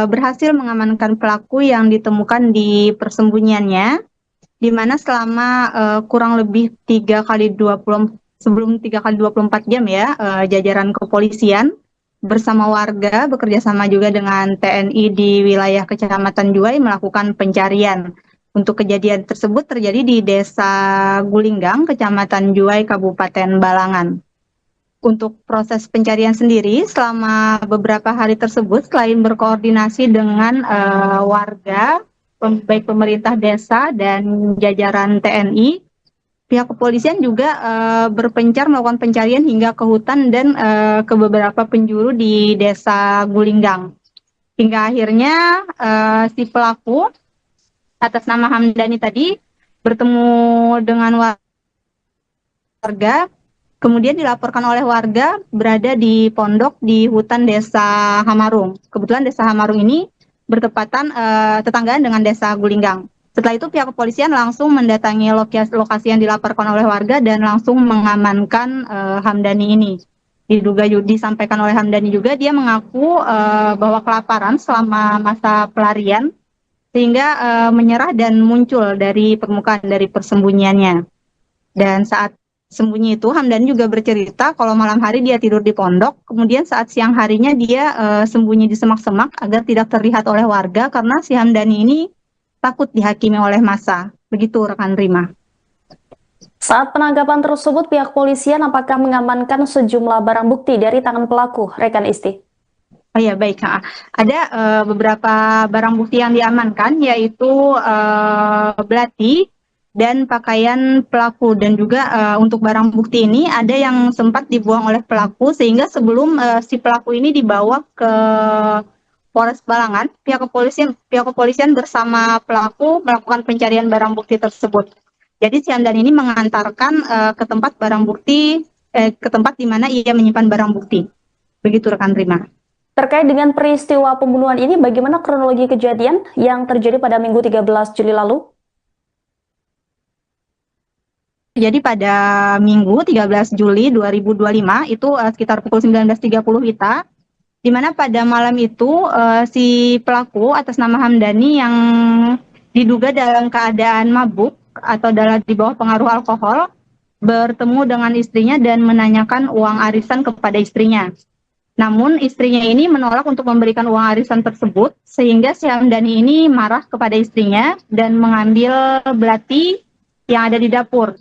berhasil mengamankan pelaku yang ditemukan di persembunyiannya, di mana selama kurang lebih 3 kali 24 jam ya, jajaran kepolisian bersama warga bekerja sama juga dengan TNI di wilayah Kecamatan Juwai melakukan pencarian. Untuk kejadian tersebut terjadi di Desa Gulinggang, Kecamatan Juwai, Kabupaten Balangan. Untuk proses pencarian sendiri, selama beberapa hari tersebut, selain berkoordinasi dengan warga, baik pemerintah desa dan jajaran TNI, pihak kepolisian juga berpencar melakukan pencarian hingga ke hutan dan ke beberapa penjuru di Desa Gulinggang. Hingga akhirnya si pelaku atas nama Hamdani tadi bertemu dengan warga, kemudian dilaporkan oleh warga berada di pondok di hutan Desa Hamarung. Kebetulan Desa Hamarung ini bertepatan tetanggaan dengan Desa Gulinggang. Setelah itu pihak kepolisian langsung mendatangi lokasi yang dilaporkan oleh warga dan langsung mengamankan Hamdani ini. Disampaikan oleh Hamdani juga, dia mengaku bahwa kelaparan selama masa pelarian sehingga menyerah dan muncul dari permukaan dari persembunyiannya. Dan saat sembunyi itu Hamdani juga bercerita kalau malam hari dia tidur di pondok, kemudian saat siang harinya dia sembunyi di semak-semak agar tidak terlihat oleh warga karena si Hamdani ini takut dihakimi oleh massa. Begitu rekan Rima.
Saat penangkapan tersebut, pihak polisian apakah mengamankan sejumlah barang bukti dari tangan pelaku, rekan Isti?
Oh ya, baik. Ada beberapa barang bukti yang diamankan, yaitu belati dan pakaian pelaku. Dan juga untuk barang bukti ini ada yang sempat dibuang oleh pelaku, sehingga sebelum si pelaku ini dibawa ke Polres Balangan, pihak kepolisian bersama pelaku melakukan pencarian barang bukti tersebut. Jadi si Hamdani ini mengantarkan ke tempat ke tempat di mana ia menyimpan barang bukti. Begitu rekan Rima.
Terkait dengan peristiwa pembunuhan ini, bagaimana kronologi kejadian yang terjadi pada Minggu 13 Juli lalu?
Jadi pada Minggu 13 Juli 2025, itu sekitar pukul 19.30 WITA, di mana pada malam itu si pelaku atas nama Hamdani yang diduga dalam keadaan mabuk atau di bawah pengaruh alkohol, bertemu dengan istrinya dan menanyakan uang arisan kepada istrinya. Namun istrinya ini menolak untuk memberikan uang arisan tersebut, sehingga si Hamdani ini marah kepada istrinya dan mengambil belati yang ada di dapur.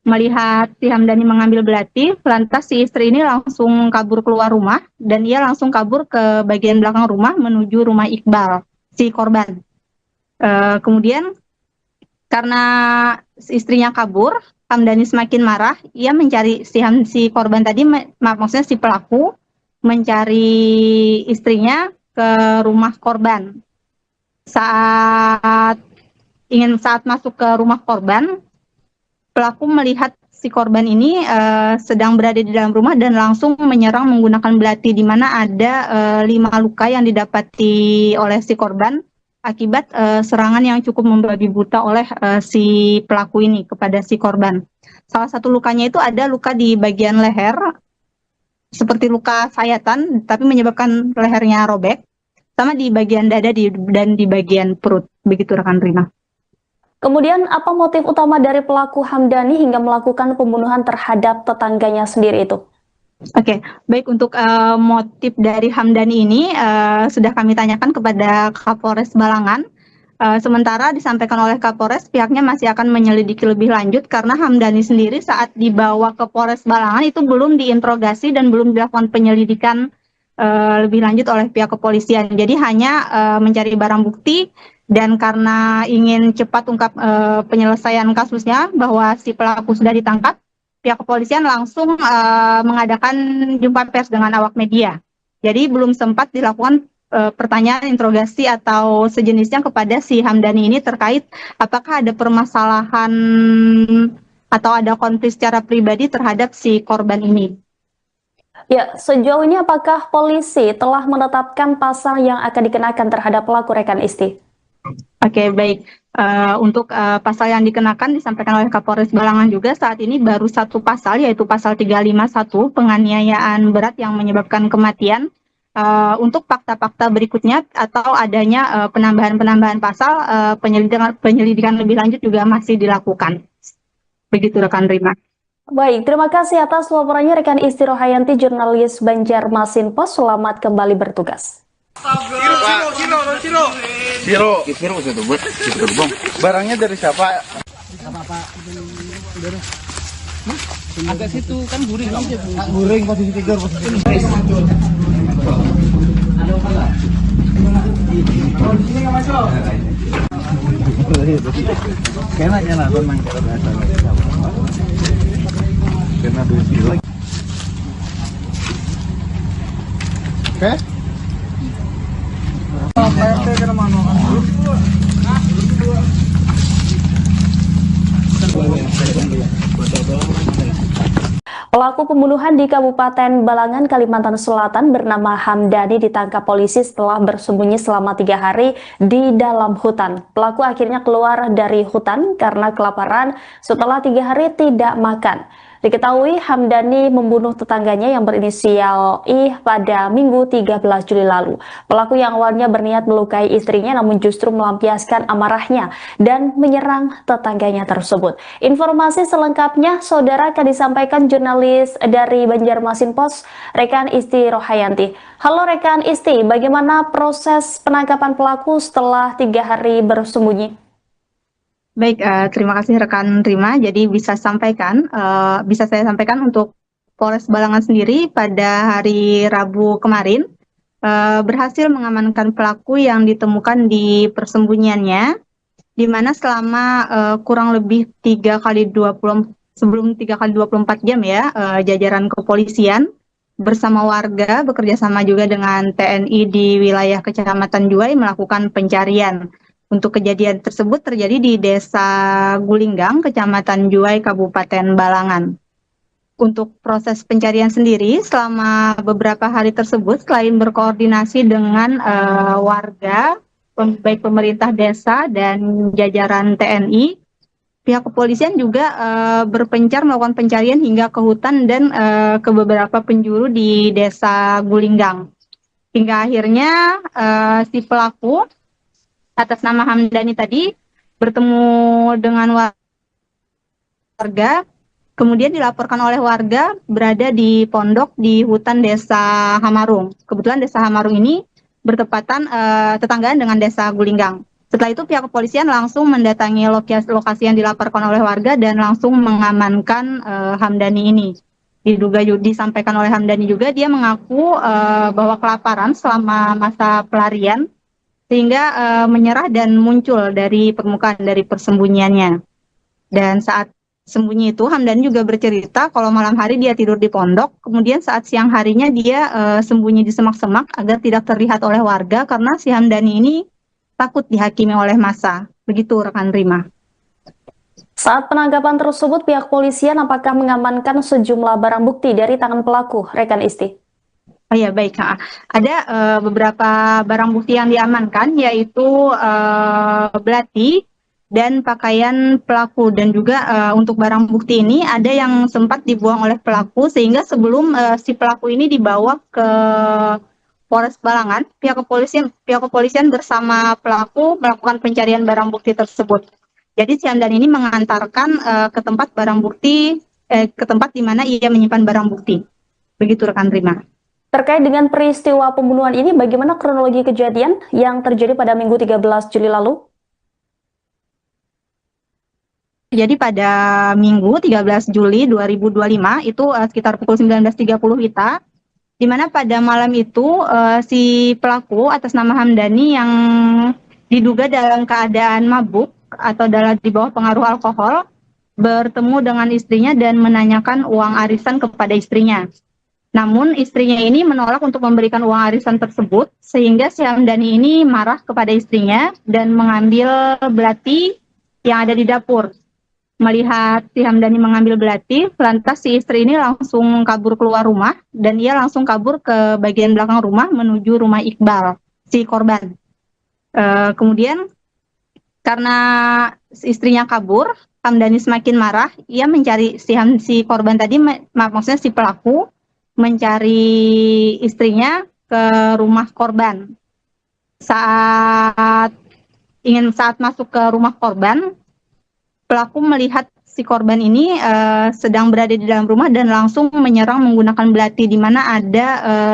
Melihat si Hamdani mengambil belati, lantas si istri ini langsung kabur keluar rumah dan ia langsung kabur ke bagian belakang rumah menuju rumah Iqbal, si korban. Kemudian karena istrinya kabur, Hamdani semakin marah, ia mencari si korban tadi, maksudnya si pelaku, mencari istrinya ke rumah korban. Saat masuk ke rumah korban, pelaku melihat si korban ini sedang berada di dalam rumah dan langsung menyerang menggunakan belati, di mana ada 5 luka yang didapati oleh si korban akibat serangan yang cukup membabi buta oleh si pelaku ini kepada si korban. Salah satu lukanya itu ada luka di bagian leher, seperti luka sayatan, tapi menyebabkan lehernya robek, sama di bagian dada dan di bagian perut. Begitu rekan Rima.
Kemudian apa motif utama dari pelaku Hamdani hingga melakukan pembunuhan terhadap tetangganya sendiri itu?
Oke, baik, untuk motif dari Hamdani ini sudah kami tanyakan kepada Kapolres Balangan. Sementara disampaikan oleh Kapolres, pihaknya masih akan menyelidiki lebih lanjut karena Hamdani sendiri saat dibawa ke Polres Balangan itu belum diinterogasi dan belum dilakukan penyelidikan lebih lanjut oleh pihak kepolisian. Jadi hanya mencari barang bukti, dan karena ingin cepat ungkap penyelesaian kasusnya bahwa si pelaku sudah ditangkap, pihak kepolisian langsung mengadakan jumpa pers dengan awak media. Jadi belum sempat dilakukan pertanyaan interogasi atau sejenisnya kepada si Hamdani ini terkait apakah ada permasalahan atau ada konflik secara pribadi terhadap si korban ini.
Ya, sejauh ini apakah polisi telah menetapkan pasal yang akan dikenakan terhadap pelaku rekan Isti?
Oke, baik. Untuk pasal yang dikenakan disampaikan oleh Kapolres Balangan juga saat ini baru satu pasal, yaitu pasal 351 penganiayaan berat yang menyebabkan kematian. Untuk fakta-fakta berikutnya atau adanya penambahan-penambahan pasal, penyelidikan lebih lanjut juga masih dilakukan. Begitu rekan Rima.
Baik, terima kasih atas laporannya rekan Isti Rohayanti, jurnalis Banjarmasin Pos. Selamat kembali bertugas.
Siro itu buat gerbong. Barangnya dari siapa?
Agak situ kan guring.
Guring posisi tidur, Kena tenang kena duit. Oke.
Pelaku pembunuhan di Kabupaten Balangan, Kalimantan Selatan bernama Hamdani ditangkap polisi setelah bersembunyi selama 3 hari di dalam hutan. Pelaku akhirnya keluar dari hutan karena kelaparan setelah 3 hari tidak makan. Diketahui Hamdani membunuh tetangganya yang berinisial I pada Minggu 13 Juli lalu. Pelaku yang awalnya berniat melukai istrinya namun justru melampiaskan amarahnya dan menyerang tetangganya tersebut. Informasi selengkapnya saudara akan disampaikan jurnalis dari Banjarmasin Pos, rekan Isti Rohayanti. Halo rekan Isti, bagaimana proses penangkapan pelaku setelah 3 hari bersembunyi?
Baik, terima kasih rekan Rima. Jadi bisa saya sampaikan untuk Polres Balangan sendiri pada hari Rabu kemarin berhasil mengamankan pelaku yang ditemukan di persembunyiannya, di mana selama kurang lebih 3 kali 24 jam ya, jajaran kepolisian bersama warga bekerja sama juga dengan TNI di wilayah Kecamatan Juwai melakukan pencarian. Untuk kejadian tersebut terjadi di Desa Gulinggang, Kecamatan Juwai, Kabupaten Balangan. Untuk proses pencarian sendiri, selama beberapa hari tersebut, selain berkoordinasi dengan warga, baik pemerintah desa dan jajaran TNI, pihak kepolisian juga berpencar melakukan pencarian hingga ke hutan dan ke beberapa penjuru di Desa Gulinggang. Hingga akhirnya si pelaku atas nama Hamdani tadi bertemu dengan warga, kemudian dilaporkan oleh warga berada di pondok di hutan Desa Hamarung. Kebetulan Desa Hamarung ini bertepatan tetanggaan dengan Desa Gulinggang. Setelah itu pihak kepolisian langsung mendatangi lokasi yang dilaporkan oleh warga dan langsung mengamankan Hamdani ini. Disampaikan oleh Hamdani juga dia mengaku bahwa kelaparan selama masa pelarian sehingga menyerah dan muncul dari permukaan dari persembunyiannya. Dan saat sembunyi itu Hamdani juga bercerita kalau malam hari dia tidur di pondok, kemudian saat siang harinya dia sembunyi di semak-semak agar tidak terlihat oleh warga karena si Hamdani ini takut dihakimi oleh massa. Begitu rekan Rima.
Saat penangkapan tersebut, pihak polisian apakah mengamankan sejumlah barang bukti dari tangan pelaku, rekan Isti?
Oh ya, baik. Ada beberapa barang bukti yang diamankan, yaitu belati dan pakaian pelaku. Dan juga untuk barang bukti ini ada yang sempat dibuang oleh pelaku, sehingga sebelum si pelaku ini dibawa ke Polres Balangan, pihak kepolisian bersama pelaku melakukan pencarian barang bukti tersebut. Jadi si Hamdan ini mengantarkan ke tempat barang bukti, ke tempat di mana ia menyimpan barang bukti. Begitu rekan Rima.
Terkait dengan peristiwa pembunuhan ini, bagaimana kronologi kejadian yang terjadi pada Minggu 13 Juli lalu?
Jadi pada Minggu 13 Juli 2025 itu sekitar pukul 19.30 WITA, di mana pada malam itu si pelaku atas nama Hamdani yang diduga dalam keadaan mabuk atau di bawah pengaruh alkohol bertemu dengan istrinya dan menanyakan uang arisan kepada istrinya. Namun istrinya ini menolak untuk memberikan uang arisan tersebut, sehingga si Hamdani ini marah kepada istrinya dan mengambil belati yang ada di dapur. Melihat si Hamdani mengambil belati, lantas si istri ini langsung kabur keluar rumah dan ia langsung kabur ke bagian belakang rumah menuju rumah Iqbal, si korban. Kemudian karena istrinya kabur, Hamdani semakin marah. Ia mencari si korban tadi, maksudnya si pelaku, mencari istrinya ke rumah korban. Saat masuk ke rumah korban, pelaku melihat si korban ini sedang berada di dalam rumah dan langsung menyerang menggunakan belati, di mana ada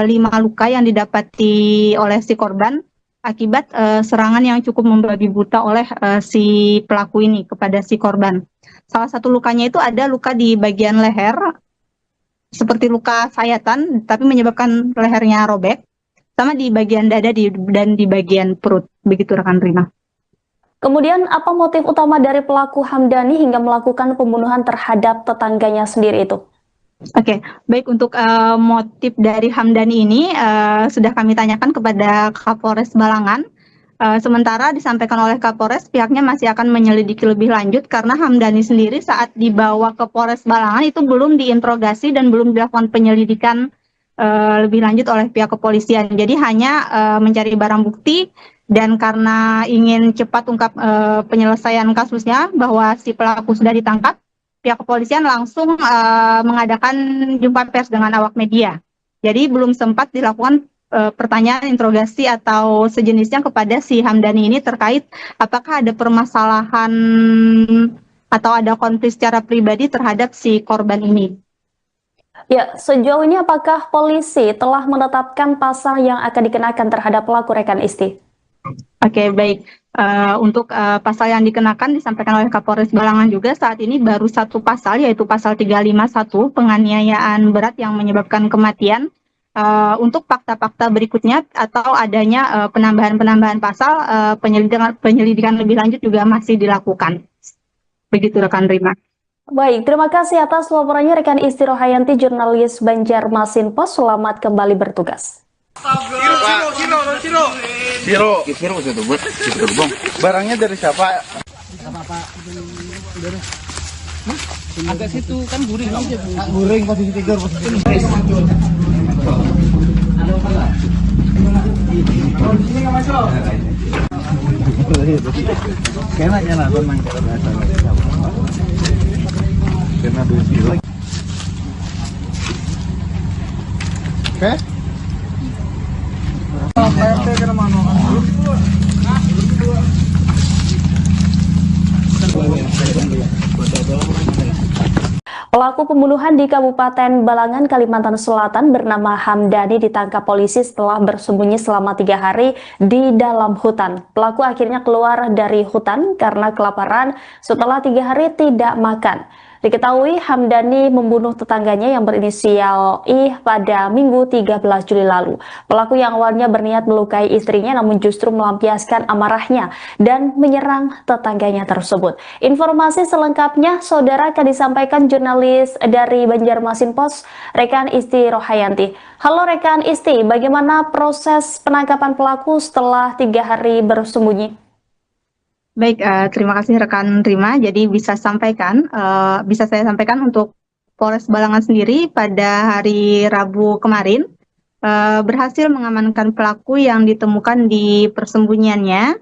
5 luka yang didapati oleh si korban akibat serangan yang cukup membabi buta oleh si pelaku ini kepada si korban. Salah satu lukanya itu ada luka di bagian leher, seperti luka sayatan, tapi menyebabkan lehernya robek, sama di bagian dada dan di bagian perut. Begitu rekan Rima.
Kemudian apa motif utama dari pelaku Hamdani hingga melakukan pembunuhan terhadap tetangganya sendiri itu?
Oke, baik, untuk motif dari Hamdani ini sudah kami tanyakan kepada Kapolres Balangan. Sementara disampaikan oleh Kapolres, pihaknya masih akan menyelidiki lebih lanjut karena Hamdani sendiri saat dibawa ke Polres Balangan itu belum diinterogasi dan belum dilakukan penyelidikan lebih lanjut oleh pihak kepolisian. Jadi hanya mencari barang bukti, dan karena ingin cepat ungkap penyelesaian kasusnya bahwa si pelaku sudah ditangkap, pihak kepolisian langsung mengadakan jumpa pers dengan awak media. Jadi belum sempat dilakukan pertanyaan, interogasi atau sejenisnya kepada si Hamdani ini terkait apakah ada permasalahan atau ada konflik secara pribadi terhadap si korban ini.
Ya, sejauh ini apakah polisi telah menetapkan pasal yang akan dikenakan terhadap pelaku rekan Isti?
Oke, baik. Untuk pasal yang dikenakan disampaikan oleh Kapolres Balangan juga saat ini baru satu pasal, yaitu pasal 351 penganiayaan berat yang menyebabkan kematian. Untuk fakta-fakta berikutnya atau adanya penambahan pasal, penyelidikan lebih lanjut juga masih dilakukan. Begitu rekan Rima.
Baik, terima kasih atas laporannya rekan Isti Rohayanti, jurnalis Banjarmasin Post. Selamat kembali bertugas.
Siro itu buat bang. Barangnya dari siapa?
Agak situ kan guring.
Guring posisi tidur, posisi tidur. Kayaknya nonton main karena dulu. Oke.
Pelaku pembunuhan di Kabupaten Balangan, Kalimantan Selatan bernama Hamdani ditangkap polisi setelah bersembunyi selama 3 hari di dalam hutan. Pelaku akhirnya keluar dari hutan karena kelaparan setelah 3 hari tidak makan. Diketahui Hamdani membunuh tetangganya yang berinisial I pada Minggu 13 Juli lalu. Pelaku yang awalnya berniat melukai istrinya namun justru melampiaskan amarahnya dan menyerang tetangganya tersebut. Informasi selengkapnya saudara akan disampaikan jurnalis dari Banjarmasin Post, rekan Isti Rohayanti. Halo rekan Isti, bagaimana proses penangkapan pelaku setelah 3 hari bersembunyi?
Baik, terima kasih rekan Rima. Jadi bisa saya sampaikan untuk Polres Balangan sendiri pada hari Rabu kemarin berhasil mengamankan pelaku yang ditemukan di persembunyiannya,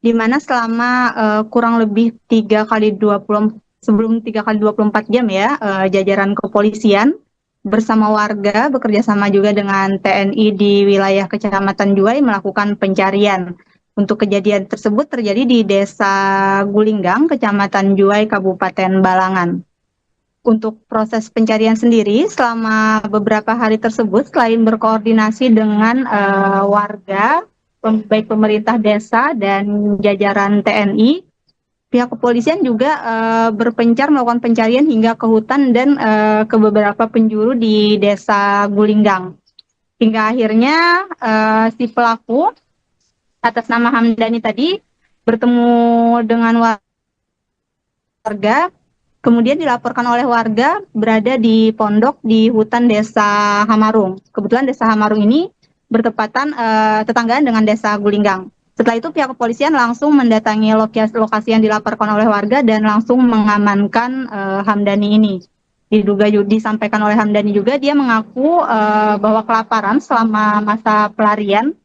di mana selama kurang lebih 3x24 jam ya, jajaran kepolisian bersama warga bekerjasama juga dengan TNI di wilayah Kecamatan Juwai melakukan pencarian. Untuk kejadian tersebut terjadi di Desa Gulinggang, Kecamatan Juwai, Kabupaten Balangan. Untuk proses pencarian sendiri, selama beberapa hari tersebut, selain berkoordinasi dengan warga, baik pemerintah desa dan jajaran TNI, pihak kepolisian juga berpencar melakukan pencarian hingga ke hutan dan ke beberapa penjuru di Desa Gulinggang. Hingga akhirnya si pelaku atas nama Hamdani tadi bertemu dengan warga Kemudian dilaporkan oleh warga berada di pondok di hutan Desa Hamarung. Kebetulan Desa Hamarung ini bertepatan tetanggaan dengan Desa Gulinggang. Setelah itu pihak kepolisian langsung mendatangi lokasi yang dilaporkan oleh warga dan langsung mengamankan Hamdani ini. Disampaikan oleh Hamdani juga, dia mengaku bahwa kelaparan selama masa pelarian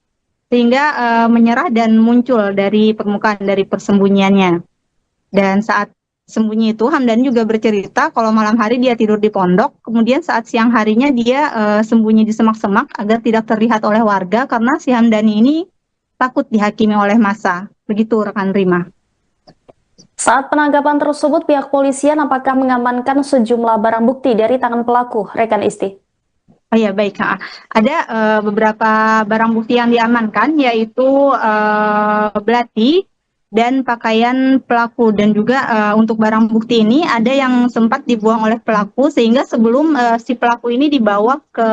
sehingga menyerah dan muncul dari permukaan dari persembunyiannya. Dan saat sembunyi itu Hamdani juga bercerita kalau malam hari dia tidur di pondok, kemudian saat siang harinya dia sembunyi di semak-semak agar tidak terlihat oleh warga karena si Hamdani ini takut dihakimi oleh massa. Begitu rekan Rima.
Saat penangkapan tersebut, pihak polisian apakah mengamankan sejumlah barang bukti dari tangan pelaku, rekan Isti?
Oh ya, baik. Ada beberapa barang bukti yang diamankan, yaitu belati dan pakaian pelaku, dan juga untuk barang bukti ini ada yang sempat dibuang oleh pelaku sehingga sebelum si pelaku ini dibawa ke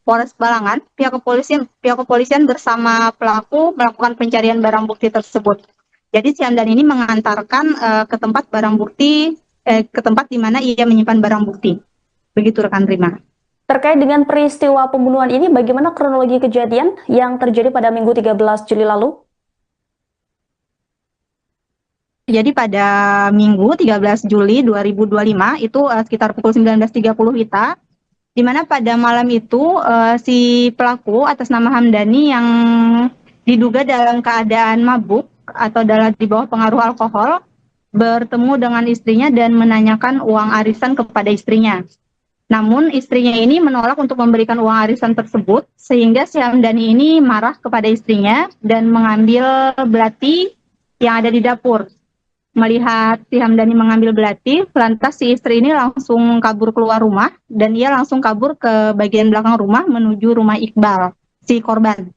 Polres Balangan, pihak kepolisian bersama pelaku melakukan pencarian barang bukti tersebut. Jadi si Hamdani ini mengantarkan ke tempat barang bukti, ke tempat di mana ia menyimpan barang bukti. Begitu rekan Rima.
Terkait dengan peristiwa pembunuhan ini, bagaimana kronologi kejadian yang terjadi pada Minggu 13 Juli lalu?
Jadi pada Minggu 13 Juli 2025 itu sekitar pukul 19.30 WITA, di mana pada malam itu si pelaku atas nama Hamdani yang diduga dalam keadaan mabuk atau di bawah pengaruh alkohol bertemu dengan istrinya dan menanyakan uang arisan kepada istrinya. Namun istrinya ini menolak untuk memberikan uang arisan tersebut sehingga si Hamdani ini marah kepada istrinya dan mengambil belati yang ada di dapur. Melihat si Hamdani mengambil belati, lantas si istri ini langsung kabur keluar rumah dan ia langsung kabur ke bagian belakang rumah menuju rumah Iqbal, si korban.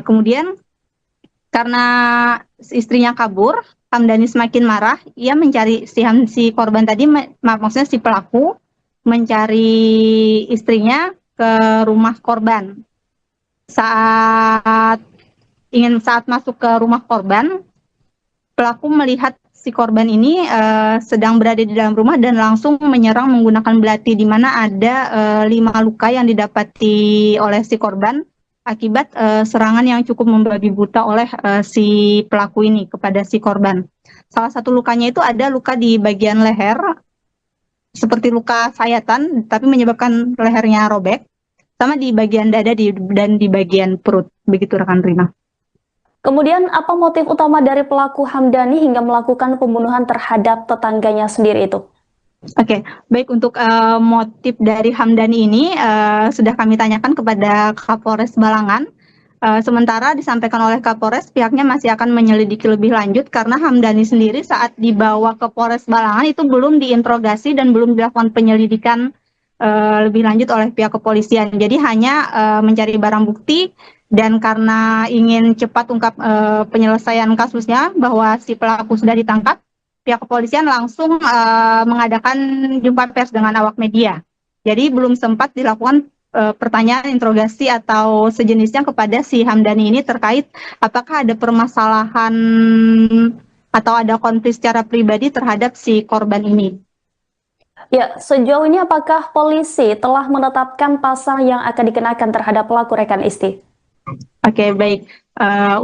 Kemudian karena istrinya kabur, Hamdani semakin marah, ia mencari si korban tadi, maksudnya si pelaku, mencari istrinya ke rumah korban. Saat masuk ke rumah korban, pelaku melihat si korban ini sedang berada di dalam rumah dan langsung menyerang menggunakan belati, di mana ada 5 luka yang didapati oleh si korban akibat serangan yang cukup membabi buta oleh si pelaku ini kepada si korban. Salah satu lukanya itu ada luka di bagian leher, seperti luka sayatan, tapi menyebabkan lehernya robek, sama di bagian dada dan di bagian perut. Begitu rekan Rima.
Kemudian apa motif utama dari pelaku Hamdani hingga melakukan pembunuhan terhadap tetangganya sendiri itu?
Oke, baik, untuk motif dari Hamdani ini sudah kami tanyakan kepada Kapolres Balangan. Sementara disampaikan oleh Kapolres, pihaknya masih akan menyelidiki lebih lanjut karena Hamdani sendiri saat dibawa ke Polres Balangan itu belum diinterogasi dan belum dilakukan penyelidikan lebih lanjut oleh pihak kepolisian. Jadi hanya mencari barang bukti, dan karena ingin cepat ungkap penyelesaian kasusnya bahwa si pelaku sudah ditangkap, pihak kepolisian langsung mengadakan jumpa pers dengan awak media. Jadi belum sempat dilakukan pertanyaan, interogasi atau sejenisnya kepada si Hamdani ini terkait apakah ada permasalahan atau ada konflik secara pribadi terhadap si korban ini.
Ya, sejauh ini apakah polisi telah menetapkan pasal yang akan dikenakan terhadap pelaku, rekan Isti?
Oke, baik.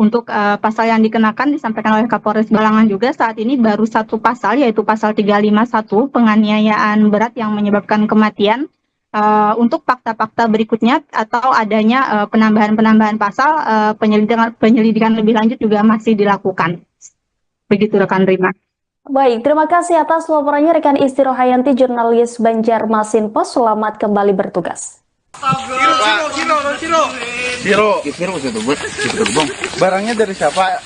Untuk pasal yang dikenakan disampaikan oleh Kapolres Balangan juga saat ini baru satu pasal, yaitu pasal 351 penganiayaan berat yang menyebabkan kematian. Untuk fakta-fakta berikutnya atau adanya penambahan pasal, penyelidikan lebih lanjut juga masih dilakukan. Begitu rekan Rima.
Baik, terima kasih atas laporannya rekan Isti Rohayanti, jurnalis Banjarmasin Post. Selamat kembali bertugas.
Siro itu buat bang. Barangnya dari siapa?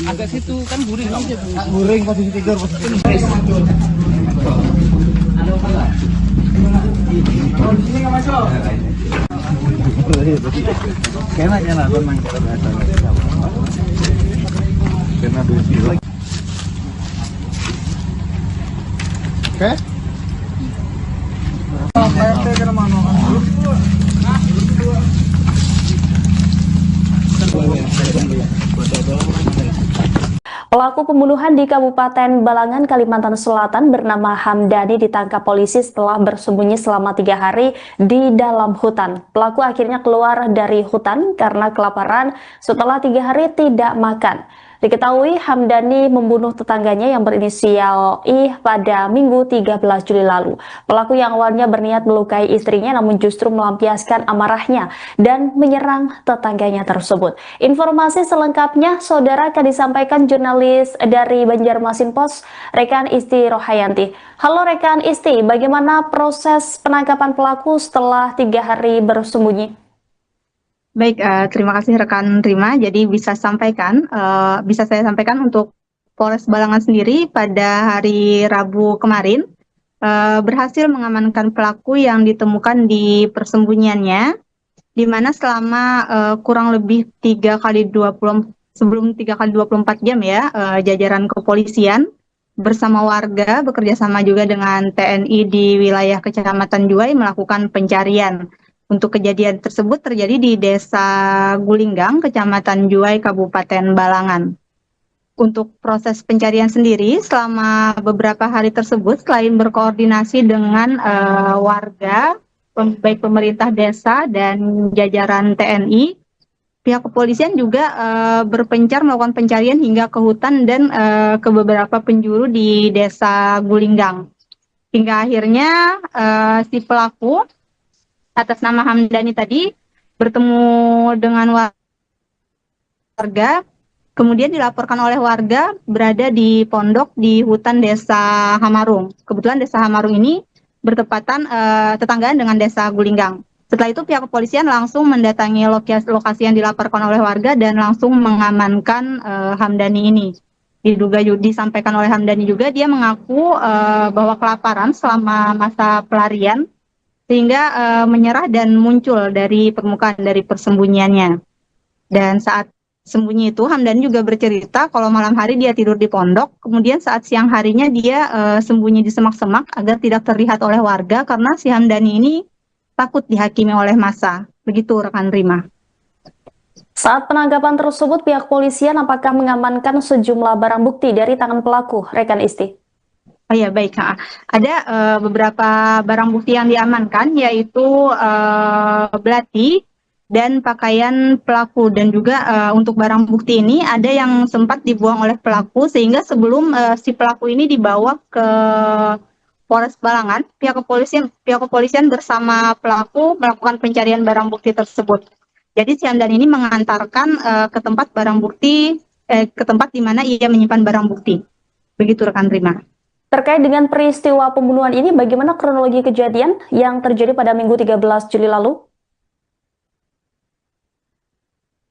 Agak situ kan guring.
Guring posisi tidur, Oke.
Lalu Pelaku pembunuhan di Kabupaten Balangan, Kalimantan Selatan bernama Hamdani ditangkap polisi setelah bersembunyi selama 3 hari di dalam hutan. Pelaku akhirnya keluar dari hutan karena kelaparan setelah 3 hari tidak makan. Diketahui Hamdani membunuh tetangganya yang berinisial I pada Minggu 13 Juli lalu. Pelaku yang awalnya berniat melukai istrinya namun justru melampiaskan amarahnya dan menyerang tetangganya tersebut. Informasi selengkapnya saudara akan disampaikan jurnalis dari Banjarmasin Post, Rekan Isti Rohayanti. Halo rekan Isti, bagaimana proses penangkapan pelaku setelah 3 hari bersembunyi?
Baik, terima kasih rekan Rima. Jadi bisa saya sampaikan untuk Polres Balangan sendiri pada hari Rabu kemarin berhasil mengamankan pelaku yang ditemukan di persembunyiannya, di mana selama kurang lebih 3 kali 24 jam ya, jajaran kepolisian bersama warga bekerja sama juga dengan TNI di wilayah Kecamatan Juwai melakukan pencarian. Untuk kejadian tersebut terjadi di Desa Gulinggang, Kecamatan Juwai, Kabupaten Balangan. Untuk proses pencarian sendiri, selama beberapa hari tersebut, selain berkoordinasi dengan warga, baik pemerintah desa dan jajaran TNI, pihak kepolisian juga berpencar melakukan pencarian hingga ke hutan dan ke beberapa penjuru di Desa Gulinggang. Hingga akhirnya si pelaku atas nama Hamdani tadi bertemu dengan warga, kemudian dilaporkan oleh warga berada di pondok di hutan Desa Hamarung. Kebetulan Desa Hamarung ini bertepatan tetanggaan dengan Desa Gulinggang. Setelah itu pihak kepolisian langsung mendatangi lokasi yang dilaporkan oleh warga dan langsung mengamankan Hamdani ini. Disampaikan oleh Hamdani juga dia mengaku bahwa kelaparan selama masa pelarian sehingga menyerah dan muncul dari permukaan dari persembunyiannya. Dan saat sembunyi itu Hamdani juga bercerita kalau malam hari dia tidur di pondok, kemudian saat siang harinya dia sembunyi di semak-semak agar tidak terlihat oleh warga karena si Hamdani ini takut dihakimi oleh massa. Begitu rekan Rima.
Saat penangkapan tersebut, pihak polisian apakah mengamankan sejumlah barang bukti dari tangan pelaku, rekan Isti?
Oh ya baik, ada beberapa barang bukti yang diamankan yaitu belati dan pakaian pelaku, dan juga untuk barang bukti ini ada yang sempat dibuang oleh pelaku sehingga sebelum si pelaku ini dibawa ke Polres Balangan, pihak kepolisian bersama pelaku melakukan pencarian barang bukti tersebut. Jadi si Hamdani ini mengantarkan ke tempat ke tempat di mana ia menyimpan barang bukti. Begitu rekan Rima.
Terkait dengan peristiwa pembunuhan ini, bagaimana kronologi kejadian yang terjadi pada Minggu 13 Juli lalu?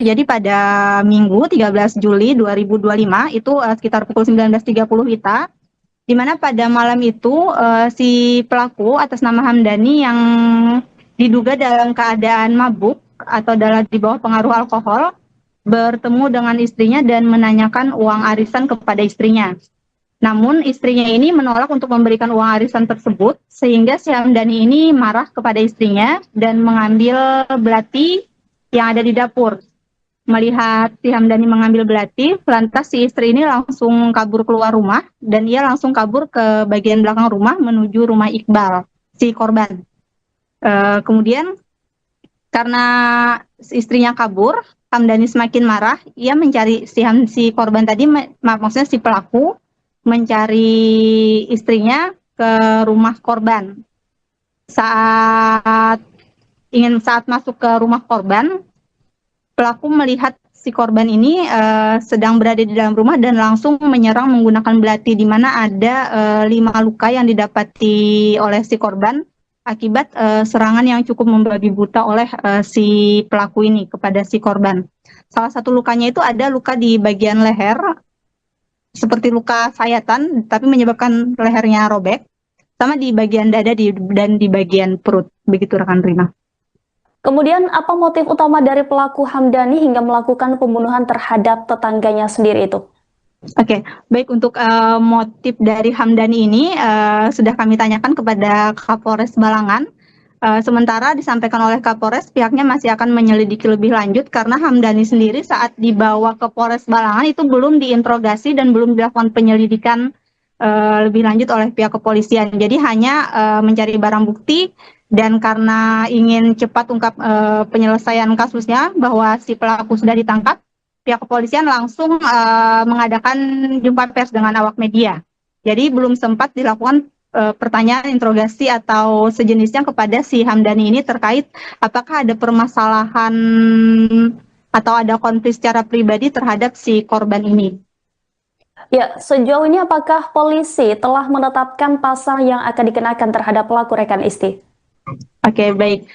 Jadi pada Minggu 13 Juli 2025 itu sekitar pukul 19.30 WITA, di mana pada malam itu si pelaku atas nama Hamdani yang diduga dalam keadaan mabuk atau di bawah pengaruh alkohol bertemu dengan istrinya dan menanyakan uang arisan kepada istrinya. Namun istrinya ini menolak untuk memberikan uang arisan tersebut sehingga si Hamdani ini marah kepada istrinya dan mengambil belati yang ada di dapur. Melihat si Hamdani mengambil belati, lantas si istri ini langsung kabur keluar rumah dan ia langsung kabur ke bagian belakang rumah menuju rumah Iqbal, si korban. Kemudian karena istrinya kabur, Hamdani semakin marah, ia mencari si korban tadi, maksudnya si pelaku, mencari istrinya ke rumah korban. Saat masuk ke rumah korban, pelaku melihat si korban ini sedang berada di dalam rumah dan langsung menyerang menggunakan belati, di mana ada 5 luka yang didapati oleh si korban akibat serangan yang cukup membabi buta oleh si pelaku ini kepada si korban. Salah satu lukanya itu ada luka di bagian leher, seperti luka sayatan, tapi menyebabkan lehernya robek, sama di bagian dada dan di bagian perut. Begitu rekan Rima.
Kemudian apa motif utama dari pelaku Hamdani hingga melakukan pembunuhan terhadap tetangganya sendiri itu?
Oke, baik, untuk motif dari Hamdani ini sudah kami tanyakan kepada Kapolres Balangan. Sementara disampaikan oleh Kapolres, pihaknya masih akan menyelidiki lebih lanjut karena Hamdani sendiri saat dibawa ke Polres Balangan itu belum diinterogasi dan belum dilakukan penyelidikan lebih lanjut oleh pihak kepolisian. Jadi hanya mencari barang bukti dan karena ingin cepat ungkap penyelesaian kasusnya bahwa si pelaku sudah ditangkap, pihak kepolisian langsung mengadakan jumpa pers dengan awak media. Jadi belum sempat dilakukan pertanyaan interogasi atau sejenisnya kepada si Hamdani ini terkait apakah ada permasalahan atau ada konflik secara pribadi terhadap si korban ini.
Ya, sejauh ini apakah polisi telah menetapkan pasal yang akan dikenakan terhadap pelaku rekan Isti?
Oke, baik.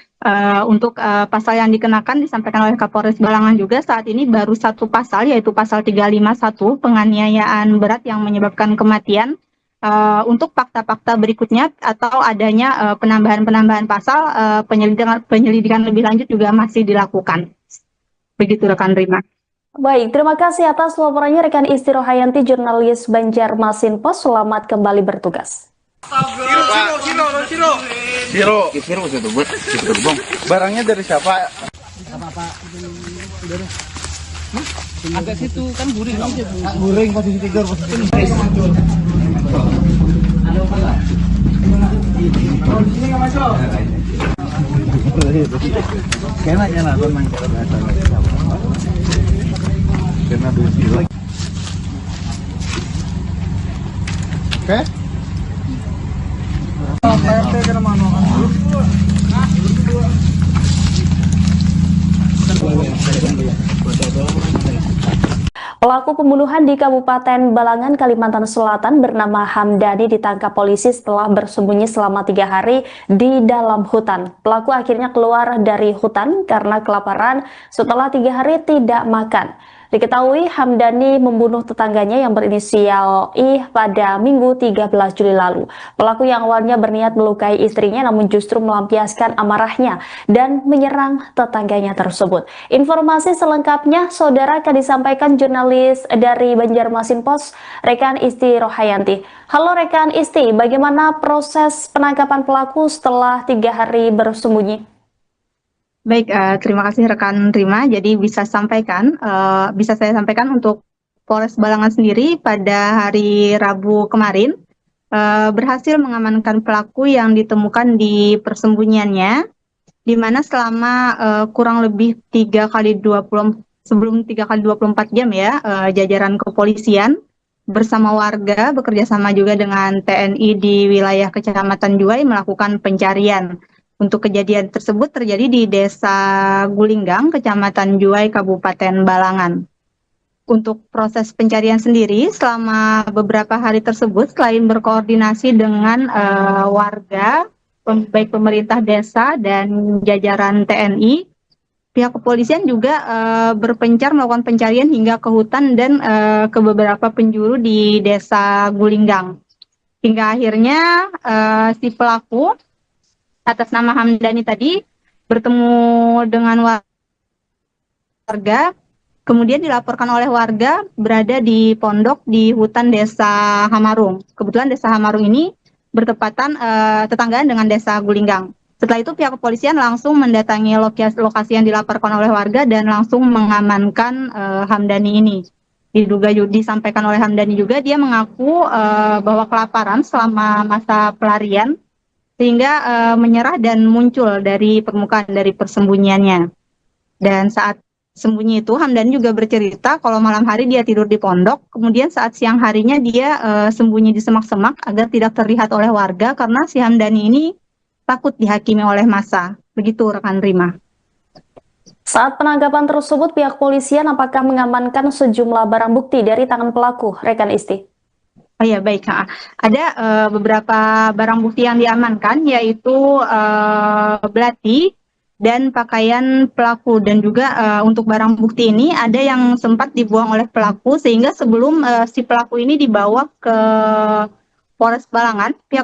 Untuk pasal yang dikenakan disampaikan oleh Kapolres Balangan juga saat ini baru satu pasal, yaitu pasal 351 penganiayaan berat yang menyebabkan kematian. Untuk fakta-fakta berikutnya atau adanya penambahan-penambahan pasal, penyelidikan lebih lanjut juga masih dilakukan. Begitu rekan Rima.
Baik, terima kasih atas laporannya rekan Isti Rohayanti, jurnalis Banjarmasin Post. Selamat kembali bertugas.
Siro itu buat bang. Barangnya dari siapa?
Agak situ kan guring dong.
Goreng posisi tidur. Kena teman kita biasa. Kena dulu. Oke.
Pelaku pembunuhan di Kabupaten Balangan, Kalimantan Selatan bernama Hamdani ditangkap polisi setelah bersembunyi selama 3 hari di dalam hutan. Pelaku akhirnya keluar dari hutan karena kelaparan setelah 3 hari tidak makan. Diketahui Hamdani membunuh tetangganya yang berinisial I pada Minggu 13 Juli lalu. Pelaku yang awalnya berniat melukai istrinya namun justru melampiaskan amarahnya dan menyerang tetangganya tersebut. Informasi selengkapnya saudara akan disampaikan jurnalis dari Banjarmasin Post, rekan Isti Rohayanti. Halo rekan Isti, bagaimana proses penangkapan pelaku setelah 3 hari bersembunyi?
Baik, terima kasih rekan Rima. Jadi bisa saya sampaikan untuk Polres Balangan sendiri pada hari Rabu kemarin berhasil mengamankan pelaku yang ditemukan di persembunyiannya, di mana selama kurang lebih 3 kali 24 jam ya, jajaran kepolisian bersama warga bekerja sama juga dengan TNI di wilayah Kecamatan Juwai melakukan pencarian. Untuk kejadian tersebut terjadi di Desa Gulinggang, Kecamatan Juwai, Kabupaten Balangan. Untuk proses pencarian sendiri, selama beberapa hari tersebut, selain berkoordinasi dengan warga, baik pemerintah desa dan jajaran TNI, pihak kepolisian juga berpencar melakukan pencarian hingga ke hutan dan ke beberapa penjuru di Desa Gulinggang. Hingga akhirnya si pelaku atas nama Hamdani tadi bertemu dengan warga, kemudian dilaporkan oleh warga berada di pondok di hutan Desa Hamarung. Kebetulan Desa Hamarung ini bertepatan tetanggaan dengan Desa Gulinggang. Setelah itu pihak kepolisian langsung mendatangi lokasi yang dilaporkan oleh warga dan langsung mengamankan Hamdani ini. Disampaikan oleh Hamdani juga dia mengaku bahwa kelaparan selama masa pelarian sehingga menyerah dan muncul dari permukaan dari persembunyiannya. Dan saat sembunyi itu Hamdani juga bercerita kalau malam hari dia tidur di pondok, kemudian saat siang harinya dia sembunyi di semak-semak agar tidak terlihat oleh warga karena si Hamdani ini takut dihakimi oleh massa. Begitu rekan Rima.
Saat penangkapan tersebut pihak polisian apakah mengamankan sejumlah barang bukti dari tangan pelaku, rekan Isti?
Oh ya, baik. Ada beberapa barang bukti yang diamankan, yaitu belati dan pakaian pelaku. Dan juga untuk barang bukti ini ada yang sempat dibuang oleh pelaku, sehingga sebelum si pelaku ini dibawa ke Polres Balangan, pihak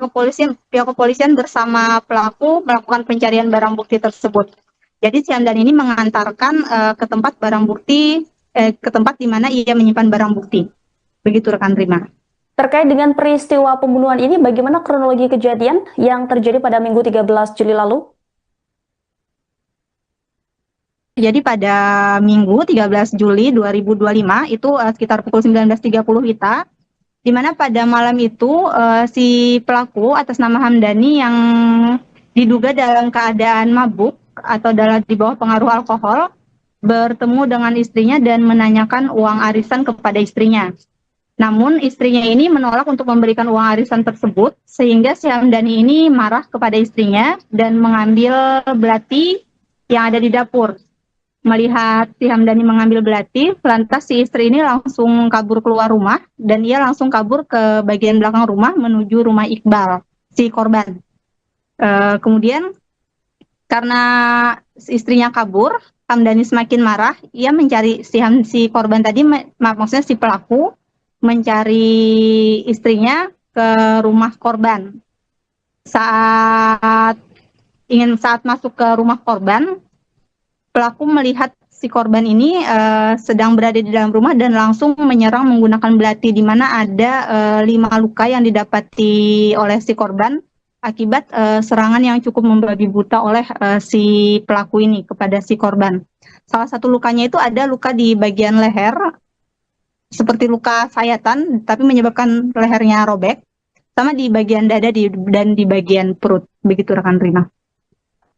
kepolisian bersama pelaku melakukan pencarian barang bukti tersebut. Jadi si Hamdani ini mengantarkan ke tempat barang bukti, ke tempat di mana ia menyimpan barang bukti. Begitu rekan Rima.
Terkait dengan peristiwa pembunuhan ini, bagaimana kronologi kejadian yang terjadi pada Minggu 13 Juli lalu?
Jadi pada Minggu 13 Juli 2025 itu sekitar pukul 19.30 WITA, di mana pada malam itu si pelaku atas nama Hamdani yang diduga dalam keadaan mabuk atau di bawah pengaruh alkohol bertemu dengan istrinya dan menanyakan uang arisan kepada istrinya. Namun istrinya ini menolak untuk memberikan uang arisan tersebut, sehingga si Hamdani ini marah kepada istrinya dan mengambil belati yang ada di dapur. Melihat si Hamdani mengambil belati, lantas si istri ini langsung kabur keluar rumah dan ia langsung kabur ke bagian belakang rumah menuju rumah Iqbal, si korban. Kemudian karena istrinya kabur, Hamdani semakin marah. Ia mencari si korban tadi, maksudnya si pelaku mencari istrinya ke rumah korban. Saat masuk ke rumah korban, pelaku melihat si korban ini sedang berada di dalam rumah dan langsung menyerang menggunakan belati, di mana ada 5 luka yang didapati oleh si korban akibat serangan yang cukup membabi buta oleh si pelaku ini kepada si korban. Salah satu lukanya itu ada luka di bagian leher, seperti luka sayatan, tapi menyebabkan lehernya robek, sama di bagian dada dan di bagian perut. Begitu rekan Rima.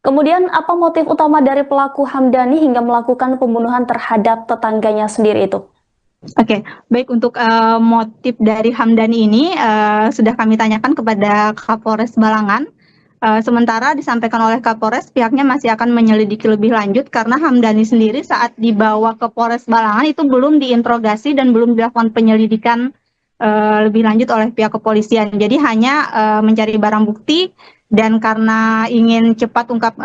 Kemudian apa motif utama dari pelaku Hamdani hingga melakukan pembunuhan terhadap tetangganya sendiri itu?
Oke, baik, untuk motif dari Hamdani ini sudah kami tanyakan kepada Kapolres Balangan. Sementara disampaikan oleh Kapolres, pihaknya masih akan menyelidiki lebih lanjut karena Hamdani sendiri saat dibawa ke Polres Balangan itu belum diinterogasi dan belum dilakukan penyelidikan lebih lanjut oleh pihak kepolisian. Jadi hanya mencari barang bukti, dan karena ingin cepat ungkap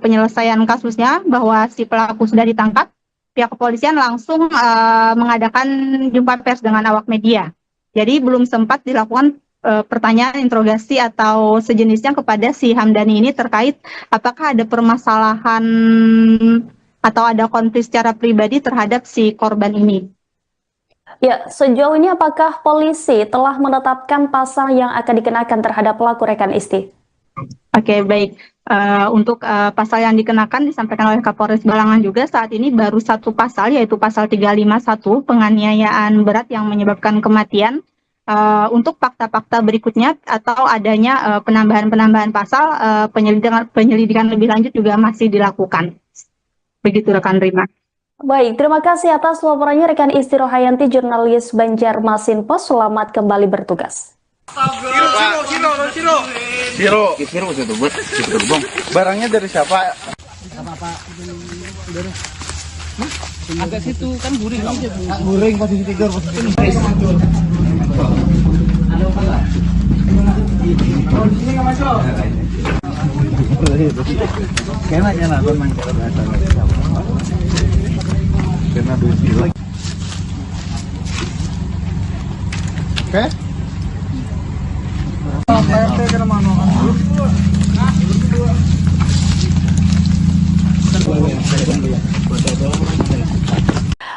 penyelesaian kasusnya bahwa si pelaku sudah ditangkap, pihak kepolisian langsung mengadakan jumpa pers dengan awak media. Jadi belum sempat dilakukan pertanyaan, interogasi atau sejenisnya kepada si Hamdani ini terkait apakah ada permasalahan atau ada konflik secara pribadi terhadap si korban ini.
Ya, sejauh ini apakah polisi telah menetapkan pasal yang akan dikenakan terhadap pelaku rekan Isti?
Oke, baik. Untuk pasal yang dikenakan disampaikan oleh Kapolres Balangan juga saat ini baru satu pasal, yaitu pasal 351 penganiayaan berat yang menyebabkan kematian. Untuk fakta-fakta berikutnya atau adanya penambahan pasal, penyelidikan lebih lanjut juga masih dilakukan. Begitu rekan Rima.
Baik, terima kasih atas laporannya rekan Isti Rohayanti, jurnalis Banjarmasin Post. Selamat kembali bertugas.
Siro itu bang. Barangnya dari siapa?
Agak situ kan guring.
Guring posisi tidur. Kayaknya nonton main cara bahasa. Karena dulu. Oke.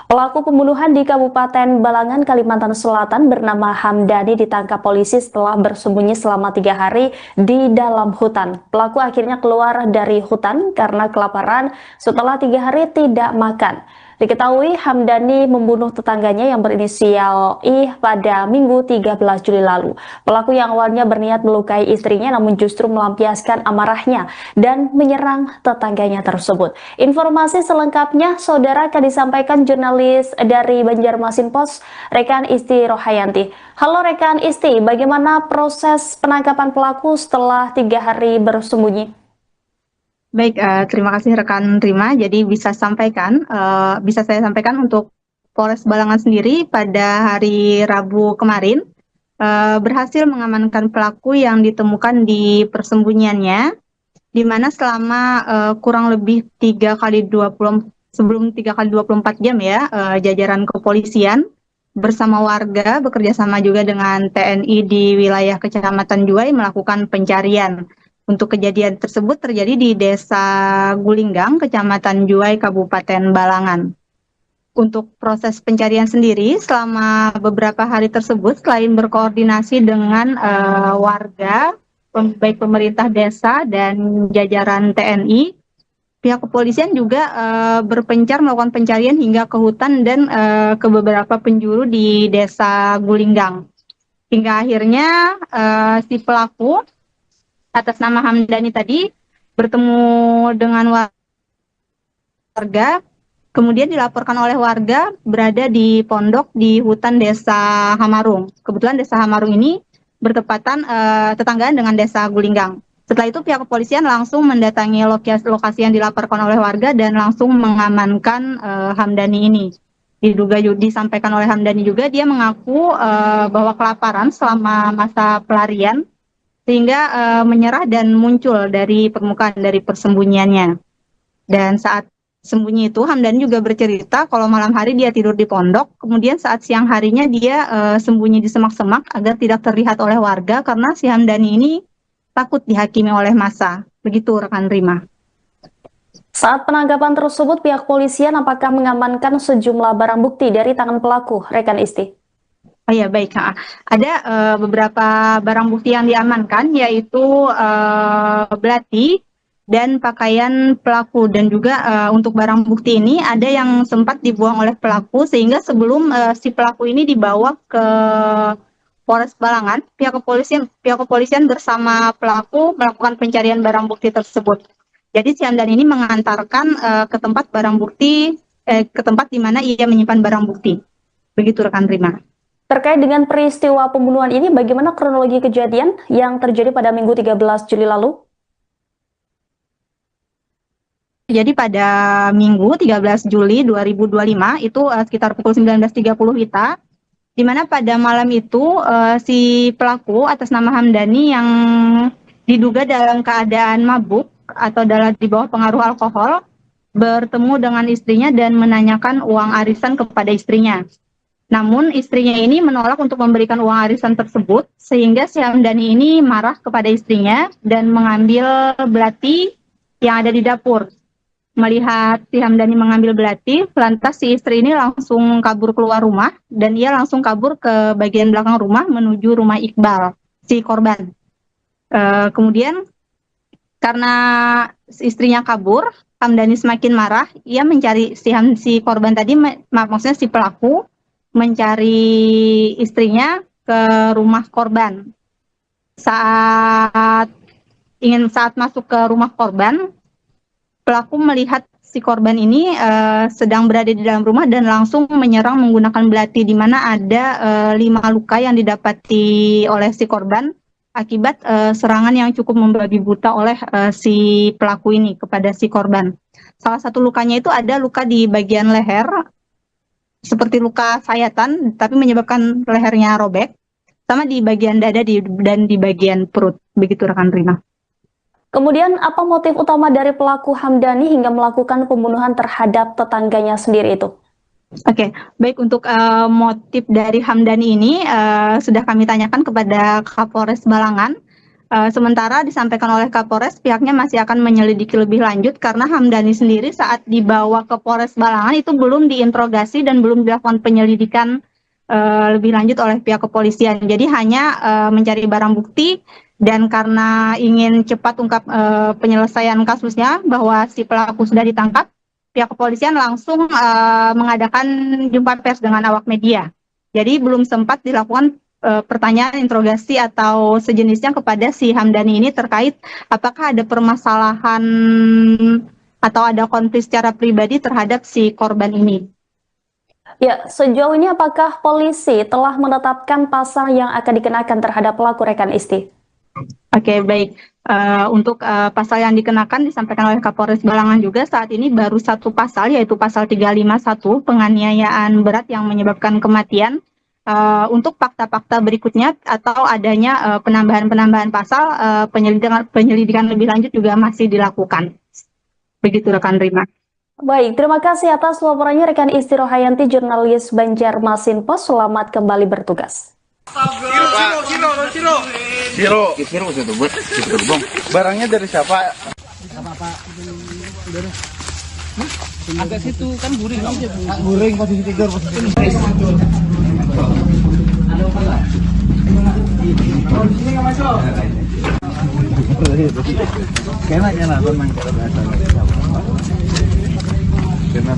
Pelaku pembunuhan di Kabupaten Balangan, Kalimantan Selatan bernama Hamdani ditangkap polisi setelah bersembunyi selama 3 hari di dalam hutan. Pelaku akhirnya keluar dari hutan karena kelaparan setelah 3 hari tidak makan. Diketahui Hamdani membunuh tetangganya yang berinisial I pada Minggu 13 Juli lalu. Pelaku yang awalnya berniat melukai istrinya namun justru melampiaskan amarahnya dan menyerang tetangganya tersebut. Informasi selengkapnya saudara akan disampaikan jurnalis dari Banjarmasin Post, rekan Isti Rohayanti. Halo rekan Isti, bagaimana proses penangkapan pelaku setelah 3 hari bersembunyi?
Baik, terima kasih rekan Rima. Jadi bisa saya sampaikan untuk Polres Balangan sendiri pada hari Rabu kemarin berhasil mengamankan pelaku yang ditemukan di persembunyiannya, di mana selama kurang lebih 3 kali 24 jam ya, jajaran kepolisian bersama warga bekerja sama juga dengan TNI di wilayah Kecamatan Juwai melakukan pencarian. Untuk kejadian tersebut terjadi di Desa Gulinggang, Kecamatan Juwai, Kabupaten Balangan. Untuk proses pencarian sendiri, selama beberapa hari tersebut, selain berkoordinasi dengan warga, baik pemerintah desa dan jajaran TNI, pihak kepolisian juga berpencar melakukan pencarian hingga ke hutan dan ke beberapa penjuru di Desa Gulinggang. Hingga akhirnya si pelaku atas nama Hamdani tadi bertemu dengan warga, kemudian dilaporkan oleh warga berada di pondok di hutan Desa Hamarung. Kebetulan Desa Hamarung ini bertepatan tetanggaan dengan Desa Gulinggang. Setelah itu pihak kepolisian langsung mendatangi lokasi yang dilaporkan oleh warga dan langsung mengamankan Hamdani ini. Disampaikan oleh Hamdani juga dia mengaku bahwa kelaparan selama masa pelarian sehingga menyerah dan muncul dari permukaan dari persembunyiannya. Dan saat sembunyi itu Hamdani juga bercerita kalau malam hari dia tidur di pondok, kemudian saat siang harinya dia sembunyi di semak-semak agar tidak terlihat oleh warga karena si Hamdani ini takut dihakimi oleh massa. Begitu rekan Rima.
Saat penangkapan tersebut, pihak polisian apakah mengamankan sejumlah barang bukti dari tangan pelaku, rekan Isti?
Oh ya, baik. Ada beberapa barang bukti yang diamankan, yaitu belati dan pakaian pelaku. Dan juga untuk barang bukti ini ada yang sempat dibuang oleh pelaku, sehingga sebelum si pelaku ini dibawa ke Polres Balangan, pihak kepolisian bersama pelaku melakukan pencarian barang bukti tersebut. Jadi si Hamdani ini mengantarkan ke tempat barang bukti, ke tempat di mana ia menyimpan barang bukti. Begitu rekan Rima.
Terkait dengan peristiwa pembunuhan ini, bagaimana kronologi kejadian yang terjadi pada Minggu 13 Juli lalu?
Jadi pada Minggu 13 Juli 2025 itu sekitar pukul 19.30 WITA, di mana pada malam itu si pelaku atas nama Hamdani yang diduga dalam keadaan mabuk atau di bawah pengaruh alkohol bertemu dengan istrinya dan menanyakan uang arisan kepada istrinya. Namun istrinya ini menolak untuk memberikan uang arisan tersebut, sehingga si Hamdani ini marah kepada istrinya dan mengambil belati yang ada di dapur. Melihat si Hamdani mengambil belati, lantas si istri ini langsung kabur keluar rumah dan ia langsung kabur ke bagian belakang rumah menuju rumah Iqbal, si korban. Kemudian karena istrinya kabur, Hamdani semakin marah, ia mencari si korban tadi, maksudnya si pelaku, mencari istrinya ke rumah korban. Saat masuk ke rumah korban, pelaku melihat si korban ini sedang berada di dalam rumah dan langsung menyerang menggunakan belati, di mana ada 5 luka yang didapati oleh si korban akibat serangan yang cukup membabi buta oleh si pelaku ini kepada si korban. Salah satu lukanya itu ada luka di bagian leher, seperti luka sayatan, tapi menyebabkan lehernya robek, sama di bagian dada dan di bagian perut. Begitu rekan Rina.
Kemudian, apa motif utama dari pelaku Hamdani hingga melakukan pembunuhan terhadap tetangganya sendiri itu?
Oke, baik, untuk motif dari Hamdani ini sudah kami tanyakan kepada Kapolres Balangan. Sementara disampaikan oleh Kapolres, pihaknya masih akan menyelidiki lebih lanjut karena Hamdani sendiri saat dibawa ke Polres Balangan itu belum diinterogasi dan belum dilakukan penyelidikan lebih lanjut oleh pihak kepolisian. Jadi hanya mencari barang bukti. Dan karena ingin cepat ungkap penyelesaian kasusnya bahwa si pelaku sudah ditangkap, pihak kepolisian langsung mengadakan jumpa pers dengan awak media. Jadi belum sempat dilakukan pertanyaan, interogasi atau sejenisnya kepada si Hamdani ini terkait apakah ada permasalahan atau ada konflik secara pribadi terhadap si korban ini.
Ya, sejauh ini apakah polisi telah menetapkan pasal yang akan dikenakan terhadap pelaku, rekan Isti?
Oke, baik. Untuk pasal yang dikenakan disampaikan oleh Kapolres Balangan juga saat ini baru satu pasal, yaitu pasal 351 penganiayaan berat yang menyebabkan kematian. Untuk fakta-fakta berikutnya atau adanya penambahan pasal, penyelidikan lebih lanjut juga masih dilakukan. Begitu rekan Rima.
Baik, terima kasih atas laporannya rekan Isti Rohayanti, jurnalis Banjarmasin Post. Selamat kembali bertugas.
Siro itu buat bang. Barangnya dari siapa?
Agak situ kan guring kan?
Guring posisi tidur Kena tenang. Oke.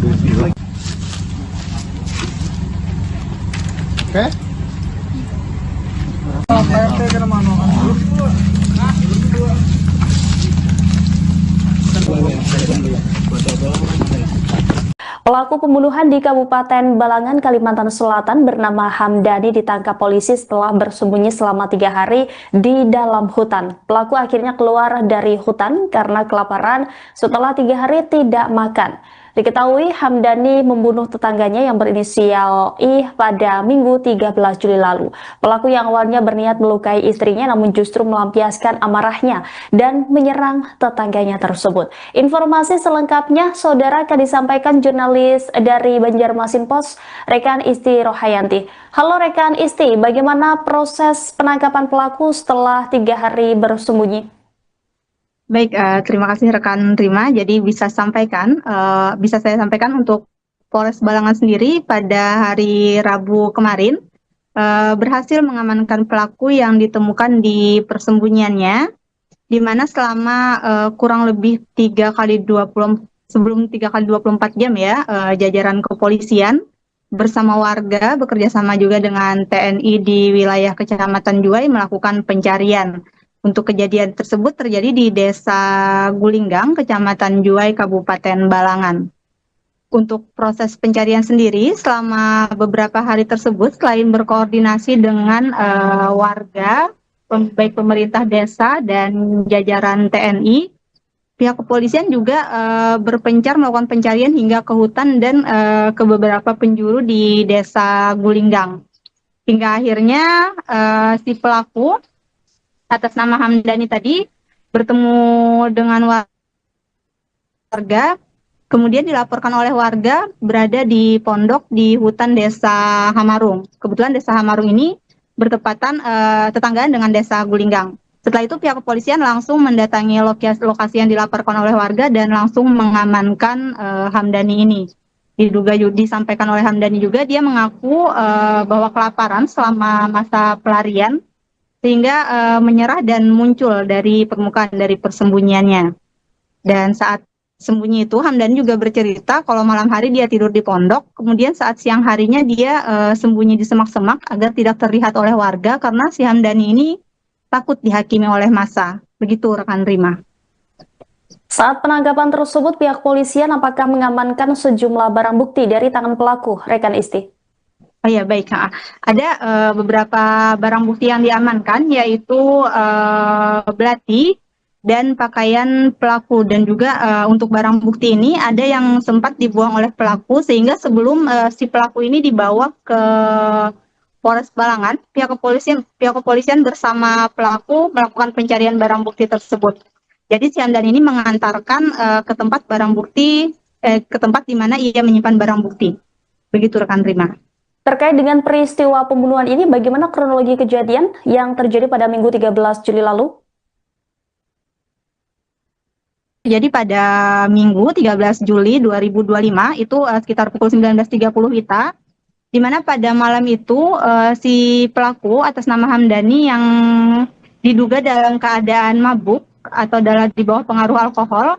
Pelaku pembunuhan di Kabupaten Balangan, Kalimantan Selatan bernama Hamdani ditangkap polisi setelah bersembunyi selama 3 hari di dalam hutan. Pelaku akhirnya keluar dari hutan karena kelaparan setelah 3 hari tidak makan. Diketahui Hamdani membunuh tetangganya yang berinisial I pada Minggu 13 Juli lalu. Pelaku yang awalnya berniat melukai istrinya namun justru melampiaskan amarahnya dan menyerang tetangganya tersebut. Informasi selengkapnya saudara akan disampaikan jurnalis dari Banjarmasin Post, rekan Isti Rohayanti. Halo rekan Isti, bagaimana proses penangkapan pelaku setelah 3 hari bersembunyi?
Baik, terima kasih rekan Rima. Jadi bisa saya sampaikan untuk Polres Balangan sendiri pada hari Rabu kemarin berhasil mengamankan pelaku yang ditemukan di persembunyiannya, di mana selama kurang lebih 3 kali 24 jam ya, jajaran kepolisian bersama warga bekerja sama juga dengan TNI di wilayah Kecamatan Juwai melakukan pencarian. Untuk kejadian tersebut terjadi di Desa Gulinggang, Kecamatan Juwai, Kabupaten Balangan. Untuk proses pencarian sendiri, selama beberapa hari tersebut, selain berkoordinasi dengan warga, baik pemerintah desa dan jajaran TNI, pihak kepolisian juga berpencar melakukan pencarian hingga ke hutan dan ke beberapa penjuru di Desa Gulinggang. Hingga akhirnya si pelaku atas nama Hamdani tadi bertemu dengan warga, kemudian dilaporkan oleh warga berada di pondok di hutan Desa Hamarung. Kebetulan Desa Hamarung ini bertepatan tetanggaan dengan Desa Gulinggang. Setelah itu pihak kepolisian langsung mendatangi lokasi yang dilaporkan oleh warga dan langsung mengamankan Hamdani ini. Disampaikan oleh Hamdani juga, dia mengaku bahwa kelaparan selama masa pelarian sehingga menyerah dan muncul dari permukaan dari persembunyiannya. Dan saat sembunyi itu Hamdani juga bercerita kalau malam hari dia tidur di pondok, kemudian saat siang harinya dia sembunyi di semak-semak agar tidak terlihat oleh warga karena si Hamdani ini takut dihakimi oleh massa. Begitu rekan Rima.
Saat penangkapan tersebut, pihak polisian apakah mengamankan sejumlah barang bukti dari tangan pelaku, rekan Isti?
Oh ya, baik. Ada beberapa barang bukti yang diamankan, yaitu belati dan pakaian pelaku. Dan juga untuk barang bukti ini ada yang sempat dibuang oleh pelaku, sehingga sebelum si pelaku ini dibawa ke Polres Balangan, pihak kepolisian bersama pelaku melakukan pencarian barang bukti tersebut. Jadi si Hamdani ini mengantarkan ke tempat barang bukti, ke tempat di mana ia menyimpan barang bukti. Begitu rekan Rima.
Terkait dengan peristiwa pembunuhan ini, bagaimana kronologi kejadian yang terjadi pada Minggu 13 Juli lalu?
Jadi pada Minggu 13 Juli 2025, itu sekitar pukul 19.30 WITA, di mana pada malam itu si pelaku atas nama Hamdani yang diduga dalam keadaan mabuk atau di bawah pengaruh alkohol,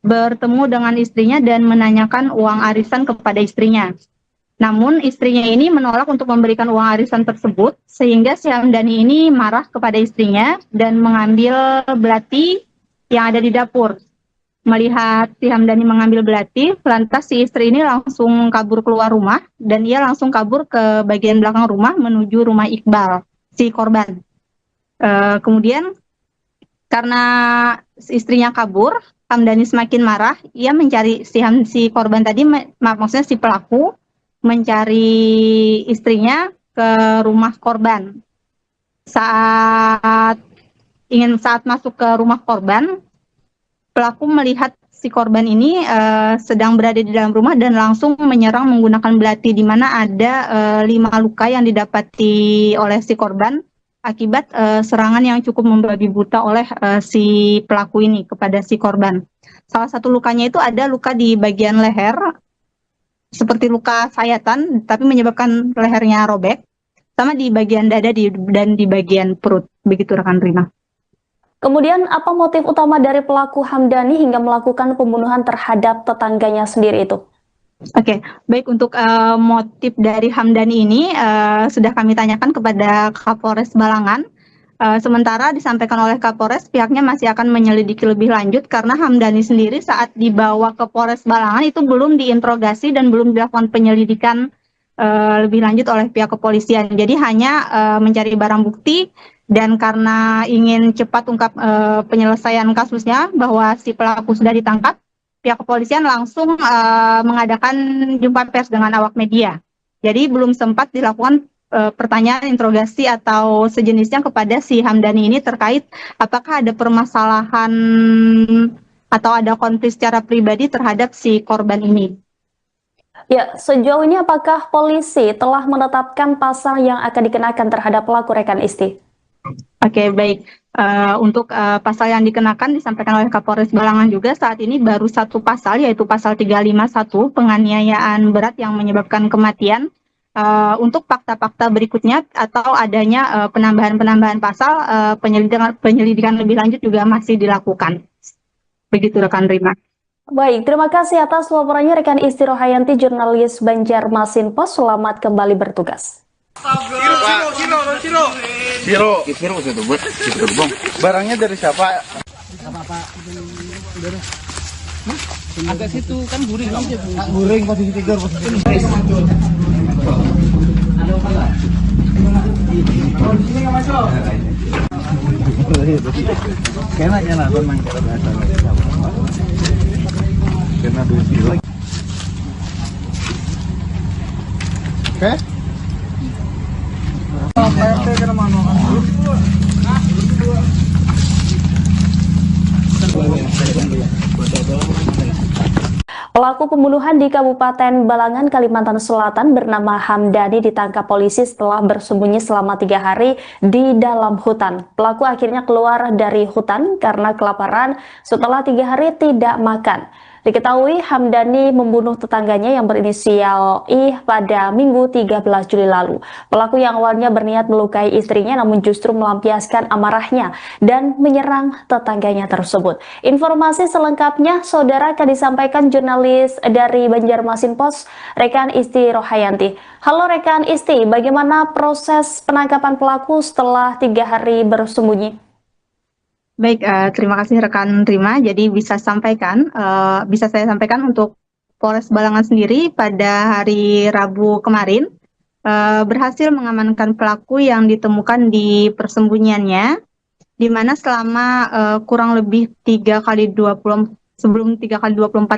bertemu dengan istrinya dan menanyakan uang arisan kepada istrinya. Namun istrinya ini menolak untuk memberikan uang arisan tersebut, sehingga si Hamdani ini marah kepada istrinya dan mengambil belati yang ada di dapur. Melihat si Hamdani mengambil belati, lantas si istri ini langsung kabur keluar rumah dan ia langsung kabur ke bagian belakang rumah menuju rumah Iqbal, si korban. Kemudian karena istrinya kabur, Hamdani semakin marah, ia mencari si korban tadi, maksudnya si pelaku, mencari istrinya ke rumah korban. Saat masuk ke rumah korban, pelaku melihat si korban ini sedang berada di dalam rumah dan langsung menyerang menggunakan belati, di mana ada 5 luka yang didapati oleh si korban akibat serangan yang cukup membabi buta oleh si pelaku ini kepada si korban. Salah satu lukanya itu ada luka di bagian leher, seperti luka sayatan, tapi menyebabkan lehernya robek, sama di bagian dada dan di bagian perut. Begitu rekan Rima.
Kemudian apa motif utama dari pelaku Hamdani hingga melakukan pembunuhan terhadap tetangganya sendiri itu?
Oke, baik untuk motif dari Hamdani ini sudah kami tanyakan kepada Kapolres Balangan. Sementara disampaikan oleh Kapolres, pihaknya masih akan menyelidiki lebih lanjut karena Hamdani sendiri saat dibawa ke Polres Balangan itu belum diinterogasi dan belum dilakukan penyelidikan lebih lanjut oleh pihak kepolisian. Jadi hanya mencari barang bukti dan karena ingin cepat ungkap penyelesaian kasusnya bahwa si pelaku sudah ditangkap, pihak kepolisian langsung mengadakan jumpa pers dengan awak media. Jadi belum sempat dilakukan pertanyaan interogasi atau sejenisnya kepada si Hamdani ini terkait apakah ada permasalahan atau ada konflik secara pribadi terhadap si korban ini.
Ya, sejauh ini apakah polisi telah menetapkan pasal yang akan dikenakan terhadap pelaku rekan Isti?
Oke, baik. Untuk pasal yang dikenakan disampaikan oleh Kapolres Balangan juga saat ini baru satu pasal, yaitu pasal 351 penganiayaan berat yang menyebabkan kematian. Untuk fakta-fakta berikutnya atau adanya penambahan-penambahan pasal, penyelidikan lebih lanjut juga masih dilakukan. Begitu rekan Rima.
Baik, terima kasih atas laporannya rekan Isti Rohayanti, jurnalis Banjarmasin Pos. Selamat kembali bertugas.
Siro itu buat bang. Barangnya dari siapa?
Agak situ kan guring.
Guring posisi tidur Kena teman kalau bahasa. Kena 2 kilo. Oke?
Pelaku pembunuhan di Kabupaten Balangan, Kalimantan Selatan bernama Hamdani ditangkap polisi setelah bersembunyi selama 3 hari di dalam hutan. Pelaku akhirnya keluar dari hutan karena kelaparan setelah 3 hari tidak makan. Diketahui Hamdani membunuh tetangganya yang berinisial I pada Minggu 13 Juli lalu. Pelaku yang awalnya berniat melukai istrinya namun justru melampiaskan amarahnya dan menyerang tetangganya tersebut. Informasi selengkapnya saudara akan disampaikan jurnalis dari Banjarmasin Pos, rekan Isti Rohayanti. Halo rekan Isti, bagaimana proses penangkapan pelaku setelah 3 hari bersembunyi?
Baik, terima kasih rekan Rima. Jadi bisa saya sampaikan untuk Polres Balangan sendiri pada hari Rabu kemarin berhasil mengamankan pelaku yang ditemukan di persembunyiannya, di mana selama kurang lebih 3 kali 24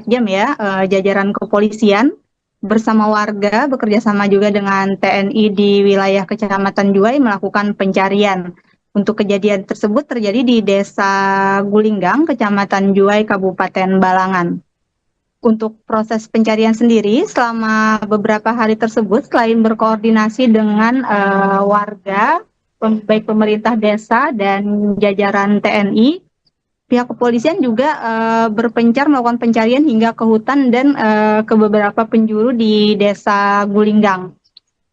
jam ya, jajaran kepolisian bersama warga bekerja sama juga dengan TNI di wilayah Kecamatan Juwai melakukan pencarian. Untuk kejadian tersebut terjadi di Desa Gulinggang, Kecamatan Juwai, Kabupaten Balangan. Untuk proses pencarian sendiri, selama beberapa hari tersebut, selain berkoordinasi dengan warga, baik pemerintah desa dan jajaran TNI, pihak kepolisian juga berpencar melakukan pencarian hingga ke hutan dan ke beberapa penjuru di Desa Gulinggang.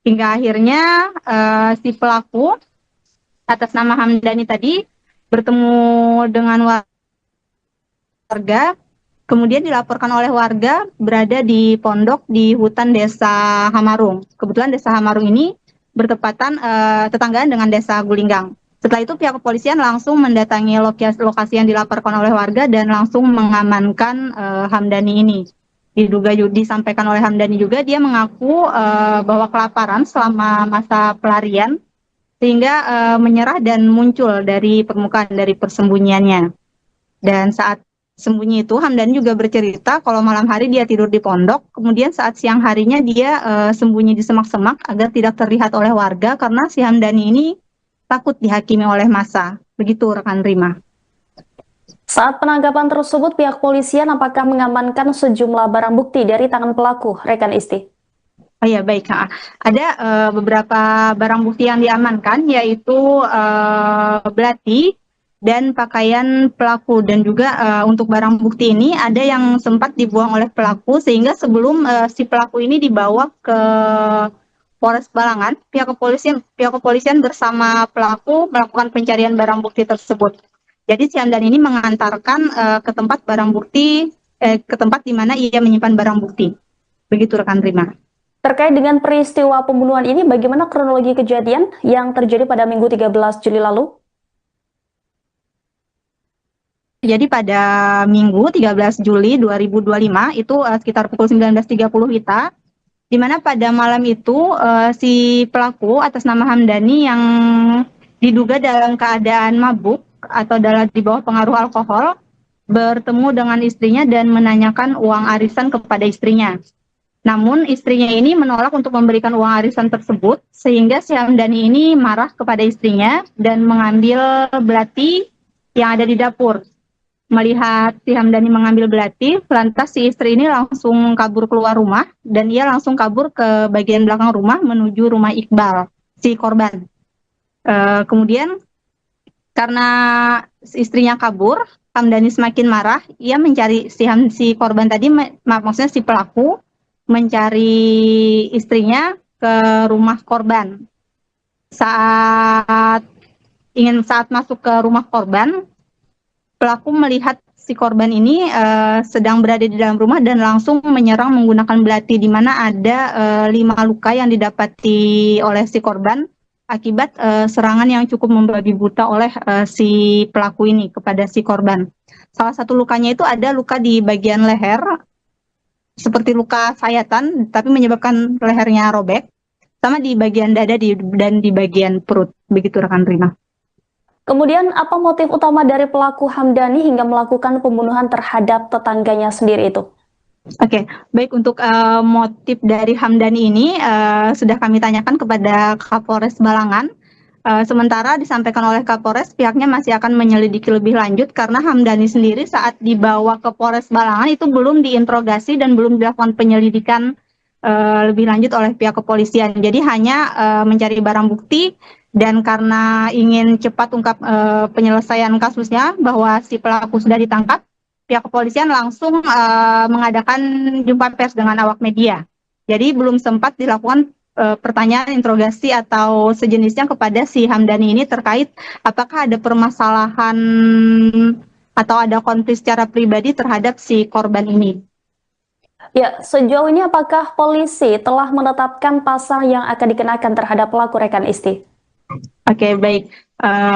Hingga akhirnya si pelaku atas nama Hamdani tadi bertemu dengan warga, kemudian dilaporkan oleh warga berada di pondok di hutan Desa Hamarung. Kebetulan Desa Hamarung ini bertepatan tetanggaan dengan Desa Gulinggang. Setelah itu pihak kepolisian langsung mendatangi lokasi yang dilaporkan oleh warga dan langsung mengamankan Hamdani ini. Disampaikan oleh Hamdani juga dia mengaku bahwa kelaparan selama masa pelarian sehingga menyerah dan muncul dari permukaan dari persembunyiannya. Dan saat sembunyi itu Hamdani juga bercerita kalau malam hari dia tidur di pondok, kemudian saat siang harinya dia sembunyi di semak-semak agar tidak terlihat oleh warga karena si Hamdani ini takut dihakimi oleh massa. Begitu rekan Rima.
Saat penangkapan tersebut, pihak polisian apakah mengamankan sejumlah barang bukti dari tangan pelaku, rekan Isti?
Oh ya, baik. Ada beberapa barang bukti yang diamankan, yaitu belati dan pakaian pelaku. Dan juga untuk barang bukti ini ada yang sempat dibuang oleh pelaku, sehingga sebelum si pelaku ini dibawa ke Polres Balangan, pihak kepolisian bersama pelaku melakukan pencarian barang bukti tersebut. Jadi si Hamdan ini mengantarkan ke tempat barang bukti, ke tempat di mana ia menyimpan barang bukti. Begitu rekan Rima.
Terkait dengan peristiwa pembunuhan ini, bagaimana kronologi kejadian yang terjadi pada Minggu 13 Juli lalu?
Jadi pada Minggu 13 Juli 2025 itu sekitar pukul 19.30 WITA, di mana pada malam itu si pelaku atas nama Hamdani yang diduga dalam keadaan mabuk atau di bawah pengaruh alkohol bertemu dengan istrinya dan menanyakan uang arisan kepada istrinya. Namun istrinya ini menolak untuk memberikan uang arisan tersebut, sehingga si Hamdani ini marah kepada istrinya dan mengambil belati yang ada di dapur. Melihat si Hamdani mengambil belati, lantas si istri ini langsung kabur keluar rumah dan ia langsung kabur ke bagian belakang rumah menuju rumah Iqbal, si korban. Kemudian karena istrinya kabur, Hamdani semakin marah, ia mencari si korban tadi, maksudnya si pelaku, mencari istrinya ke rumah korban. Saat masuk ke rumah korban, pelaku melihat si korban ini sedang berada di dalam rumah dan langsung menyerang menggunakan belati, di mana ada 5 luka yang didapati oleh si korban akibat serangan yang cukup membabi buta oleh si pelaku ini kepada si korban. Salah satu lukanya itu ada luka di bagian leher, seperti luka sayatan, tapi menyebabkan lehernya robek, sama di bagian dada dan di bagian perut. Begitu rekan Rima.
Kemudian apa motif utama dari pelaku Hamdani hingga melakukan pembunuhan terhadap tetangganya sendiri itu?
Oke, baik, untuk motif dari Hamdani ini sudah kami tanyakan kepada Kapolres Balangan. Sementara disampaikan oleh Kapolres, pihaknya masih akan menyelidiki lebih lanjut karena Hamdani sendiri saat dibawa ke Polres Balangan itu belum diinterogasi dan belum dilakukan penyelidikan lebih lanjut oleh pihak kepolisian. Jadi hanya mencari barang bukti, dan karena ingin cepat ungkap penyelesaian kasusnya bahwa si pelaku sudah ditangkap, pihak kepolisian langsung mengadakan jumpa pers dengan awak media. Jadi belum sempat dilakukan pertanyaan interogasi atau sejenisnya kepada si Hamdani ini terkait apakah ada permasalahan atau ada konflik secara pribadi terhadap si korban ini.
Ya, sejauh ini apakah polisi telah menetapkan pasal yang akan dikenakan terhadap pelaku rekan Isti?
Oke, baik.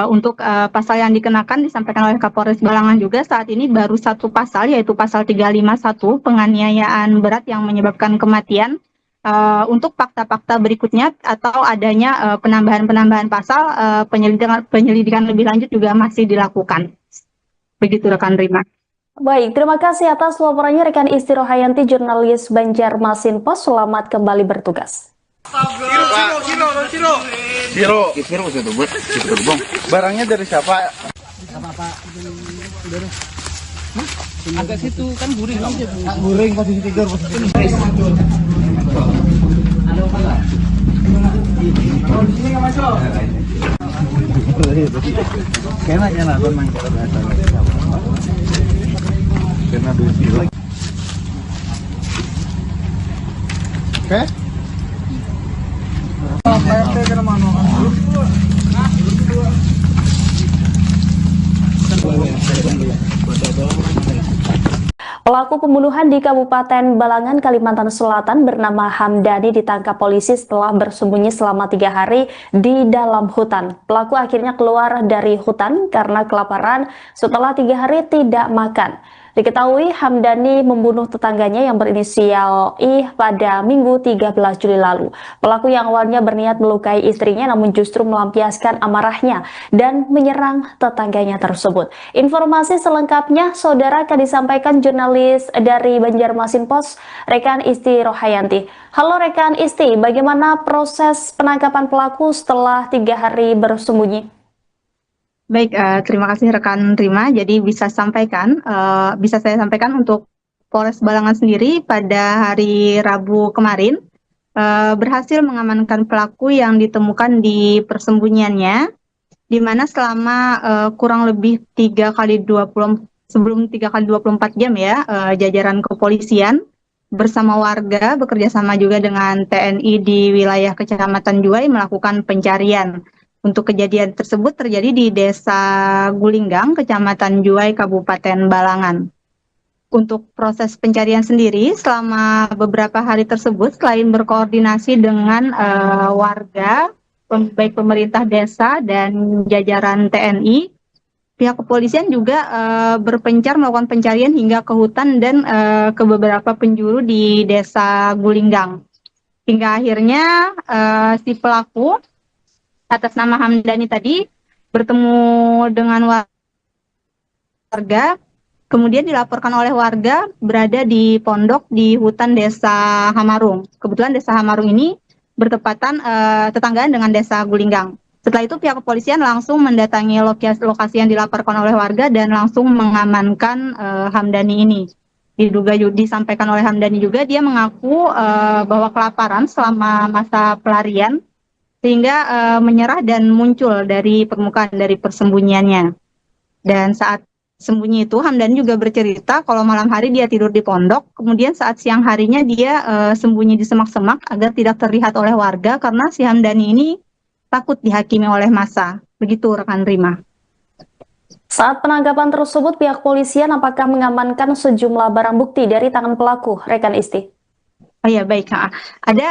Untuk pasal yang dikenakan disampaikan oleh Kapolres Balangan juga saat ini baru satu pasal, yaitu pasal 351 penganiayaan berat yang menyebabkan kematian. Untuk fakta-fakta berikutnya atau adanya penambahan pasal, penyelidikan lebih lanjut juga masih dilakukan. Begitu rekan Rima.
Baik, terima kasih atas laporannya rekan Isti Rohayanti, jurnalis Banjarmasin Post. Selamat kembali bertugas.
Siro itu buat bang. Barangnya dari siapa?
Agak situ kan guring bang.
Guring posisi tidur Kayaknya lah main kalau biasa. Karena dulu. Oke.
Pelaku pembunuhan di Kabupaten Balangan, Kalimantan Selatan bernama Hamdani ditangkap polisi setelah bersembunyi selama 3 hari di dalam hutan. Pelaku akhirnya keluar dari hutan karena kelaparan setelah 3 hari tidak makan. Diketahui Hamdani membunuh tetangganya yang berinisial I pada Minggu 13 Juli lalu. Pelaku yang awalnya berniat melukai istrinya namun justru melampiaskan amarahnya dan menyerang tetangganya tersebut. Informasi selengkapnya saudara akan disampaikan jurnalis dari Banjarmasin Post, rekan Isti Rohayanti. Halo rekan Isti, bagaimana proses penangkapan pelaku setelah 3 hari bersembunyi?
Baik, terima kasih rekan Rima. Jadi bisa saya sampaikan untuk Polres Balangan sendiri pada hari Rabu kemarin berhasil mengamankan pelaku yang ditemukan di persembunyiannya, di mana selama kurang lebih 3 kali 24 jam ya, jajaran kepolisian bersama warga bekerja sama juga dengan TNI di wilayah Kecamatan Juwai melakukan pencarian. Untuk kejadian tersebut terjadi di Desa Gulinggang, Kecamatan Juwai, Kabupaten Balangan. Untuk proses pencarian sendiri selama beberapa hari tersebut, selain berkoordinasi dengan warga, baik pemerintah desa dan jajaran TNI, pihak kepolisian juga berpencar melakukan pencarian hingga ke hutan dan ke beberapa penjuru di desa Gulinggang. Hingga akhirnya si pelaku atas nama Hamdani tadi bertemu dengan warga, kemudian dilaporkan oleh warga berada di pondok di hutan desa Hamarung. Kebetulan desa Hamarung ini bertepatan tetanggaan dengan desa Gulinggang. Setelah itu pihak kepolisian langsung mendatangi lokasi yang dilaporkan oleh warga dan langsung mengamankan Hamdani ini. Disampaikan oleh Hamdani juga dia mengaku bahwa kelaparan selama masa pelarian sehingga menyerah dan muncul dari permukaan dari persembunyiannya. Dan saat sembunyi itu Hamdani juga bercerita kalau malam hari dia tidur di pondok, kemudian saat siang harinya dia sembunyi di semak-semak agar tidak terlihat oleh warga karena si Hamdani ini takut dihakimi oleh massa. Begitu rekan Rima.
Saat penangkapan tersebut, pihak polisian apakah mengamankan sejumlah barang bukti dari tangan pelaku, rekan Isti?
Oh ya, baik. Ada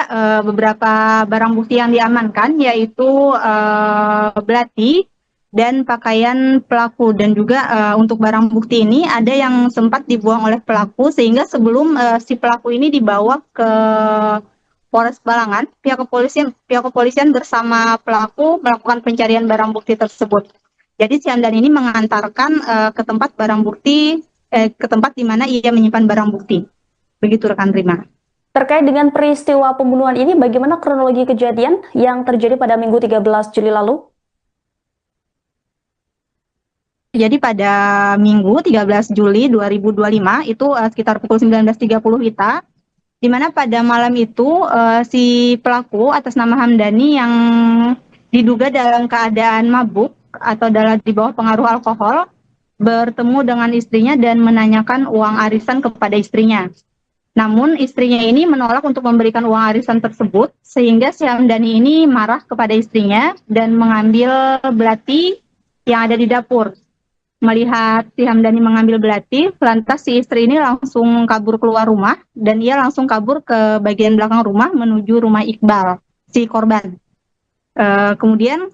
beberapa barang bukti yang diamankan, yaitu belati dan pakaian pelaku. Dan juga untuk barang bukti ini ada yang sempat dibuang oleh pelaku, sehingga sebelum si pelaku ini dibawa ke Polres Balangan, pihak kepolisian bersama pelaku melakukan pencarian barang bukti tersebut. Jadi si Hamdani ini mengantarkan ke tempat barang bukti, ke tempat di mana ia menyimpan barang bukti. Begitu rekan Rima.
Terkait dengan peristiwa pembunuhan ini, bagaimana kronologi kejadian yang terjadi pada Minggu 13 Juli lalu?
Jadi pada Minggu 13 Juli 2025 itu sekitar pukul 19.30 WITA, di mana pada malam itu si pelaku atas nama Hamdani yang diduga dalam keadaan mabuk atau di bawah pengaruh alkohol bertemu dengan istrinya dan menanyakan uang arisan kepada istrinya. Namun istrinya ini menolak untuk memberikan uang arisan tersebut, sehingga si Hamdani ini marah kepada istrinya dan mengambil belati yang ada di dapur. Melihat si Hamdani mengambil belati, lantas si istri ini langsung kabur keluar rumah dan ia langsung kabur ke bagian belakang rumah menuju rumah Iqbal, si korban. Kemudian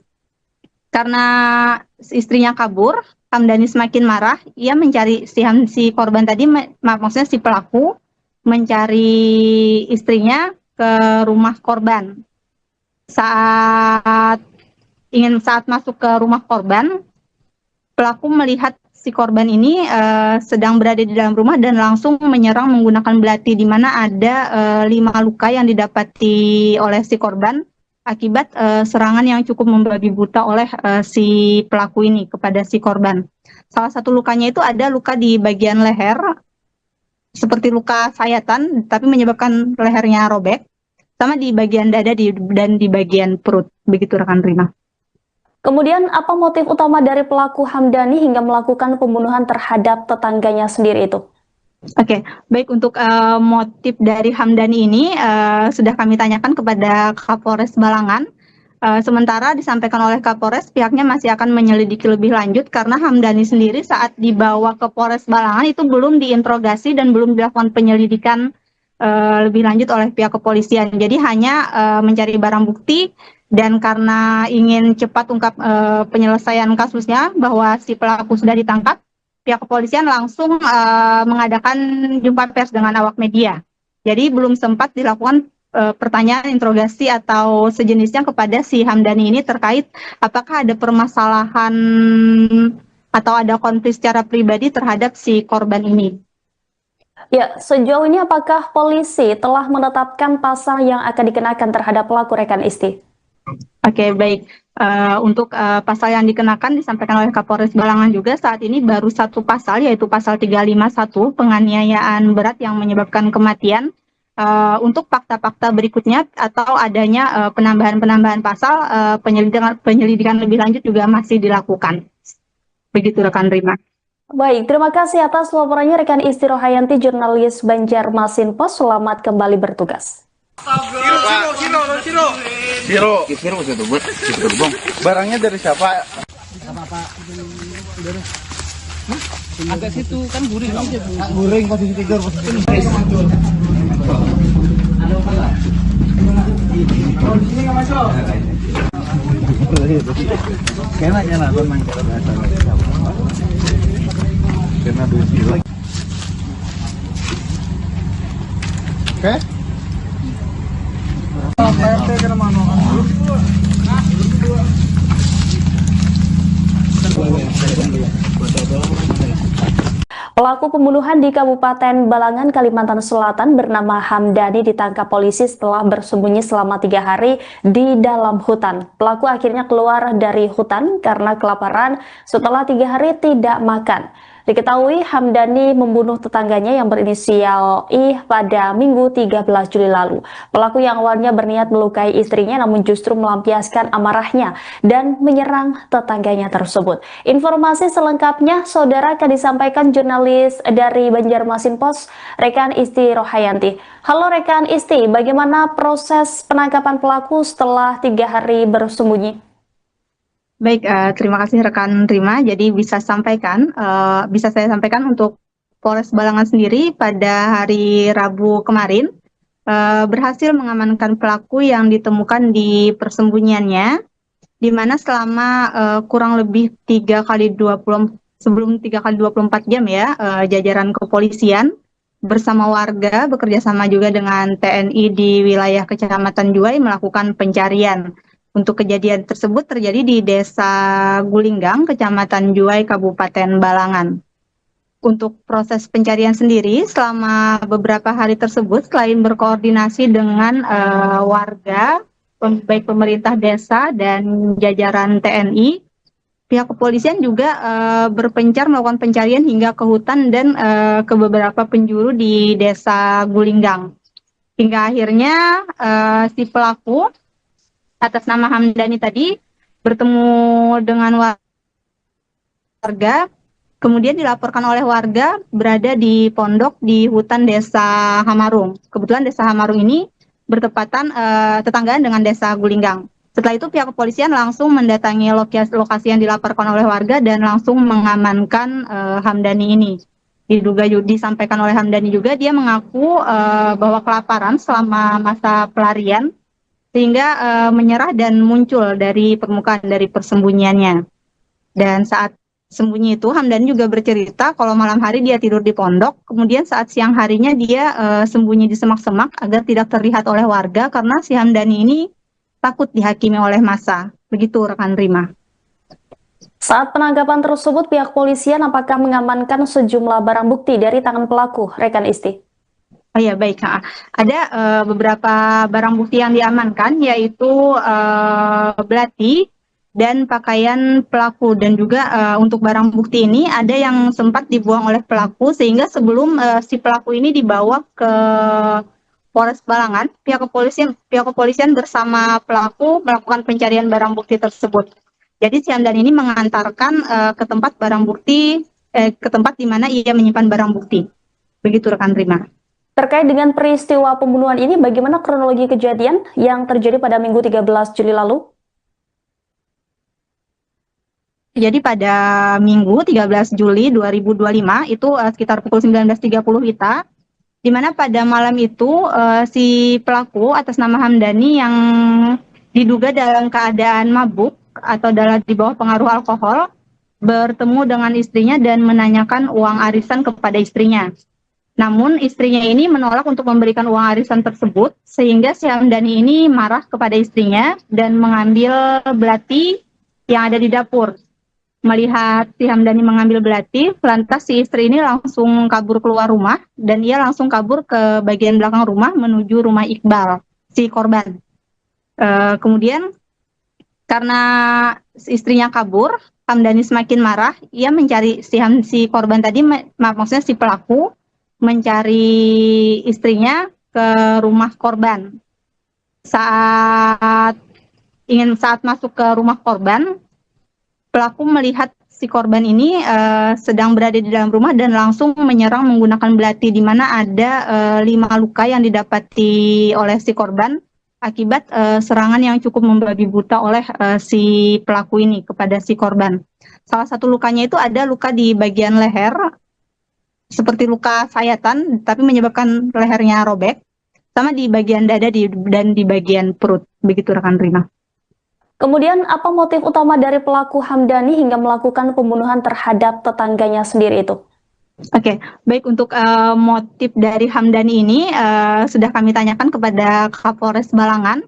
karena istrinya kabur, Hamdani semakin marah. Ia mencari si korban tadi, maksudnya si pelaku mencari istrinya ke rumah korban. Saat masuk ke rumah korban, pelaku melihat si korban ini sedang berada di dalam rumah dan langsung menyerang menggunakan belati, di mana ada 5 luka yang didapati oleh si korban akibat serangan yang cukup membabi buta oleh si pelaku ini kepada si korban. Salah satu lukanya itu ada luka di bagian leher, seperti luka sayatan, tapi menyebabkan lehernya robek, sama di bagian dada dan di bagian perut. Begitu rekan Rima.
Kemudian, apa motif utama dari pelaku Hamdani hingga melakukan pembunuhan terhadap tetangganya sendiri itu?
Oke, baik, untuk motif dari Hamdani ini sudah kami tanyakan kepada Kapolres Balangan. Sementara disampaikan oleh Kapolres, pihaknya masih akan menyelidiki lebih lanjut karena Hamdani sendiri saat dibawa ke Polres Balangan itu belum diinterogasi dan belum dilakukan penyelidikan lebih lanjut oleh pihak kepolisian. Jadi hanya mencari barang bukti. Dan karena ingin cepat ungkap penyelesaian kasusnya bahwa si pelaku sudah ditangkap, pihak kepolisian langsung mengadakan jumpa pers dengan awak media. Jadi belum sempat dilakukan pertanyaan, interogasi atau sejenisnya kepada si Hamdani ini terkait apakah ada permasalahan atau ada konflik secara pribadi terhadap si korban ini.
Ya, sejauh ini apakah polisi telah menetapkan pasal yang akan dikenakan terhadap pelaku, rekan Isti?
Oke, baik. Untuk pasal yang dikenakan disampaikan oleh Kapolres Balangan juga saat ini baru satu pasal, yaitu pasal 351 penganiayaan berat yang menyebabkan kematian. Untuk fakta-fakta berikutnya atau adanya penambahan pasal, penyelidikan lebih lanjut juga masih dilakukan. Begitu rekan Rima.
Baik, terima kasih atas laporannya rekan Isti Rohayanti, jurnalis Banjarmasin Post. Selamat kembali bertugas.
Siro itu buat barangnya dari siapa?
Agak situ kan guring kamu.
Guring posisi tidur Kayaknya teman kita biasa. Karena duit. Oke. PRT kena mana?
Pelaku pembunuhan di Kabupaten Balangan, Kalimantan Selatan bernama Hamdani ditangkap polisi setelah bersembunyi selama 3 hari di dalam hutan. Pelaku akhirnya keluar dari hutan karena kelaparan setelah 3 hari tidak makan. Diketahui Hamdani membunuh tetangganya yang berinisial I pada Minggu 13 Juli lalu. Pelaku yang awalnya berniat melukai istrinya namun justru melampiaskan amarahnya dan menyerang tetangganya tersebut. Informasi selengkapnya saudara akan disampaikan jurnalis dari Banjarmasin Post, rekan Isti Rohayanti. Halo rekan Isti, bagaimana proses penangkapan pelaku setelah 3 hari bersembunyi?
Baik, terima kasih rekan Rima. Jadi bisa saya sampaikan untuk Polres Balangan sendiri pada hari Rabu kemarin berhasil mengamankan pelaku yang ditemukan di persembunyiannya, di mana selama kurang lebih 3 kali 24 jam ya, jajaran kepolisian bersama warga bekerja sama juga dengan TNI di wilayah Kecamatan Juwai melakukan pencarian. Untuk kejadian tersebut terjadi di Desa Gulinggang, Kecamatan Juwai, Kabupaten Balangan. Untuk proses pencarian sendiri, selama beberapa hari tersebut, selain berkoordinasi dengan warga, baik pemerintah desa dan jajaran TNI, pihak kepolisian juga berpencar melakukan pencarian hingga ke hutan dan ke beberapa penjuru di Desa Gulinggang. Hingga akhirnya si pelaku atas nama Hamdani tadi bertemu dengan warga, kemudian dilaporkan oleh warga berada di pondok di hutan Desa Hamarung. Kebetulan Desa Hamarung ini bertepatan tetanggaan dengan Desa Gulinggang. Setelah itu pihak kepolisian langsung mendatangi lokasi yang dilaporkan oleh warga dan langsung mengamankan Hamdani ini. Disampaikan oleh Hamdani juga, dia mengaku bahwa kelaparan selama masa pelarian sehingga menyerah dan muncul dari permukaan dari persembunyiannya. Dan saat sembunyi itu Hamdani juga bercerita kalau malam hari dia tidur di pondok, kemudian saat siang harinya dia sembunyi di semak-semak agar tidak terlihat oleh warga karena si Hamdani ini takut dihakimi oleh massa. Begitu rekan Rima.
Saat penangkapan tersebut, pihak polisian apakah mengamankan sejumlah barang bukti dari tangan pelaku, rekan Isti?
Oh ya, baik. Ada beberapa barang bukti yang diamankan, yaitu belati dan pakaian pelaku. Dan juga untuk barang bukti ini ada yang sempat dibuang oleh pelaku, sehingga sebelum si pelaku ini dibawa ke Polres Balangan, pihak kepolisian bersama pelaku melakukan pencarian barang bukti tersebut. Jadi si Hamdan ini mengantarkan ke tempat barang bukti, ke tempat di mana ia menyimpan barang bukti. Begitu rekan Rima.
Terkait dengan peristiwa pembunuhan ini, bagaimana kronologi kejadian yang terjadi pada Minggu 13 Juli lalu?
Jadi pada Minggu 13 Juli 2025, itu sekitar pukul 19.30 WITA, di mana pada malam itu si pelaku atas nama Hamdani yang diduga dalam keadaan mabuk atau di bawah pengaruh alkohol, bertemu dengan istrinya dan menanyakan uang arisan kepada istrinya. Namun istrinya ini menolak untuk memberikan uang arisan tersebut, sehingga si Hamdani ini marah kepada istrinya dan mengambil belati yang ada di dapur. Melihat si Hamdani mengambil belati, lantas si istri ini langsung kabur keluar rumah dan ia langsung kabur ke bagian belakang rumah menuju rumah Iqbal, si korban. Kemudian karena istrinya kabur, Hamdani semakin marah, ia mencari si korban tadi, maksudnya si pelaku, mencari istrinya ke rumah korban. Saat masuk ke rumah korban, pelaku melihat si korban ini sedang berada di dalam rumah dan langsung menyerang menggunakan belati, di mana ada 5 luka yang didapati oleh si korban akibat serangan yang cukup membabi buta oleh si pelaku ini kepada si korban. salah satu lukanya itu ada luka di bagian leher, seperti luka sayatan, tapi menyebabkan lehernya robek, sama di bagian dada dan di bagian perut. Begitu rekan Rima.
Kemudian apa motif utama dari pelaku Hamdani hingga melakukan pembunuhan terhadap tetangganya sendiri itu?
Oke, baik, untuk motif dari Hamdani ini sudah kami tanyakan kepada Kapolres Balangan.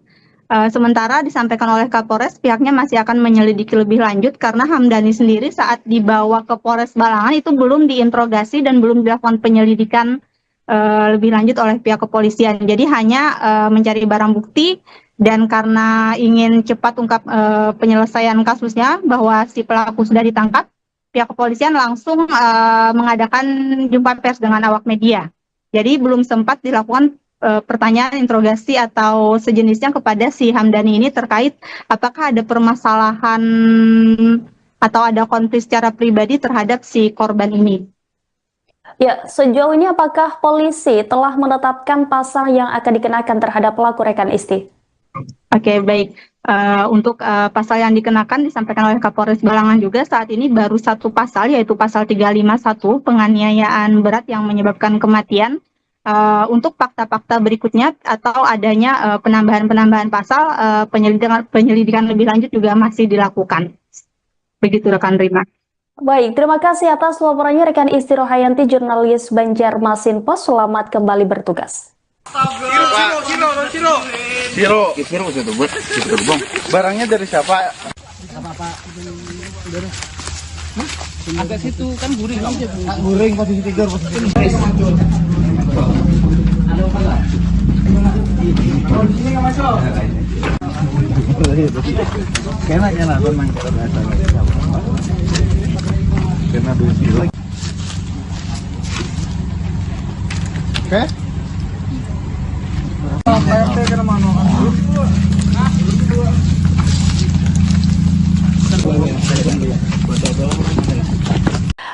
Sementara disampaikan oleh Kapolres, pihaknya masih akan menyelidiki lebih lanjut karena Hamdani sendiri saat dibawa ke Polres Balangan itu belum diinterogasi dan belum dilakukan penyelidikan lebih lanjut oleh pihak kepolisian. Jadi hanya mencari barang bukti, dan karena ingin cepat ungkap penyelesaian kasusnya bahwa si pelaku sudah ditangkap, pihak kepolisian langsung mengadakan jumpa pers dengan awak media. Jadi belum sempat dilakukan pertanyaan, interogasi atau sejenisnya kepada si Hamdani ini terkait apakah ada permasalahan atau ada konflik secara pribadi terhadap si korban ini.
Ya, sejauh ini apakah polisi telah menetapkan pasal yang akan dikenakan terhadap pelaku rekan Isti?
Oke, baik. Untuk pasal yang dikenakan disampaikan oleh Kapolres Balangan juga saat ini baru satu pasal, yaitu pasal 351 penganiayaan berat yang menyebabkan kematian. Untuk fakta-fakta berikutnya atau adanya penambahan pasal, penyelidikan lebih lanjut juga masih dilakukan. Begitu rekan Rima.
Baik, terima kasih atas laporannya rekan Isti Rohayanti, jurnalis Banjarmasin Post. Selamat kembali bertugas.
Siro itu bang. Barangnya dari siapa?
Agak situ kan guring.
Guring posisi tidur Kena teman kena dulu. Oke.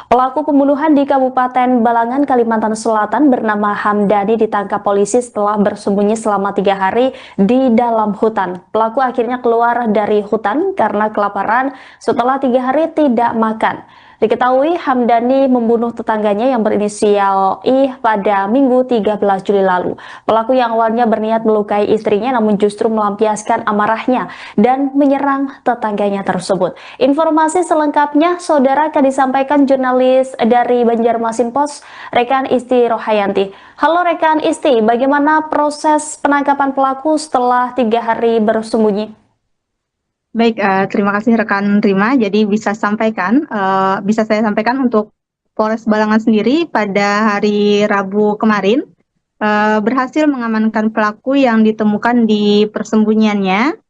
Pelaku pembunuhan di Kabupaten Balangan, Kalimantan Selatan bernama Hamdani ditangkap polisi setelah bersembunyi selama 3 hari di dalam hutan. Pelaku akhirnya keluar dari hutan karena kelaparan setelah 3 hari tidak makan. Diketahui Hamdani membunuh tetangganya yang berinisial I pada Minggu 13 Juli lalu. Pelaku yang awalnya berniat melukai istrinya namun justru melampiaskan amarahnya dan menyerang tetangganya tersebut. Informasi selengkapnya saudara akan disampaikan jurnalis dari Banjarmasin Post, rekan Isti Rohayanti. Halo rekan Isti, bagaimana proses penangkapan pelaku setelah 3 hari bersembunyi?
Baik, terima kasih rekan Rima. Jadi bisa saya sampaikan untuk Polres Balangan sendiri pada hari Rabu kemarin berhasil mengamankan pelaku yang ditemukan di persembunyiannya,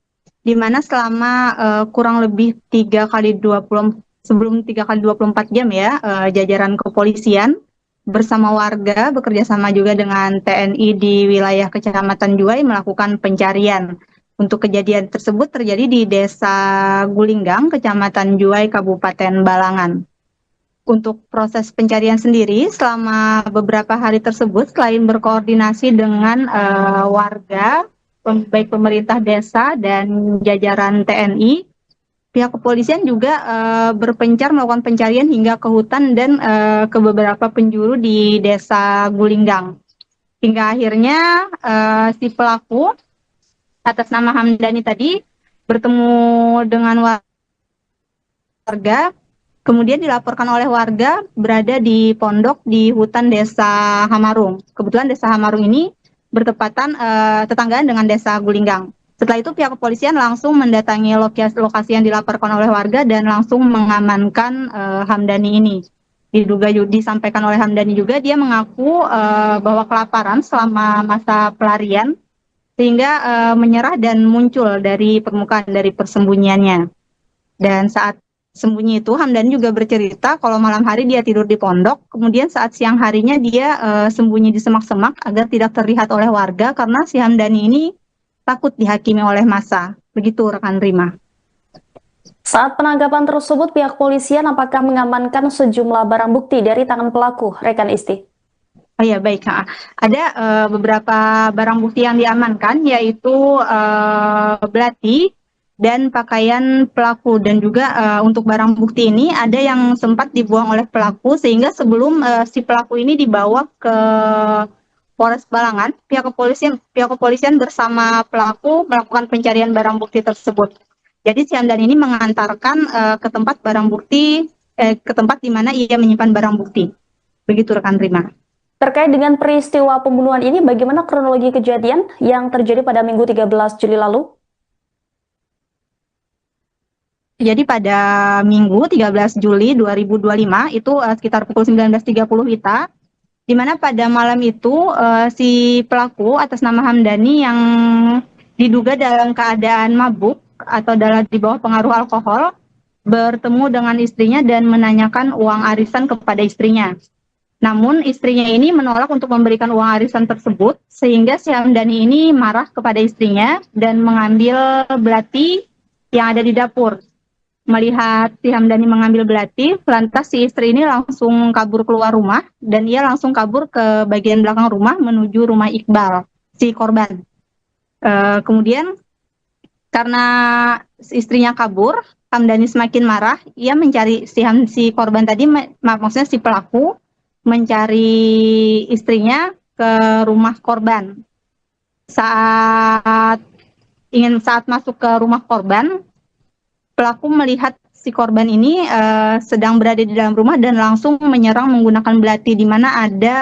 di mana selama kurang lebih 3 kali 24 jam ya, jajaran kepolisian bersama warga bekerja sama juga dengan TNI di wilayah Kecamatan Juwai melakukan pencarian. Untuk kejadian tersebut terjadi di Desa Gulinggang, Kecamatan Juwai, Kabupaten Balangan. Untuk proses pencarian sendiri, selama beberapa hari tersebut, selain berkoordinasi dengan warga, baik pemerintah desa dan jajaran TNI, pihak kepolisian juga berpencar melakukan pencarian hingga ke hutan dan ke beberapa penjuru di Desa Gulinggang. Hingga akhirnya si pelaku atas nama Hamdani tadi bertemu dengan warga, kemudian dilaporkan oleh warga berada di pondok di hutan Desa Hamarung. Kebetulan Desa Hamarung ini bertepatan tetanggaan dengan Desa Gulinggang. Setelah itu pihak kepolisian langsung mendatangi lokasi yang dilaporkan oleh warga dan langsung mengamankan Hamdani ini. Disampaikan oleh Hamdani juga dia mengaku bahwa kelaparan selama masa pelarian sehingga menyerah dan muncul dari permukaan dari persembunyiannya. Dan saat sembunyi itu Hamdani juga bercerita kalau malam hari dia tidur di pondok, kemudian saat siang harinya dia sembunyi di semak-semak agar tidak terlihat oleh warga karena si Hamdani ini takut dihakimi oleh massa. Begitu rekan Rima.
Saat penangkapan tersebut pihak polisian apakah mengamankan sejumlah barang bukti dari tangan pelaku, rekan Isti?
Oh ya, baik. Ada beberapa barang bukti yang diamankan, yaitu belati, dan pakaian pelaku. Dan juga untuk barang bukti ini ada yang sempat dibuang oleh pelaku, sehingga sebelum si pelaku ini dibawa ke Polres Balangan, pihak kepolisian bersama pelaku melakukan pencarian barang bukti tersebut. Jadi si Hamdan ini mengantarkan ke tempat barang bukti, ke tempat di mana ia menyimpan barang bukti. Begitu rekan Rima.
Terkait dengan peristiwa pembunuhan ini, bagaimana kronologi kejadian yang terjadi pada Minggu 13 Juli lalu?
Jadi pada Minggu 13 Juli 2025 itu sekitar pukul 19.30 WITA, di mana pada malam itu si pelaku atas nama Hamdani yang diduga dalam keadaan mabuk atau di bawah pengaruh alkohol bertemu dengan istrinya dan menanyakan uang arisan kepada istrinya. Namun istrinya ini menolak untuk memberikan uang arisan tersebut, sehingga si Hamdani ini marah kepada istrinya dan mengambil belati yang ada di dapur. Melihat si Hamdani mengambil belati, lantas si istri ini langsung kabur keluar rumah dan ia langsung kabur ke bagian belakang rumah menuju rumah Iqbal, si korban. Kemudian karena istrinya kabur, Hamdani semakin marah. Ia mencari si korban tadi, maksudnya si pelaku mencari istrinya ke rumah korban. Saat masuk ke rumah korban, pelaku melihat si korban ini sedang berada di dalam rumah dan langsung menyerang menggunakan belati, di mana ada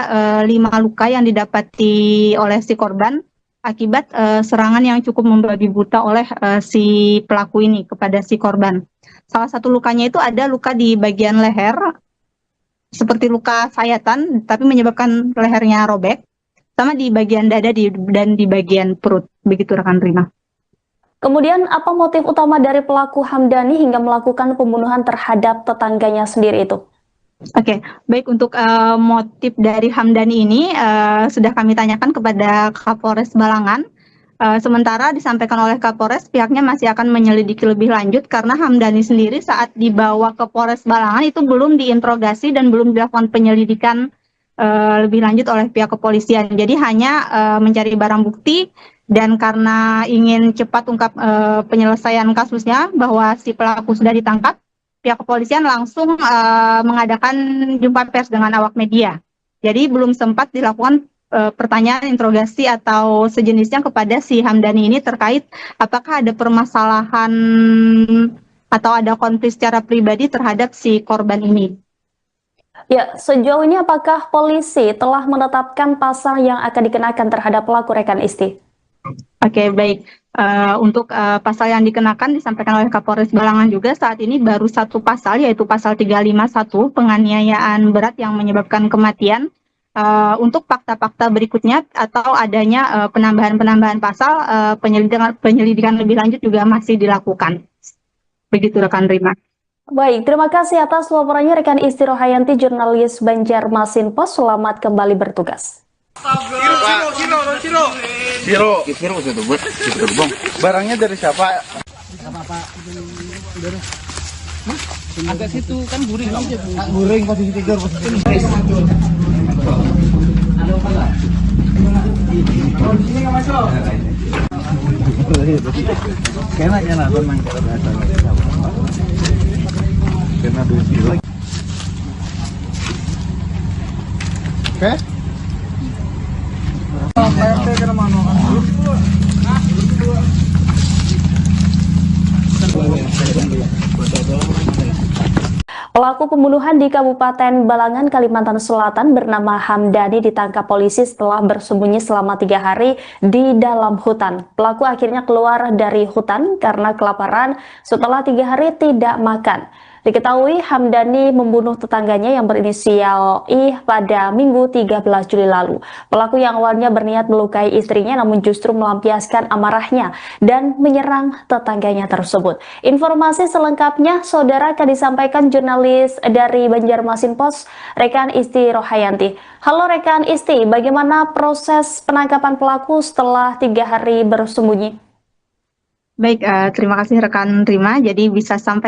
5 luka yang didapati oleh si korban akibat serangan yang cukup membabi buta oleh si pelaku ini kepada si korban. Salah satu lukanya itu ada luka di bagian leher, seperti luka sayatan, tapi menyebabkan lehernya robek, sama di bagian dada dan di bagian perut. Begitu rekan Rima.
Kemudian, apa motif utama dari pelaku Hamdani hingga melakukan pembunuhan terhadap tetangganya sendiri itu?
Oke, baik, untuk motif dari Hamdani ini sudah kami tanyakan kepada Kapolres Balangan. Sementara disampaikan oleh Kapolres, pihaknya masih akan menyelidiki lebih lanjut karena Hamdani sendiri saat dibawa ke Polres Balangan itu belum diinterogasi dan belum dilakukan penyelidikan lebih lanjut oleh pihak kepolisian. Jadi hanya mencari barang bukti. Dan karena ingin cepat ungkap penyelesaian kasusnya bahwa si pelaku sudah ditangkap, pihak kepolisian langsung mengadakan jumpa pers dengan awak media. Jadi belum sempat dilakukan pertanyaan, interogasi atau sejenisnya kepada si Hamdani ini terkait apakah ada permasalahan atau ada konflik secara pribadi terhadap si korban ini.
Ya, sejauh ini apakah polisi telah menetapkan pasal yang akan dikenakan terhadap pelaku rekan Isti?
Oke, baik. Untuk pasal yang dikenakan disampaikan oleh Kapolres Balangan juga saat ini baru satu pasal, yaitu pasal 351 penganiayaan berat yang menyebabkan kematian. Untuk fakta-fakta berikutnya atau adanya penambahan pasal, penyelidikan lebih lanjut juga masih dilakukan. Begitu rekan Rima.
Baik, terima kasih atas laporannya rekan Isti Rohayanti, jurnalis Banjarmasin Post. Selamat kembali bertugas.
Siro itu buat bang. Barangnya dari siapa?
Agak situ kan guring bang.
Guring posisi tidur Kayaknya tenang karena Oke.
Pelaku pembunuhan di Kabupaten Balangan, Kalimantan Selatan bernama Hamdani ditangkap polisi setelah bersembunyi selama 3 hari di dalam hutan. Pelaku akhirnya keluar dari hutan karena kelaparan setelah 3 hari tidak makan. Diketahui Hamdani membunuh tetangganya yang berinisial I pada Minggu 13 Juli lalu. Pelaku yang awalnya berniat melukai istrinya namun justru melampiaskan amarahnya dan menyerang tetangganya tersebut. Informasi selengkapnya saudara akan disampaikan jurnalis dari Banjarmasin Post, rekan Isti Rohayanti. Halo rekan Isti, bagaimana proses penangkapan pelaku setelah 3 hari bersembunyi?
Baik, terima kasih rekan Rima. Jadi bisa saya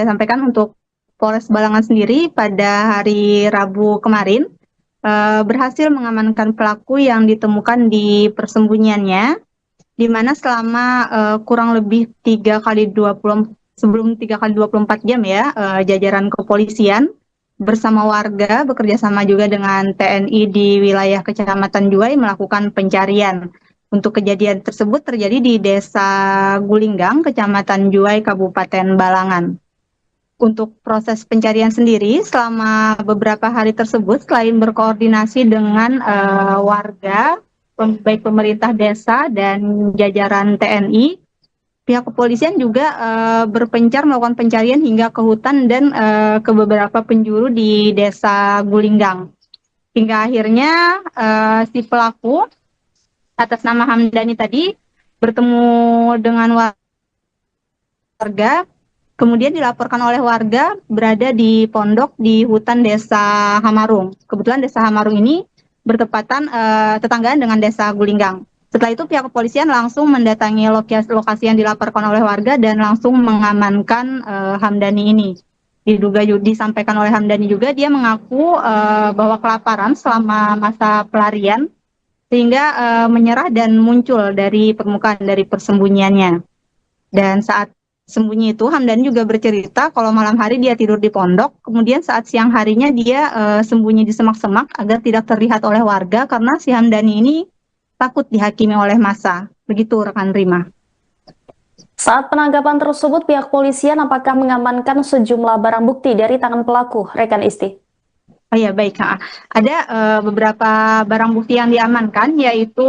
sampaikan untuk Polres Balangan sendiri pada hari Rabu kemarin berhasil mengamankan pelaku yang ditemukan di persembunyiannya di mana selama kurang lebih 3 kali 24 jam ya, jajaran kepolisian bersama warga bekerja sama juga dengan TNI di wilayah Kecamatan Juwai melakukan pencarian. Untuk kejadian tersebut terjadi di Desa Gulinggang, Kecamatan Juwai, Kabupaten Balangan. Untuk proses pencarian sendiri selama beberapa hari tersebut, selain berkoordinasi dengan warga, baik pemerintah desa dan jajaran TNI, pihak kepolisian juga berpencar melakukan pencarian hingga ke hutan dan ke beberapa penjuru di Desa Gulinggang. Hingga akhirnya si pelaku atas nama Hamdani tadi bertemu dengan warga, kemudian dilaporkan oleh warga berada di pondok di hutan Desa Hamarung. Kebetulan Desa Hamarung ini bertepatan tetanggaan dengan Desa Gulinggang. Setelah itu pihak kepolisian langsung mendatangi lokasi yang dilaporkan oleh warga dan langsung mengamankan Hamdani ini. Disampaikan oleh Hamdani juga, dia mengaku bahwa kelaparan selama masa pelarian sehingga menyerah dan muncul dari permukaan dari persembunyiannya. Dan saat sembunyi itu, Hamdani juga bercerita kalau malam hari dia tidur di pondok, kemudian saat siang harinya dia sembunyi di semak-semak agar tidak terlihat oleh warga karena si Hamdani ini takut dihakimi oleh massa. Begitu rekan Rima.
Saat penangkapan tersebut, pihak polisian apakah mengamankan sejumlah barang bukti dari tangan pelaku, rekan Isti?
Oh ya, baik. Ada beberapa barang bukti yang diamankan, yaitu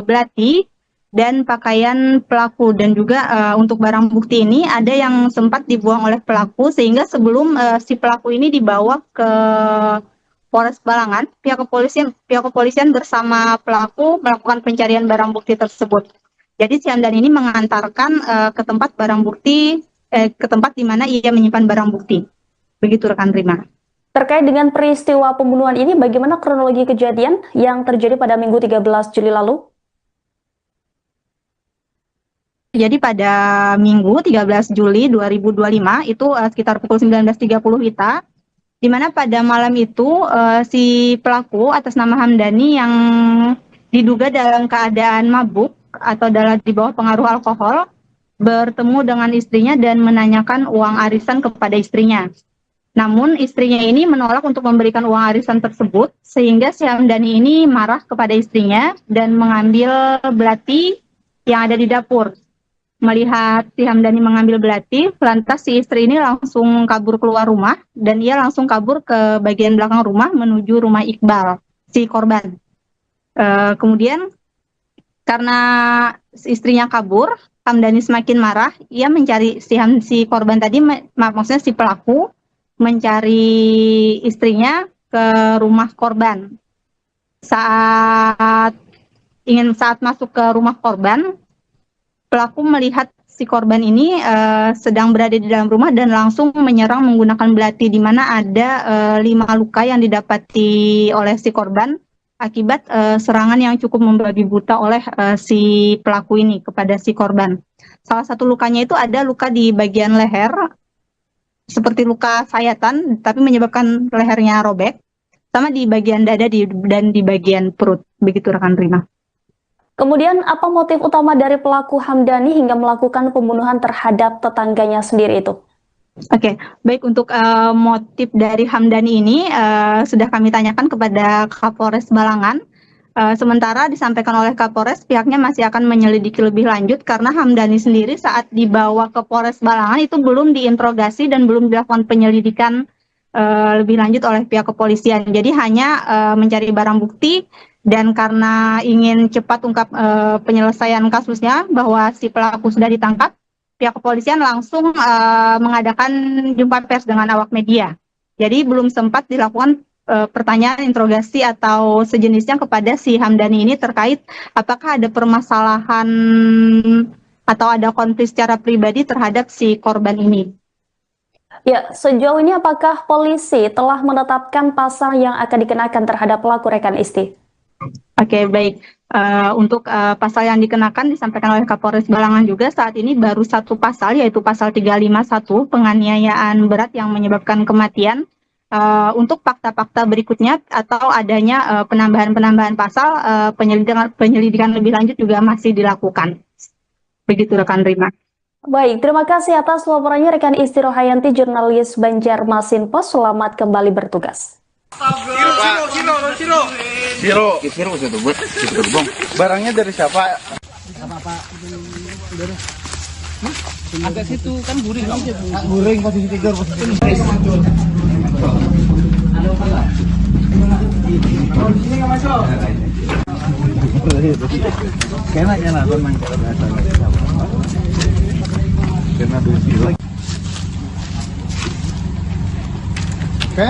belati dan pakaian pelaku. Dan juga untuk barang bukti ini ada yang sempat dibuang oleh pelaku, sehingga sebelum si pelaku ini dibawa ke Polres Balangan, pihak kepolisian bersama pelaku melakukan pencarian barang bukti tersebut. Jadi si Hamdani ini mengantarkan ke tempat barang bukti, ke tempat di mana ia menyimpan barang bukti. Begitu rekan Rima.
Terkait dengan peristiwa pembunuhan ini, bagaimana kronologi kejadian yang terjadi pada Minggu 13 Juli lalu?
Jadi pada Minggu 13 Juli 2025, itu sekitar pukul 19.30 WITA, di mana pada malam itu si pelaku atas nama Hamdani yang diduga dalam keadaan mabuk atau di bawah pengaruh alkohol, bertemu dengan istrinya dan menanyakan uang arisan kepada istrinya. Namun istrinya ini menolak untuk memberikan uang arisan tersebut, sehingga si Hamdani ini marah kepada istrinya dan mengambil belati yang ada di dapur. Melihat si Hamdani mengambil belati, lantas si istri ini langsung kabur keluar rumah dan ia langsung kabur ke bagian belakang rumah menuju rumah Iqbal, si korban. Kemudian karena istrinya kabur, Hamdani semakin marah, ia mencari si korban tadi, maksudnya si pelaku, mencari istrinya ke rumah korban. Saat masuk ke rumah korban, pelaku melihat si korban ini sedang berada di dalam rumah dan langsung menyerang menggunakan belati, di mana ada 5 luka yang didapati oleh si korban akibat serangan yang cukup membabi buta oleh si pelaku ini kepada si korban. Salah satu lukanya itu ada luka di bagian leher, seperti luka sayatan, tapi menyebabkan lehernya robek, sama di bagian dada dan di bagian perut. Begitu rekan Rima.
Kemudian apa motif utama dari pelaku Hamdani hingga melakukan pembunuhan terhadap tetangganya sendiri itu?
Oke, baik, untuk motif dari Hamdani ini sudah kami tanyakan kepada Kapolres Balangan. Sementara disampaikan oleh Kapolres, pihaknya masih akan menyelidiki lebih lanjut karena Hamdani sendiri saat dibawa ke Polres Balangan itu belum diinterogasi dan belum dilakukan penyelidikan lebih lanjut oleh pihak kepolisian. Jadi hanya mencari barang bukti, dan karena ingin cepat ungkap penyelesaian kasusnya bahwa si pelaku sudah ditangkap, pihak kepolisian langsung mengadakan jumpa pers dengan awak media. Jadi belum sempat dilakukan pertanyaan, interogasi atau sejenisnya kepada si Hamdani ini terkait apakah ada permasalahan atau ada konflik secara pribadi terhadap si korban ini.
Ya, sejauh ini apakah polisi telah menetapkan pasal yang akan dikenakan terhadap pelaku, rekan Isti?
Oke, baik. Untuk pasal yang dikenakan disampaikan oleh Kapolres Balangan juga saat ini baru satu pasal, yaitu pasal 351, penganiayaan berat yang menyebabkan kematian. untuk fakta-fakta berikutnya atau adanya penambahan-penambahan pasal, penyelidikan lebih lanjut juga masih dilakukan. Begitu rekan Rima.
Baik, terima kasih atas laporannya rekan Isti Rohayanti, jurnalis Banjarmasin Pos. Selamat kembali bertugas.
Siro itu buat gerbong. Barangnya dari siapa?
Agak situ kan guring.
Guring posisi tidur, Kena tenang kena dulu. Oke.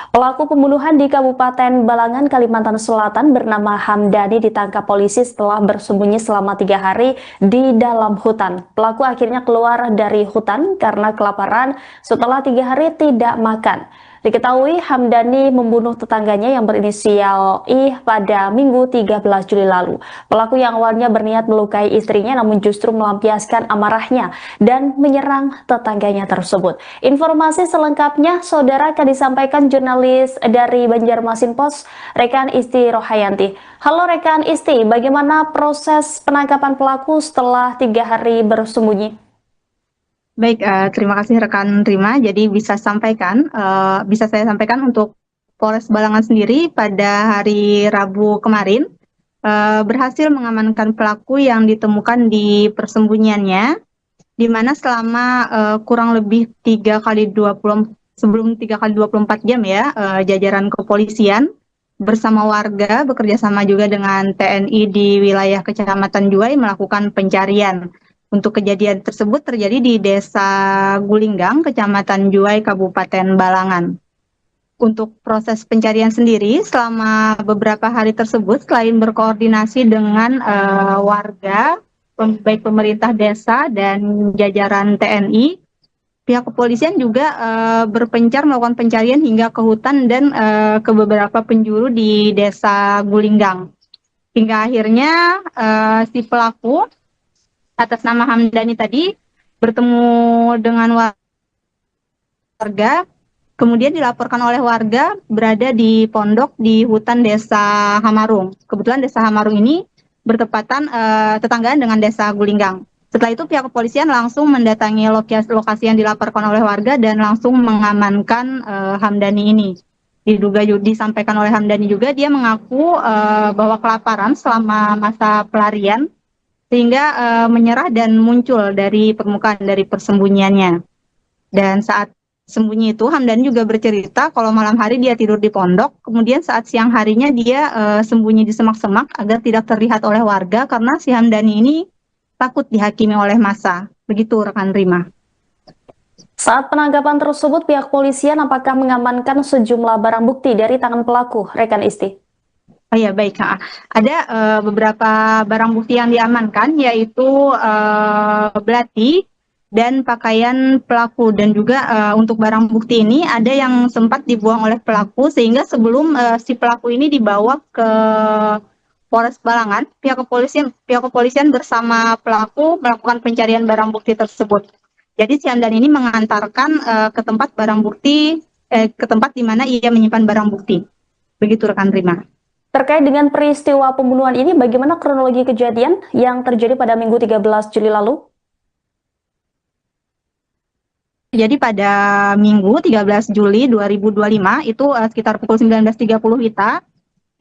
Pelaku pembunuhan di Kabupaten Balangan, Kalimantan Selatan bernama Hamdani ditangkap polisi setelah bersembunyi selama 3 hari di dalam hutan. Pelaku akhirnya keluar dari hutan karena kelaparan setelah 3 hari tidak makan. Diketahui Hamdani membunuh tetangganya yang berinisial I pada Minggu 13 Juli lalu. Pelaku yang awalnya berniat melukai istrinya namun justru melampiaskan amarahnya dan menyerang tetangganya tersebut. Informasi selengkapnya saudara akan disampaikan jurnalis dari Banjarmasin Pos, rekan Isti Rohayanti. Halo rekan Isti, bagaimana proses penangkapan pelaku setelah 3 hari bersembunyi?
Baik, terima kasih rekan Rima. Jadi bisa saya sampaikan untuk Polres Balangan sendiri pada hari Rabu kemarin berhasil mengamankan pelaku yang ditemukan di persembunyiannya, di mana selama kurang lebih 3 kali 24 jam ya, jajaran kepolisian bersama warga bekerja sama juga dengan TNI di wilayah Kecamatan Juwai melakukan pencarian. Untuk kejadian tersebut terjadi di Desa Gulinggang, Kecamatan Juwai, Kabupaten Balangan. Untuk proses pencarian sendiri, selama beberapa hari tersebut, selain berkoordinasi dengan warga, baik pemerintah desa dan jajaran TNI, pihak kepolisian juga berpencar melakukan pencarian hingga ke hutan dan ke beberapa penjuru di Desa Gulinggang. Hingga akhirnya si pelaku atas nama Hamdani tadi bertemu dengan warga, kemudian dilaporkan oleh warga berada di pondok di hutan Desa Hamarung. Kebetulan Desa Hamarung ini bertepatan tetanggaan dengan Desa Gulinggang. Setelah itu pihak kepolisian langsung mendatangi lokasi yang dilaporkan oleh warga dan langsung mengamankan Hamdani ini. Disampaikan oleh Hamdani juga dia mengaku bahwa kelaparan selama masa pelarian sehingga menyerah dan muncul dari permukaan dari persembunyiannya. Dan saat sembunyi itu Hamdani juga bercerita kalau malam hari dia tidur di pondok, kemudian saat siang harinya dia sembunyi di semak-semak agar tidak terlihat oleh warga karena si Hamdani ini takut dihakimi oleh massa. Begitu rekan Rima.
Saat penangkapan tersebut, pihak polisian apakah mengamankan sejumlah barang bukti dari tangan pelaku, rekan Isti?
Oh ya baik, ada beberapa barang bukti yang diamankan yaitu belati dan pakaian pelaku, dan juga untuk barang bukti ini ada yang sempat dibuang oleh pelaku sehingga sebelum si pelaku ini dibawa ke Polres Balangan, pihak kepolisian bersama pelaku melakukan pencarian barang bukti tersebut. Jadi si Hamdan ini mengantarkan ke tempat barang bukti, ke tempat di mana ia menyimpan barang bukti. Begitu rekan Rima.
Terkait dengan peristiwa pembunuhan ini, bagaimana kronologi kejadian yang terjadi pada Minggu 13 Juli lalu?
Jadi pada Minggu 13 Juli 2025 itu sekitar pukul 19.30 WITA,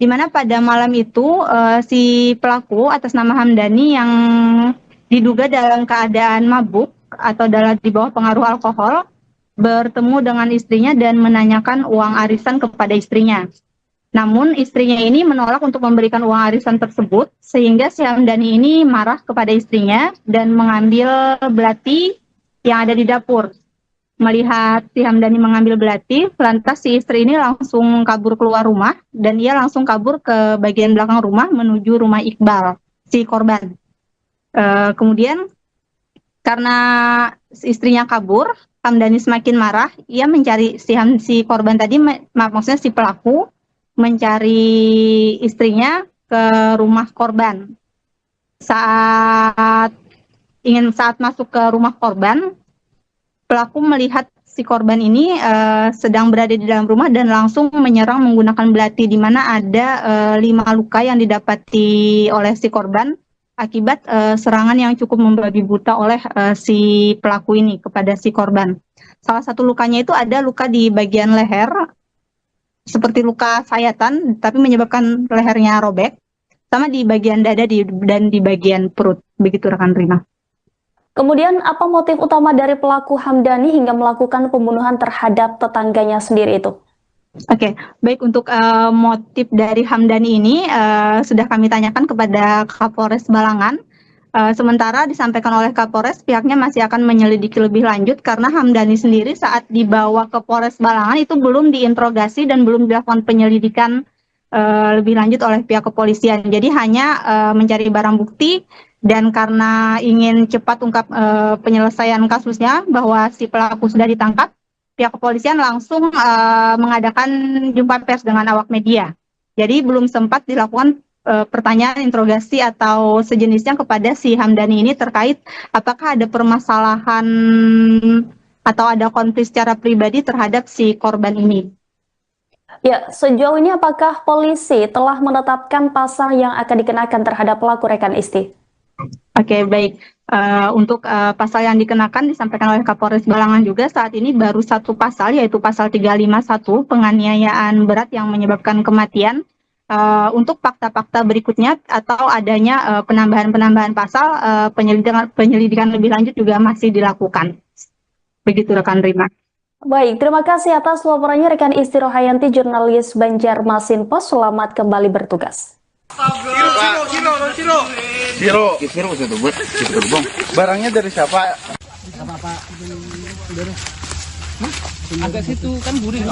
di mana pada malam itu si pelaku atas nama Hamdani yang diduga dalam keadaan mabuk atau di bawah pengaruh alkohol bertemu dengan istrinya dan menanyakan uang arisan kepada istrinya. Namun istrinya ini menolak untuk memberikan uang arisan tersebut, sehingga si Hamdani ini marah kepada istrinya dan mengambil belati yang ada di dapur. Melihat si Hamdani mengambil belati, lantas si istri ini langsung kabur keluar rumah dan ia langsung kabur ke bagian belakang rumah menuju rumah Iqbal, si korban. Kemudian karena istrinya kabur, Hamdani semakin marah, ia mencari si korban tadi, maksudnya si pelaku, mencari istrinya ke rumah korban. Saat masuk ke rumah korban, pelaku melihat si korban ini sedang berada di dalam rumah dan langsung menyerang menggunakan belati, di mana ada 5 luka yang didapati oleh si korban akibat serangan yang cukup membabi buta oleh si pelaku ini kepada si korban. Salah satu lukanya itu ada luka di bagian leher, seperti luka sayatan, tapi menyebabkan lehernya robek, sama di bagian dada dan di bagian perut. Begitu rekan Rima.
Kemudian apa motif utama dari pelaku Hamdani hingga melakukan pembunuhan terhadap tetangganya sendiri itu?
Oke, baik, untuk motif dari Hamdani ini sudah kami tanyakan kepada Kapolres Balangan. Sementara disampaikan oleh Kapolres, pihaknya masih akan menyelidiki lebih lanjut karena Hamdani sendiri saat dibawa ke Polres Balangan itu belum diinterogasi dan belum dilakukan penyelidikan lebih lanjut oleh pihak kepolisian. Jadi hanya mencari barang bukti, dan karena ingin cepat ungkap penyelesaian kasusnya bahwa si pelaku sudah ditangkap, pihak kepolisian langsung mengadakan jumpa pers dengan awak media. Jadi belum sempat dilakukan pertanyaan, interogasi atau sejenisnya kepada si Hamdani ini terkait apakah ada permasalahan atau ada konflik secara pribadi terhadap si korban ini.
Ya, sejauh ini apakah polisi telah menetapkan pasal yang akan dikenakan terhadap pelaku rekan Isti?
Oke, baik. Untuk pasal yang dikenakan disampaikan oleh Kapolres Balangan juga saat ini baru satu pasal, yaitu pasal 351 penganiayaan berat yang menyebabkan kematian. Untuk fakta-fakta berikutnya atau adanya penambahan pasal, penyelidikan lebih lanjut juga masih dilakukan. Begitu rekan Rima.
Baik, terima kasih atas laporannya rekan Isti Rohayanti, jurnalis Banjarmasin Post. Selamat kembali bertugas.
Siro itu buat bang. Barangnya dari siapa?
Agak situ kan guring.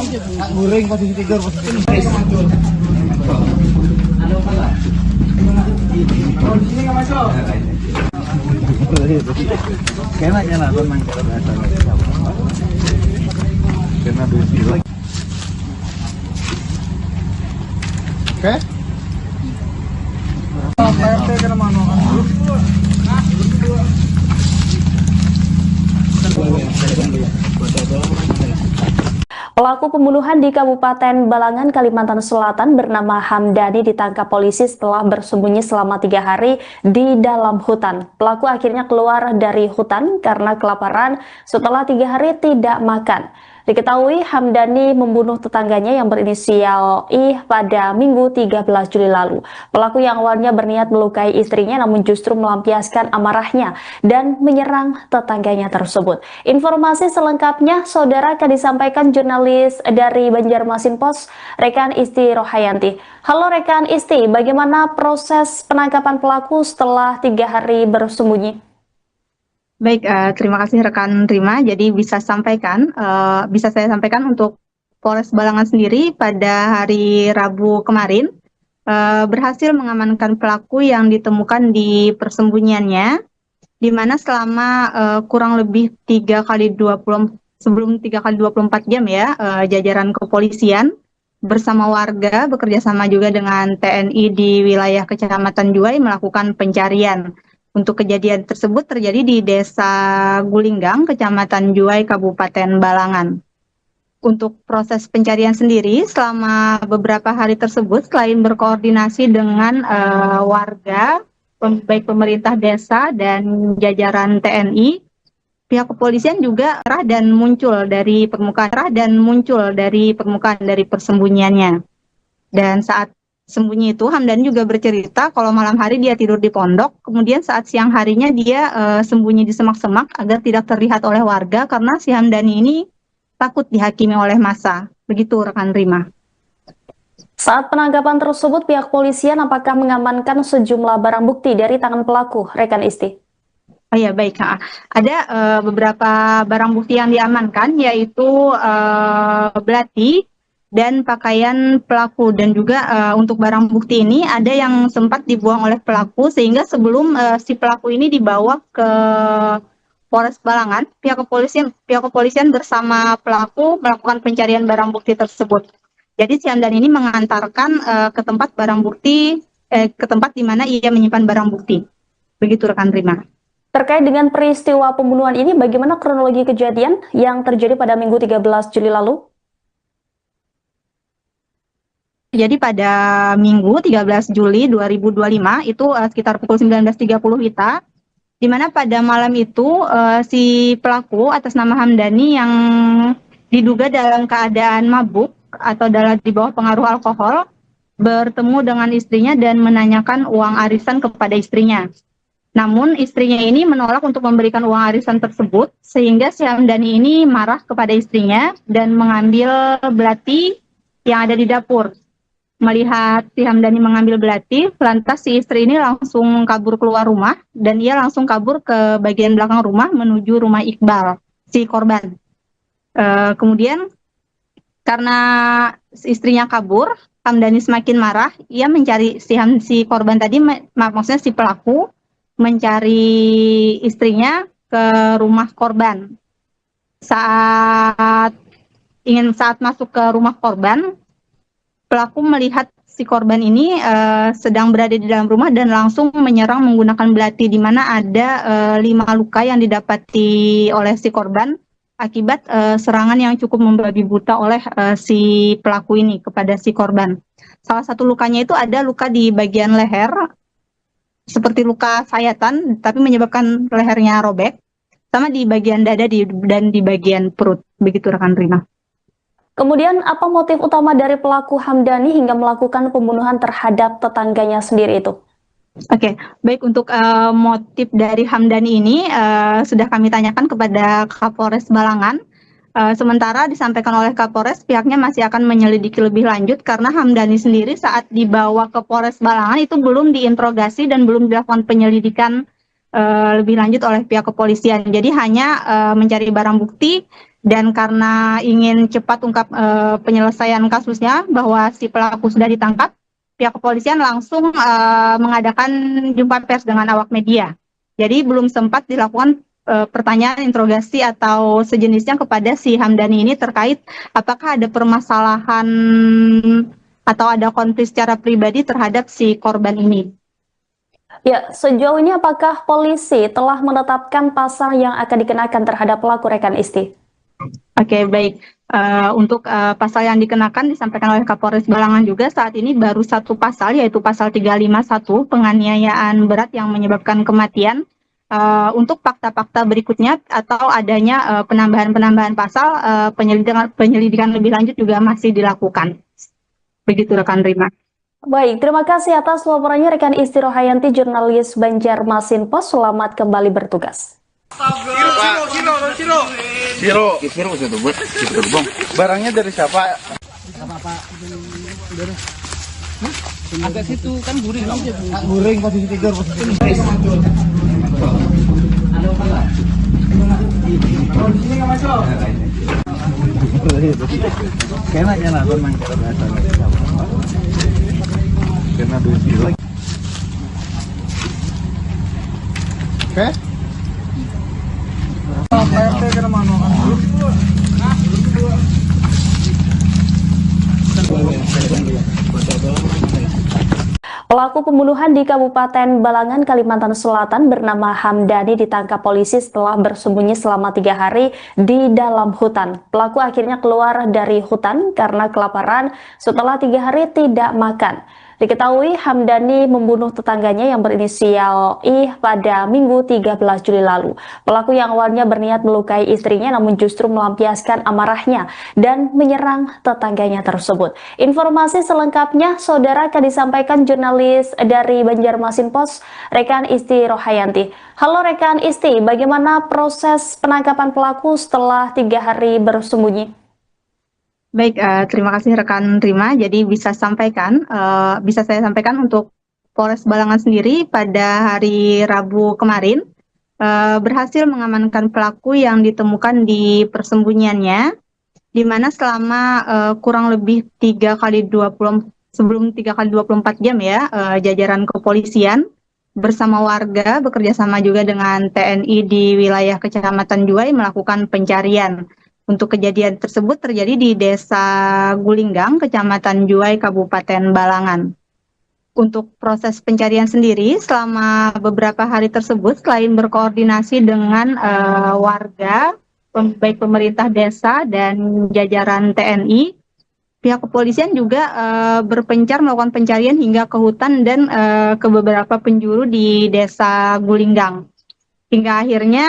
Guring posisi tidur, posisi tidur. Di sini nggak masuk. Kena tenang. Kena besi. Oke.
Pelaku pembunuhan di Kabupaten Balangan, Kalimantan Selatan bernama Hamdani ditangkap polisi setelah bersembunyi selama 3 hari di dalam hutan. Pelaku akhirnya keluar dari hutan karena kelaparan setelah 3 hari tidak makan. Diketahui Hamdani membunuh tetangganya yang berinisial I pada Minggu 13 Juli lalu. Pelaku yang awalnya berniat melukai istrinya namun justru melampiaskan amarahnya dan menyerang tetangganya tersebut. Informasi selengkapnya saudara akan disampaikan jurnalis dari Banjarmasin Post, rekan Isti Rohayanti. Halo rekan Isti, bagaimana proses penangkapan pelaku setelah 3 hari bersembunyi?
Baik, terima kasih rekan Rima. Jadi bisa saya sampaikan untuk Polres Balangan sendiri pada hari Rabu kemarin berhasil mengamankan pelaku yang ditemukan di persembunyiannya, di mana selama kurang lebih 3x24 jam ya, jajaran kepolisian bersama warga bekerjasama juga dengan TNI di wilayah Kecamatan Juwai melakukan pencarian. Untuk kejadian tersebut terjadi di Desa Gulinggang, Kecamatan Juwai, Kabupaten Balangan. Untuk proses pencarian sendiri selama beberapa hari tersebut, selain berkoordinasi dengan warga, baik pemerintah desa dan jajaran TNI, pihak kepolisian juga muncul dari permukaan dari persembunyiannya. Dan saat sembunyi itu, Hamdani juga bercerita kalau malam hari dia tidur di pondok, kemudian saat siang harinya dia sembunyi di semak-semak agar tidak terlihat oleh warga karena si Hamdani ini takut dihakimi oleh massa. Begitu rekan Rima.
Saat penangkapan tersebut, pihak polisian apakah mengamankan sejumlah barang bukti dari tangan pelaku, rekan Isti?
Oh ya, baik. Ada beberapa barang bukti yang diamankan, yaitu belati dan pakaian pelaku, dan juga untuk barang bukti ini ada yang sempat dibuang oleh pelaku sehingga sebelum si pelaku ini dibawa ke Polres Balangan, pihak kepolisian bersama pelaku melakukan pencarian barang bukti tersebut. Jadi si Hamdan ini mengantarkan ke tempat barang bukti ke tempat di mana ia menyimpan barang bukti. Begitu rekan Rima.
Terkait dengan peristiwa pembunuhan ini, bagaimana kronologi kejadian yang terjadi pada Minggu 13 Juli lalu?
Jadi pada Minggu 13 Juli 2025 itu sekitar pukul 19.30 WITA, di mana pada malam itu si pelaku atas nama Hamdani yang diduga dalam keadaan mabuk atau di bawah pengaruh alkohol bertemu dengan istrinya dan menanyakan uang arisan kepada istrinya. Namun istrinya ini menolak untuk memberikan uang arisan tersebut, sehingga si Hamdani ini marah kepada istrinya dan mengambil belati yang ada di dapur. Melihat si Hamdani mengambil belati, lantas si istri ini langsung kabur keluar rumah dan ia langsung kabur ke bagian belakang rumah menuju rumah Iqbal, si korban. Kemudian karena istrinya kabur, Hamdani semakin marah, ia mencari si korban tadi, maksudnya si pelaku, mencari istrinya ke rumah korban. Saat masuk ke rumah korban, pelaku melihat si korban ini sedang berada di dalam rumah dan langsung menyerang menggunakan belati, di mana ada 5 luka yang didapati oleh si korban akibat serangan yang cukup membabi buta oleh si pelaku ini kepada si korban. Salah satu lukanya itu ada luka di bagian leher, seperti luka sayatan, tapi menyebabkan lehernya robek, sama di bagian dada dan di bagian perut. Begitu rekan Rima.
Kemudian, apa motif utama dari pelaku Hamdani hingga melakukan pembunuhan terhadap tetangganya sendiri itu?
Oke, baik, untuk motif dari Hamdani ini sudah kami tanyakan kepada Kapolres Balangan. Sementara disampaikan oleh Kapolres, pihaknya masih akan menyelidiki lebih lanjut karena Hamdani sendiri saat dibawa ke Polres Balangan itu belum diinterogasi dan belum dilakukan penyelidikan lebih lanjut oleh pihak kepolisian. Jadi hanya mencari barang bukti. Dan karena ingin cepat ungkap penyelesaian kasusnya bahwa si pelaku sudah ditangkap, pihak kepolisian langsung mengadakan jumpa pers dengan awak media. Jadi belum sempat dilakukan pertanyaan, interogasi atau sejenisnya kepada si Hamdani ini terkait apakah ada permasalahan atau ada konflik secara pribadi terhadap si korban ini.
Ya, sejauh ini apakah polisi telah menetapkan pasal yang akan dikenakan terhadap pelaku rekan Isti?
Oke, baik. Untuk pasal yang dikenakan disampaikan oleh Kapolres Balangan juga saat ini baru satu pasal, yaitu pasal 351 penganiayaan berat yang menyebabkan kematian. Untuk fakta-fakta berikutnya atau adanya penambahan pasal, penyelidikan lebih lanjut juga masih dilakukan. Begitu rekan Rima.
Baik, terima kasih atas laporannya rekan Isti Rohayanti, jurnalis Banjarmasin Post. Selamat kembali bertugas.
Siro itu bang. Barangnya dari siapa?
Agak situ kan guring.
Guring posisi tidur Kayaknya nonton main karena lagi. Oke.
Pelaku pembunuhan di Kabupaten Balangan, Kalimantan Selatan bernama Hamdani ditangkap polisi setelah bersembunyi selama 3 hari di dalam hutan. Pelaku akhirnya keluar dari hutan karena kelaparan setelah 3 hari tidak makan. Diketahui Hamdani membunuh tetangganya yang berinisial I pada Minggu 13 Juli lalu. Pelaku yang awalnya berniat melukai istrinya namun justru melampiaskan amarahnya dan menyerang tetangganya tersebut. Informasi selengkapnya saudara akan disampaikan jurnalis dari Banjarmasin Post, rekan Isti Rohayanti. Halo rekan Isti, bagaimana proses penangkapan pelaku setelah 3 hari bersembunyi?
Baik, terima kasih rekan Rima. Jadi bisa saya sampaikan untuk Polres Balangan sendiri pada hari Rabu kemarin berhasil mengamankan pelaku yang ditemukan di persembunyiannya, di mana selama kurang lebih 3 kali 24 jam ya, jajaran kepolisian bersama warga bekerja sama juga dengan TNI di wilayah Kecamatan Juwai melakukan pencarian. Untuk kejadian tersebut terjadi di Desa Gulinggang, Kecamatan Juwai, Kabupaten Balangan. Untuk proses pencarian sendiri selama beberapa hari tersebut, selain berkoordinasi dengan warga, baik pemerintah desa dan jajaran TNI, pihak kepolisian juga berpencar melakukan pencarian hingga ke hutan dan ke beberapa penjuru di desa Gulinggang. Hingga akhirnya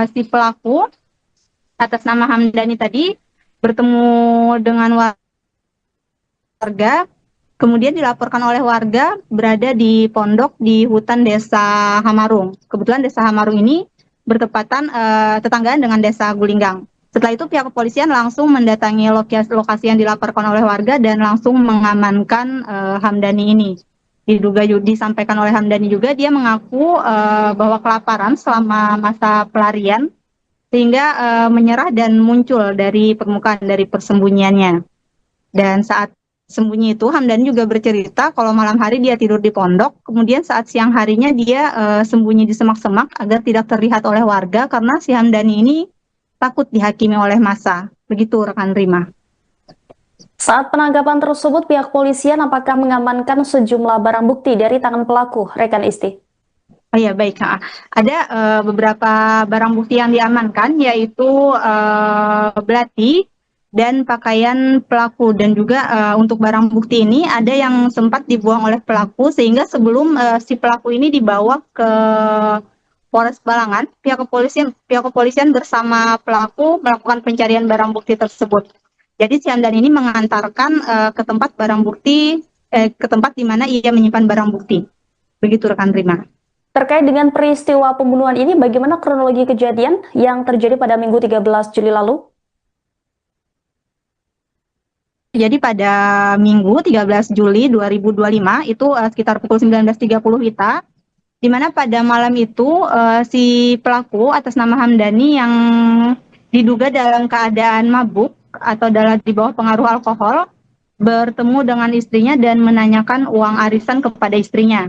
si pelaku atas nama Hamdani tadi bertemu dengan warga, kemudian dilaporkan oleh warga berada di pondok di hutan desa Hamarung. Kebetulan desa Hamarung ini bertepatan tetanggaan dengan desa Gulinggang. Setelah itu pihak kepolisian langsung mendatangi lokasi yang dilaporkan oleh warga dan langsung mengamankan Hamdani ini. Disampaikan oleh Hamdani juga dia mengaku bahwa kelaparan selama masa pelarian sehingga menyerah dan muncul dari permukaan dari persembunyiannya. Dan saat sembunyi itu, Hamdani juga bercerita kalau malam hari dia tidur di pondok, kemudian saat siang harinya dia sembunyi di semak-semak agar tidak terlihat oleh warga karena si Hamdani ini takut dihakimi oleh massa. Begitu rekan Rima.
Saat penangkapan tersebut, pihak polisian apakah mengamankan sejumlah barang bukti dari tangan pelaku, rekan Isti?
Oh ya, baik. Ada beberapa barang bukti yang diamankan, yaitu belati dan pakaian pelaku, dan juga untuk barang bukti ini ada yang sempat dibuang oleh pelaku sehingga sebelum si pelaku ini dibawa ke Polres Balangan, pihak kepolisian bersama pelaku melakukan pencarian barang bukti tersebut. Jadi si Hamdani ini mengantarkan ke tempat barang bukti, ke tempat di mana ia menyimpan barang bukti. Begitu rekan Rima.
Terkait dengan peristiwa pembunuhan ini, bagaimana kronologi kejadian yang terjadi pada Minggu 13 Juli lalu?
Jadi pada Minggu 13 Juli 2025 itu sekitar pukul 19.30 WITA, di mana pada malam itu si pelaku atas nama Hamdani yang diduga dalam keadaan mabuk atau di bawah pengaruh alkohol bertemu dengan istrinya dan menanyakan uang arisan kepada istrinya.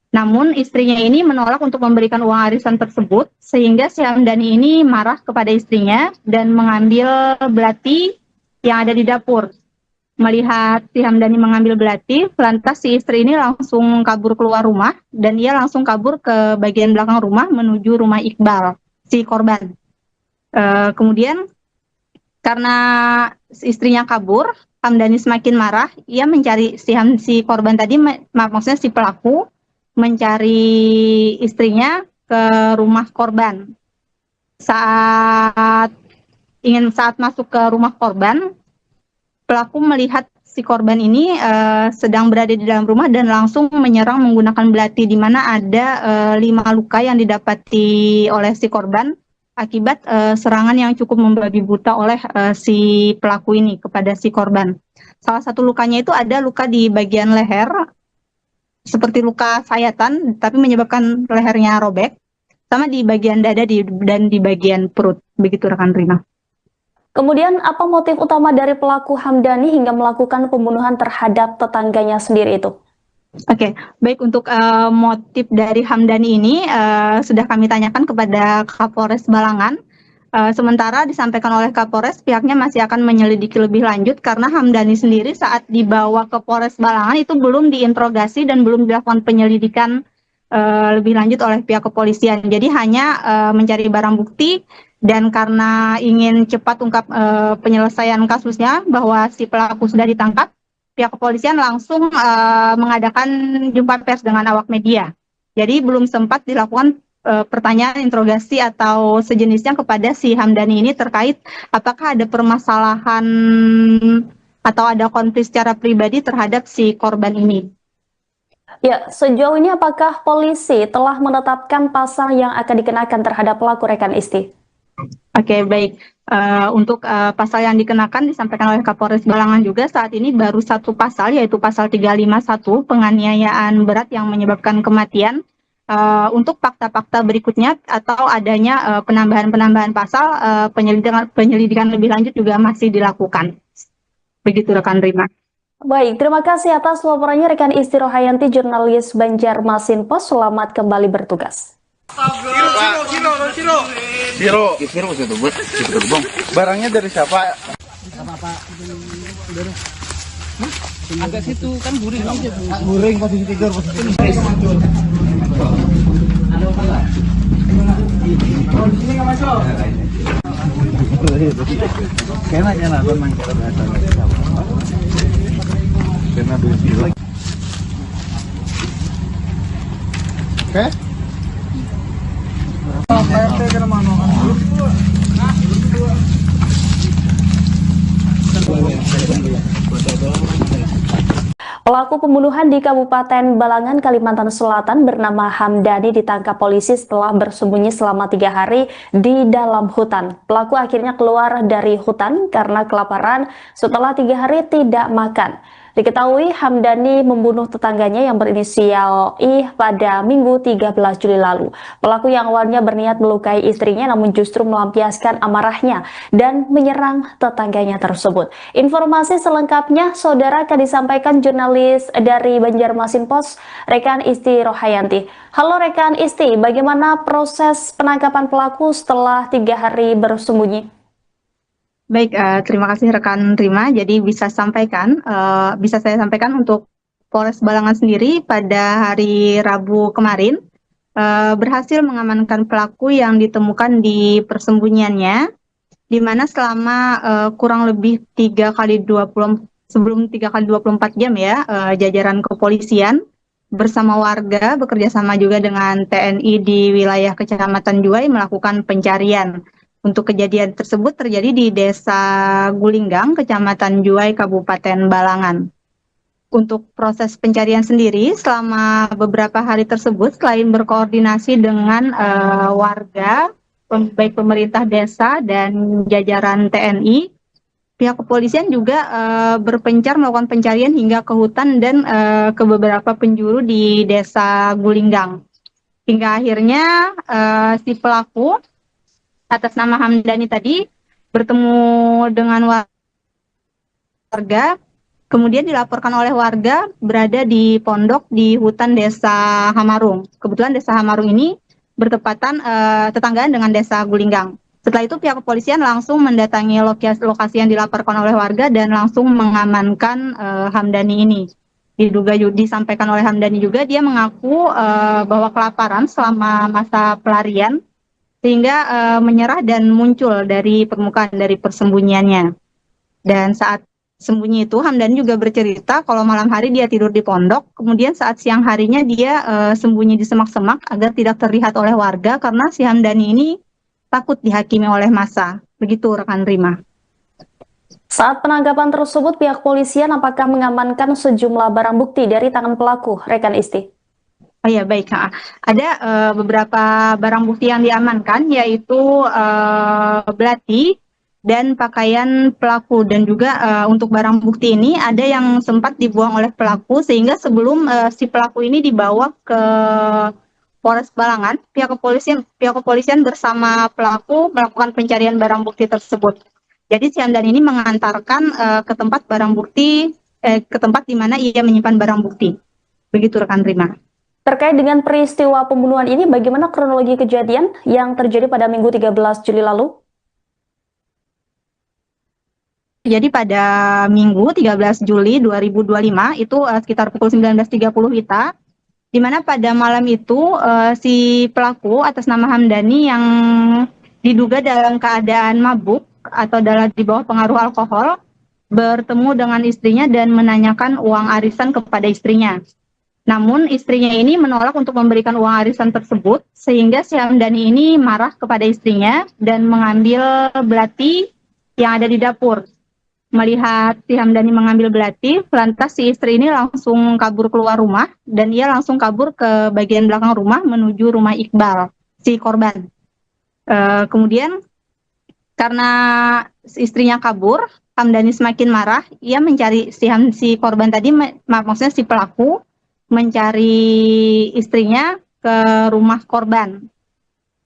Namun istrinya ini menolak untuk memberikan uang arisan tersebut sehingga si Hamdani ini marah kepada istrinya dan mengambil belati yang ada di dapur. Melihat si Hamdani mengambil belati, lantas si istri ini langsung kabur keluar rumah dan ia langsung kabur ke bagian belakang rumah menuju rumah Iqbal, si korban. Kemudian karena istrinya kabur, Hamdani semakin marah, ia mencari si korban tadi, maksudnya si pelaku, mencari istrinya ke rumah korban. Saat masuk ke rumah korban, pelaku melihat si korban ini sedang berada di dalam rumah dan langsung menyerang menggunakan belati, di mana ada 5 luka yang didapati oleh si korban akibat serangan yang cukup membabi buta oleh si pelaku ini kepada si korban. Salah satu lukanya itu ada luka di bagian leher, seperti luka sayatan, tapi menyebabkan lehernya robek, sama di bagian dada dan di bagian perut. Begitu rekan Rima.
Kemudian, apa motif utama dari pelaku Hamdani hingga melakukan pembunuhan terhadap tetangganya sendiri itu?
Oke, baik, untuk motif dari Hamdani ini sudah kami tanyakan kepada Kapolres Balangan. Sementara disampaikan oleh Kapolres, pihaknya masih akan menyelidiki lebih lanjut karena Hamdani sendiri saat dibawa ke Polres Balangan itu belum diinterogasi dan belum dilakukan penyelidikan lebih lanjut oleh pihak kepolisian. Jadi hanya mencari barang bukti. Dan karena ingin cepat ungkap penyelesaian kasusnya bahwa si pelaku sudah ditangkap, pihak kepolisian langsung mengadakan jumpa pers dengan awak media. Jadi belum sempat dilakukan pertanyaan, interogasi atau sejenisnya kepada si Hamdani ini terkait apakah ada permasalahan atau ada konflik secara pribadi terhadap si korban ini.
Ya, sejauh ini apakah polisi telah menetapkan pasal yang akan dikenakan terhadap pelaku, rekan Isti?
Oke, baik. Untuk pasal yang dikenakan disampaikan oleh Kapolres Balangan juga saat ini baru satu pasal, yaitu pasal 351 penganiayaan berat yang menyebabkan kematian. Untuk fakta-fakta berikutnya atau adanya penambahan pasal, penyelidikan lebih lanjut juga masih dilakukan. Begitu rekan Rima.
Baik, terima kasih atas laporannya rekan Isti Rohayanti, jurnalis Banjarmasin Post. Selamat kembali bertugas.
Siro itu barangnya dari siapa?
Agak situ kan gurih dong.
Goreng posisi tidur, posisi tidur. Kayaknya lah, memang kita biasa. Karena bersih lagi. Oke? PRT ke mana?
Pelaku pembunuhan di Kabupaten Balangan, Kalimantan Selatan bernama Hamdani ditangkap polisi setelah bersembunyi selama 3 hari di dalam hutan. Pelaku akhirnya keluar dari hutan karena kelaparan setelah 3 hari tidak makan. Diketahui Hamdani membunuh tetangganya yang berinisial I pada Minggu 13 Juli lalu. Pelaku yang awalnya berniat melukai istrinya namun justru melampiaskan amarahnya dan menyerang tetangganya tersebut. Informasi selengkapnya saudara akan disampaikan jurnalis dari Banjarmasin Post, rekan Isti Rohayanti. Halo rekan Isti, bagaimana proses penangkapan pelaku setelah 3 hari bersembunyi?
Baik, terima kasih rekan Rima. Jadi bisa saya sampaikan untuk Polres Balangan sendiri pada hari Rabu kemarin berhasil mengamankan pelaku yang ditemukan di persembunyiannya, di mana selama kurang lebih 3 kali 24 jam ya, jajaran kepolisian bersama warga bekerjasama juga dengan TNI di wilayah Kecamatan Juwai melakukan pencarian. Untuk kejadian tersebut terjadi di Desa Gulinggang, Kecamatan Juwai, Kabupaten Balangan. Untuk proses pencarian sendiri, selama beberapa hari tersebut, selain berkoordinasi dengan warga, baik pemerintah desa dan jajaran TNI, pihak kepolisian juga berpencar melakukan pencarian hingga ke hutan dan ke beberapa penjuru di Desa Gulinggang. Hingga akhirnya si pelaku atas nama Hamdani tadi bertemu dengan warga, kemudian dilaporkan oleh warga berada di pondok di hutan Desa Hamarung. Kebetulan Desa Hamarung ini bertepatan tetanggaan dengan Desa Gulinggang. Setelah itu pihak kepolisian langsung mendatangi lokasi yang dilaporkan oleh warga dan langsung mengamankan Hamdani ini. Disampaikan oleh Hamdani juga dia mengaku bahwa kelaparan selama masa pelarian sehingga menyerah dan muncul dari permukaan dari persembunyiannya. Dan saat sembunyi itu Hamdani juga bercerita kalau malam hari dia tidur di pondok, kemudian saat siang harinya dia sembunyi di semak-semak agar tidak terlihat oleh warga karena si Hamdani ini takut dihakimi oleh massa. Begitu rekan Rima.
Saat penangkapan tersebut, pihak polisian apakah mengamankan sejumlah barang bukti dari tangan pelaku, rekan Isti?
Oh ya baik, ada beberapa barang bukti yang diamankan yaitu belati dan pakaian pelaku, dan juga untuk barang bukti ini ada yang sempat dibuang oleh pelaku sehingga sebelum si pelaku ini dibawa ke Polres Balangan, pihak kepolisian bersama pelaku melakukan pencarian barang bukti tersebut. Jadi si Hamdan ini mengantarkan ke tempat ke tempat di mana ia menyimpan barang bukti. Begitu rekan Rima.
Terkait dengan peristiwa pembunuhan ini, bagaimana kronologi kejadian yang terjadi pada Minggu 13 Juli lalu?
Jadi pada Minggu 13 Juli 2025 itu sekitar pukul 19.30 WITA, di mana pada malam itu si pelaku atas nama Hamdani yang diduga dalam keadaan mabuk atau di bawah pengaruh alkohol bertemu dengan istrinya dan menanyakan uang arisan kepada istrinya. Namun istrinya ini menolak untuk memberikan uang arisan tersebut, sehingga si Hamdani ini marah kepada istrinya dan mengambil belati yang ada di dapur. Melihat si Hamdani mengambil belati, lantas si istri ini langsung kabur keluar rumah dan ia langsung kabur ke bagian belakang rumah menuju rumah Iqbal, si korban. Kemudian karena istrinya kabur, Hamdani semakin marah, ia mencari si korban tadi, maksudnya si pelaku, mencari istrinya ke rumah korban.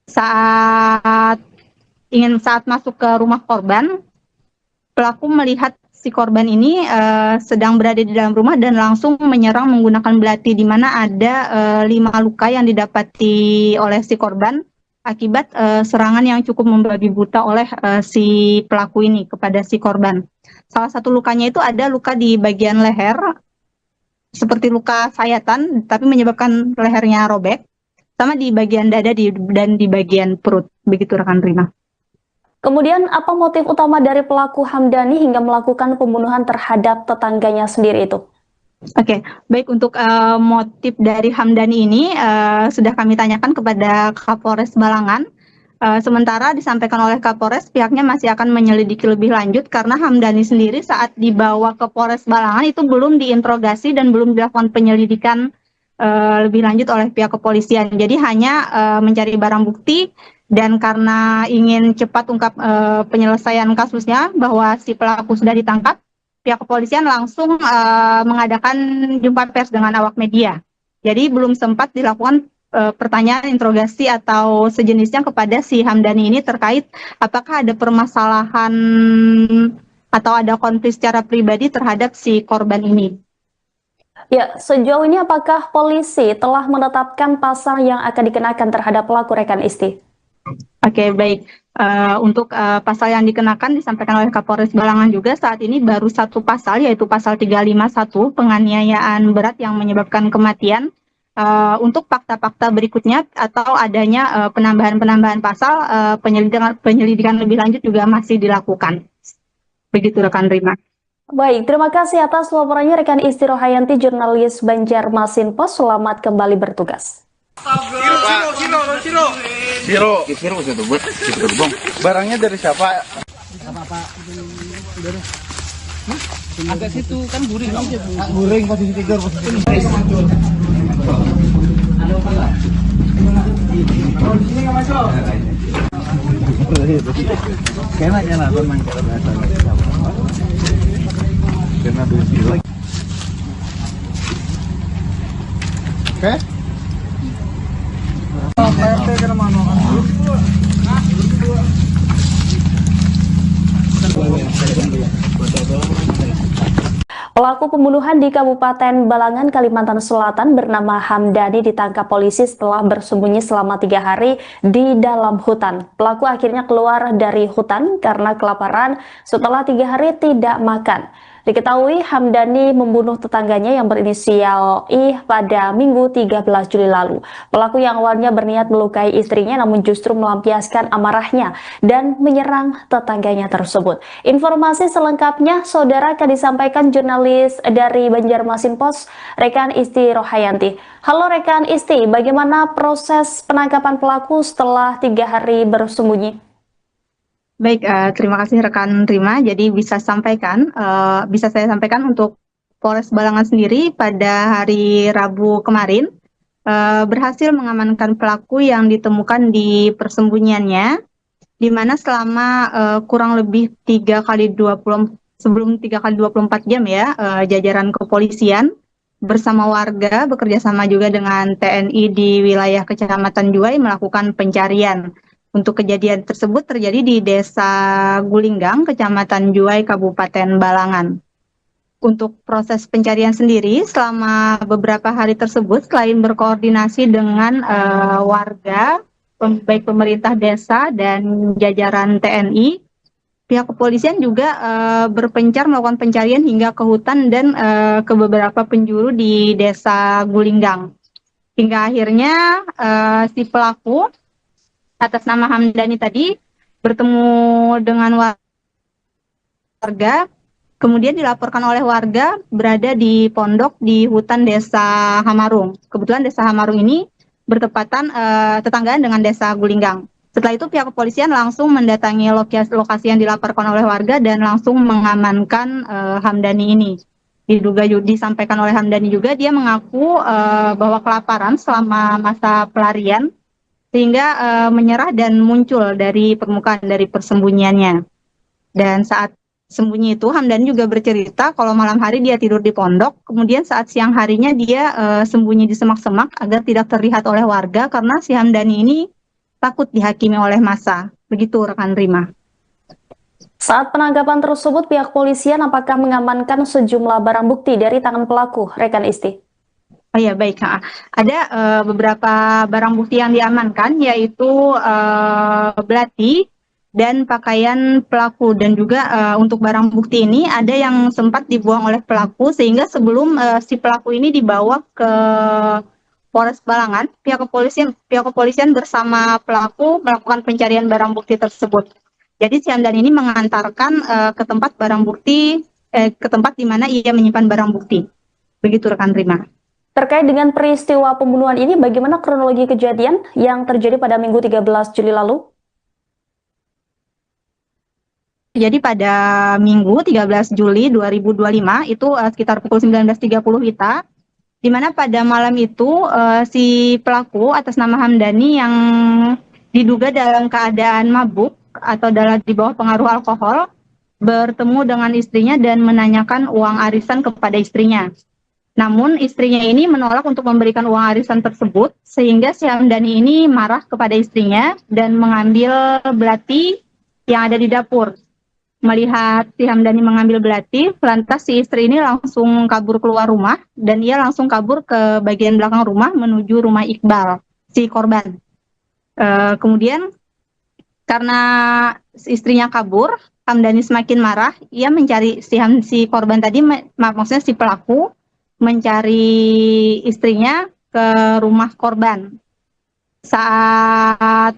Saat masuk ke rumah korban, pelaku melihat si korban ini sedang berada di dalam rumah dan langsung menyerang menggunakan belati, di mana ada 5 luka yang didapati oleh si korban akibat serangan yang cukup membabi buta oleh si pelaku ini kepada si korban. Salah satu lukanya itu ada luka di bagian leher, seperti luka sayatan, tapi menyebabkan lehernya robek, sama di bagian dada dan di bagian perut. Begitu rekan Rima.
Kemudian apa motif utama dari pelaku Hamdani hingga melakukan pembunuhan terhadap tetangganya sendiri itu?
Oke, baik, untuk motif dari Hamdani ini sudah kami tanyakan kepada Kapolres Balangan. Sementara disampaikan oleh Kapolres, pihaknya masih akan menyelidiki lebih lanjut karena Hamdani sendiri saat dibawa ke Polres Balangan itu belum diinterogasi dan belum dilakukan penyelidikan lebih lanjut oleh pihak kepolisian. Jadi hanya mencari barang bukti, dan karena ingin cepat ungkap penyelesaian kasusnya bahwa si pelaku sudah ditangkap, pihak kepolisian langsung mengadakan jumpa pers dengan awak media. Jadi belum sempat dilakukan pertanyaan, interogasi atau sejenisnya kepada si Hamdani ini terkait apakah ada permasalahan atau ada konflik secara pribadi terhadap si korban ini.
Ya, sejauh ini apakah polisi telah menetapkan pasal yang akan dikenakan terhadap pelaku rekan Isti?
Oke, baik. Untuk pasal yang dikenakan disampaikan oleh Kapolres Balangan juga saat ini baru satu pasal, yaitu pasal 351 penganiayaan berat yang menyebabkan kematian. Untuk fakta-fakta berikutnya atau adanya penambahan pasal, penyelidikan lebih lanjut juga masih dilakukan. Begitu rekan Rima.
Baik, terima kasih atas laporannya rekan Isti Rohayanti, jurnalis Banjarmasin Post. Selamat kembali bertugas.
Siro itu buat bang. Barangnya dari siapa?
Agak situ kan guring.
Guring posisi tidur Kayaknya nonton main cara bahasa. Kena dusi lagi. Oke? PRT kena mana?
Pelaku pembunuhan di Kabupaten Balangan, Kalimantan Selatan bernama Hamdani ditangkap polisi setelah bersembunyi selama 3 hari di dalam hutan. Pelaku akhirnya keluar dari hutan karena kelaparan setelah 3 hari tidak makan. Diketahui Hamdani membunuh tetangganya yang berinisial I pada Minggu 13 Juli lalu. Pelaku yang awalnya berniat melukai istrinya namun justru melampiaskan amarahnya dan menyerang tetangganya tersebut. Informasi selengkapnya saudara akan disampaikan jurnalis dari Banjarmasin Post, rekan Isti Rohayanti. Halo rekan Isti, bagaimana proses penangkapan pelaku setelah 3 hari bersembunyi?
Baik, terima kasih rekan Rima. Jadi bisa saya sampaikan untuk Polres Balangan sendiri pada hari Rabu kemarin berhasil mengamankan pelaku yang ditemukan di persembunyiannya, di mana selama kurang lebih 3 kali 24 jam ya, jajaran kepolisian bersama warga bekerja sama juga dengan TNI di wilayah Kecamatan Juwai melakukan pencarian. Untuk kejadian tersebut terjadi di Desa Gulinggang, Kecamatan Juwai, Kabupaten Balangan. Untuk proses pencarian sendiri, selama beberapa hari tersebut, selain berkoordinasi dengan warga, baik pemerintah desa dan jajaran TNI, pihak kepolisian juga berpencar melakukan pencarian hingga ke hutan dan ke beberapa penjuru di Desa Gulinggang. Hingga akhirnya si pelaku atas nama Hamdani tadi bertemu dengan warga, kemudian dilaporkan oleh warga berada di pondok di hutan Desa Hamarung. Kebetulan Desa Hamarung ini bertepatan tetanggaan dengan Desa Gulinggang. Setelah itu pihak kepolisian langsung mendatangi lokasi yang dilaporkan oleh warga dan langsung mengamankan Hamdani ini. Disampaikan oleh Hamdani juga dia mengaku bahwa kelaparan selama masa pelarian sehingga menyerah dan muncul dari permukaan dari persembunyiannya. Dan saat sembunyi itu Hamdani juga bercerita kalau malam hari dia tidur di pondok, kemudian saat siang harinya dia sembunyi di semak-semak agar tidak terlihat oleh warga karena si Hamdani ini takut dihakimi oleh massa. Begitu rekan Rima.
Saat penangkapan tersebut, pihak polisian apakah mengamankan sejumlah barang bukti dari tangan pelaku, rekan Isti?
Oh ya, baik. Ada beberapa barang bukti yang diamankan, yaitu belati, dan pakaian pelaku. Dan juga untuk barang bukti ini ada yang sempat dibuang oleh pelaku, sehingga sebelum si pelaku ini dibawa ke Polres Balangan, pihak kepolisian bersama pelaku melakukan pencarian barang bukti tersebut. Jadi si Hamdani ini mengantarkan ke tempat barang bukti, ke tempat di mana ia menyimpan barang bukti. Begitu rekan Rima.
Terkait dengan peristiwa pembunuhan ini, bagaimana kronologi kejadian yang terjadi pada Minggu 13 Juli lalu?
Jadi pada Minggu 13 Juli 2025 itu sekitar pukul 19.30 WITA, di mana pada malam itu si pelaku atas nama Hamdani yang diduga dalam keadaan mabuk atau di bawah pengaruh alkohol bertemu dengan istrinya dan menanyakan uang arisan kepada istrinya. Namun istrinya ini menolak untuk memberikan uang arisan tersebut, sehingga si Hamdani ini marah kepada istrinya dan mengambil belati yang ada di dapur. Melihat si Hamdani mengambil belati, lantas si istri ini langsung kabur keluar rumah dan ia langsung kabur ke bagian belakang rumah menuju rumah Iqbal, si korban. Kemudian karena istrinya kabur, Hamdani semakin marah. Ia mencari si korban tadi, maksudnya si pelaku mencari istrinya ke rumah korban. Saat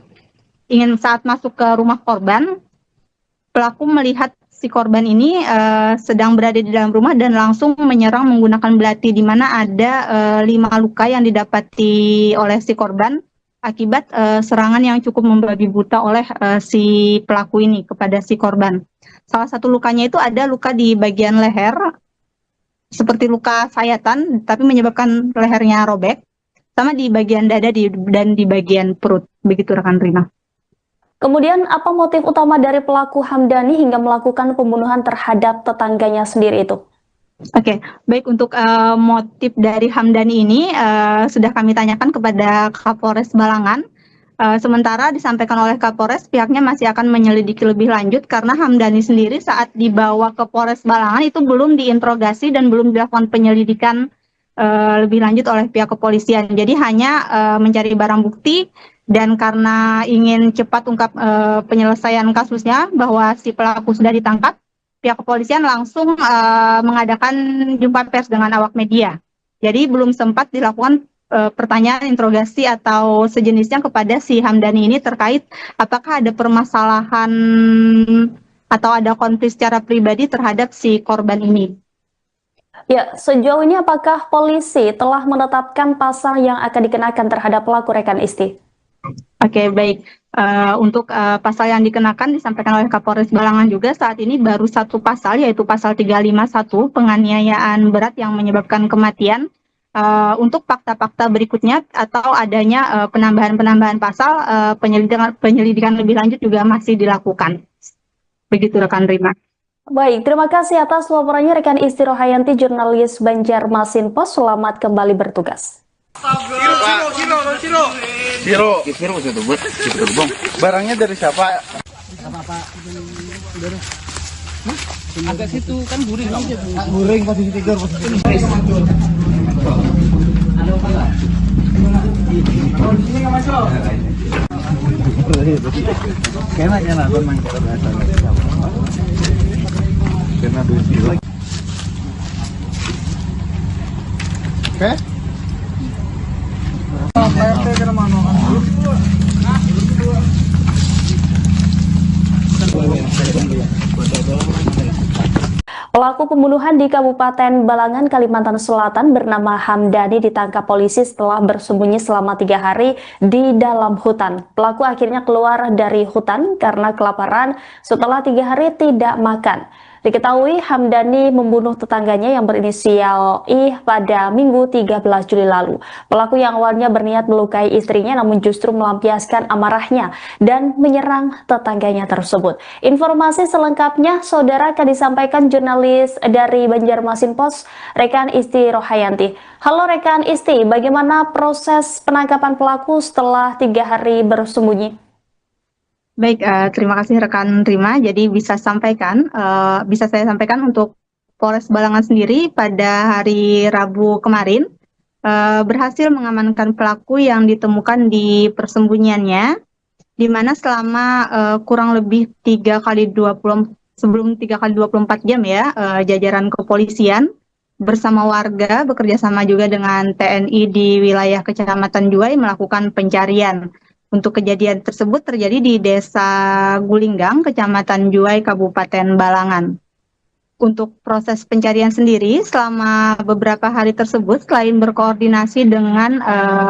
masuk ke rumah korban, pelaku melihat si korban ini sedang berada di dalam rumah dan langsung menyerang menggunakan belati, di mana ada 5 luka yang didapati oleh si korban akibat serangan yang cukup membabi buta oleh si pelaku ini kepada si korban. Salah satu lukanya itu ada luka di bagian leher, seperti luka sayatan, tapi menyebabkan lehernya robek, sama di bagian dada dan di bagian perut. Begitu rekan Rima.
Kemudian, apa motif utama dari pelaku Hamdani hingga melakukan pembunuhan terhadap tetangganya sendiri itu?
Oke, baik, untuk motif dari Hamdani ini sudah kami tanyakan kepada Kapolres Balangan. Sementara disampaikan oleh Kapolres, pihaknya masih akan menyelidiki lebih lanjut karena Hamdani sendiri saat dibawa ke Polres Balangan itu belum diinterogasi dan belum dilakukan penyelidikan lebih lanjut oleh pihak kepolisian. Jadi hanya mencari barang bukti. Dan karena ingin cepat ungkap penyelesaian kasusnya bahwa si pelaku sudah ditangkap, pihak kepolisian langsung mengadakan jumpa pers dengan awak media. Jadi belum sempat dilakukan pertanyaan, interogasi atau sejenisnya kepada si Hamdani ini terkait apakah ada permasalahan atau ada konflik secara pribadi terhadap si korban ini.
Ya, sejauh ini apakah polisi telah menetapkan pasal yang akan dikenakan terhadap pelaku rekan Isti?
Oke, baik. Untuk pasal yang dikenakan disampaikan oleh Kapolres Balangan juga saat ini baru satu pasal, yaitu pasal 351 penganiayaan berat yang menyebabkan kematian. Untuk fakta-fakta berikutnya atau adanya penambahan pasal, penyelidikan lebih lanjut juga masih dilakukan. Begitu rekan Rima.
Baik, terima kasih atas laporannya rekan Isti Rohayanti, jurnalis Banjarmasin Post. Selamat kembali bertugas.
Siro itu buat bang. Barangnya dari siapa?
Agak situ kan guring.
Guring posisi tidur, posisi tidur. Kena teman kita biasa. Kena 2 kilo. Oke.
Pelaku pembunuhan di Kabupaten Balangan, Kalimantan Selatan bernama Hamdani ditangkap polisi setelah bersembunyi selama 3 hari di dalam hutan. Pelaku akhirnya keluar dari hutan karena kelaparan setelah 3 hari tidak makan. Diketahui Hamdani membunuh tetangganya yang berinisial I pada Minggu 13 Juli lalu. Pelaku yang awalnya berniat melukai istrinya namun justru melampiaskan amarahnya dan menyerang tetangganya tersebut. Informasi selengkapnya saudara akan disampaikan jurnalis dari Banjarmasin Post, rekan Isti Rohayanti. Halo rekan Isti, bagaimana proses penangkapan pelaku setelah 3 hari bersembunyi?
Baik, terima kasih rekan Rima. Jadi bisa saya sampaikan untuk Polres Balangan sendiri pada hari Rabu kemarin berhasil mengamankan pelaku yang ditemukan di persembunyiannya di mana selama kurang lebih 3 kali 24 jam ya, jajaran kepolisian bersama warga bekerja sama juga dengan TNI di wilayah Kecamatan Juwai melakukan pencarian. Untuk kejadian tersebut terjadi di Desa Gulinggang, Kecamatan Juwai, Kabupaten Balangan. Untuk proses pencarian sendiri selama beberapa hari tersebut, selain berkoordinasi dengan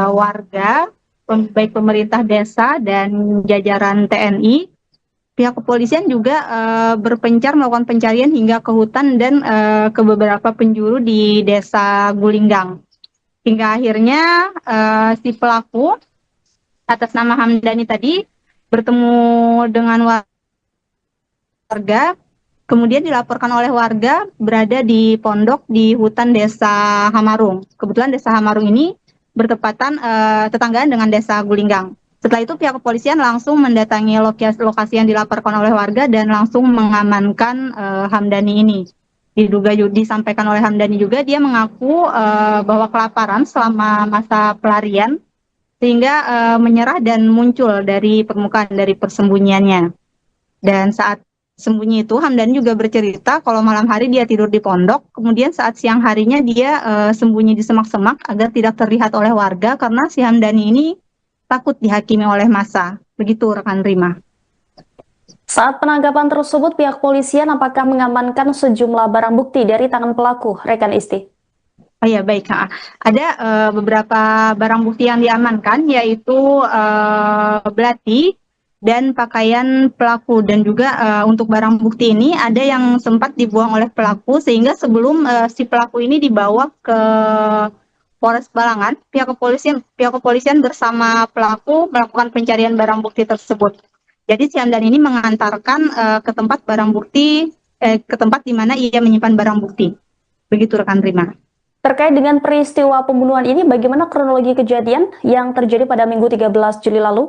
warga, baik pemerintah desa dan jajaran TNI, pihak kepolisian juga berpencar melakukan pencarian hingga ke hutan dan ke beberapa penjuru di Desa Gulinggang. Hingga akhirnya si pelaku atas nama Hamdani tadi bertemu dengan warga, kemudian dilaporkan oleh warga berada di pondok di hutan Desa Hamarung. Kebetulan Desa Hamarung ini bertepatan tetanggaan dengan Desa Gulinggang. Setelah itu pihak kepolisian langsung mendatangi lokasi yang dilaporkan oleh warga dan langsung mengamankan Hamdani ini. Disampaikan oleh Hamdani juga, dia mengaku bahwa kelaparan selama masa pelarian sehingga menyerah dan muncul dari permukaan dari persembunyiannya. Dan saat sembunyi itu, Hamdani juga bercerita kalau malam hari dia tidur di pondok, kemudian saat siang harinya dia sembunyi di semak-semak agar tidak terlihat oleh warga karena si Hamdani ini takut dihakimi oleh massa. Begitu rekan Rima.
Saat penangkapan tersebut, pihak polisian apakah mengamankan sejumlah barang bukti dari tangan pelaku, rekan Isti?
Oh ya, baik. Ada beberapa barang bukti yang diamankan, yaitu belati dan pakaian pelaku. Dan juga untuk barang bukti ini ada yang sempat dibuang oleh pelaku, sehingga sebelum si pelaku ini dibawa ke Polres Balangan, pihak kepolisian bersama pelaku melakukan pencarian barang bukti tersebut. Jadi si Hamdani ini mengantarkan ke tempat barang bukti, ke tempat di mana ia menyimpan barang bukti. Begitu rekan Rima.
Terkait dengan peristiwa pembunuhan ini, bagaimana kronologi kejadian yang terjadi pada Minggu 13 Juli lalu?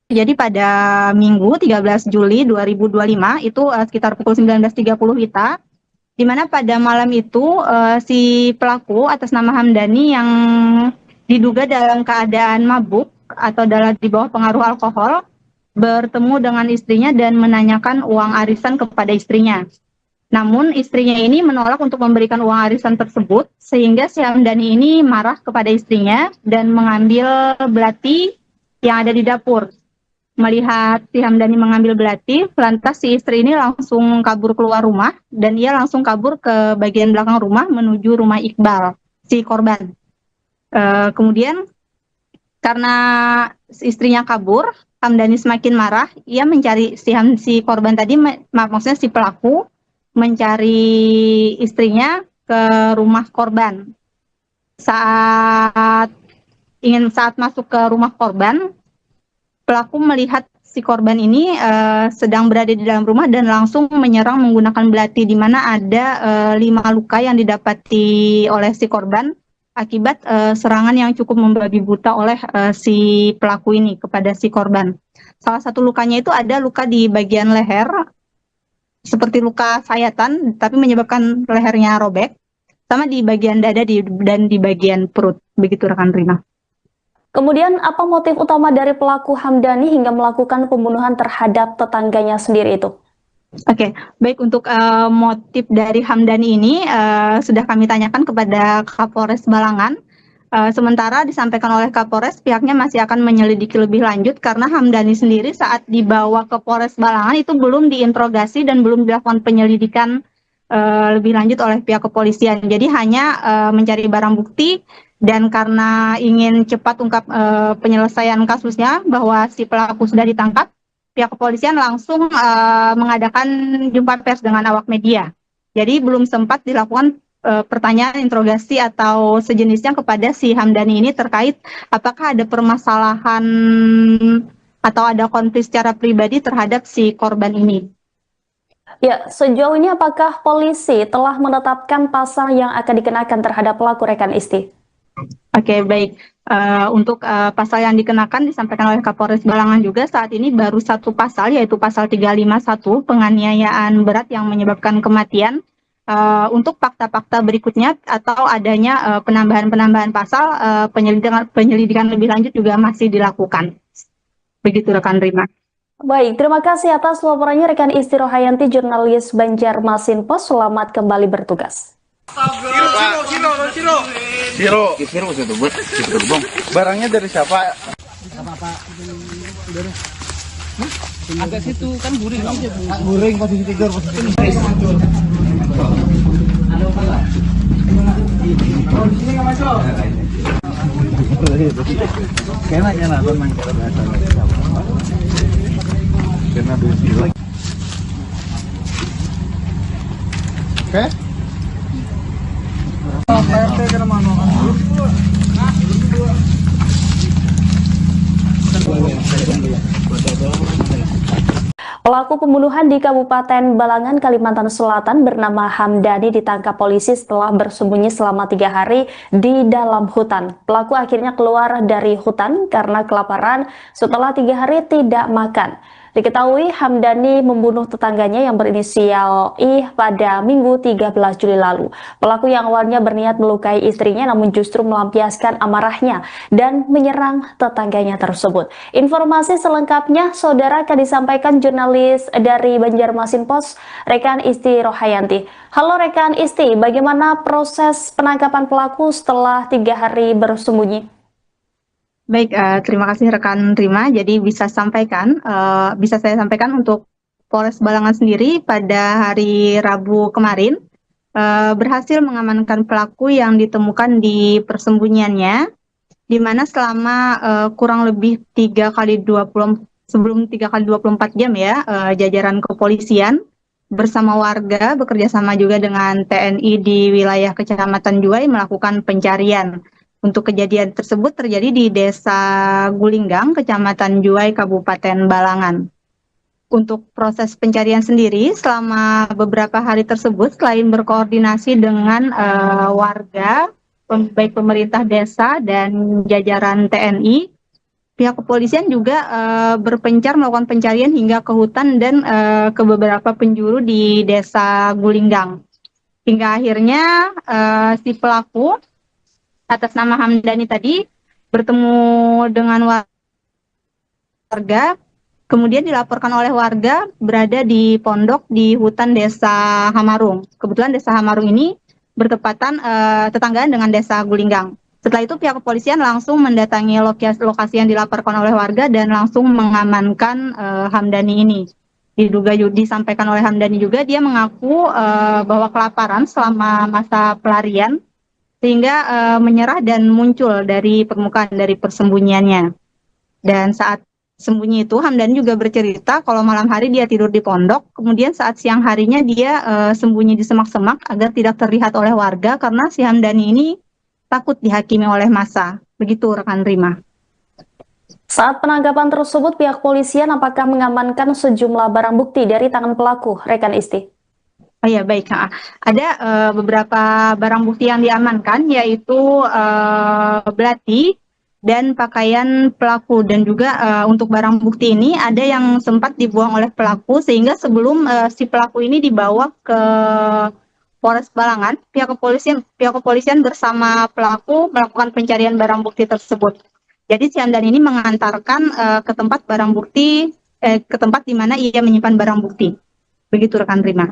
Jadi pada Minggu 13 Juli 2025, itu sekitar pukul 19.30 WITA, di mana pada malam itu si pelaku atas nama Hamdani yang diduga dalam keadaan mabuk atau di bawah pengaruh alkohol, bertemu dengan istrinya dan menanyakan uang arisan kepada istrinya. Namun istrinya ini menolak untuk memberikan uang arisan tersebut, sehingga si Hamdani ini marah kepada istrinya dan mengambil belati yang ada di dapur. Melihat si Hamdani mengambil belati, lantas si istri ini langsung kabur keluar rumah dan ia langsung kabur ke bagian belakang rumah menuju rumah Iqbal, si korban. Kemudian karena istrinya kabur, Hamdani semakin marah, ia mencari si korban tadi, maksudnya si pelaku, mencari istrinya ke rumah korban. Saat masuk ke rumah korban, pelaku melihat si korban ini sedang berada di dalam rumah dan langsung menyerang menggunakan belati, di mana ada 5 luka yang didapati oleh si korban akibat serangan yang cukup membabi buta oleh si pelaku ini kepada si korban. Salah satu lukanya itu ada luka di bagian leher, seperti luka sayatan, tapi menyebabkan lehernya robek, sama di bagian dada dan di bagian perut. Begitu rekan Rina.
Kemudian apa motif utama dari pelaku Hamdani hingga melakukan pembunuhan terhadap tetangganya sendiri itu?
Oke, baik, untuk motif dari Hamdani ini sudah kami tanyakan kepada Kapolres Balangan. Sementara disampaikan oleh Kapolres, pihaknya masih akan menyelidiki lebih lanjut karena Hamdani sendiri saat dibawa ke Polres Balangan itu belum diinterogasi dan belum dilakukan penyelidikan lebih lanjut oleh pihak kepolisian. Jadi hanya mencari barang bukti, dan karena ingin cepat ungkap penyelesaian kasusnya bahwa si pelaku sudah ditangkap, pihak kepolisian langsung mengadakan jumpa pers dengan awak media. Jadi belum sempat dilakukan pertanyaan, interogasi atau sejenisnya kepada si Hamdani ini terkait apakah ada permasalahan atau ada konflik secara pribadi terhadap si korban ini.
Ya, sejauh ini apakah polisi telah menetapkan pasal yang akan dikenakan terhadap pelaku, rekan Isti?
Oke, baik. Untuk pasal yang dikenakan disampaikan oleh Kapolres Balangan juga saat ini baru satu pasal, yaitu pasal 351, penganiayaan berat yang menyebabkan kematian. untuk fakta-fakta berikutnya atau adanya penambahan-penambahan pasal, penyelidikan lebih lanjut juga masih dilakukan. Begitu rekan Rima.
Baik, terima kasih atas laporannya rekan Isti Rohayanti, jurnalis Banjarmasin Pos. Selamat kembali bertugas.
Siro itu bang. Barangnya dari siapa?
Agak situ kan guring.
Guring posisi tidur Kayaknya lah memang kalau bahasa karena dulu. Oke.
Pelaku pembunuhan di Kabupaten Balangan, Kalimantan Selatan bernama Hamdani ditangkap polisi setelah bersembunyi selama 3 hari di dalam hutan. Pelaku akhirnya keluar dari hutan karena kelaparan setelah 3 hari tidak makan. Diketahui Hamdani membunuh tetangganya yang berinisial I pada Minggu 13 Juli lalu. Pelaku yang awalnya berniat melukai istrinya namun justru melampiaskan amarahnya dan menyerang tetangganya tersebut. Informasi selengkapnya saudara akan disampaikan jurnalis dari Banjarmasin Pos, rekan Isti Rohayanti. Halo rekan Isti, bagaimana proses penangkapan pelaku setelah 3 hari bersembunyi?
Baik, terima kasih rekan Rima. Jadi bisa saya sampaikan untuk Polres Balangan sendiri pada hari Rabu kemarin berhasil mengamankan pelaku yang ditemukan di persembunyiannya, di mana selama kurang lebih 3 kali 24 jam ya, jajaran kepolisian bersama warga bekerja sama juga dengan TNI di wilayah Kecamatan Juwai melakukan pencarian. Untuk kejadian tersebut terjadi di Desa Gulinggang, Kecamatan Juwai, Kabupaten Balangan. Untuk proses pencarian sendiri, selama beberapa hari tersebut, selain berkoordinasi dengan warga, baik pemerintah desa dan jajaran TNI, pihak kepolisian juga berpencar melakukan pencarian hingga ke hutan dan ke beberapa penjuru di Desa Gulinggang. Hingga akhirnya si pelaku atas nama Hamdani tadi bertemu dengan warga, kemudian dilaporkan oleh warga berada di pondok di hutan Desa Hamarung. Kebetulan Desa Hamarung ini bertepatan tetanggaan dengan Desa Gulinggang. Setelah itu pihak kepolisian langsung mendatangi lokasi yang dilaporkan oleh warga dan langsung mengamankan Hamdani ini. Disampaikan oleh Hamdani juga dia mengaku bahwa kelaparan selama masa pelarian sehingga menyerah dan muncul dari permukaan dari persembunyiannya. Dan saat sembunyi itu Hamdani juga bercerita kalau malam hari dia tidur di pondok, kemudian saat siang harinya dia sembunyi di semak-semak agar tidak terlihat oleh warga karena si Hamdani ini takut dihakimi oleh massa. Begitu rekan Rima.
Saat penangkapan tersebut pihak polisian apakah mengamankan sejumlah barang bukti dari tangan pelaku, rekan Isti?
Oh ya baik, ada beberapa barang bukti yang diamankan yaitu belati dan pakaian pelaku, dan juga untuk barang bukti ini ada yang sempat dibuang oleh pelaku sehingga sebelum si pelaku ini dibawa ke Polres Balangan, pihak kepolisian bersama pelaku melakukan pencarian barang bukti tersebut. Jadi si Hamdani ini mengantarkan ke tempat barang bukti, ke tempat di mana ia menyimpan barang bukti. Begitu rekan Rima.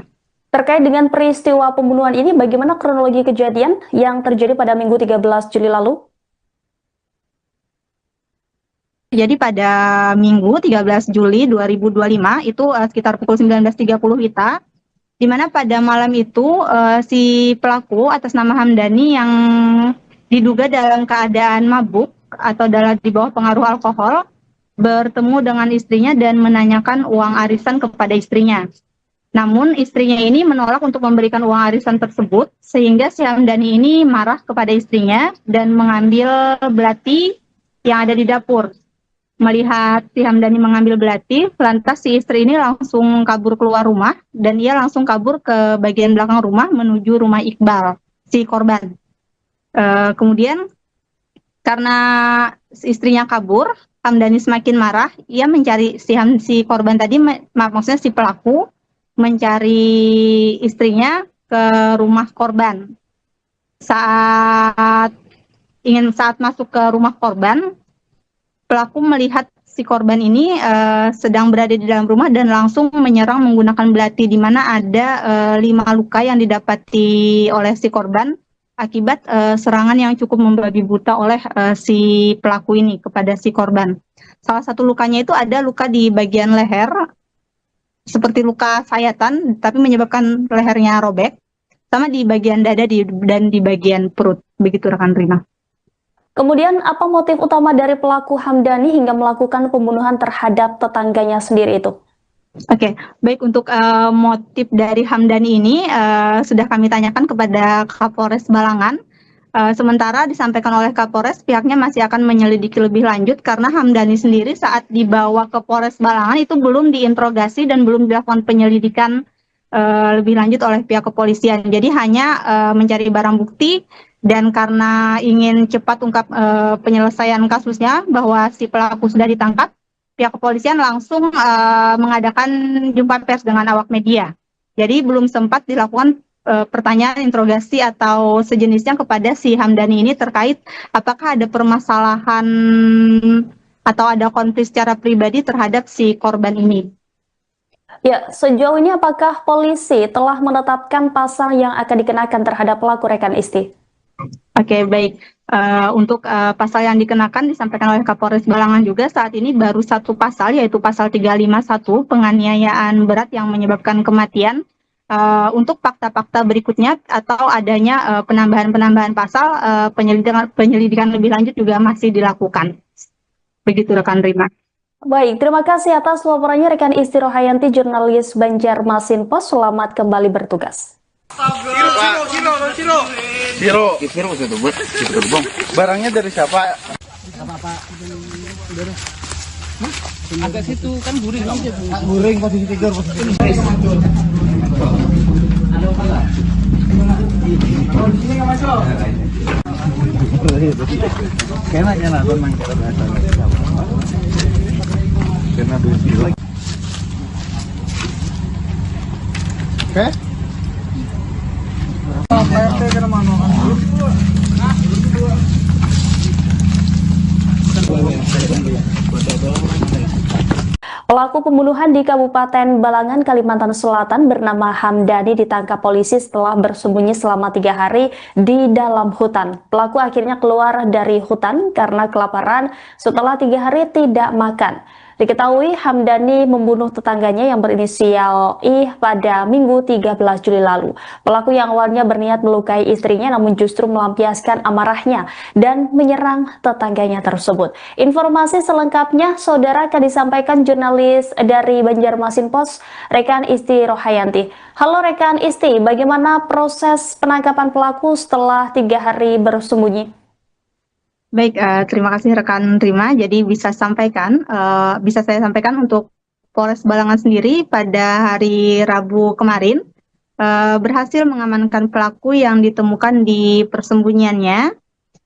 Terkait dengan peristiwa pembunuhan ini, bagaimana kronologi kejadian yang terjadi pada Minggu 13 Juli lalu?
Jadi pada Minggu 13 Juli 2025 itu sekitar pukul 19.30 WITA, di mana pada malam itu si pelaku atas nama Hamdani yang diduga dalam keadaan mabuk atau di bawah pengaruh alkohol bertemu dengan istrinya dan menanyakan uang arisan kepada istrinya. Namun istrinya ini menolak untuk memberikan uang arisan tersebut, sehingga si Hamdani ini marah kepada istrinya dan mengambil belati yang ada di dapur. Melihat si Hamdani mengambil belati, lantas si istri ini langsung kabur keluar rumah dan ia langsung kabur ke bagian belakang rumah menuju rumah Iqbal, si korban. Kemudian karena istrinya kabur, Hamdani semakin marah, ia mencari si korban tadi, maksudnya si pelaku, mencari istrinya ke rumah korban. Saat masuk ke rumah korban, pelaku melihat si korban ini sedang berada di dalam rumah dan langsung menyerang menggunakan belati, di mana ada 5 luka yang didapati oleh si korban akibat serangan yang cukup membabi buta oleh si pelaku ini kepada si korban. Salah satu lukanya itu ada luka di bagian leher, seperti luka sayatan, tapi menyebabkan lehernya robek, sama di bagian dada dan di bagian perut. Begitu rekan Rima.
Kemudian apa motif utama dari pelaku Hamdani hingga melakukan pembunuhan terhadap tetangganya sendiri itu?
Oke, baik, untuk motif dari Hamdani ini sudah kami tanyakan kepada Kapolres Balangan. Sementara disampaikan oleh Kapolres, pihaknya masih akan menyelidiki lebih lanjut karena Hamdani sendiri saat dibawa ke Polres Balangan itu belum diinterogasi dan belum dilakukan penyelidikan lebih lanjut oleh pihak kepolisian. Jadi hanya mencari barang bukti, dan karena ingin cepat ungkap penyelesaian kasusnya bahwa si pelaku sudah ditangkap, pihak kepolisian langsung mengadakan jumpa pers dengan awak media. Jadi belum sempat dilakukan pertanyaan interogasi atau sejenisnya kepada si Hamdani ini terkait apakah ada permasalahan atau ada konflik secara pribadi terhadap si korban ini.
Ya, sejauh ini apakah polisi telah menetapkan pasal yang akan dikenakan terhadap pelaku rekan Isti?
Oke, baik. Untuk pasal yang dikenakan disampaikan oleh Kapolres Balangan juga saat ini baru satu pasal, yaitu pasal 351 penganiayaan berat yang menyebabkan kematian. Untuk fakta-fakta berikutnya atau adanya penambahan pasal, penyelidikan lebih lanjut juga masih dilakukan. Begitu rekan Rima.
Baik, terima kasih atas laporannya rekan Isti Rohayanti, jurnalis Banjarmasin Post. Selamat kembali bertugas.
Siro itu buat bang. Barangnya dari siapa?
Agak situ kan guring.
Guring posisi tidur Kayaknya nonton main karena bersih lagi. Oke.
Pelaku pembunuhan di Kabupaten Balangan, Kalimantan Selatan bernama Hamdani ditangkap polisi setelah bersembunyi selama 3 hari di dalam hutan. Pelaku akhirnya keluar dari hutan karena kelaparan setelah 3 hari tidak makan. Diketahui Hamdani membunuh tetangganya yang berinisial I pada Minggu 13 Juli lalu. Pelaku yang awalnya berniat melukai istrinya namun justru melampiaskan amarahnya dan menyerang tetangganya tersebut. Informasi selengkapnya saudara akan disampaikan jurnalis dari Banjarmasin Post, rekan Isti Rohayanti. Halo rekan Isti, bagaimana proses penangkapan pelaku setelah 3 hari bersembunyi?
Baik, terima kasih rekan Rima. Jadi bisa saya sampaikan untuk Polres Balangan sendiri pada hari Rabu kemarin berhasil mengamankan pelaku yang ditemukan di persembunyiannya,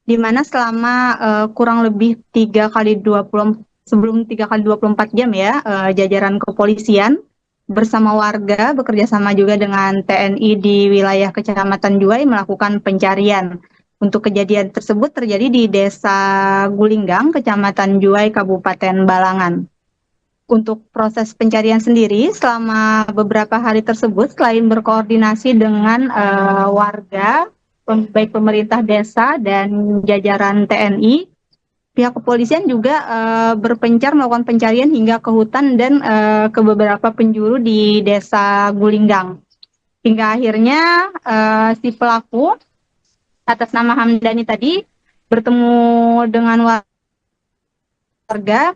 di mana selama kurang lebih 3x24 jam ya, jajaran kepolisian bersama warga bekerjasama juga dengan TNI di wilayah Kecamatan Juwai melakukan pencarian. Untuk kejadian tersebut terjadi di Desa Gulinggang, Kecamatan Juwai, Kabupaten Balangan. Untuk proses pencarian sendiri, selama beberapa hari tersebut, selain berkoordinasi dengan warga, baik pemerintah desa dan jajaran TNI, pihak kepolisian juga berpencar melakukan pencarian hingga ke hutan dan ke beberapa penjuru di Desa Gulinggang. Hingga akhirnya si pelaku atas nama Hamdani tadi bertemu dengan warga,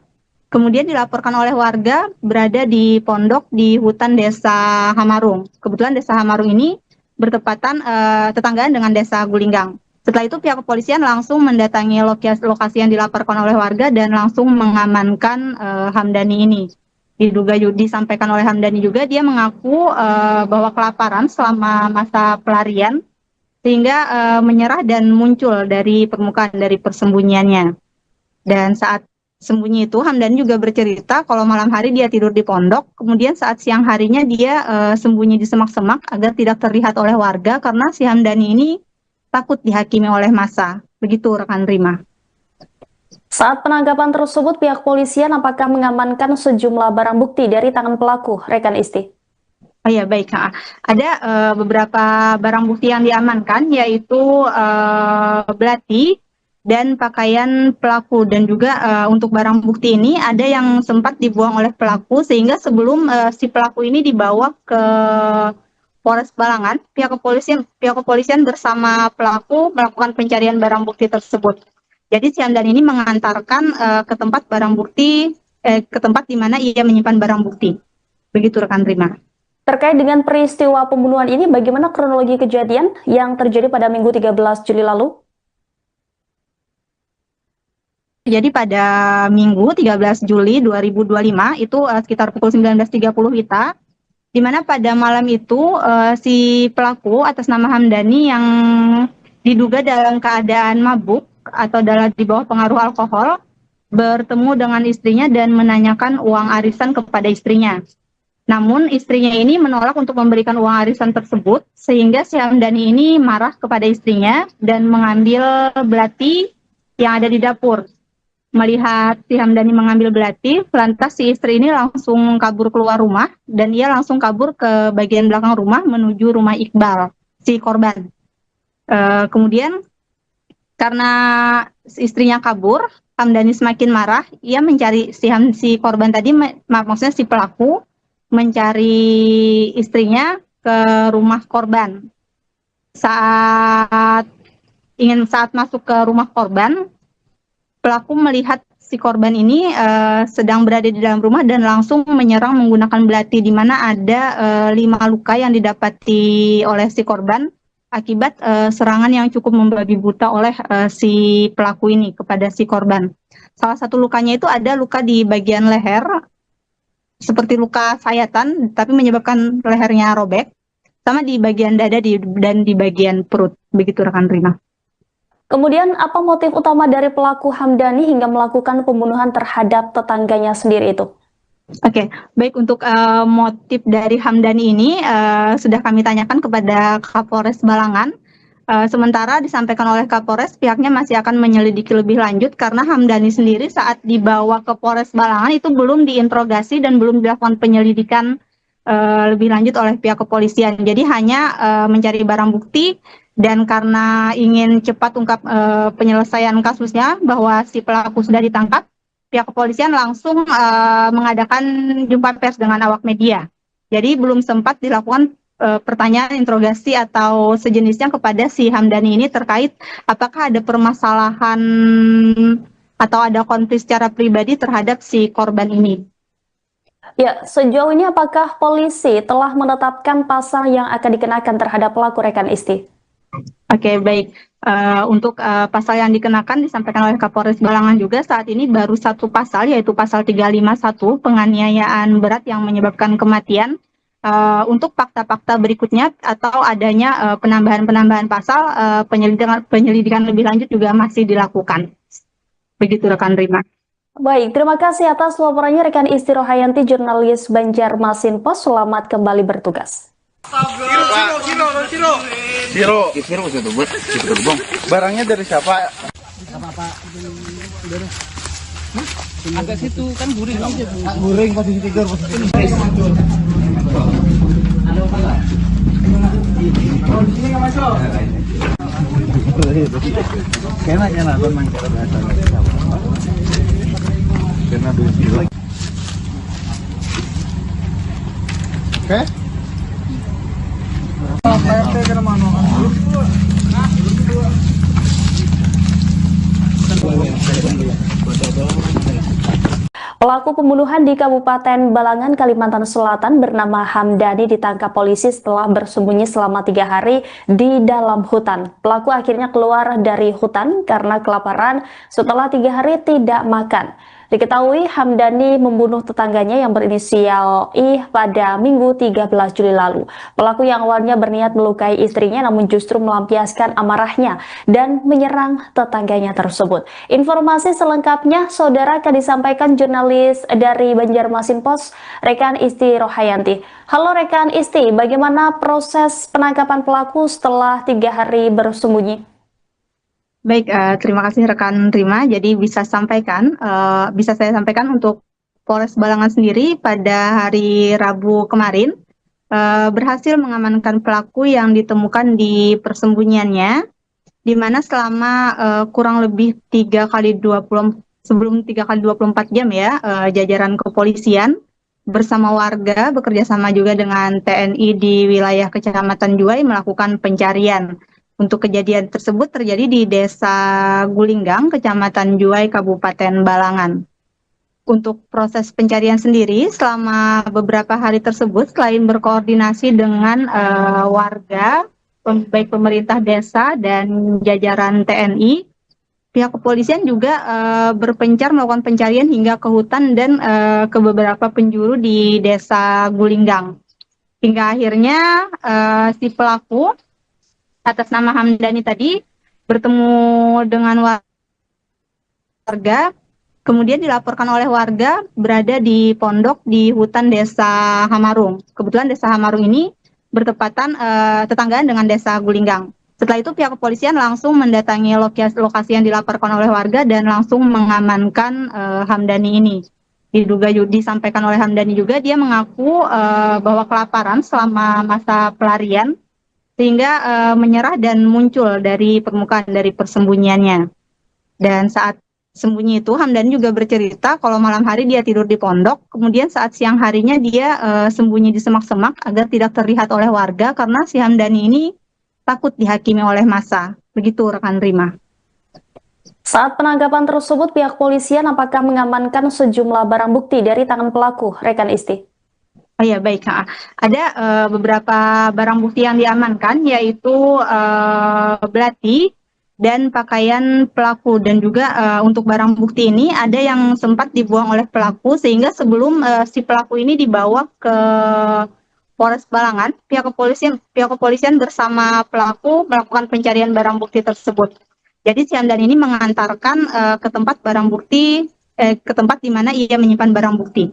kemudian dilaporkan oleh warga berada di pondok di hutan Desa Hamarung. Kebetulan Desa Hamarung ini bertepatan tetanggaan dengan Desa Gulinggang. Setelah itu pihak kepolisian langsung mendatangi lokasi yang dilaporkan oleh warga dan langsung mengamankan Hamdani ini. Disampaikan oleh Hamdani juga, dia mengaku bahwa kelaparan selama masa pelarian sehingga menyerah dan muncul dari permukaan dari persembunyiannya. Dan saat sembunyi itu, Hamdani juga bercerita kalau malam hari dia tidur di pondok, kemudian saat siang harinya dia sembunyi di semak-semak agar tidak terlihat oleh warga karena si Hamdani ini takut dihakimi oleh massa. Begitu rekan Rima.
Saat penangkapan tersebut, pihak polisian apakah mengamankan sejumlah barang bukti dari tangan pelaku, rekan Isti?
Oh ya, baik. Ada beberapa barang bukti yang diamankan, yaitu belati dan pakaian pelaku. Dan juga untuk barang bukti ini ada yang sempat dibuang oleh pelaku, sehingga sebelum si pelaku ini dibawa ke Polres Balangan, pihak kepolisian bersama pelaku melakukan pencarian barang bukti tersebut. Jadi si Hamdani ini mengantarkan ke tempat barang bukti, ke tempat di mana ia menyimpan barang bukti. Begitu rekan Rima.
Terkait dengan peristiwa pembunuhan ini, bagaimana kronologi kejadian yang terjadi pada Minggu 13 Juli lalu?
Jadi pada Minggu 13 Juli 2025 itu sekitar pukul 19.30 WITA, di mana pada malam itu si pelaku atas nama Hamdani yang diduga dalam keadaan mabuk atau di bawah pengaruh alkohol bertemu dengan istrinya dan menanyakan uang arisan kepada istrinya. Namun istrinya ini menolak untuk memberikan uang arisan tersebut, sehingga si Hamdani ini marah kepada istrinya dan mengambil belati yang ada di dapur. Melihat si Hamdani mengambil belati, lantas si istri ini langsung kabur keluar rumah dan ia langsung kabur ke bagian belakang rumah menuju rumah Iqbal, si korban. Kemudian karena istrinya kabur, Hamdani semakin marah, ia mencari si korban tadi, maksudnya si pelaku, mencari istrinya ke rumah korban. Saat masuk ke rumah korban, pelaku melihat si korban ini sedang berada di dalam rumah dan langsung menyerang menggunakan belati, di mana ada 5 luka yang didapati oleh si korban akibat serangan yang cukup membabi buta oleh si pelaku ini kepada si korban. Salah satu lukanya itu ada luka di bagian leher, seperti luka sayatan, tapi menyebabkan lehernya robek, sama di bagian dada dan di bagian perut. Begitu rekan Rima.
Kemudian apa motif utama dari pelaku Hamdani hingga melakukan pembunuhan terhadap tetangganya sendiri itu?
Oke, baik, untuk motif dari Hamdani ini sudah kami tanyakan kepada Kapolres Balangan. Sementara disampaikan oleh Kapolres, pihaknya masih akan menyelidiki lebih lanjut karena Hamdani sendiri saat dibawa ke Polres Balangan itu belum diinterogasi dan belum dilakukan penyelidikan lebih lanjut oleh pihak kepolisian. Jadi hanya mencari barang bukti, dan karena ingin cepat ungkap penyelesaian kasusnya bahwa si pelaku sudah ditangkap, pihak kepolisian langsung mengadakan jumpa pers dengan awak media. Jadi belum sempat dilakukan pertanyaan, interogasi atau sejenisnya kepada si Hamdani ini terkait apakah ada permasalahan atau ada konflik secara pribadi terhadap si korban ini.
Ya, sejauh ini apakah polisi telah menetapkan pasal yang akan dikenakan terhadap pelaku, rekan Isti?
Oke, baik. Untuk pasal yang dikenakan disampaikan oleh Kapolres Balangan juga saat ini baru satu pasal, yaitu pasal 351 penganiayaan berat yang menyebabkan kematian. Untuk fakta-fakta berikutnya atau adanya penambahan pasal, penyelidikan lebih lanjut juga masih dilakukan. Begitu rekan Rima.
Baik, terima kasih atas laporannya rekan Isti Rohayanti, jurnalis Banjarmasin Post. Selamat kembali bertugas.
Siro itu buat bang. Barangnya dari siapa?
Agak situ kan guring.
Guring posisi tidur, Kayaknya nonton main cara biasa. Karena dulu. Oke.
Pelaku pembunuhan di Kabupaten Balangan, Kalimantan Selatan bernama Hamdani ditangkap polisi setelah bersembunyi selama 3 hari di dalam hutan. Pelaku akhirnya keluar dari hutan karena kelaparan setelah 3 hari tidak makan. Diketahui Hamdani membunuh tetangganya yang berinisial I pada Minggu 13 Juli lalu. Pelaku yang awalnya berniat melukai istrinya namun justru melampiaskan amarahnya dan menyerang tetangganya tersebut. Informasi selengkapnya saudara akan disampaikan jurnalis dari Banjarmasin Post, rekan Isti Rohayanti. Halo rekan Isti, bagaimana proses penangkapan pelaku setelah 3 hari bersembunyi?
Baik, terima kasih rekan Rima. Jadi bisa saya sampaikan untuk Polres Balangan sendiri pada hari Rabu kemarin berhasil mengamankan pelaku yang ditemukan di persembunyiannya, di mana selama kurang lebih 3 kali 24 jam ya, jajaran kepolisian bersama warga bekerja sama juga dengan TNI di wilayah Kecamatan Juwai melakukan pencarian. Untuk kejadian tersebut terjadi di Desa Gulinggang, Kecamatan Juwai, Kabupaten Balangan. Untuk proses pencarian sendiri, selama beberapa hari tersebut, selain berkoordinasi dengan warga, baik pemerintah desa dan jajaran TNI, pihak kepolisian juga berpencar melakukan pencarian hingga ke hutan dan ke beberapa penjuru di Desa Gulinggang. Hingga akhirnya si pelaku atas nama Hamdani tadi bertemu dengan warga, kemudian dilaporkan oleh warga berada di pondok di hutan Desa Hamarung. Kebetulan Desa Hamarung ini bertepatan tetanggaan dengan Desa Gulinggang. Setelah itu pihak kepolisian langsung mendatangi lokasi yang dilaporkan oleh warga dan langsung mengamankan Hamdani ini. Disampaikan oleh Hamdani juga dia mengaku bahwa kelaparan selama masa pelarian sehingga menyerah dan muncul dari permukaan dari persembunyiannya. Dan saat sembunyi itu Hamdani juga bercerita kalau malam hari dia tidur di pondok, kemudian saat siang harinya dia sembunyi di semak-semak agar tidak terlihat oleh warga karena si Hamdani ini takut dihakimi oleh massa. Begitu rekan Rima.
Saat penangkapan tersebut, pihak polisian apakah mengamankan sejumlah barang bukti dari tangan pelaku, rekan Isti?
Oh ya baik, ada beberapa barang bukti yang diamankan yaitu belati dan pakaian pelaku, dan juga untuk barang bukti ini ada yang sempat dibuang oleh pelaku sehingga sebelum si pelaku ini dibawa ke Polres Balangan, pihak kepolisian bersama pelaku melakukan pencarian barang bukti tersebut. Jadi si Hamdan ini mengantarkan ke tempat barang bukti, ke tempat di mana ia menyimpan barang bukti.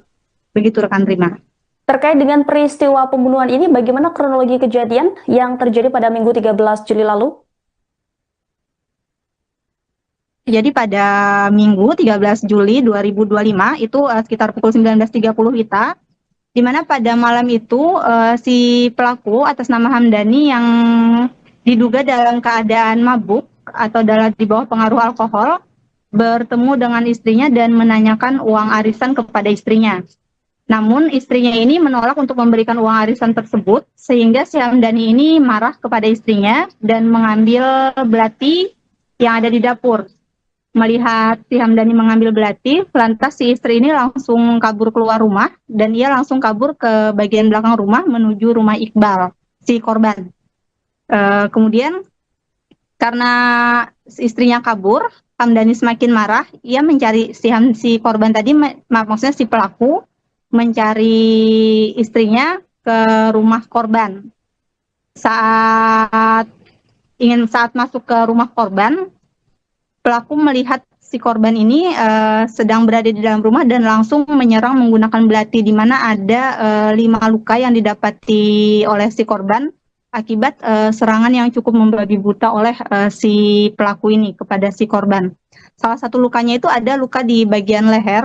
Begitu rekan Rima.
Terkait dengan peristiwa pembunuhan ini, bagaimana kronologi kejadian yang terjadi pada Minggu 13 Juli lalu?
Jadi pada Minggu 13 Juli 2025 itu sekitar pukul 19.30 WITA, di mana pada malam itu si pelaku atas nama Hamdani yang diduga dalam keadaan mabuk atau di bawah pengaruh alkohol bertemu dengan istrinya dan menanyakan uang arisan kepada istrinya. Namun istrinya ini menolak untuk memberikan uang arisan tersebut, sehingga si Hamdani ini marah kepada istrinya dan mengambil belati yang ada di dapur. Melihat si Hamdani mengambil belati, lantas si istri ini langsung kabur keluar rumah dan ia langsung kabur ke bagian belakang rumah menuju rumah Iqbal, si korban. Kemudian karena istrinya kabur, Hamdani semakin marah, ia mencari si korban tadi, maksudnya si pelaku, mencari istrinya ke rumah korban. Saat masuk ke rumah korban, pelaku melihat si korban ini sedang berada di dalam rumah dan langsung menyerang menggunakan belati, di mana ada 5 luka yang didapati oleh si korban akibat serangan yang cukup membabi buta oleh si pelaku ini kepada si korban. Salah satu lukanya itu ada luka di bagian leher,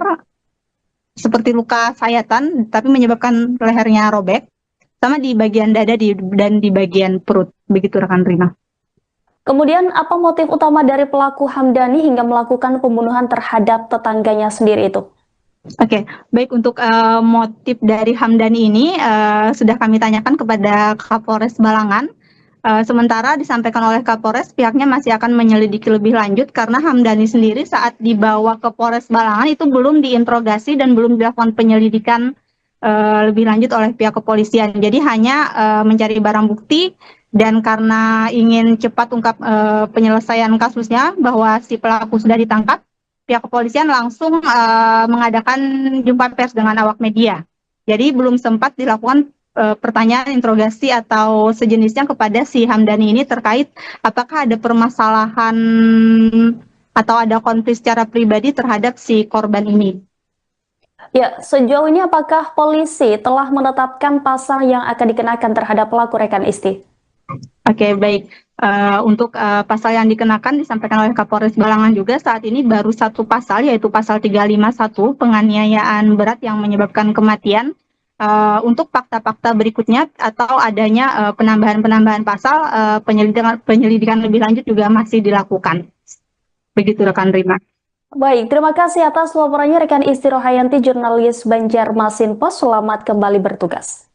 seperti luka sayatan, tapi menyebabkan lehernya robek, sama di bagian dada dan di bagian perut. Begitu rekan Rima.
Kemudian apa motif utama dari pelaku Hamdani hingga melakukan pembunuhan terhadap tetangganya sendiri itu?
Oke, baik, untuk motif dari Hamdani ini sudah kami tanyakan kepada Kapolres Balangan. Sementara disampaikan oleh Kapolres, pihaknya masih akan menyelidiki lebih lanjut karena Hamdani sendiri saat dibawa ke Polres Balangan itu belum diinterogasi dan belum dilakukan penyelidikan lebih lanjut oleh pihak kepolisian. Jadi hanya mencari barang bukti, dan karena ingin cepat ungkap penyelesaian kasusnya bahwa si pelaku sudah ditangkap, pihak kepolisian langsung mengadakan jumpa pers dengan awak media. Jadi belum sempat dilakukan pertanyaan interogasi atau sejenisnya kepada si Hamdani ini terkait apakah ada permasalahan atau ada konflik secara pribadi terhadap si korban ini.
Ya, sejauh ini apakah polisi telah menetapkan pasal yang akan dikenakan terhadap pelaku rekan Isti?
Oke, baik. Untuk pasal yang dikenakan disampaikan oleh Kapolres Balangan juga saat ini baru satu pasal, yaitu pasal 351 penganiayaan berat yang menyebabkan kematian. Untuk fakta-fakta berikutnya atau adanya penambahan-penambahan pasal, penyelidikan lebih lanjut juga masih dilakukan. Begitu rekan Rima.
Baik, terima kasih atas laporannya rekan Isti Rohayanti, jurnalis Banjarmasin Post. Selamat kembali bertugas.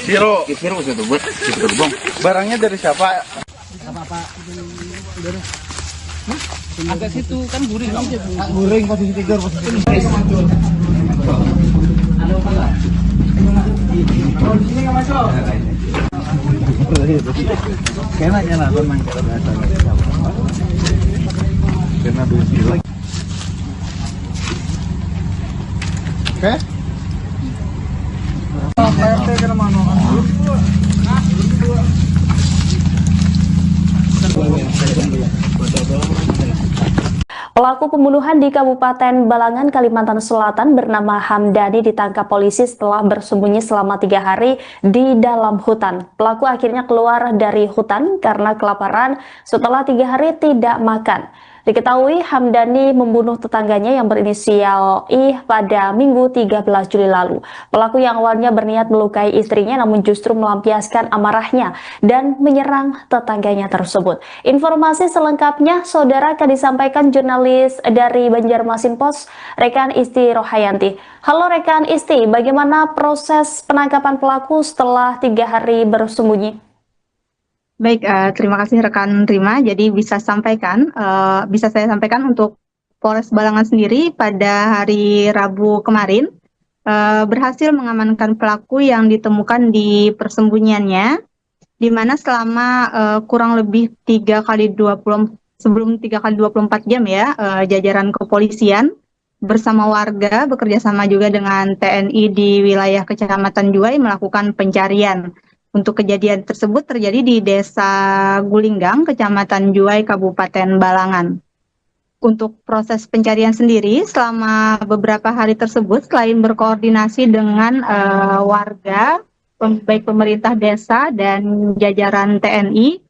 Siro itu buat bang. Barangnya dari siapa?
Agak situ kan guring.
Guring posisi tidur Kenanya lah memang karena dulu. Oke.
Pelaku pembunuhan di Kabupaten Balangan, Kalimantan Selatan bernama Hamdani ditangkap polisi setelah bersembunyi selama 3 hari di dalam hutan. Pelaku akhirnya keluar dari hutan karena kelaparan setelah 3 hari tidak makan. Diketahui Hamdani membunuh tetangganya yang berinisial I pada Minggu 13 Juli lalu. Pelaku yang awalnya berniat melukai istrinya namun justru melampiaskan amarahnya dan menyerang tetangganya tersebut. Informasi selengkapnya saudara akan disampaikan jurnalis dari Banjarmasin Post, rekan Isti Rohayanti. Halo rekan Isti, bagaimana proses penangkapan pelaku setelah 3 hari bersembunyi?
Baik, terima kasih rekan Rima. Jadi bisa saya sampaikan untuk Polres Balangan sendiri pada hari Rabu kemarin berhasil mengamankan pelaku yang ditemukan di persembunyiannya, di mana selama kurang lebih 3x24 jam ya, jajaran kepolisian bersama warga bekerja sama juga dengan TNI di wilayah Kecamatan Juwai melakukan pencarian. Untuk kejadian tersebut terjadi di Desa Gulinggang, Kecamatan Juwai, Kabupaten Balangan. Untuk proses pencarian sendiri, selama beberapa hari tersebut, selain berkoordinasi dengan warga, baik pemerintah desa dan jajaran TNI,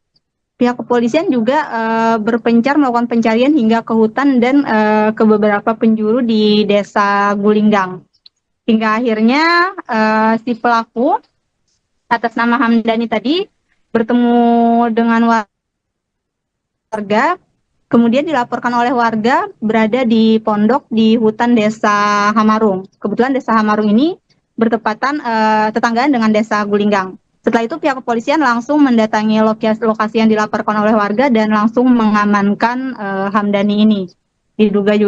pihak kepolisian juga berpencar melakukan pencarian hingga ke hutan dan ke beberapa penjuru di Desa Gulinggang. Hingga akhirnya si pelaku atas nama Hamdani tadi bertemu dengan warga, kemudian dilaporkan oleh warga berada di pondok di hutan Desa Hamarung. Kebetulan Desa Hamarung ini bertepatan tetanggaan dengan Desa Gulinggang. Setelah itu pihak kepolisian langsung mendatangi lokasi yang dilaporkan oleh warga dan langsung mengamankan Hamdani ini.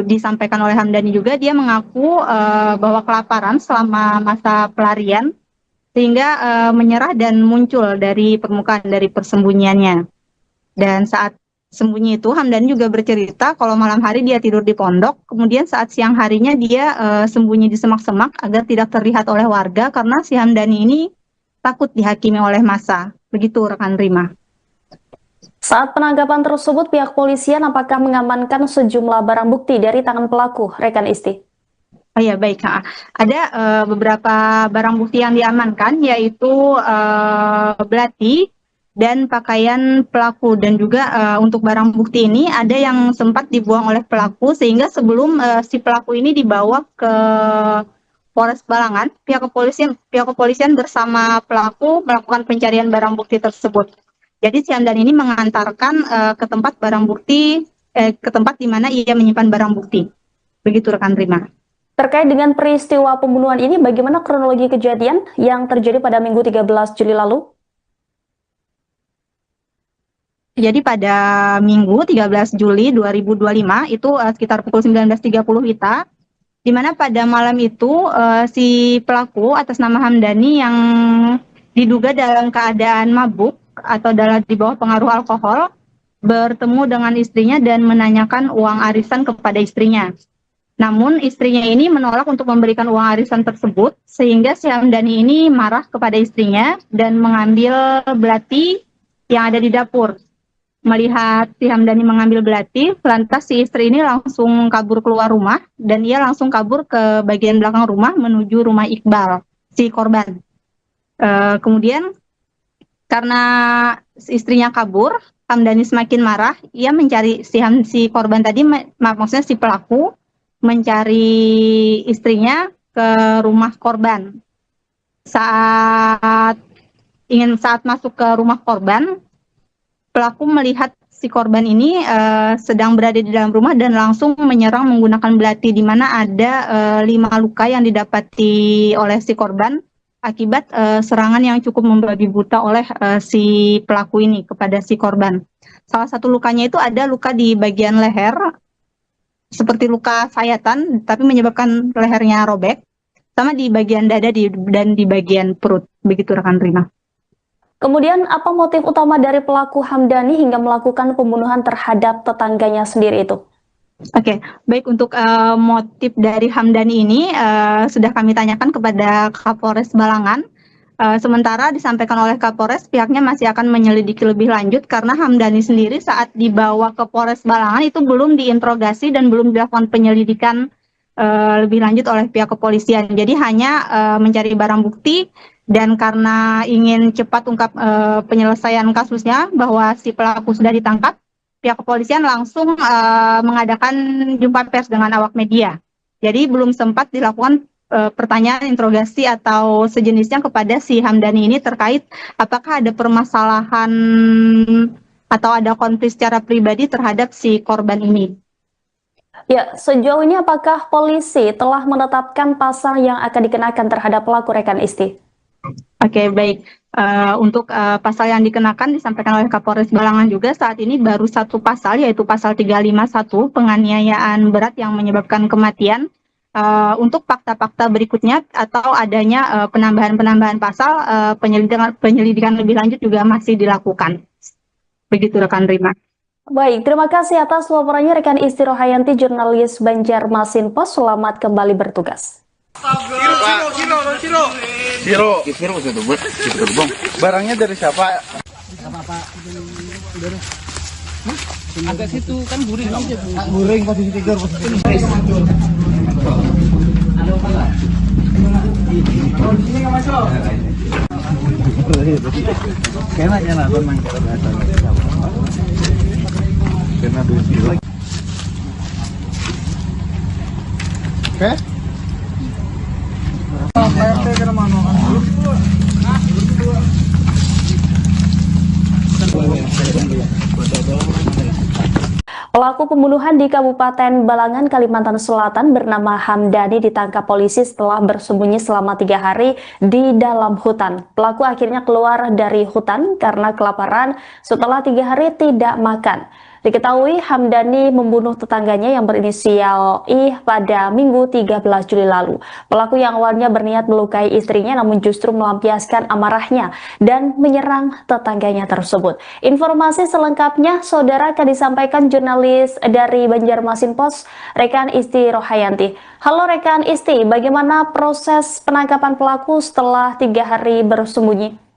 Disampaikan oleh Hamdani juga dia mengaku bahwa kelaparan selama masa pelarian sehingga menyerah dan muncul dari permukaan dari persembunyiannya. Dan saat sembunyi itu Hamdani juga bercerita kalau malam hari dia tidur di pondok, kemudian saat siang harinya dia sembunyi di semak-semak agar tidak terlihat oleh warga karena si Hamdani ini takut dihakimi oleh massa. Begitu rekan Rima.
Saat penangkapan tersebut pihak polisian apakah mengamankan sejumlah barang bukti dari tangan pelaku, rekan Isti?
Oh ya, baik. Ada beberapa barang bukti yang diamankan, yaitu belati dan pakaian pelaku. Dan juga untuk barang bukti ini ada yang sempat dibuang oleh pelaku, sehingga sebelum si pelaku ini dibawa ke Polres Balangan, pihak kepolisian bersama pelaku melakukan pencarian barang bukti tersebut. Jadi si Hamdani ini mengantarkan ke tempat barang bukti, ke tempat di mana ia menyimpan barang bukti. Begitu rekan Rima.
Terkait dengan peristiwa pembunuhan ini, bagaimana kronologi kejadian yang terjadi pada Minggu 13 Juli lalu?
Jadi pada Minggu 13 Juli 2025, itu sekitar pukul 19.30 WITA, di mana pada malam itu si pelaku atas nama Hamdani yang diduga dalam keadaan mabuk atau di bawah pengaruh alkohol, bertemu dengan istrinya dan menanyakan uang arisan kepada istrinya. Namun istrinya ini menolak untuk memberikan uang arisan tersebut, sehingga si Hamdani ini marah kepada istrinya dan mengambil belati yang ada di dapur. Melihat si Hamdani mengambil belati, lantas si istri ini langsung kabur keluar rumah dan ia langsung kabur ke bagian belakang rumah menuju rumah Iqbal, si korban. Kemudian karena istrinya kabur, Hamdani semakin marah. Ia mencari si korban tadi, maksudnya si pelaku mencari istrinya ke rumah korban. Saat masuk ke rumah korban, pelaku melihat si korban ini sedang berada di dalam rumah dan langsung menyerang menggunakan belati, di mana ada 5 luka yang didapati oleh si korban akibat serangan yang cukup membabi buta oleh si pelaku ini kepada si korban. Salah satu lukanya itu ada luka di bagian leher, seperti luka sayatan, tapi menyebabkan lehernya robek, sama di bagian dada dan di bagian perut. Begitu rekan Rima.
Kemudian apa motif utama dari pelaku Hamdani hingga melakukan pembunuhan terhadap tetangganya sendiri itu?
Oke, baik, untuk motif dari Hamdani ini sudah kami tanyakan kepada Kapolres Balangan. Sementara disampaikan oleh Kapolres, pihaknya masih akan menyelidiki lebih lanjut karena Hamdani sendiri saat dibawa ke Polres Balangan itu belum diinterogasi dan belum dilakukan penyelidikan lebih lanjut oleh pihak kepolisian. Jadi hanya mencari barang bukti, dan karena ingin cepat ungkap penyelesaian kasusnya bahwa si pelaku sudah ditangkap, pihak kepolisian langsung mengadakan jumpa pers dengan awak media. Jadi belum sempat dilakukan pertanyaan, interogasi atau sejenisnya kepada si Hamdani ini terkait apakah ada permasalahan atau ada konflik secara pribadi terhadap si korban ini.
Ya, sejauh ini apakah polisi telah menetapkan pasal yang akan dikenakan terhadap pelaku, rekan Isti?
Oke, baik. Untuk pasal yang dikenakan disampaikan oleh Kapolres Balangan juga saat ini baru satu pasal, yaitu pasal 351, penganiayaan berat yang menyebabkan kematian. Untuk fakta-fakta berikutnya atau adanya penambahan pasal, penyelidikan lebih lanjut juga masih dilakukan. Begitu rekan Rima.
Baik, terima kasih atas laporannya rekan Isti Rohayanti, jurnalis Banjarmasin Post. Selamat kembali bertugas.
Siro itu bang. Barangnya dari siapa?
Agak situ kan guring.
Guring posisi tidur. Kayaknya lah memang kalau bahasa karena dulu. Oke.
Pelaku pembunuhan di Kabupaten Balangan, Kalimantan Selatan bernama Hamdani ditangkap polisi setelah bersembunyi selama 3 hari di dalam hutan. Pelaku akhirnya keluar dari hutan karena kelaparan setelah 3 hari tidak makan. Diketahui Hamdani membunuh tetangganya yang berinisial I pada Minggu 13 Juli lalu. Pelaku yang awalnya berniat melukai istrinya namun justru melampiaskan amarahnya dan menyerang tetangganya tersebut. Informasi selengkapnya saudara akan disampaikan jurnalis dari Banjarmasin Post, rekan Isti Rohayanti. Halo rekan Isti, bagaimana proses penangkapan pelaku setelah 3 hari bersembunyi?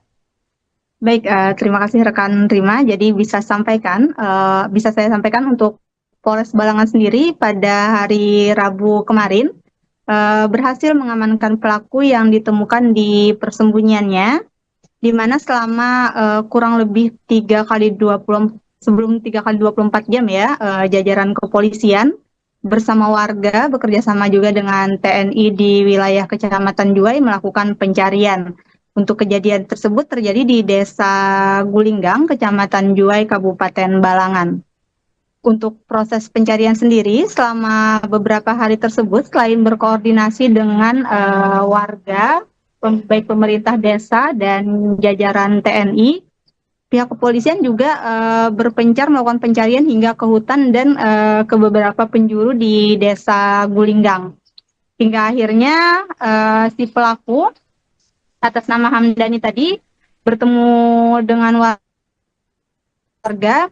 Baik, terima kasih rekan Rima. Jadi bisa saya sampaikan untuk Polres Balangan sendiri pada hari Rabu kemarin berhasil mengamankan pelaku yang ditemukan di persembunyiannya, di mana selama kurang lebih 3 kali 24 jam ya, jajaran kepolisian bersama warga bekerja sama juga dengan TNI di wilayah Kecamatan Juwai melakukan pencarian. Untuk kejadian tersebut terjadi di Desa Gulinggang, Kecamatan Juwai, Kabupaten Balangan. Untuk proses pencarian sendiri, selama beberapa hari tersebut, selain berkoordinasi dengan warga, baik pemerintah desa dan jajaran TNI, pihak kepolisian juga berpencar melakukan pencarian hingga ke hutan dan ke beberapa penjuru di Desa Gulinggang. Hingga akhirnya si pelaku atas nama Hamdani tadi bertemu dengan warga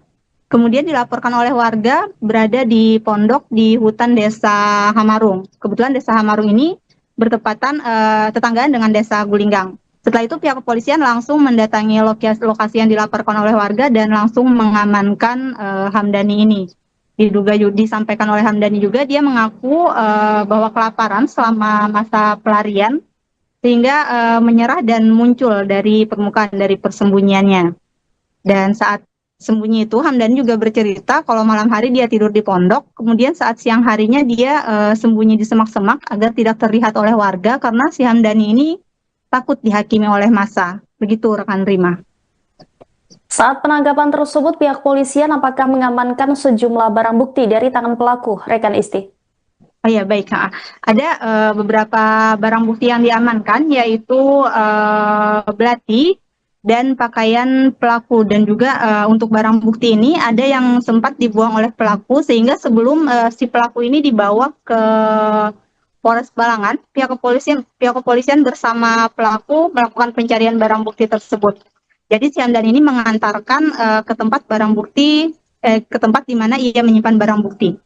Kemudian dilaporkan oleh warga berada di pondok di hutan desa Hamarung. Kebetulan desa Hamarung ini bertepatan tetanggaan dengan desa Gulinggang. Setelah itu pihak kepolisian langsung mendatangi lokasi yang dilaporkan oleh warga dan langsung mengamankan Hamdani ini. Disampaikan oleh Hamdani juga dia mengaku bahwa kelaparan selama masa pelarian sehingga menyerah dan muncul dari permukaan dari persembunyiannya. Dan saat sembunyi itu Hamdani juga bercerita kalau malam hari dia tidur di pondok, kemudian saat siang harinya dia sembunyi di semak-semak agar tidak terlihat oleh warga karena si Hamdani ini takut dihakimi oleh massa. Begitu rekan Rima.
Saat penangkapan tersebut, pihak polisian apakah mengamankan sejumlah barang bukti dari tangan pelaku, rekan Isti?
Oh ya, baik. Ada beberapa barang bukti yang diamankan, yaitu belati dan pakaian pelaku. Dan juga untuk barang bukti ini ada yang sempat dibuang oleh pelaku, sehingga sebelum si pelaku ini dibawa ke Polres Balangan, pihak kepolisian bersama pelaku melakukan pencarian barang bukti tersebut. Jadi si Hamdani ini mengantarkan ke tempat barang bukti, ke tempat di mana ia menyimpan barang bukti.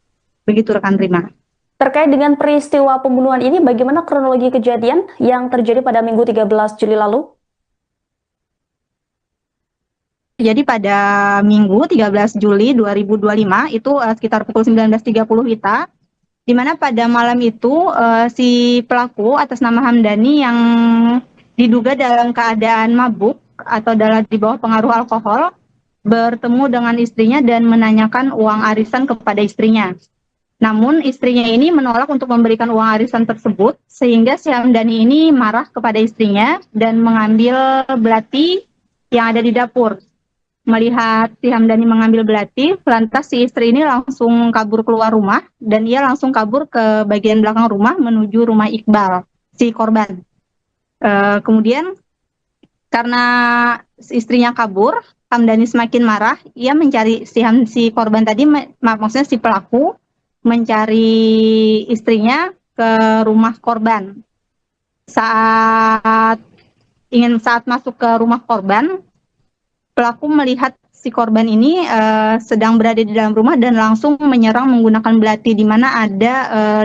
Begitu rekan Rima.
Terkait dengan peristiwa pembunuhan ini, bagaimana kronologi kejadian yang terjadi pada Minggu 13 Juli lalu?
Jadi pada Minggu 13 Juli 2025 itu sekitar pukul 19.30 WITA, di mana pada malam itu si pelaku atas nama Hamdani yang diduga dalam keadaan mabuk atau di bawah pengaruh alkohol bertemu dengan istrinya dan menanyakan uang arisan kepada istrinya. Namun istrinya ini menolak untuk memberikan uang arisan tersebut, sehingga si Hamdani ini marah kepada istrinya dan mengambil belati yang ada di dapur. Melihat si Hamdani mengambil belati, lantas si istri ini langsung kabur keluar rumah dan ia langsung kabur ke bagian belakang rumah menuju rumah Iqbal, si korban. Kemudian karena istrinya kabur, Hamdani semakin marah. Ia mencari si korban tadi, maksudnya si pelaku, mencari istrinya ke rumah korban. Saat masuk ke rumah korban, pelaku melihat si korban ini sedang berada di dalam rumah dan langsung menyerang menggunakan belati, di mana ada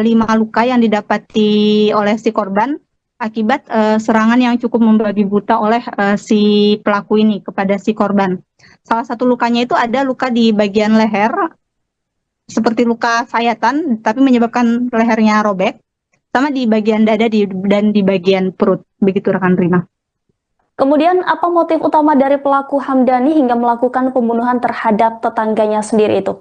5 luka yang didapati oleh si korban akibat serangan yang cukup membabi buta oleh si pelaku ini kepada si korban. Salah satu lukanya itu ada luka di bagian leher, seperti luka sayatan, tapi menyebabkan lehernya robek, sama di bagian dada dan di bagian perut. Begitu rekan Rima.
Kemudian apa motif utama dari pelaku Hamdani hingga melakukan pembunuhan terhadap tetangganya sendiri itu?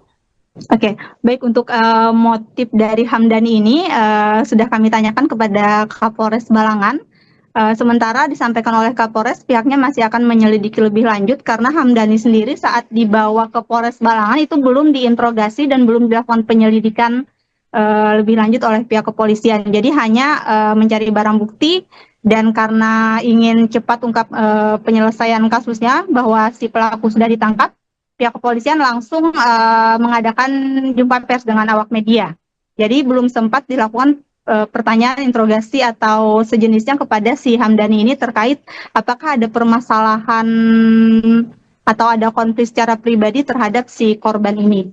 Oke, baik, untuk motif dari Hamdani ini sudah kami tanyakan kepada Kapolres Balangan. Sementara disampaikan oleh Kapolres, pihaknya masih akan menyelidiki lebih lanjut karena Hamdani sendiri saat dibawa ke Polres Balangan itu belum diinterogasi dan belum dilakukan penyelidikan lebih lanjut oleh pihak kepolisian. Jadi hanya mencari barang bukti dan karena ingin cepat ungkap penyelesaian kasusnya bahwa si pelaku sudah ditangkap, pihak kepolisian langsung mengadakan jumpa pers dengan awak media. Jadi belum sempat dilakukan pertanyaan, interogasi atau sejenisnya kepada si Hamdani ini terkait apakah ada permasalahan atau ada konflik secara pribadi terhadap si korban ini.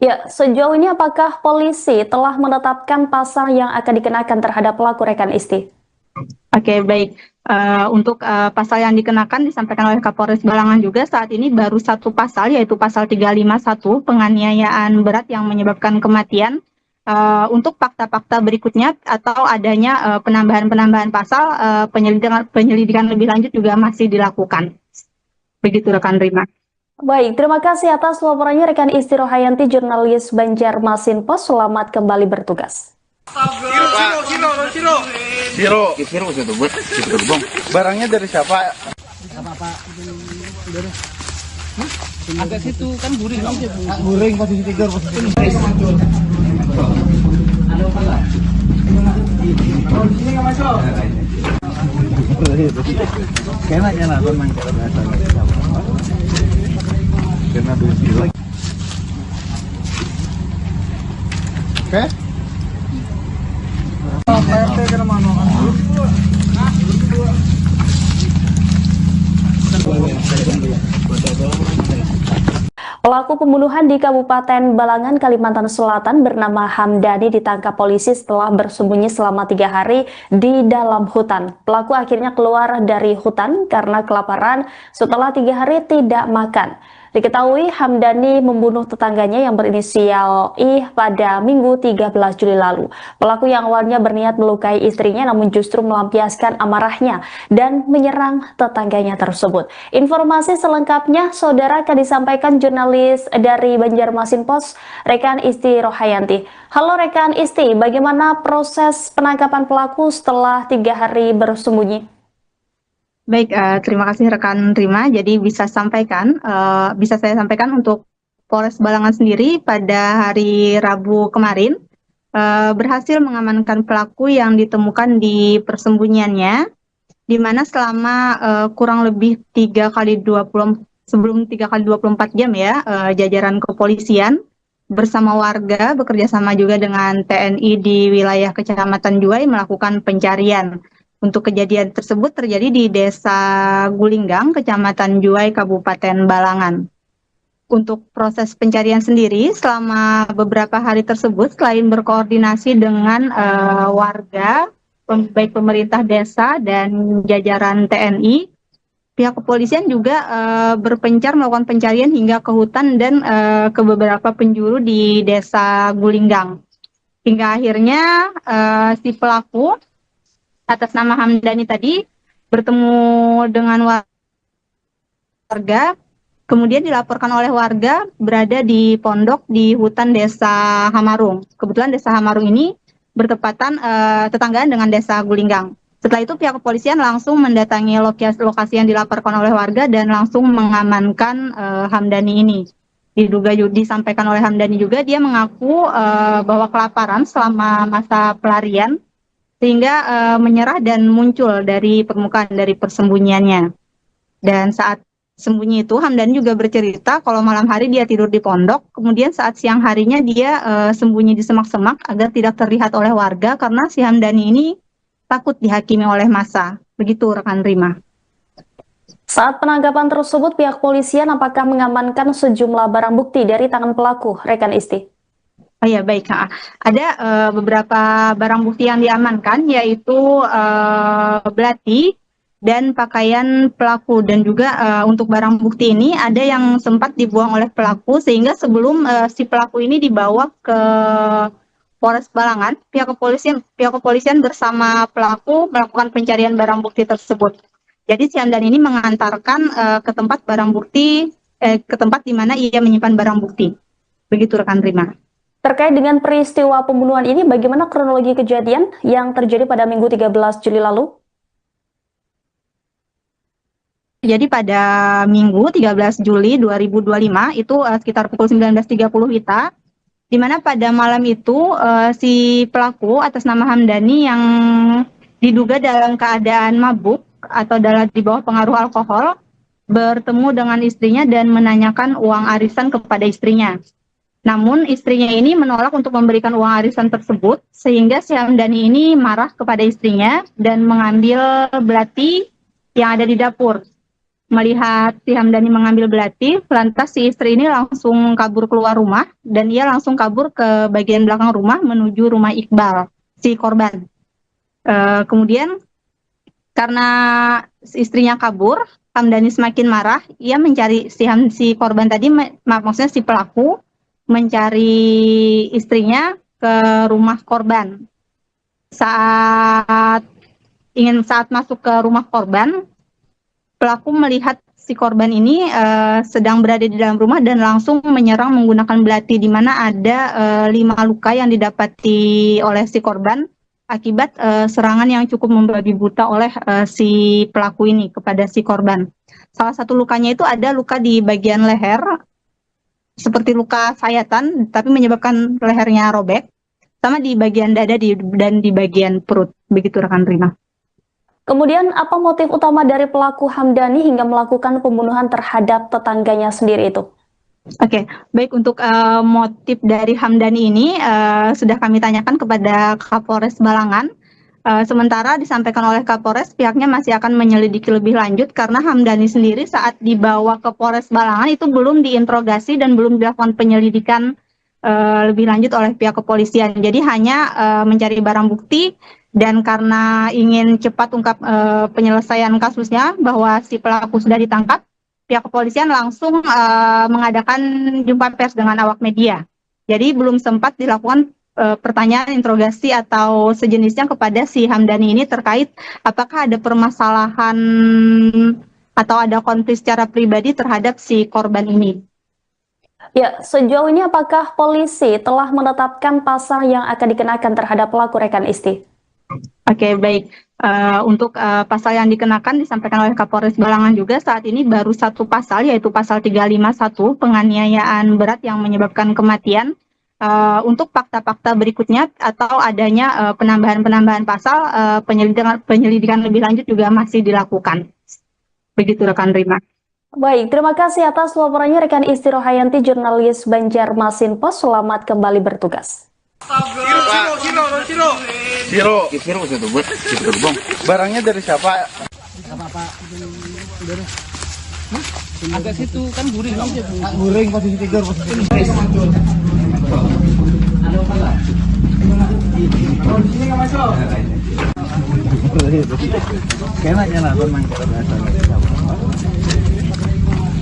Ya, sejauh ini apakah polisi telah menetapkan pasal yang akan dikenakan terhadap pelaku, rekan Isti?
Oke, baik. Untuk pasal yang dikenakan disampaikan oleh Kapolres Balangan juga saat ini baru satu pasal, yaitu pasal 351 penganiayaan berat yang menyebabkan kematian. Untuk fakta-fakta berikutnya atau adanya penambahan pasal, penyelidikan lebih lanjut juga masih dilakukan. Begitu rekan Rima.
Baik, terima kasih atas laporannya rekan Isti Rohayanti, jurnalis Banjarmasin Post. Selamat kembali bertugas.
Siro itu buat bang. Barangnya dari siapa?
Agak situ kan guring.
Guring posisi tidur Kayaknya memang kena dusi. Oke.
Pelaku Pelaku pembunuhan di Kabupaten Balangan, Kalimantan Selatan bernama Hamdani ditangkap polisi setelah bersembunyi selama 3 hari di dalam hutan. Pelaku akhirnya keluar dari hutan karena kelaparan setelah 3 hari tidak makan. Diketahui Hamdani membunuh tetangganya yang berinisial I pada Minggu 13 Juli lalu. Pelaku yang awalnya berniat melukai istrinya namun justru melampiaskan amarahnya dan menyerang tetangganya tersebut. Informasi selengkapnya saudara akan disampaikan jurnalis dari Banjarmasin Post, Rekan Isti Rohayanti. Halo rekan Isti, bagaimana proses penangkapan pelaku setelah 3 hari bersembunyi?
Baik, terima kasih rekan Rima. Jadi bisa saya sampaikan untuk Polres Balangan sendiri pada hari Rabu kemarin berhasil mengamankan pelaku yang ditemukan di persembunyiannya, di mana selama kurang lebih 3 kali 24 jam ya, jajaran kepolisian bersama warga bekerja sama juga dengan TNI di wilayah Kecamatan Juwai melakukan pencarian. Untuk kejadian tersebut terjadi di Desa Gulinggang, Kecamatan Juwai, Kabupaten Balangan. Untuk proses pencarian sendiri, selama beberapa hari tersebut, selain berkoordinasi dengan warga, baik pemerintah desa dan jajaran TNI, pihak kepolisian juga berpencar melakukan pencarian hingga ke hutan dan ke beberapa penjuru di Desa Gulinggang. Hingga akhirnya si pelaku atas nama Hamdani tadi bertemu dengan warga, kemudian dilaporkan oleh warga berada di pondok di hutan Desa Hamarung. Kebetulan Desa Hamarung ini bertepatan tetanggaan dengan Desa Gulinggang. Setelah itu pihak kepolisian langsung mendatangi lokasi yang dilaporkan oleh warga dan langsung mengamankan Hamdani ini. Disampaikan oleh Hamdani juga, dia mengaku bahwa kelaparan selama masa pelarian sehingga menyerah dan muncul dari permukaan dari persembunyiannya. Dan saat sembunyi itu Hamdani juga bercerita kalau malam hari dia tidur di pondok, kemudian saat siang harinya dia sembunyi di semak-semak agar tidak terlihat oleh warga karena si Hamdani ini takut dihakimi oleh massa. Begitu rekan Rima.
Saat penangkapan tersebut, pihak polisian apakah mengamankan sejumlah barang bukti dari tangan pelaku, rekan Isti?
Oh ya, baik. Ada beberapa barang bukti yang diamankan, yaitu belati dan pakaian pelaku. Dan juga untuk barang bukti ini ada yang sempat dibuang oleh pelaku, sehingga sebelum si pelaku ini dibawa ke Polres Balangan, pihak kepolisian bersama pelaku melakukan pencarian barang bukti tersebut. Jadi si Hamdani ini mengantarkan ke tempat ke tempat di mana ia menyimpan barang bukti. Begitu rekan Rima.
Terkait dengan peristiwa pembunuhan ini, bagaimana kronologi kejadian yang terjadi pada Minggu 13 Juli lalu?
Jadi pada Minggu 13 Juli 2025, itu sekitar pukul 19.30 WITA, di mana pada malam itu si pelaku atas nama Hamdani yang diduga dalam keadaan mabuk atau di bawah pengaruh alkohol, bertemu dengan istrinya dan menanyakan uang arisan kepada istrinya. Namun istrinya ini menolak untuk memberikan uang arisan tersebut, sehingga si Hamdani ini marah kepada istrinya dan mengambil belati yang ada di dapur. Melihat si Hamdani mengambil belati, lantas si istri ini langsung kabur keluar rumah dan ia langsung kabur ke bagian belakang rumah menuju rumah Iqbal, si korban. Kemudian karena istrinya kabur, Hamdani semakin marah, ia mencari si korban tadi, maksudnya si pelaku, mencari istrinya ke rumah korban. Saat masuk ke rumah korban, pelaku melihat si korban ini sedang berada di dalam rumah dan langsung menyerang menggunakan belati, di mana ada 5 luka yang didapati oleh si korban akibat serangan yang cukup membabi buta oleh si pelaku ini kepada si korban. Salah satu lukanya itu ada luka di bagian leher, seperti luka sayatan, tapi menyebabkan lehernya robek, sama di bagian dada dan di bagian perut. Begitu rekan Rima.
Kemudian apa motif utama dari pelaku Hamdani hingga melakukan pembunuhan terhadap tetangganya sendiri itu?
Oke, baik, untuk motif dari Hamdani ini sudah kami tanyakan kepada Kapolres Balangan. Sementara disampaikan oleh Kapolres, pihaknya masih akan menyelidiki lebih lanjut karena Hamdani sendiri saat dibawa ke Polres Balangan itu belum diinterogasi dan belum dilakukan penyelidikan lebih lanjut oleh pihak kepolisian. Jadi hanya mencari barang bukti dan karena ingin cepat ungkap penyelesaian kasusnya bahwa si pelaku sudah ditangkap, pihak kepolisian langsung mengadakan jumpa pers dengan awak media. Jadi belum sempat dilakukan pertanyaan interogasi atau sejenisnya kepada si Hamdani ini terkait apakah ada permasalahan atau ada konflik secara pribadi terhadap si korban ini.
Ya, sejauh ini apakah polisi telah menetapkan pasal yang akan dikenakan terhadap pelaku, rekan Isti?
Oke, baik. Untuk pasal yang dikenakan disampaikan oleh Kapolres Balangan juga saat ini baru satu pasal, yaitu pasal 351 penganiayaan berat yang menyebabkan kematian. Untuk fakta-fakta berikutnya atau adanya penambahan pasal, penyelidikan lebih lanjut juga masih dilakukan. Begitu rekan Rima.
Baik, terima kasih atas laporannya rekan Isti Rohayanti, jurnalis Banjarmasin Pos. Selamat kembali bertugas.
Siro itu buat bang. Barangnya dari siapa?
Agak situ kan guring.
Guring posisi tidur Kayaknya lah memang kita biasa.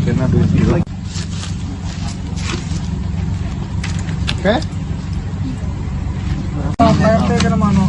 Kena duit. Oke? PRT kena mana?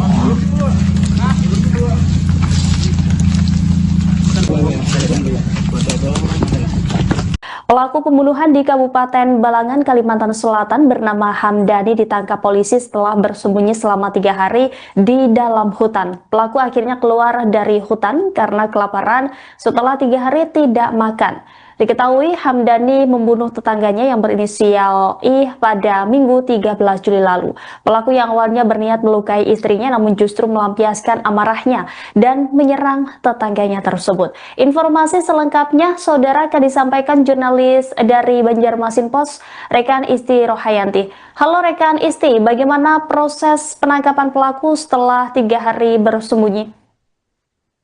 Pelaku pembunuhan di Kabupaten Balangan, Kalimantan Selatan bernama Hamdani ditangkap polisi setelah bersembunyi selama 3 hari di dalam hutan. Pelaku akhirnya keluar dari hutan karena kelaparan setelah 3 hari tidak makan. Diketahui Hamdani membunuh tetangganya yang berinisial I pada Minggu 13 Juli lalu. Pelaku yang awalnya berniat melukai istrinya namun justru melampiaskan amarahnya dan menyerang tetangganya tersebut. Informasi selengkapnya saudara akan disampaikan jurnalis dari Banjarmasin Pos, rekan Isti Rohayanti. Halo rekan Isti, bagaimana proses penangkapan pelaku setelah 3 hari bersembunyi?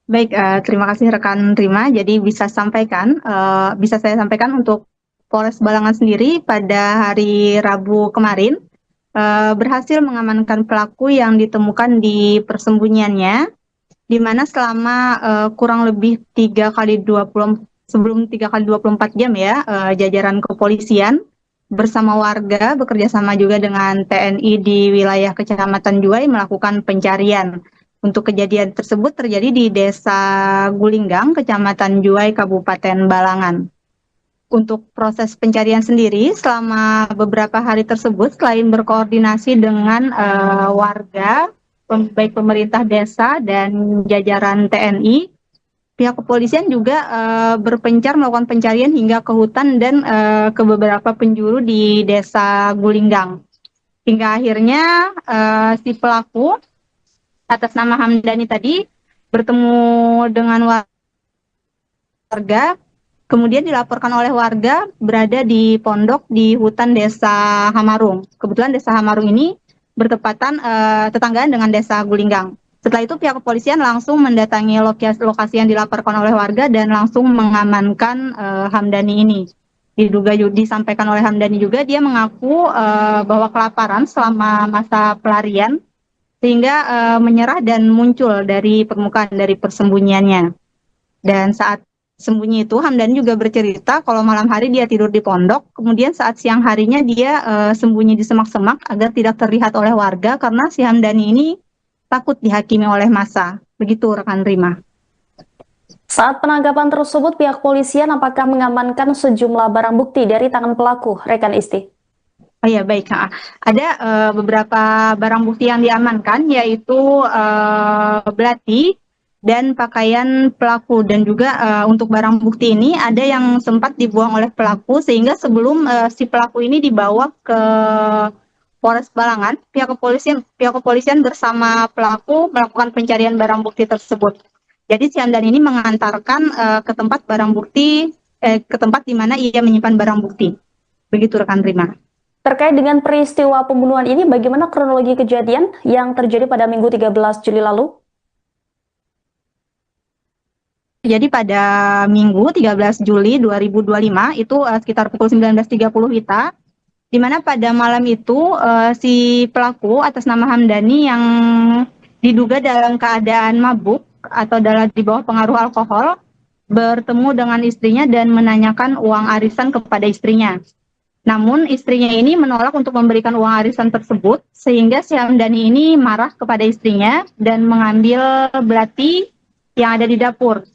Baik, terima kasih rekan Rima. Jadi bisa saya sampaikan untuk Polres Balangan sendiri pada hari Rabu kemarin berhasil mengamankan pelaku yang ditemukan di persembunyiannya, di mana selama kurang lebih 3 kali 24 jam ya, jajaran kepolisian bersama warga bekerja sama juga dengan TNI di wilayah Kecamatan Juwai melakukan pencarian. Untuk kejadian tersebut terjadi di Desa Gulinggang, Kecamatan Juwai, Kabupaten Balangan. Untuk proses pencarian sendiri, selama beberapa hari tersebut, selain berkoordinasi dengan warga, baik pemerintah desa dan jajaran TNI, pihak kepolisian juga berpencar melakukan pencarian hingga ke hutan dan ke beberapa penjuru di Desa Gulinggang. Hingga akhirnya si pelaku atas nama Hamdani tadi bertemu dengan warga, kemudian dilaporkan oleh warga berada di pondok di hutan Desa Hamarung. Kebetulan Desa Hamarung ini bertepatan tetanggaan dengan Desa Gulinggang. Setelah itu pihak kepolisian langsung mendatangi lokasi yang dilaporkan oleh warga dan langsung mengamankan Hamdani ini. Disampaikan oleh Hamdani juga dia mengaku bahwa kelaparan selama masa pelarian sehingga menyerah dan muncul dari permukaan dari persembunyiannya. Dan saat sembunyi itu Hamdani juga bercerita kalau malam hari dia tidur di pondok, kemudian saat siang harinya dia sembunyi di semak-semak agar tidak terlihat oleh warga karena si Hamdani ini takut dihakimi oleh massa. Begitu rekan Rima.
Saat penangkapan tersebut, pihak polisian apakah mengamankan sejumlah barang bukti dari tangan pelaku, rekan Isti?
Oh ya, baik. Ada beberapa barang bukti yang diamankan, yaitu belati dan pakaian pelaku. Dan juga untuk barang bukti ini ada yang sempat dibuang oleh pelaku, sehingga sebelum si pelaku ini dibawa ke Polres Balangan, pihak kepolisian bersama pelaku melakukan pencarian barang bukti tersebut. Jadi si Hamdan ini mengantarkan ke tempat barang bukti, ke tempat di mana ia menyimpan barang bukti. Begitu rekan Rima.
Terkait dengan peristiwa pembunuhan ini, bagaimana kronologi kejadian yang terjadi pada Minggu 13 Juli lalu?
Jadi pada Minggu 13 Juli 2025 itu sekitar pukul 19.30 WITA, di mana pada malam itu si pelaku atas nama Hamdani yang diduga dalam keadaan mabuk atau dalam di bawah pengaruh alkohol bertemu dengan istrinya dan menanyakan uang arisan kepada istrinya. Namun istrinya ini menolak untuk memberikan uang arisan tersebut, sehingga si Hamdani ini marah kepada istrinya dan mengambil belati yang ada di dapur.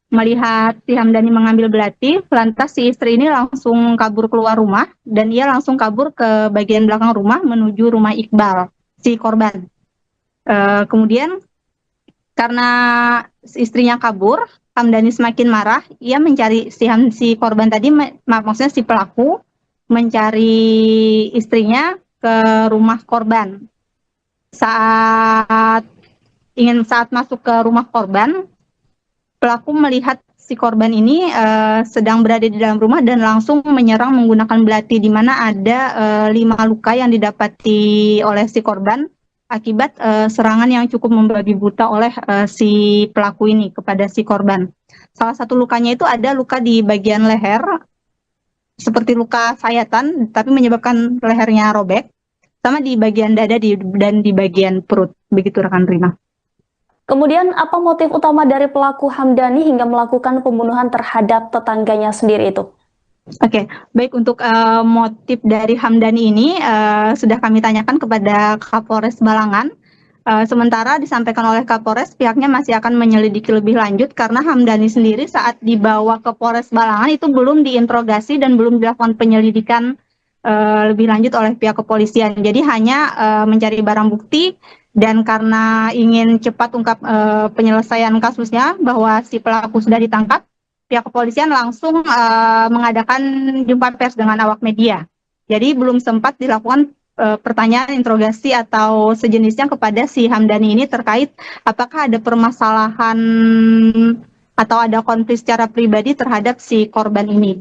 Melihat si Hamdani mengambil belati, lantas si istri ini langsung kabur keluar rumah dan ia langsung kabur ke bagian belakang rumah menuju rumah Iqbal, si korban. Kemudian karena istrinya kabur, Hamdani semakin marah. Ia mencari si korban tadi, maksudnya si pelaku mencari istrinya ke rumah korban. Saat masuk ke rumah korban, pelaku melihat si korban ini sedang berada di dalam rumah dan langsung menyerang menggunakan belati, di mana ada 5 luka yang didapati oleh si korban akibat serangan yang cukup membabi buta oleh si pelaku ini kepada si korban. Salah satu lukanya itu ada luka di bagian leher, seperti luka sayatan, tapi menyebabkan lehernya robek, sama di bagian dada dan di bagian perut. Begitu rekan Rima.
Kemudian apa motif utama dari pelaku Hamdani hingga melakukan pembunuhan terhadap tetangganya sendiri itu?
Oke, baik, untuk motif dari Hamdani ini sudah kami tanyakan kepada Kapolres Balangan. Sementara disampaikan oleh Kapolres, pihaknya masih akan menyelidiki lebih lanjut karena Hamdani sendiri saat dibawa ke Polres Balangan itu belum diinterogasi dan belum dilakukan penyelidikan lebih lanjut oleh pihak kepolisian. Jadi hanya mencari barang bukti, dan karena ingin cepat ungkap penyelesaian kasusnya bahwa si pelaku sudah ditangkap, pihak kepolisian langsung mengadakan jumpa pers dengan awak media. Jadi belum sempat dilakukan pertanyaan, interogasi atau sejenisnya kepada si Hamdani ini terkait apakah ada permasalahan atau ada konflik secara pribadi terhadap si korban ini.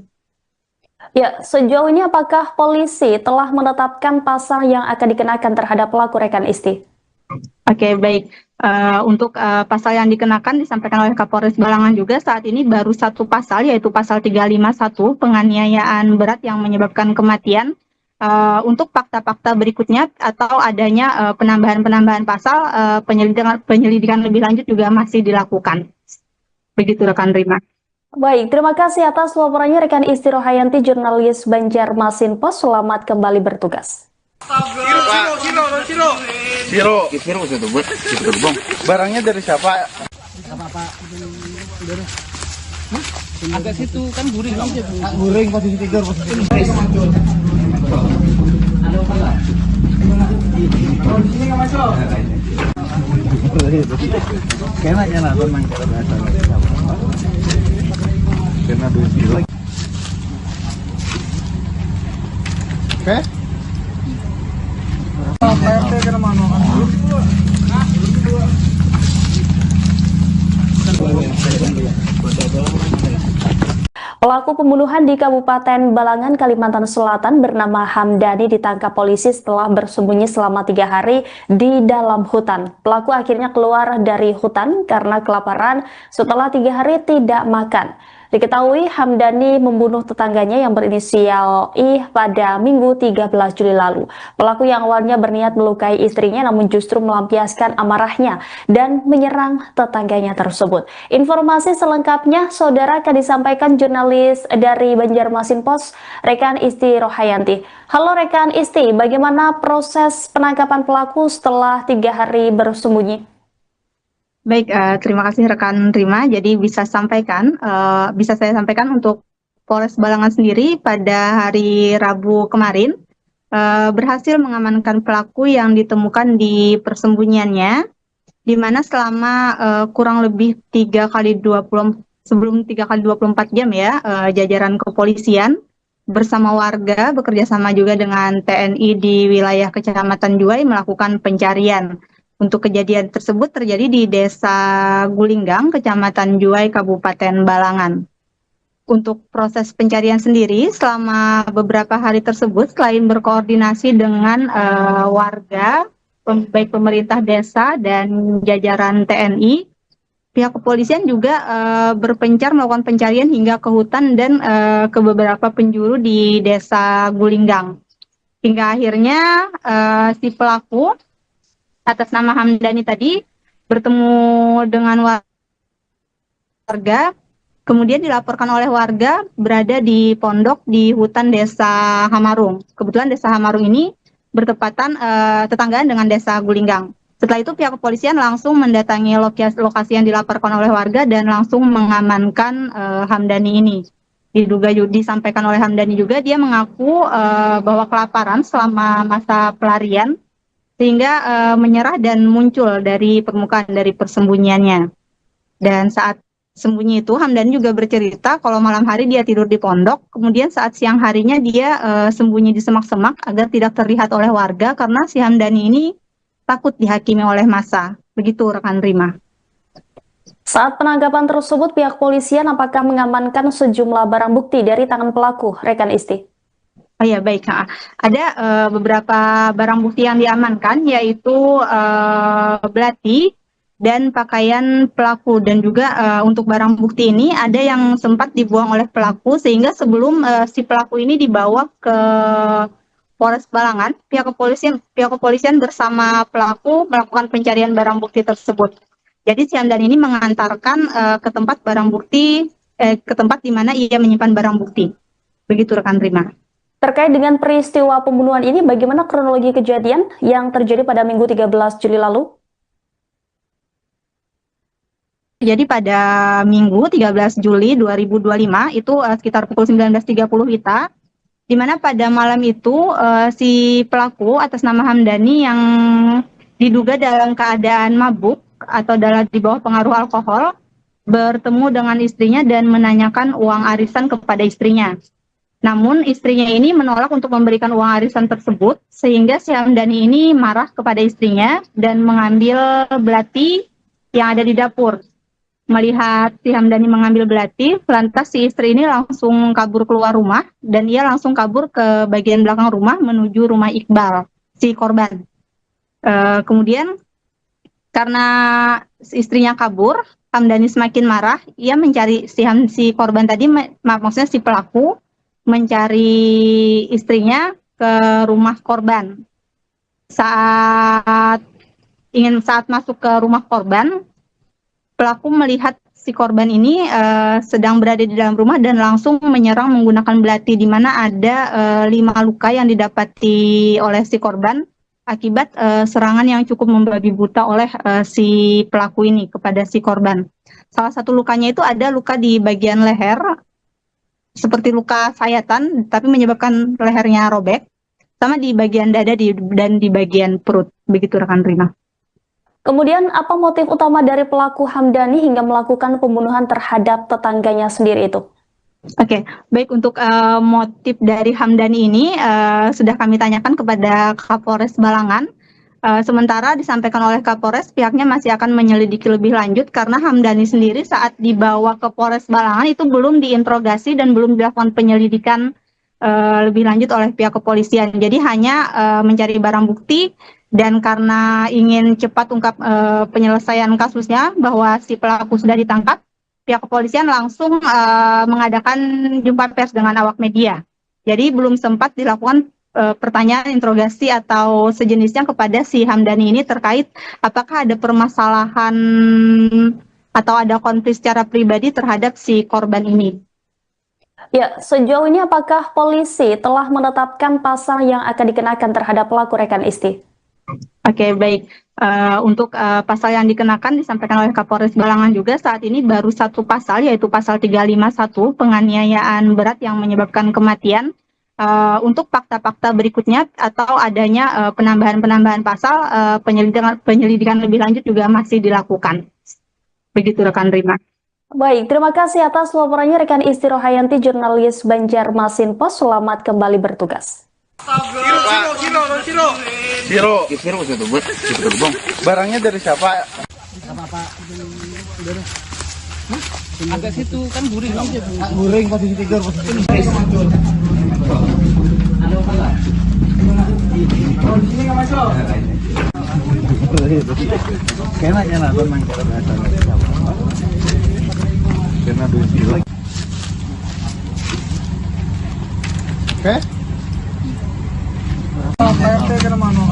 Ya, sejauh ini apakah polisi telah menetapkan pasal yang akan dikenakan terhadap pelaku rekan Isti?
Oke, baik. Untuk pasal yang dikenakan disampaikan oleh Kapolres Balangan juga saat ini baru satu pasal, yaitu pasal 351 penganiayaan berat yang menyebabkan kematian. Untuk fakta-fakta berikutnya atau adanya penambahan pasal, penyelidikan lebih lanjut juga masih dilakukan. Begitu rekan Rima.
Baik, terima kasih atas laporannya rekan Isti Rohayanti, jurnalis Banjarmasin Post. Selamat kembali bertugas.
Siro itu buat bang. Barangnya dari siapa?
Agak situ kan guring.
Guring posisi tidur, Kayaknya lah memang karena Oke.
Pelaku pembunuhan di Kabupaten Balangan, Kalimantan Selatan bernama Hamdani ditangkap polisi setelah bersembunyi selama 3 hari di dalam hutan. Pelaku akhirnya keluar dari hutan karena kelaparan setelah 3 hari tidak makan. Diketahui Hamdani membunuh tetangganya yang berinisial I pada Minggu 13 Juli lalu. Pelaku yang awalnya berniat melukai istrinya namun justru melampiaskan amarahnya dan menyerang tetangganya tersebut. Informasi selengkapnya saudara akan disampaikan jurnalis dari Banjarmasin Post, rekan Isti Rohayanti. Halo rekan Isti, bagaimana proses penangkapan pelaku setelah 3 hari bersembunyi?
Baik, terima kasih rekan Rima. Jadi bisa saya sampaikan untuk Polres Balangan sendiri pada hari Rabu kemarin berhasil mengamankan pelaku yang ditemukan di persembunyiannya, di mana selama kurang lebih 3 kali 24 jam ya, jajaran kepolisian bersama warga bekerja sama juga dengan TNI di wilayah Kecamatan Juwai melakukan pencarian. Untuk kejadian tersebut terjadi di Desa Gulinggang, Kecamatan Juwai, Kabupaten Balangan. Untuk proses pencarian sendiri, selama beberapa hari tersebut, selain berkoordinasi dengan warga, baik pemerintah desa dan jajaran TNI, pihak kepolisian juga berpencar melakukan pencarian hingga ke hutan dan ke beberapa penjuru di Desa Gulinggang. Hingga akhirnya si pelaku atas nama Hamdani tadi bertemu dengan warga, kemudian dilaporkan oleh warga berada di pondok di hutan Desa Hamarung. Kebetulan Desa Hamarung ini bertepatan tetanggaan dengan Desa Gulinggang. Setelah itu pihak kepolisian langsung mendatangi lokasi yang dilaporkan oleh warga dan langsung mengamankan Hamdani ini. Disampaikan oleh Hamdani juga dia mengaku bahwa kelaparan selama masa pelarian sehingga menyerah dan muncul dari permukaan dari persembunyiannya. Dan saat sembunyi itu Hamdani juga bercerita kalau malam hari dia tidur di pondok, kemudian saat siang harinya dia sembunyi di semak-semak agar tidak terlihat oleh warga karena si Hamdani ini takut dihakimi oleh massa. Begitu rekan Rima.
Saat penangkapan tersebut, pihak polisian apakah mengamankan sejumlah barang bukti dari tangan pelaku, rekan Isti?
Oh ya, baik. Ada beberapa barang bukti yang diamankan, yaitu belati dan pakaian pelaku. Dan juga untuk barang bukti ini ada yang sempat dibuang oleh pelaku, sehingga sebelum si pelaku ini dibawa ke Polres Balangan, pihak kepolisian bersama pelaku melakukan pencarian barang bukti tersebut. Jadi si Hamdani ini mengantarkan ke tempat barang bukti, ke tempat di mana ia menyimpan barang bukti. Begitu rekan Rima.
Terkait dengan peristiwa pembunuhan ini, bagaimana kronologi kejadian yang terjadi pada Minggu 13 Juli lalu?
Jadi pada Minggu 13 Juli 2025 itu sekitar pukul 19.30 WITA, di mana pada malam itu si pelaku atas nama Hamdani yang diduga dalam keadaan mabuk atau di bawah pengaruh alkohol bertemu dengan istrinya dan menanyakan uang arisan kepada istrinya. Namun istrinya ini menolak untuk memberikan uang arisan tersebut sehingga si Hamdani ini marah kepada istrinya dan mengambil belati yang ada di dapur. Melihat si Hamdani mengambil belati, lantas si istri ini langsung kabur keluar rumah dan ia langsung kabur ke bagian belakang rumah menuju rumah Iqbal, si korban. Kemudian karena istrinya kabur, Hamdani semakin marah, ia mencari si korban tadi, maksudnya si pelaku, mencari istrinya ke rumah korban. Saat masuk ke rumah korban, pelaku melihat si korban ini sedang berada di dalam rumah dan langsung menyerang menggunakan belati, di mana ada 5 luka yang didapati oleh si korban akibat serangan yang cukup membabi buta oleh si pelaku ini kepada si korban. Salah satu lukanya itu ada luka di bagian leher, seperti luka sayatan, tapi menyebabkan lehernya robek, sama di bagian dada dan di bagian perut. Begitu rekan Rima.
Kemudian apa motif utama dari pelaku Hamdani hingga melakukan pembunuhan terhadap tetangganya sendiri itu?
Oke, baik, untuk motif dari Hamdani ini sudah kami tanyakan kepada Kapolres Balangan. Sementara disampaikan oleh Kapolres, pihaknya masih akan menyelidiki lebih lanjut karena Hamdani sendiri saat dibawa ke Polres Balangan itu belum diinterogasi dan belum dilakukan penyelidikan lebih lanjut oleh pihak kepolisian. Jadi hanya mencari barang bukti. Dan karena ingin cepat ungkap penyelesaian kasusnya bahwa si pelaku sudah ditangkap, pihak kepolisian langsung mengadakan jumpa pers dengan awak media. Jadi belum sempat dilakukan pertanyaan interogasi atau sejenisnya kepada si Hamdani ini terkait apakah ada permasalahan atau ada konflik secara pribadi terhadap si korban ini.
Ya, sejauh ini apakah polisi telah menetapkan pasal yang akan dikenakan terhadap pelaku, rekan Isti?
Oke, baik. Untuk pasal yang dikenakan disampaikan oleh Kapolres Balangan juga saat ini baru satu pasal, yaitu pasal 351 penganiayaan berat yang menyebabkan kematian. Untuk fakta-fakta berikutnya atau adanya penambahan pasal, penyelidikan lebih lanjut juga masih dilakukan. Begitu rekan Rima.
Baik, terima kasih atas laporannya rekan Isti Rohayanti, jurnalis Banjarmasin Post. Selamat kembali bertugas.
Siro itu buat bang. Barangnya dari siapa?
Agak situ kan guring.
Guring posisi tidur posisi. Kayaknya nonton main cara biasa. Karena duit. Oke. PRT kena mana?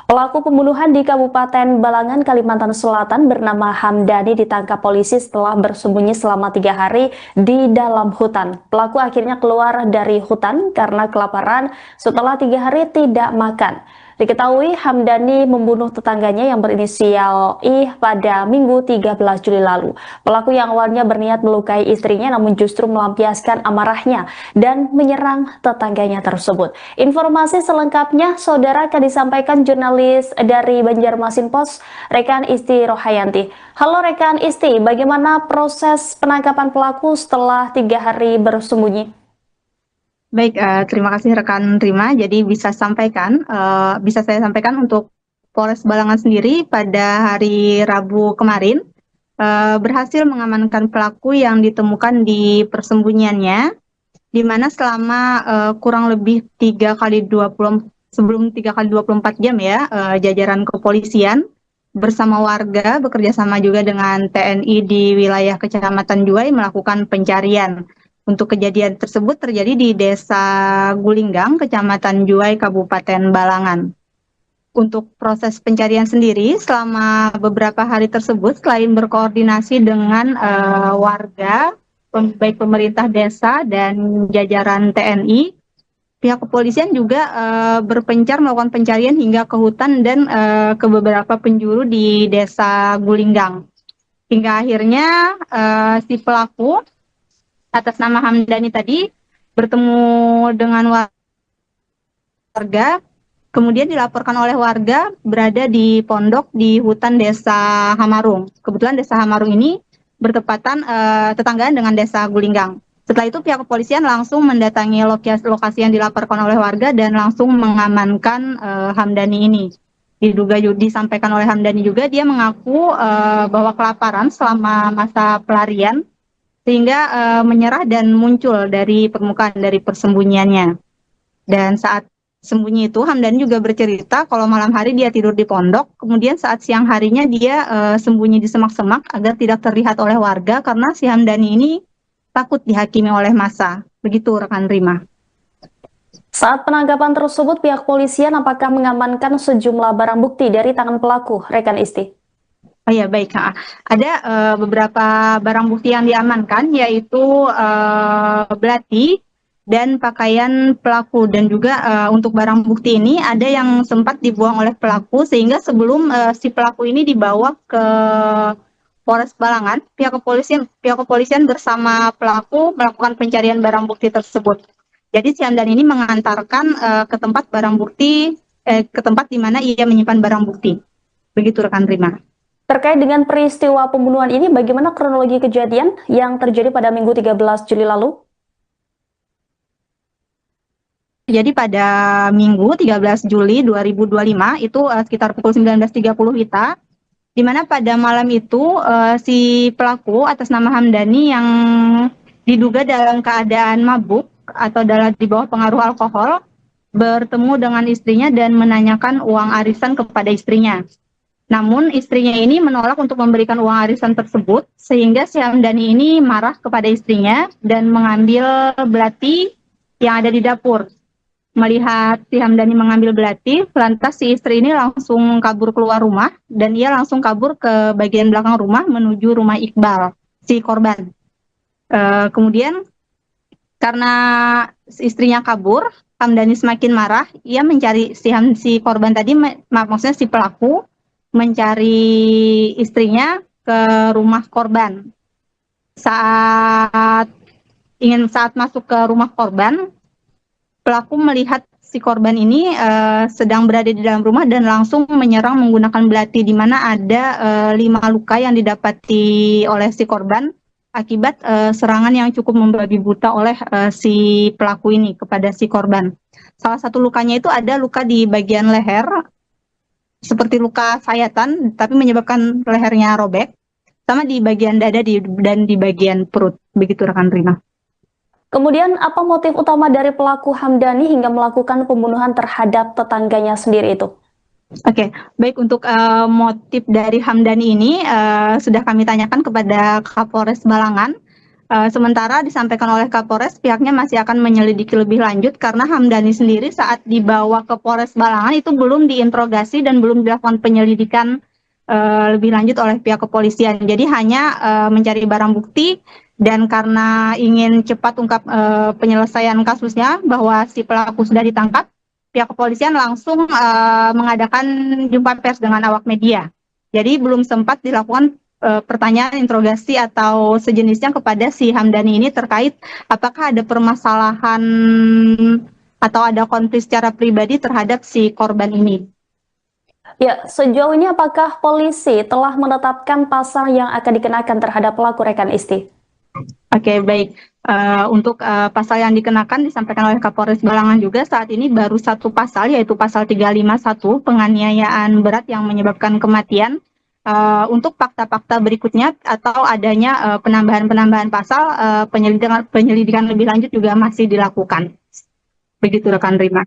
Pelaku pembunuhan di Kabupaten Balangan, Kalimantan Selatan bernama Hamdani ditangkap polisi setelah bersembunyi selama 3 hari di dalam hutan. Pelaku akhirnya keluar dari hutan karena kelaparan setelah 3 hari tidak makan. Diketahui Hamdani membunuh tetangganya yang berinisial I pada Minggu 13 Juli lalu. Pelaku yang awalnya berniat melukai istrinya namun justru melampiaskan amarahnya dan menyerang tetangganya tersebut. Informasi selengkapnya saudara akan disampaikan jurnalis dari Banjarmasin Post, Rekan Isti Rohayanti. Halo rekan Isti, bagaimana proses penangkapan pelaku setelah 3 hari bersembunyi?
Baik, terima kasih rekan Rima. Jadi bisa saya sampaikan untuk Polres Balangan sendiri pada hari Rabu kemarin berhasil mengamankan pelaku yang ditemukan di persembunyiannya, di mana selama kurang lebih 3 kali 24 jam ya, jajaran kepolisian bersama warga bekerja sama juga dengan TNI di wilayah Kecamatan Juwai melakukan pencarian. Untuk kejadian tersebut terjadi di Desa Gulinggang, Kecamatan Juwai, Kabupaten Balangan. Untuk proses pencarian sendiri, selama beberapa hari tersebut, selain berkoordinasi dengan warga, baik pemerintah desa dan jajaran TNI, pihak kepolisian juga berpencar melakukan pencarian hingga ke hutan dan ke beberapa penjuru di Desa Gulinggang. Hingga akhirnya si pelaku atas nama Hamdani tadi bertemu dengan warga, kemudian dilaporkan oleh warga berada di pondok di hutan Desa Hamarung. Kebetulan Desa Hamarung ini bertepatan tetanggaan dengan Desa Gulinggang. Setelah itu pihak kepolisian langsung mendatangi lokasi yang dilaporkan oleh warga dan langsung mengamankan Hamdani ini. Disampaikan oleh Hamdani juga, dia mengaku bahwa kelaparan selama masa pelarian sehingga menyerah dan muncul dari permukaan dari persembunyiannya. Dan saat sembunyi itu Hamdani juga bercerita kalau malam hari dia tidur di pondok, kemudian saat siang harinya dia sembunyi di semak-semak agar tidak terlihat oleh warga karena si Hamdani ini takut dihakimi oleh massa. Begitu rekan Rima.
Saat penangkapan tersebut, pihak polisian apakah mengamankan sejumlah barang bukti dari tangan pelaku, rekan Isti?
Oh ya, baik. Ada beberapa barang bukti yang diamankan, yaitu belati dan pakaian pelaku. Dan juga untuk barang bukti ini ada yang sempat dibuang oleh pelaku, sehingga sebelum si pelaku ini dibawa ke Polres Balangan, pihak kepolisian bersama pelaku melakukan pencarian barang bukti tersebut. Jadi si Hamdani ini mengantarkan ke tempat barang bukti, ke tempat di mana ia menyimpan barang bukti. Begitu rekan Rima.
Terkait dengan peristiwa pembunuhan ini, bagaimana kronologi kejadian yang terjadi pada Minggu 13 Juli lalu?
Jadi pada Minggu 13 Juli 2025, itu sekitar pukul 19.30 WITA, di mana pada malam itu si pelaku atas nama Hamdani yang diduga dalam keadaan mabuk atau di bawah pengaruh alkohol, bertemu dengan istrinya dan menanyakan uang arisan kepada istrinya. Namun istrinya ini menolak untuk memberikan uang arisan tersebut, sehingga si Hamdani ini marah kepada istrinya dan mengambil belati yang ada di dapur. Melihat si Hamdani mengambil belati, lantas si istri ini langsung kabur keluar rumah dan ia langsung kabur ke bagian belakang rumah menuju rumah Iqbal, si korban. Kemudian karena istrinya kabur, Hamdani semakin marah, ia mencari si korban tadi, maksudnya si pelaku, mencari istrinya ke rumah korban. Saat masuk ke rumah korban, pelaku melihat si korban ini sedang berada di dalam rumah dan langsung menyerang menggunakan belati, di mana ada 5 luka yang didapati oleh si korban akibat serangan yang cukup membabi buta oleh si pelaku ini kepada si korban. Salah satu lukanya itu ada luka di bagian leher, seperti luka sayatan, tapi menyebabkan lehernya robek, sama di bagian dada dan di bagian perut. Begitu rekan Rima.
Kemudian apa motif utama dari pelaku Hamdani hingga melakukan pembunuhan terhadap tetangganya sendiri itu?
Oke, baik untuk motif dari Hamdani ini sudah kami tanyakan kepada Kapolres Balangan. Sementara disampaikan oleh Kapolres, pihaknya masih akan menyelidiki lebih lanjut karena Hamdani sendiri saat dibawa ke Polres Balangan itu belum diinterogasi dan belum dilakukan penyelidikan lebih lanjut oleh pihak kepolisian. Jadi hanya mencari barang bukti dan karena ingin cepat ungkap penyelesaian kasusnya bahwa si pelaku sudah ditangkap, pihak kepolisian langsung mengadakan jumpa pers dengan awak media. Jadi belum sempat dilakukan pertanyaan interogasi atau sejenisnya kepada si Hamdani ini terkait apakah ada permasalahan atau ada konflik secara pribadi terhadap si korban ini.
Ya, sejauh ini apakah polisi telah menetapkan pasal yang akan dikenakan terhadap pelaku rekan Isti?
Oke, baik. Untuk pasal yang dikenakan disampaikan oleh Kapolres Balangan juga saat ini baru satu pasal, yaitu pasal 351 penganiayaan berat yang menyebabkan kematian. Untuk fakta-fakta berikutnya atau adanya penambahan pasal, penyelidikan lebih lanjut juga masih dilakukan. Begitu rekan Rima.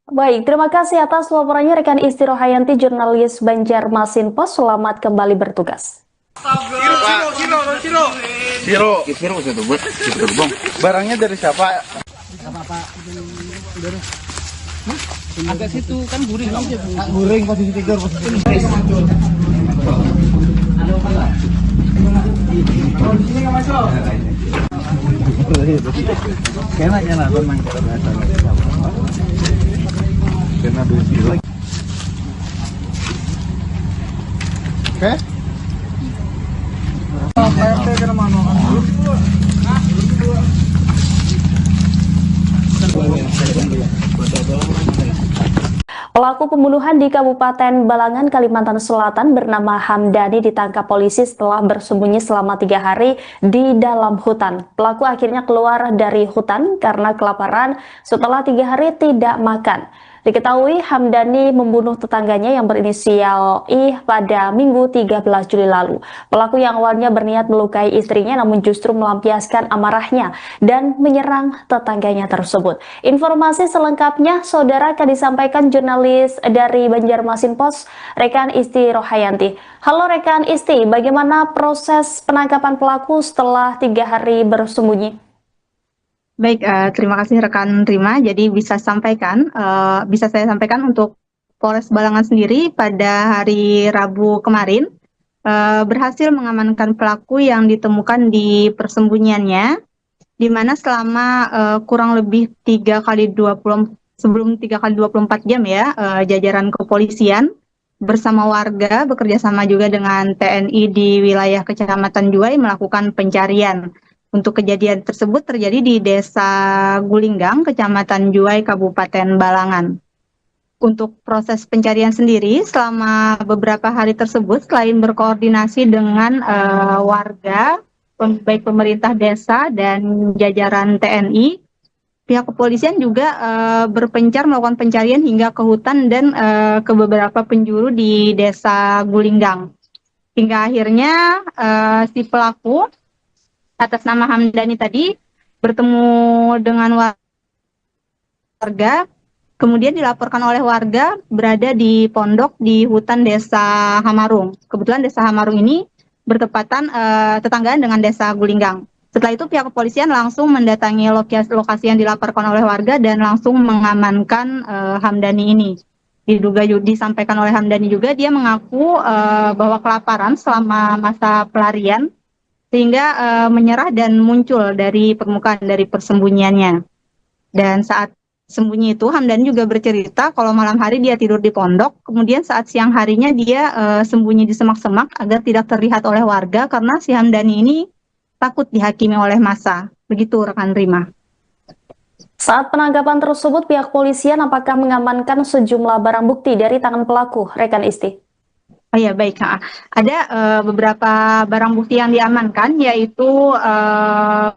Baik, terima kasih atas laporannya rekan Isti Rohayanti, jurnalis Banjarmasin Pos. Selamat kembali bertugas.
Siro itu bang. Barangnya dari siapa?
Agak situ kan guring.
Guring posisi tidur. Oke.
Pelaku pembunuhan di Kabupaten Balangan, Kalimantan Selatan bernama Hamdani ditangkap polisi setelah bersembunyi selama 3 hari di dalam hutan. Pelaku akhirnya keluar dari hutan karena kelaparan setelah 3 hari tidak makan. Diketahui Hamdani membunuh tetangganya yang berinisial I pada Minggu 13 Juli lalu. Pelaku yang awalnya berniat melukai istrinya namun justru melampiaskan amarahnya dan menyerang tetangganya tersebut. Informasi selengkapnya saudara akan disampaikan jurnalis dari Banjarmasin Pos, rekan Isti Rohayanti. Halo rekan Isti, bagaimana proses penangkapan pelaku setelah 3 hari bersembunyi?
Baik, terima kasih rekan Rima. Jadi bisa saya sampaikan untuk Polres Balangan sendiri pada hari Rabu kemarin berhasil mengamankan pelaku yang ditemukan di persembunyiannya, di mana selama kurang lebih 3 kali 24 jam ya, jajaran kepolisian bersama warga bekerja sama juga dengan TNI di wilayah Kecamatan Juwai melakukan pencarian. Untuk kejadian tersebut terjadi di Desa Gulinggang, Kecamatan Juwai, Kabupaten Balangan. Untuk proses pencarian sendiri, selama beberapa hari tersebut, selain berkoordinasi dengan warga, baik pemerintah desa dan jajaran TNI, pihak kepolisian juga berpencar melakukan pencarian hingga ke hutan dan ke beberapa penjuru di Desa Gulinggang. Hingga akhirnya si pelaku atas nama Hamdani tadi bertemu dengan warga, kemudian dilaporkan oleh warga berada di pondok di hutan Desa Hamarung. Kebetulan Desa Hamarung ini bertepatan tetanggaan dengan Desa Gulinggang. Setelah itu pihak kepolisian langsung mendatangi lokasi yang dilaporkan oleh warga dan langsung mengamankan Hamdani ini. Disampaikan oleh Hamdani juga dia mengaku bahwa kelaparan selama masa pelarian sehingga menyerah dan muncul dari permukaan dari persembunyiannya. Dan saat sembunyi itu Hamdani juga bercerita kalau malam hari dia tidur di pondok, kemudian saat siang harinya dia sembunyi di semak-semak agar tidak terlihat oleh warga karena si Hamdani ini takut dihakimi oleh massa. Begitu rekan Rima.
Saat penangkapan tersebut, pihak polisian apakah mengamankan sejumlah barang bukti dari tangan pelaku, rekan Isti?
Oh ya, baik. Ada beberapa barang bukti yang diamankan, yaitu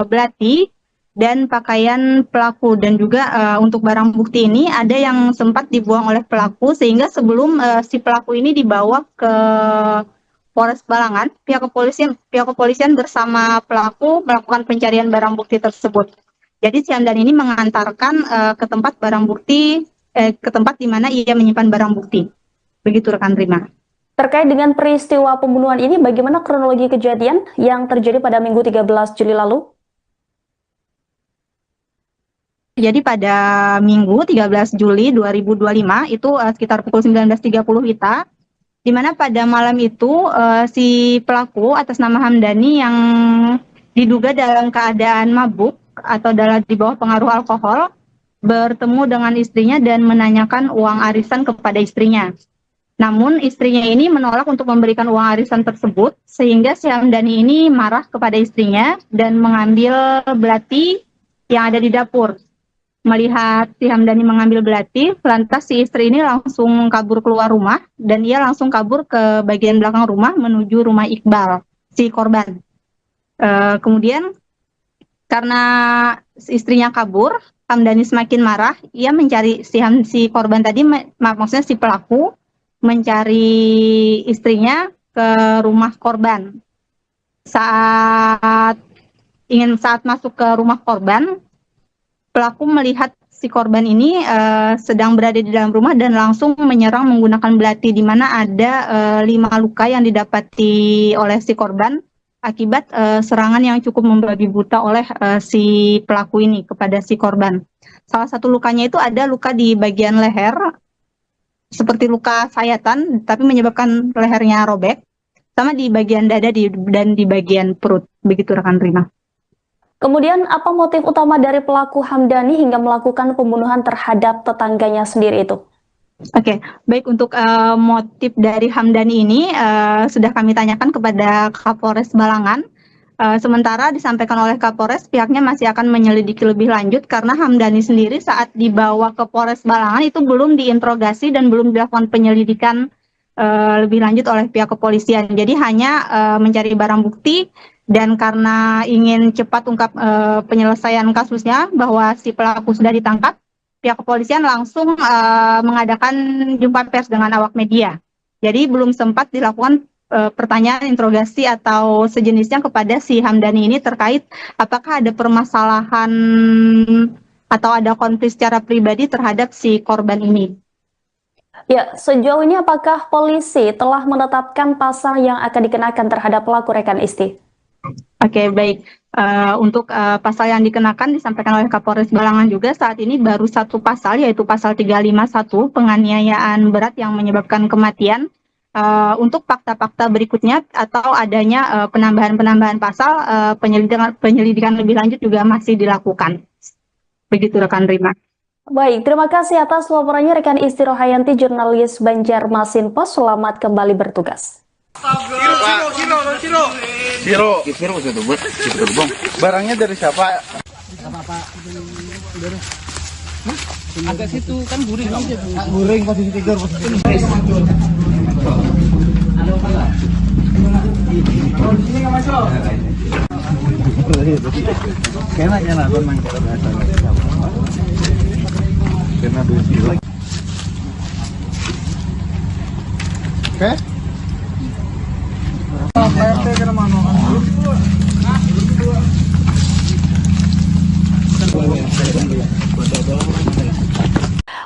belati dan pakaian pelaku. Dan juga untuk barang bukti ini ada yang sempat dibuang oleh pelaku, sehingga sebelum si pelaku ini dibawa ke Polres Balangan, pihak kepolisian bersama pelaku melakukan pencarian barang bukti tersebut. Jadi si Hamdani ini mengantarkan ke tempat barang bukti, ke tempat di mana ia menyimpan barang bukti. Begitu rekan Rima.
Terkait dengan peristiwa pembunuhan ini, bagaimana kronologi kejadian yang terjadi pada Minggu 13 Juli lalu?
Jadi pada Minggu 13 Juli 2025 itu sekitar pukul 19.30 WITA, di mana pada malam itu si pelaku atas nama Hamdani yang diduga dalam keadaan mabuk atau di bawah pengaruh alkohol bertemu dengan istrinya dan menanyakan uang arisan kepada istrinya. Namun istrinya ini menolak untuk memberikan uang arisan tersebut, sehingga si Hamdani ini marah kepada istrinya dan mengambil belati yang ada di dapur. Melihat si Hamdani mengambil belati, lantas si istri ini langsung kabur keluar rumah dan ia langsung kabur ke bagian belakang rumah menuju rumah Iqbal, si korban. Kemudian karena istrinya kabur, Hamdani semakin marah. Ia mencari si korban tadi, maksudnya si pelaku, mencari istrinya ke rumah korban. Saat masuk ke rumah korban, pelaku melihat si korban ini sedang berada di dalam rumah dan langsung menyerang menggunakan belati, di mana ada 5 luka yang didapati oleh si korban akibat serangan yang cukup membabi buta oleh si pelaku ini kepada si korban. Salah satu lukanya itu ada luka di bagian leher, seperti luka sayatan, tapi menyebabkan lehernya robek, sama di bagian dada dan di bagian perut. Begitu rekan Rima.
Kemudian apa motif utama dari pelaku Hamdani hingga melakukan pembunuhan terhadap tetangganya sendiri itu?
Oke, baik, untuk motif dari Hamdani ini sudah kami tanyakan kepada Kapolres Balangan. Sementara disampaikan oleh Kapolres, pihaknya masih akan menyelidiki lebih lanjut karena Hamdani sendiri saat dibawa ke Polres Balangan itu belum diinterogasi dan belum dilakukan penyelidikan lebih lanjut oleh pihak kepolisian. Jadi hanya mencari barang bukti, dan karena ingin cepat ungkap penyelesaian kasusnya bahwa si pelaku sudah ditangkap, pihak kepolisian langsung mengadakan jumpa pers dengan awak media. Jadi belum sempat dilakukan pertanyaan, interogasi atau sejenisnya kepada si Hamdani ini terkait apakah ada permasalahan atau ada konflik secara pribadi terhadap si korban ini.
Ya, sejauh ini apakah polisi telah menetapkan pasal yang akan dikenakan terhadap pelaku rekan Isti?
Oke, baik. Untuk pasal yang dikenakan disampaikan oleh Kapolres Balangan juga saat ini baru satu pasal, yaitu pasal 351 penganiayaan berat yang menyebabkan kematian. Untuk fakta-fakta berikutnya atau adanya penambahan pasal, penyelidikan lebih lanjut juga masih dilakukan. Begitu rekan Rima.
Baik, terima kasih atas laporannya rekan Isti Rohayanti, jurnalis Banjarmasin Post. Selamat kembali bertugas.
Siro itu buat bang. Barangnya dari siapa?
Agak situ kan guring.
Guring posisi tidur Kayaknya memang kena besi. Oke.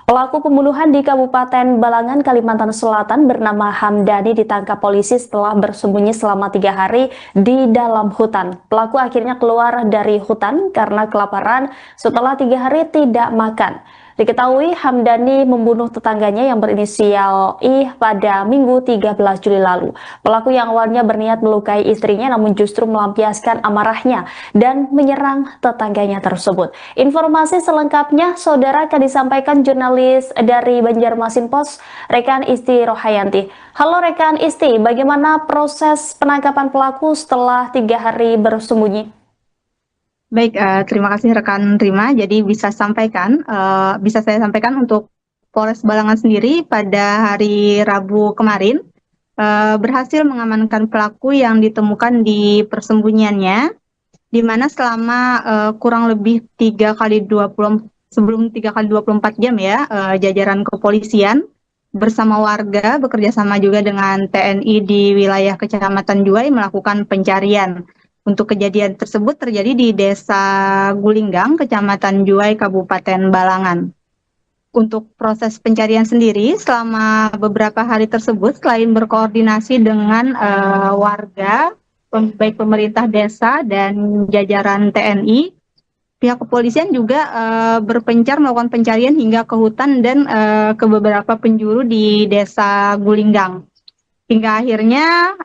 Pelaku pembunuhan di Kabupaten Balangan, Kalimantan Selatan bernama Hamdani ditangkap polisi setelah bersembunyi selama 3 hari di dalam hutan. Pelaku akhirnya keluar dari hutan karena kelaparan setelah 3 hari tidak makan. Diketahui Hamdani membunuh tetangganya yang berinisial I pada Minggu 13 Juli lalu. Pelaku yang awalnya berniat melukai istrinya namun justru melampiaskan amarahnya dan menyerang tetangganya tersebut. Informasi selengkapnya saudara akan disampaikan jurnalis dari Banjarmasin Post, rekan Isti Rohayanti. Halo rekan Isti, bagaimana proses penangkapan pelaku setelah 3 hari bersembunyi?
Baik, terima kasih rekan Rima. Jadi bisa saya sampaikan untuk Polres Balangan sendiri pada hari Rabu kemarin berhasil mengamankan pelaku yang ditemukan di persembunyiannya, di mana selama kurang lebih 3x24 jam ya, jajaran kepolisian bersama warga bekerja sama juga dengan TNI di wilayah Kecamatan Juwai melakukan pencarian. Untuk kejadian tersebut terjadi di Desa Gulinggang, Kecamatan Juai, Kabupaten Balangan. Untuk proses pencarian sendiri selama beberapa hari tersebut, selain berkoordinasi dengan warga, baik pemerintah desa dan jajaran TNI, pihak kepolisian juga berpencar melakukan pencarian hingga ke hutan dan ke beberapa penjuru di Desa Gulinggang. Hingga akhirnya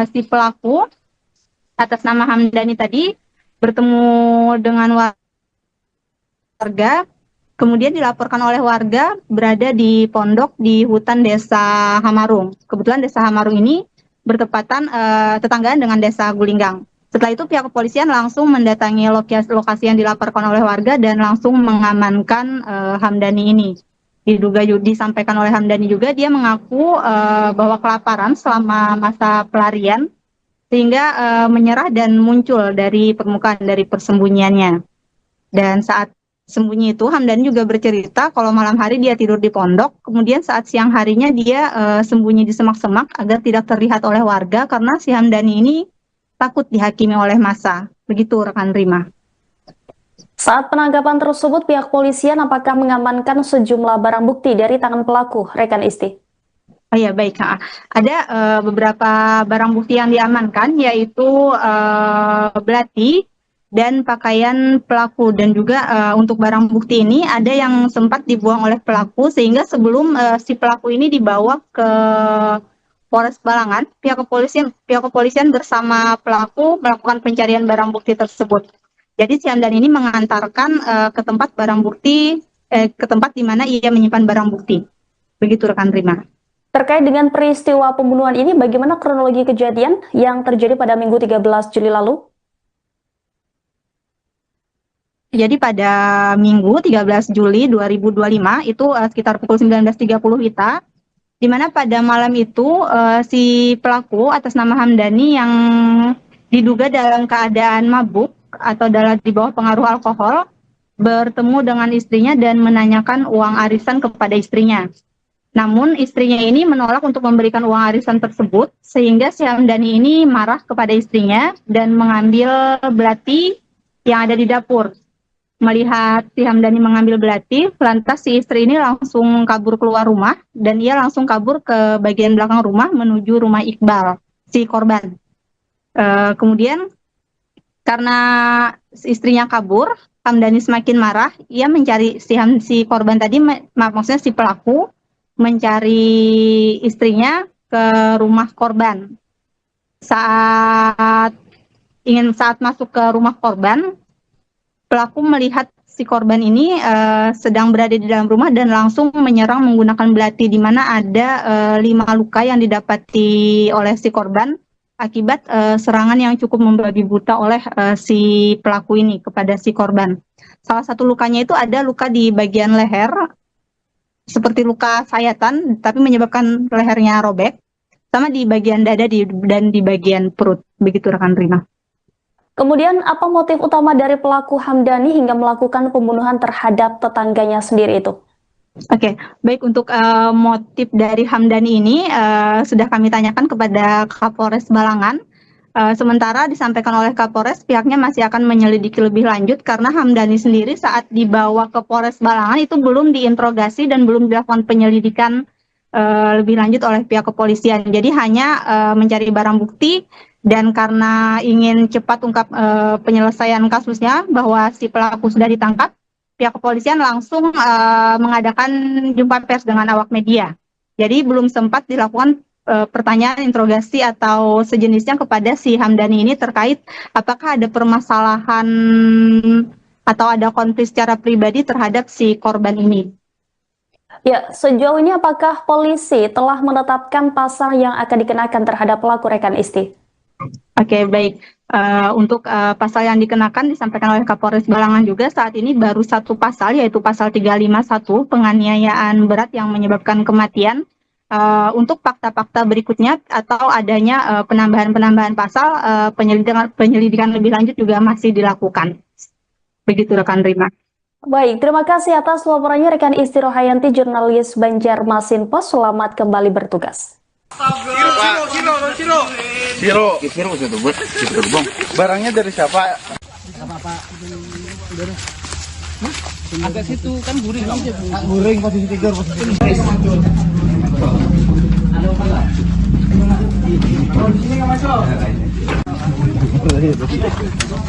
si pelaku atas nama Hamdani tadi bertemu dengan warga, kemudian dilaporkan oleh warga berada di pondok di hutan Desa Hamarung. Kebetulan Desa Hamarung ini bertepatan tetanggaan dengan Desa Gulinggang. Setelah itu pihak kepolisian langsung mendatangi lokasi yang dilaporkan oleh warga dan langsung mengamankan Hamdani ini. Disampaikan oleh Hamdani juga, dia mengaku bahwa kelaparan selama masa pelarian sehingga menyerah dan muncul dari permukaan dari persembunyiannya. Dan saat sembunyi itu Hamdani juga bercerita kalau malam hari dia tidur di pondok, kemudian saat siang harinya dia sembunyi di semak-semak agar tidak terlihat oleh warga karena si Hamdani ini takut dihakimi oleh massa. Begitu rekan Rima.
Saat penangkapan tersebut, pihak polisian apakah mengamankan sejumlah barang bukti dari tangan pelaku, rekan Isti?
Oh ya, baik. Ada beberapa barang bukti yang diamankan, yaitu belati dan pakaian pelaku. Dan juga untuk barang bukti ini ada yang sempat dibuang oleh pelaku, sehingga sebelum si pelaku ini dibawa ke Polres Balangan, pihak kepolisian bersama pelaku melakukan pencarian barang bukti tersebut. Jadi si Hamdan ini mengantarkan ke tempat barang bukti, ke tempat di mana ia menyimpan barang bukti. Begitu rekan Rima.
Terkait dengan peristiwa pembunuhan ini, bagaimana kronologi kejadian yang terjadi pada Minggu 13 Juli lalu?
Jadi pada Minggu 13 Juli 2025, itu sekitar pukul 19.30 WITA, di mana pada malam itu si pelaku atas nama Hamdani yang diduga dalam keadaan mabuk atau di bawah pengaruh alkohol, bertemu dengan istrinya dan menanyakan uang arisan kepada istrinya. Namun istrinya ini menolak untuk memberikan uang arisan tersebut, sehingga si Hamdani ini marah kepada istrinya dan mengambil belati yang ada di dapur. Melihat si Hamdani mengambil belati, lantas si istri ini langsung kabur keluar rumah dan ia langsung kabur ke bagian belakang rumah menuju rumah Iqbal, si korban. Kemudian karena istrinya kabur, Hamdani semakin marah, ia mencari si korban tadi, maksudnya si pelaku, mencari istrinya ke rumah korban. Saat masuk ke rumah korban, pelaku melihat si korban ini sedang berada di dalam rumah dan langsung menyerang menggunakan belati, di mana ada 5 luka yang didapati oleh si korban akibat serangan yang cukup membabi buta oleh si pelaku ini kepada si korban. Salah satu lukanya itu ada luka di bagian leher, seperti luka sayatan, tapi menyebabkan lehernya robek, sama di bagian dada dan di bagian perut. Begitu rekan Rima.
Kemudian apa motif utama dari pelaku Hamdani hingga melakukan pembunuhan terhadap tetangganya sendiri itu?
Oke, baik, untuk motif dari Hamdani ini sudah kami tanyakan kepada Kapolres Balangan. Sementara disampaikan oleh Kapolres, pihaknya masih akan menyelidiki lebih lanjut karena Hamdani sendiri saat dibawa ke Polres Balangan itu belum diinterogasi dan belum dilakukan penyelidikan lebih lanjut oleh pihak kepolisian. Jadi hanya mencari barang bukti, dan karena ingin cepat ungkap penyelesaian kasusnya bahwa si pelaku sudah ditangkap, pihak kepolisian langsung mengadakan jumpa pers dengan awak media. Jadi belum sempat dilakukan pertanyaan, interogasi atau sejenisnya kepada si Hamdani ini terkait apakah ada permasalahan atau ada konflik secara pribadi terhadap si korban ini.
Ya, sejauh ini apakah polisi telah menetapkan pasal yang akan dikenakan terhadap pelaku, rekan Isti?
Oke, baik. Untuk pasal yang dikenakan disampaikan oleh Kapolres Balangan juga saat ini baru satu pasal, yaitu pasal 351, penganiayaan berat yang menyebabkan kematian. Untuk fakta-fakta berikutnya atau adanya penambahan pasal, penyelidikan lebih lanjut juga masih dilakukan. Begitu rekan Rima.
Baik, terima kasih atas laporannya rekan Isti Rohayanti, jurnalis Banjarmasin Pos. Selamat kembali bertugas.
Siro itu buat itu bang. Barangnya dari siapa?
Agak situ kan guring kamu.
Guring posisi tidur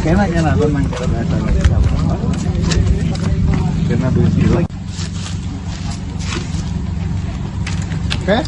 Kenanya lah memang kita biasa. Kena duit. Oke.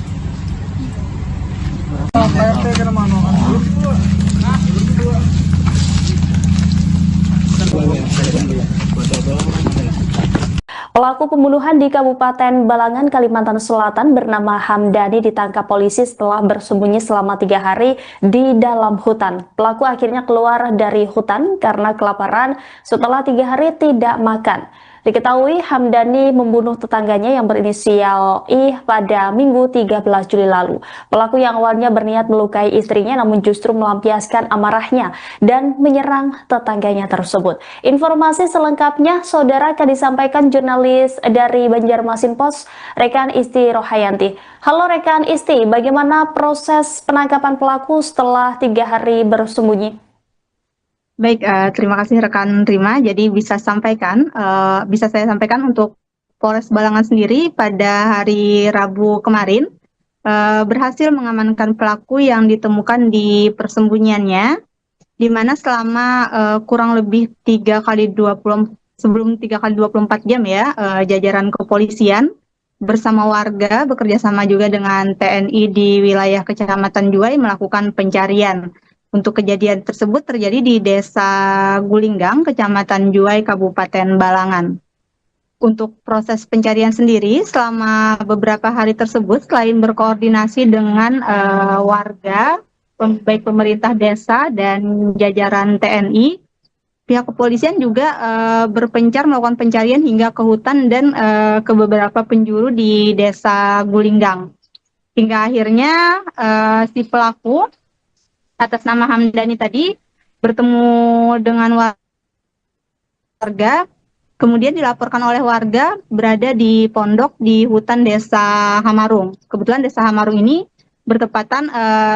Pelaku pembunuhan di Kabupaten Balangan, Kalimantan Selatan bernama Hamdani ditangkap polisi setelah bersembunyi selama 3 hari di dalam hutan. Pelaku akhirnya keluar dari hutan karena kelaparan setelah 3 hari tidak makan. Diketahui Hamdani membunuh tetangganya yang berinisial I pada Minggu 13 Juli lalu. Pelaku yang awalnya berniat melukai istrinya namun justru melampiaskan amarahnya dan menyerang tetangganya tersebut. Informasi selengkapnya saudara akan disampaikan jurnalis dari Banjarmasin Post, Rekan Isti Rohayanti. Halo rekan Isti, bagaimana proses penangkapan pelaku setelah 3 hari bersembunyi?
Baik, terima kasih rekan Rima. Jadi bisa saya sampaikan untuk Polres Balangan sendiri pada hari Rabu kemarin berhasil mengamankan pelaku yang ditemukan di persembunyiannya, di mana selama kurang lebih 3x24 jam ya, jajaran kepolisian bersama warga bekerja sama juga dengan TNI di wilayah Kecamatan Juwai melakukan pencarian. Untuk kejadian tersebut terjadi di Desa Gulinggang, Kecamatan Juwai, Kabupaten Balangan. Untuk proses pencarian sendiri, selama beberapa hari tersebut, selain berkoordinasi dengan warga, baik pemerintah desa dan jajaran TNI, pihak kepolisian juga berpencar melakukan pencarian hingga ke hutan dan ke beberapa penjuru di Desa Gulinggang. Hingga akhirnya si pelaku atas nama Hamdani tadi bertemu dengan warga, kemudian dilaporkan oleh warga berada di pondok di hutan Desa Hamarung. Kebetulan Desa Hamarung ini bertepatan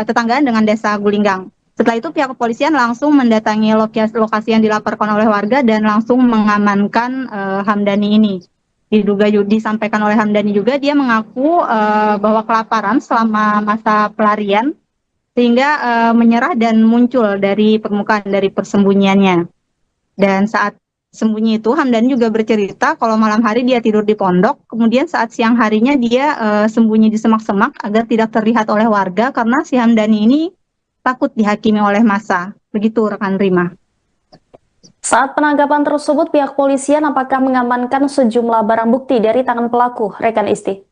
tetanggaan dengan Desa Gulinggang. Setelah itu pihak kepolisian langsung mendatangi lokasi yang dilaporkan oleh warga dan langsung mengamankan Hamdani ini. Disampaikan oleh Hamdani juga, dia mengaku bahwa kelaparan selama masa pelarian sehingga menyerah dan muncul dari permukaan dari persembunyiannya. Dan saat sembunyi itu Hamdani juga bercerita kalau malam hari dia tidur di pondok, kemudian saat siang harinya dia sembunyi di semak-semak agar tidak terlihat oleh warga karena si Hamdani ini takut dihakimi oleh massa. Begitu rekan Rima.
Saat penangkapan tersebut, pihak polisian apakah mengamankan sejumlah barang bukti dari tangan pelaku, rekan Isti?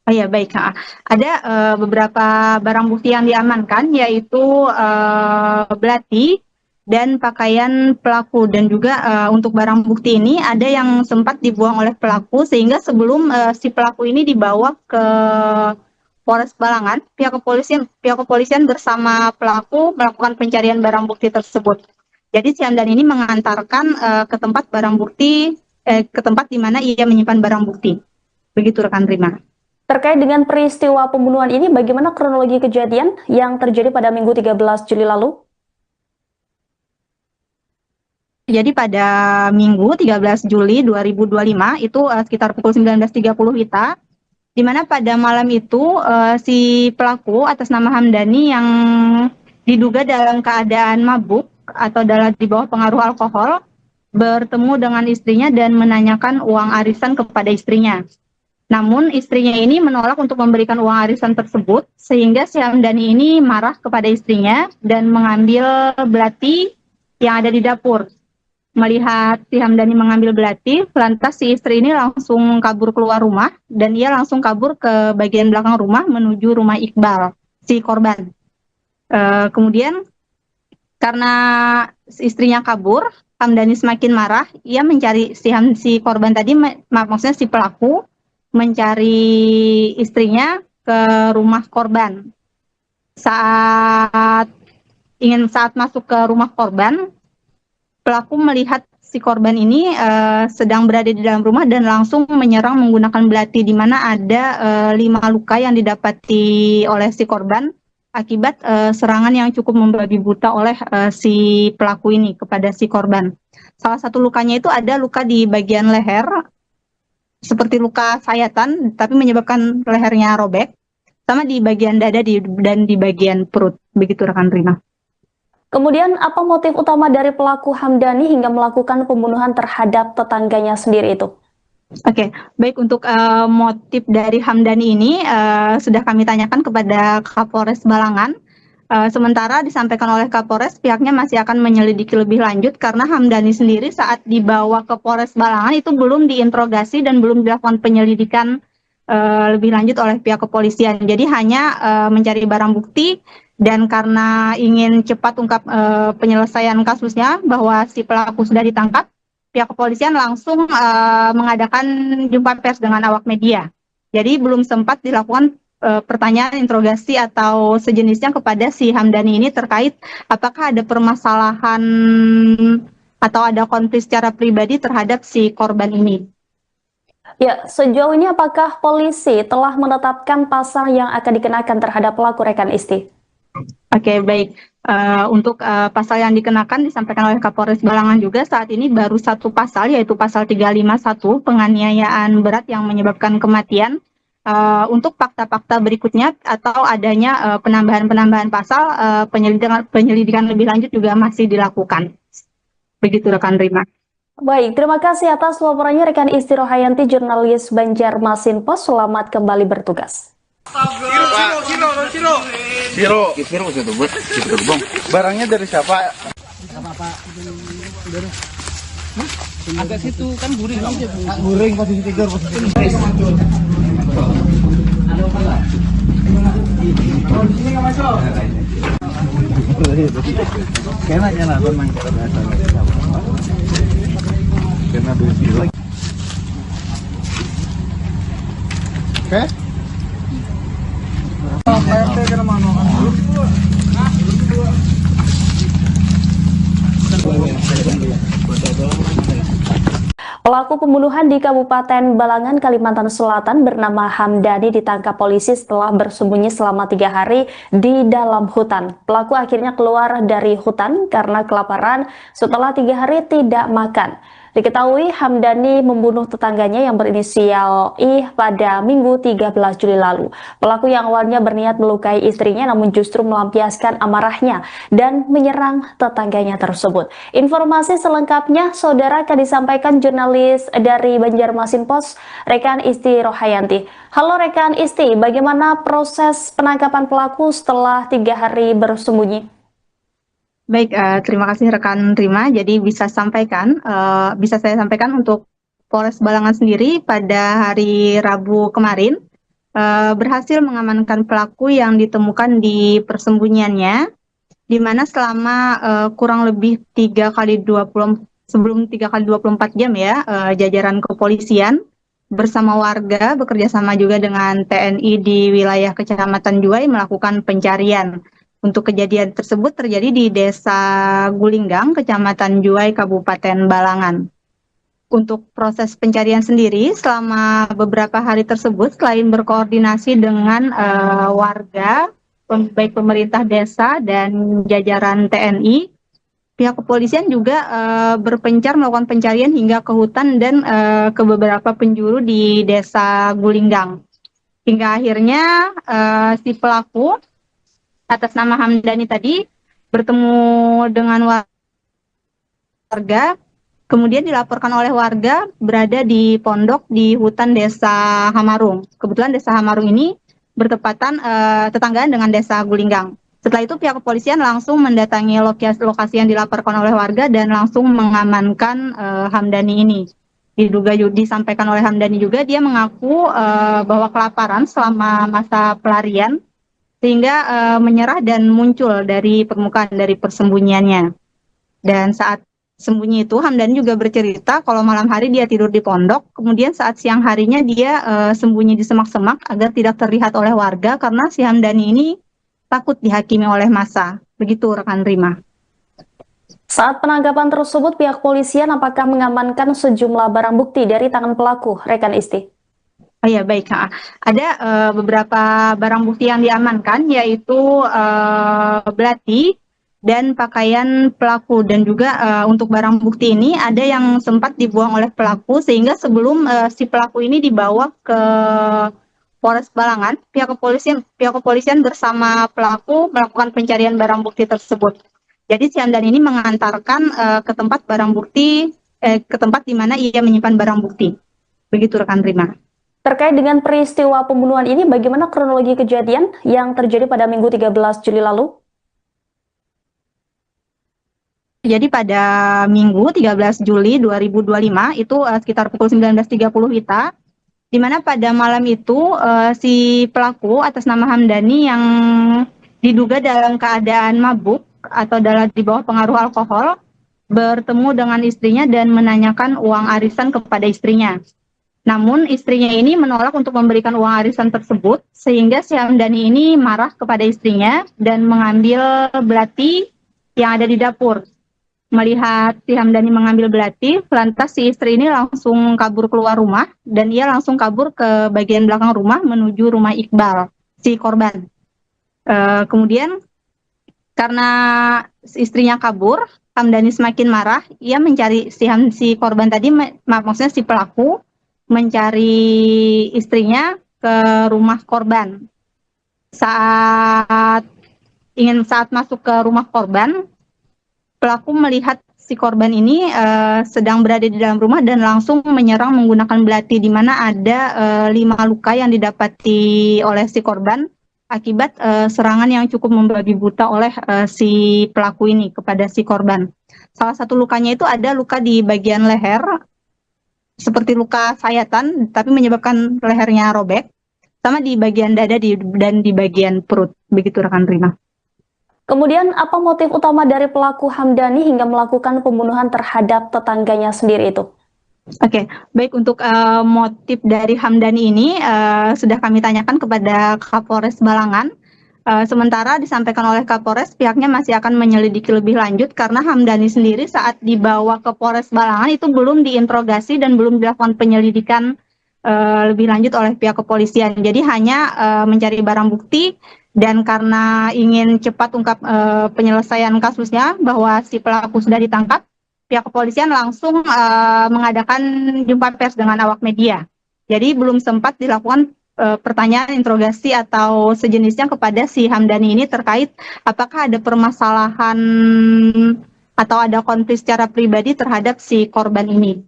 Oh ya, baik. Ada beberapa barang bukti yang diamankan, yaitu belati dan pakaian pelaku. Dan juga untuk barang bukti ini ada yang sempat dibuang oleh pelaku, sehingga sebelum si pelaku ini dibawa ke Polres Balangan, pihak kepolisian bersama pelaku melakukan pencarian barang bukti tersebut. Jadi si Hamdani ini mengantarkan ke tempat barang bukti, ke tempat di mana ia menyimpan barang bukti. Begitu rekan Rima.
Terkait dengan peristiwa pembunuhan ini, bagaimana kronologi kejadian yang terjadi pada Minggu 13 Juli lalu?
Jadi pada Minggu 13 Juli 2025, itu sekitar pukul 19.30 WITA, di mana pada malam itu si pelaku atas nama Hamdani yang diduga dalam keadaan mabuk atau di bawah pengaruh alkohol, bertemu dengan istrinya dan menanyakan uang arisan kepada istrinya. Namun istrinya ini menolak untuk memberikan uang arisan tersebut, sehingga si Hamdani ini marah kepada istrinya dan mengambil belati yang ada di dapur. Melihat si Hamdani mengambil belati, lantas si istri ini langsung kabur keluar rumah dan ia langsung kabur ke bagian belakang rumah menuju rumah Iqbal, si korban. Kemudian karena istrinya kabur, Hamdani semakin marah, ia mencari si korban tadi, maksudnya si pelaku, mencari istrinya ke rumah korban. Saat masuk ke rumah korban, pelaku melihat si korban ini sedang berada di dalam rumah dan langsung menyerang menggunakan belati, di mana ada 5 luka yang didapati oleh si korban akibat serangan yang cukup membabi buta oleh si pelaku ini kepada si korban. Salah satu lukanya itu ada luka di bagian leher, seperti luka sayatan, tapi menyebabkan lehernya robek, sama di bagian dada dan di bagian perut. Begitu rekan Rima.
Kemudian apa motif utama dari pelaku Hamdani hingga melakukan pembunuhan terhadap tetangganya sendiri itu?
Oke, baik, untuk motif dari Hamdani ini sudah kami tanyakan kepada Kapolres Balangan. Sementara disampaikan oleh Kapolres, pihaknya masih akan menyelidiki lebih lanjut karena Hamdani sendiri saat dibawa ke Polres Balangan itu belum diinterogasi dan belum dilakukan penyelidikan lebih lanjut oleh pihak kepolisian. Jadi hanya mencari barang bukti, dan karena ingin cepat ungkap penyelesaian kasusnya bahwa si pelaku sudah ditangkap, pihak kepolisian langsung mengadakan jumpa pers dengan awak media. Jadi belum sempat dilakukan pertanyaan, interogasi atau sejenisnya kepada si Hamdani ini terkait apakah ada permasalahan atau ada konflik secara pribadi terhadap si korban ini.
Ya, sejauh ini apakah polisi telah menetapkan pasal yang akan dikenakan terhadap pelaku, rekan Isti?
Oke, baik. Untuk pasal yang dikenakan disampaikan oleh Kapolres Balangan juga saat ini baru satu pasal, yaitu pasal 351 penganiayaan berat yang menyebabkan kematian. Untuk fakta-fakta berikutnya atau adanya penambahan pasal, penyelidikan lebih lanjut juga masih dilakukan. Begitu rekan Rima.
Baik, terima kasih atas laporannya rekan Isti Rohayanti, jurnalis Banjarmasin Post. Selamat kembali bertugas.
Siro itu bang. Barangnya dari siapa?
Agak situ kan guring kamu.
Guring posisi tidur. Kayaknya lah memang kita bahasa. Karena dulu. Oke.
Pelaku pembunuhan di Kabupaten Balangan, Kalimantan Selatan bernama Hamdani ditangkap polisi setelah bersembunyi selama 3 hari di dalam hutan. Pelaku akhirnya keluar dari hutan karena kelaparan setelah 3 hari tidak makan. Diketahui Hamdani membunuh tetangganya yang berinisial I pada Minggu 13 Juli lalu. Pelaku yang awalnya berniat melukai istrinya namun justru melampiaskan amarahnya dan menyerang tetangganya tersebut. Informasi selengkapnya saudara akan disampaikan jurnalis dari Banjarmasin Post, rekan Isti Rohayanti. Halo rekan Isti, bagaimana proses penangkapan pelaku setelah 3 hari bersembunyi?
Baik, terima kasih rekan Rima. Jadi bisa saya sampaikan untuk Polres Balangan sendiri pada hari Rabu kemarin berhasil mengamankan pelaku yang ditemukan di persembunyiannya, di mana selama kurang lebih 3 kali 24 jam ya, jajaran kepolisian bersama warga bekerja sama juga dengan TNI di wilayah Kecamatan Juwai melakukan pencarian. Untuk kejadian tersebut terjadi di Desa Gulinggang, Kecamatan Juwai, Kabupaten Balangan. Untuk proses pencarian sendiri, selama beberapa hari tersebut, selain berkoordinasi dengan warga, baik pemerintah desa dan jajaran TNI, pihak kepolisian juga berpencar melakukan pencarian hingga ke hutan dan ke beberapa penjuru di Desa Gulinggang. Hingga akhirnya si pelaku atas nama Hamdani tadi bertemu dengan warga, kemudian dilaporkan oleh warga berada di pondok di hutan Desa Hamarung. Kebetulan Desa Hamarung ini bertepatan tetanggaan dengan Desa Gulinggang. Setelah itu pihak kepolisian langsung mendatangi lokasi yang dilaporkan oleh warga dan langsung mengamankan Hamdani ini. Disampaikan oleh Hamdani juga dia mengaku bahwa kelaparan selama masa pelarian sehingga menyerah dan muncul dari permukaan dari persembunyiannya. Dan saat sembunyi itu Hamdani juga bercerita kalau malam hari dia tidur di pondok, kemudian saat siang harinya dia sembunyi di semak-semak agar tidak terlihat oleh warga karena si Hamdani ini takut dihakimi oleh massa. Begitu rekan Rima.
Saat penangkapan tersebut, pihak polisian apakah mengamankan sejumlah barang bukti dari tangan pelaku, rekan Isti?
Oh ya, baik. Ada beberapa barang bukti yang diamankan, yaitu belati dan pakaian pelaku. Dan juga untuk barang bukti ini ada yang sempat dibuang oleh pelaku, sehingga sebelum si pelaku ini dibawa ke Polres Balangan, pihak kepolisian bersama pelaku melakukan pencarian barang bukti tersebut. Jadi si Hamdan ini mengantarkan ke tempat barang bukti, ke tempat di mana ia menyimpan barang bukti. Begitu rekan Rima.
Terkait dengan peristiwa pembunuhan ini, bagaimana kronologi kejadian yang terjadi pada Minggu 13 Juli lalu?
Jadi pada Minggu 13 Juli 2025 itu sekitar pukul 19.30 WITA, di mana pada malam itu si pelaku atas nama Hamdani yang diduga dalam keadaan mabuk atau di bawah pengaruh alkohol bertemu dengan istrinya dan menanyakan uang arisan kepada istrinya. Namun istrinya ini menolak untuk memberikan uang arisan tersebut, sehingga si Hamdani ini marah kepada istrinya dan mengambil belati yang ada di dapur. Melihat si Hamdani mengambil belati, lantas si istri ini langsung kabur keluar rumah dan ia langsung kabur ke bagian belakang rumah menuju rumah Iqbal, si korban. Kemudian karena istrinya kabur, Hamdani semakin marah. Ia mencari si korban tadi, maksudnya si pelaku, mencari istrinya ke rumah korban. Saat masuk ke rumah korban, pelaku melihat si korban ini sedang berada di dalam rumah dan langsung menyerang menggunakan belati, di mana ada 5 luka yang didapati oleh si korban akibat serangan yang cukup membabi buta oleh si pelaku ini kepada si korban. Salah satu lukanya itu ada luka di bagian leher, seperti luka sayatan, tapi menyebabkan lehernya robek, sama di bagian dada dan di bagian perut. Begitu rekan Rima.
Kemudian, apa motif utama dari pelaku Hamdani hingga melakukan pembunuhan terhadap tetangganya sendiri itu?
Oke, baik, untuk motif dari Hamdani ini sudah kami tanyakan kepada Kapolres Balangan. Sementara disampaikan oleh Kapolres, pihaknya masih akan menyelidiki lebih lanjut karena Hamdani sendiri saat dibawa ke Polres Balangan itu belum diinterogasi dan belum dilakukan penyelidikan lebih lanjut oleh pihak kepolisian. Jadi hanya mencari barang bukti, dan karena ingin cepat ungkap penyelesaian kasusnya bahwa si pelaku sudah ditangkap, pihak kepolisian langsung mengadakan jumpa pers dengan awak media. Jadi belum sempat dilakukan pertanyaan, interogasi atau sejenisnya kepada si Hamdani ini terkait apakah ada permasalahan atau ada konflik secara pribadi terhadap si korban ini.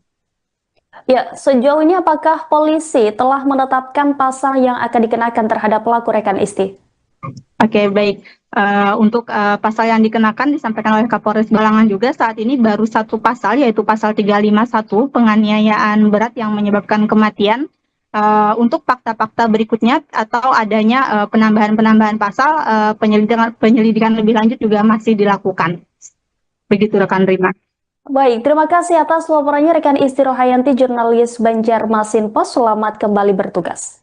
Ya, sejauh ini apakah polisi telah menetapkan pasal yang akan dikenakan terhadap pelaku, rekan Isti?
Oke, baik. Untuk pasal yang dikenakan disampaikan oleh Kapolres Balangan juga saat ini baru satu pasal, yaitu pasal 351 penganiayaan berat yang menyebabkan kematian. Untuk fakta-fakta berikutnya atau adanya penambahan pasal, penyelidikan lebih lanjut juga masih dilakukan. Begitu rekan Rima.
Baik, terima kasih atas laporannya rekan Isti Rohayanti, jurnalis Banjarmasin Post. Selamat kembali bertugas.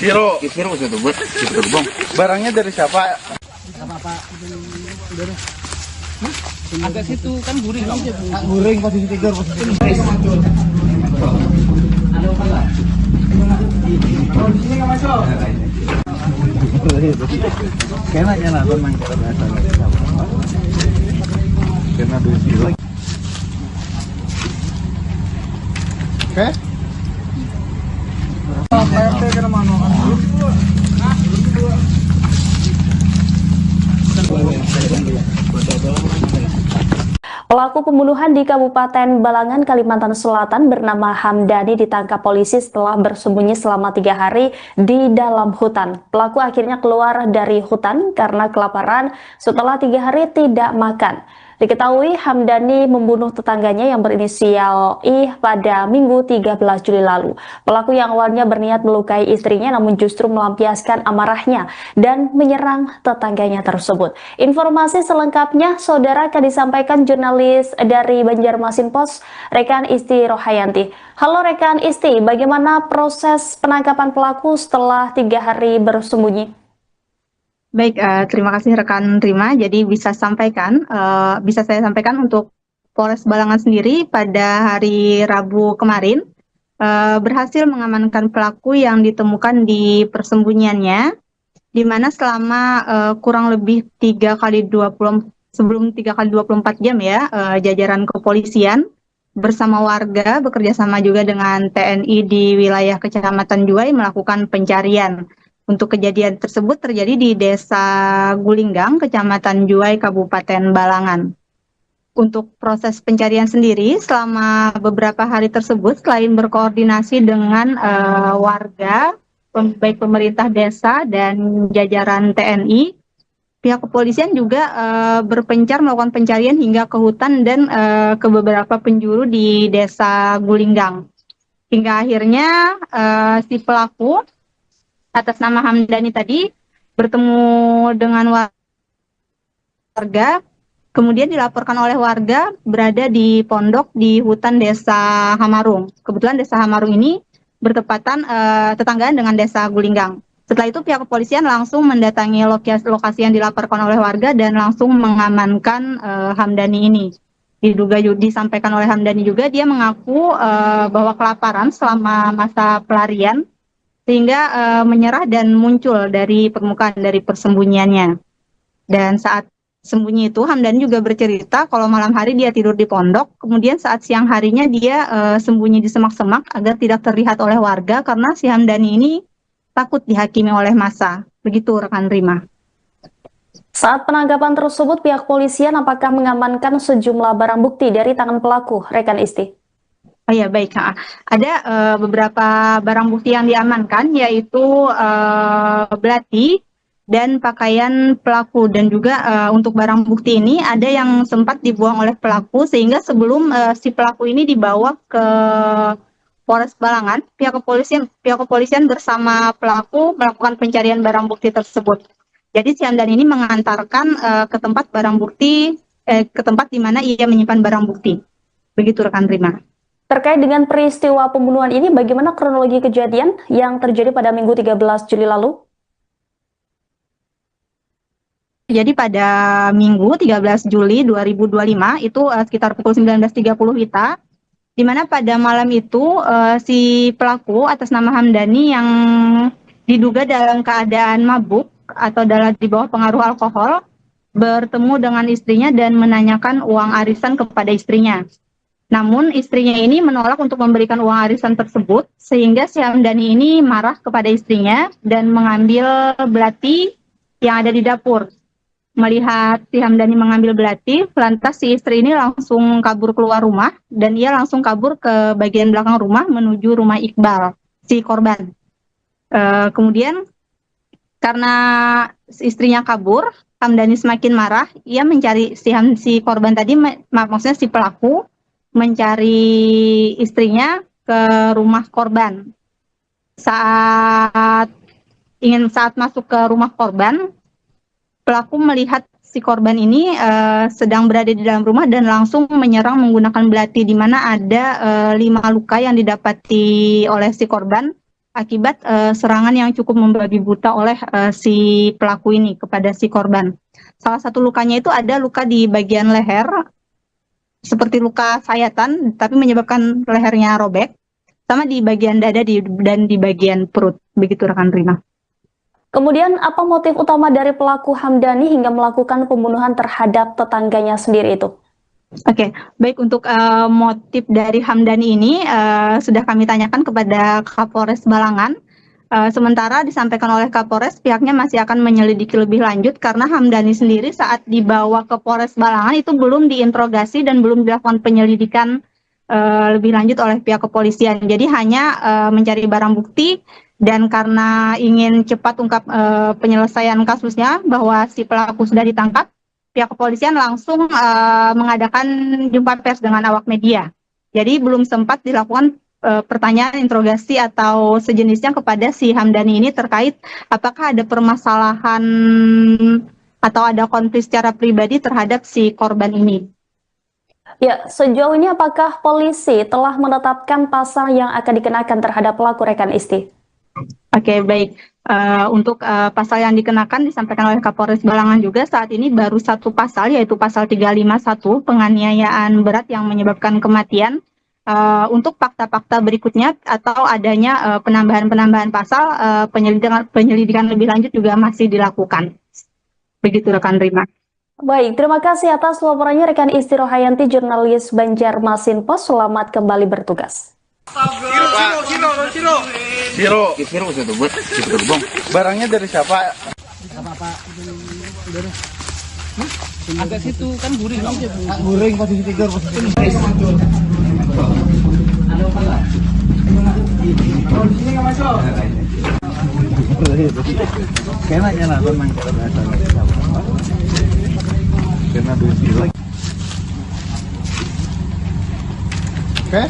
Siro itu bang. Barangnya dari siapa?
Agak situ kan guring.
Guring posisi tidur, di sini nggak masuk. Kayaknya lah memang karena dulu. Oke.
Pelaku pembunuhan di Kabupaten Balangan, Kalimantan Selatan bernama Hamdani ditangkap polisi setelah bersembunyi selama 3 hari di dalam hutan. Pelaku akhirnya keluar dari hutan karena kelaparan setelah 3 hari tidak makan. Diketahui Hamdani membunuh tetangganya yang berinisial I pada Minggu 13 Juli lalu. Pelaku yang awalnya berniat melukai istrinya namun justru melampiaskan amarahnya dan menyerang tetangganya tersebut. Informasi selengkapnya saudara akan disampaikan jurnalis dari Banjarmasin Post, rekan Isti Rohayanti. Halo rekan Isti, bagaimana proses penangkapan pelaku setelah 3 hari bersembunyi?
Baik, terima kasih rekan Rima. Jadi bisa saya sampaikan untuk Polres Balangan sendiri pada hari Rabu kemarin berhasil mengamankan pelaku yang ditemukan di persembunyiannya, di mana selama kurang lebih 3 kali 24 jam ya, jajaran kepolisian bersama warga bekerja sama juga dengan TNI di wilayah Kecamatan Juwai melakukan pencarian. Untuk kejadian tersebut terjadi di Desa Gulinggang, Kecamatan Juwai, Kabupaten Balangan. Untuk proses pencarian sendiri selama beberapa hari tersebut, selain berkoordinasi dengan warga, baik pemerintah desa dan jajaran TNI, pihak kepolisian juga berpencar melakukan pencarian hingga ke hutan dan ke beberapa penjuru di Desa Gulinggang. Hingga akhirnya si pelaku atas nama Hamdani tadi bertemu dengan warga, kemudian dilaporkan oleh warga berada di pondok di hutan Desa Hamarung. Kebetulan Desa Hamarung ini bertepatan tetanggaan dengan Desa Gulinggang. Setelah itu pihak kepolisian langsung mendatangi lokasi yang dilaporkan oleh warga dan langsung mengamankan Hamdani ini. Disampaikan oleh Hamdani juga, dia mengaku bahwa kelaparan selama masa pelarian sehingga menyerah dan muncul dari permukaan dari persembunyiannya. Dan saat sembunyi itu, Hamdani juga bercerita kalau malam hari dia tidur di pondok, kemudian saat siang harinya dia sembunyi di semak-semak agar tidak terlihat oleh warga karena si Hamdani ini takut dihakimi oleh massa. Begitu rekan Rima.
Saat penangkapan tersebut, pihak polisian apakah mengamankan sejumlah barang bukti dari tangan pelaku, rekan Isti?
Oh ya, baik. Ada beberapa barang bukti yang diamankan, yaitu belati dan pakaian pelaku. Dan juga untuk barang bukti ini ada yang sempat dibuang oleh pelaku, sehingga sebelum si pelaku ini dibawa ke Polres Balangan, pihak kepolisian bersama pelaku melakukan pencarian barang bukti tersebut. Jadi si Hamdan ini mengantarkan ke tempat ke tempat di mana ia menyimpan barang bukti. Begitu rekan Rima.
Terkait dengan peristiwa pembunuhan ini, bagaimana kronologi kejadian yang terjadi pada Minggu 13 Juli lalu?
Jadi pada Minggu 13 Juli 2025 itu sekitar pukul 19.30 WITA, di mana pada malam itu si pelaku atas nama Hamdani yang diduga dalam keadaan mabuk atau di bawah pengaruh alkohol bertemu dengan istrinya dan menanyakan uang arisan kepada istrinya. Namun istrinya ini menolak untuk memberikan uang arisan tersebut, sehingga si Hamdani ini marah kepada istrinya dan mengambil belati yang ada di dapur. Melihat si Hamdani mengambil belati, lantas si istri ini langsung kabur keluar rumah dan ia langsung kabur ke bagian belakang rumah menuju rumah Iqbal, si korban. Kemudian karena istrinya kabur, Hamdani semakin marah, ia mencari si korban tadi, maksudnya si pelaku, mencari istrinya ke rumah korban. Saat masuk ke rumah korban, pelaku melihat si korban ini sedang berada di dalam rumah dan langsung menyerang menggunakan belati, di mana ada 5 luka yang didapati oleh si korban akibat serangan yang cukup membabi buta oleh si pelaku ini kepada si korban. Salah satu lukanya itu ada luka di bagian leher, seperti luka sayatan, tapi menyebabkan lehernya robek, sama di bagian dada dan di bagian perut. Begitu rekan Rima.
Kemudian apa motif utama dari pelaku Hamdani hingga melakukan pembunuhan terhadap tetangganya sendiri itu?
Oke, baik, untuk motif dari Hamdani ini sudah kami tanyakan kepada Kapolres Balangan. Sementara disampaikan oleh Kapolres, pihaknya masih akan menyelidiki lebih lanjut karena Hamdani sendiri saat dibawa ke Polres Balangan itu belum diinterogasi dan belum dilakukan penyelidikan lebih lanjut oleh pihak kepolisian. Jadi hanya mencari barang bukti, dan karena ingin cepat ungkap penyelesaian kasusnya bahwa si pelaku sudah ditangkap, pihak kepolisian langsung mengadakan jumpa pers dengan awak media. Jadi belum sempat dilakukan pertanyaan, interogasi atau sejenisnya kepada si Hamdani ini terkait apakah ada permasalahan atau ada konflik secara pribadi terhadap si korban ini.
Ya, sejauh ini apakah polisi telah menetapkan pasal yang akan dikenakan terhadap pelaku, rekan Isti?
Oke, baik. Untuk pasal yang dikenakan disampaikan oleh Kapolres Balangan juga saat ini baru satu pasal, yaitu pasal 351 penganiayaan berat yang menyebabkan kematian. Untuk fakta-fakta berikutnya atau adanya penambahan-penambahan pasal, penyelidikan lebih lanjut juga masih dilakukan. Begitu rekan Rima.
Baik, terima kasih atas laporannya rekan Isti Rohayanti, jurnalis Banjarmasin Pos. Selamat kembali bertugas.
Siro itu buat itu bang. Barangnya dari siapa?
Agak situ kan guring dong.
Goreng posisi tidur Kenanya lah memang kita bahasa. Kena duit. Oke.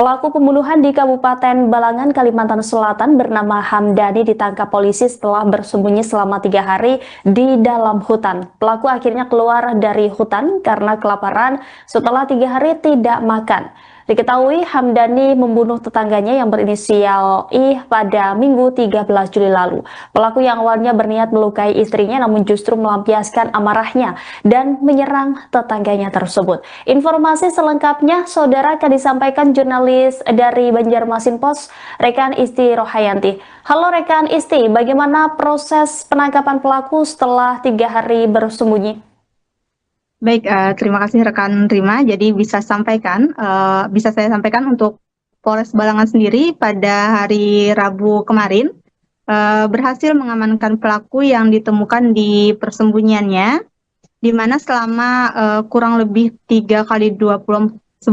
Pelaku pembunuhan di Kabupaten Balangan, Kalimantan Selatan bernama Hamdani ditangkap polisi setelah bersembunyi selama 3 hari di dalam hutan. Pelaku akhirnya keluar dari hutan karena kelaparan setelah 3 hari tidak makan. Diketahui Hamdani membunuh tetangganya yang berinisial I pada Minggu 13 Juli lalu. Pelaku yang awalnya berniat melukai istrinya namun justru melampiaskan amarahnya dan menyerang tetangganya tersebut. Informasi selengkapnya saudara akan disampaikan jurnalis dari Banjarmasin Pos, rekan Isti Rohayanti. Halo rekan Isti, bagaimana proses penangkapan pelaku setelah 3 hari bersembunyi?
Baik, terima kasih rekan Rima. Jadi bisa saya sampaikan untuk Polres Balangan sendiri pada hari Rabu kemarin berhasil mengamankan pelaku yang ditemukan di persembunyiannya, di mana selama kurang lebih 3 kali 24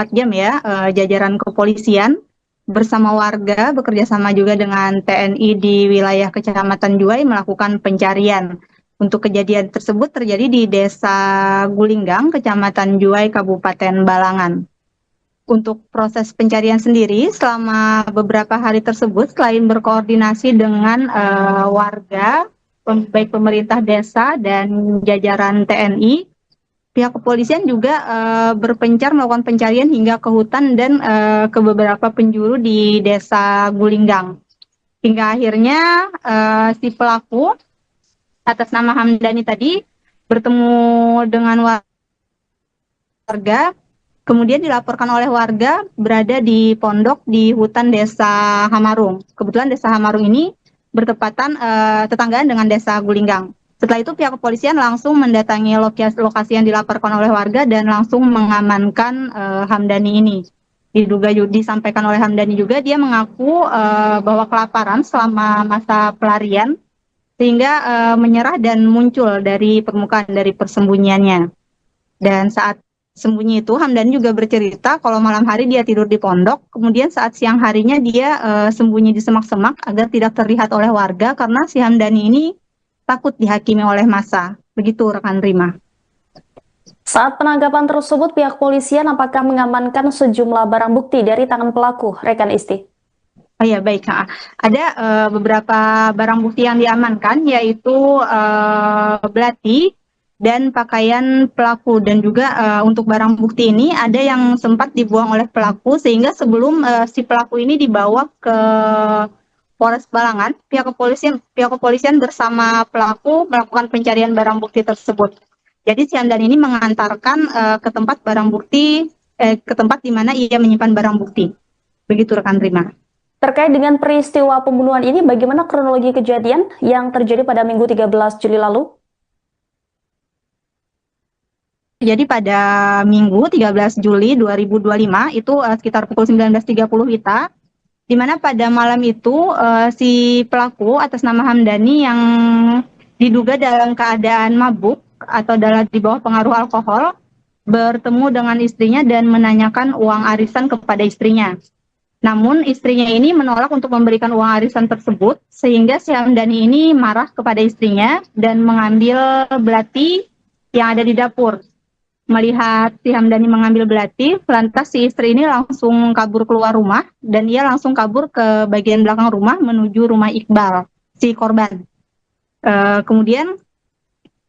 jam ya, jajaran kepolisian bersama warga bekerjasama juga dengan TNI di wilayah Kecamatan Juwai melakukan pencarian. Untuk kejadian tersebut terjadi di Desa Gulinggang, Kecamatan Juwai, Kabupaten Balangan. Untuk proses pencarian sendiri, selama beberapa hari tersebut, selain berkoordinasi dengan warga, baik pemerintah desa dan jajaran TNI, pihak kepolisian juga berpencar melakukan pencarian hingga ke hutan dan ke beberapa penjuru di Desa Gulinggang. Hingga akhirnya si pelaku atas nama Hamdani tadi bertemu dengan warga, kemudian dilaporkan oleh warga berada di pondok di hutan Desa Hamarung. Kebetulan Desa Hamarung ini bertepatan tetanggaan dengan Desa Gulinggang. Setelah itu pihak kepolisian langsung mendatangi lokasi yang dilaporkan oleh warga dan langsung mengamankan Hamdani ini. Disampaikan oleh Hamdani juga dia mengaku bahwa kelaparan selama masa pelarian sehingga menyerah dan muncul dari permukaan dari persembunyiannya. Dan saat sembunyi itu Hamdani juga bercerita kalau malam hari dia tidur di pondok, kemudian saat siang harinya dia sembunyi di semak-semak agar tidak terlihat oleh warga karena si Hamdani ini takut dihakimi oleh massa. Begitu rekan Rima.
Saat penangkapan tersebut, pihak polisian apakah mengamankan sejumlah barang bukti dari tangan pelaku, rekan Isti?
Oh ya, baik. Ada beberapa barang bukti yang diamankan, yaitu belati dan pakaian pelaku. Dan juga untuk barang bukti ini ada yang sempat dibuang oleh pelaku, sehingga sebelum si pelaku ini dibawa ke Polres Balangan, pihak kepolisian bersama pelaku melakukan pencarian barang bukti tersebut. Jadi si Hamdan ini mengantarkan ke tempat barang bukti, ke tempat di mana ia menyimpan barang bukti. Begitu rekan Rima.
Terkait dengan peristiwa pembunuhan ini, bagaimana kronologi kejadian yang terjadi pada Minggu 13 Juli lalu?
Jadi pada Minggu 13 Juli 2025 itu sekitar pukul 19.30 WITA, di mana pada malam itu si pelaku atas nama Hamdani yang diduga dalam keadaan mabuk atau di bawah pengaruh alkohol bertemu dengan istrinya dan menanyakan uang arisan kepada istrinya. Namun istrinya ini menolak untuk memberikan uang arisan tersebut, sehingga si Hamdani ini marah kepada istrinya dan mengambil belati yang ada di dapur. Melihat si Hamdani mengambil belati, lantas si istri ini langsung kabur keluar rumah dan ia langsung kabur ke bagian belakang rumah menuju rumah Iqbal, si korban. Kemudian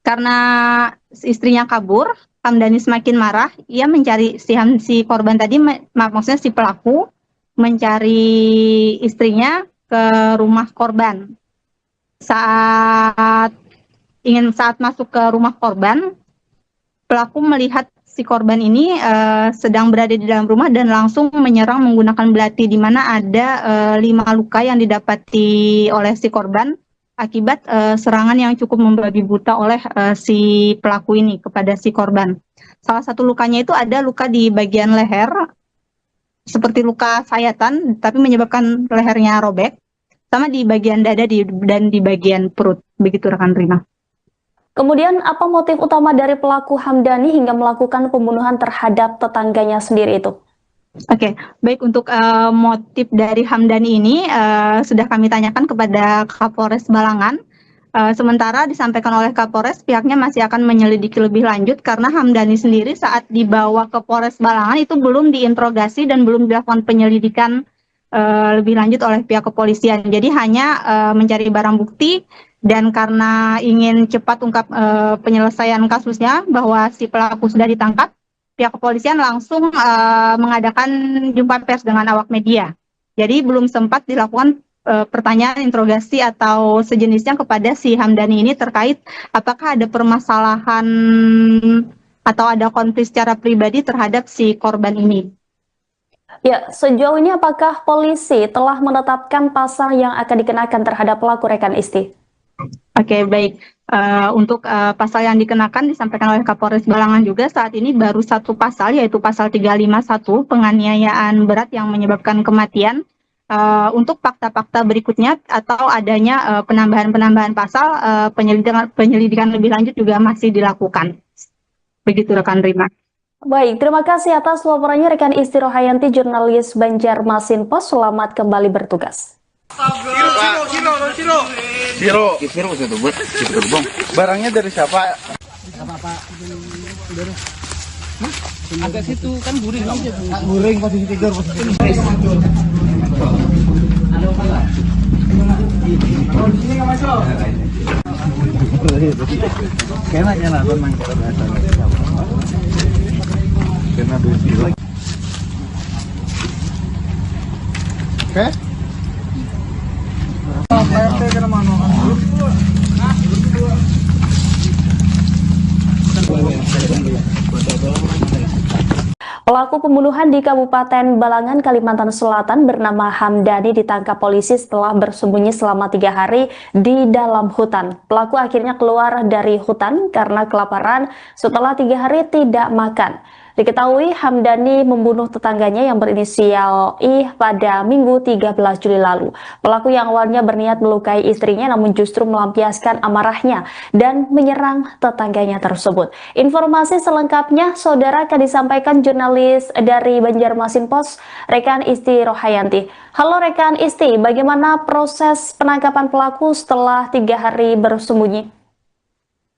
Karena istrinya kabur, Hamdani semakin marah. Ia mencari si korban tadi, maksudnya si pelaku mencari istrinya ke rumah korban. Saat masuk ke rumah korban, pelaku melihat si korban ini sedang berada di dalam rumah dan langsung menyerang menggunakan belati, di mana ada 5 luka yang didapati oleh si korban akibat serangan yang cukup membabi buta oleh si pelaku ini kepada si korban. Salah satu lukanya itu ada luka di bagian leher, seperti luka sayatan, tapi menyebabkan lehernya robek, sama di bagian dada dan di bagian perut. Begitu rekan Rima.
Kemudian apa motif utama dari pelaku Hamdani hingga melakukan pembunuhan terhadap tetangganya sendiri itu?
Oke, baik, untuk motif dari Hamdani ini sudah kami tanyakan kepada Kapolres Balangan. Sementara disampaikan oleh Kapolres, pihaknya masih akan menyelidiki lebih lanjut karena Hamdani sendiri saat dibawa ke Polres Balangan itu belum diinterogasi dan belum dilakukan penyelidikan lebih lanjut oleh pihak kepolisian. Jadi hanya mencari barang bukti, dan karena ingin cepat ungkap penyelesaian kasusnya bahwa si pelaku sudah ditangkap, pihak kepolisian langsung mengadakan jumpa pers dengan awak media. Jadi belum sempat dilakukan pertanyaan, interogasi atau sejenisnya kepada si Hamdani ini terkait apakah ada permasalahan atau ada konflik secara pribadi terhadap si korban ini.
Ya, sejauh ini apakah polisi telah menetapkan pasal yang akan dikenakan terhadap pelaku rekan Isti?
Oke, baik. Untuk pasal yang dikenakan disampaikan oleh Kapolres Balangan juga saat ini baru satu pasal, yaitu pasal 351 penganiayaan berat yang menyebabkan kematian. Untuk fakta-fakta berikutnya atau adanya penambahan pasal, penyelidikan lebih lanjut juga masih dilakukan. Begitu rekan Rima.
Baik, terima kasih atas laporannya rekan Isti Rohayanti, jurnalis Banjarmasin Post. Selamat kembali bertugas.
Siro itu buat gerbong. Barangnya dari siapa?
Agak situ kan guring.
Guring posisi tidur, posisi tidur. Kayaknya nonton main kalau bahasa. Kena besi lagi. Oke.
Pelaku pembunuhan di Kabupaten Balangan, Kalimantan Selatan bernama Hamdani ditangkap polisi setelah bersembunyi selama 3 hari di dalam hutan. Pelaku akhirnya keluar dari hutan karena kelaparan setelah 3 hari tidak makan. Diketahui Hamdani membunuh tetangganya yang berinisial I pada Minggu 13 Juli lalu. Pelaku yang awalnya berniat melukai istrinya namun justru melampiaskan amarahnya dan menyerang tetangganya tersebut. Informasi selengkapnya saudara akan disampaikan jurnalis dari Banjarmasin Post, rekan Isti Rohayanti. Halo rekan Isti, bagaimana proses penangkapan pelaku setelah 3 hari bersembunyi?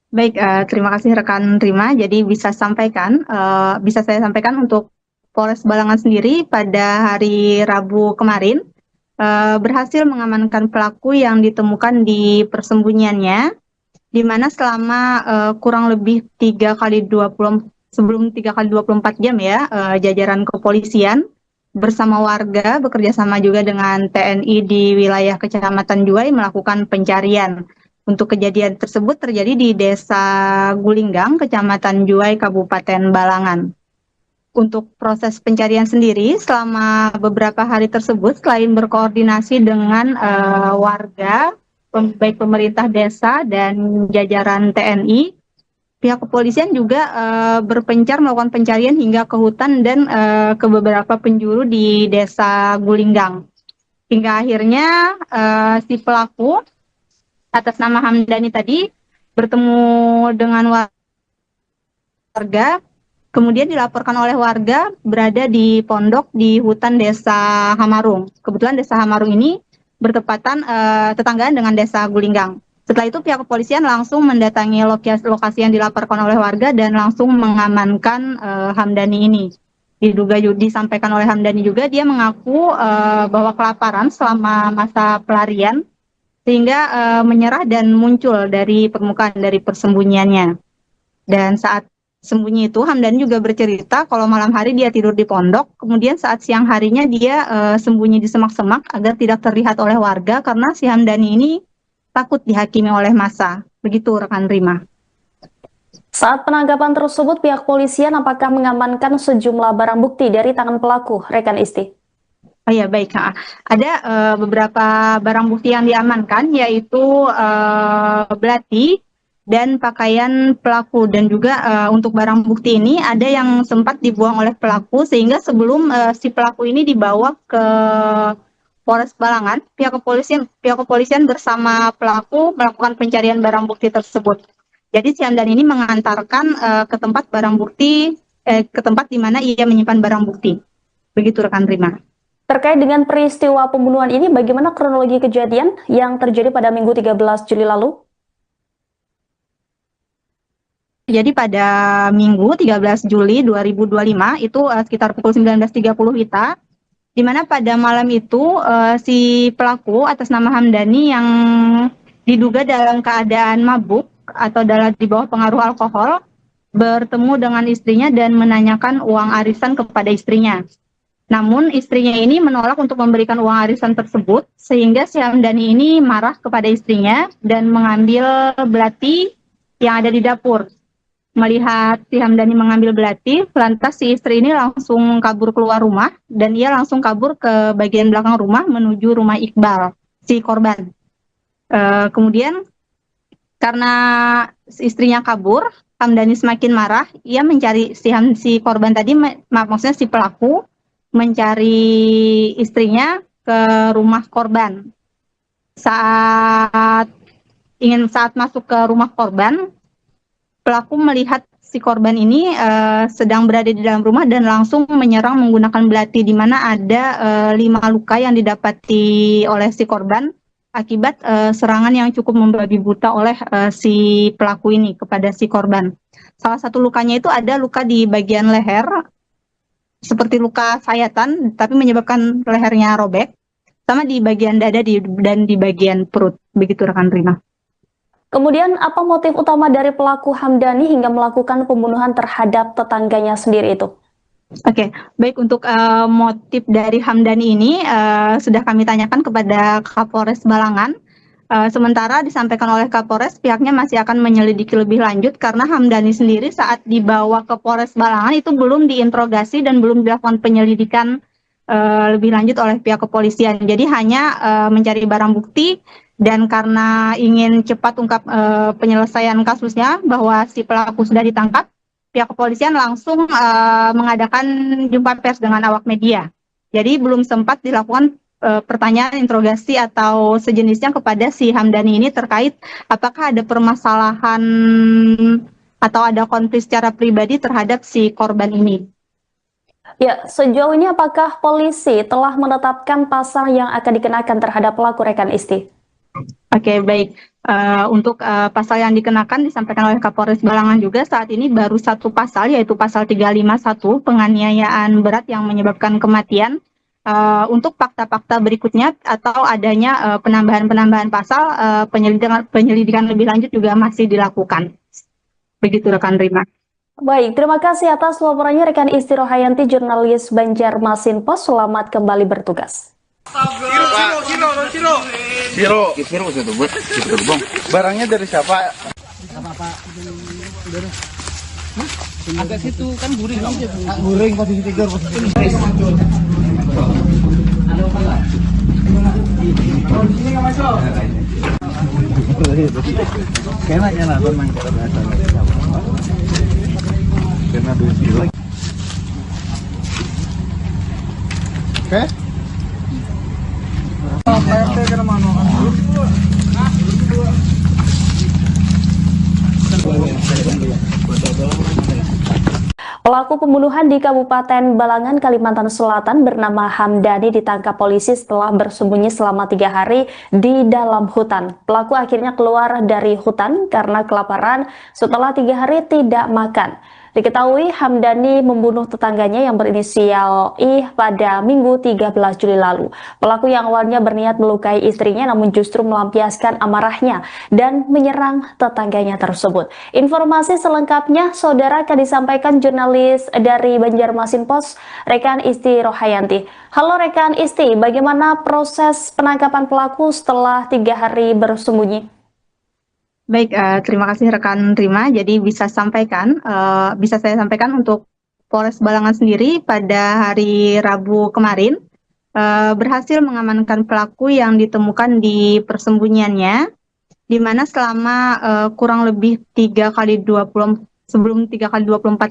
Baik, terima kasih rekan Rima. Jadi bisa saya sampaikan untuk Polres Balangan sendiri pada hari Rabu kemarin berhasil mengamankan pelaku yang ditemukan di persembunyiannya, di mana selama kurang lebih 3 kali 24 jam ya, jajaran kepolisian bersama warga bekerja sama juga dengan TNI di wilayah Kecamatan Juwai melakukan pencarian. Untuk kejadian tersebut terjadi di Desa Gulinggang, Kecamatan Juwai, Kabupaten Balangan. Untuk proses pencarian sendiri selama beberapa hari tersebut, selain berkoordinasi dengan warga, baik pemerintah desa dan jajaran TNI, pihak kepolisian juga berpencar melakukan pencarian hingga ke hutan dan ke beberapa penjuru di Desa Gulinggang. Hingga akhirnya si pelaku atas nama Hamdani tadi bertemu dengan warga, kemudian dilaporkan oleh warga berada di pondok di hutan Desa Hamarung. Kebetulan Desa Hamarung ini bertepatan tetanggaan dengan Desa Gulinggang. Setelah itu pihak kepolisian langsung mendatangi lokasi yang dilaporkan oleh warga dan langsung mengamankan Hamdani ini. Disampaikan oleh Hamdani juga dia mengaku bahwa kelaparan selama masa pelarian, sehingga menyerah dan muncul dari permukaan dari persembunyiannya. Dan saat sembunyi itu Hamdani juga bercerita kalau malam hari dia tidur di pondok, kemudian saat siang harinya dia sembunyi di semak-semak agar tidak terlihat oleh warga karena si Hamdani ini takut dihakimi oleh massa. Begitu rekan Rima.
Saat penangkapan tersebut, pihak polisian apakah mengamankan sejumlah barang bukti dari tangan pelaku, rekan Isti?
Oh ya, baik. Ada beberapa barang bukti yang diamankan, yaitu belati dan pakaian pelaku. Dan juga untuk barang bukti ini ada yang sempat dibuang oleh pelaku, sehingga sebelum si pelaku ini dibawa ke Polres Balangan, pihak kepolisian bersama pelaku melakukan pencarian barang bukti tersebut. Jadi si Hamdani ini mengantarkan ke tempat barang bukti, ke tempat di mana ia menyimpan barang bukti. Begitu rekan Rima.
Terkait dengan peristiwa pembunuhan ini, bagaimana kronologi kejadian yang terjadi pada Minggu 13 Juli lalu?
Jadi pada Minggu 13 Juli 2025 itu sekitar pukul 19.30 WITA, di mana pada malam itu si pelaku atas nama Hamdani yang diduga dalam keadaan mabuk atau di bawah pengaruh alkohol bertemu dengan istrinya dan menanyakan uang arisan kepada istrinya. Namun istrinya ini menolak untuk memberikan uang arisan tersebut, sehingga si Hamdani ini marah kepada istrinya dan mengambil belati yang ada di dapur. Melihat si Hamdani mengambil belati, lantas si istri ini langsung kabur keluar rumah dan ia langsung kabur ke bagian belakang rumah menuju rumah Iqbal, si korban. Kemudian karena istrinya kabur, Hamdani semakin marah, ia mencari si korban tadi, maksudnya si pelaku, mencari istrinya ke rumah korban. Saat masuk ke rumah korban, pelaku melihat si korban ini sedang berada di dalam rumah dan langsung menyerang menggunakan belati, di mana ada 5 luka yang didapati oleh si korban akibat serangan yang cukup membabi buta oleh si pelaku ini kepada si korban. Salah satu lukanya itu ada luka di bagian leher, seperti luka sayatan, tapi menyebabkan lehernya robek, sama di bagian dada dan di bagian perut. Begitu rekan Rima.
Kemudian apa motif utama dari pelaku Hamdani hingga melakukan pembunuhan terhadap tetangganya sendiri itu?
Oke, baik, untuk motif dari Hamdani ini sudah kami tanyakan kepada Kapolres Balangan. Sementara disampaikan oleh Kapolres, pihaknya masih akan menyelidiki lebih lanjut karena Hamdani sendiri saat dibawa ke Polres Balangan itu belum diinterogasi dan belum dilakukan penyelidikan lebih lanjut oleh pihak kepolisian. Jadi hanya mencari barang bukti, dan karena ingin cepat ungkap penyelesaian kasusnya bahwa si pelaku sudah ditangkap, pihak kepolisian langsung mengadakan jumpa pers dengan awak media. Jadi belum sempat dilakukan pertanyaan, interogasi atau sejenisnya kepada si Hamdani ini terkait apakah ada permasalahan atau ada konflik secara pribadi terhadap si korban ini.
Ya, sejauh ini apakah polisi telah menetapkan pasal yang akan dikenakan terhadap pelaku, rekan Isti?
Oke, baik. Untuk pasal yang dikenakan disampaikan oleh Kapolres Balangan juga saat ini baru satu pasal, yaitu pasal 351 penganiayaan berat yang menyebabkan kematian. Untuk fakta-fakta berikutnya atau adanya penambahan pasal, penyelidikan lebih lanjut juga masih dilakukan. Begitu rekan Rima.
Baik, terima kasih atas laporannya rekan Isti Rohayanti, jurnalis Banjarmasin Post. Selamat kembali bertugas.
Siro itu buat bang. Barangnya dari siapa?
Agak situ kan guring.
Guring posisi tidur Kayaknya lah memang kita bahasa. Karena duit. Oke.
Pelaku pembunuhan di Kabupaten Balangan, Kalimantan Selatan bernama Hamdani ditangkap polisi setelah bersembunyi selama 3 hari di dalam hutan. Pelaku akhirnya keluar dari hutan karena kelaparan setelah 3 hari tidak makan. Diketahui Hamdani membunuh tetangganya yang berinisial I pada Minggu 13 Juli lalu. Pelaku yang awalnya berniat melukai istrinya namun justru melampiaskan amarahnya dan menyerang tetangganya tersebut. Informasi selengkapnya saudara akan disampaikan jurnalis dari Banjarmasin Post, rekan Isti Rohayanti. Halo rekan Isti, bagaimana proses penangkapan pelaku setelah 3 hari bersembunyi?
Baik, terima kasih rekan Rima. Jadi bisa saya sampaikan untuk Polres Balangan sendiri pada hari Rabu kemarin berhasil mengamankan pelaku yang ditemukan di persembunyiannya, di mana selama kurang lebih 3 kali 24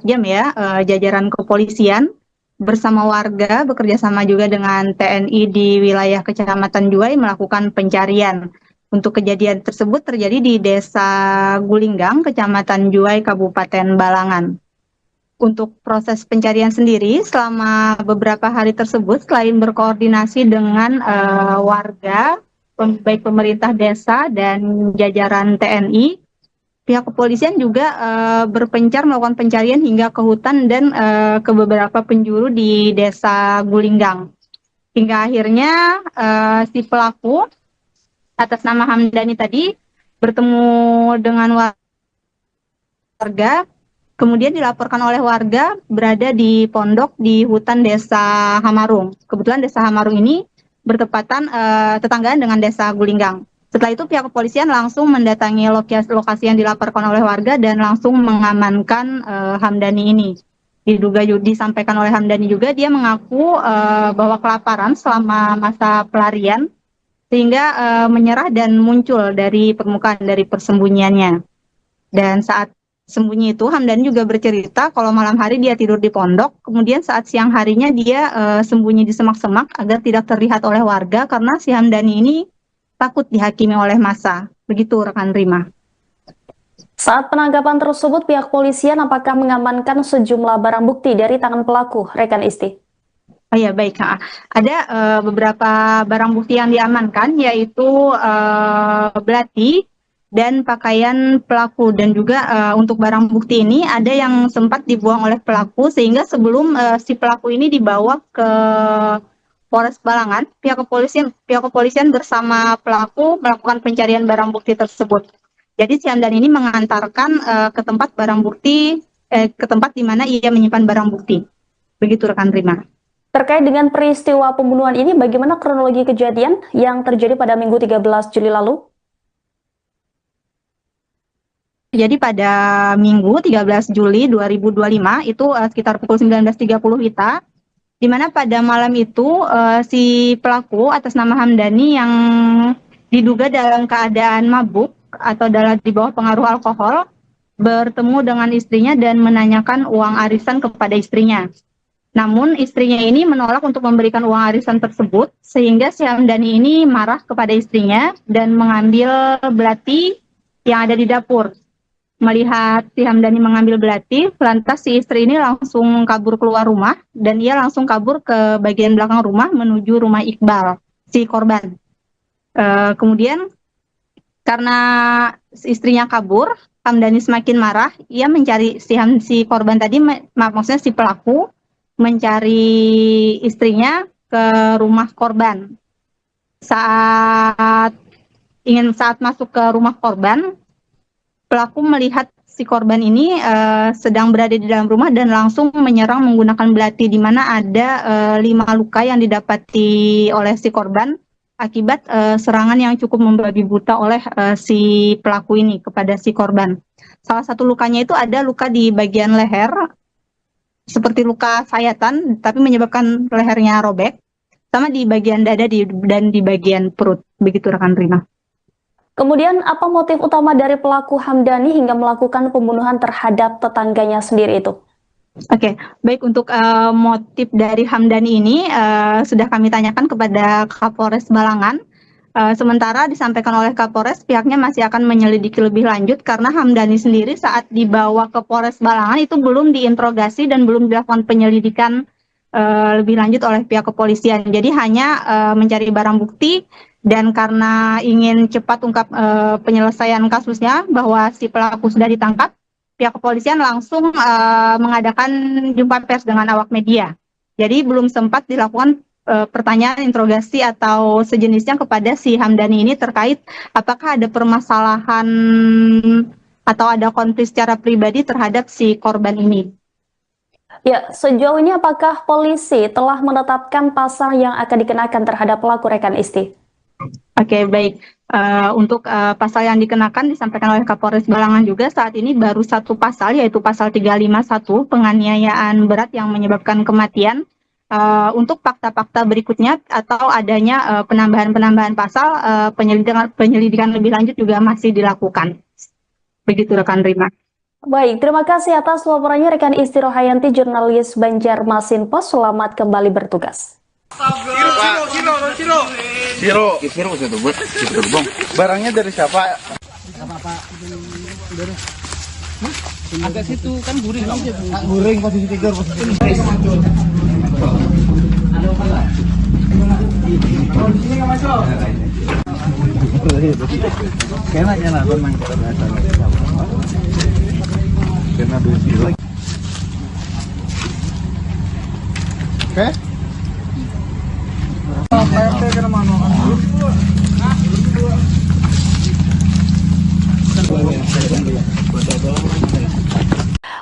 jam ya, jajaran kepolisian bersama warga bekerja sama juga dengan TNI di wilayah Kecamatan Juwai melakukan pencarian. Untuk kejadian tersebut terjadi di Desa Gulinggang, Kecamatan Juwai, Kabupaten Balangan. Untuk proses pencarian sendiri, selama beberapa hari tersebut, selain berkoordinasi dengan warga, baik pemerintah desa dan jajaran TNI, pihak kepolisian juga berpencar melakukan pencarian hingga ke hutan dan ke beberapa penjuru di Desa Gulinggang. Hingga akhirnya si pelaku atas nama Hamdani tadi bertemu dengan warga, kemudian dilaporkan oleh warga berada di pondok di hutan Desa Hamarung. Kebetulan Desa Hamarung ini bertepatan tetanggaan dengan Desa Gulinggang. Setelah itu pihak kepolisian langsung mendatangi lokasi yang dilaporkan oleh warga dan langsung mengamankan Hamdani ini. Disampaikan oleh Hamdani juga, dia mengaku bahwa kelaparan selama masa pelarian sehingga menyerah dan muncul dari permukaan dari persembunyiannya. Dan saat sembunyi itu Hamdani juga bercerita kalau malam hari dia tidur di pondok, kemudian saat siang harinya dia sembunyi di semak-semak agar tidak terlihat oleh warga karena si Hamdani ini takut dihakimi oleh massa. Begitu rekan Rima.
Saat penangkapan tersebut, pihak polisian apakah mengamankan sejumlah barang bukti dari tangan pelaku, rekan Isti?
Oh ya, baik. Ada beberapa barang bukti yang diamankan, yaitu belati dan pakaian pelaku. Dan juga untuk barang bukti ini ada yang sempat dibuang oleh pelaku, sehingga sebelum si pelaku ini dibawa ke Polres Balangan, pihak kepolisian bersama pelaku melakukan pencarian barang bukti tersebut. Jadi si Hamdan ini mengantarkan ke tempat ke tempat di mana ia menyimpan barang bukti. Begitu rekan Rima.
Terkait dengan peristiwa pembunuhan ini, bagaimana kronologi kejadian yang terjadi pada Minggu 13 Juli lalu?
Jadi pada Minggu 13 Juli 2025 itu sekitar pukul 19.30 WITA, di mana pada malam itu si pelaku atas nama Hamdani yang diduga dalam keadaan mabuk atau di bawah pengaruh alkohol bertemu dengan istrinya dan menanyakan uang arisan kepada istrinya. Namun istrinya ini menolak untuk memberikan uang arisan tersebut, sehingga si Hamdani ini marah kepada istrinya dan mengambil belati yang ada di dapur. Melihat si Hamdani mengambil belati, lantas si istri ini langsung kabur keluar rumah dan ia langsung kabur ke bagian belakang rumah menuju rumah Iqbal, si korban. Kemudian karena istrinya kabur, Hamdani semakin marah, ia mencari si korban tadi, maksudnya si pelaku, mencari istrinya ke rumah korban. Saat masuk ke rumah korban, pelaku melihat si korban ini sedang berada di dalam rumah dan langsung menyerang menggunakan belati, di mana ada 5 luka yang didapati oleh si korban akibat serangan yang cukup membabi buta oleh si pelaku ini kepada si korban. Salah satu lukanya itu ada luka di bagian leher, seperti luka sayatan, tapi menyebabkan lehernya robek, sama di bagian dada dan di bagian perut. Begitu rekan Rima.
Kemudian apa motif utama dari pelaku Hamdani hingga melakukan pembunuhan terhadap tetangganya sendiri itu?
Oke, baik, untuk motif dari Hamdani ini sudah kami tanyakan kepada Kapolres Balangan. Sementara disampaikan oleh Kapolres, pihaknya masih akan menyelidiki lebih lanjut karena Hamdani sendiri saat dibawa ke Polres Balangan itu belum diinterogasi dan belum dilakukan penyelidikan lebih lanjut oleh pihak kepolisian. Jadi hanya mencari barang bukti, dan karena ingin cepat ungkap penyelesaian kasusnya bahwa si pelaku sudah ditangkap, pihak kepolisian langsung mengadakan jumpa pers dengan awak media. Jadi belum sempat dilakukan pertanyaan interogasi atau sejenisnya kepada si Hamdani ini terkait apakah ada permasalahan atau ada konflik secara pribadi terhadap si korban ini.
Ya, sejauh ini apakah polisi telah menetapkan pasal yang akan dikenakan terhadap pelaku rekan Isti?
Oke, baik. Untuk pasal yang dikenakan disampaikan oleh Kapolres Balangan juga saat ini baru satu pasal, yaitu pasal 351 penganiayaan berat yang menyebabkan kematian. Untuk fakta-fakta berikutnya atau adanya penambahan pasal, penyelidikan lebih lanjut juga masih dilakukan. Begitu rekan Rima.
Baik, terima kasih atas laporannya rekan Isti Rohayanti, jurnalis Banjarmasin Pos. Selamat kembali bertugas.
Siro itu buat bang. Barangnya dari siapa?
Agak situ kan guring.
Guring posisi tidur Kayaknya nggak tenang kalau bahasa. Kena dusi lagi. Oke?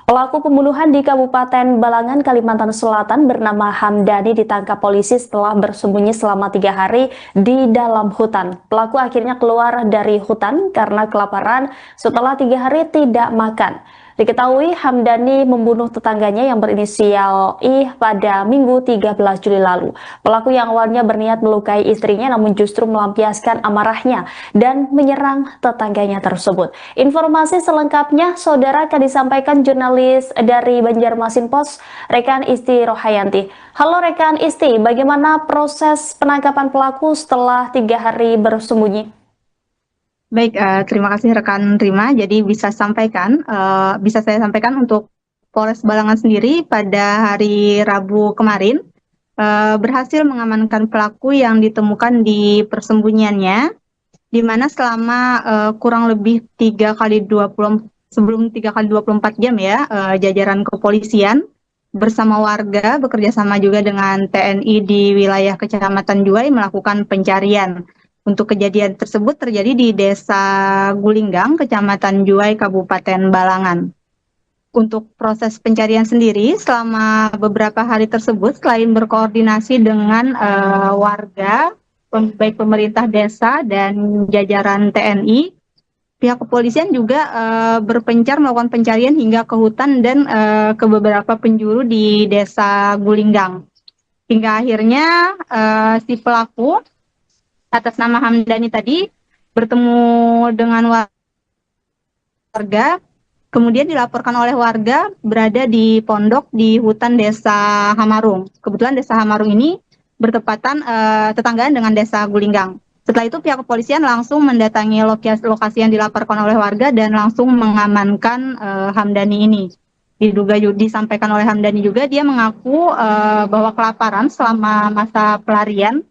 Pelaku pembunuhan di Kabupaten Balangan, Kalimantan Selatan bernama Hamdani ditangkap polisi setelah bersembunyi selama 3 hari di dalam hutan. Pelaku akhirnya keluar dari hutan karena kelaparan setelah 3 hari tidak makan. Diketahui Hamdani membunuh tetangganya yang berinisial I pada Minggu 13 Juli lalu. Pelaku yang awalnya berniat melukai istrinya namun justru melampiaskan amarahnya dan menyerang tetangganya tersebut. Informasi selengkapnya saudara akan disampaikan jurnalis dari Banjarmasin Pos, rekan Isti Rohayanti. Halo rekan Isti, bagaimana proses penangkapan pelaku setelah 3 hari bersembunyi?
Baik, terima kasih rekan Rima. Jadi bisa saya sampaikan untuk Polres Balangan sendiri pada hari Rabu kemarin berhasil mengamankan pelaku yang ditemukan di persembunyiannya, di mana selama kurang lebih 3 kali 24 jam ya, jajaran kepolisian bersama warga bekerja sama juga dengan TNI di wilayah Kecamatan Juwai melakukan pencarian. Untuk kejadian tersebut terjadi di Desa Gulinggang, Kecamatan Juwai, Kabupaten Balangan. Untuk proses pencarian sendiri, selama beberapa hari tersebut, selain berkoordinasi dengan warga, baik pemerintah desa dan jajaran TNI, pihak kepolisian juga berpencar melakukan pencarian hingga ke hutan dan ke beberapa penjuru di Desa Gulinggang. Hingga akhirnya si pelaku atas nama Hamdani tadi bertemu dengan warga, kemudian dilaporkan oleh warga berada di pondok di hutan Desa Hamarung. Kebetulan Desa Hamarung ini bertepatan tetanggaan dengan Desa Gulinggang. Setelah itu pihak kepolisian langsung mendatangi lokasi yang dilaporkan oleh warga dan langsung mengamankan Hamdani ini. Disampaikan oleh Hamdani juga dia mengaku bahwa kelaparan selama masa pelarian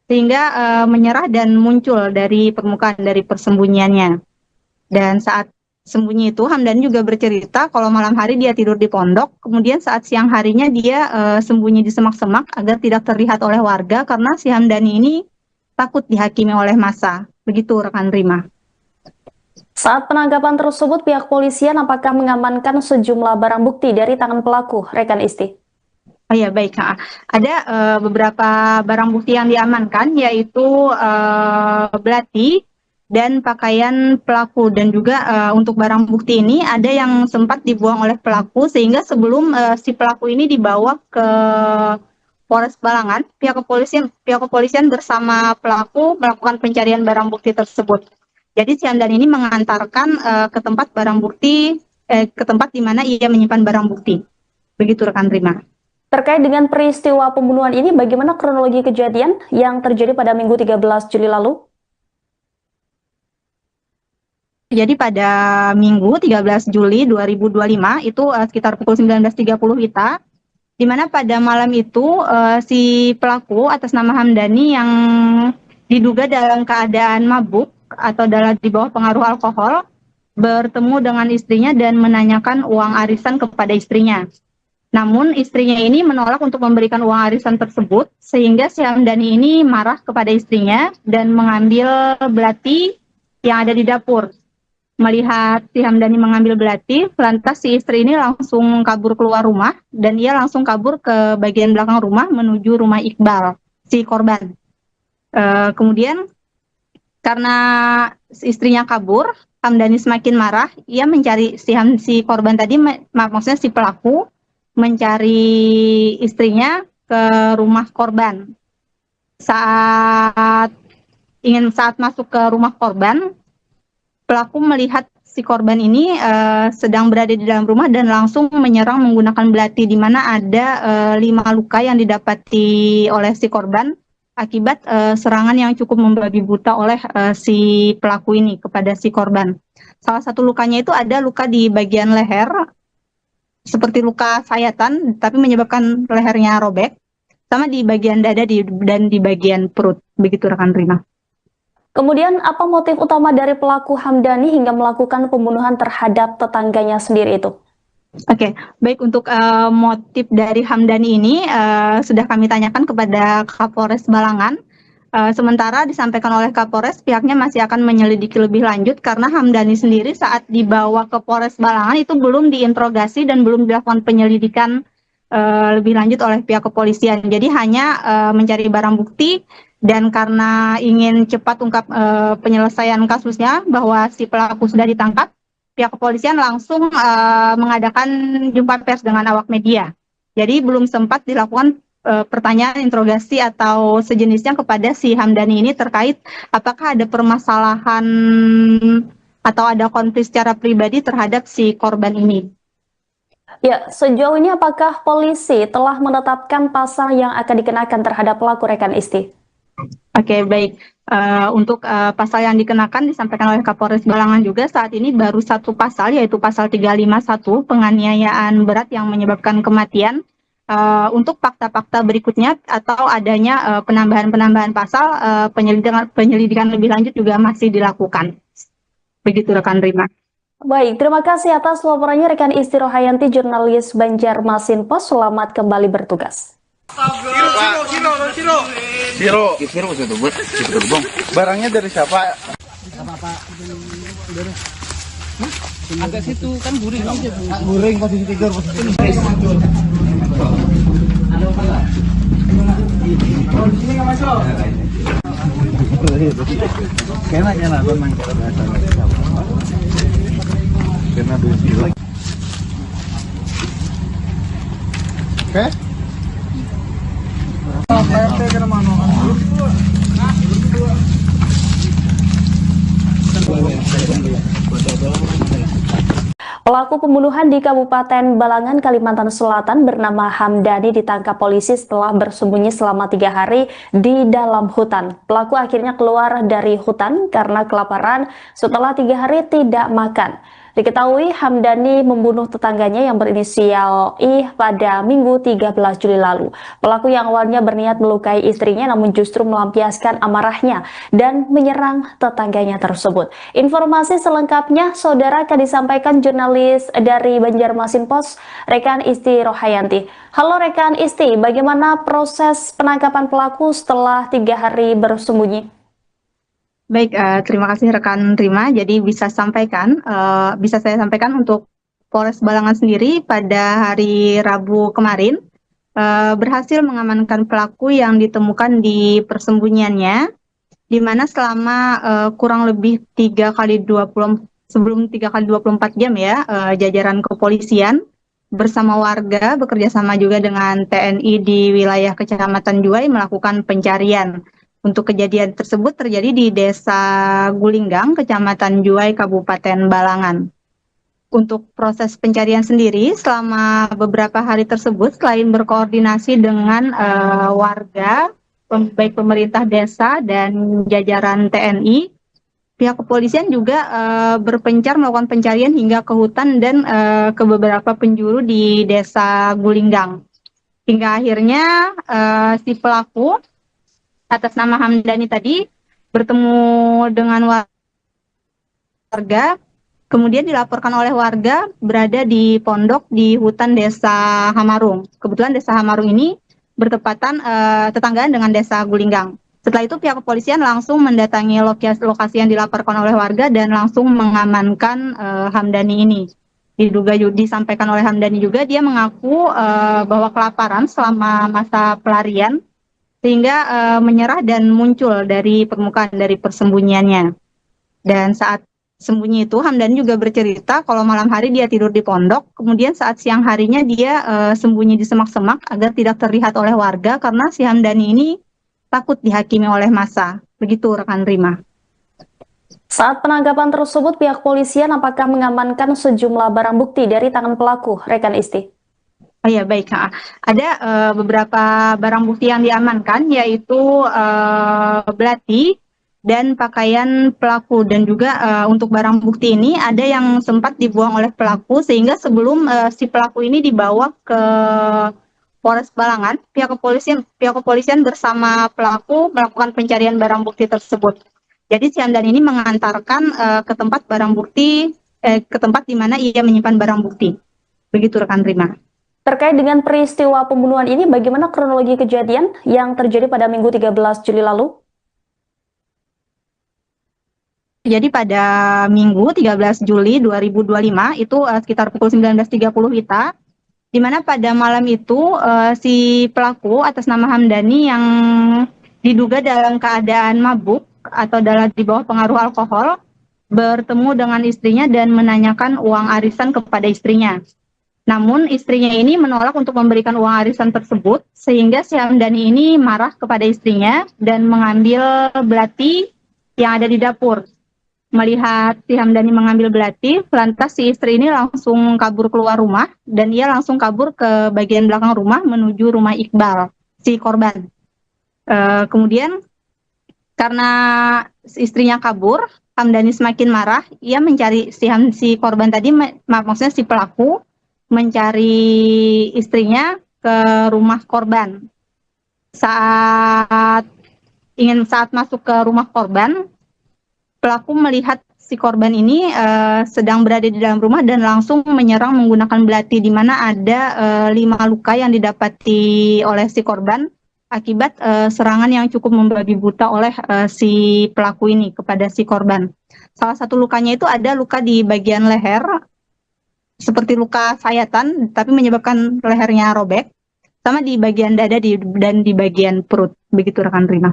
sehingga menyerah dan muncul dari permukaan dari persembunyiannya. Dan saat sembunyi itu Hamdani juga bercerita kalau malam hari dia tidur di pondok, kemudian saat siang harinya dia sembunyi di semak-semak agar tidak terlihat oleh warga karena si Hamdani ini takut dihakimi oleh massa. Begitu rekan Rima.
Saat penangkapan tersebut pihak polisian apakah mengamankan sejumlah barang bukti dari tangan pelaku, rekan Isti?
Oh ya baik, ada beberapa barang bukti yang diamankan yaitu belati dan pakaian pelaku, dan juga untuk barang bukti ini ada yang sempat dibuang oleh pelaku sehingga sebelum si pelaku ini dibawa ke Polres Balangan, pihak kepolisian bersama pelaku melakukan pencarian barang bukti tersebut. Jadi si Hamdani ini mengantarkan ke tempat barang bukti, ke tempat di mana ia menyimpan barang bukti. Begitu rekan Rima.
Terkait dengan peristiwa pembunuhan ini, bagaimana kronologi kejadian yang terjadi pada Minggu 13 Juli lalu?
Jadi pada Minggu 13 Juli 2025 itu sekitar pukul 19.30 WITA, di mana pada malam itu si pelaku atas nama Hamdani yang diduga dalam keadaan mabuk atau di bawah pengaruh alkohol bertemu dengan istrinya dan menanyakan uang arisan kepada istrinya. Namun istrinya ini menolak untuk memberikan uang arisan tersebut, sehingga si Hamdani ini marah kepada istrinya dan mengambil belati yang ada di dapur. Melihat si Hamdani mengambil belati, lantas si istri ini langsung kabur keluar rumah dan ia langsung kabur ke bagian belakang rumah menuju rumah Iqbal, si korban. Kemudian karena istrinya kabur, Hamdani semakin marah. Ia mencari si korban tadi, maksudnya si pelaku, mencari istrinya ke rumah korban. Saat masuk ke rumah korban, pelaku melihat si korban ini sedang berada di dalam rumah dan langsung menyerang menggunakan belati, di mana ada 5 luka yang didapati oleh si korban akibat serangan yang cukup membabi buta oleh si pelaku ini kepada si korban. Salah satu lukanya itu ada luka di bagian leher, seperti luka sayatan, tapi menyebabkan lehernya robek, sama di bagian dada dan di bagian perut. Begitu rekan Rima.
Kemudian apa motif utama dari pelaku Hamdani hingga melakukan pembunuhan terhadap tetangganya sendiri itu?
Oke, baik, untuk motif dari Hamdani ini sudah kami tanyakan kepada Kapolres Balangan. Sementara disampaikan oleh Kapolres, pihaknya masih akan menyelidiki lebih lanjut karena Hamdani sendiri saat dibawa ke Polres Balangan itu belum diinterogasi dan belum dilakukan penyelidikan lebih lanjut oleh pihak kepolisian. Jadi hanya mencari barang bukti, dan karena ingin cepat ungkap penyelesaian kasusnya bahwa si pelaku sudah ditangkap, pihak kepolisian langsung mengadakan jumpa pers dengan awak media. Jadi belum sempat dilakukan pertanyaan, interogasi atau sejenisnya kepada si Hamdani ini terkait apakah ada permasalahan atau ada konflik secara pribadi terhadap si korban ini.
Ya, sejauh ini apakah polisi telah menetapkan pasal yang akan dikenakan terhadap pelaku rekan Isti?
Oke, baik. Untuk pasal yang dikenakan disampaikan oleh Kapolres Balangan juga saat ini baru satu pasal, yaitu pasal 351 penganiayaan berat yang menyebabkan kematian. Untuk fakta-fakta berikutnya atau adanya penambahan pasal, penyelidikan lebih lanjut juga masih dilakukan. Begitu rekan Rima.
Baik, terima kasih atas laporannya rekan Isti Rohayanti, jurnalis Banjarmasin Post. Selamat kembali bertugas.
Siro itu buat bang. Barangnya dari siapa?
Agak situ kan guring.
Guring posisi tidur, Kayaknya memang karena Oke.
Pelaku pembunuhan di Kabupaten Balangan, Kalimantan Selatan bernama Hamdani ditangkap polisi setelah bersembunyi selama 3 hari di dalam hutan. Pelaku akhirnya keluar dari hutan karena kelaparan setelah 3 hari tidak makan. Diketahui Hamdani membunuh tetangganya yang berinisial I pada Minggu 13 Juli lalu. Pelaku yang awalnya berniat melukai istrinya namun justru melampiaskan amarahnya dan menyerang tetangganya tersebut. Informasi selengkapnya saudara akan disampaikan jurnalis dari Banjarmasin Post, rekan Isti Rohayanti. Halo rekan Isti, bagaimana proses penangkapan pelaku setelah 3 hari bersembunyi?
Baik, terima kasih rekan Rima. Jadi bisa saya sampaikan untuk Polres Balangan sendiri pada hari Rabu kemarin berhasil mengamankan pelaku yang ditemukan di persembunyiannya, di mana selama kurang lebih 3 kali 24 jam ya, jajaran kepolisian bersama warga bekerjasama juga dengan TNI di wilayah Kecamatan Juwai melakukan pencarian. Untuk kejadian tersebut terjadi di Desa Gulinggang, Kecamatan Juwai, Kabupaten Balangan. Untuk proses pencarian sendiri selama beberapa hari tersebut, selain berkoordinasi dengan warga, baik pemerintah desa dan jajaran TNI, pihak kepolisian juga berpencar melakukan pencarian hingga ke hutan dan ke beberapa penjuru di Desa Gulinggang. Hingga akhirnya si pelaku atas nama Hamdani tadi bertemu dengan warga Kemudian dilaporkan oleh warga berada di pondok di hutan Desa Hamarung. Kebetulan Desa Hamarung ini bertepatan tetanggaan dengan Desa Gulinggang. Setelah itu pihak kepolisian langsung mendatangi lokasi yang dilaporkan oleh warga dan langsung mengamankan Hamdani ini. Disampaikan oleh Hamdani juga dia mengaku bahwa kelaparan selama masa pelarian sehingga menyerah dan muncul dari permukaan dari persembunyiannya. Dan saat sembunyi itu Hamdani juga bercerita kalau malam hari dia tidur di pondok, kemudian saat siang harinya dia sembunyi di semak-semak agar tidak terlihat oleh warga karena si Hamdani ini takut dihakimi oleh massa. Begitu rekan Rima.
Saat penangkapan tersebut, pihak polisian apakah mengamankan sejumlah barang bukti dari tangan pelaku, rekan Isti?
Oh ya, baik. Ada beberapa barang bukti yang diamankan, yaitu belati dan pakaian pelaku. Dan juga untuk barang bukti ini ada yang sempat dibuang oleh pelaku, sehingga sebelum si pelaku ini dibawa ke Polres Balangan, pihak kepolisian bersama pelaku melakukan pencarian barang bukti tersebut. Jadi si Hamdani ini mengantarkan ke tempat barang bukti, ke tempat di mana ia menyimpan barang bukti. Begitu rekan Rima.
Terkait dengan peristiwa pembunuhan ini, bagaimana kronologi kejadian yang terjadi pada Minggu 13 Juli lalu?
Jadi pada Minggu 13 Juli 2025 itu sekitar pukul 19.30 WITA, di mana pada malam itu si pelaku atas nama Hamdani yang diduga dalam keadaan mabuk atau di bawah pengaruh alkohol bertemu dengan istrinya dan menanyakan uang arisan kepada istrinya. Namun istrinya ini menolak untuk memberikan uang arisan tersebut, sehingga si Hamdani ini marah kepada istrinya dan mengambil belati yang ada di dapur. Melihat si Hamdani mengambil belati, lantas si istri ini langsung kabur keluar rumah dan ia langsung kabur ke bagian belakang rumah menuju rumah Iqbal, si korban. Kemudian karena istrinya kabur, Hamdani semakin marah, ia mencari si korban tadi, maksudnya si pelaku, mencari istrinya ke rumah korban. Saat masuk ke rumah korban, pelaku melihat si korban ini sedang berada di dalam rumah dan langsung menyerang menggunakan belati, di mana ada 5 luka yang didapati oleh si korban akibat serangan yang cukup membabi buta oleh si pelaku ini kepada si korban. Salah satu lukanya itu ada luka di bagian leher, seperti luka sayatan, tapi menyebabkan lehernya robek, sama di bagian dada dan di bagian perut. Begitu rekan Rima.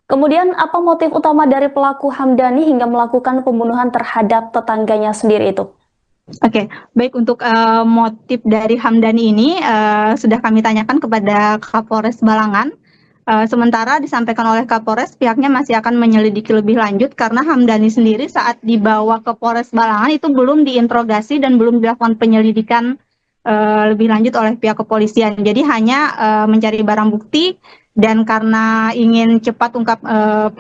Kemudian apa motif utama dari pelaku Hamdani hingga melakukan pembunuhan terhadap tetangganya sendiri itu?
Oke, baik, untuk motif dari Hamdani ini sudah kami tanyakan kepada Kapolres Balangan. Sementara disampaikan oleh Kapolres, pihaknya masih akan menyelidiki lebih lanjut karena Hamdani sendiri saat dibawa ke Polres Balangan itu belum diinterogasi dan belum dilakukan penyelidikan lebih lanjut oleh pihak kepolisian. Jadi hanya mencari barang bukti, dan karena ingin cepat ungkap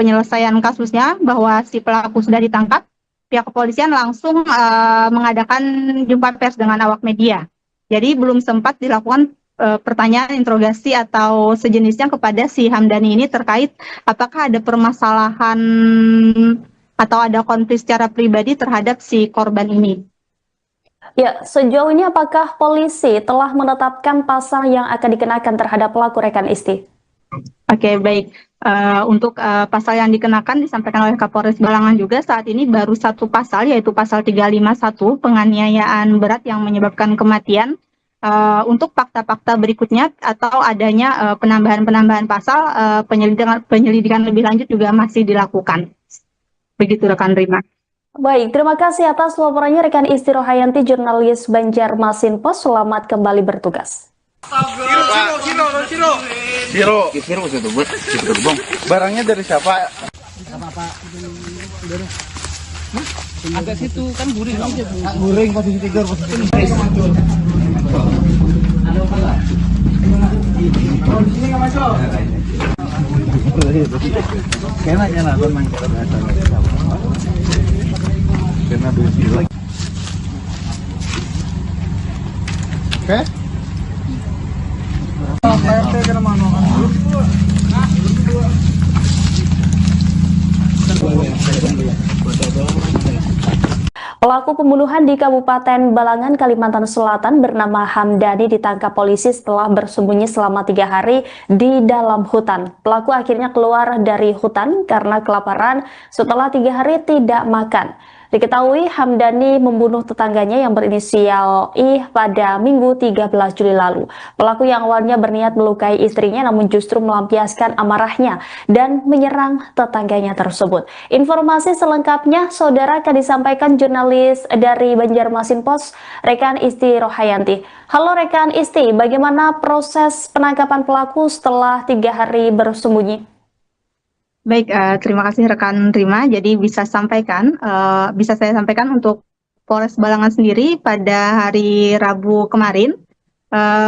penyelesaian kasusnya bahwa si pelaku sudah ditangkap, pihak kepolisian langsung mengadakan jumpa pers dengan awak media. Jadi belum sempat dilakukan pertanyaan, interogasi atau sejenisnya kepada si Hamdani ini terkait apakah ada permasalahan atau ada konflik secara pribadi terhadap si korban ini.
Ya, sejauh ini apakah polisi telah menetapkan pasal yang akan dikenakan terhadap pelaku, rekan Isti?
Oke, baik. Untuk pasal yang dikenakan disampaikan oleh Kapolres Balangan juga saat ini baru satu pasal, yaitu pasal 351 penganiayaan berat yang menyebabkan kematian. Untuk fakta-fakta berikutnya atau adanya penambahan pasal, penyelidikan lebih lanjut juga masih dilakukan. Begitu rekan Rima.
Baik, terima kasih atas laporannya rekan Isti Rohayanti, jurnalis Banjarmasin Post. Selamat kembali bertugas.
Siro itu buat bang. Barangnya dari siapa?
Agak situ kan guring.
Guring posisi 3, posisi 5. Kayaknya nonton main kita bahasa. Karena dulu. Oke.
Pelaku pembunuhan di Kabupaten Balangan, Kalimantan Selatan bernama Hamdani ditangkap polisi setelah bersembunyi selama 3 hari di dalam hutan. Pelaku akhirnya keluar dari hutan karena kelaparan setelah 3 hari tidak makan. Diketahui Hamdani membunuh tetangganya yang berinisial I pada Minggu 13 Juli lalu. Pelaku yang awalnya berniat melukai istrinya namun justru melampiaskan amarahnya dan menyerang tetangganya tersebut. Informasi selengkapnya saudara akan disampaikan jurnalis dari Banjarmasin Post, rekan Isti Rohayanti. Halo rekan Isti, bagaimana proses penangkapan pelaku setelah 3 hari bersembunyi?
Baik, terima kasih rekan Rima. Jadi bisa saya sampaikan untuk Polres Balangan sendiri pada hari Rabu kemarin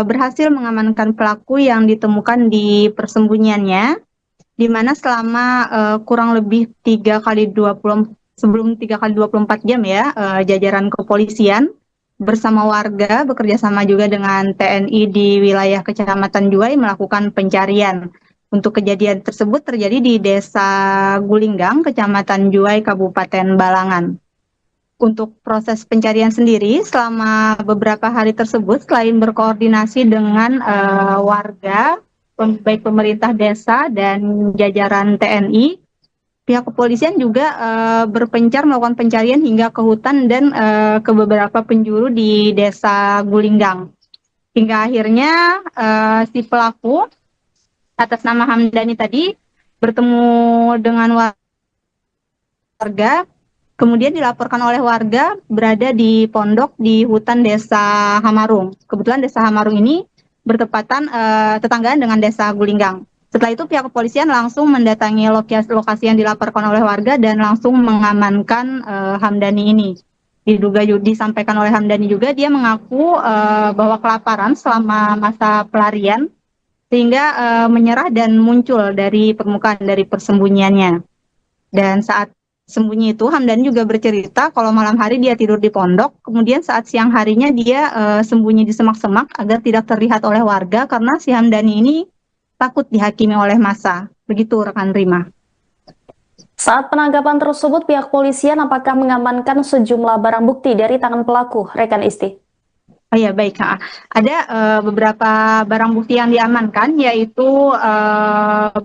berhasil mengamankan pelaku yang ditemukan di persembunyiannya, di mana selama kurang lebih 3 kali 24 jam ya, jajaran kepolisian bersama warga bekerja sama juga dengan TNI di wilayah Kecamatan Juwai melakukan pencarian. Untuk kejadian tersebut terjadi di Desa Gulinggang, Kecamatan Juwai, Kabupaten Balangan. Untuk proses pencarian sendiri, selama beberapa hari tersebut, selain berkoordinasi dengan warga, baik pemerintah desa dan jajaran TNI, pihak kepolisian juga berpencar melakukan pencarian hingga ke hutan dan ke beberapa penjuru di Desa Gulinggang. Hingga akhirnya si pelaku atas nama Hamdani tadi bertemu dengan warga, kemudian dilaporkan oleh warga berada di pondok di hutan Desa Hamarung. Kebetulan Desa Hamarung ini bertepatan tetanggaan dengan Desa Gulinggang. Setelah itu pihak kepolisian langsung mendatangi lokasi yang dilaporkan oleh warga dan langsung mengamankan Hamdani ini. Disampaikan oleh Hamdani juga dia mengaku bahwa kelaparan selama masa pelarian sehingga menyerah dan muncul dari permukaan dari persembunyiannya. Dan saat sembunyi itu Hamdani juga bercerita kalau malam hari dia tidur di pondok, kemudian saat siang harinya dia sembunyi di semak-semak agar tidak terlihat oleh warga karena si Hamdani ini takut dihakimi oleh massa. Begitu rekan Rima.
Saat penangkapan tersebut, pihak polisian apakah mengamankan sejumlah barang bukti dari tangan pelaku, rekan Isti?
Oh ya baik, ada beberapa barang bukti yang diamankan yaitu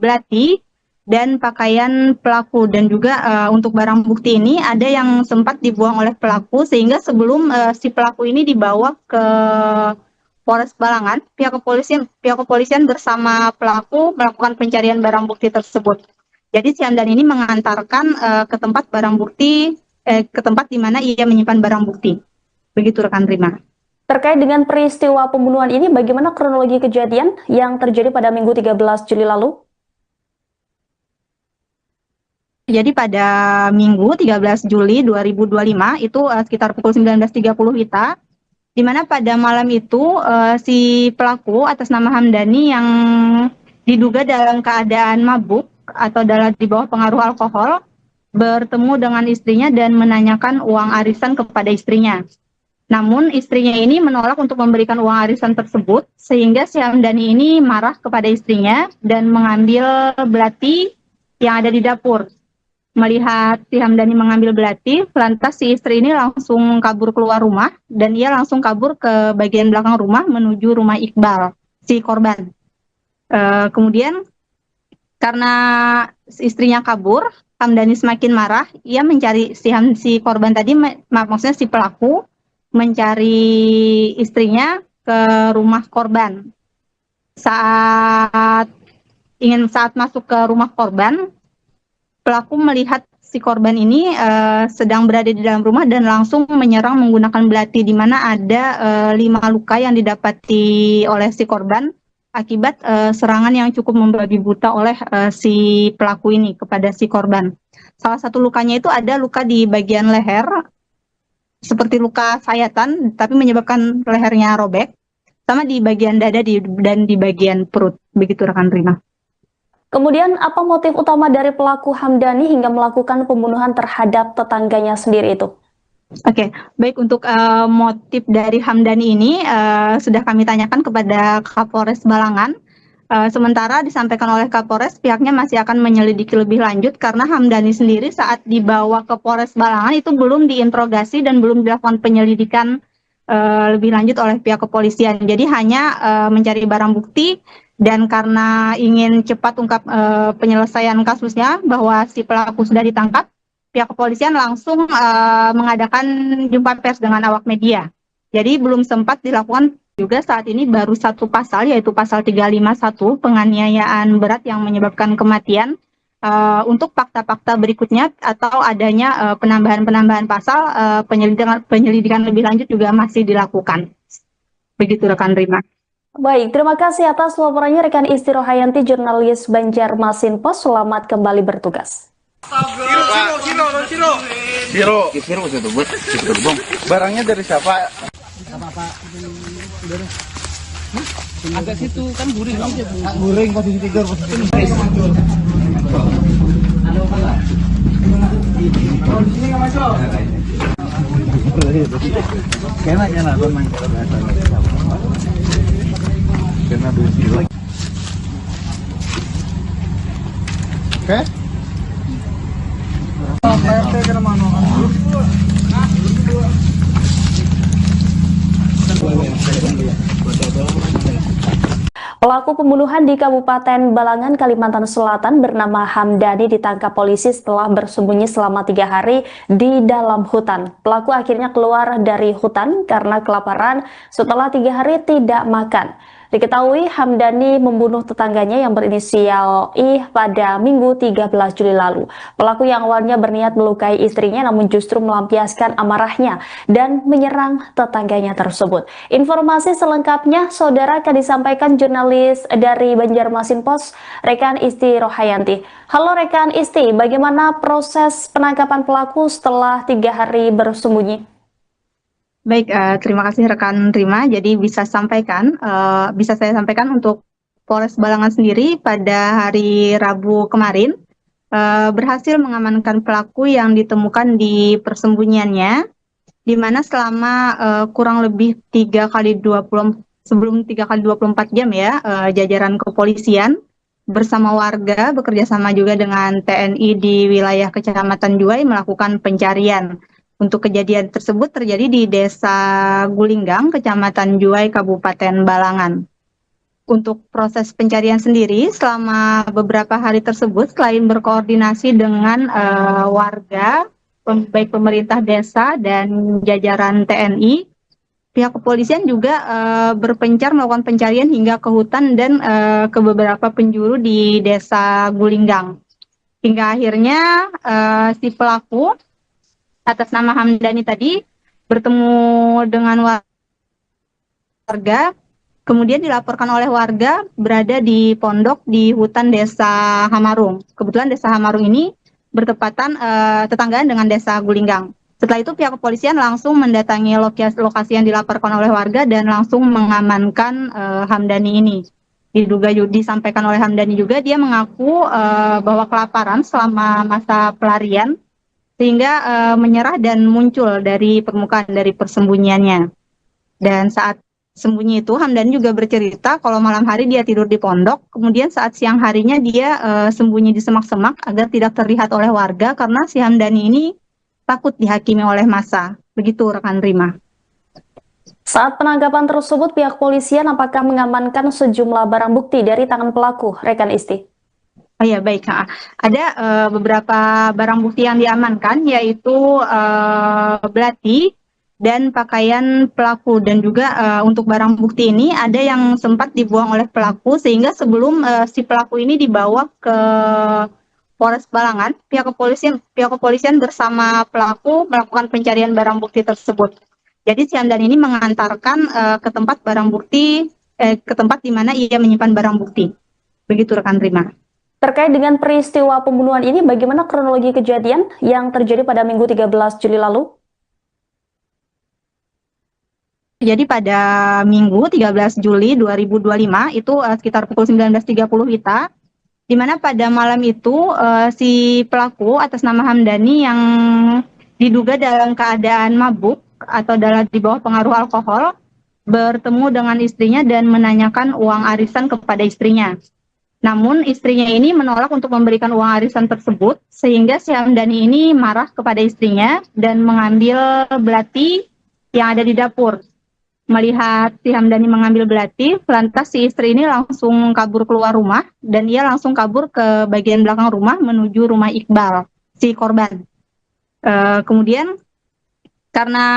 belati dan pakaian pelaku, dan juga untuk barang bukti ini ada yang sempat dibuang oleh pelaku sehingga sebelum si pelaku ini dibawa ke Polres Balangan, pihak kepolisian bersama pelaku melakukan pencarian barang bukti tersebut. Jadi si Hamdan ini mengantarkan ke tempat barang bukti, ke tempat di mana ia menyimpan barang bukti. Begitu rekan Rima.
Terkait dengan peristiwa pembunuhan ini, bagaimana kronologi kejadian yang terjadi pada Minggu 13 Juli lalu?
Jadi pada Minggu 13 Juli 2025 itu sekitar pukul 19.30 WITA, di mana pada malam itu si pelaku atas nama Hamdani yang diduga dalam keadaan mabuk atau di bawah pengaruh alkohol bertemu dengan istrinya dan menanyakan uang arisan kepada istrinya. Namun istrinya ini menolak untuk memberikan uang arisan tersebut, sehingga si Hamdani ini marah kepada istrinya dan mengambil belati yang ada di dapur. Melihat si Hamdani mengambil belati, lantas si istri ini langsung kabur keluar rumah dan ia langsung kabur ke bagian belakang rumah menuju rumah Iqbal, si korban. Kemudian karena istrinya kabur, Hamdani semakin marah, ia mencari si korban tadi, maksudnya si pelaku, mencari istrinya ke rumah korban. Saat masuk ke rumah korban, pelaku melihat si korban ini sedang berada di dalam rumah dan langsung menyerang menggunakan belati, di mana ada 5 luka yang didapati oleh si korban akibat serangan yang cukup membabi buta oleh si pelaku ini kepada si korban. Salah satu lukanya itu ada luka di bagian leher, seperti luka sayatan, tapi menyebabkan lehernya robek, sama di bagian dada dan di bagian perut. Begitu rekan Rima.
Kemudian apa motif utama dari pelaku Hamdani hingga melakukan pembunuhan terhadap tetangganya sendiri itu?
Oke, baik, untuk motif dari Hamdani ini sudah kami tanyakan kepada Kapolres Balangan. Sementara disampaikan oleh Kapolres, pihaknya masih akan menyelidiki lebih lanjut karena Hamdani sendiri saat dibawa ke Polres Balangan itu belum diinterogasi dan belum dilakukan penyelidikan lebih lanjut oleh pihak kepolisian. Jadi hanya mencari barang bukti dan karena ingin cepat ungkap penyelesaian kasusnya bahwa si pelaku sudah ditangkap, pihak kepolisian langsung mengadakan jumpa pers dengan awak media. Jadi belum sempat dilakukan juga saat ini baru satu pasal yaitu pasal 351 penganiayaan berat yang menyebabkan kematian. Untuk fakta-fakta berikutnya atau adanya penambahan pasal penyelidikan lebih lanjut juga masih dilakukan. Begitu rekan Rima.
Baik, terima kasih atas laporannya rekan Isti Rohayanti, jurnalis Banjarmasin Pos. Selamat kembali bertugas.
Siro itu buat bang. Barangnya dari siapa?
Agak situ kan guring.
Guring posisi tidur. Kena teman kalau biasa. Kena 2 kilo. Oke?
Pelaku pembunuhan di Kabupaten Balangan, Kalimantan Selatan bernama Hamdani ditangkap polisi setelah bersembunyi selama 3 hari di dalam hutan. Pelaku akhirnya keluar dari hutan karena kelaparan setelah 3 hari tidak makan. Diketahui Hamdani membunuh tetangganya yang berinisial I pada Minggu 13 Juli lalu. Pelaku yang awalnya berniat melukai istrinya namun justru melampiaskan amarahnya dan menyerang tetangganya tersebut. Informasi selengkapnya saudara akan disampaikan jurnalis dari Banjarmasin Pos, rekan Isti Rohayanti. Halo rekan Isti, bagaimana proses penangkapan pelaku setelah 3 hari bersembunyi?
Baik, terima kasih rekan Rima. Jadi bisa saya sampaikan untuk Polres Balangan sendiri pada hari Rabu kemarin berhasil mengamankan pelaku yang ditemukan di persembunyiannya, di mana selama kurang lebih 3 kali 24 jam ya, jajaran kepolisian bersama warga bekerjasama juga dengan TNI di wilayah Kecamatan Juwai melakukan pencarian. Untuk kejadian tersebut terjadi di Desa Gulinggang, Kecamatan Juwai, Kabupaten Balangan. Untuk proses pencarian sendiri, selama beberapa hari tersebut, selain berkoordinasi dengan warga, baik pemerintah desa dan jajaran TNI, pihak kepolisian juga berpencar melakukan pencarian hingga ke hutan dan ke beberapa penjuru di Desa Gulinggang. Hingga akhirnya si pelaku atas nama Hamdani tadi bertemu dengan warga, kemudian dilaporkan oleh warga berada di pondok di hutan Desa Hamarung. Kebetulan Desa Hamarung ini bertepatan tetanggaan dengan Desa Gulinggang. Setelah itu pihak kepolisian langsung mendatangi lokasi yang dilaporkan oleh warga dan langsung mengamankan Hamdani ini. Disampaikan oleh Hamdani juga dia mengaku bahwa kelaparan selama masa pelarian sehingga menyerah dan muncul dari permukaan dari persembunyiannya. Dan saat sembunyi itu Hamdani juga bercerita kalau malam hari dia tidur di pondok, kemudian saat siang harinya dia sembunyi di semak-semak agar tidak terlihat oleh warga karena si Hamdani ini takut dihakimi oleh massa. Begitu rekan Rima.
Saat penangkapan tersebut, pihak polisian apakah mengamankan sejumlah barang bukti dari tangan pelaku, rekan Isti?
Oh ya baik, ada beberapa barang bukti yang diamankan yaitu belati dan pakaian pelaku, dan juga untuk barang bukti ini ada yang sempat dibuang oleh pelaku sehingga sebelum si pelaku ini dibawa ke Polres Balangan, pihak kepolisian bersama pelaku melakukan pencarian barang bukti tersebut. Jadi si Hamdan ini mengantarkan ke tempat ke tempat di mana ia menyimpan barang bukti. Begitu rekan Rima.
Terkait dengan peristiwa pembunuhan ini, bagaimana kronologi kejadian yang terjadi pada Minggu 13 Juli lalu?
Jadi pada Minggu 13 Juli 2025 itu sekitar pukul 19.30 WITA, di mana pada malam itu si pelaku atas nama Hamdani yang diduga dalam keadaan mabuk atau di bawah pengaruh alkohol bertemu dengan istrinya dan menanyakan uang arisan kepada istrinya. Namun istrinya ini menolak untuk memberikan uang arisan tersebut, sehingga si Hamdani ini marah kepada istrinya dan mengambil belati yang ada di dapur. Melihat si Hamdani mengambil belati, lantas si istri ini langsung kabur keluar rumah dan ia langsung kabur ke bagian belakang rumah menuju rumah Iqbal, si korban. Kemudian karena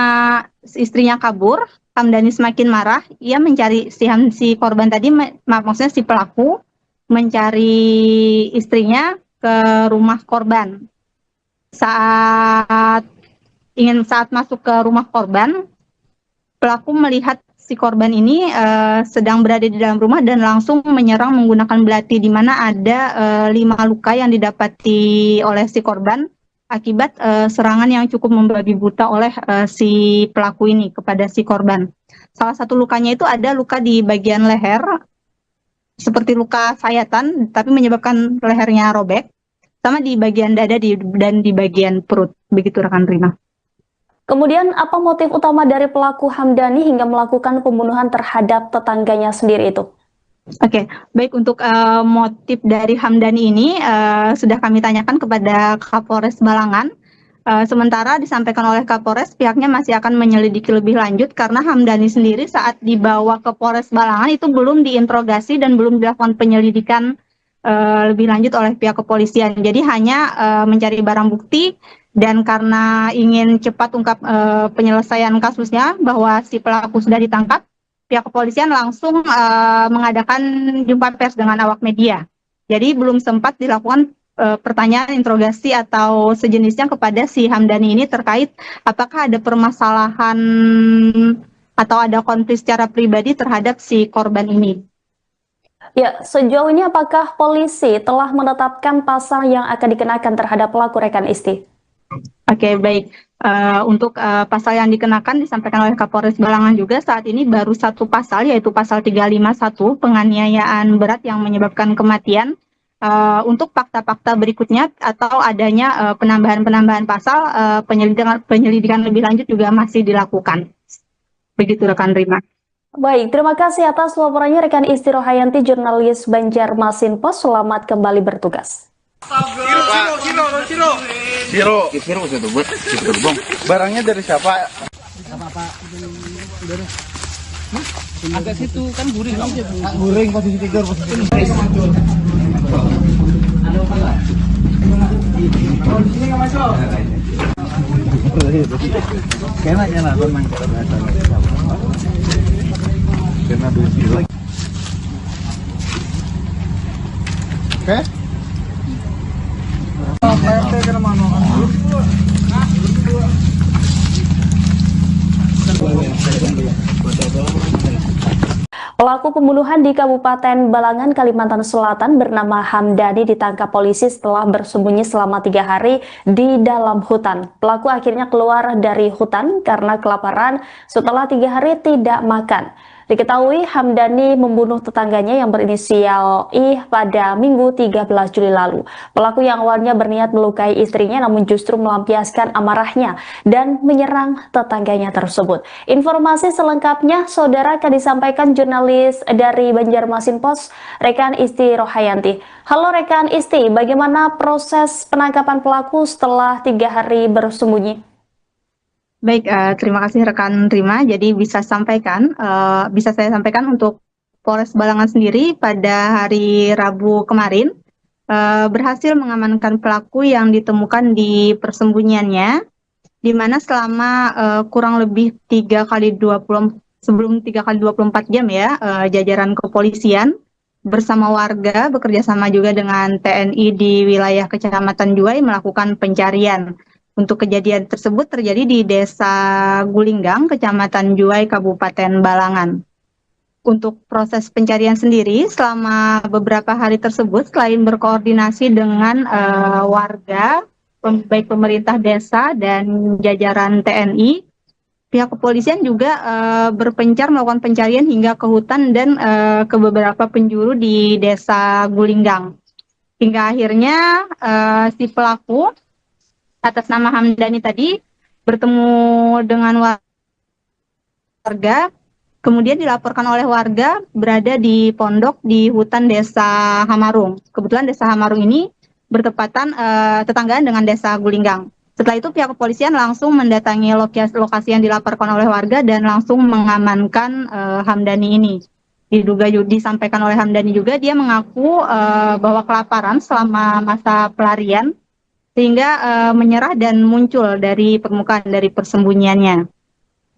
istrinya kabur, Hamdani semakin marah. Ia mencari si korban tadi, maksudnya si pelaku mencari istrinya ke rumah korban. Saat masuk ke rumah korban, pelaku melihat si korban ini sedang berada di dalam rumah dan langsung menyerang menggunakan belati, di mana ada 5 luka yang didapati oleh si korban akibat serangan yang cukup membabi buta oleh si pelaku ini kepada si korban. Salah satu lukanya itu ada luka di bagian leher, seperti luka sayatan, tapi menyebabkan lehernya robek, sama di bagian dada dan di bagian perut. Begitu rekan Rima.
Kemudian apa motif utama dari pelaku Hamdani hingga melakukan pembunuhan terhadap tetangganya sendiri itu?
Oke, baik, untuk motif dari Hamdani ini sudah kami tanyakan kepada Kapolres Balangan. Sementara disampaikan oleh Kapolres, pihaknya masih akan menyelidiki lebih lanjut karena Hamdani sendiri saat dibawa ke Polres Balangan itu belum diinterogasi dan belum dilakukan penyelidikan lebih lanjut oleh pihak kepolisian. Jadi hanya mencari barang bukti, dan karena ingin cepat ungkap penyelesaian kasusnya bahwa si pelaku sudah ditangkap, pihak kepolisian langsung mengadakan jumpa pers dengan awak media. Jadi belum sempat dilakukan pertanyaan, interogasi atau sejenisnya kepada si Hamdani ini terkait apakah ada permasalahan atau ada konflik secara pribadi terhadap si korban ini.
Ya, sejauh ini apakah polisi telah menetapkan pasal yang akan dikenakan terhadap pelaku rekan Isti?
Oke, baik. Untuk pasal yang dikenakan disampaikan oleh Kapolres Balangan juga saat ini baru satu pasal, yaitu pasal 351 penganiayaan berat yang menyebabkan kematian. Untuk fakta-fakta berikutnya atau adanya penambahan pasal, penyelidikan lebih lanjut juga masih dilakukan. Begitu rekan Rima.
Baik, terima kasih atas laporannya rekan Isti Rohayanti, jurnalis Banjarmasin Post. Selamat kembali bertugas.
Siro itu buat gerbong. Barangnya dari siapa?
Agak situ kan guring.
Guring posisi tidur, Kayaknya lah memang karena dulu. Oke.
Pelaku pembunuhan di Kabupaten Balangan, Kalimantan Selatan bernama Hamdani ditangkap polisi setelah bersembunyi selama 3 hari di dalam hutan. Pelaku akhirnya keluar dari hutan karena kelaparan setelah 3 hari tidak makan. Diketahui Hamdani membunuh tetangganya yang berinisial I pada Minggu 13 Juli lalu. Pelaku yang awalnya berniat melukai istrinya namun justru melampiaskan amarahnya dan menyerang tetangganya tersebut. Informasi selengkapnya saudara akan disampaikan jurnalis dari Banjarmasin Post, rekan Isti Rohayanti. Halo rekan Isti, bagaimana proses penangkapan pelaku setelah 3 hari bersembunyi?
Baik, terima kasih rekan Rima. Jadi bisa saya sampaikan untuk Polres Balangan sendiri pada hari Rabu kemarin berhasil mengamankan pelaku yang ditemukan di persembunyiannya, di mana selama kurang lebih 3x24 jam ya, jajaran kepolisian bersama warga bekerjasama juga dengan TNI di wilayah Kecamatan Juwai melakukan pencarian. Untuk kejadian tersebut terjadi di Desa Gulinggang, Kecamatan Juwai, Kabupaten Balangan. Untuk proses pencarian sendiri, selama beberapa hari tersebut, selain berkoordinasi dengan warga, baik pemerintah desa dan jajaran TNI, pihak kepolisian juga berpencar melakukan pencarian hingga ke hutan dan ke beberapa penjuru di Desa Gulinggang. Hingga akhirnya si pelaku atas nama Hamdani tadi bertemu dengan warga Kemudian dilaporkan oleh warga berada di pondok di hutan Desa Hamarung. Kebetulan Desa Hamarung ini bertepatan tetanggaan dengan Desa Gulinggang. Setelah itu pihak kepolisian langsung mendatangi lokasi yang dilaporkan oleh warga dan langsung mengamankan Hamdani ini. Disampaikan oleh Hamdani juga, dia mengaku bahwa kelaparan selama masa pelarian sehingga menyerah dan muncul dari permukaan dari persembunyiannya.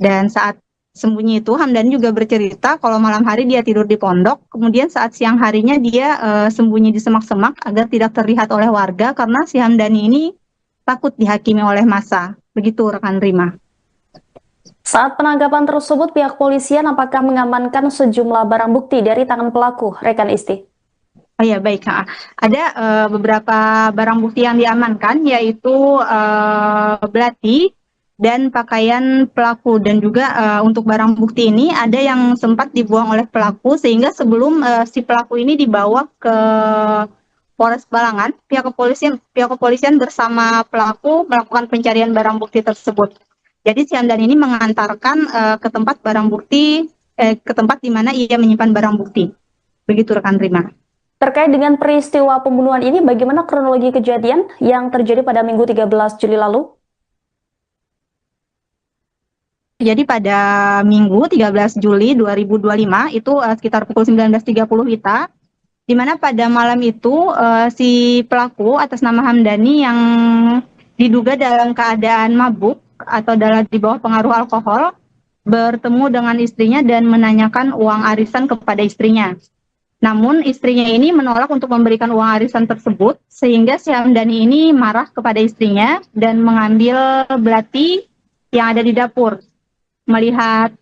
Dan saat sembunyi itu Hamdani juga bercerita kalau malam hari dia tidur di pondok, kemudian saat siang harinya dia sembunyi di semak-semak agar tidak terlihat oleh warga karena si Hamdani ini takut dihakimi oleh massa. Begitu rekan Rima.
Saat penangkapan tersebut, pihak polisian apakah mengamankan sejumlah barang bukti dari tangan pelaku, rekan Isti?
Oh ya, baik. Ada beberapa barang bukti yang diamankan, yaitu belati dan pakaian pelaku. Dan juga untuk barang bukti ini ada yang sempat dibuang oleh pelaku, sehingga sebelum si pelaku ini dibawa ke Polres Balangan, pihak kepolisian bersama pelaku melakukan pencarian barang bukti tersebut. Jadi si Hamdan ini mengantarkan ke tempat barang bukti, ke tempat di mana ia menyimpan barang bukti. Begitu rekan Rima.
Terkait dengan peristiwa pembunuhan ini, bagaimana kronologi kejadian yang terjadi pada Minggu 13 Juli lalu?
Jadi pada Minggu 13 Juli 2025 itu sekitar pukul 19.30 WITA, di mana pada malam itu si pelaku atas nama Hamdani yang diduga dalam keadaan mabuk atau di bawah pengaruh alkohol bertemu dengan istrinya dan menanyakan uang arisan kepada istrinya. Namun istrinya ini menolak untuk memberikan uang arisan tersebut, sehingga si Hamdani ini marah kepada istrinya dan mengambil belati yang ada di dapur. Melihat